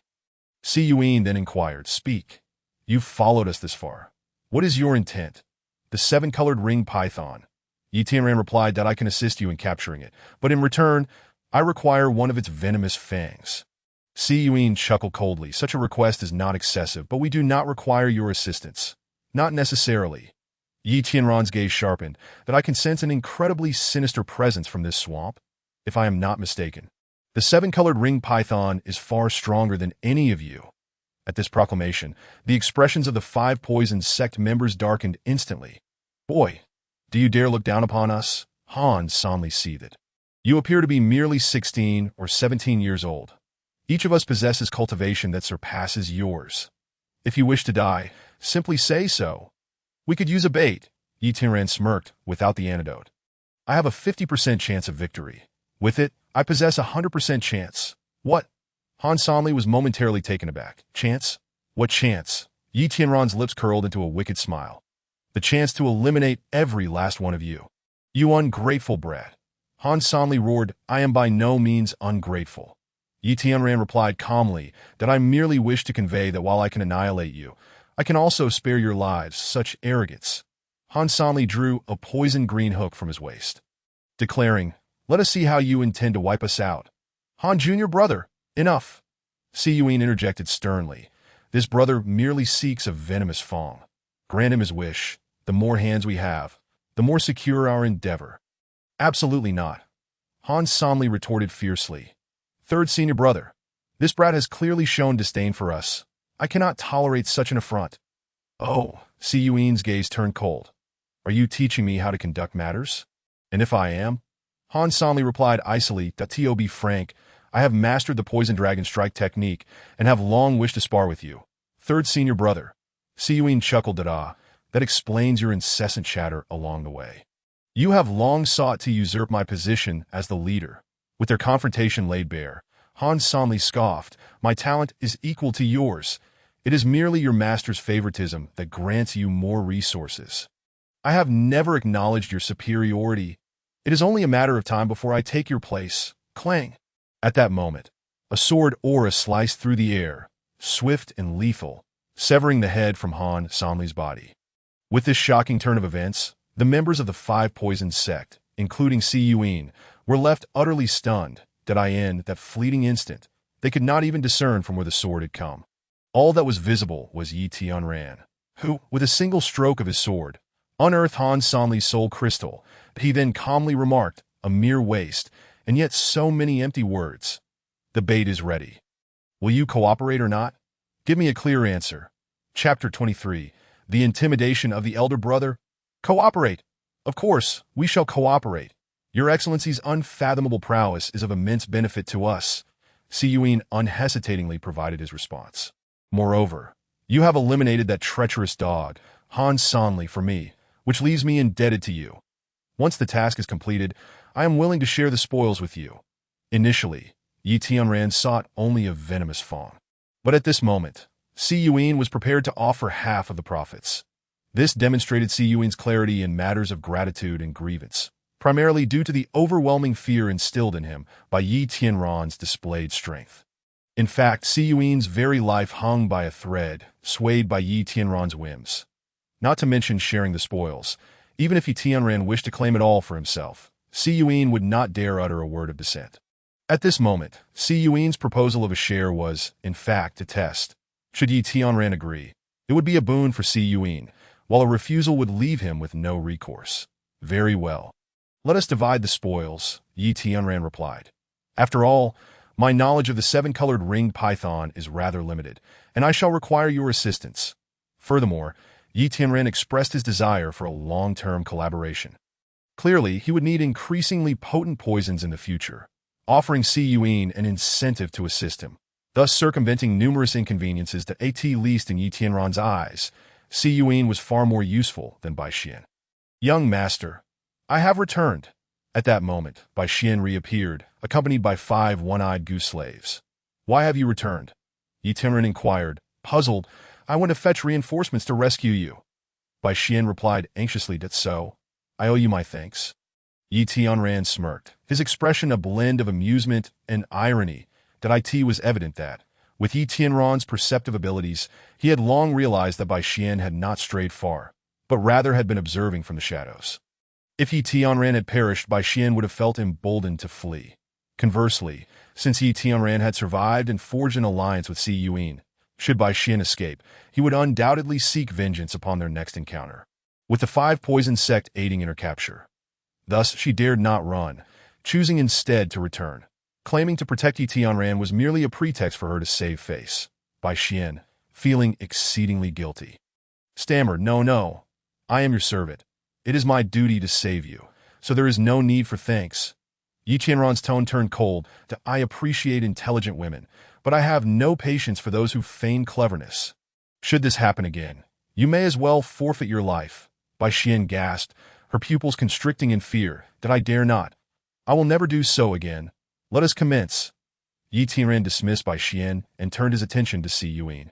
Si Yuin then inquired, Speak. You've followed us this far. What is your intent? The 7-colored ring python. Yi Tianran replied that I can assist you in capturing it, but in return, I require one of its venomous fangs. Si Yuin chuckled coldly. Such a request is not excessive, but we do not require your assistance. Not necessarily. Yi Tianran's gaze sharpened, that I can sense an incredibly sinister presence from this swamp, if I am not mistaken. The 7-colored ring python is far stronger than any of you. At this proclamation, the expressions of the Five Poison sect members darkened instantly. Boy, do you dare look down upon us? Han Sanli seethed. You appear to be merely 16 or 17 years old. Each of us possesses cultivation that surpasses yours. If you wish to die, simply say so. We could use a bait, Yi Tianran smirked, without the antidote. I have a 50% chance of victory. With it, I possess a 100% chance. What? Han Sanli was momentarily taken aback. Chance? What chance? Yi Tianran's lips curled into a wicked smile. The chance to eliminate every last one of you. You ungrateful brat. Han Sanli roared, I am by no means ungrateful. Yi Tianran replied calmly that I merely wish to convey that while I can annihilate you, I can also spare your lives. Such arrogance. Han Sanli drew a poison green hook from his waist, declaring, Let us see how you intend to wipe us out. Han Jr. brother, enough. Si Yuin interjected sternly. This brother merely seeks a venomous fang. Grant him his wish. The more hands we have, the more secure our endeavor. Absolutely not. Han Sanli retorted fiercely. Third senior brother, this brat has clearly shown disdain for us. I cannot tolerate such an affront. Oh, Si Yuin's gaze turned cold. Are you teaching me how to conduct matters? And if I am? Han Sanli replied icily, to be frank, I have mastered the poison dragon strike technique and have long wished to spar with you. Third senior brother. Si Yuin chuckled, that explains your incessant chatter along the way. You have long sought to usurp my position as the leader. With their confrontation laid bare, Hans Sonley scoffed, "My talent is equal to yours. It is merely your master's favoritism that grants you more resources. I have never acknowledged your superiority. It is only a matter of time before I take your place." Clang! At that moment, a sword aura sliced through the air, swift and lethal, severing the head from Han Sonley's body. With this shocking turn of events, the members of the Five Poisons sect, including Si Yuin, were left utterly stunned. In that fleeting instant, they could not even discern from where the sword had come. All that was visible was Yi Tianran, who, with a single stroke of his sword, unearthed Han Sonley's soul crystal. He then calmly remarked, "A mere waste, and yet so many empty words. The bait is ready. Will you cooperate or not? Give me a clear answer." Chapter 23. The Intimidation of the Elder Brother. Cooperate! Of course, we shall cooperate. Your Excellency's unfathomable prowess is of immense benefit to us. Si Yuin unhesitatingly provided his response. Moreover, you have eliminated that treacherous dog, Hans Sonley, for me, which leaves me indebted to you. Once the task is completed, I am willing to share the spoils with you. Initially, Yi Tianran sought only a venomous fawn. But at this moment, Si Yuin was prepared to offer half of the profits. This demonstrated Si Yuin's clarity in matters of gratitude and grievance, primarily due to the overwhelming fear instilled in him by Yi Tianran's displayed strength. In fact, Si Yuin's very life hung by a thread, swayed by Yi Tianran's whims. Not to mention sharing the spoils. Even if Yi Tianran wished to claim it all for himself, Si Yuin would not dare utter a word of dissent. At this moment, Si Yuin's proposal of a share was, in fact, a test. Should Yi Tianran agree, it would be a boon for Si Yuin, while a refusal would leave him with no recourse. Very well. Let us divide the spoils, Yi Tianran replied. After all, my knowledge of the seven-colored ringed python is rather limited, and I shall require your assistance. Furthermore, Yi Tianran expressed his desire for a long-term collaboration. Clearly, he would need increasingly potent poisons in the future, offering Si Yuin an incentive to assist him, thus circumventing numerous inconveniences that at least in Yi Tianran's eyes, Si Yuin was far more useful than Bai Xian. "Young master, I have returned." At that moment, Bai Xian reappeared, accompanied by 5 one-eyed goose slaves. "Why have you returned?" Yi Tianran inquired, puzzled. "I went to fetch reinforcements to rescue you." Bai Xian replied anxiously, "That's so. I owe you my thanks." Yi Tianran smirked, his expression a blend of amusement and irony. It was evident that, with Yi Tianran's perceptive abilities, he had long realized that Bai Xian had not strayed far, but rather had been observing from the shadows. If Yi Tianran had perished, Bai Xian would have felt emboldened to flee. Conversely, since Yi Tianran had survived and forged an alliance with Si Yuin, should Bai Xian escape, he would undoubtedly seek vengeance upon their next encounter, with the Five Poison sect aiding in her capture. Thus, she dared not run, choosing instead to return. Claiming to protect Yi Tianran was merely a pretext for her to save face. Bai Xian, feeling exceedingly guilty, stammered, No, I am your servant. It is my duty to save you, so there is no need for thanks." Yi Tianran's tone turned cold. "I appreciate intelligent women, but I have no patience for those who feign cleverness. Should this happen again, you may as well forfeit your life." Bai Xian gasped, her pupils constricting in fear. "I dare not. I will never do so again. Let us commence." Yi Tianran dismissed Bai Xian and turned his attention to Si Yuin.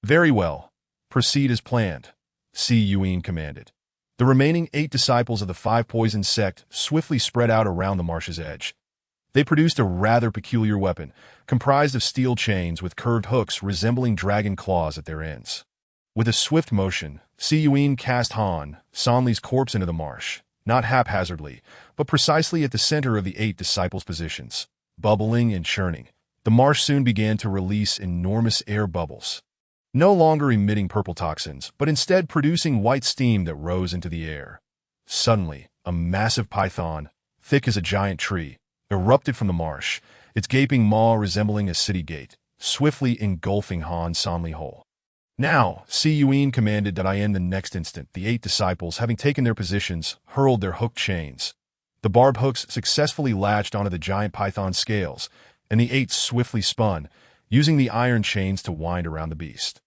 "Very well. Proceed as planned," Si Yuin commanded. The remaining 8 disciples of the Five Poisons sect swiftly spread out around the marsh's edge. They produced a rather peculiar weapon, comprised of steel chains with curved hooks resembling dragon claws at their ends. With a swift motion, Si Yuin cast Han Sonley's corpse into the marsh, not haphazardly, but precisely at the center of the 8 disciples' positions. Bubbling and churning, the marsh soon began to release enormous air bubbles, no longer emitting purple toxins, but instead producing white steam that rose into the air. Suddenly, a massive python, thick as a giant tree, erupted from the marsh, its gaping maw resembling a city gate, swiftly engulfing Han Sonley whole. "Now," Si Yuin commanded. In the next instant, the 8 disciples, having taken their positions, hurled their hooked chains. The barbed hooks successfully latched onto the giant python's scales, and the 8 swiftly spun, using the iron chains to wind around the beast.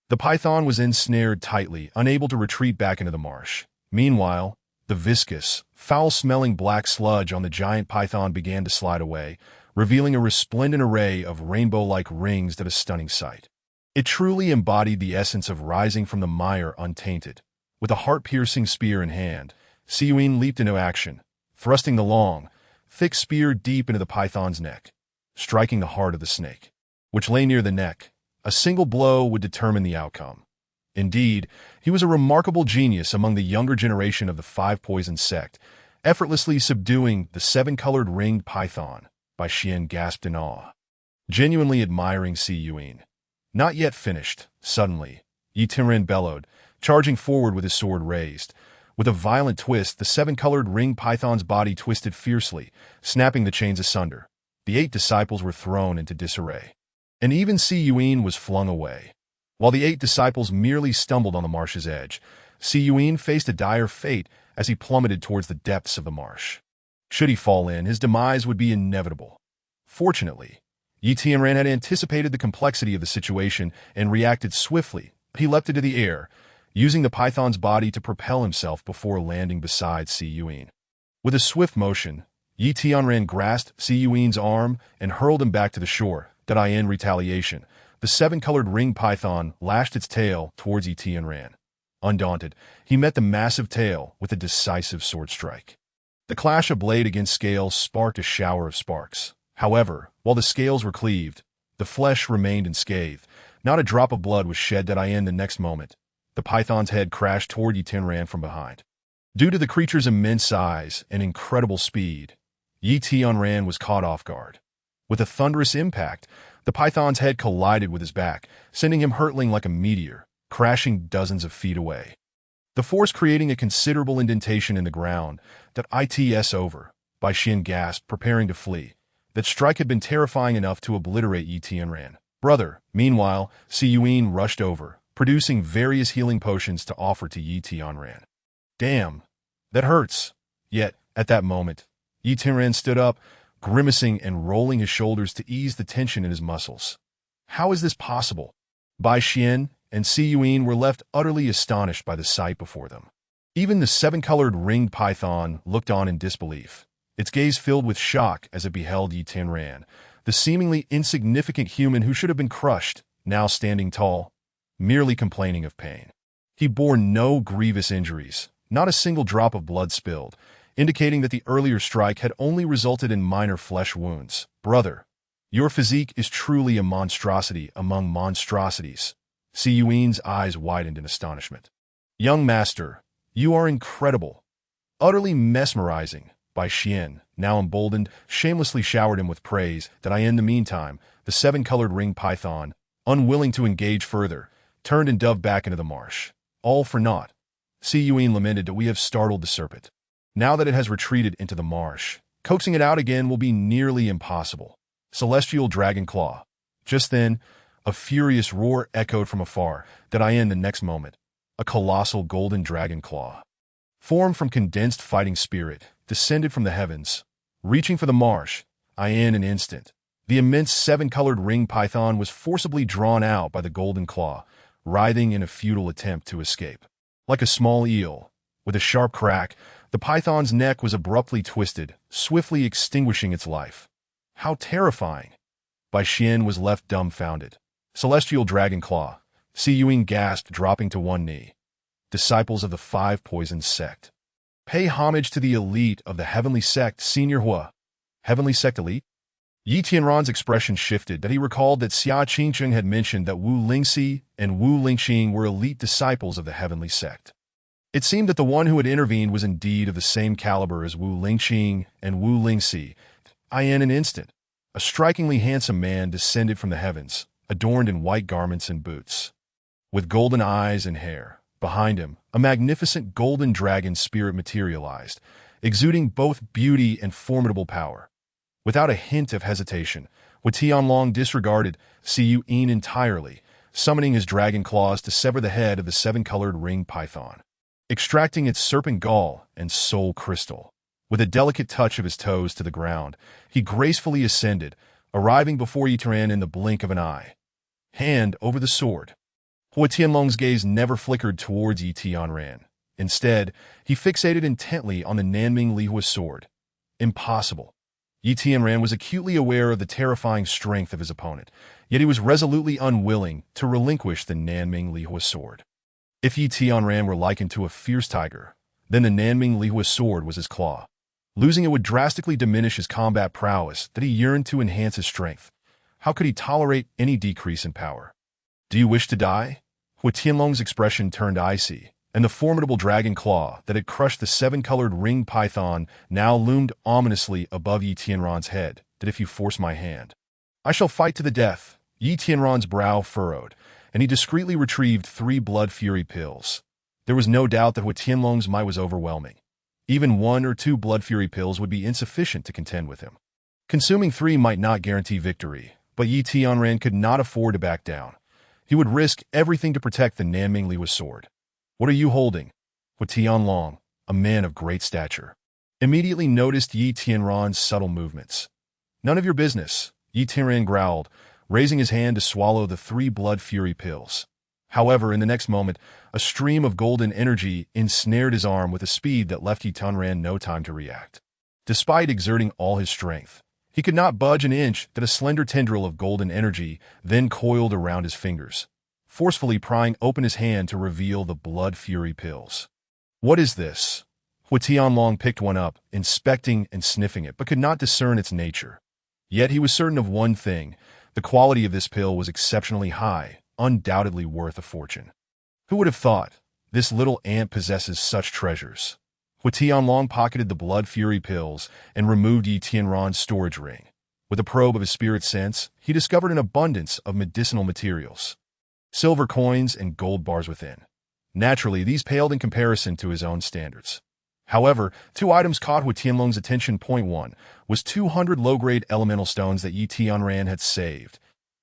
The python was ensnared tightly, unable to retreat back into the marsh. Meanwhile, the viscous, Foul-smelling black sludge on the giant python began to slide away, revealing a resplendent array of rainbow-like rings that a stunning sight. It truly embodied the essence of rising from the mire untainted. With a heart-piercing spear in hand, Si Yuin leaped into action, thrusting the long, thick spear deep into the python's neck, striking the heart of the snake, which lay near the neck. A single blow would determine the outcome. Indeed, he was a remarkable genius among the younger generation of the Five Poison sect, effortlessly subduing the seven-colored ringed python. Bai Xian gasped in awe, genuinely admiring Si Yuin. Not yet finished. Suddenly, Yi Tianren bellowed, charging forward with his sword raised. With a violent twist, the seven-colored ringed python's body twisted fiercely, snapping the chains asunder. The 8 disciples were thrown into disarray, and even Si Yuin was flung away. While the 8 disciples merely stumbled on the marsh's edge, Si Yuin faced a dire fate as he plummeted towards the depths of the marsh. Should he fall in, his demise would be inevitable. Fortunately, Yi Tianren had anticipated the complexity of the situation and reacted swiftly. He leapt into the air, using the python's body to propel himself before landing beside Si Yuin. With a swift motion, Yi Tianren grasped Si Yuin's arm and hurled him back to the shore. In retaliation, the seven-colored ringed python lashed its tail towards Yi Tianren. Undaunted, he met the massive tail with a decisive sword strike. The clash of blade against scale sparked a shower of sparks. However, while the scales were cleaved, the flesh remained unscathed. Not a drop of blood was shed. The next moment, the python's head crashed toward Yi Tianren from behind. Due to the creature's immense size and incredible speed, Yi Tianren was caught off guard. With a thunderous impact, the python's head collided with his back, sending him hurtling like a meteor, crashing dozens of feet away. The force creating a considerable indentation in the ground. It's over, Bai Xian gasped, preparing to flee. That strike had been terrifying enough to obliterate Yi Tianren. Brother, meanwhile, Si Yuin rushed over, producing various healing potions to offer to Yi Tianren. Damn, that hurts. Yet, at that moment, Yi Tianren stood up, grimacing and rolling his shoulders to ease the tension in his muscles. How is this possible? Bai Xian and Si Yuin were left utterly astonished by the sight before them. Even the seven-colored ringed python looked on in disbelief, its gaze filled with shock as it beheld Yi Tianren, the seemingly insignificant human who should have been crushed, now standing tall, merely complaining of pain. He bore no grievous injuries, not a single drop of blood spilled, indicating that the earlier strike had only resulted in minor flesh wounds. Brother, your physique is truly a monstrosity among monstrosities. Si Yuin's eyes widened in astonishment. Young master, you are incredible. Utterly mesmerizing. Bai Xian, now emboldened, shamelessly showered him with praise. In the meantime, the seven-colored ringed python, unwilling to engage further, turned and dove back into the marsh. All for naught. Si Yuin lamented that we have startled the serpent. Now that it has retreated into the marsh, coaxing it out again will be nearly impossible. Celestial Dragon Claw. Just then, a furious roar echoed from afar. The next moment, a colossal golden dragon claw, formed from condensed fighting spirit, descended from the heavens, reaching for the marsh. In an instant, the immense seven-colored ringed python was forcibly drawn out by the golden claw, writhing in a futile attempt to escape. Like a small eel, with a sharp crack, the python's neck was abruptly twisted, swiftly extinguishing its life. How terrifying! Bai Xian was left dumbfounded. Celestial Dragon Claw. Si Yuin gasped, dropping to one knee. Disciples of the Five Poison sect. Pay homage to the elite of the Heavenly Sect, Senior Hua. Heavenly Sect Elite? Yi Tianren's expression shifted. He recalled that Xia Qingcheng had mentioned that Wu Lingxi and Wu Lingqing were elite disciples of the Heavenly Sect. It seemed that the one who had intervened was indeed of the same caliber as Wu Lingqing and Wu Lingxi. In an instant, a strikingly handsome man descended from the heavens, adorned in white garments and boots, with golden eyes and hair. Behind him, a magnificent golden dragon spirit materialized, exuding both beauty and formidable power. Without a hint of hesitation, Wu Tianlong disregarded Si Yuin entirely, summoning his dragon claws to sever the head of the seven-colored ringed python, extracting its serpent gall and soul crystal. With a delicate touch of his toes to the ground, he gracefully ascended, arriving before Yi Tianren in the blink of an eye. Hand over the sword. Wu Tianlong's gaze never flickered towards Yi Tianren. Instead, he fixated intently on the Nanming Lihua's sword. Impossible. Yi Tianran was acutely aware of the terrifying strength of his opponent, yet he was resolutely unwilling to relinquish the Nanming Lihua's sword. If Yi Tianran were likened to a fierce tiger, then the Nanming Lihua's sword was his claw. Losing it would drastically diminish his combat prowess that he yearned to enhance his strength. How could he tolerate any decrease in power? Do you wish to die? Hua Tianlong's expression turned icy, and the formidable dragon claw that had crushed the seven-colored ringed python now loomed ominously above Yi Tianran's head. That if you force my hand, I shall fight to the death. Yi Tianran's brow furrowed, and he discreetly retrieved 3 blood fury pills. There was no doubt that Hua Tianlong's might was overwhelming. Even 1 or 2 blood fury pills would be insufficient to contend with him. Consuming 3 might not guarantee victory, but Yi Tianran could not afford to back down. He would risk everything to protect the Nanming Lihua's sword. What are you holding? Hua Tianlong, a man of great stature, immediately noticed Yi Tianran's subtle movements. None of your business, Yi Tianran growled, raising his hand to swallow the 3 blood fury pills. However, in the next moment, a stream of golden energy ensnared his arm with a speed that left Yi Tianran no time to react. Despite exerting all his strength, he could not budge an inch that a slender tendril of golden energy then coiled around his fingers, forcefully prying open his hand to reveal the blood fury pills. What is this? Hua Tianlong picked one up, inspecting and sniffing it, but could not discern its nature. Yet he was certain of one thing: the quality of this pill was exceptionally high, undoubtedly worth a fortune. Who would have thought? This little ant possesses such treasures. Hua Tianlong pocketed the blood fury pills and removed Yi Tianran's storage ring. With a probe of his spirit sense, he discovered an abundance of medicinal materials, silver coins and gold bars within. Naturally, these paled in comparison to his own standards. However, 2 items caught Hua Tianlong's attention. Point 1 was 200 low-grade elemental stones that Yi Tianran had saved.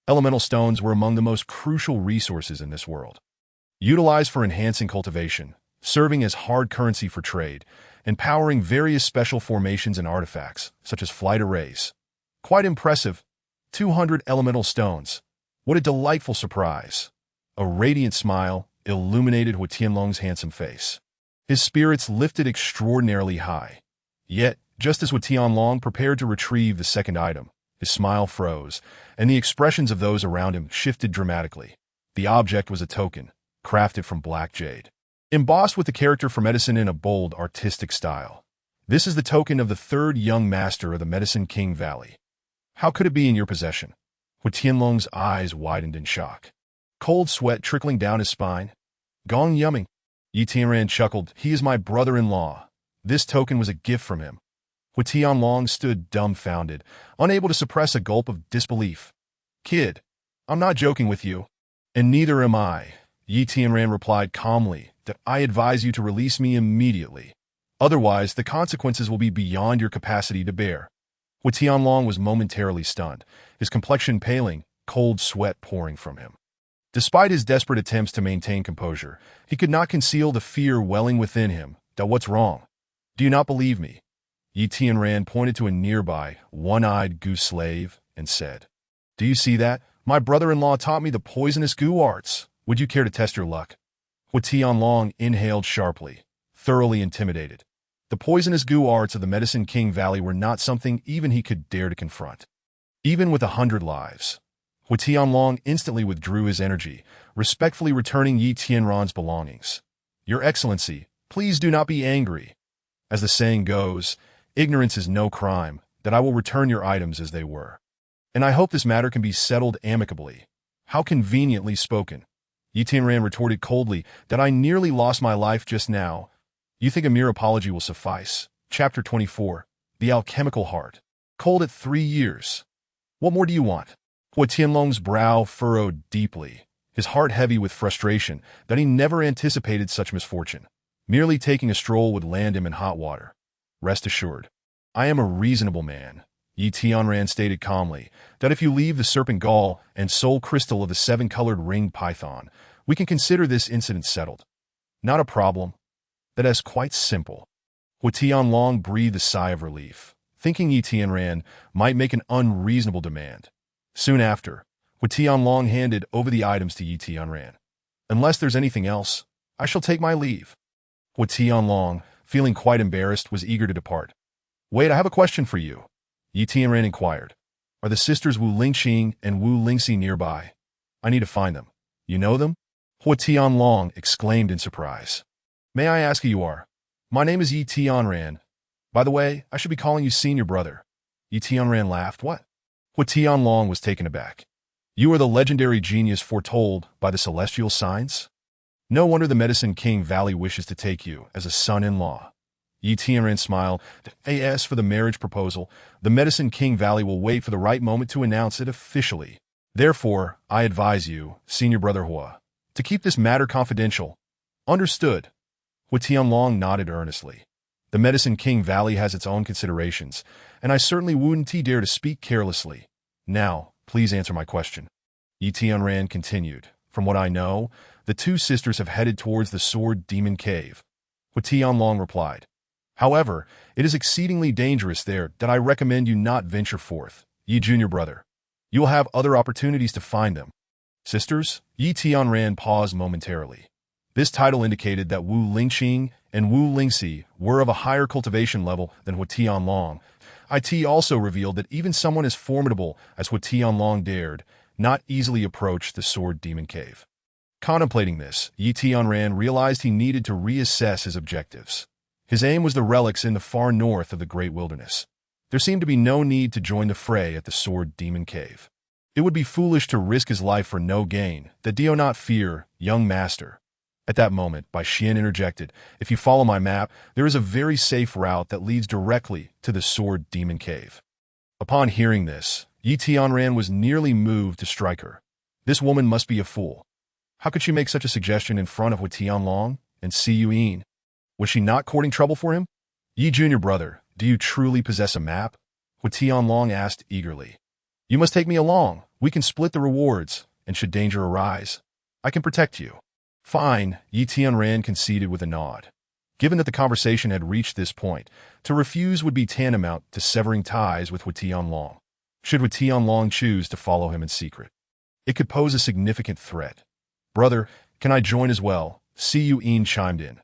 Elemental stones were among the most crucial resources in this world, utilized for enhancing cultivation, serving as hard currency for trade, and powering various special formations and artifacts, such as flight arrays. Quite impressive. 200 elemental stones. What a delightful surprise. A radiant smile illuminated Hua Tianlong's handsome face. His spirits lifted extraordinarily high. Yet, just as Hua Tianlong prepared to retrieve the second item, his smile froze, and the expressions of those around him shifted dramatically. The object was a token, crafted from black jade, embossed with the character for medicine in a bold, artistic style. This is the token of the 3rd young master of the Medicine King Valley. How could it be in your possession? Hua Tianlong's eyes widened in shock, cold sweat trickling down his spine. Gong yumming. Yi Tianran chuckled. He is my brother-in-law. This token was a gift from him. Hua Tianlong stood dumbfounded, unable to suppress a gulp of disbelief. Kid, I'm not joking with you. And neither am I. Yi Tianran replied calmly that I advise you to release me immediately. Otherwise, the consequences will be beyond your capacity to bear. Hua Tianlong was momentarily stunned, his complexion paling, cold sweat pouring from him. Despite his desperate attempts to maintain composure, he could not conceal the fear welling within him. What's wrong? Do you not believe me? Yi Tianran pointed to a nearby, one-eyed goose slave and said, Do you see that? My brother-in-law taught me the poisonous goo arts. Would you care to test your luck? Hua Tianlong inhaled sharply, thoroughly intimidated. The poisonous goo arts of the Medicine King Valley were not something even he could dare to confront. Even with 100 lives, Hua Tianlong instantly withdrew his energy, respectfully returning Yi Tianran's belongings. Your Excellency, please do not be angry. As the saying goes, ignorance is no crime, that I will return your items as they were. And I hope this matter can be settled amicably. How conveniently spoken. Yi Tianran retorted coldly that I nearly lost my life just now. You think a mere apology will suffice? Chapter 24. The Alchemical Heart. Cold at 3 years. What more do you want? Hua Tianlong's brow furrowed deeply, his heart heavy with frustration that he never anticipated such misfortune. Merely taking a stroll would land him in hot water. Rest assured, I am a reasonable man. Yi Tianran stated calmly that if you leave the serpent gall and soul crystal of the 7-colored ringed python, we can consider this incident settled. Not a problem. That is quite simple. Hua Tianlong breathed a sigh of relief, thinking Yi Tianran might make an unreasonable demand. Soon after, Hua Tianlong handed over the items to Yi Tianran. Unless there's anything else, I shall take my leave. Hua Tianlong, feeling quite embarrassed, was eager to depart. Wait, I have a question for you, Yi Tianran inquired. Are the sisters Wu Lingqing and Wu Lingxi nearby? I need to find them. You know them? Hua Tianlong exclaimed in surprise. May I ask who you are? My name is Yi Tianran. By the way, I should be calling you senior brother. Yi Tianran laughed. What? Hua Tianlong was taken aback. You are the legendary genius foretold by the celestial signs? No wonder the Medicine King Valley wishes to take you as a son-in-law. Yi Tianran smiled. As for the marriage proposal, the Medicine King Valley will wait for the right moment to announce it officially. Therefore, I advise you, senior brother Hua, to keep this matter confidential. Understood. Hua Tianlong nodded earnestly. The Medicine King Valley has its own considerations, and I certainly wouldn't dare to speak carelessly. Now, please answer my question. Yi Tianran continued. From what I know, the two sisters have headed towards the Sword Demon Cave. Hua Tianlong replied. However, it is exceedingly dangerous there that I recommend you not venture forth, Yi junior brother. You will have other opportunities to find them. Sisters? Yi Tianran paused momentarily. This title indicated that Wu Lingqing and Wu Lingxi were of a higher cultivation level than Hua Tianlong. It also revealed that even someone as formidable as Hua Tianlong dared not easily approach the Sword Demon Cave. Contemplating this, Yi Tianran realized he needed to reassess his objectives. His aim was the relics in the far north of the Great Wilderness. There seemed to be no need to join the fray at the Sword Demon Cave. It would be foolish to risk his life for no gain. That do not fear, young master. At that moment, Bai Xian interjected, if you follow my map, there is a very safe route that leads directly to the Sword Demon Cave. Upon hearing this, Yi Tianran was nearly moved to strike her. This woman must be a fool. How could she make such a suggestion in front of Hua Tianlong and Si Yuyin? Was she not courting trouble for him? Yi junior brother, do you truly possess a map? Hua Tianlong asked eagerly. You must take me along. We can split the rewards, and should danger arise, I can protect you. Fine, Yi Tianran conceded with a nod. Given that the conversation had reached this point, to refuse would be tantamount to severing ties with Hua Tianlong. Should Hua Tianlong choose to follow him in secret, it could pose a significant threat. Brother, can I join as well? Si Yuyin chimed in.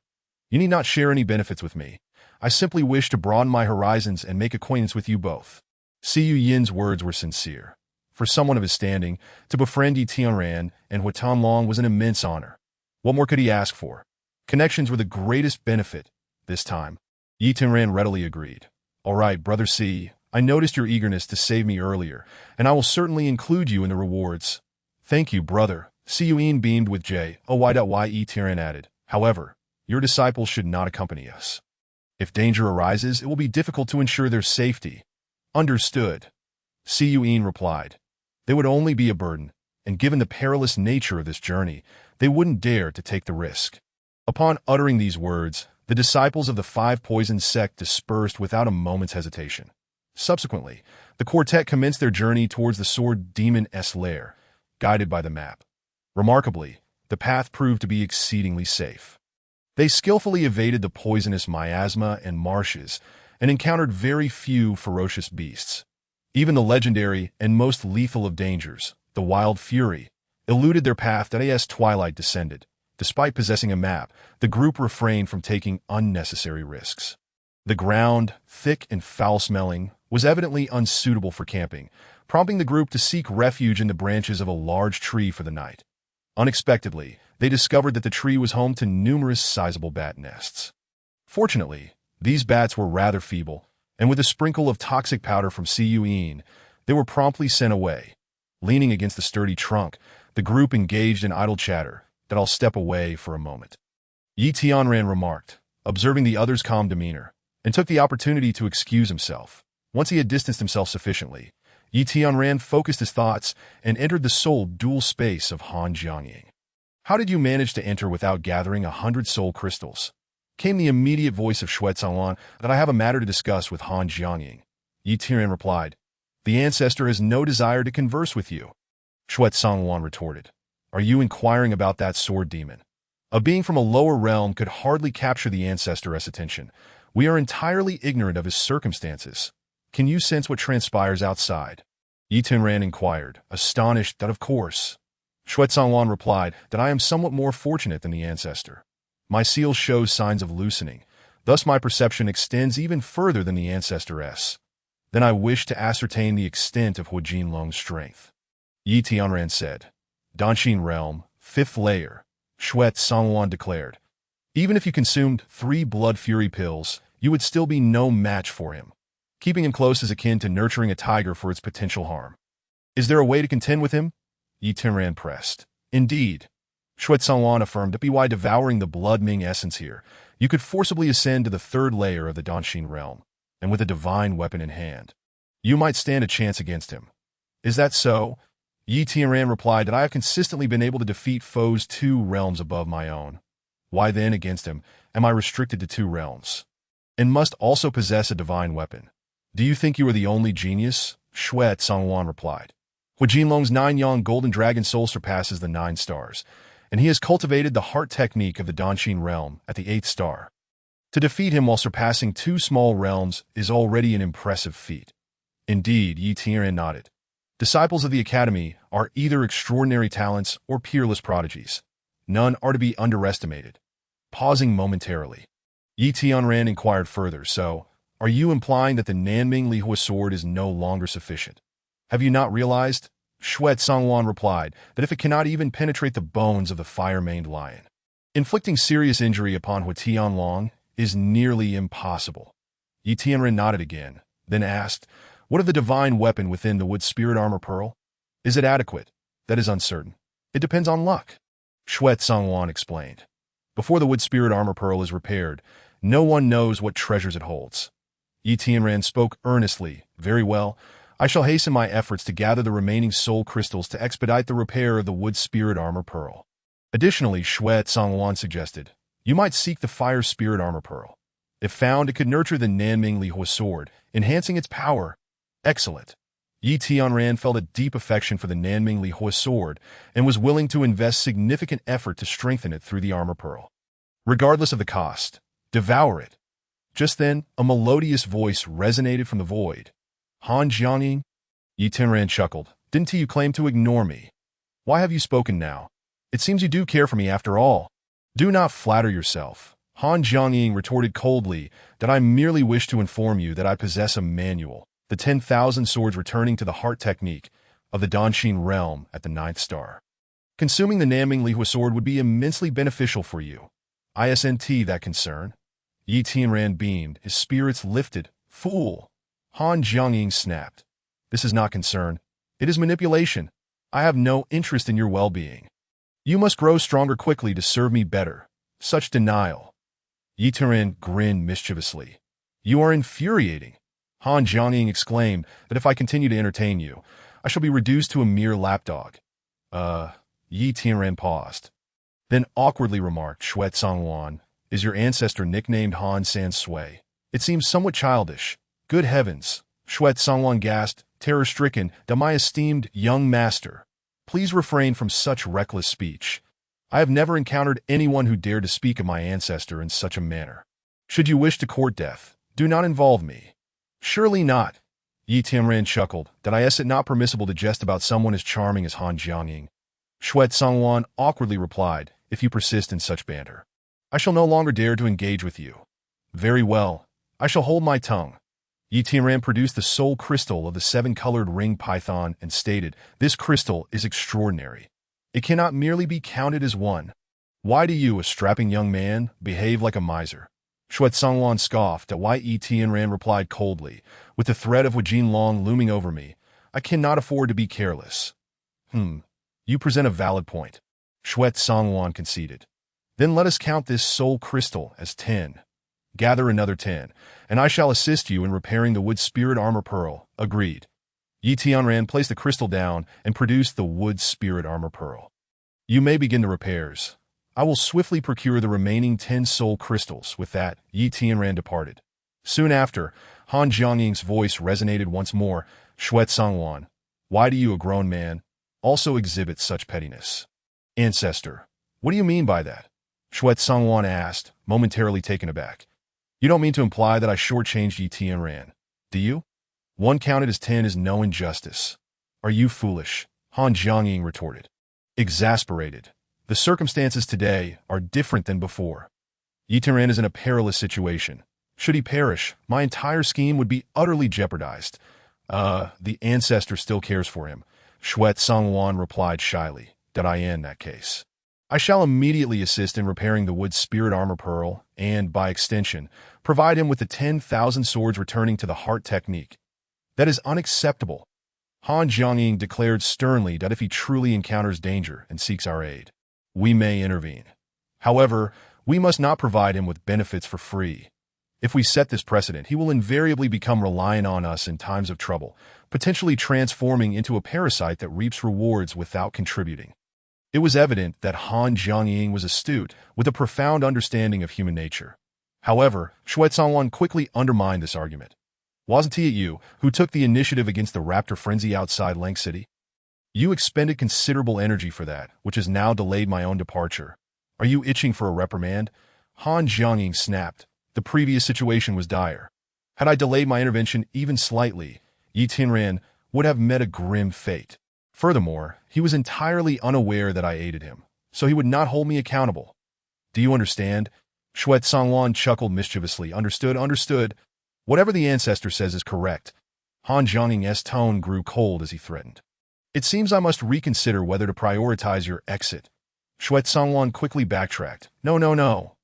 You need not share any benefits with me. I simply wish to broaden my horizons and make acquaintance with you both. Si Yuyin's words were sincere. For someone of his standing, to befriend Yi Tianran and Hua Tianlong was an immense honor. What more could he ask for? Connections were the greatest benefit, this time. Yi Tianran readily agreed. All right, brother Si, I noticed your eagerness to save me earlier, and I will certainly include you in the rewards. Thank you, brother. Si Yuyin beamed with Yi Tianran added. However, your disciples should not accompany us. If danger arises, it will be difficult to ensure their safety. Understood. Si Yuyin replied. They would only be a burden, and given the perilous nature of this journey, they wouldn't dare to take the risk. Upon uttering these words, the disciples of the Five Poisons sect dispersed without a moment's hesitation. Subsequently, the quartet commenced their journey towards the Sword Demon's lair, guided by the map. Remarkably, the path proved to be exceedingly safe. They skillfully evaded the poisonous miasma and marshes and encountered very few ferocious beasts. Even the legendary and most lethal of dangers, the wild fury, eluded their path as twilight descended. Despite possessing a map, the group refrained from taking unnecessary risks. The ground, thick and foul-smelling, was evidently unsuitable for camping, prompting the group to seek refuge in the branches of a large tree for the night. Unexpectedly, they discovered that the tree was home to numerous sizable bat nests. Fortunately, these bats were rather feeble, and with a sprinkle of toxic powder from Si Yuyin, they were promptly sent away. Leaning against the sturdy trunk, the group engaged in idle chatter. That I'll step away for a moment, Yi Tianran remarked, observing the other's calm demeanor, and took the opportunity to excuse himself. Once he had distanced himself sufficiently, Yi Tianran focused his thoughts and entered the soul dual space of Han Jiangying. How did you manage to enter without gathering 100 soul crystals? Came the immediate voice of Shui Zhanglan. That I have a matter to discuss with Han Jiangying. Yi Tianran replied, the ancestor has no desire to converse with you. Shui Zhanglan retorted. Are you inquiring about that sword demon? A being from a lower realm could hardly capture the ancestor's attention. We are entirely ignorant of his circumstances. Can you sense what transpires outside? Yi Tianran inquired, astonished that of course. Shui Zhanglan replied that I am somewhat more fortunate than the ancestor. My seal shows signs of loosening. Thus my perception extends even further than the Ancestor-S. Then I wish to ascertain the extent of Hu Jinlong's strength. Yi Tianran said. Danshin Realm, 5th layer, Shuet Songwan declared. Even if you consumed 3 blood fury pills, you would still be no match for him. Keeping him close is akin to nurturing a tiger for its potential harm. Is there a way to contend with him? Yi Tianran pressed. Indeed. Shuet Songwan affirmed that by devouring the Blood Ming essence here, you could forcibly ascend to the 3rd layer of the Danshin realm, and with a divine weapon in hand, you might stand a chance against him. Is that so? Yi Tianran replied that I have consistently been able to defeat foes 2 realms above my own. Why then, against him, am I restricted to 2 realms? And must also possess a divine weapon. Do you think you are the only genius? Shuet Songwan replied. Hu Jinlong's 9-yang golden dragon soul surpasses the 9 stars, and he has cultivated the heart technique of the Danshin realm at the 8th star. To defeat him while surpassing 2 small realms is already an impressive feat. Indeed, Yi Tianran nodded. Disciples of the Academy are either extraordinary talents or peerless prodigies. None are to be underestimated. Pausing momentarily, Yi Tianran inquired further, so, are you implying that the Nanming Lihua sword is no longer sufficient? Have you not realized? Shuet Songwan replied that if it cannot even penetrate the bones of the fire-maned lion, inflicting serious injury upon Hu Tianlong is nearly impossible. Yi Tianran nodded again, then asked, what of the divine weapon within the wood spirit armor pearl? Is it adequate? That is uncertain. It depends on luck. Shuet Songwan explained. Before the wood spirit armor pearl is repaired, no one knows what treasures it holds. Yi Tianran spoke earnestly. Very well. I shall hasten my efforts to gather the remaining soul crystals to expedite the repair of the wood spirit armor pearl. Additionally, Shuet Songwan suggested, you might seek the fire spirit armor pearl. If found, it could nurture the Nanming Lihua sword, enhancing its power. Excellent. Yi Tianran felt a deep affection for the Nanming Lihua sword and was willing to invest significant effort to strengthen it through the armor pearl. Regardless of the cost, devour it. Just then, a melodious voice resonated from the void. Han Jiangying? Yi Tianran chuckled. Didn't you claim to ignore me? Why have you spoken now? It seems you do care for me after all. Do not flatter yourself. Han Jiangying retorted coldly that I merely wish to inform you that I possess a manual, the 10,000 swords returning to the heart technique of the Danshin realm at the 9th star. Consuming the Nanming Lihua sword would be immensely beneficial for you. Isn't that concern? Yi Tianran beamed, his spirits lifted. Fool! Han Jiangying snapped. This is not concern. It is manipulation. I have no interest in your well-being. You must grow stronger quickly to serve me better. Such denial. Yi Tianran grinned mischievously. You are infuriating. Han Jiangying exclaimed that if I continue to entertain you, I shall be reduced to a mere lapdog. Yi Tianran paused. Then awkwardly remarked, Shuet Songwan, is your ancestor nicknamed Han San Sui? It seems somewhat childish. Good heavens, Shuet Songwan gasped, terror-stricken, that my esteemed young master, please refrain from such reckless speech. I have never encountered anyone who dared to speak of my ancestor in such a manner. Should you wish to court death, do not involve me. Surely not. Yi Tianran chuckled, that is it not permissible to jest about someone as charming as Han Jiangying? Shuet Songwan awkwardly replied, if you persist in such banter, I shall no longer dare to engage with you. Very well, I shall hold my tongue. Yi Tianran produced the soul crystal of the 7-colored ring python and stated, this crystal is extraordinary. It cannot merely be counted as one. Why do you, a strapping young man, behave like a miser? Shuet Songwan scoffed, at why Yi Tianran replied coldly, with the threat of Hu Jinlong looming over me, I cannot afford to be careless. You present a valid point. Shuet Songwan conceded. Then let us count this soul crystal as 10. Gather another 10, and I shall assist you in repairing the wood spirit armor pearl. Agreed. Yi Tianran placed the crystal down and produced the wood spirit armor pearl. You may begin the repairs. I will swiftly procure the remaining 10 soul crystals. With that, Yi Tianran departed. Soon after, Han Jiangying's voice resonated once more. Shuet Songwan, why do you, a grown man, also exhibit such pettiness? Ancestor, what do you mean by that? Shuet Songwan asked, momentarily taken aback. You don't mean to imply that I shortchanged Yi Tianran, do you? 1 counted as 10 is no injustice. Are you foolish? Han Jiangying retorted. Exasperated. The circumstances today are different than before. Yi Tianran is in a perilous situation. Should he perish, my entire scheme would be utterly jeopardized. The ancestor still cares for him. Shuet Songwan replied shyly. That I in that case. I shall immediately assist in repairing the wood's spirit armor pearl and, by extension, provide him with the 10,000 swords returning to the heart technique. That is unacceptable. Han Jiangying declared sternly that if he truly encounters danger and seeks our aid, we may intervene. However, we must not provide him with benefits for free. If we set this precedent, he will invariably become reliant on us in times of trouble, potentially transforming into a parasite that reaps rewards without contributing. It was evident that Han Jiangying was astute, with a profound understanding of human nature. However, Shuet Songwan quickly undermined this argument. Wasn't it you who took the initiative against the raptor frenzy outside Lang City? You expended considerable energy for that, which has now delayed my own departure. Are you itching for a reprimand? Han Jiangying snapped. The previous situation was dire. Had I delayed my intervention even slightly, Yi Tianran would have met a grim fate. Furthermore, he was entirely unaware that I aided him, so he would not hold me accountable. Do you understand? Shuet Songwan chuckled mischievously. Understood. Whatever the ancestor says is correct. Han Jiangying's tone grew cold as he threatened. It seems I must reconsider whether to prioritize your exit. Shuet Songwan quickly backtracked. No.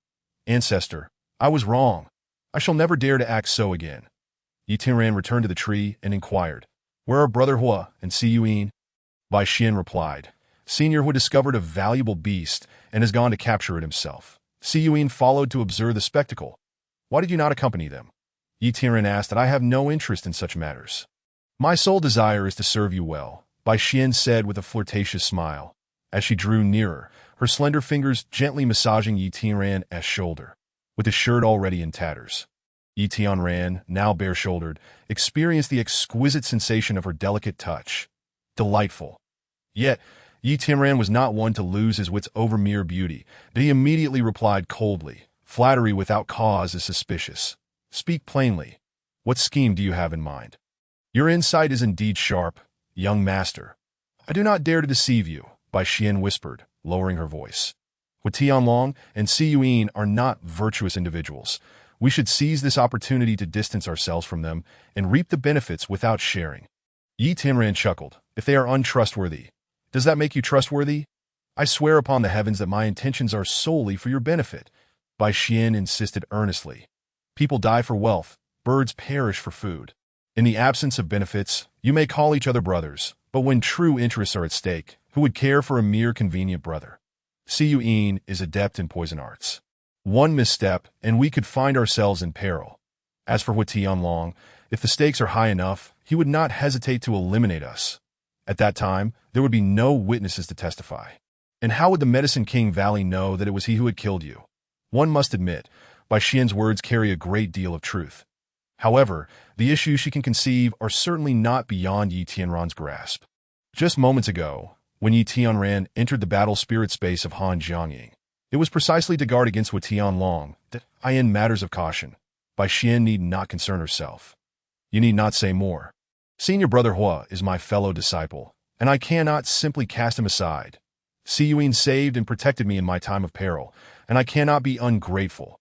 Ancestor, I was wrong. I shall never dare to act so again. Yi Tianran returned to the tree and inquired, Where are Brother Hua and Si Yuin? Bai Xian replied, Senior Hua discovered a valuable beast and has gone to capture it himself. Si Yuin followed to observe the spectacle. Why did you not accompany them? Yi Tianran asked that I have no interest in such matters. My sole desire is to serve you well, Bai Xian said with a flirtatious smile. As she drew nearer, her slender fingers gently massaging Yi Tianran's shoulder, with his shirt already in tatters. Yi Tianran, now bare-shouldered, experienced the exquisite sensation of her delicate touch. Delightful. Yet, Yi Tianran was not one to lose his wits over mere beauty, but he immediately replied coldly, Flattery without cause is suspicious. Speak plainly. What scheme do you have in mind? Your insight is indeed sharp, young master. I do not dare to deceive you, Bai Xian whispered, lowering her voice. Hua Tianlong and Si Yuin are not virtuous individuals. We should seize this opportunity to distance ourselves from them and reap the benefits without sharing. Yi Tianran chuckled. If they are untrustworthy, does that make you trustworthy? I swear upon the heavens that my intentions are solely for your benefit. Bai Xian insisted earnestly. People die for wealth, birds perish for food. In the absence of benefits, you may call each other brothers, but when true interests are at stake, who would care for a mere convenient brother? Si Yuin is adept in poison arts. One misstep, and we could find ourselves in peril. As for Hua Tianlong, if the stakes are high enough, he would not hesitate to eliminate us. At that time, there would be no witnesses to testify. And how would the Medicine King Valley know that it was he who had killed you? One must admit, Bai Xian's words carry a great deal of truth. However, the issues she can conceive are certainly not beyond Yi Tianran's grasp. Just moments ago, when Yi Tianran entered the battle spirit space of Han Jiangying, it was precisely to guard against Hua Tianlong that in matters of caution, Bai Xian need not concern herself. You need not say more. Senior Brother Hua is my fellow disciple, and I cannot simply cast him aside. Si Yuin saved and protected me in my time of peril, and I cannot be ungrateful.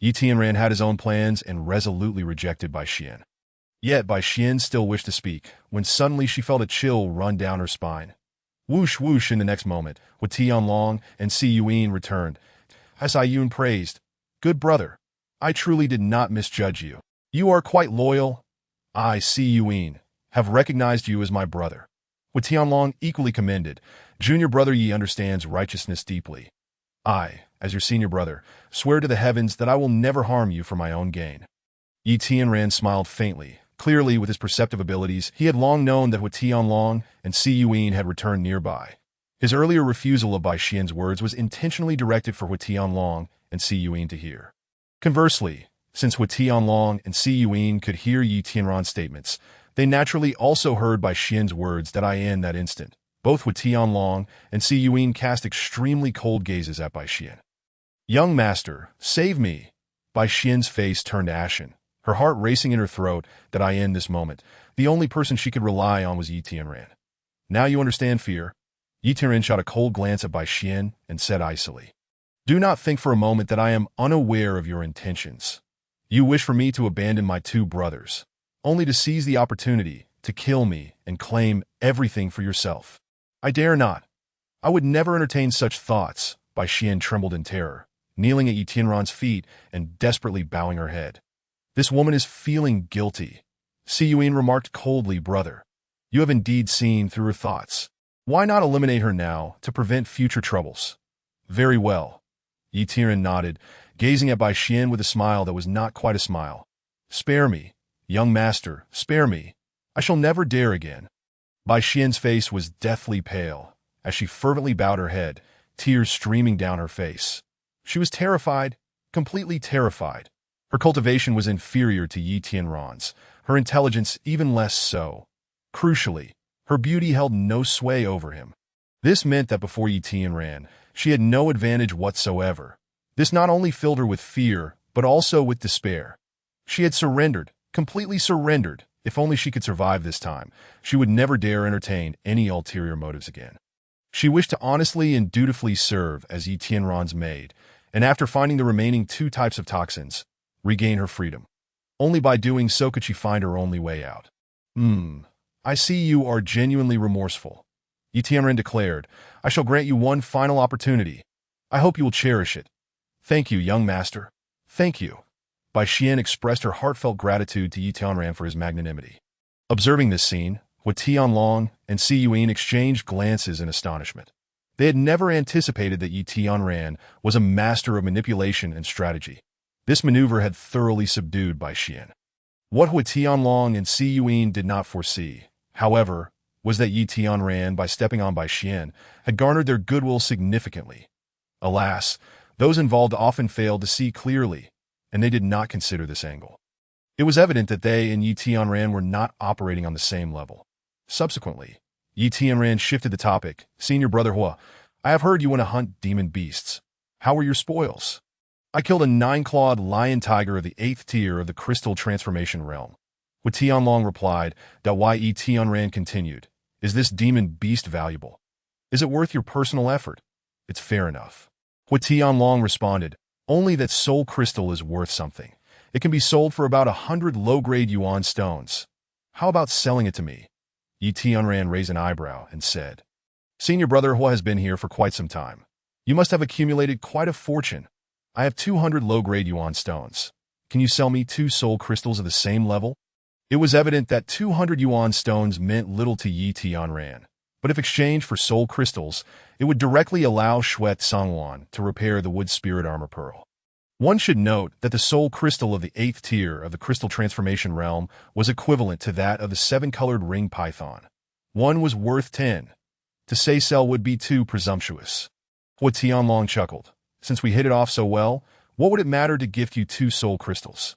Yi Tianran had his own plans and resolutely rejected Bai Xian. Yet Bai Xian still wished to speak, when suddenly she felt a chill run down her spine. Whoosh whoosh in the next moment, Hua Tianlong and Si Yuin returned. As Si Yuin praised, Good brother, I truly did not misjudge you. You are quite loyal. I, Si Yuin, have recognized you as my brother. Hua Tianlong equally commended. Junior brother Yi understands righteousness deeply. I, as your senior brother, swear to the heavens that I will never harm you for my own gain. Yi Tianran smiled faintly. Clearly, with his perceptive abilities, he had long known that Hua Tianlong and Si Yuin had returned nearby. His earlier refusal of Bai Xian's words was intentionally directed for Hua Tianlong and Si Yuin to hear. Conversely, since Hua Tianlong and Si Yuin could hear Yi Tianran's statements, they naturally also heard Bai Xian's words that in that instant. Both Hua Tianlong and Si Yuin cast extremely cold gazes at Bai Xian. Young master, save me! Bai Xian's face turned ashen, her heart racing in her throat that in this moment, the only person she could rely on was Yi Tianran. Now you understand fear? Yi Tianran shot a cold glance at Bai Xian and said icily. Do not think for a moment that I am unaware of your intentions. You wish for me to abandon my two brothers, only to seize the opportunity to kill me and claim everything for yourself. I dare not. I would never entertain such thoughts. Bai Xian trembled in terror, kneeling at Yi Tianran's feet and desperately bowing her head. This woman is feeling guilty. Si Yuan remarked coldly, brother. You have indeed seen through her thoughts. Why not eliminate her now to prevent future troubles? Very well. Yi Tianran nodded, gazing at Bai Xian with a smile that was not quite a smile. Spare me, young master, spare me. I shall never dare again. Bai Xian's face was deathly pale, as she fervently bowed her head, tears streaming down her face. She was terrified, completely terrified. Her cultivation was inferior to Yi Tianran's, her intelligence even less so. Crucially, her beauty held no sway over him. This meant that before Yi Tianran, she had no advantage whatsoever. This not only filled her with fear, but also with despair. She had surrendered, completely surrendered. If only she could survive this time, she would never dare entertain any ulterior motives again. She wished to honestly and dutifully serve as Yi Tianran's maid, and after finding the remaining two types of toxins, regain her freedom. Only by doing so could she find her only way out. I see you are genuinely remorseful. Yi Tianran declared, I shall grant you one final opportunity. I hope you will cherish it. Thank you, young master. Thank you. Bai Xian expressed her heartfelt gratitude to Yi Tianran for his magnanimity. Observing this scene, Hua Tianlong and Si Yuan exchanged glances in astonishment. They had never anticipated that Yi Tianran was a master of manipulation and strategy. This maneuver had thoroughly subdued Bai Xian. What Hua Tianlong and Si Yuan did not foresee, however, was that Yi Tianran, by stepping on Bai Xian, had garnered their goodwill significantly. Alas, those involved often failed to see clearly, and they did not consider this angle. It was evident that they and Yi Tianran were not operating on the same level. Subsequently, Yi Tianran shifted the topic. Senior brother Hua, I have heard you want to hunt demon beasts. How were your spoils? I killed a 9-clawed lion tiger of the 8th tier of the crystal transformation realm. Hua Tianlong replied, Why Yi Tianran continued. Is this demon beast valuable? Is it worth your personal effort? It's fair enough. Hua Tianlong responded, Only that soul crystal is worth something. It can be sold for about 100 low-grade yuan stones. How about selling it to me? Yi Tianran raised an eyebrow and said, Senior brother Hua has been here for quite some time. You must have accumulated quite a fortune. I have 200 low-grade yuan stones. Can you sell me 2 soul crystals of the same level? It was evident that 200 yuan stones meant little to Yi Tianran, but if exchanged for soul crystals, it would directly allow Shuet Songwan to repair the wood spirit armor pearl. One should note that the soul crystal of the 8th tier of the crystal transformation realm was equivalent to that of the 7-colored ring python. One was worth 10. To say sell would be too presumptuous. Hua Tianlong chuckled. Since we hit it off so well, what would it matter to gift you 2 soul crystals?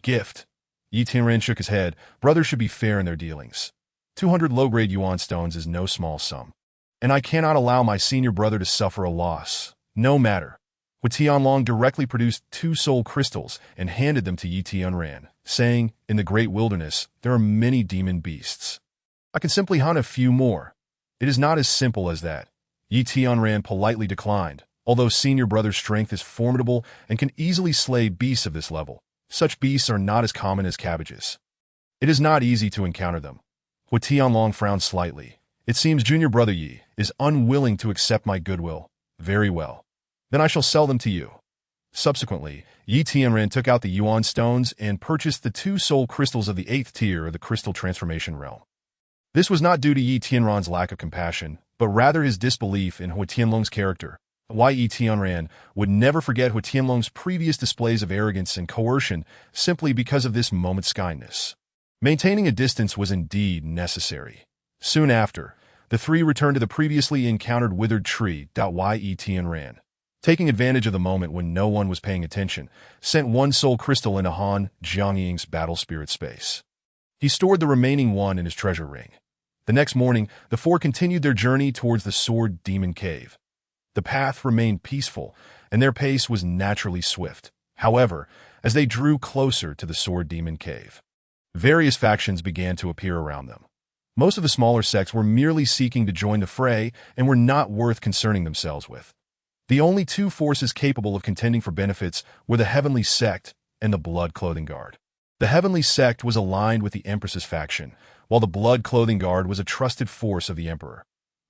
Gift. Yi Tianran shook his head. Brothers should be fair in their dealings. 200 low-grade yuan stones is no small sum. And I cannot allow my senior brother to suffer a loss. No matter. Hua Tianlong directly produced 2 soul crystals and handed them to Yi Tianran, saying, In the great wilderness, there are many demon beasts. I can simply hunt a few more. It is not as simple as that. Yi Tianran politely declined. Although senior brother's strength is formidable and can easily slay beasts of this level, such beasts are not as common as cabbages. It is not easy to encounter them. Hua Tianlong frowned slightly. It seems junior brother Yi is unwilling to accept my goodwill. Very well. Then I shall sell them to you. Subsequently, Yi Tianran took out the yuan stones and purchased the 2 soul crystals of the 8th tier of the crystal transformation realm. This was not due to Yi Tianran's lack of compassion, but rather his disbelief in Hua Tianlong's character. Yi Tianran would never forget Hua Tianlong's previous displays of arrogance and coercion simply because of this moment's kindness. Maintaining a distance was indeed necessary. Soon after, the three returned to the previously encountered withered tree. Yi Tianran, taking advantage of the moment when no one was paying attention, sent 1 soul crystal into Han Jiangying's battle spirit space. He stored the remaining 1 in his treasure ring. The next morning, the 4 continued their journey towards the Sword Demon Cave. The path remained peaceful, and their pace was naturally swift. However, as they drew closer to the Sword Demon Cave, various factions began to appear around them. Most of the smaller sects were merely seeking to join the fray and were not worth concerning themselves with. The only two forces capable of contending for benefits were the Heavenly Sect and the Blood Clothing Guard. The Heavenly Sect was aligned with the Empress's faction, while the Blood Clothing Guard was a trusted force of the Emperor,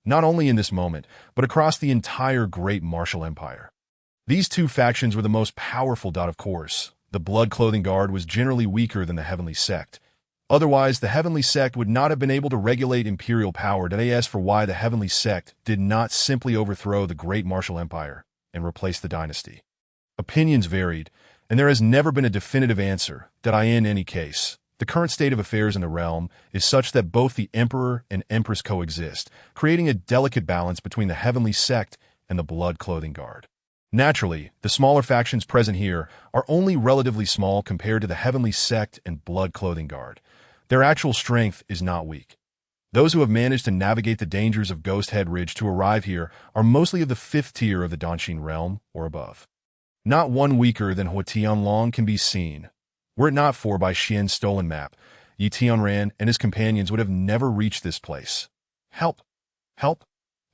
not only in this moment, but across the entire great martial empire. These two factions were the most powerful. Of course, the Blood Clothing Guard was generally weaker than the Heavenly Sect. Otherwise, the Heavenly Sect would not have been able to regulate imperial power. As for why the Heavenly Sect did not simply overthrow the great martial empire and replace the dynasty. Opinions varied, and there has never been a definitive answer. In any case, the current state of affairs in the realm is such that both the Emperor and Empress coexist, creating a delicate balance between the Heavenly Sect and the Blood Clothing Guard. Naturally, the smaller factions present here are only relatively small compared to the Heavenly Sect and Blood Clothing Guard. Their actual strength is not weak. Those who have managed to navigate the dangers of Ghost Head Ridge to arrive here are mostly of the 5th tier of the Danshin realm or above. Not one weaker than Huatianlong can be seen. Were it not for by Xian's stolen map, Yi Tianran and his companions would have never reached this place. Help! Help!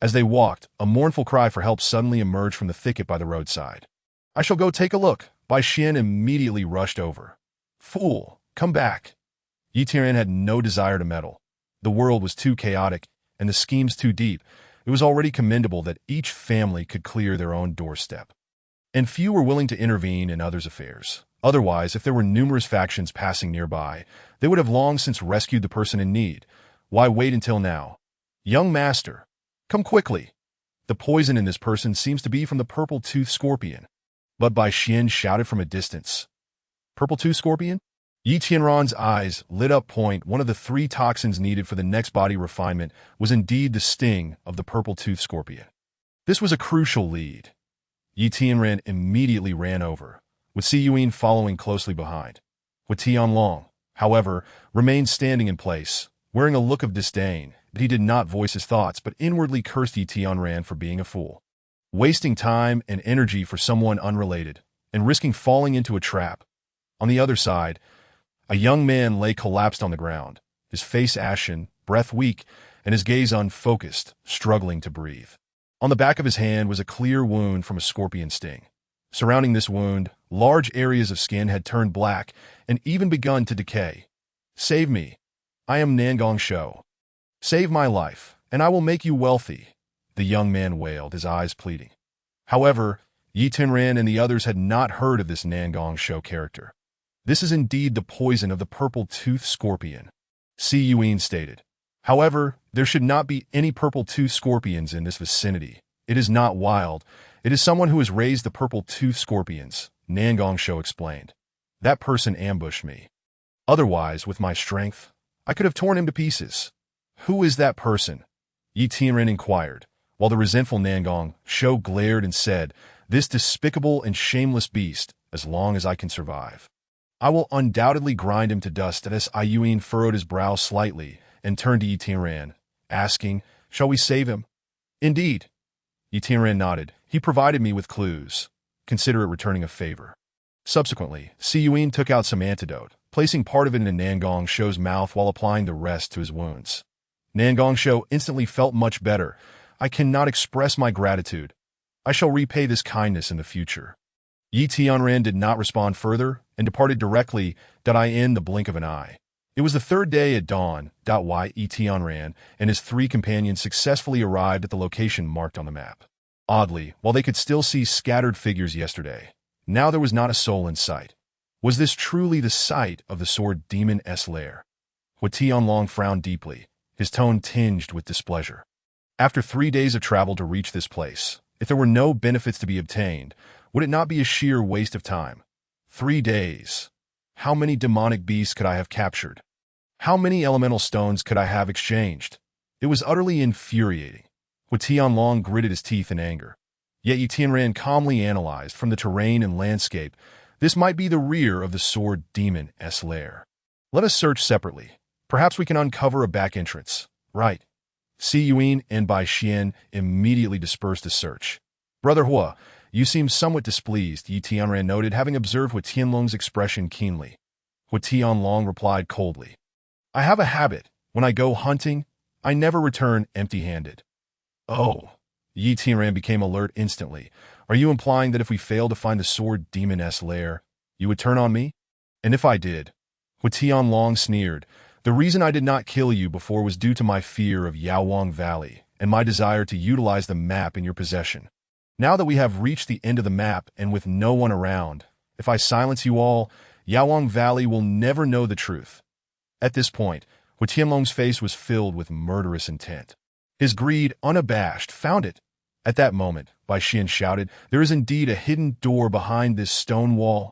As they walked, a mournful cry for help suddenly emerged from the thicket by the roadside. I shall go take a look. Bai Xian immediately rushed over. Fool, come back. Yi Tianran had no desire to meddle. The world was too chaotic, and the schemes too deep. It was already commendable that each family could clear their own doorstep. And few were willing to intervene in others' affairs. Otherwise, if there were numerous factions passing nearby, they would have long since rescued the person in need. Why wait until now? Young master, come quickly. The poison in this person seems to be from the purple-toothed scorpion. But Bai Xian shouted from a distance. Purple-toothed scorpion? Yi Tianran's eyes lit up. One of the 3 toxins needed for the next body refinement was indeed the sting of the purple-toothed scorpion. This was a crucial lead. Yi Tianran immediately ran over, with Si Yuin following closely behind. Huatianlong, however, remained standing in place, wearing a look of disdain. He did not voice his thoughts, but inwardly cursed Yi Tianran for being a fool. Wasting time and energy for someone unrelated, and risking falling into a trap. On the other side, a young man lay collapsed on the ground, his face ashen, breath weak, and his gaze unfocused, struggling to breathe. On the back of his hand was a clear wound from a scorpion sting. Surrounding this wound, large areas of skin had turned black and even begun to decay. Save me. I am Nangong Shou. Save my life, and I will make you wealthy, the young man wailed, his eyes pleading. However, Yi Tianran and the others had not heard of this Nangong Shou character. This is indeed the poison of the purple-toothed scorpion, Si Yuin stated. However, there should not be any purple-toothed scorpions in this vicinity. It is not wild. It is someone who has raised the purple-toothed scorpions, Nangong Shou explained. That person ambushed me. Otherwise, with my strength, I could have torn him to pieces. Who is that person? Yi Tianran inquired, while the resentful Nangong Shou glared and said, This despicable and shameless beast, as long as I can survive. I will undoubtedly grind him to dust. As Yuin furrowed his brow slightly and turned to Yi Tianran, asking, Shall we save him? Indeed. Yi Tianran nodded. He provided me with clues. Consider it returning a favor. Subsequently, Si Yuin took out some antidote, placing part of it in Nangong Shou's mouth while applying the rest to his wounds. Nangong Shou instantly felt much better. I cannot express my gratitude. I shall repay this kindness in the future. Yi Tianran did not respond further and departed directly in the blink of an eye. It was the 3rd day at dawn. Yi Tianran and his 3 companions successfully arrived at the location marked on the map. Oddly, while they could still see scattered figures yesterday, now there was not a soul in sight. Was this truly the site of the sword demon's lair? Huatianlong frowned deeply, his tone tinged with displeasure. After 3 days of travel to reach this place, if there were no benefits to be obtained, would it not be a sheer waste of time? 3 days. How many demonic beasts could I have captured? How many elemental stones could I have exchanged? It was utterly infuriating. Huatianlong gritted his teeth in anger. Yet Yi Tianran calmly analyzed from the terrain and landscape. This might be the rear of the sword demon's lair. Let us search separately. Perhaps we can uncover a back entrance. Right. Si Yuin and Bai Xian immediately dispersed the search. Brother Hua, you seem somewhat displeased, Yi Tianran noted, having observed Huatianlong's expression keenly. Huatianlong replied coldly. I have a habit. When I go hunting, I never return empty-handed. Oh, Yi Tianran became alert instantly. Are you implying that if we fail to find the sword demoness lair, you would turn on me? And if I did? Hu Tianlong sneered. The reason I did not kill you before was due to my fear of Yaowang Valley and my desire to utilize the map in your possession. Now that we have reached the end of the map and with no one around, if I silence you all, Yaowang Valley will never know the truth. At this point, Hu Tianlong's face was filled with murderous intent. His greed, unabashed, found it. At that moment, Bai Xian shouted, there is indeed a hidden door behind this stone wall.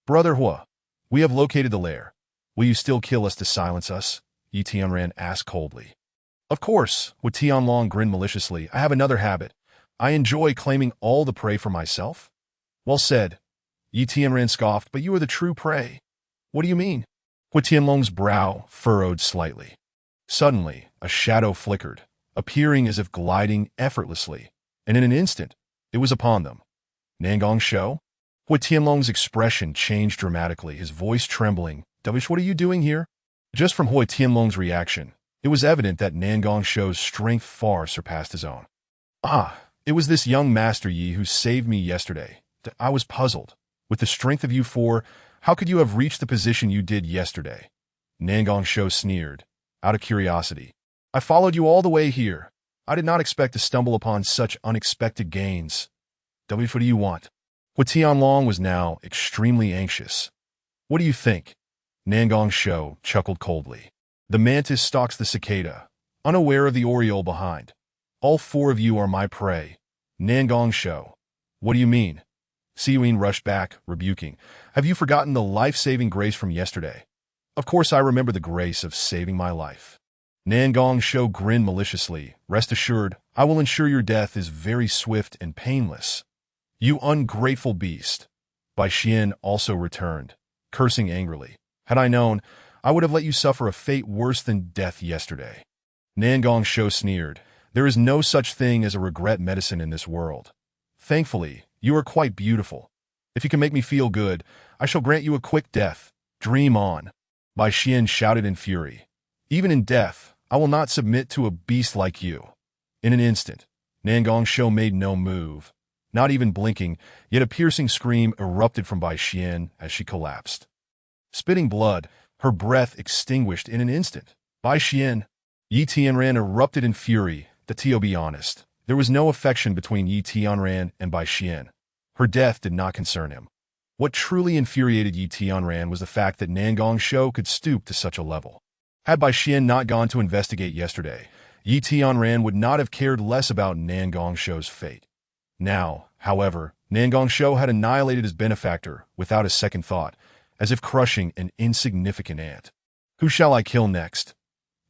Brother Hua, we have located the lair. Will you still kill us to silence us? Yi Tianran asked coldly. Of course, Hu Tianlong grinned maliciously. I have another habit. I enjoy claiming all the prey for myself. Well said. Yi Tianran scoffed, but you are the true prey. What do you mean? Hu Tianlong's brow furrowed slightly. Suddenly, a shadow flickered, appearing as if gliding effortlessly, and in an instant, it was upon them. Nangong Shou? Hu Tianlong's expression changed dramatically, his voice trembling. Dovish, what are you doing here? Just from Hu Tianlong's reaction, it was evident that Nangong Shou's strength far surpassed his own. Ah, it was this young Master Yi who saved me yesterday. I was puzzled. With the strength of you four, how could you have reached the position you did yesterday? Nangong Shou sneered, out of curiosity. I followed you all the way here. I did not expect to stumble upon such unexpected gains. Dovish, what do you want? Hu Tianlong was now extremely anxious. What do you think? Nangong Shou chuckled coldly. The mantis stalks the cicada, unaware of the oriole behind. All four of you are my prey. Nangong Shou. What do you mean? Siyuan rushed back, rebuking. Have you forgotten the life-saving grace from yesterday? Of course I remember the grace of saving my life. Nangong Shou grinned maliciously. Rest assured, I will ensure your death is very swift and painless. You ungrateful beast. Bai Xian also returned, cursing angrily. Had I known, I would have let you suffer a fate worse than death yesterday. Nangong Shou sneered. There is no such thing as a regret medicine in this world. Thankfully, you are quite beautiful. If you can make me feel good, I shall grant you a quick death. Dream on. Bai Xian shouted in fury. Even in death, I will not submit to a beast like you. In an instant, Nangong Shou made no move. Not even blinking, yet a piercing scream erupted from Bai Xian as she collapsed. Spitting blood, her breath extinguished in an instant. Bai Xian. Yi Tianran erupted in fury. To be honest, there was no affection between Yi Tianran and Bai Xian. Her death did not concern him. What truly infuriated Yi Tianran was the fact that Nangong Shou could stoop to such a level. Had Bai Xian not gone to investigate yesterday, Yi Tianran would not have cared less about Nangong Shou's fate. Now, however, Nangong Shou had annihilated his benefactor without a second thought, as if crushing an insignificant ant. Who shall I kill next?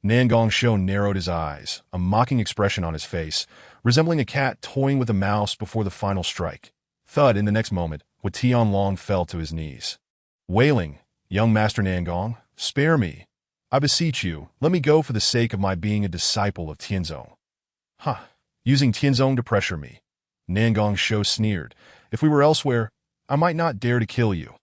Nangong Shou narrowed his eyes, a mocking expression on his face, resembling a cat toying with a mouse before the final strike. Thud, in the next moment, Hu Tianlong fell to his knees. Wailing, young Master Nangong, spare me. I beseech you, let me go for the sake of my being a disciple of Tianzong. Huh, using Tianzong to pressure me. Nangong Shou sneered. If we were elsewhere, I might not dare to kill you.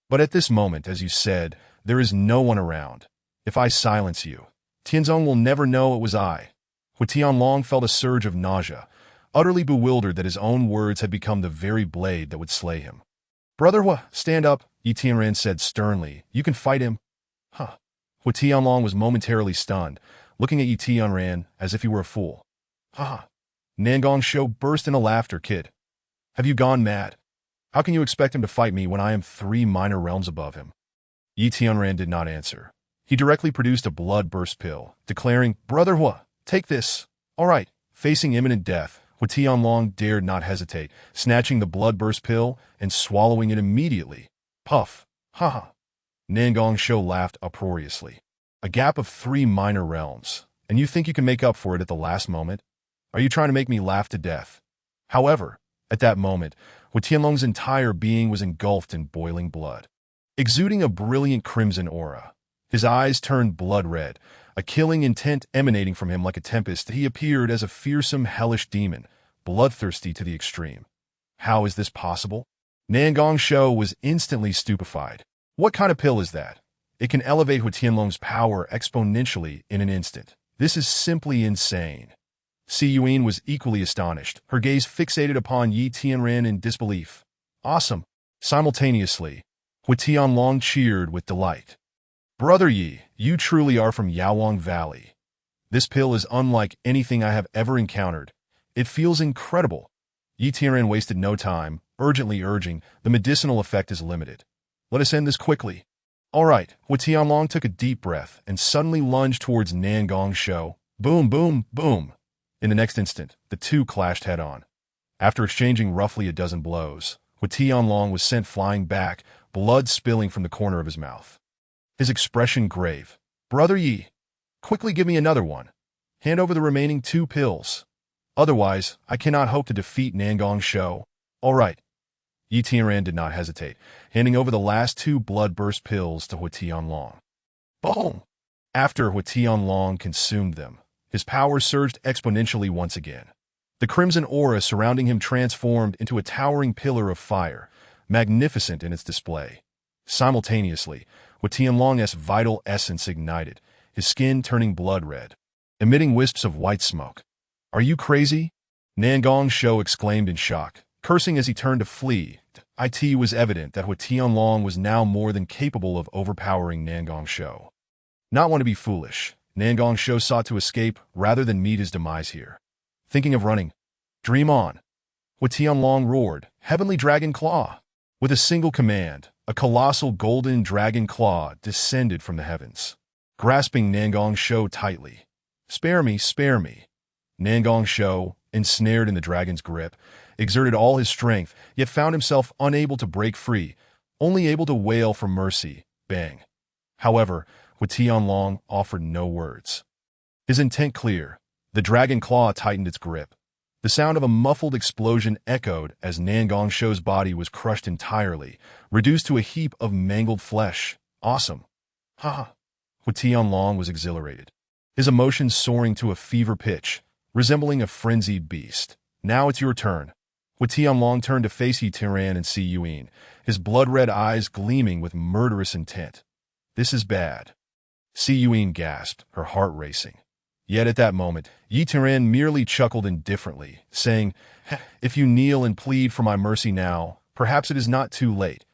But at this moment, as you said, there is no one around. If I silence you, Tianzong will never know it was I. Hu Tianlong felt a surge of nausea, utterly bewildered that his own words had become the very blade that would slay him. Brother Hua, stand up, Yi Tianran said sternly. You can fight him. Huh. Hu Tianlong was momentarily stunned, looking at Yi Tianran as if he were a fool. Ha! Nangong Shou burst into laughter. Kid, have you gone mad? How can you expect him to fight me when I am 3 minor realms above him? Yi Tianran did not answer. He directly produced a blood-burst pill, declaring, Brother Hua, take this. All right. Facing imminent death, Hu Tianlong dared not hesitate, snatching the blood-burst pill and swallowing it immediately. Puff. Ha ha. Nangong Shou laughed uproariously. A gap of 3 minor realms, and you think you can make up for it at the last moment? Are you trying to make me laugh to death? However, at that moment, Hu Tianlong's entire being was engulfed in boiling blood. Exuding a brilliant crimson aura, his eyes turned blood red, a killing intent emanating from him like a tempest. He appeared as a fearsome, hellish demon, bloodthirsty to the extreme. How is this possible? Nangong Shou was instantly stupefied. What kind of pill is that? It can elevate Hu Tianlong's power exponentially in an instant. This is simply insane. Si Yuan was equally astonished, her gaze fixated upon Yi Tianran in disbelief. Awesome! Simultaneously, Hu Tianlong cheered with delight. Brother Yi, you truly are from Yaowang Valley. This pill is unlike anything I have ever encountered. It feels incredible. Yi Tianran wasted no time, urgently urging, the medicinal effect is limited. Let us end this quickly. All right, Hu Tianlong took a deep breath and suddenly lunged towards Nangong Shou. Boom, boom, boom. In the next instant, the two clashed head-on. After exchanging roughly a dozen blows, Hu Tianlong was sent flying back, blood spilling from the corner of his mouth. His expression grave. Brother Yi, quickly give me another one. Hand over the remaining 2 pills. Otherwise, I cannot hope to defeat Nangong Shou. All right. Yi Tianran did not hesitate, handing over the last 2 blood-burst pills to Hu Tianlong. Boom! After Hu Tianlong consumed them, his power surged exponentially once again. The crimson aura surrounding him transformed into a towering pillar of fire, magnificent in its display. Simultaneously, Hu Tianlong's vital essence ignited, his skin turning blood red, emitting wisps of white smoke. Are you crazy? Nangong Shou exclaimed in shock, cursing as he turned to flee. It was evident that Hu Tianlong was now more than capable of overpowering Nangong Shou. Not want to be foolish, Nangong Shou sought to escape rather than meet his demise here. Thinking of running? Dream on. Hu Tianlong roared, Heavenly Dragon Claw. With a single command, a colossal golden dragon claw descended from the heavens, grasping Nangong Shou tightly. Spare me, spare me. Nangong Shou, ensnared in the dragon's grip, exerted all his strength, yet found himself unable to break free, only able to wail for mercy. Bang. However, Hu Tianlong offered no words. His intent clear, the dragon claw tightened its grip. The sound of a muffled explosion echoed as Nangong Shou's body was crushed entirely, reduced to a heap of mangled flesh. Awesome. Ha! Hu Tianlong was exhilarated, his emotions soaring to a fever pitch, resembling a frenzied beast. Now it's your turn. Hu Tianlong turned to face Yi Tianran and Si Yuan, his blood-red eyes gleaming with murderous intent. This is bad. Si Yuan gasped, her heart racing. Yet at that moment, Yi Tianran merely chuckled indifferently, saying, If you kneel and plead for my mercy now, perhaps it is not too late.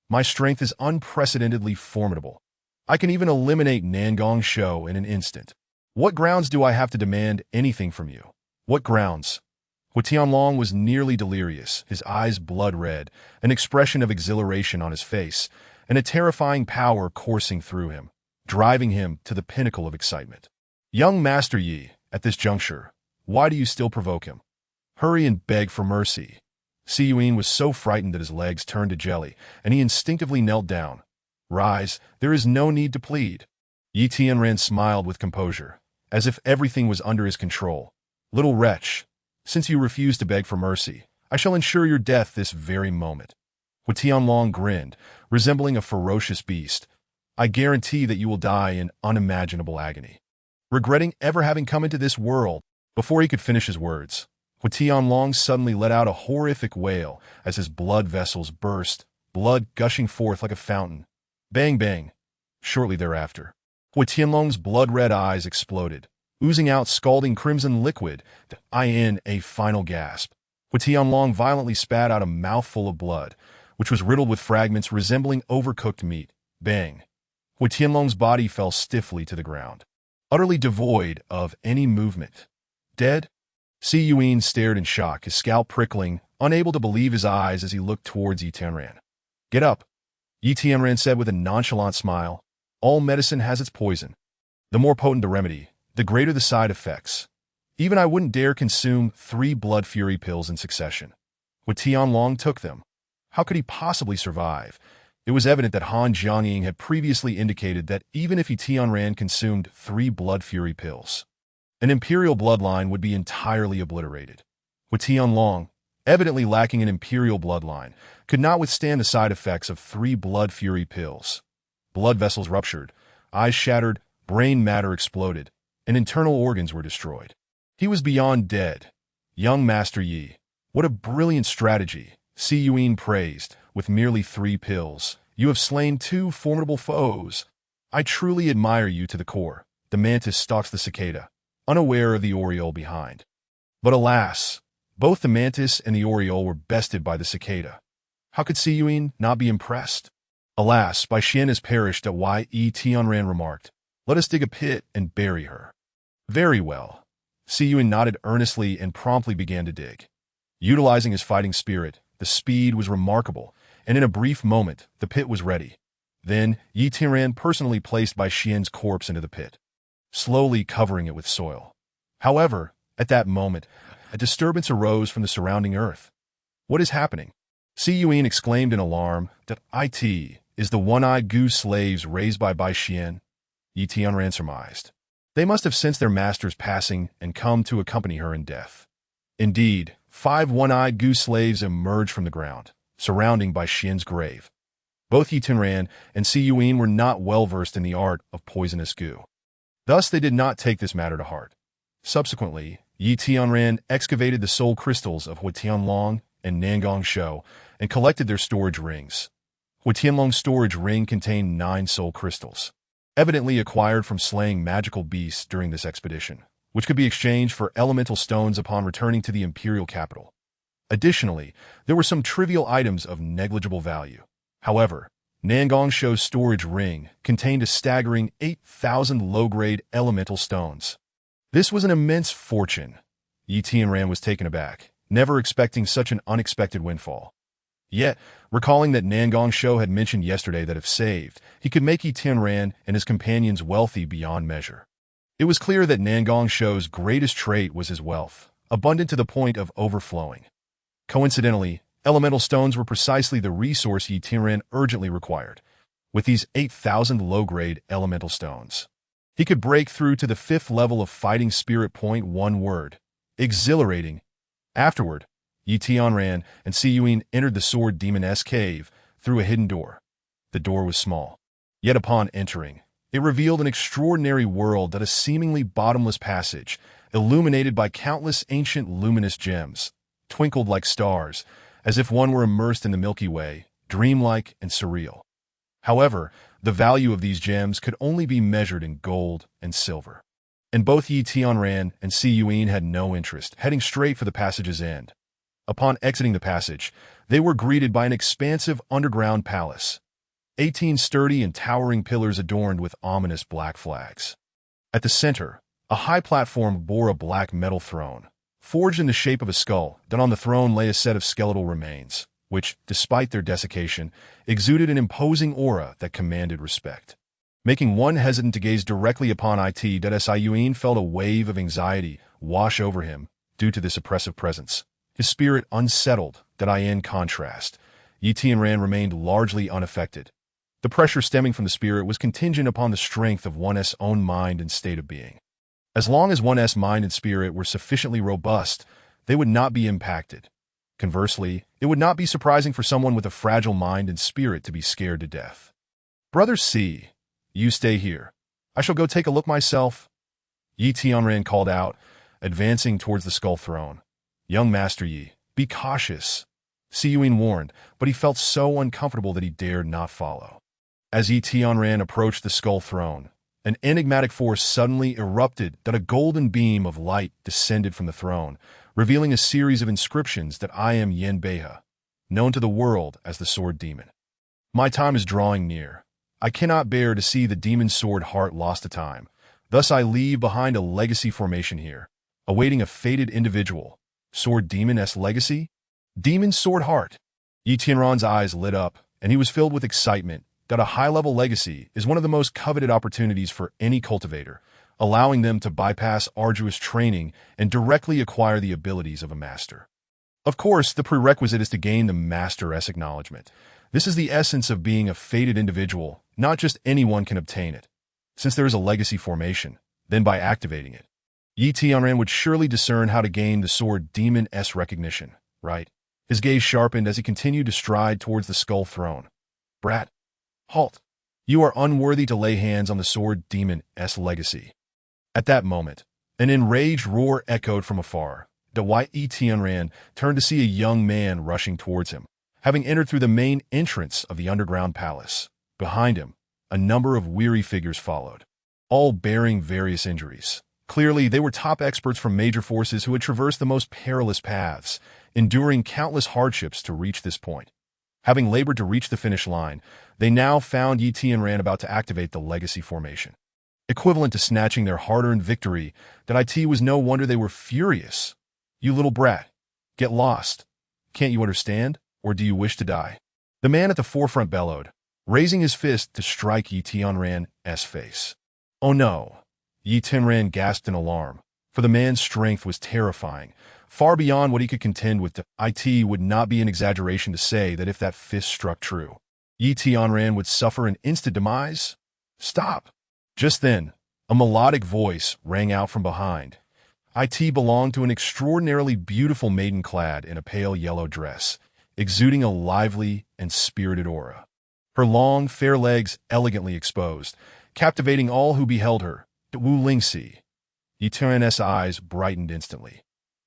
My strength is unprecedentedly formidable. I can even eliminate Nangong Shou in an instant. What grounds do I have to demand anything from you? What grounds? Hu Tianlong was nearly delirious, his eyes blood-red, an expression of exhilaration on his face, and a terrifying power coursing through him, driving him to the pinnacle of excitement. Young Master Yi, at this juncture, why do you still provoke him? Hurry and beg for mercy. Si Yuan was so frightened that his legs turned to jelly, and he instinctively knelt down. Rise, there is no need to plead. Yi Tianran smiled with composure, as if everything was under his control. Little wretch, since you refuse to beg for mercy, I shall ensure your death this very moment. Hu Tianlong grinned, resembling a ferocious beast. I guarantee that you will die in unimaginable agony. Regretting ever having come into this world, before he could finish his words, Hu Tianlong suddenly let out a horrific wail as his blood vessels burst, blood gushing forth like a fountain. Bang bang. Shortly thereafter, Hu Tianlong's blood-red eyes exploded, oozing out scalding crimson liquid. In a final gasp, Hu Tianlong violently spat out a mouthful of blood, which was riddled with fragments resembling overcooked meat. Bang. Hu Tianlong's body fell stiffly to the ground, utterly devoid of any movement. Dead? Si Yuan stared in shock, his scalp prickling, unable to believe his eyes as he looked towards Yi Tianran. Get up, Yi Tianran said with a nonchalant smile. All medicine has its poison. The more potent the remedy, the greater the side effects. Even I wouldn't dare consume 3 blood fury pills in succession. Hu Tianlong took them. How could he possibly survive? It was evident that Han Jiangying had previously indicated that even if Yi Tianran consumed 3 blood fury pills, an imperial bloodline would be entirely obliterated. Hu Tianlong, evidently lacking an imperial bloodline, could not withstand the side effects of 3 blood fury pills. Blood vessels ruptured, eyes shattered, brain matter exploded, and internal organs were destroyed. He was beyond dead. Young Master Yi, what a brilliant strategy, Si Yuan praised. With merely 3 pills, you have slain 2 formidable foes. I truly admire you to the core. The mantis stalks the cicada, unaware of the oriole behind. But alas, both the mantis and the oriole were bested by the cicada. How could Si Yuin not be impressed? Alas, Bai Xian has perished. Yi Tianran remarked. Let us dig a pit and bury her. Very well. Si Yuin nodded earnestly and promptly began to dig. Utilizing his fighting spirit, the speed was remarkable, and in a brief moment, the pit was ready. Then, Yi Tianran personally placed Bai Xian's corpse into the pit, slowly covering it with soil. However, at that moment, a disturbance arose from the surrounding earth. What is happening? Si Yuin exclaimed in alarm. That it is the one-eyed goose slaves raised by Bai Xian, Yi Tianran surmised. They must have sensed their master's passing and come to accompany her in death. Indeed, 5 one-eyed goose slaves emerged from the ground, surrounding Bai Xian's grave. Both Yi Tianran and Si Yuin were not well versed in the art of poisonous goo. Thus, they did not take this matter to heart. Subsequently, Yi Tianran excavated the soul crystals of Huatianlong and Nangong Shou and collected their storage rings. Huatianlong's storage ring contained 9 soul crystals, evidently acquired from slaying magical beasts during this expedition, which could be exchanged for elemental stones upon returning to the imperial capital. Additionally, there were some trivial items of negligible value. However, Nangong Shou's storage ring contained a staggering 8,000 low-grade elemental stones. This was an immense fortune. Yi Tianran was taken aback, never expecting such an unexpected windfall. Yet, recalling that Nangong Shou had mentioned yesterday that if saved, he could make Yi Tianran and his companions wealthy beyond measure. It was clear that Nangong Shou's greatest trait was his wealth, abundant to the point of overflowing. Coincidentally, elemental stones were precisely the resource Yi Tianran urgently required. With these 8,000 low-grade elemental stones, he could break through to the 5th level of fighting spirit. One word: exhilarating. Afterward, Yi Tianran and Si Yuin entered the Sword Demoness cave through a hidden door. The door was small, yet upon entering, it revealed an extraordinary world that a seemingly bottomless passage, illuminated by countless ancient luminous gems, twinkled like stars, as if one were immersed in the Milky Way, dreamlike and surreal. However, the value of these gems could only be measured in gold and silver. And both Yi Tianran and Si Yuin had no interest, heading straight for the passage's end. Upon exiting the passage, they were greeted by an expansive underground palace. 18 sturdy and towering pillars adorned with ominous black flags. At the center, a high platform bore a black metal throne, forged in the shape of a skull. Then on the throne lay a set of skeletal remains, which, despite their desiccation, exuded an imposing aura that commanded respect. Making one hesitant to gaze directly upon Si Yuin felt a wave of anxiety wash over him due to this oppressive presence. His spirit unsettled. In contrast, Yi Tianran remained largely unaffected. The pressure stemming from the spirit was contingent upon the strength of one's own mind and state of being. As long as one's mind and spirit were sufficiently robust, they would not be impacted. Conversely, it would not be surprising for someone with a fragile mind and spirit to be scared to death. Brother Si, you stay here. I shall go take a look myself. Yi Tianran called out, advancing towards the skull throne. Young Master Yi, be cautious. Si Yuin warned, but he felt so uncomfortable that he dared not follow. As Yi Tianran approached the skull throne, an enigmatic force suddenly erupted. A golden beam of light descended from the throne, revealing a series of inscriptions. I am Yen Beihe, known to the world as the Sword Demon. My time is drawing near. I cannot bear to see the demon sword heart lost to time. Thus I leave behind a legacy formation here, awaiting a fated individual. Sword Demon's legacy? Demon Sword Heart. Yi Tianran's eyes lit up, and he was filled with excitement. A high-level legacy is one of the most coveted opportunities for any cultivator, allowing them to bypass arduous training and directly acquire the abilities of a master. Of course, the prerequisite is to gain the master's acknowledgement. This is the essence of being a fated individual. Not just anyone can obtain it. Since there is a legacy formation, then by activating it, Yi Tianran would surely discern how to gain the Sword Demon's recognition, right? His gaze sharpened as he continued to stride towards the skull throne. Brat, halt! You are unworthy to lay hands on the Sword Demon's legacy. At that moment, an enraged roar echoed from afar. Yi Tianran turned to see a young man rushing towards him, having entered through the main entrance of the underground palace. Behind him, a number of weary figures followed, all bearing various injuries. Clearly, they were top experts from major forces who had traversed the most perilous paths, enduring countless hardships to reach this point. Having labored to reach the finish line, they now found Yi Tianran about to activate the legacy formation. Equivalent to snatching their hard-earned victory, that it was no wonder they were furious. "You little brat. Get lost. Can't you understand, or do you wish to die?" The man at the forefront bellowed, raising his fist to strike Yi Tianran's face. "Oh no!" Yi Tianran gasped in alarm, for the man's strength was terrifying, far beyond what he could contend with. It would not be an exaggeration to say that if that fist struck true, Yi Tianran would suffer an instant demise. "Stop!" Just then, a melodic voice rang out from behind. It belonged to an extraordinarily beautiful maiden clad in a pale yellow dress, exuding a lively and spirited aura. Her long, fair legs elegantly exposed, captivating all who beheld her. Wu Lingxi. Yi Tianran's eyes brightened instantly.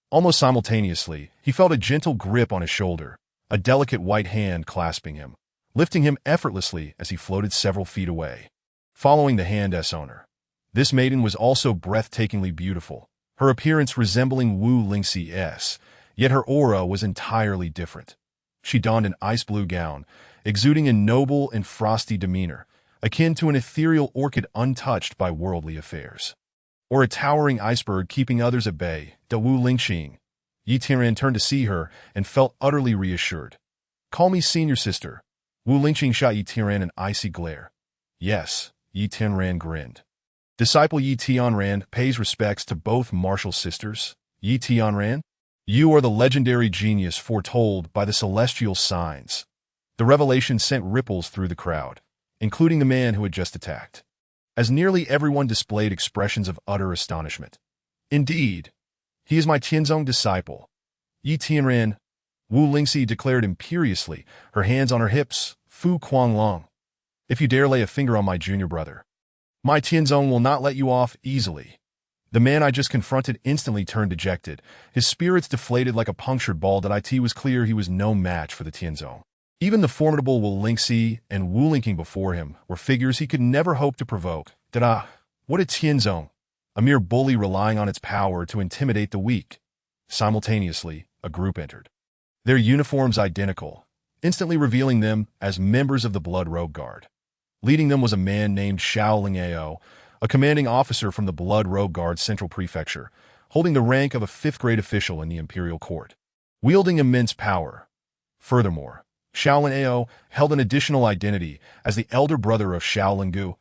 Almost simultaneously, he felt a gentle grip on his shoulder, a delicate white hand clasping him, lifting him effortlessly as he floated several feet away. Following the hand's owner, this maiden was also breathtakingly beautiful, her appearance resembling Wu Lingxi's, yet her aura was entirely different. She donned an ice-blue gown, exuding a noble and frosty demeanor, akin to an ethereal orchid untouched by worldly affairs. Or a towering iceberg keeping others at bay. Wu Lingxing. Yi Tianran turned to see her and felt utterly reassured. "Call me senior sister." Wu Lingxing shot Yi Tianran an icy glare. "Yes," Yi Tianran grinned. "Disciple Yi Tianran pays respects to both martial sisters. Yi Tianran, you are the legendary genius foretold by the celestial signs." The revelation sent ripples through the crowd, including the man who had just attacked, as nearly everyone displayed expressions of utter astonishment. "Indeed, he is my Tianzong disciple. Yi Tianran," Wu Lingxi declared imperiously, her hands on her hips. "Fu Kuanglong. If you dare lay a finger on my junior brother, my Tianzong will not let you off easily." The man I just confronted instantly turned dejected, his spirits deflated like a punctured ball. It was clear he was no match for the Tianzong. Even the formidable Wu Lingxi and Wu Linking before him were figures he could never hope to provoke. What a Tianzong! A mere bully relying on its power to intimidate the weak. Simultaneously, a group entered, their uniforms identical, instantly revealing them as members of the Blood Robe Guard. Leading them was a man named Xiaolingao, a commanding officer from the Blood Robe Guard Central Prefecture, holding the rank of a fifth-grade official in the imperial court, wielding immense power. Furthermore, Xiaolingao held an additional identity as the elder brother of Xiaolingu.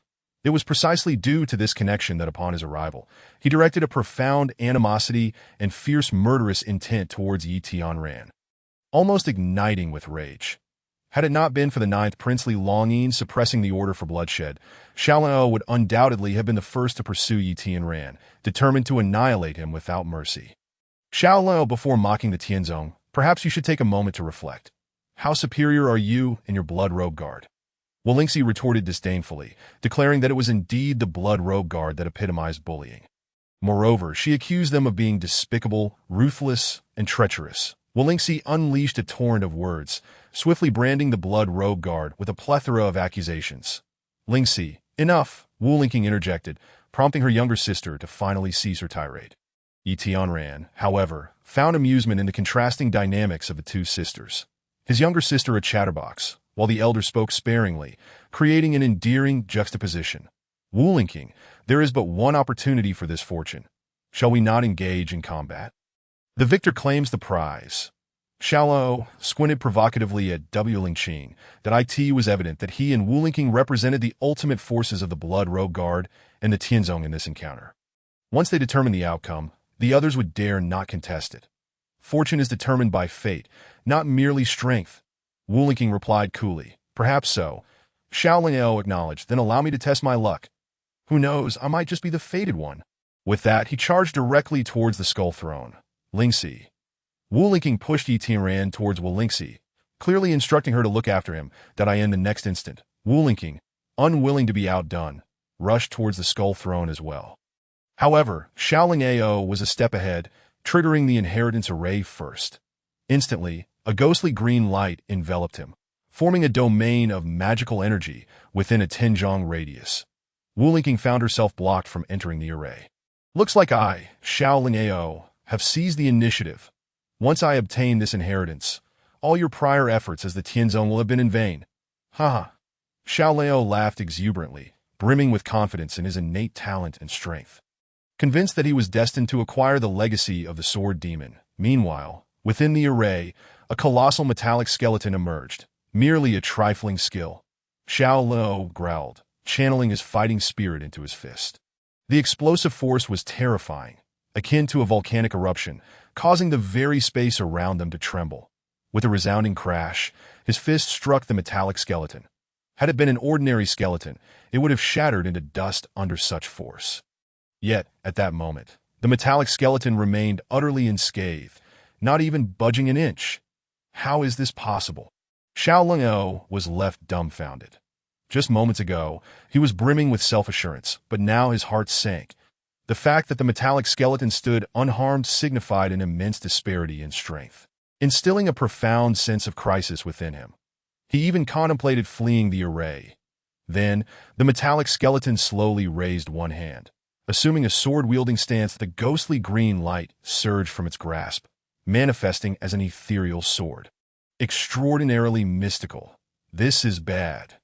It was precisely due to this connection that upon his arrival, he directed a profound animosity and fierce murderous intent towards Yi Tianran, almost igniting with rage. Had it not been for the ninth princely longing suppressing the order for bloodshed, Xiaolingao would undoubtedly have been the first to pursue Yi Tianran, determined to annihilate him without mercy. "Xiaolingao, before mocking the Tianzong, perhaps you should take a moment to reflect. How superior are you and your Blood Robe Guard?" Wu Lingxi retorted disdainfully, declaring that it was indeed the Blood Robe Guard that epitomized bullying. Moreover, she accused them of being despicable, ruthless, and treacherous. Wu Lingxi unleashed a torrent of words, swiftly branding the Blood Robe Guard with a plethora of accusations. "Lingxi, enough," Wu Linking interjected, prompting her younger sister to finally cease her tirade. Yi Tianran, however, found amusement in the contrasting dynamics of the two sisters. His younger sister a chatterbox, while the elder spoke sparingly, creating an endearing juxtaposition. "Wu Linking, there is but one opportunity for this fortune. Shall we not engage in combat? The victor claims the prize." Xiaolao squinted provocatively at Wu Lingxing. It was evident that he and Wu Linking represented the ultimate forces of the Blood Robe Guard and the Tianzong in this encounter. Once they determined the outcome, the others would dare not contest it. "Fortune is determined by fate, not merely strength," Wu Linking replied coolly. "Perhaps so," Xiaolingao acknowledged. "Then allow me to test my luck. Who knows, I might just be the fated one." With that, he charged directly towards the Skull Throne. "Lingxi." Wu Linking pushed Yi Tianran towards Wu Lingxi, clearly instructing her to look after him. In the next instant, Wu Linking, unwilling to be outdone, rushed towards the Skull Throne as well. However, Xiaolingao was a step ahead, triggering the inheritance array first. Instantly, a ghostly green light enveloped him, forming a domain of magical energy within a Tianzong radius. Wu Linking found herself blocked from entering the array. Looks like I, Xiaoling Ao, have seized the initiative. Once I obtain this inheritance, all your prior efforts as the Tianzong will have been in vain. Haha. Xiao Lao laughed exuberantly, brimming with confidence in his innate talent and strength. Convinced that he was destined to acquire the legacy of the sword demon, meanwhile, within the array, a colossal metallic skeleton emerged, merely a trifling skill. Xiao Lao growled, channeling his fighting spirit into his fist. The explosive force was terrifying, akin to a volcanic eruption, causing the very space around them to tremble. With a resounding crash, his fist struck the metallic skeleton. Had it been an ordinary skeleton, it would have shattered into dust under such force. Yet, at that moment, the metallic skeleton remained utterly unscathed, not even budging an inch. How is this possible? Xiao Ling'o was left dumbfounded. Just moments ago, he was brimming with self-assurance, but now his heart sank. The fact that the metallic skeleton stood unharmed signified an immense disparity in strength, instilling a profound sense of crisis within him. He even contemplated fleeing the array. Then, the metallic skeleton slowly raised one hand. Assuming a sword-wielding stance, the ghostly green light surged from its grasp, manifesting as an ethereal sword. Extraordinarily mystical. This is bad.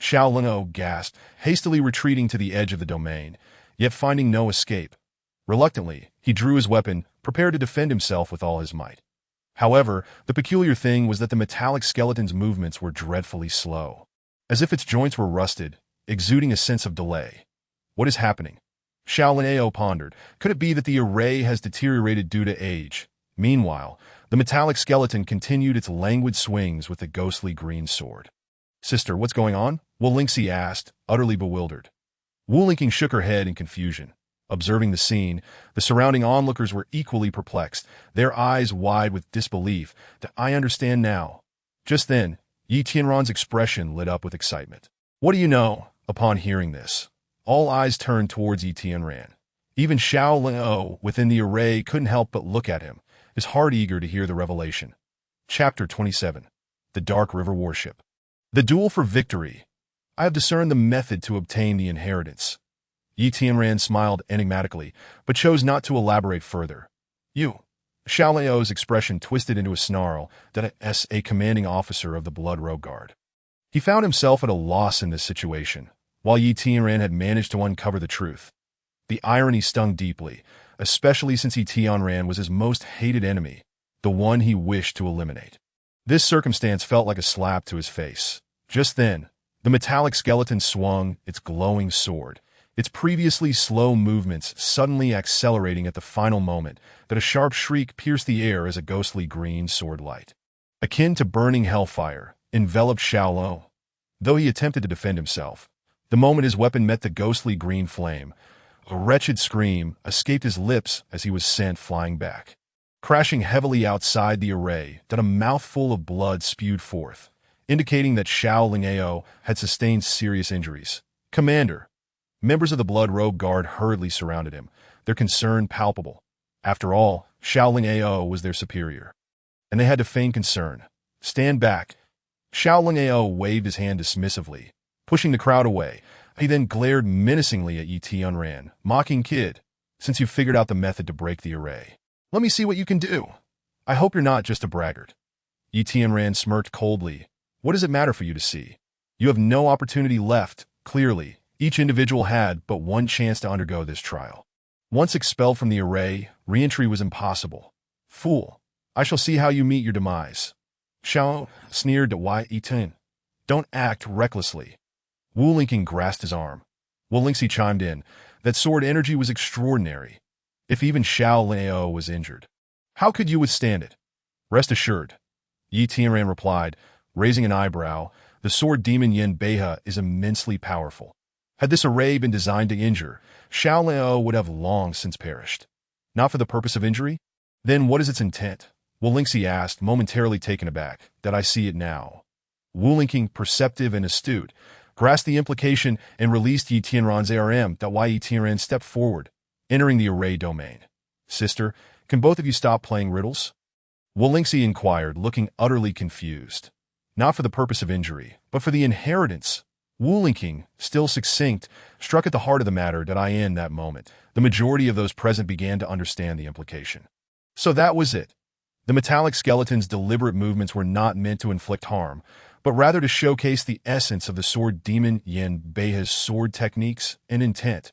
Xiao Ling'o gasped, hastily retreating to the edge of the domain, yet finding no escape. Reluctantly, he drew his weapon, prepared to defend himself with all his might. However, the peculiar thing was that the metallic skeleton's movements were dreadfully slow, as if its joints were rusted, exuding a sense of delay. What is happening? Xiao Ling'o pondered. Could it be that the array has deteriorated due to age? Meanwhile, the metallic skeleton continued its languid swings with the ghostly green sword. Sister, what's going on? Wu Lingxi asked, utterly bewildered. Wu Lingqing shook her head in confusion. Observing the scene, the surrounding onlookers were equally perplexed, their eyes wide with disbelief. I understand now. Just then, Yi Tianran's expression lit up with excitement. What do you know? Upon hearing this, all eyes turned towards Yi Tianran. Even Xiao Ling'o within the array couldn't help but look at him, his heart eager to hear the revelation. Chapter 27. The Dark River Warship. The duel for victory. I have discerned the method to obtain the inheritance. Yi Tianran smiled enigmatically, but chose not to elaborate further. You. Xiao Lao's expression twisted into a snarl, that as a commanding officer of the Blood Road Guard. He found himself at a loss in this situation, while Yi Tianran had managed to uncover the truth. The irony stung deeply, especially since Yi Tianran was his most hated enemy, the one he wished to eliminate. This circumstance felt like a slap to his face. Just then, the metallic skeleton swung its glowing sword, its previously slow movements suddenly accelerating at the final moment that a sharp shriek pierced the air as a ghostly green sword light, akin to burning hellfire, enveloped Xiao Lo. Though he attempted to defend himself, the moment his weapon met the ghostly green flame, a wretched scream escaped his lips as he was sent flying back. Crashing heavily outside the array, that a mouthful of blood spewed forth, indicating that Xiao Ling'o had sustained serious injuries. Commander! Members of the Blood Road Guard hurriedly surrounded him, their concern palpable. After all, Xiao Ling'o was their superior, and they had to feign concern. Stand back. Xiao Ling'o waved his hand dismissively, pushing the crowd away. He then glared menacingly at Yi Tianran, mocking, Kid, since you've figured out the method to break the array, let me see what you can do. I hope you're not just a braggart. Yi Tianran smirked coldly. What does it matter for you to see? You have no opportunity left, clearly. Each individual had but one chance to undergo this trial. Once expelled from the array, re-entry was impossible. Fool, I shall see how you meet your demise. Xiao sneered at Yi Tian. Don't act recklessly. Wu Lingqing grasped his arm. Wu Lingxi chimed in. That sword energy was extraordinary. If even Xiao Ling'o was injured, how could you withstand it? Rest assured. Yi Tianran replied, raising an eyebrow. The sword demon Yen Beihe is immensely powerful. Had this array been designed to injure, Xiao Ling'o would have long since perished. Not for the purpose of injury? Then what is its intent? Wu Lingxi asked, momentarily taken aback. That I see it now. Wu Lingqing, perceptive and astute, grasped the implication and released Yi Tianran's ARM. Yi Tianran stepped forward, entering the array domain. Sister, can both of you stop playing riddles? Wu Lingxi inquired, looking utterly confused. Not for the purpose of injury, but for the inheritance. Wu Lingqing, still succinct, struck at the heart of the matter. In that moment, the majority of those present began to understand the implication. So that was it. The metallic skeleton's deliberate movements were not meant to inflict harm, but rather to showcase the essence of the sword demon Yin Bei's sword techniques and intent.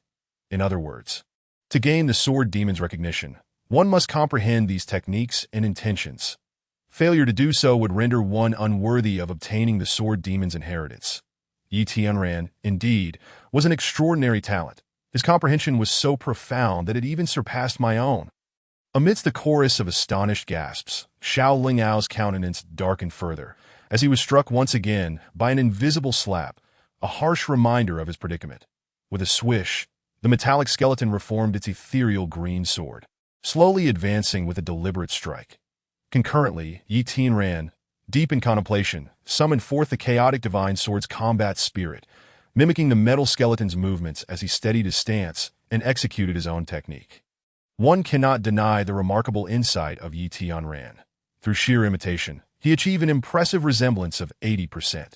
In other words, to gain the sword demon's recognition, one must comprehend these techniques and intentions. Failure to do so would render one unworthy of obtaining the sword demon's inheritance. Yi Tianran, indeed, was an extraordinary talent. His comprehension was so profound that it even surpassed my own. Amidst the chorus of astonished gasps, Xiao Lingyao's countenance darkened further, as he was struck once again by an invisible slap, a harsh reminder of his predicament. With a swish, the metallic skeleton reformed its ethereal green sword, slowly advancing with a deliberate strike. Concurrently, Yi Tianran, deep in contemplation, summoned forth the chaotic divine sword's combat spirit, mimicking the metal skeleton's movements as he steadied his stance and executed his own technique. One cannot deny the remarkable insight of Yi Tianran. Through sheer imitation, he achieved an impressive resemblance of 80%.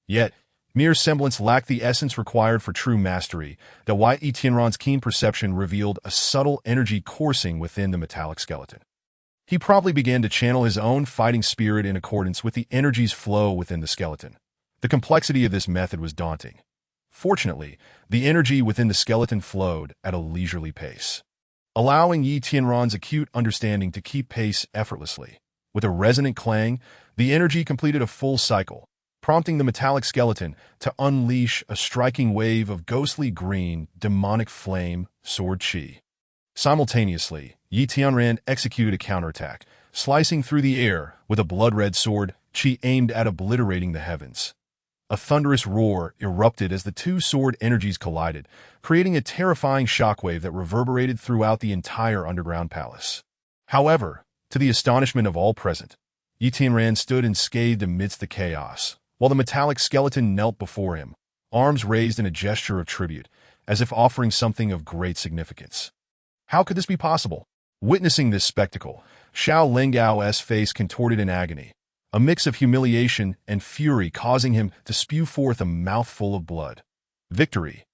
Yet, mere semblance lacked the essence required for true mastery. Yi Tianran's keen perception revealed a subtle energy coursing within the metallic skeleton. He promptly began to channel his own fighting spirit in accordance with the energy's flow within the skeleton. The complexity of this method was daunting. Fortunately, the energy within the skeleton flowed at a leisurely pace, allowing Yi Tianran's acute understanding to keep pace effortlessly. With a resonant clang, the energy completed a full cycle, prompting the metallic skeleton to unleash a striking wave of ghostly green, demonic flame sword qi. Simultaneously, Yi Tianran executed a counterattack, slicing through the air with a blood-red sword qi aimed at obliterating the heavens. A thunderous roar erupted as the two sword energies collided, creating a terrifying shockwave that reverberated throughout the entire underground palace. However, to the astonishment of all present, Yi Tianran stood unscathed amidst the chaos, while the metallic skeleton knelt before him, arms raised in a gesture of tribute, as if offering something of great significance. How could this be possible? Witnessing this spectacle, Xiao Lingyao's face contorted in agony, a mix of humiliation and fury causing him to spew forth a mouthful of blood. Victory!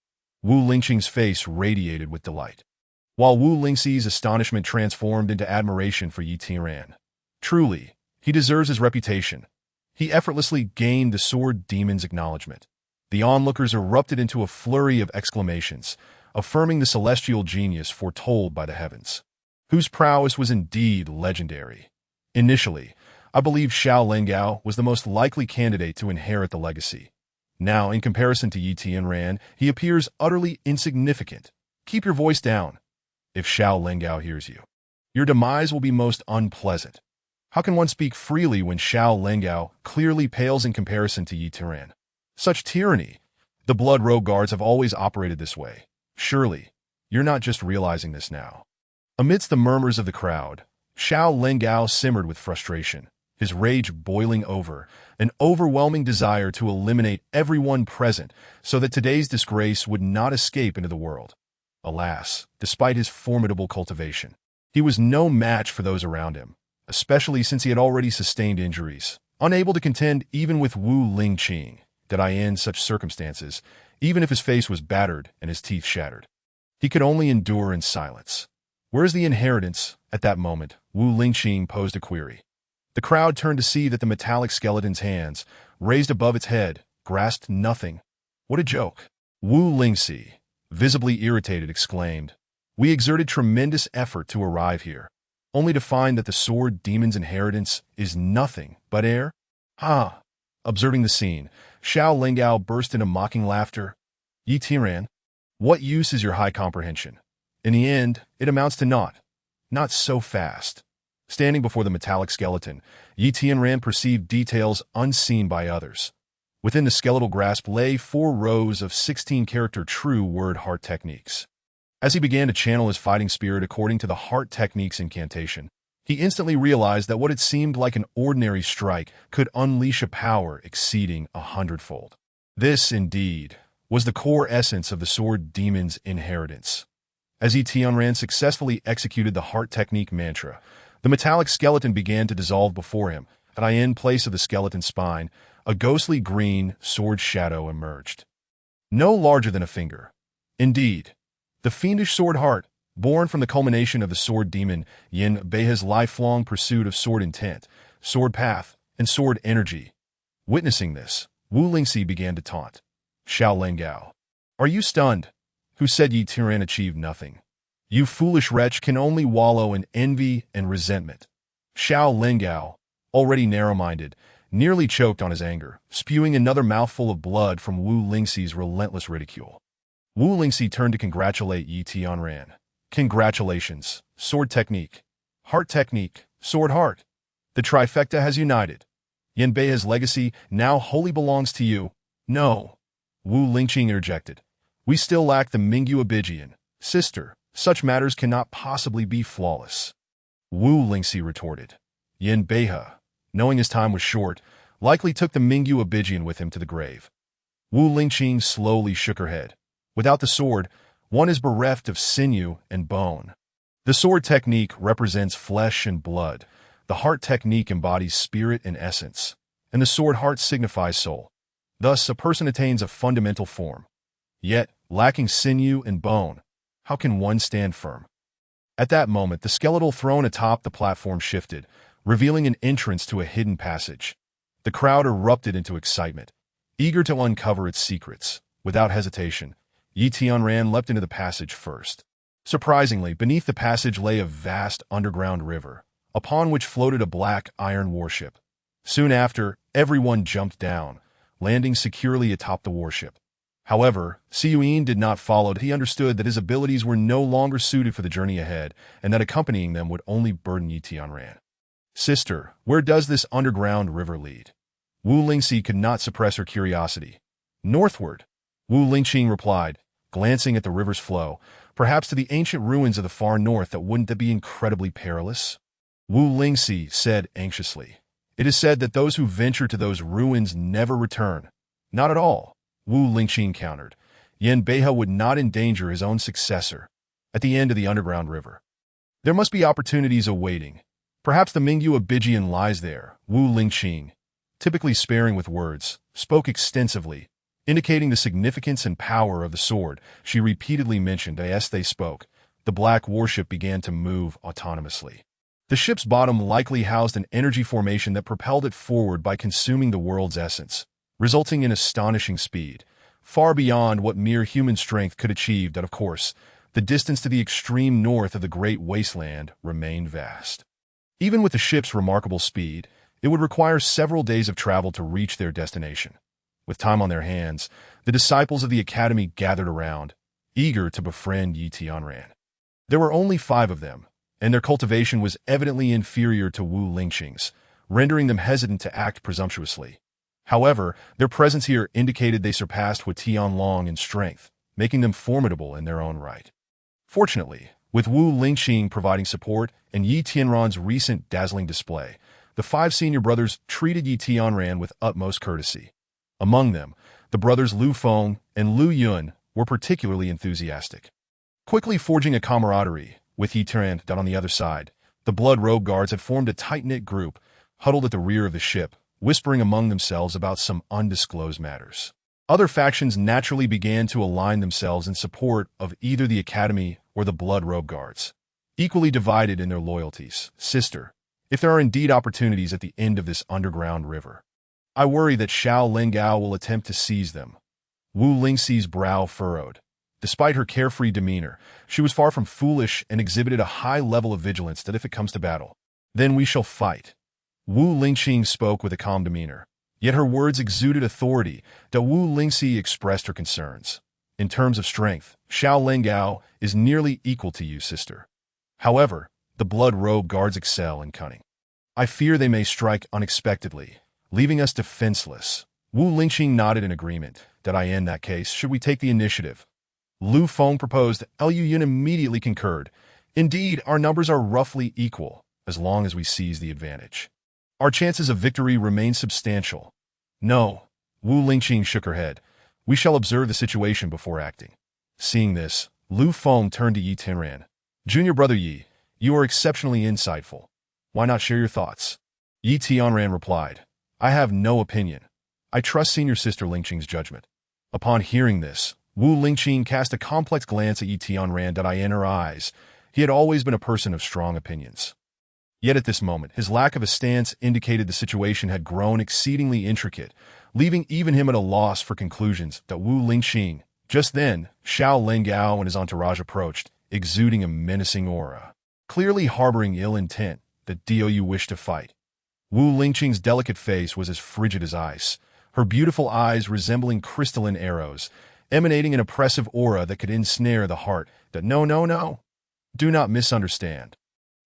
Wu Lingqing's face radiated with delight, while Wu Lingxi's astonishment transformed into admiration for Yi Tianran. Truly, he deserves his reputation. He effortlessly gained the sword demon's acknowledgement. The onlookers erupted into a flurry of exclamations, affirming the celestial genius foretold by the heavens, whose prowess was indeed legendary. Initially, I believed Xiao Lingyao was the most likely candidate to inherit the legacy. Now, in comparison to Yi Tianran, he appears utterly insignificant. Keep your voice down. If Xiao Lingyao hears you, your demise will be most unpleasant. How can one speak freely when Xiao Lingyao clearly pales in comparison to Yi Tianran? Such tyranny! The Blood Robe Guards have always operated this way. Surely, you're not just realizing this now. Amidst the murmurs of the crowd, Xiao Lingyao simmered with frustration, his rage boiling over, an overwhelming desire to eliminate everyone present so that today's disgrace would not escape into the world. Alas, despite his formidable cultivation, he was no match for those around him, especially since he had already sustained injuries, unable to contend even with Wu Lingqing. In such circumstances, even if his face was battered and his teeth shattered, he could only endure in silence. Where's the inheritance? At that moment, Wu Lingqing posed a query. The crowd turned to see that the metallic skeleton's hands, raised above its head, grasped nothing. What a joke! Wu Lingxi, visibly irritated, exclaimed, "We exerted tremendous effort to arrive here, only to find that the sword demon's inheritance is nothing but air?" Ah! Observing the scene, Xiao Lingyao burst into mocking laughter. Yi Tianran, what use is your high comprehension? In the end, it amounts to naught. Not so fast. Standing before the metallic skeleton, Yi Tianran perceived details unseen by others. Within the skeletal grasp lay 4 rows of 16-character true word heart techniques. As he began to channel his fighting spirit according to the heart technique's incantation, he instantly realized that what had seemed like an ordinary strike could unleash a power exceeding 100-fold. This, indeed, was the core essence of the sword demon's inheritance. As Yi Tianran successfully executed the heart technique mantra, the metallic skeleton began to dissolve before him, and in place of the skeleton's spine, a ghostly green sword shadow emerged. no larger than a finger. Indeed, the fiendish sword heart, born from the culmination of the sword demon Yin Beihe's lifelong pursuit of sword intent, sword path, and sword energy. Witnessing this, Wu Lingxi began to taunt. Xiao Lengao. Are you stunned? Who said Yi Tian achieved nothing? You foolish wretch can only wallow in envy and resentment. Xiao Lengao, already narrow-minded, nearly choked on his anger, spewing another mouthful of blood from Wu Lingxi's relentless ridicule. Wu Lingxi turned to congratulate Yi Tianran. Congratulations, sword technique, heart technique, sword heart. The trifecta has united. Yan Beihe's legacy now wholly belongs to you. No, Wu Lingqing interjected. We still lack the Mingyu Abijian. Sister, such matters cannot possibly be flawless. Wu Lingxi retorted. Yan Beihe, knowing his time was short, likely took the Mingyu Abijian with him to the grave. Wu Lingqing slowly shook her head. Without the sword, one is bereft of sinew and bone. The sword technique represents flesh and blood. The heart technique embodies spirit and essence, and the sword heart signifies soul. Thus, a person attains a fundamental form. Yet, lacking sinew and bone, how can one stand firm? At that moment, the skeletal throne atop the platform shifted, revealing an entrance to a hidden passage. The crowd erupted into excitement, eager to uncover its secrets. Without hesitation, Yi Tianran leapt into the passage first. Surprisingly, beneath the passage lay a vast underground river, upon which floated a black iron warship. Soon after, everyone jumped down, landing securely atop the warship. However, Siyuin did not follow. He understood that his abilities were no longer suited for the journey ahead, and that accompanying them would only burden Yi Tianran. Sister, where does this underground river lead? Wu Lingxi could not suppress her curiosity. Northward, Wu Lingqing replied, glancing at the river's flow. Perhaps to the ancient ruins of the far north. That wouldn't that be incredibly perilous? Wu Lingxi said anxiously. It is said that those who venture to those ruins never return. Not at all, Wu Lingqing countered. Yan Beihe would not endanger his own successor. At the end of the underground river, there must be opportunities awaiting. Perhaps the Mingyu Abijian lies there. Wu Lingqing, typically sparing with words, spoke extensively, indicating the significance and power of the sword. She repeatedly mentioned as they spoke. The black warship began to move autonomously. The ship's bottom likely housed an energy formation that propelled it forward by consuming the world's essence, resulting in astonishing speed, far beyond what mere human strength could achieve. That, of course, the distance to the extreme north of the Great Wasteland remained vast. Even with the ship's remarkable speed, it would require several days of travel to reach their destination. With time on their hands, the disciples of the academy gathered around, eager to befriend Yi Tianran. There were only 5 of them, and their cultivation was evidently inferior to Wu Lingqing's, rendering them hesitant to act presumptuously. However, their presence here indicated they surpassed Wu Tianlong in strength, making them formidable in their own right. Fortunately, with Wu Lingqing providing support and Yi Tianran's recent dazzling display, the 5 senior brothers treated Yi Tianran with utmost courtesy. Among them, the brothers Lu Feng and Lu Yun were particularly enthusiastic. Quickly forging a camaraderie with Yi Tianran on the other side, the blood robe guards had formed a tight-knit group, huddled at the rear of the ship, whispering among themselves about some undisclosed matters. Other factions naturally began to align themselves in support of either the Academy or the blood robe guards, equally divided in their loyalties. Sister, if there are indeed opportunities at the end of this underground river, I worry that Xiao Lengao will attempt to seize them. Wu Lingxi's brow furrowed. Despite her carefree demeanor, she was far from foolish and exhibited a high level of vigilance that if it comes to battle, then we shall fight. Wu Lingqing spoke with a calm demeanor, yet her words exuded authority. Wu Lingxi expressed her concerns. In terms of strength, Xiao Lengao is nearly equal to you, sister. However, the blood robe guards excel in cunning. I fear they may strike unexpectedly, leaving us defenseless. Wu Lingqing nodded in agreement. In that case, should we take the initiative? Lu Feng proposed. Lu Yun immediately concurred. Indeed, our numbers are roughly equal, as long as we seize the advantage. Our chances of victory remain substantial. No, Wu Lingqing shook her head. We shall observe the situation before acting. Seeing this, Lu Feng turned to Yi Tianran. Junior brother Yi, you are exceptionally insightful. Why not share your thoughts? Yi Tianran replied. I have no opinion. I trust senior sister Lingqing's judgment. Upon hearing this, Wu Lingqing cast a complex glance at Yi Tianran in her eyes. He had always been a person of strong opinions. Yet at this moment, his lack of a stance indicated the situation had grown exceedingly intricate, leaving even him at a loss for conclusions. Wu Lingqing. Just then, Xiao Lengao and his entourage approached, exuding a menacing aura. Clearly harboring ill intent, the Dou wished to fight. Wu Lingqing's delicate face was as frigid as ice, her beautiful eyes resembling crystalline arrows, emanating an oppressive aura that could ensnare the heart. No. Do not misunderstand.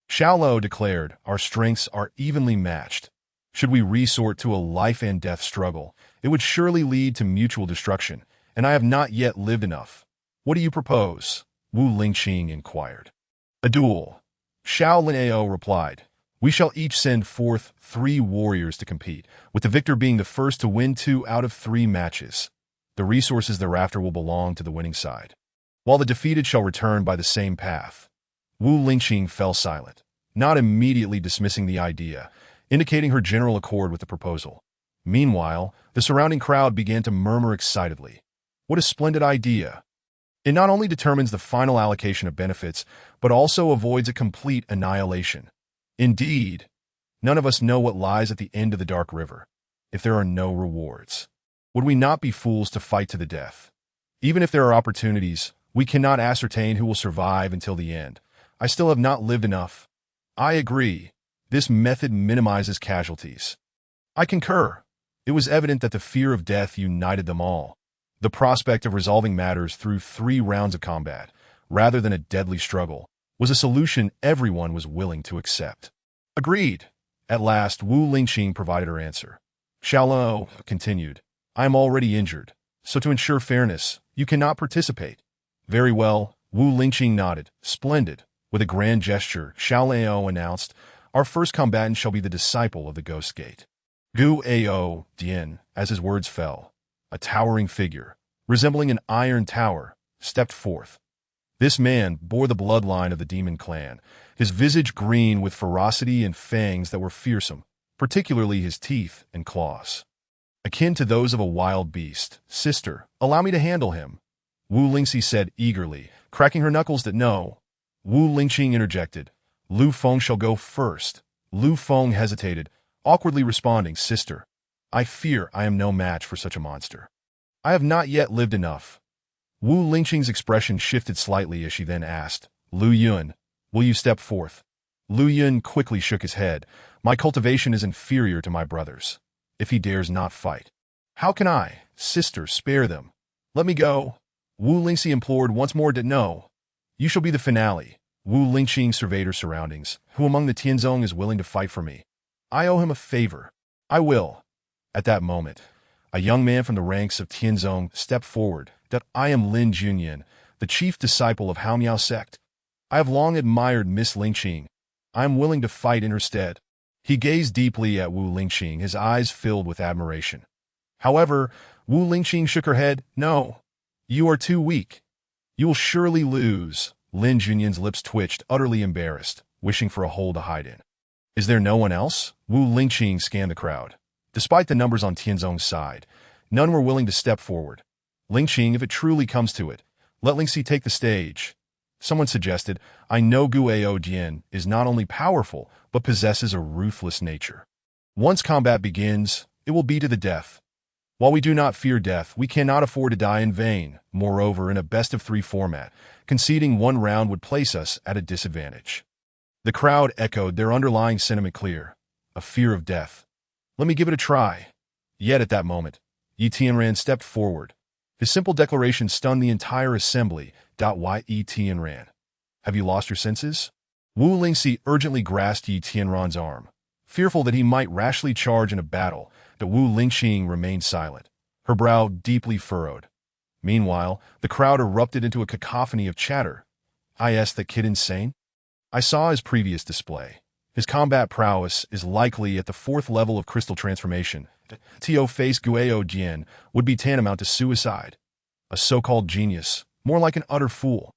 Xiaolo declared, our strengths are evenly matched. Should we resort to a life-and-death struggle, it would surely lead to mutual destruction, and I have not yet lived enough. What do you propose? Wu Lingqing inquired. A duel. Xiao Linao replied. We shall each send forth 3 warriors to compete, with the victor being the first to win 2 out of 3 matches. The resources thereafter will belong to the winning side, while the defeated shall return by the same path. Wu Lingqing fell silent, not immediately dismissing the idea, indicating her general accord with the proposal. Meanwhile, the surrounding crowd began to murmur excitedly. What a splendid idea! It not only determines the final allocation of benefits, but also avoids a complete annihilation. Indeed, none of us know what lies at the end of the dark river, if there are no rewards. Would we not be fools to fight to the death? Even if there are opportunities, we cannot ascertain who will survive until the end. I still have not lived enough. I agree. This method minimizes casualties. I concur. It was evident that the fear of death united them all. The prospect of resolving matters through 3 rounds of combat, rather than a deadly struggle, was a solution everyone was willing to accept. Agreed. At last, Wu Lingqing provided her answer. Xiaolo continued, I am already injured, so to ensure fairness, you cannot participate. Very well, Wu Lingqing nodded. Splendid. With a grand gesture, Xiao Lao announced, our first combatant shall be the disciple of the Ghost Gate. Gu Ao Dian, as his words fell, a towering figure, resembling an iron tower, stepped forth. This man bore the bloodline of the demon clan, his visage green with ferocity and fangs that were fearsome, particularly his teeth and claws, akin to those of a wild beast. Sister, allow me to handle him, Wu Lingxi said eagerly, cracking her knuckles. No. Wu Lingqing interjected. Lu Feng shall go first. Lu Feng hesitated, awkwardly responding, Sister, I fear I am no match for such a monster. I have not yet lived enough. Wu Lingqing's expression shifted slightly as she then asked, Lu Yun, will you step forth? Lu Yun quickly shook his head. My cultivation is inferior to my brother's. If he dares not fight, how can I, sister, spare them? Let me go. Wu Lingxi implored once more. No. You shall be the finale. Wu Lingqing surveyed her surroundings. Who among the Tianzong is willing to fight for me? I owe him a favor. I will. At that moment, a young man from the ranks of Tianzong stepped forward. I am Lin Junyan, the chief disciple of Haomiao sect. I have long admired Miss Lingqing. I am willing to fight in her stead. He gazed deeply at Wu Lingqing, his eyes filled with admiration. However, Wu Lingqing shook her head. No. You are too weak. You will surely lose. Lin Junyan's lips twitched, utterly embarrassed, wishing for a hole to hide in. Is there no one else? Wu Lingqing scanned the crowd. Despite the numbers on Tianzong's side, none were willing to step forward. Lingqing, if it truly comes to it, let Lingxi take the stage. Someone suggested, I know Guao Jian is not only powerful, but possesses a ruthless nature. Once combat begins, it will be to the death. While we do not fear death, we cannot afford to die in vain. Moreover, in a best-of-3 format, conceding 1 round would place us at a disadvantage. The crowd echoed their underlying sentiment clear. A fear of death. Let me give it a try. Yet at that moment, Yi Tianran stepped forward. His simple declaration stunned the entire assembly. Yi Tianran. Have you lost your senses? Wu Lingxi urgently grasped Yi Tianran's arm. Fearful that he might rashly charge in a battle, Wu Lingqing remained silent, her brow deeply furrowed. Meanwhile, the crowd erupted into a cacophony of chatter. Is that kid insane? I saw his previous display. His combat prowess is likely at the 4th level of crystal transformation. To face Guao Jian would be tantamount to suicide. A so-called genius, more like an utter fool.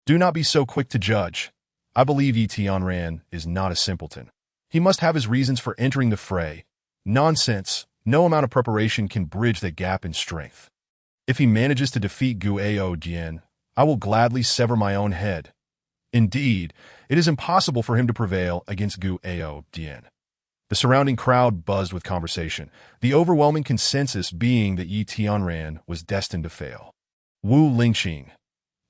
Do not be so quick to judge. I believe Yi Tianran is not a simpleton. He must have his reasons for entering the fray. Nonsense. No amount of preparation can bridge the gap in strength. If he manages to defeat Gu Ao Jian, I will gladly sever my own head. Indeed, it is impossible for him to prevail against Gu Ao Jian. The surrounding crowd buzzed with conversation, the overwhelming consensus being that Yi Tianran was destined to fail. Wu Lingqing,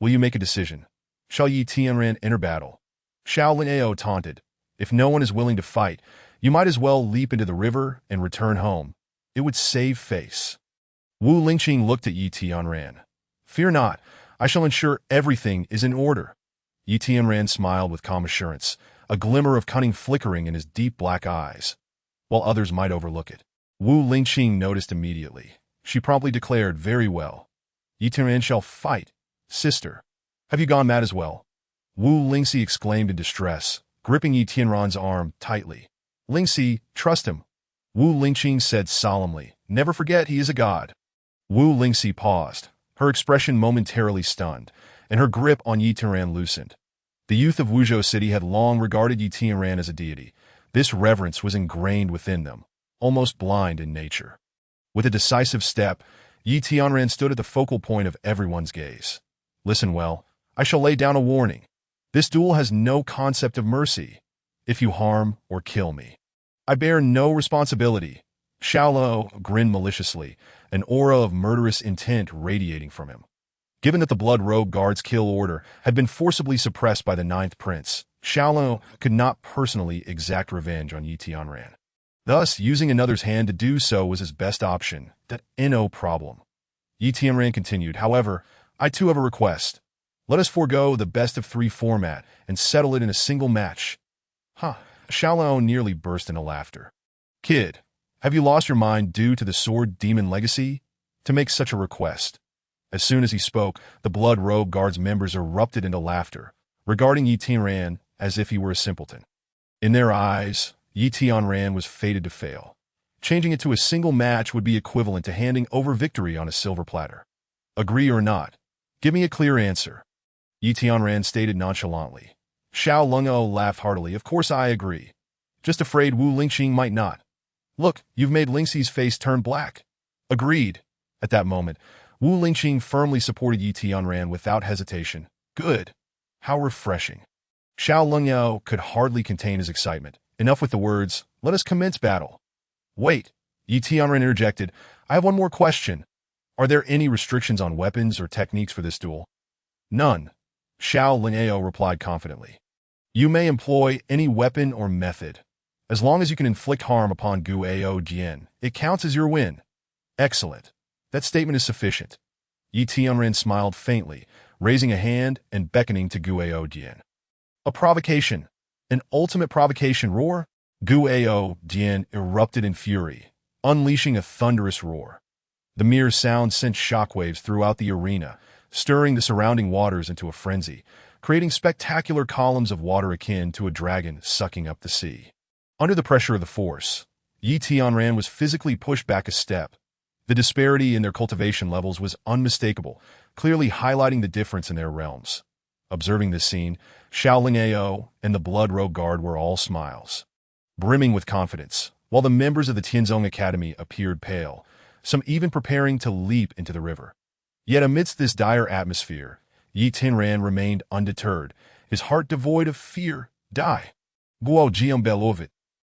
will you make a decision? Shall Yi Tianran enter battle? Xiao Linao taunted. If no one is willing to fight, you might as well leap into the river and return home. It would save face. Wu Lingqing looked at Yi Tianran. Fear not, I shall ensure everything is in order. Yi Tianran smiled with calm assurance, a glimmer of cunning flickering in his deep black eyes, while others might overlook it. Wu Lingqing noticed immediately. She promptly declared, very well. Yi Tianran shall fight. Sister, have you gone mad as well? Wu Lingxi exclaimed in distress, gripping Yi Tianran's arm tightly. Lingxi, trust him. Wu Lingqing said solemnly, never forget he is a god. Wu Lingxi paused, her expression momentarily stunned, and her grip on Yi Tianran loosened. The youth of Wuzhou City had long regarded Yi Tianran as a deity. This reverence was ingrained within them, almost blind in nature. With a decisive step, Yi Tianran stood at the focal point of everyone's gaze. Listen well, I shall lay down a warning. This duel has no concept of mercy. If you harm or kill me, I bear no responsibility. Xiaolo grinned maliciously, an aura of murderous intent radiating from him. Given that the Blood Robe Guard's kill order had been forcibly suppressed by the Ninth Prince, Xiaolo could not personally exact revenge on Yi Tianran. Thus, using another's hand to do so was his best option. That no problem. Yi Tianran continued, however, I too have a request. Let us forego the best-of-3 format and settle it in a single match. Xiaolo nearly burst into laughter. Kid, have you lost your mind due to the Sword Demon legacy? To make such a request. As soon as he spoke, the Blood Robe Guard's members erupted into laughter, regarding Yi Tianran as if he were a simpleton. In their eyes, Yi Tianran was fated to fail. Changing it to a single match would be equivalent to handing over victory on a silver platter. Agree or not? Give me a clear answer. Yi Tianran stated nonchalantly. Xiao Lung'o laughed heartily. Of course I agree. Just afraid Wu Lingqing might not. Look, you've made Lingxi's face turn black. Agreed. At that moment, Wu Lingqing firmly supported Yi Tianran without hesitation. Good. How refreshing. Xiao Lung'o could hardly contain his excitement. Enough with the words, let us commence battle. Wait, Yi Tianran interjected. I have one more question. Are there any restrictions on weapons or techniques for this duel? None. Xiao Lung'o replied confidently. You may employ any weapon or method. As long as you can inflict harm upon Gu Ao Jian, it counts as your win. Excellent. That statement is sufficient. Yi Tianran smiled faintly, raising a hand and beckoning to Gu Ao Jian. A provocation. An ultimate provocation roar? Gu Ao Jian erupted in fury, unleashing a thunderous roar. The mere sound sent shockwaves throughout the arena, stirring the surrounding waters into a frenzy, creating spectacular columns of water akin to a dragon sucking up the sea. Under the pressure of the force, Yi Tianran was physically pushed back a step. The disparity in their cultivation levels was unmistakable, clearly highlighting the difference in their realms. Observing this scene, Xiao Ling'o and the Blood Robe Guard were all smiles. Brimming with confidence, while the members of the Tianzong Academy appeared pale, some even preparing to leap into the river. Yet amidst this dire atmosphere, Yi Tianran remained undeterred, his heart devoid of fear. Die. Guo Jian Belovit.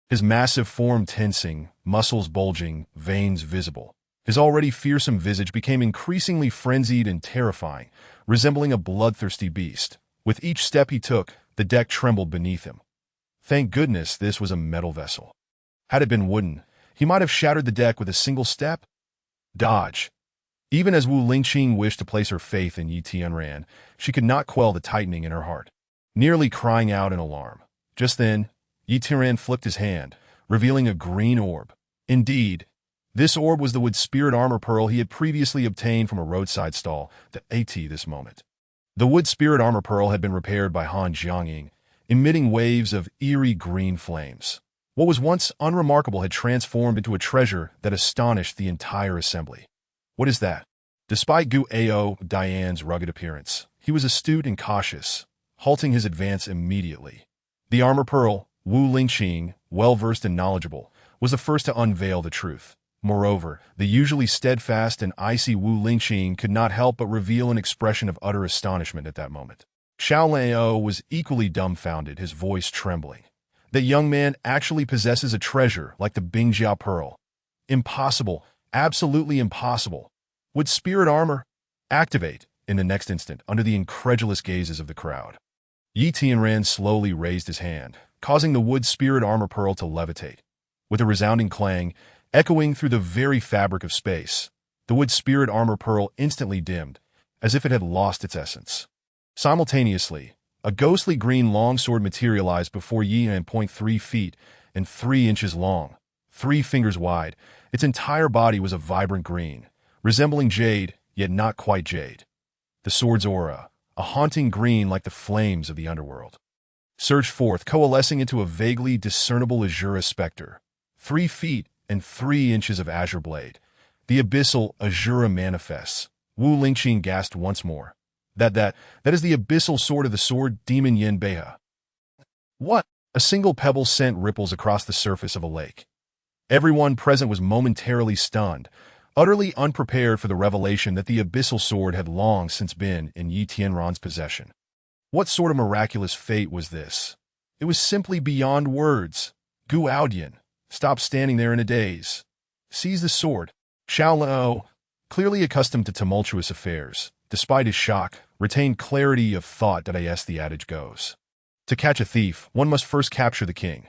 His massive form tensing, muscles bulging, veins visible. His already fearsome visage became increasingly frenzied and terrifying, resembling a bloodthirsty beast. With each step he took, the deck trembled beneath him. Thank goodness this was a metal vessel. Had it been wooden, he might have shattered the deck with a single step. Dodge. Even as Wu Lingqing wished to place her faith in Yi Tianran, she could not quell the tightening in her heart, nearly crying out in alarm. Just then, Yi Tianran flicked his hand, revealing a green orb. Indeed, this orb was the wood spirit armor pearl he had previously obtained from a roadside stall, this moment. The wood spirit armor pearl had been repaired by Han Jiangying, emitting waves of eerie green flames. What was once unremarkable had transformed into a treasure that astonished the entire assembly. What is that? Despite Gu Ao Dian's rugged appearance, he was astute and cautious, halting his advance immediately. The armor pearl, Wu Lingqing, well-versed and knowledgeable, was the first to unveil the truth. Moreover, the usually steadfast and icy Wu Lingqing could not help but reveal an expression of utter astonishment at that moment. Xiao Lao was equally dumbfounded, his voice trembling. That young man actually possesses a treasure like the Bingjiao Pearl. Impossible, absolutely impossible. Would spirit armor activate in the next instant under the incredulous gazes of the crowd? Yi Tianran slowly raised his hand, causing the wood spirit armor pearl to levitate. With a resounding clang, echoing through the very fabric of space, the wood spirit armor pearl instantly dimmed, as if it had lost its essence. Simultaneously, a ghostly green longsword materialized before Yi Tianran, 0.3 feet and 3 inches long, 3 fingers wide. Its entire body was a vibrant green, resembling jade, yet not quite jade. The sword's aura, a haunting green like the flames of the underworld, surged forth, coalescing into a vaguely discernible azure specter. 3 feet and 3 inches of azure blade. The abyssal azura manifests. Wu Lingqing gasped once more. That is the abyssal sword of the sword demon Yen Beihe. What? A single pebble sent ripples across the surface of a lake. Everyone present was momentarily stunned, utterly unprepared for the revelation that the abyssal sword had long since been in Yi Tianran's possession. What sort of miraculous fate was this? It was simply beyond words. Gu Aodian, stop standing there in a daze. Seize the sword. Xiao Lao, clearly accustomed to tumultuous affairs, despite his shock, retained clarity of thought. As the adage goes, to catch a thief, one must first capture the king.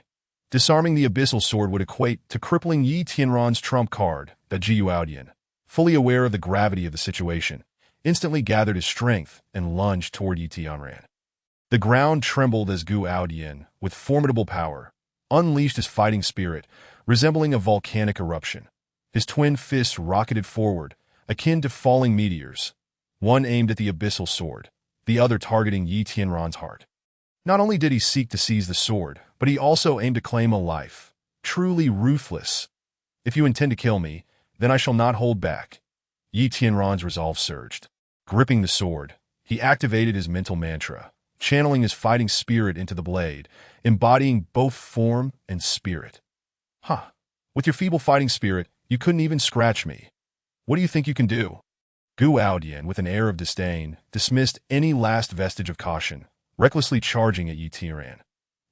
Disarming the abyssal sword would equate to crippling Yi Tianran's trump card. That Gu Aodian, fully aware of the gravity of the situation, instantly gathered his strength and lunged toward Yi Tianran. The ground trembled as Gu Aodian, with formidable power, unleashed his fighting spirit, resembling a volcanic eruption. His twin fists rocketed forward, akin to falling meteors, one aimed at the abyssal sword, the other targeting Yi Tianran's heart. Not only did he seek to seize the sword, but he also aimed to claim a life, truly ruthless. If you intend to kill me, then I shall not hold back. Yi Tianran's resolve surged. Gripping the sword, he activated his mental mantra, channeling his fighting spirit into the blade, embodying both form and spirit. With your feeble fighting spirit, you couldn't even scratch me. What do you think you can do? Gu Aodian, with an air of disdain, dismissed any last vestige of caution, recklessly charging at Yi Tianran.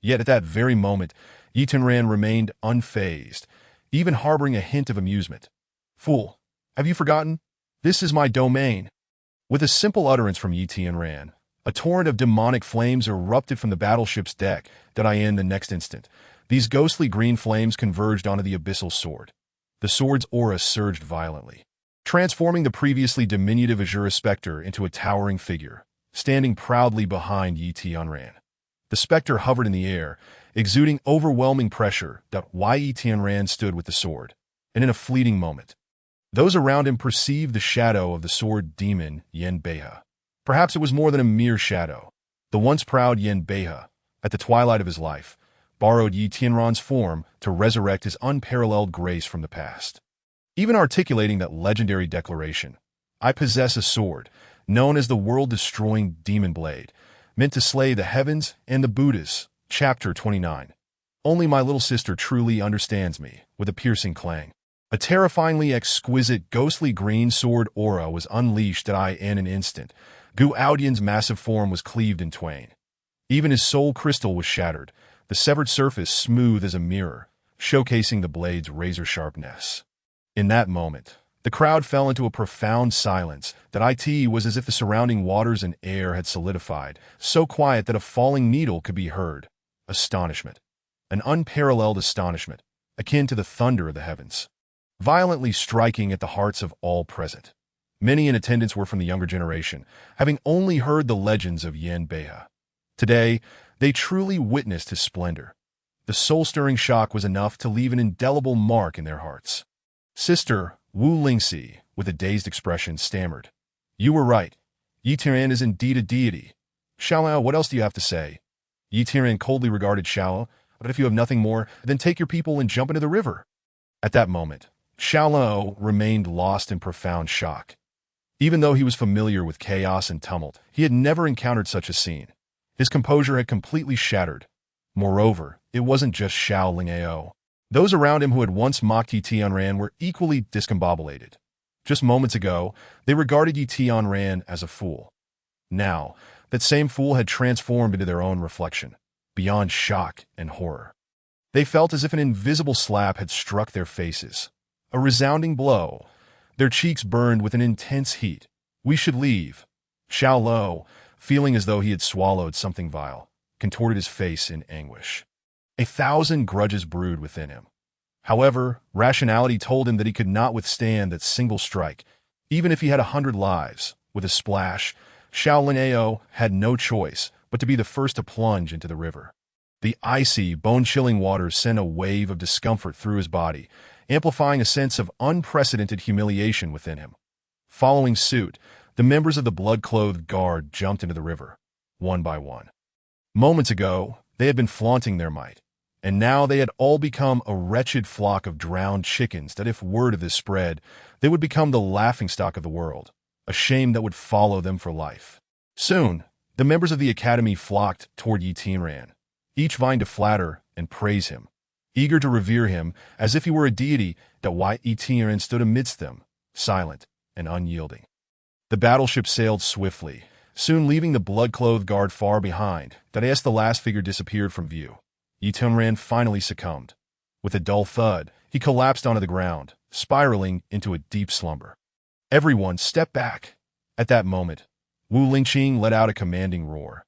Yet at that very moment, Yi Tianran remained unfazed, even harboring a hint of amusement. Fool, have you forgotten? This is my domain. With a simple utterance from Yi Tianran, a torrent of demonic flames erupted from the battleship's deck. In the next instant, these ghostly green flames converged onto the abyssal sword. The sword's aura surged violently, transforming the previously diminutive azure specter into a towering figure, standing proudly behind Yi Tianran. The specter hovered in the air, exuding overwhelming pressure. Yi Tianran stood with the sword, and in a fleeting moment, those around him perceived the shadow of the sword demon Yen Beihe. Perhaps it was more than a mere shadow. The once proud Yen Beihe, at the twilight of his life, borrowed Yi Tianran's form to resurrect his unparalleled grace from the past. Even articulating that legendary declaration, I possess a sword, known as the world-destroying demon blade, meant to slay the heavens and the Buddhas. Chapter 29. Only my little sister truly understands me, with a piercing clang. A terrifyingly exquisite, ghostly green sword aura was unleashed in an instant. Gu Aodian's massive form was cleaved in twain. Even his soul crystal was shattered, the severed surface smooth as a mirror, showcasing the blade's razor-sharpness. In that moment, the crowd fell into a profound silence. It was as if the surrounding waters and air had solidified, so quiet that a falling needle could be heard. Astonishment. An unparalleled astonishment, akin to the thunder of the heavens, violently striking at the hearts of all present. Many in attendance were from the younger generation, having only heard the legends of Yen Beihe. Today, they truly witnessed his splendor. The soul-stirring shock was enough to leave an indelible mark in their hearts. Sister Wu Lingxi, with a dazed expression, stammered. You were right. Yi Tianran is indeed a deity. Xiao, what else do you have to say? Yi Tianran coldly regarded Xiao, but if you have nothing more, then take your people and jump into the river. At that moment, Xiao remained lost in profound shock. Even though he was familiar with chaos and tumult, he had never encountered such a scene. His composure had completely shattered. Moreover, it wasn't just Xiao Lingao. Those around him who had once mocked Yi Tianran were equally discombobulated. Just moments ago, they regarded Yi Tianran as a fool. Now, that same fool had transformed into their own reflection, beyond shock and horror. They felt as if an invisible slap had struck their faces. A resounding blow. Their cheeks burned with an intense heat. "We should leave." Xiao Lo, feeling as though he had swallowed something vile, contorted his face in anguish. 1,000 grudges brewed within him. However, rationality told him that he could not withstand that single strike, even if he had 100 lives. With a splash, Xiao Linao had no choice but to be the first to plunge into the river. The icy, bone-chilling waters sent a wave of discomfort through his body, amplifying a sense of unprecedented humiliation within him. Following suit, the members of the blood-clothed guard jumped into the river, one by one. Moments ago, they had been flaunting their might, and now they had all become a wretched flock of drowned chickens that if word of this spread, they would become the laughingstock of the world, a shame that would follow them for life. Soon, the members of the academy flocked toward Yi Tianran, each vying to flatter and praise him, eager to revere him as if he were a deity. That Yi Tianran stood amidst them, silent and unyielding. The battleship sailed swiftly, soon leaving the blood-clothed guard far behind. That as the last figure disappeared from view, Yi Tianran finally succumbed. With a dull thud, he collapsed onto the ground, spiraling into a deep slumber. Everyone stepped back. At that moment, Wu Lingqing let out a commanding roar.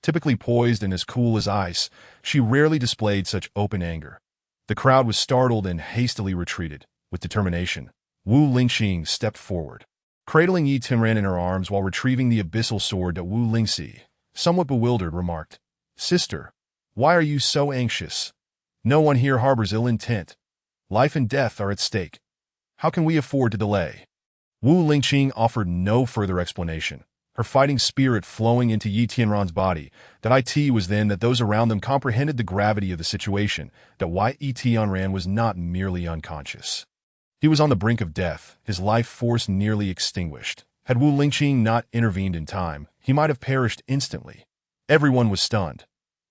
Typically poised and as cool as ice, she rarely displayed such open anger. The crowd was startled and hastily retreated. With determination, Wu Lingqing stepped forward, cradling Yi Tianran in her arms while retrieving the abyssal sword that Wu Lingxi, somewhat bewildered, remarked, "Sister, why are you so anxious? No one here harbors ill intent. Life and death are at stake. How can we afford to delay?" Wu Lingqing offered no further explanation, her fighting spirit flowing into Yi Tianran's body. That it was then that those around them comprehended the gravity of the situation, that Yi Tianran was not merely unconscious. He was on the brink of death, his life force nearly extinguished. Had Wu Lingqing not intervened in time, he might have perished instantly. Everyone was stunned.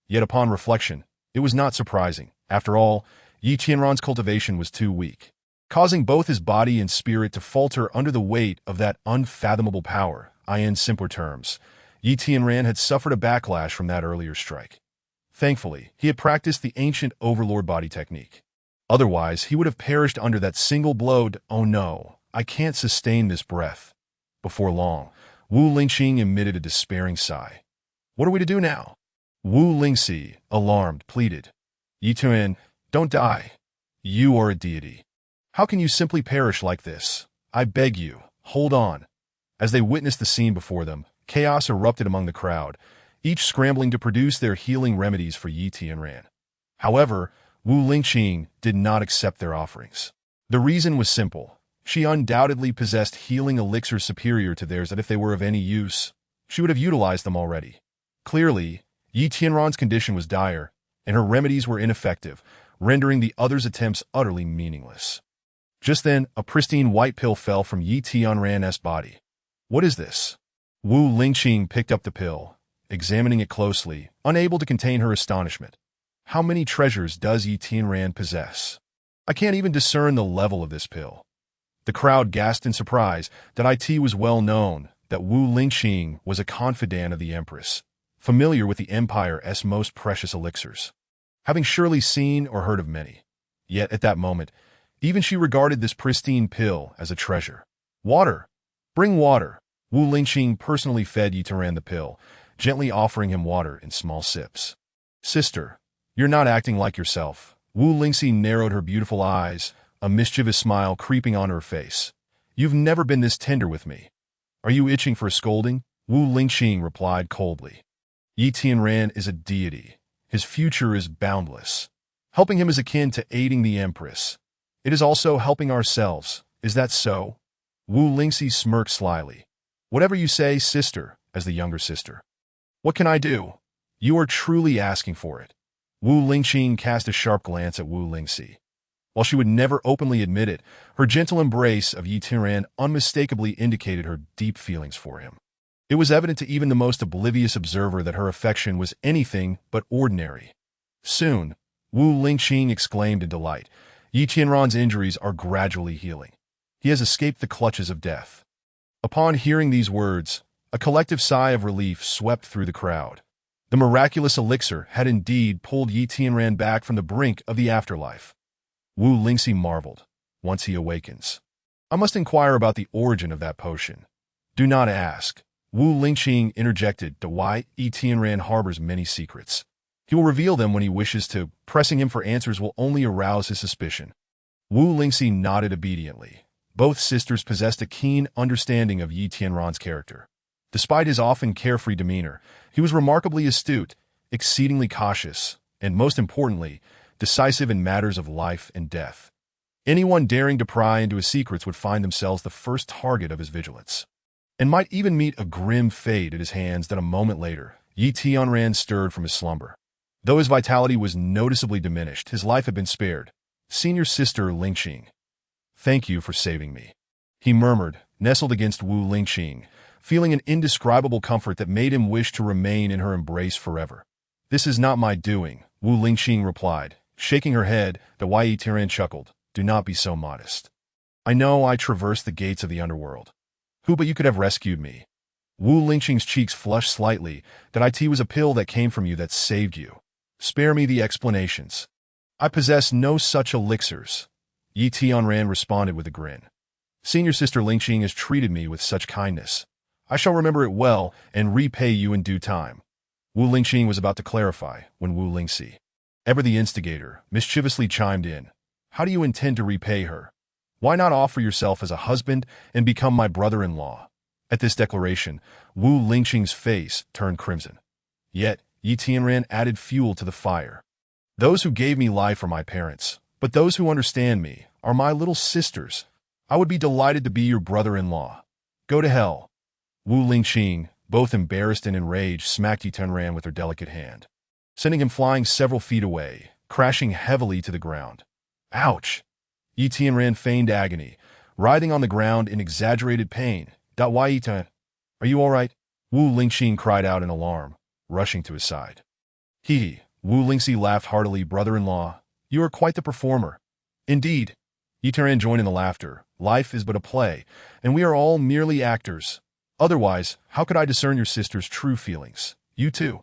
Yet upon reflection, it was not surprising. After all, Yi Tianran's cultivation was too weak, causing both his body and spirit to falter under the weight of that unfathomable power. In simpler terms, Yi Tianran had suffered a backlash from that earlier strike. Thankfully, he had practiced the ancient overlord body technique. Otherwise, he would have perished under that single blow. "Oh no, I can't sustain this breath." Before long, Wu Lingqing emitted a despairing sigh. "What are we to do now?" Wu Lingxi, alarmed, pleaded. "Yi Tianran, don't die. You are a deity. How can you simply perish like this? I beg you, hold on." As they witnessed the scene before them, chaos erupted among the crowd, each scrambling to produce their healing remedies for Yi Tianran. However, Wu Lingqing did not accept their offerings. The reason was simple. She undoubtedly possessed healing elixirs superior to theirs that if they were of any use, she would have utilized them already. Clearly, Yi Tianran's condition was dire, and her remedies were ineffective, rendering the others' attempts utterly meaningless. Just then, a pristine white pill fell from Yi Tianran's body. "What is this?" Wu Lingqing picked up the pill, examining it closely, unable to contain her astonishment. "How many treasures does Yi Tianran possess? I can't even discern the level of this pill." The crowd gasped in surprise. That it was well known that Wu Lingqing was a confidant of the Empress, familiar with the Empire's most precious elixirs, having surely seen or heard of many. Yet at that moment, even she regarded this pristine pill as a treasure. "Water! Bring water!" Wu Lingqing personally fed Yi Tianran the pill, gently offering him water in small sips. "Sister, you're not acting like yourself." Wu Lingxi narrowed her beautiful eyes, a mischievous smile creeping on her face. "You've never been this tender with me. Are you itching for a scolding?" Wu Lingqing replied coldly. "Yi Tianran is a deity. His future is boundless. Helping him is akin to aiding the Empress. It is also helping ourselves. Is that so?" Wu Lingxi smirked slyly. "Whatever you say, sister," as the younger sister. "What can I do? You are truly asking for it." Wu Lingqing cast a sharp glance at Wu Lingxi. While she would never openly admit it, her gentle embrace of Yi Tianran unmistakably indicated her deep feelings for him. It was evident to even the most oblivious observer that her affection was anything but ordinary. Soon, Wu Lingqing exclaimed in delight. Yi Tianran's injuries are gradually healing. He has escaped the clutches of death. Upon hearing these words, a collective sigh of relief swept through the crowd. The miraculous elixir had indeed pulled Yi Tianran back from the brink of the afterlife. Wu Lingxi marveled. Once he awakens, I must inquire about the origin of that potion. Do not ask. Wu Lingqing interjected. Why Yi Tianran harbors many secrets. He will reveal them when he wishes to. Pressing him for answers will only arouse his suspicion. Wu Lingxi nodded obediently. Both sisters possessed a keen understanding of Yi Tianran's character. Despite his often carefree demeanor, he was remarkably astute, exceedingly cautious, and most importantly, decisive in matters of life and death. Anyone daring to pry into his secrets would find themselves the first target of his vigilance, and might even meet a grim fate at his hands that a moment later, Yi Tianran stirred from his slumber. Though his vitality was noticeably diminished, his life had been spared. Senior sister Lingqing. Thank you for saving me, he murmured, nestled against Wu Lingqing, feeling an indescribable comfort that made him wish to remain in her embrace forever. This is not my doing, Wu Lingqing replied, shaking her head. The Yi Tianran chuckled. Do not be so modest. I know I traversed the gates of the underworld. Who but you could have rescued me? Wu Lingqing's cheeks flushed slightly. That it was a pill that came from you that saved you. Spare me the explanations. I possess no such elixirs. Yi Tianran responded with a grin. Senior sister Lingqing has treated me with such kindness. I shall remember it well and repay you in due time. Wu Lingqing was about to clarify when Wu Lingxi, ever the instigator, mischievously chimed in. How do you intend to repay her? Why not offer yourself as a husband and become my brother-in-law? At this declaration, Wu Lingqing's face turned crimson. Yet, Yi Tianran added fuel to the fire. Those who gave me life are my parents, but those who understand me are my little sisters. I would be delighted to be your brother-in-law. Go to hell. Wu Lingqing, both embarrassed and enraged, smacked Yi Tianran with her delicate hand, sending him flying several feet away, crashing heavily to the ground. Ouch! Yi Tianran feigned agony, writhing on the ground in exaggerated pain. Yi Tian, are you all right? Wu Lingqing cried out in alarm, rushing to his side. Wu Lingxi laughed heartily. Brother-in-law, you are quite the performer. Indeed. Yi Tianran joined in the laughter. Life is but a play, and we are all merely actors. Otherwise, how could I discern your sister's true feelings? You too.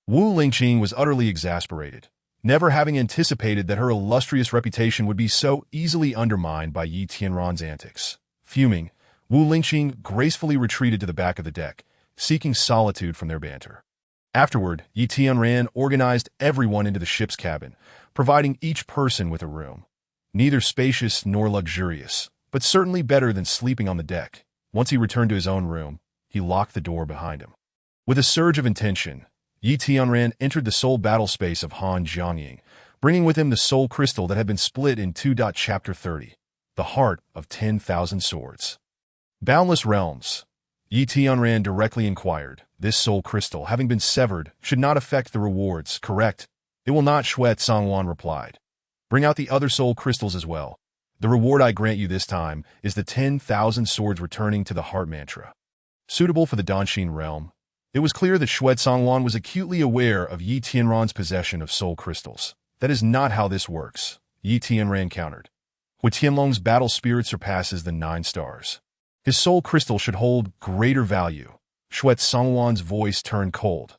Wu Lingqing was utterly exasperated, never having anticipated that her illustrious reputation would be so easily undermined by Yi Tianran's antics. Fuming, Wu Lingqing gracefully retreated to the back of the deck, seeking solitude from their banter. Afterward, Yi Tianran organized everyone into the ship's cabin, providing each person with a room. Neither spacious nor luxurious, but certainly better than sleeping on the deck. Once he returned to his own room, he locked the door behind him. With a surge of intention, Yi Tianran entered the soul battle space of Han Jiangying, bringing with him the soul crystal that had been split in two. Chapter 30. The Heart of 10,000 Swords. Boundless Realms. Yi Tianran directly inquired. This soul crystal, having been severed, should not affect the rewards, correct? It will not, Xue Tsangwan replied. Bring out the other soul crystals as well. The reward I grant you this time is the 10,000 swords returning to the heart mantra. Suitable for the Danshin realm. It was clear that Xue Tsangwan was acutely aware of Yi Tianran's possession of soul crystals. That is not how this works, Yi Tianran countered. Hu Tianlong's battle spirit surpasses the 9 stars. His soul crystal should hold greater value. Xue Tsangwan's voice turned cold.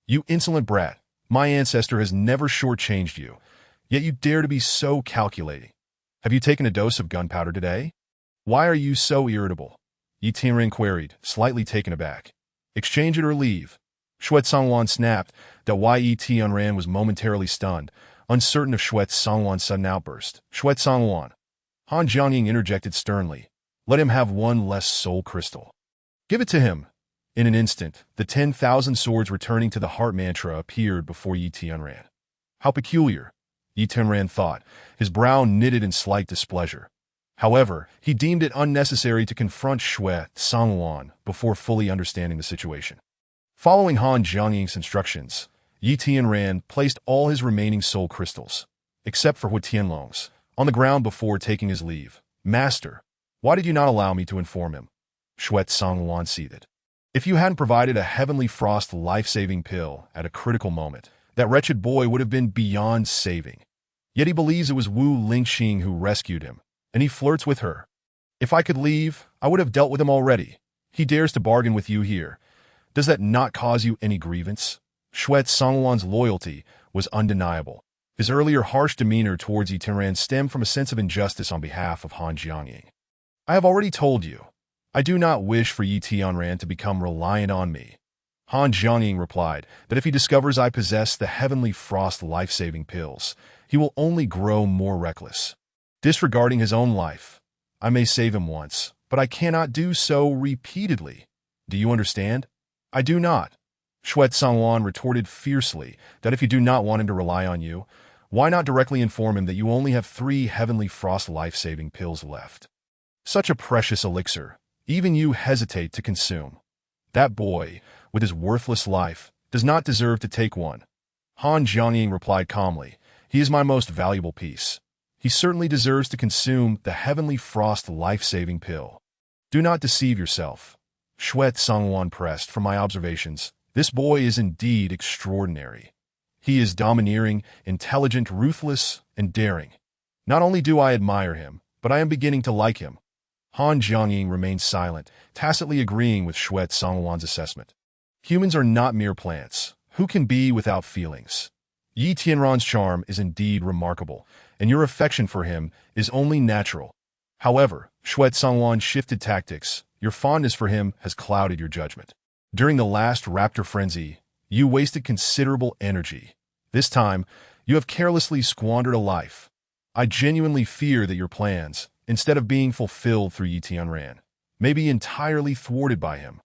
You insolent brat, my ancestor has never shortchanged you, yet you dare to be so calculating. Have you taken a dose of gunpowder today? Why are you so irritable? Yi Tianran queried, slightly taken aback. Exchange it or leave. Xue Tsangwan snapped. Yi Tianran was momentarily stunned, uncertain of Xue Tsangwan's sudden outburst. Xue Tsangwan. Han Jiangying interjected sternly. Let him have one less soul crystal. Give it to him. In an instant, the 10,000 swords returning to the heart mantra appeared before Yi Tianran. How peculiar, Yi Tianran thought, his brow knitted in slight displeasure. However, he deemed it unnecessary to confront Xue Tsangwan before fully understanding the situation. Following Han Jiangying's instructions, Yi Tianran placed all his remaining soul crystals, except for Hu Tianlong's, on the ground before taking his leave. Master, why did you not allow me to inform him? Xue Tsangwan seethed. If you hadn't provided a heavenly frost life-saving pill at a critical moment, that wretched boy would have been beyond saving. Yet he believes it was Wu Lingxing who rescued him, and he flirts with her. If I could leave, I would have dealt with him already. He dares to bargain with you here. Does that not cause you any grievance? Shui Songwan's loyalty was undeniable. His earlier harsh demeanor towards Yi Tianran stemmed from a sense of injustice on behalf of Han Jiangying. I have already told you, I do not wish for Yi Tianran to become reliant on me. Han Jiangying replied that if he discovers I possess the Heavenly Frost life-saving pills, he will only grow more reckless. Disregarding his own life, I may save him once, but I cannot do so repeatedly. Do you understand? I do not. Shui Songwan retorted fiercely that if you do not want him to rely on you, why not directly inform him that you only have 3 Heavenly Frost life-saving pills left? Such a precious elixir, even you hesitate to consume. That boy, with his worthless life, does not deserve to take one. Han Jiangying replied calmly, he is my most valuable piece. He certainly deserves to consume the Heavenly Frost life-saving pill. Do not deceive yourself. Shui Songwan pressed, from my observations, this boy is indeed extraordinary. He is domineering, intelligent, ruthless, and daring. Not only do I admire him, but I am beginning to like him. Han Jiangying remained silent, tacitly agreeing with Shui Songwan's assessment. Humans are not mere plants. Who can be without feelings? Yi Tianran's charm is indeed remarkable, and your affection for him is only natural. However, Shui Songwan shifted tactics. Your fondness for him has clouded your judgment. During the last raptor frenzy, you wasted considerable energy. This time, you have carelessly squandered a life. I genuinely fear that your plans, instead of being fulfilled through Yi Tianran, may be entirely thwarted by him.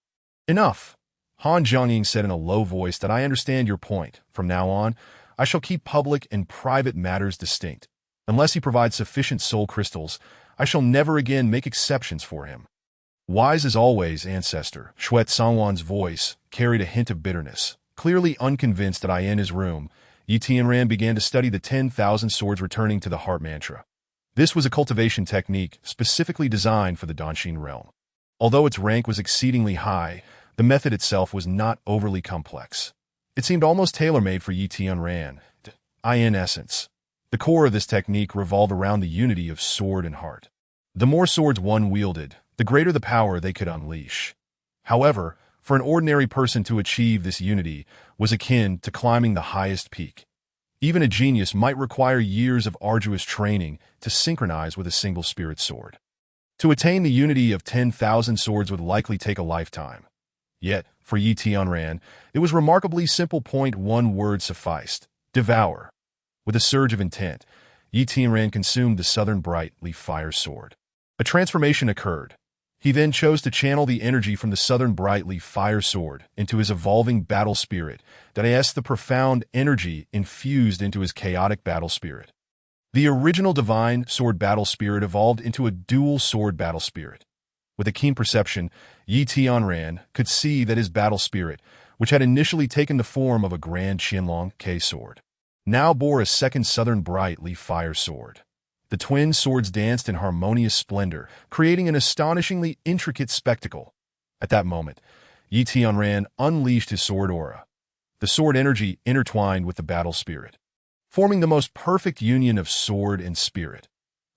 Enough! Han Jiangying said in a low voice that I understand your point. From now on, I shall keep public and private matters distinct. Unless he provides sufficient soul crystals, I shall never again make exceptions for him. Wise as always, ancestor, Shui Songwan's voice carried a hint of bitterness. Clearly unconvinced that I in his room, Yi Tianran began to study the 10,000 swords returning to the heart mantra. This was a cultivation technique specifically designed for the Danshin realm. Although its rank was exceedingly high, the method itself was not overly complex. It seemed almost tailor-made for Yi Tianran. In essence, the core of this technique revolved around the unity of sword and heart. The more swords one wielded, the greater the power they could unleash. However, for an ordinary person to achieve this unity was akin to climbing the highest peak. Even a genius might require years of arduous training to synchronize with a single spirit sword. To attain the unity of 10,000 swords would likely take a lifetime. Yet, for Yi Tianran, it was remarkably simple. One word sufficed: devour. With a surge of intent, Yi Tianran consumed the Southern Bright Leaf Fire Sword. A transformation occurred. He then chose to channel the energy from the Southern Bright Leaf Fire Sword into his evolving battle spirit, that is, the profound energy infused into his chaotic battle spirit. The original divine sword battle spirit evolved into a dual sword battle spirit. With a keen perception, Yi Tianran could see that his battle spirit, which had initially taken the form of a grand Qianlong K sword, now bore a second Southern Bright Leaf Fire Sword. The twin swords danced in harmonious splendor, creating an astonishingly intricate spectacle. At that moment, Yi Tianran unleashed his sword aura. The sword energy intertwined with the battle spirit, forming the most perfect union of sword and spirit.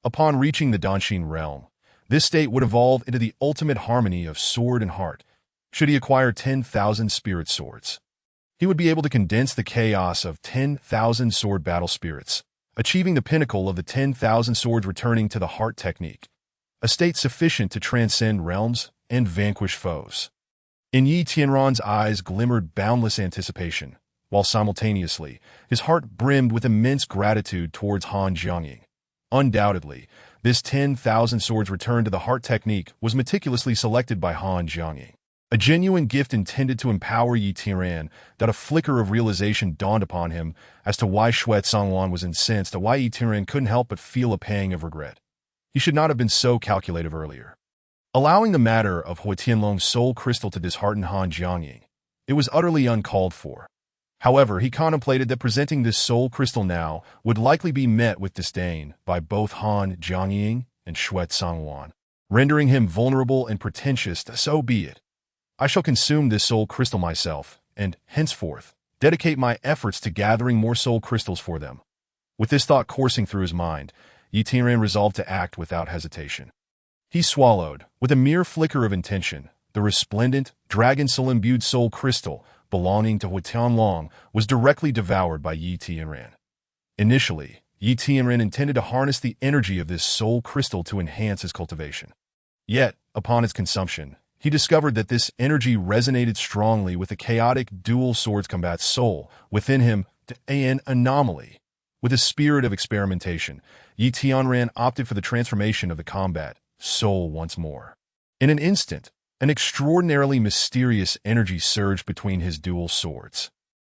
Upon reaching the Danshin realm, this state would evolve into the ultimate harmony of sword and heart. Should he acquire 10,000 spirit swords, he would be able to condense the chaos of 10,000 sword battle spirits, achieving the pinnacle of the 10,000 swords returning to the heart technique, a state sufficient to transcend realms and vanquish foes. In Yi Tianran's eyes glimmered boundless anticipation, while simultaneously his heart brimmed with immense gratitude towards Han Jiangying. Undoubtedly, this 10,000 swords return to the heart technique was meticulously selected by Han Jiangying, a genuine gift intended to empower Yi Tianran. That a flicker of realization dawned upon him as to why Shui Songwan was incensed, and why Yi Tianran couldn't help but feel a pang of regret. He should not have been so calculative earlier. Allowing the matter of Hui Tianlong's soul crystal to dishearten Han Jiangying, it was utterly uncalled for. However, he contemplated that presenting this soul crystal now would likely be met with disdain by both Han Jiangying and Shui Songwan, rendering him vulnerable and pretentious. So be it. I shall consume this soul crystal myself, and, henceforth, dedicate my efforts to gathering more soul crystals for them. With this thought coursing through his mind, Yi Tianran resolved to act without hesitation. He swallowed, with a mere flicker of intention, the resplendent, dragon soul-imbued soul crystal belonging to Huitianlong was directly devoured by Yi Tianran. Initially, Yi Tianran intended to harness the energy of this soul crystal to enhance his cultivation. Yet, upon its consumption, he discovered that this energy resonated strongly with the chaotic dual swords combat soul within him, an anomaly. With a spirit of experimentation, Yi Tianran opted for the transformation of the combat soul once more. In an instant, an extraordinarily mysterious energy surged between his dual swords.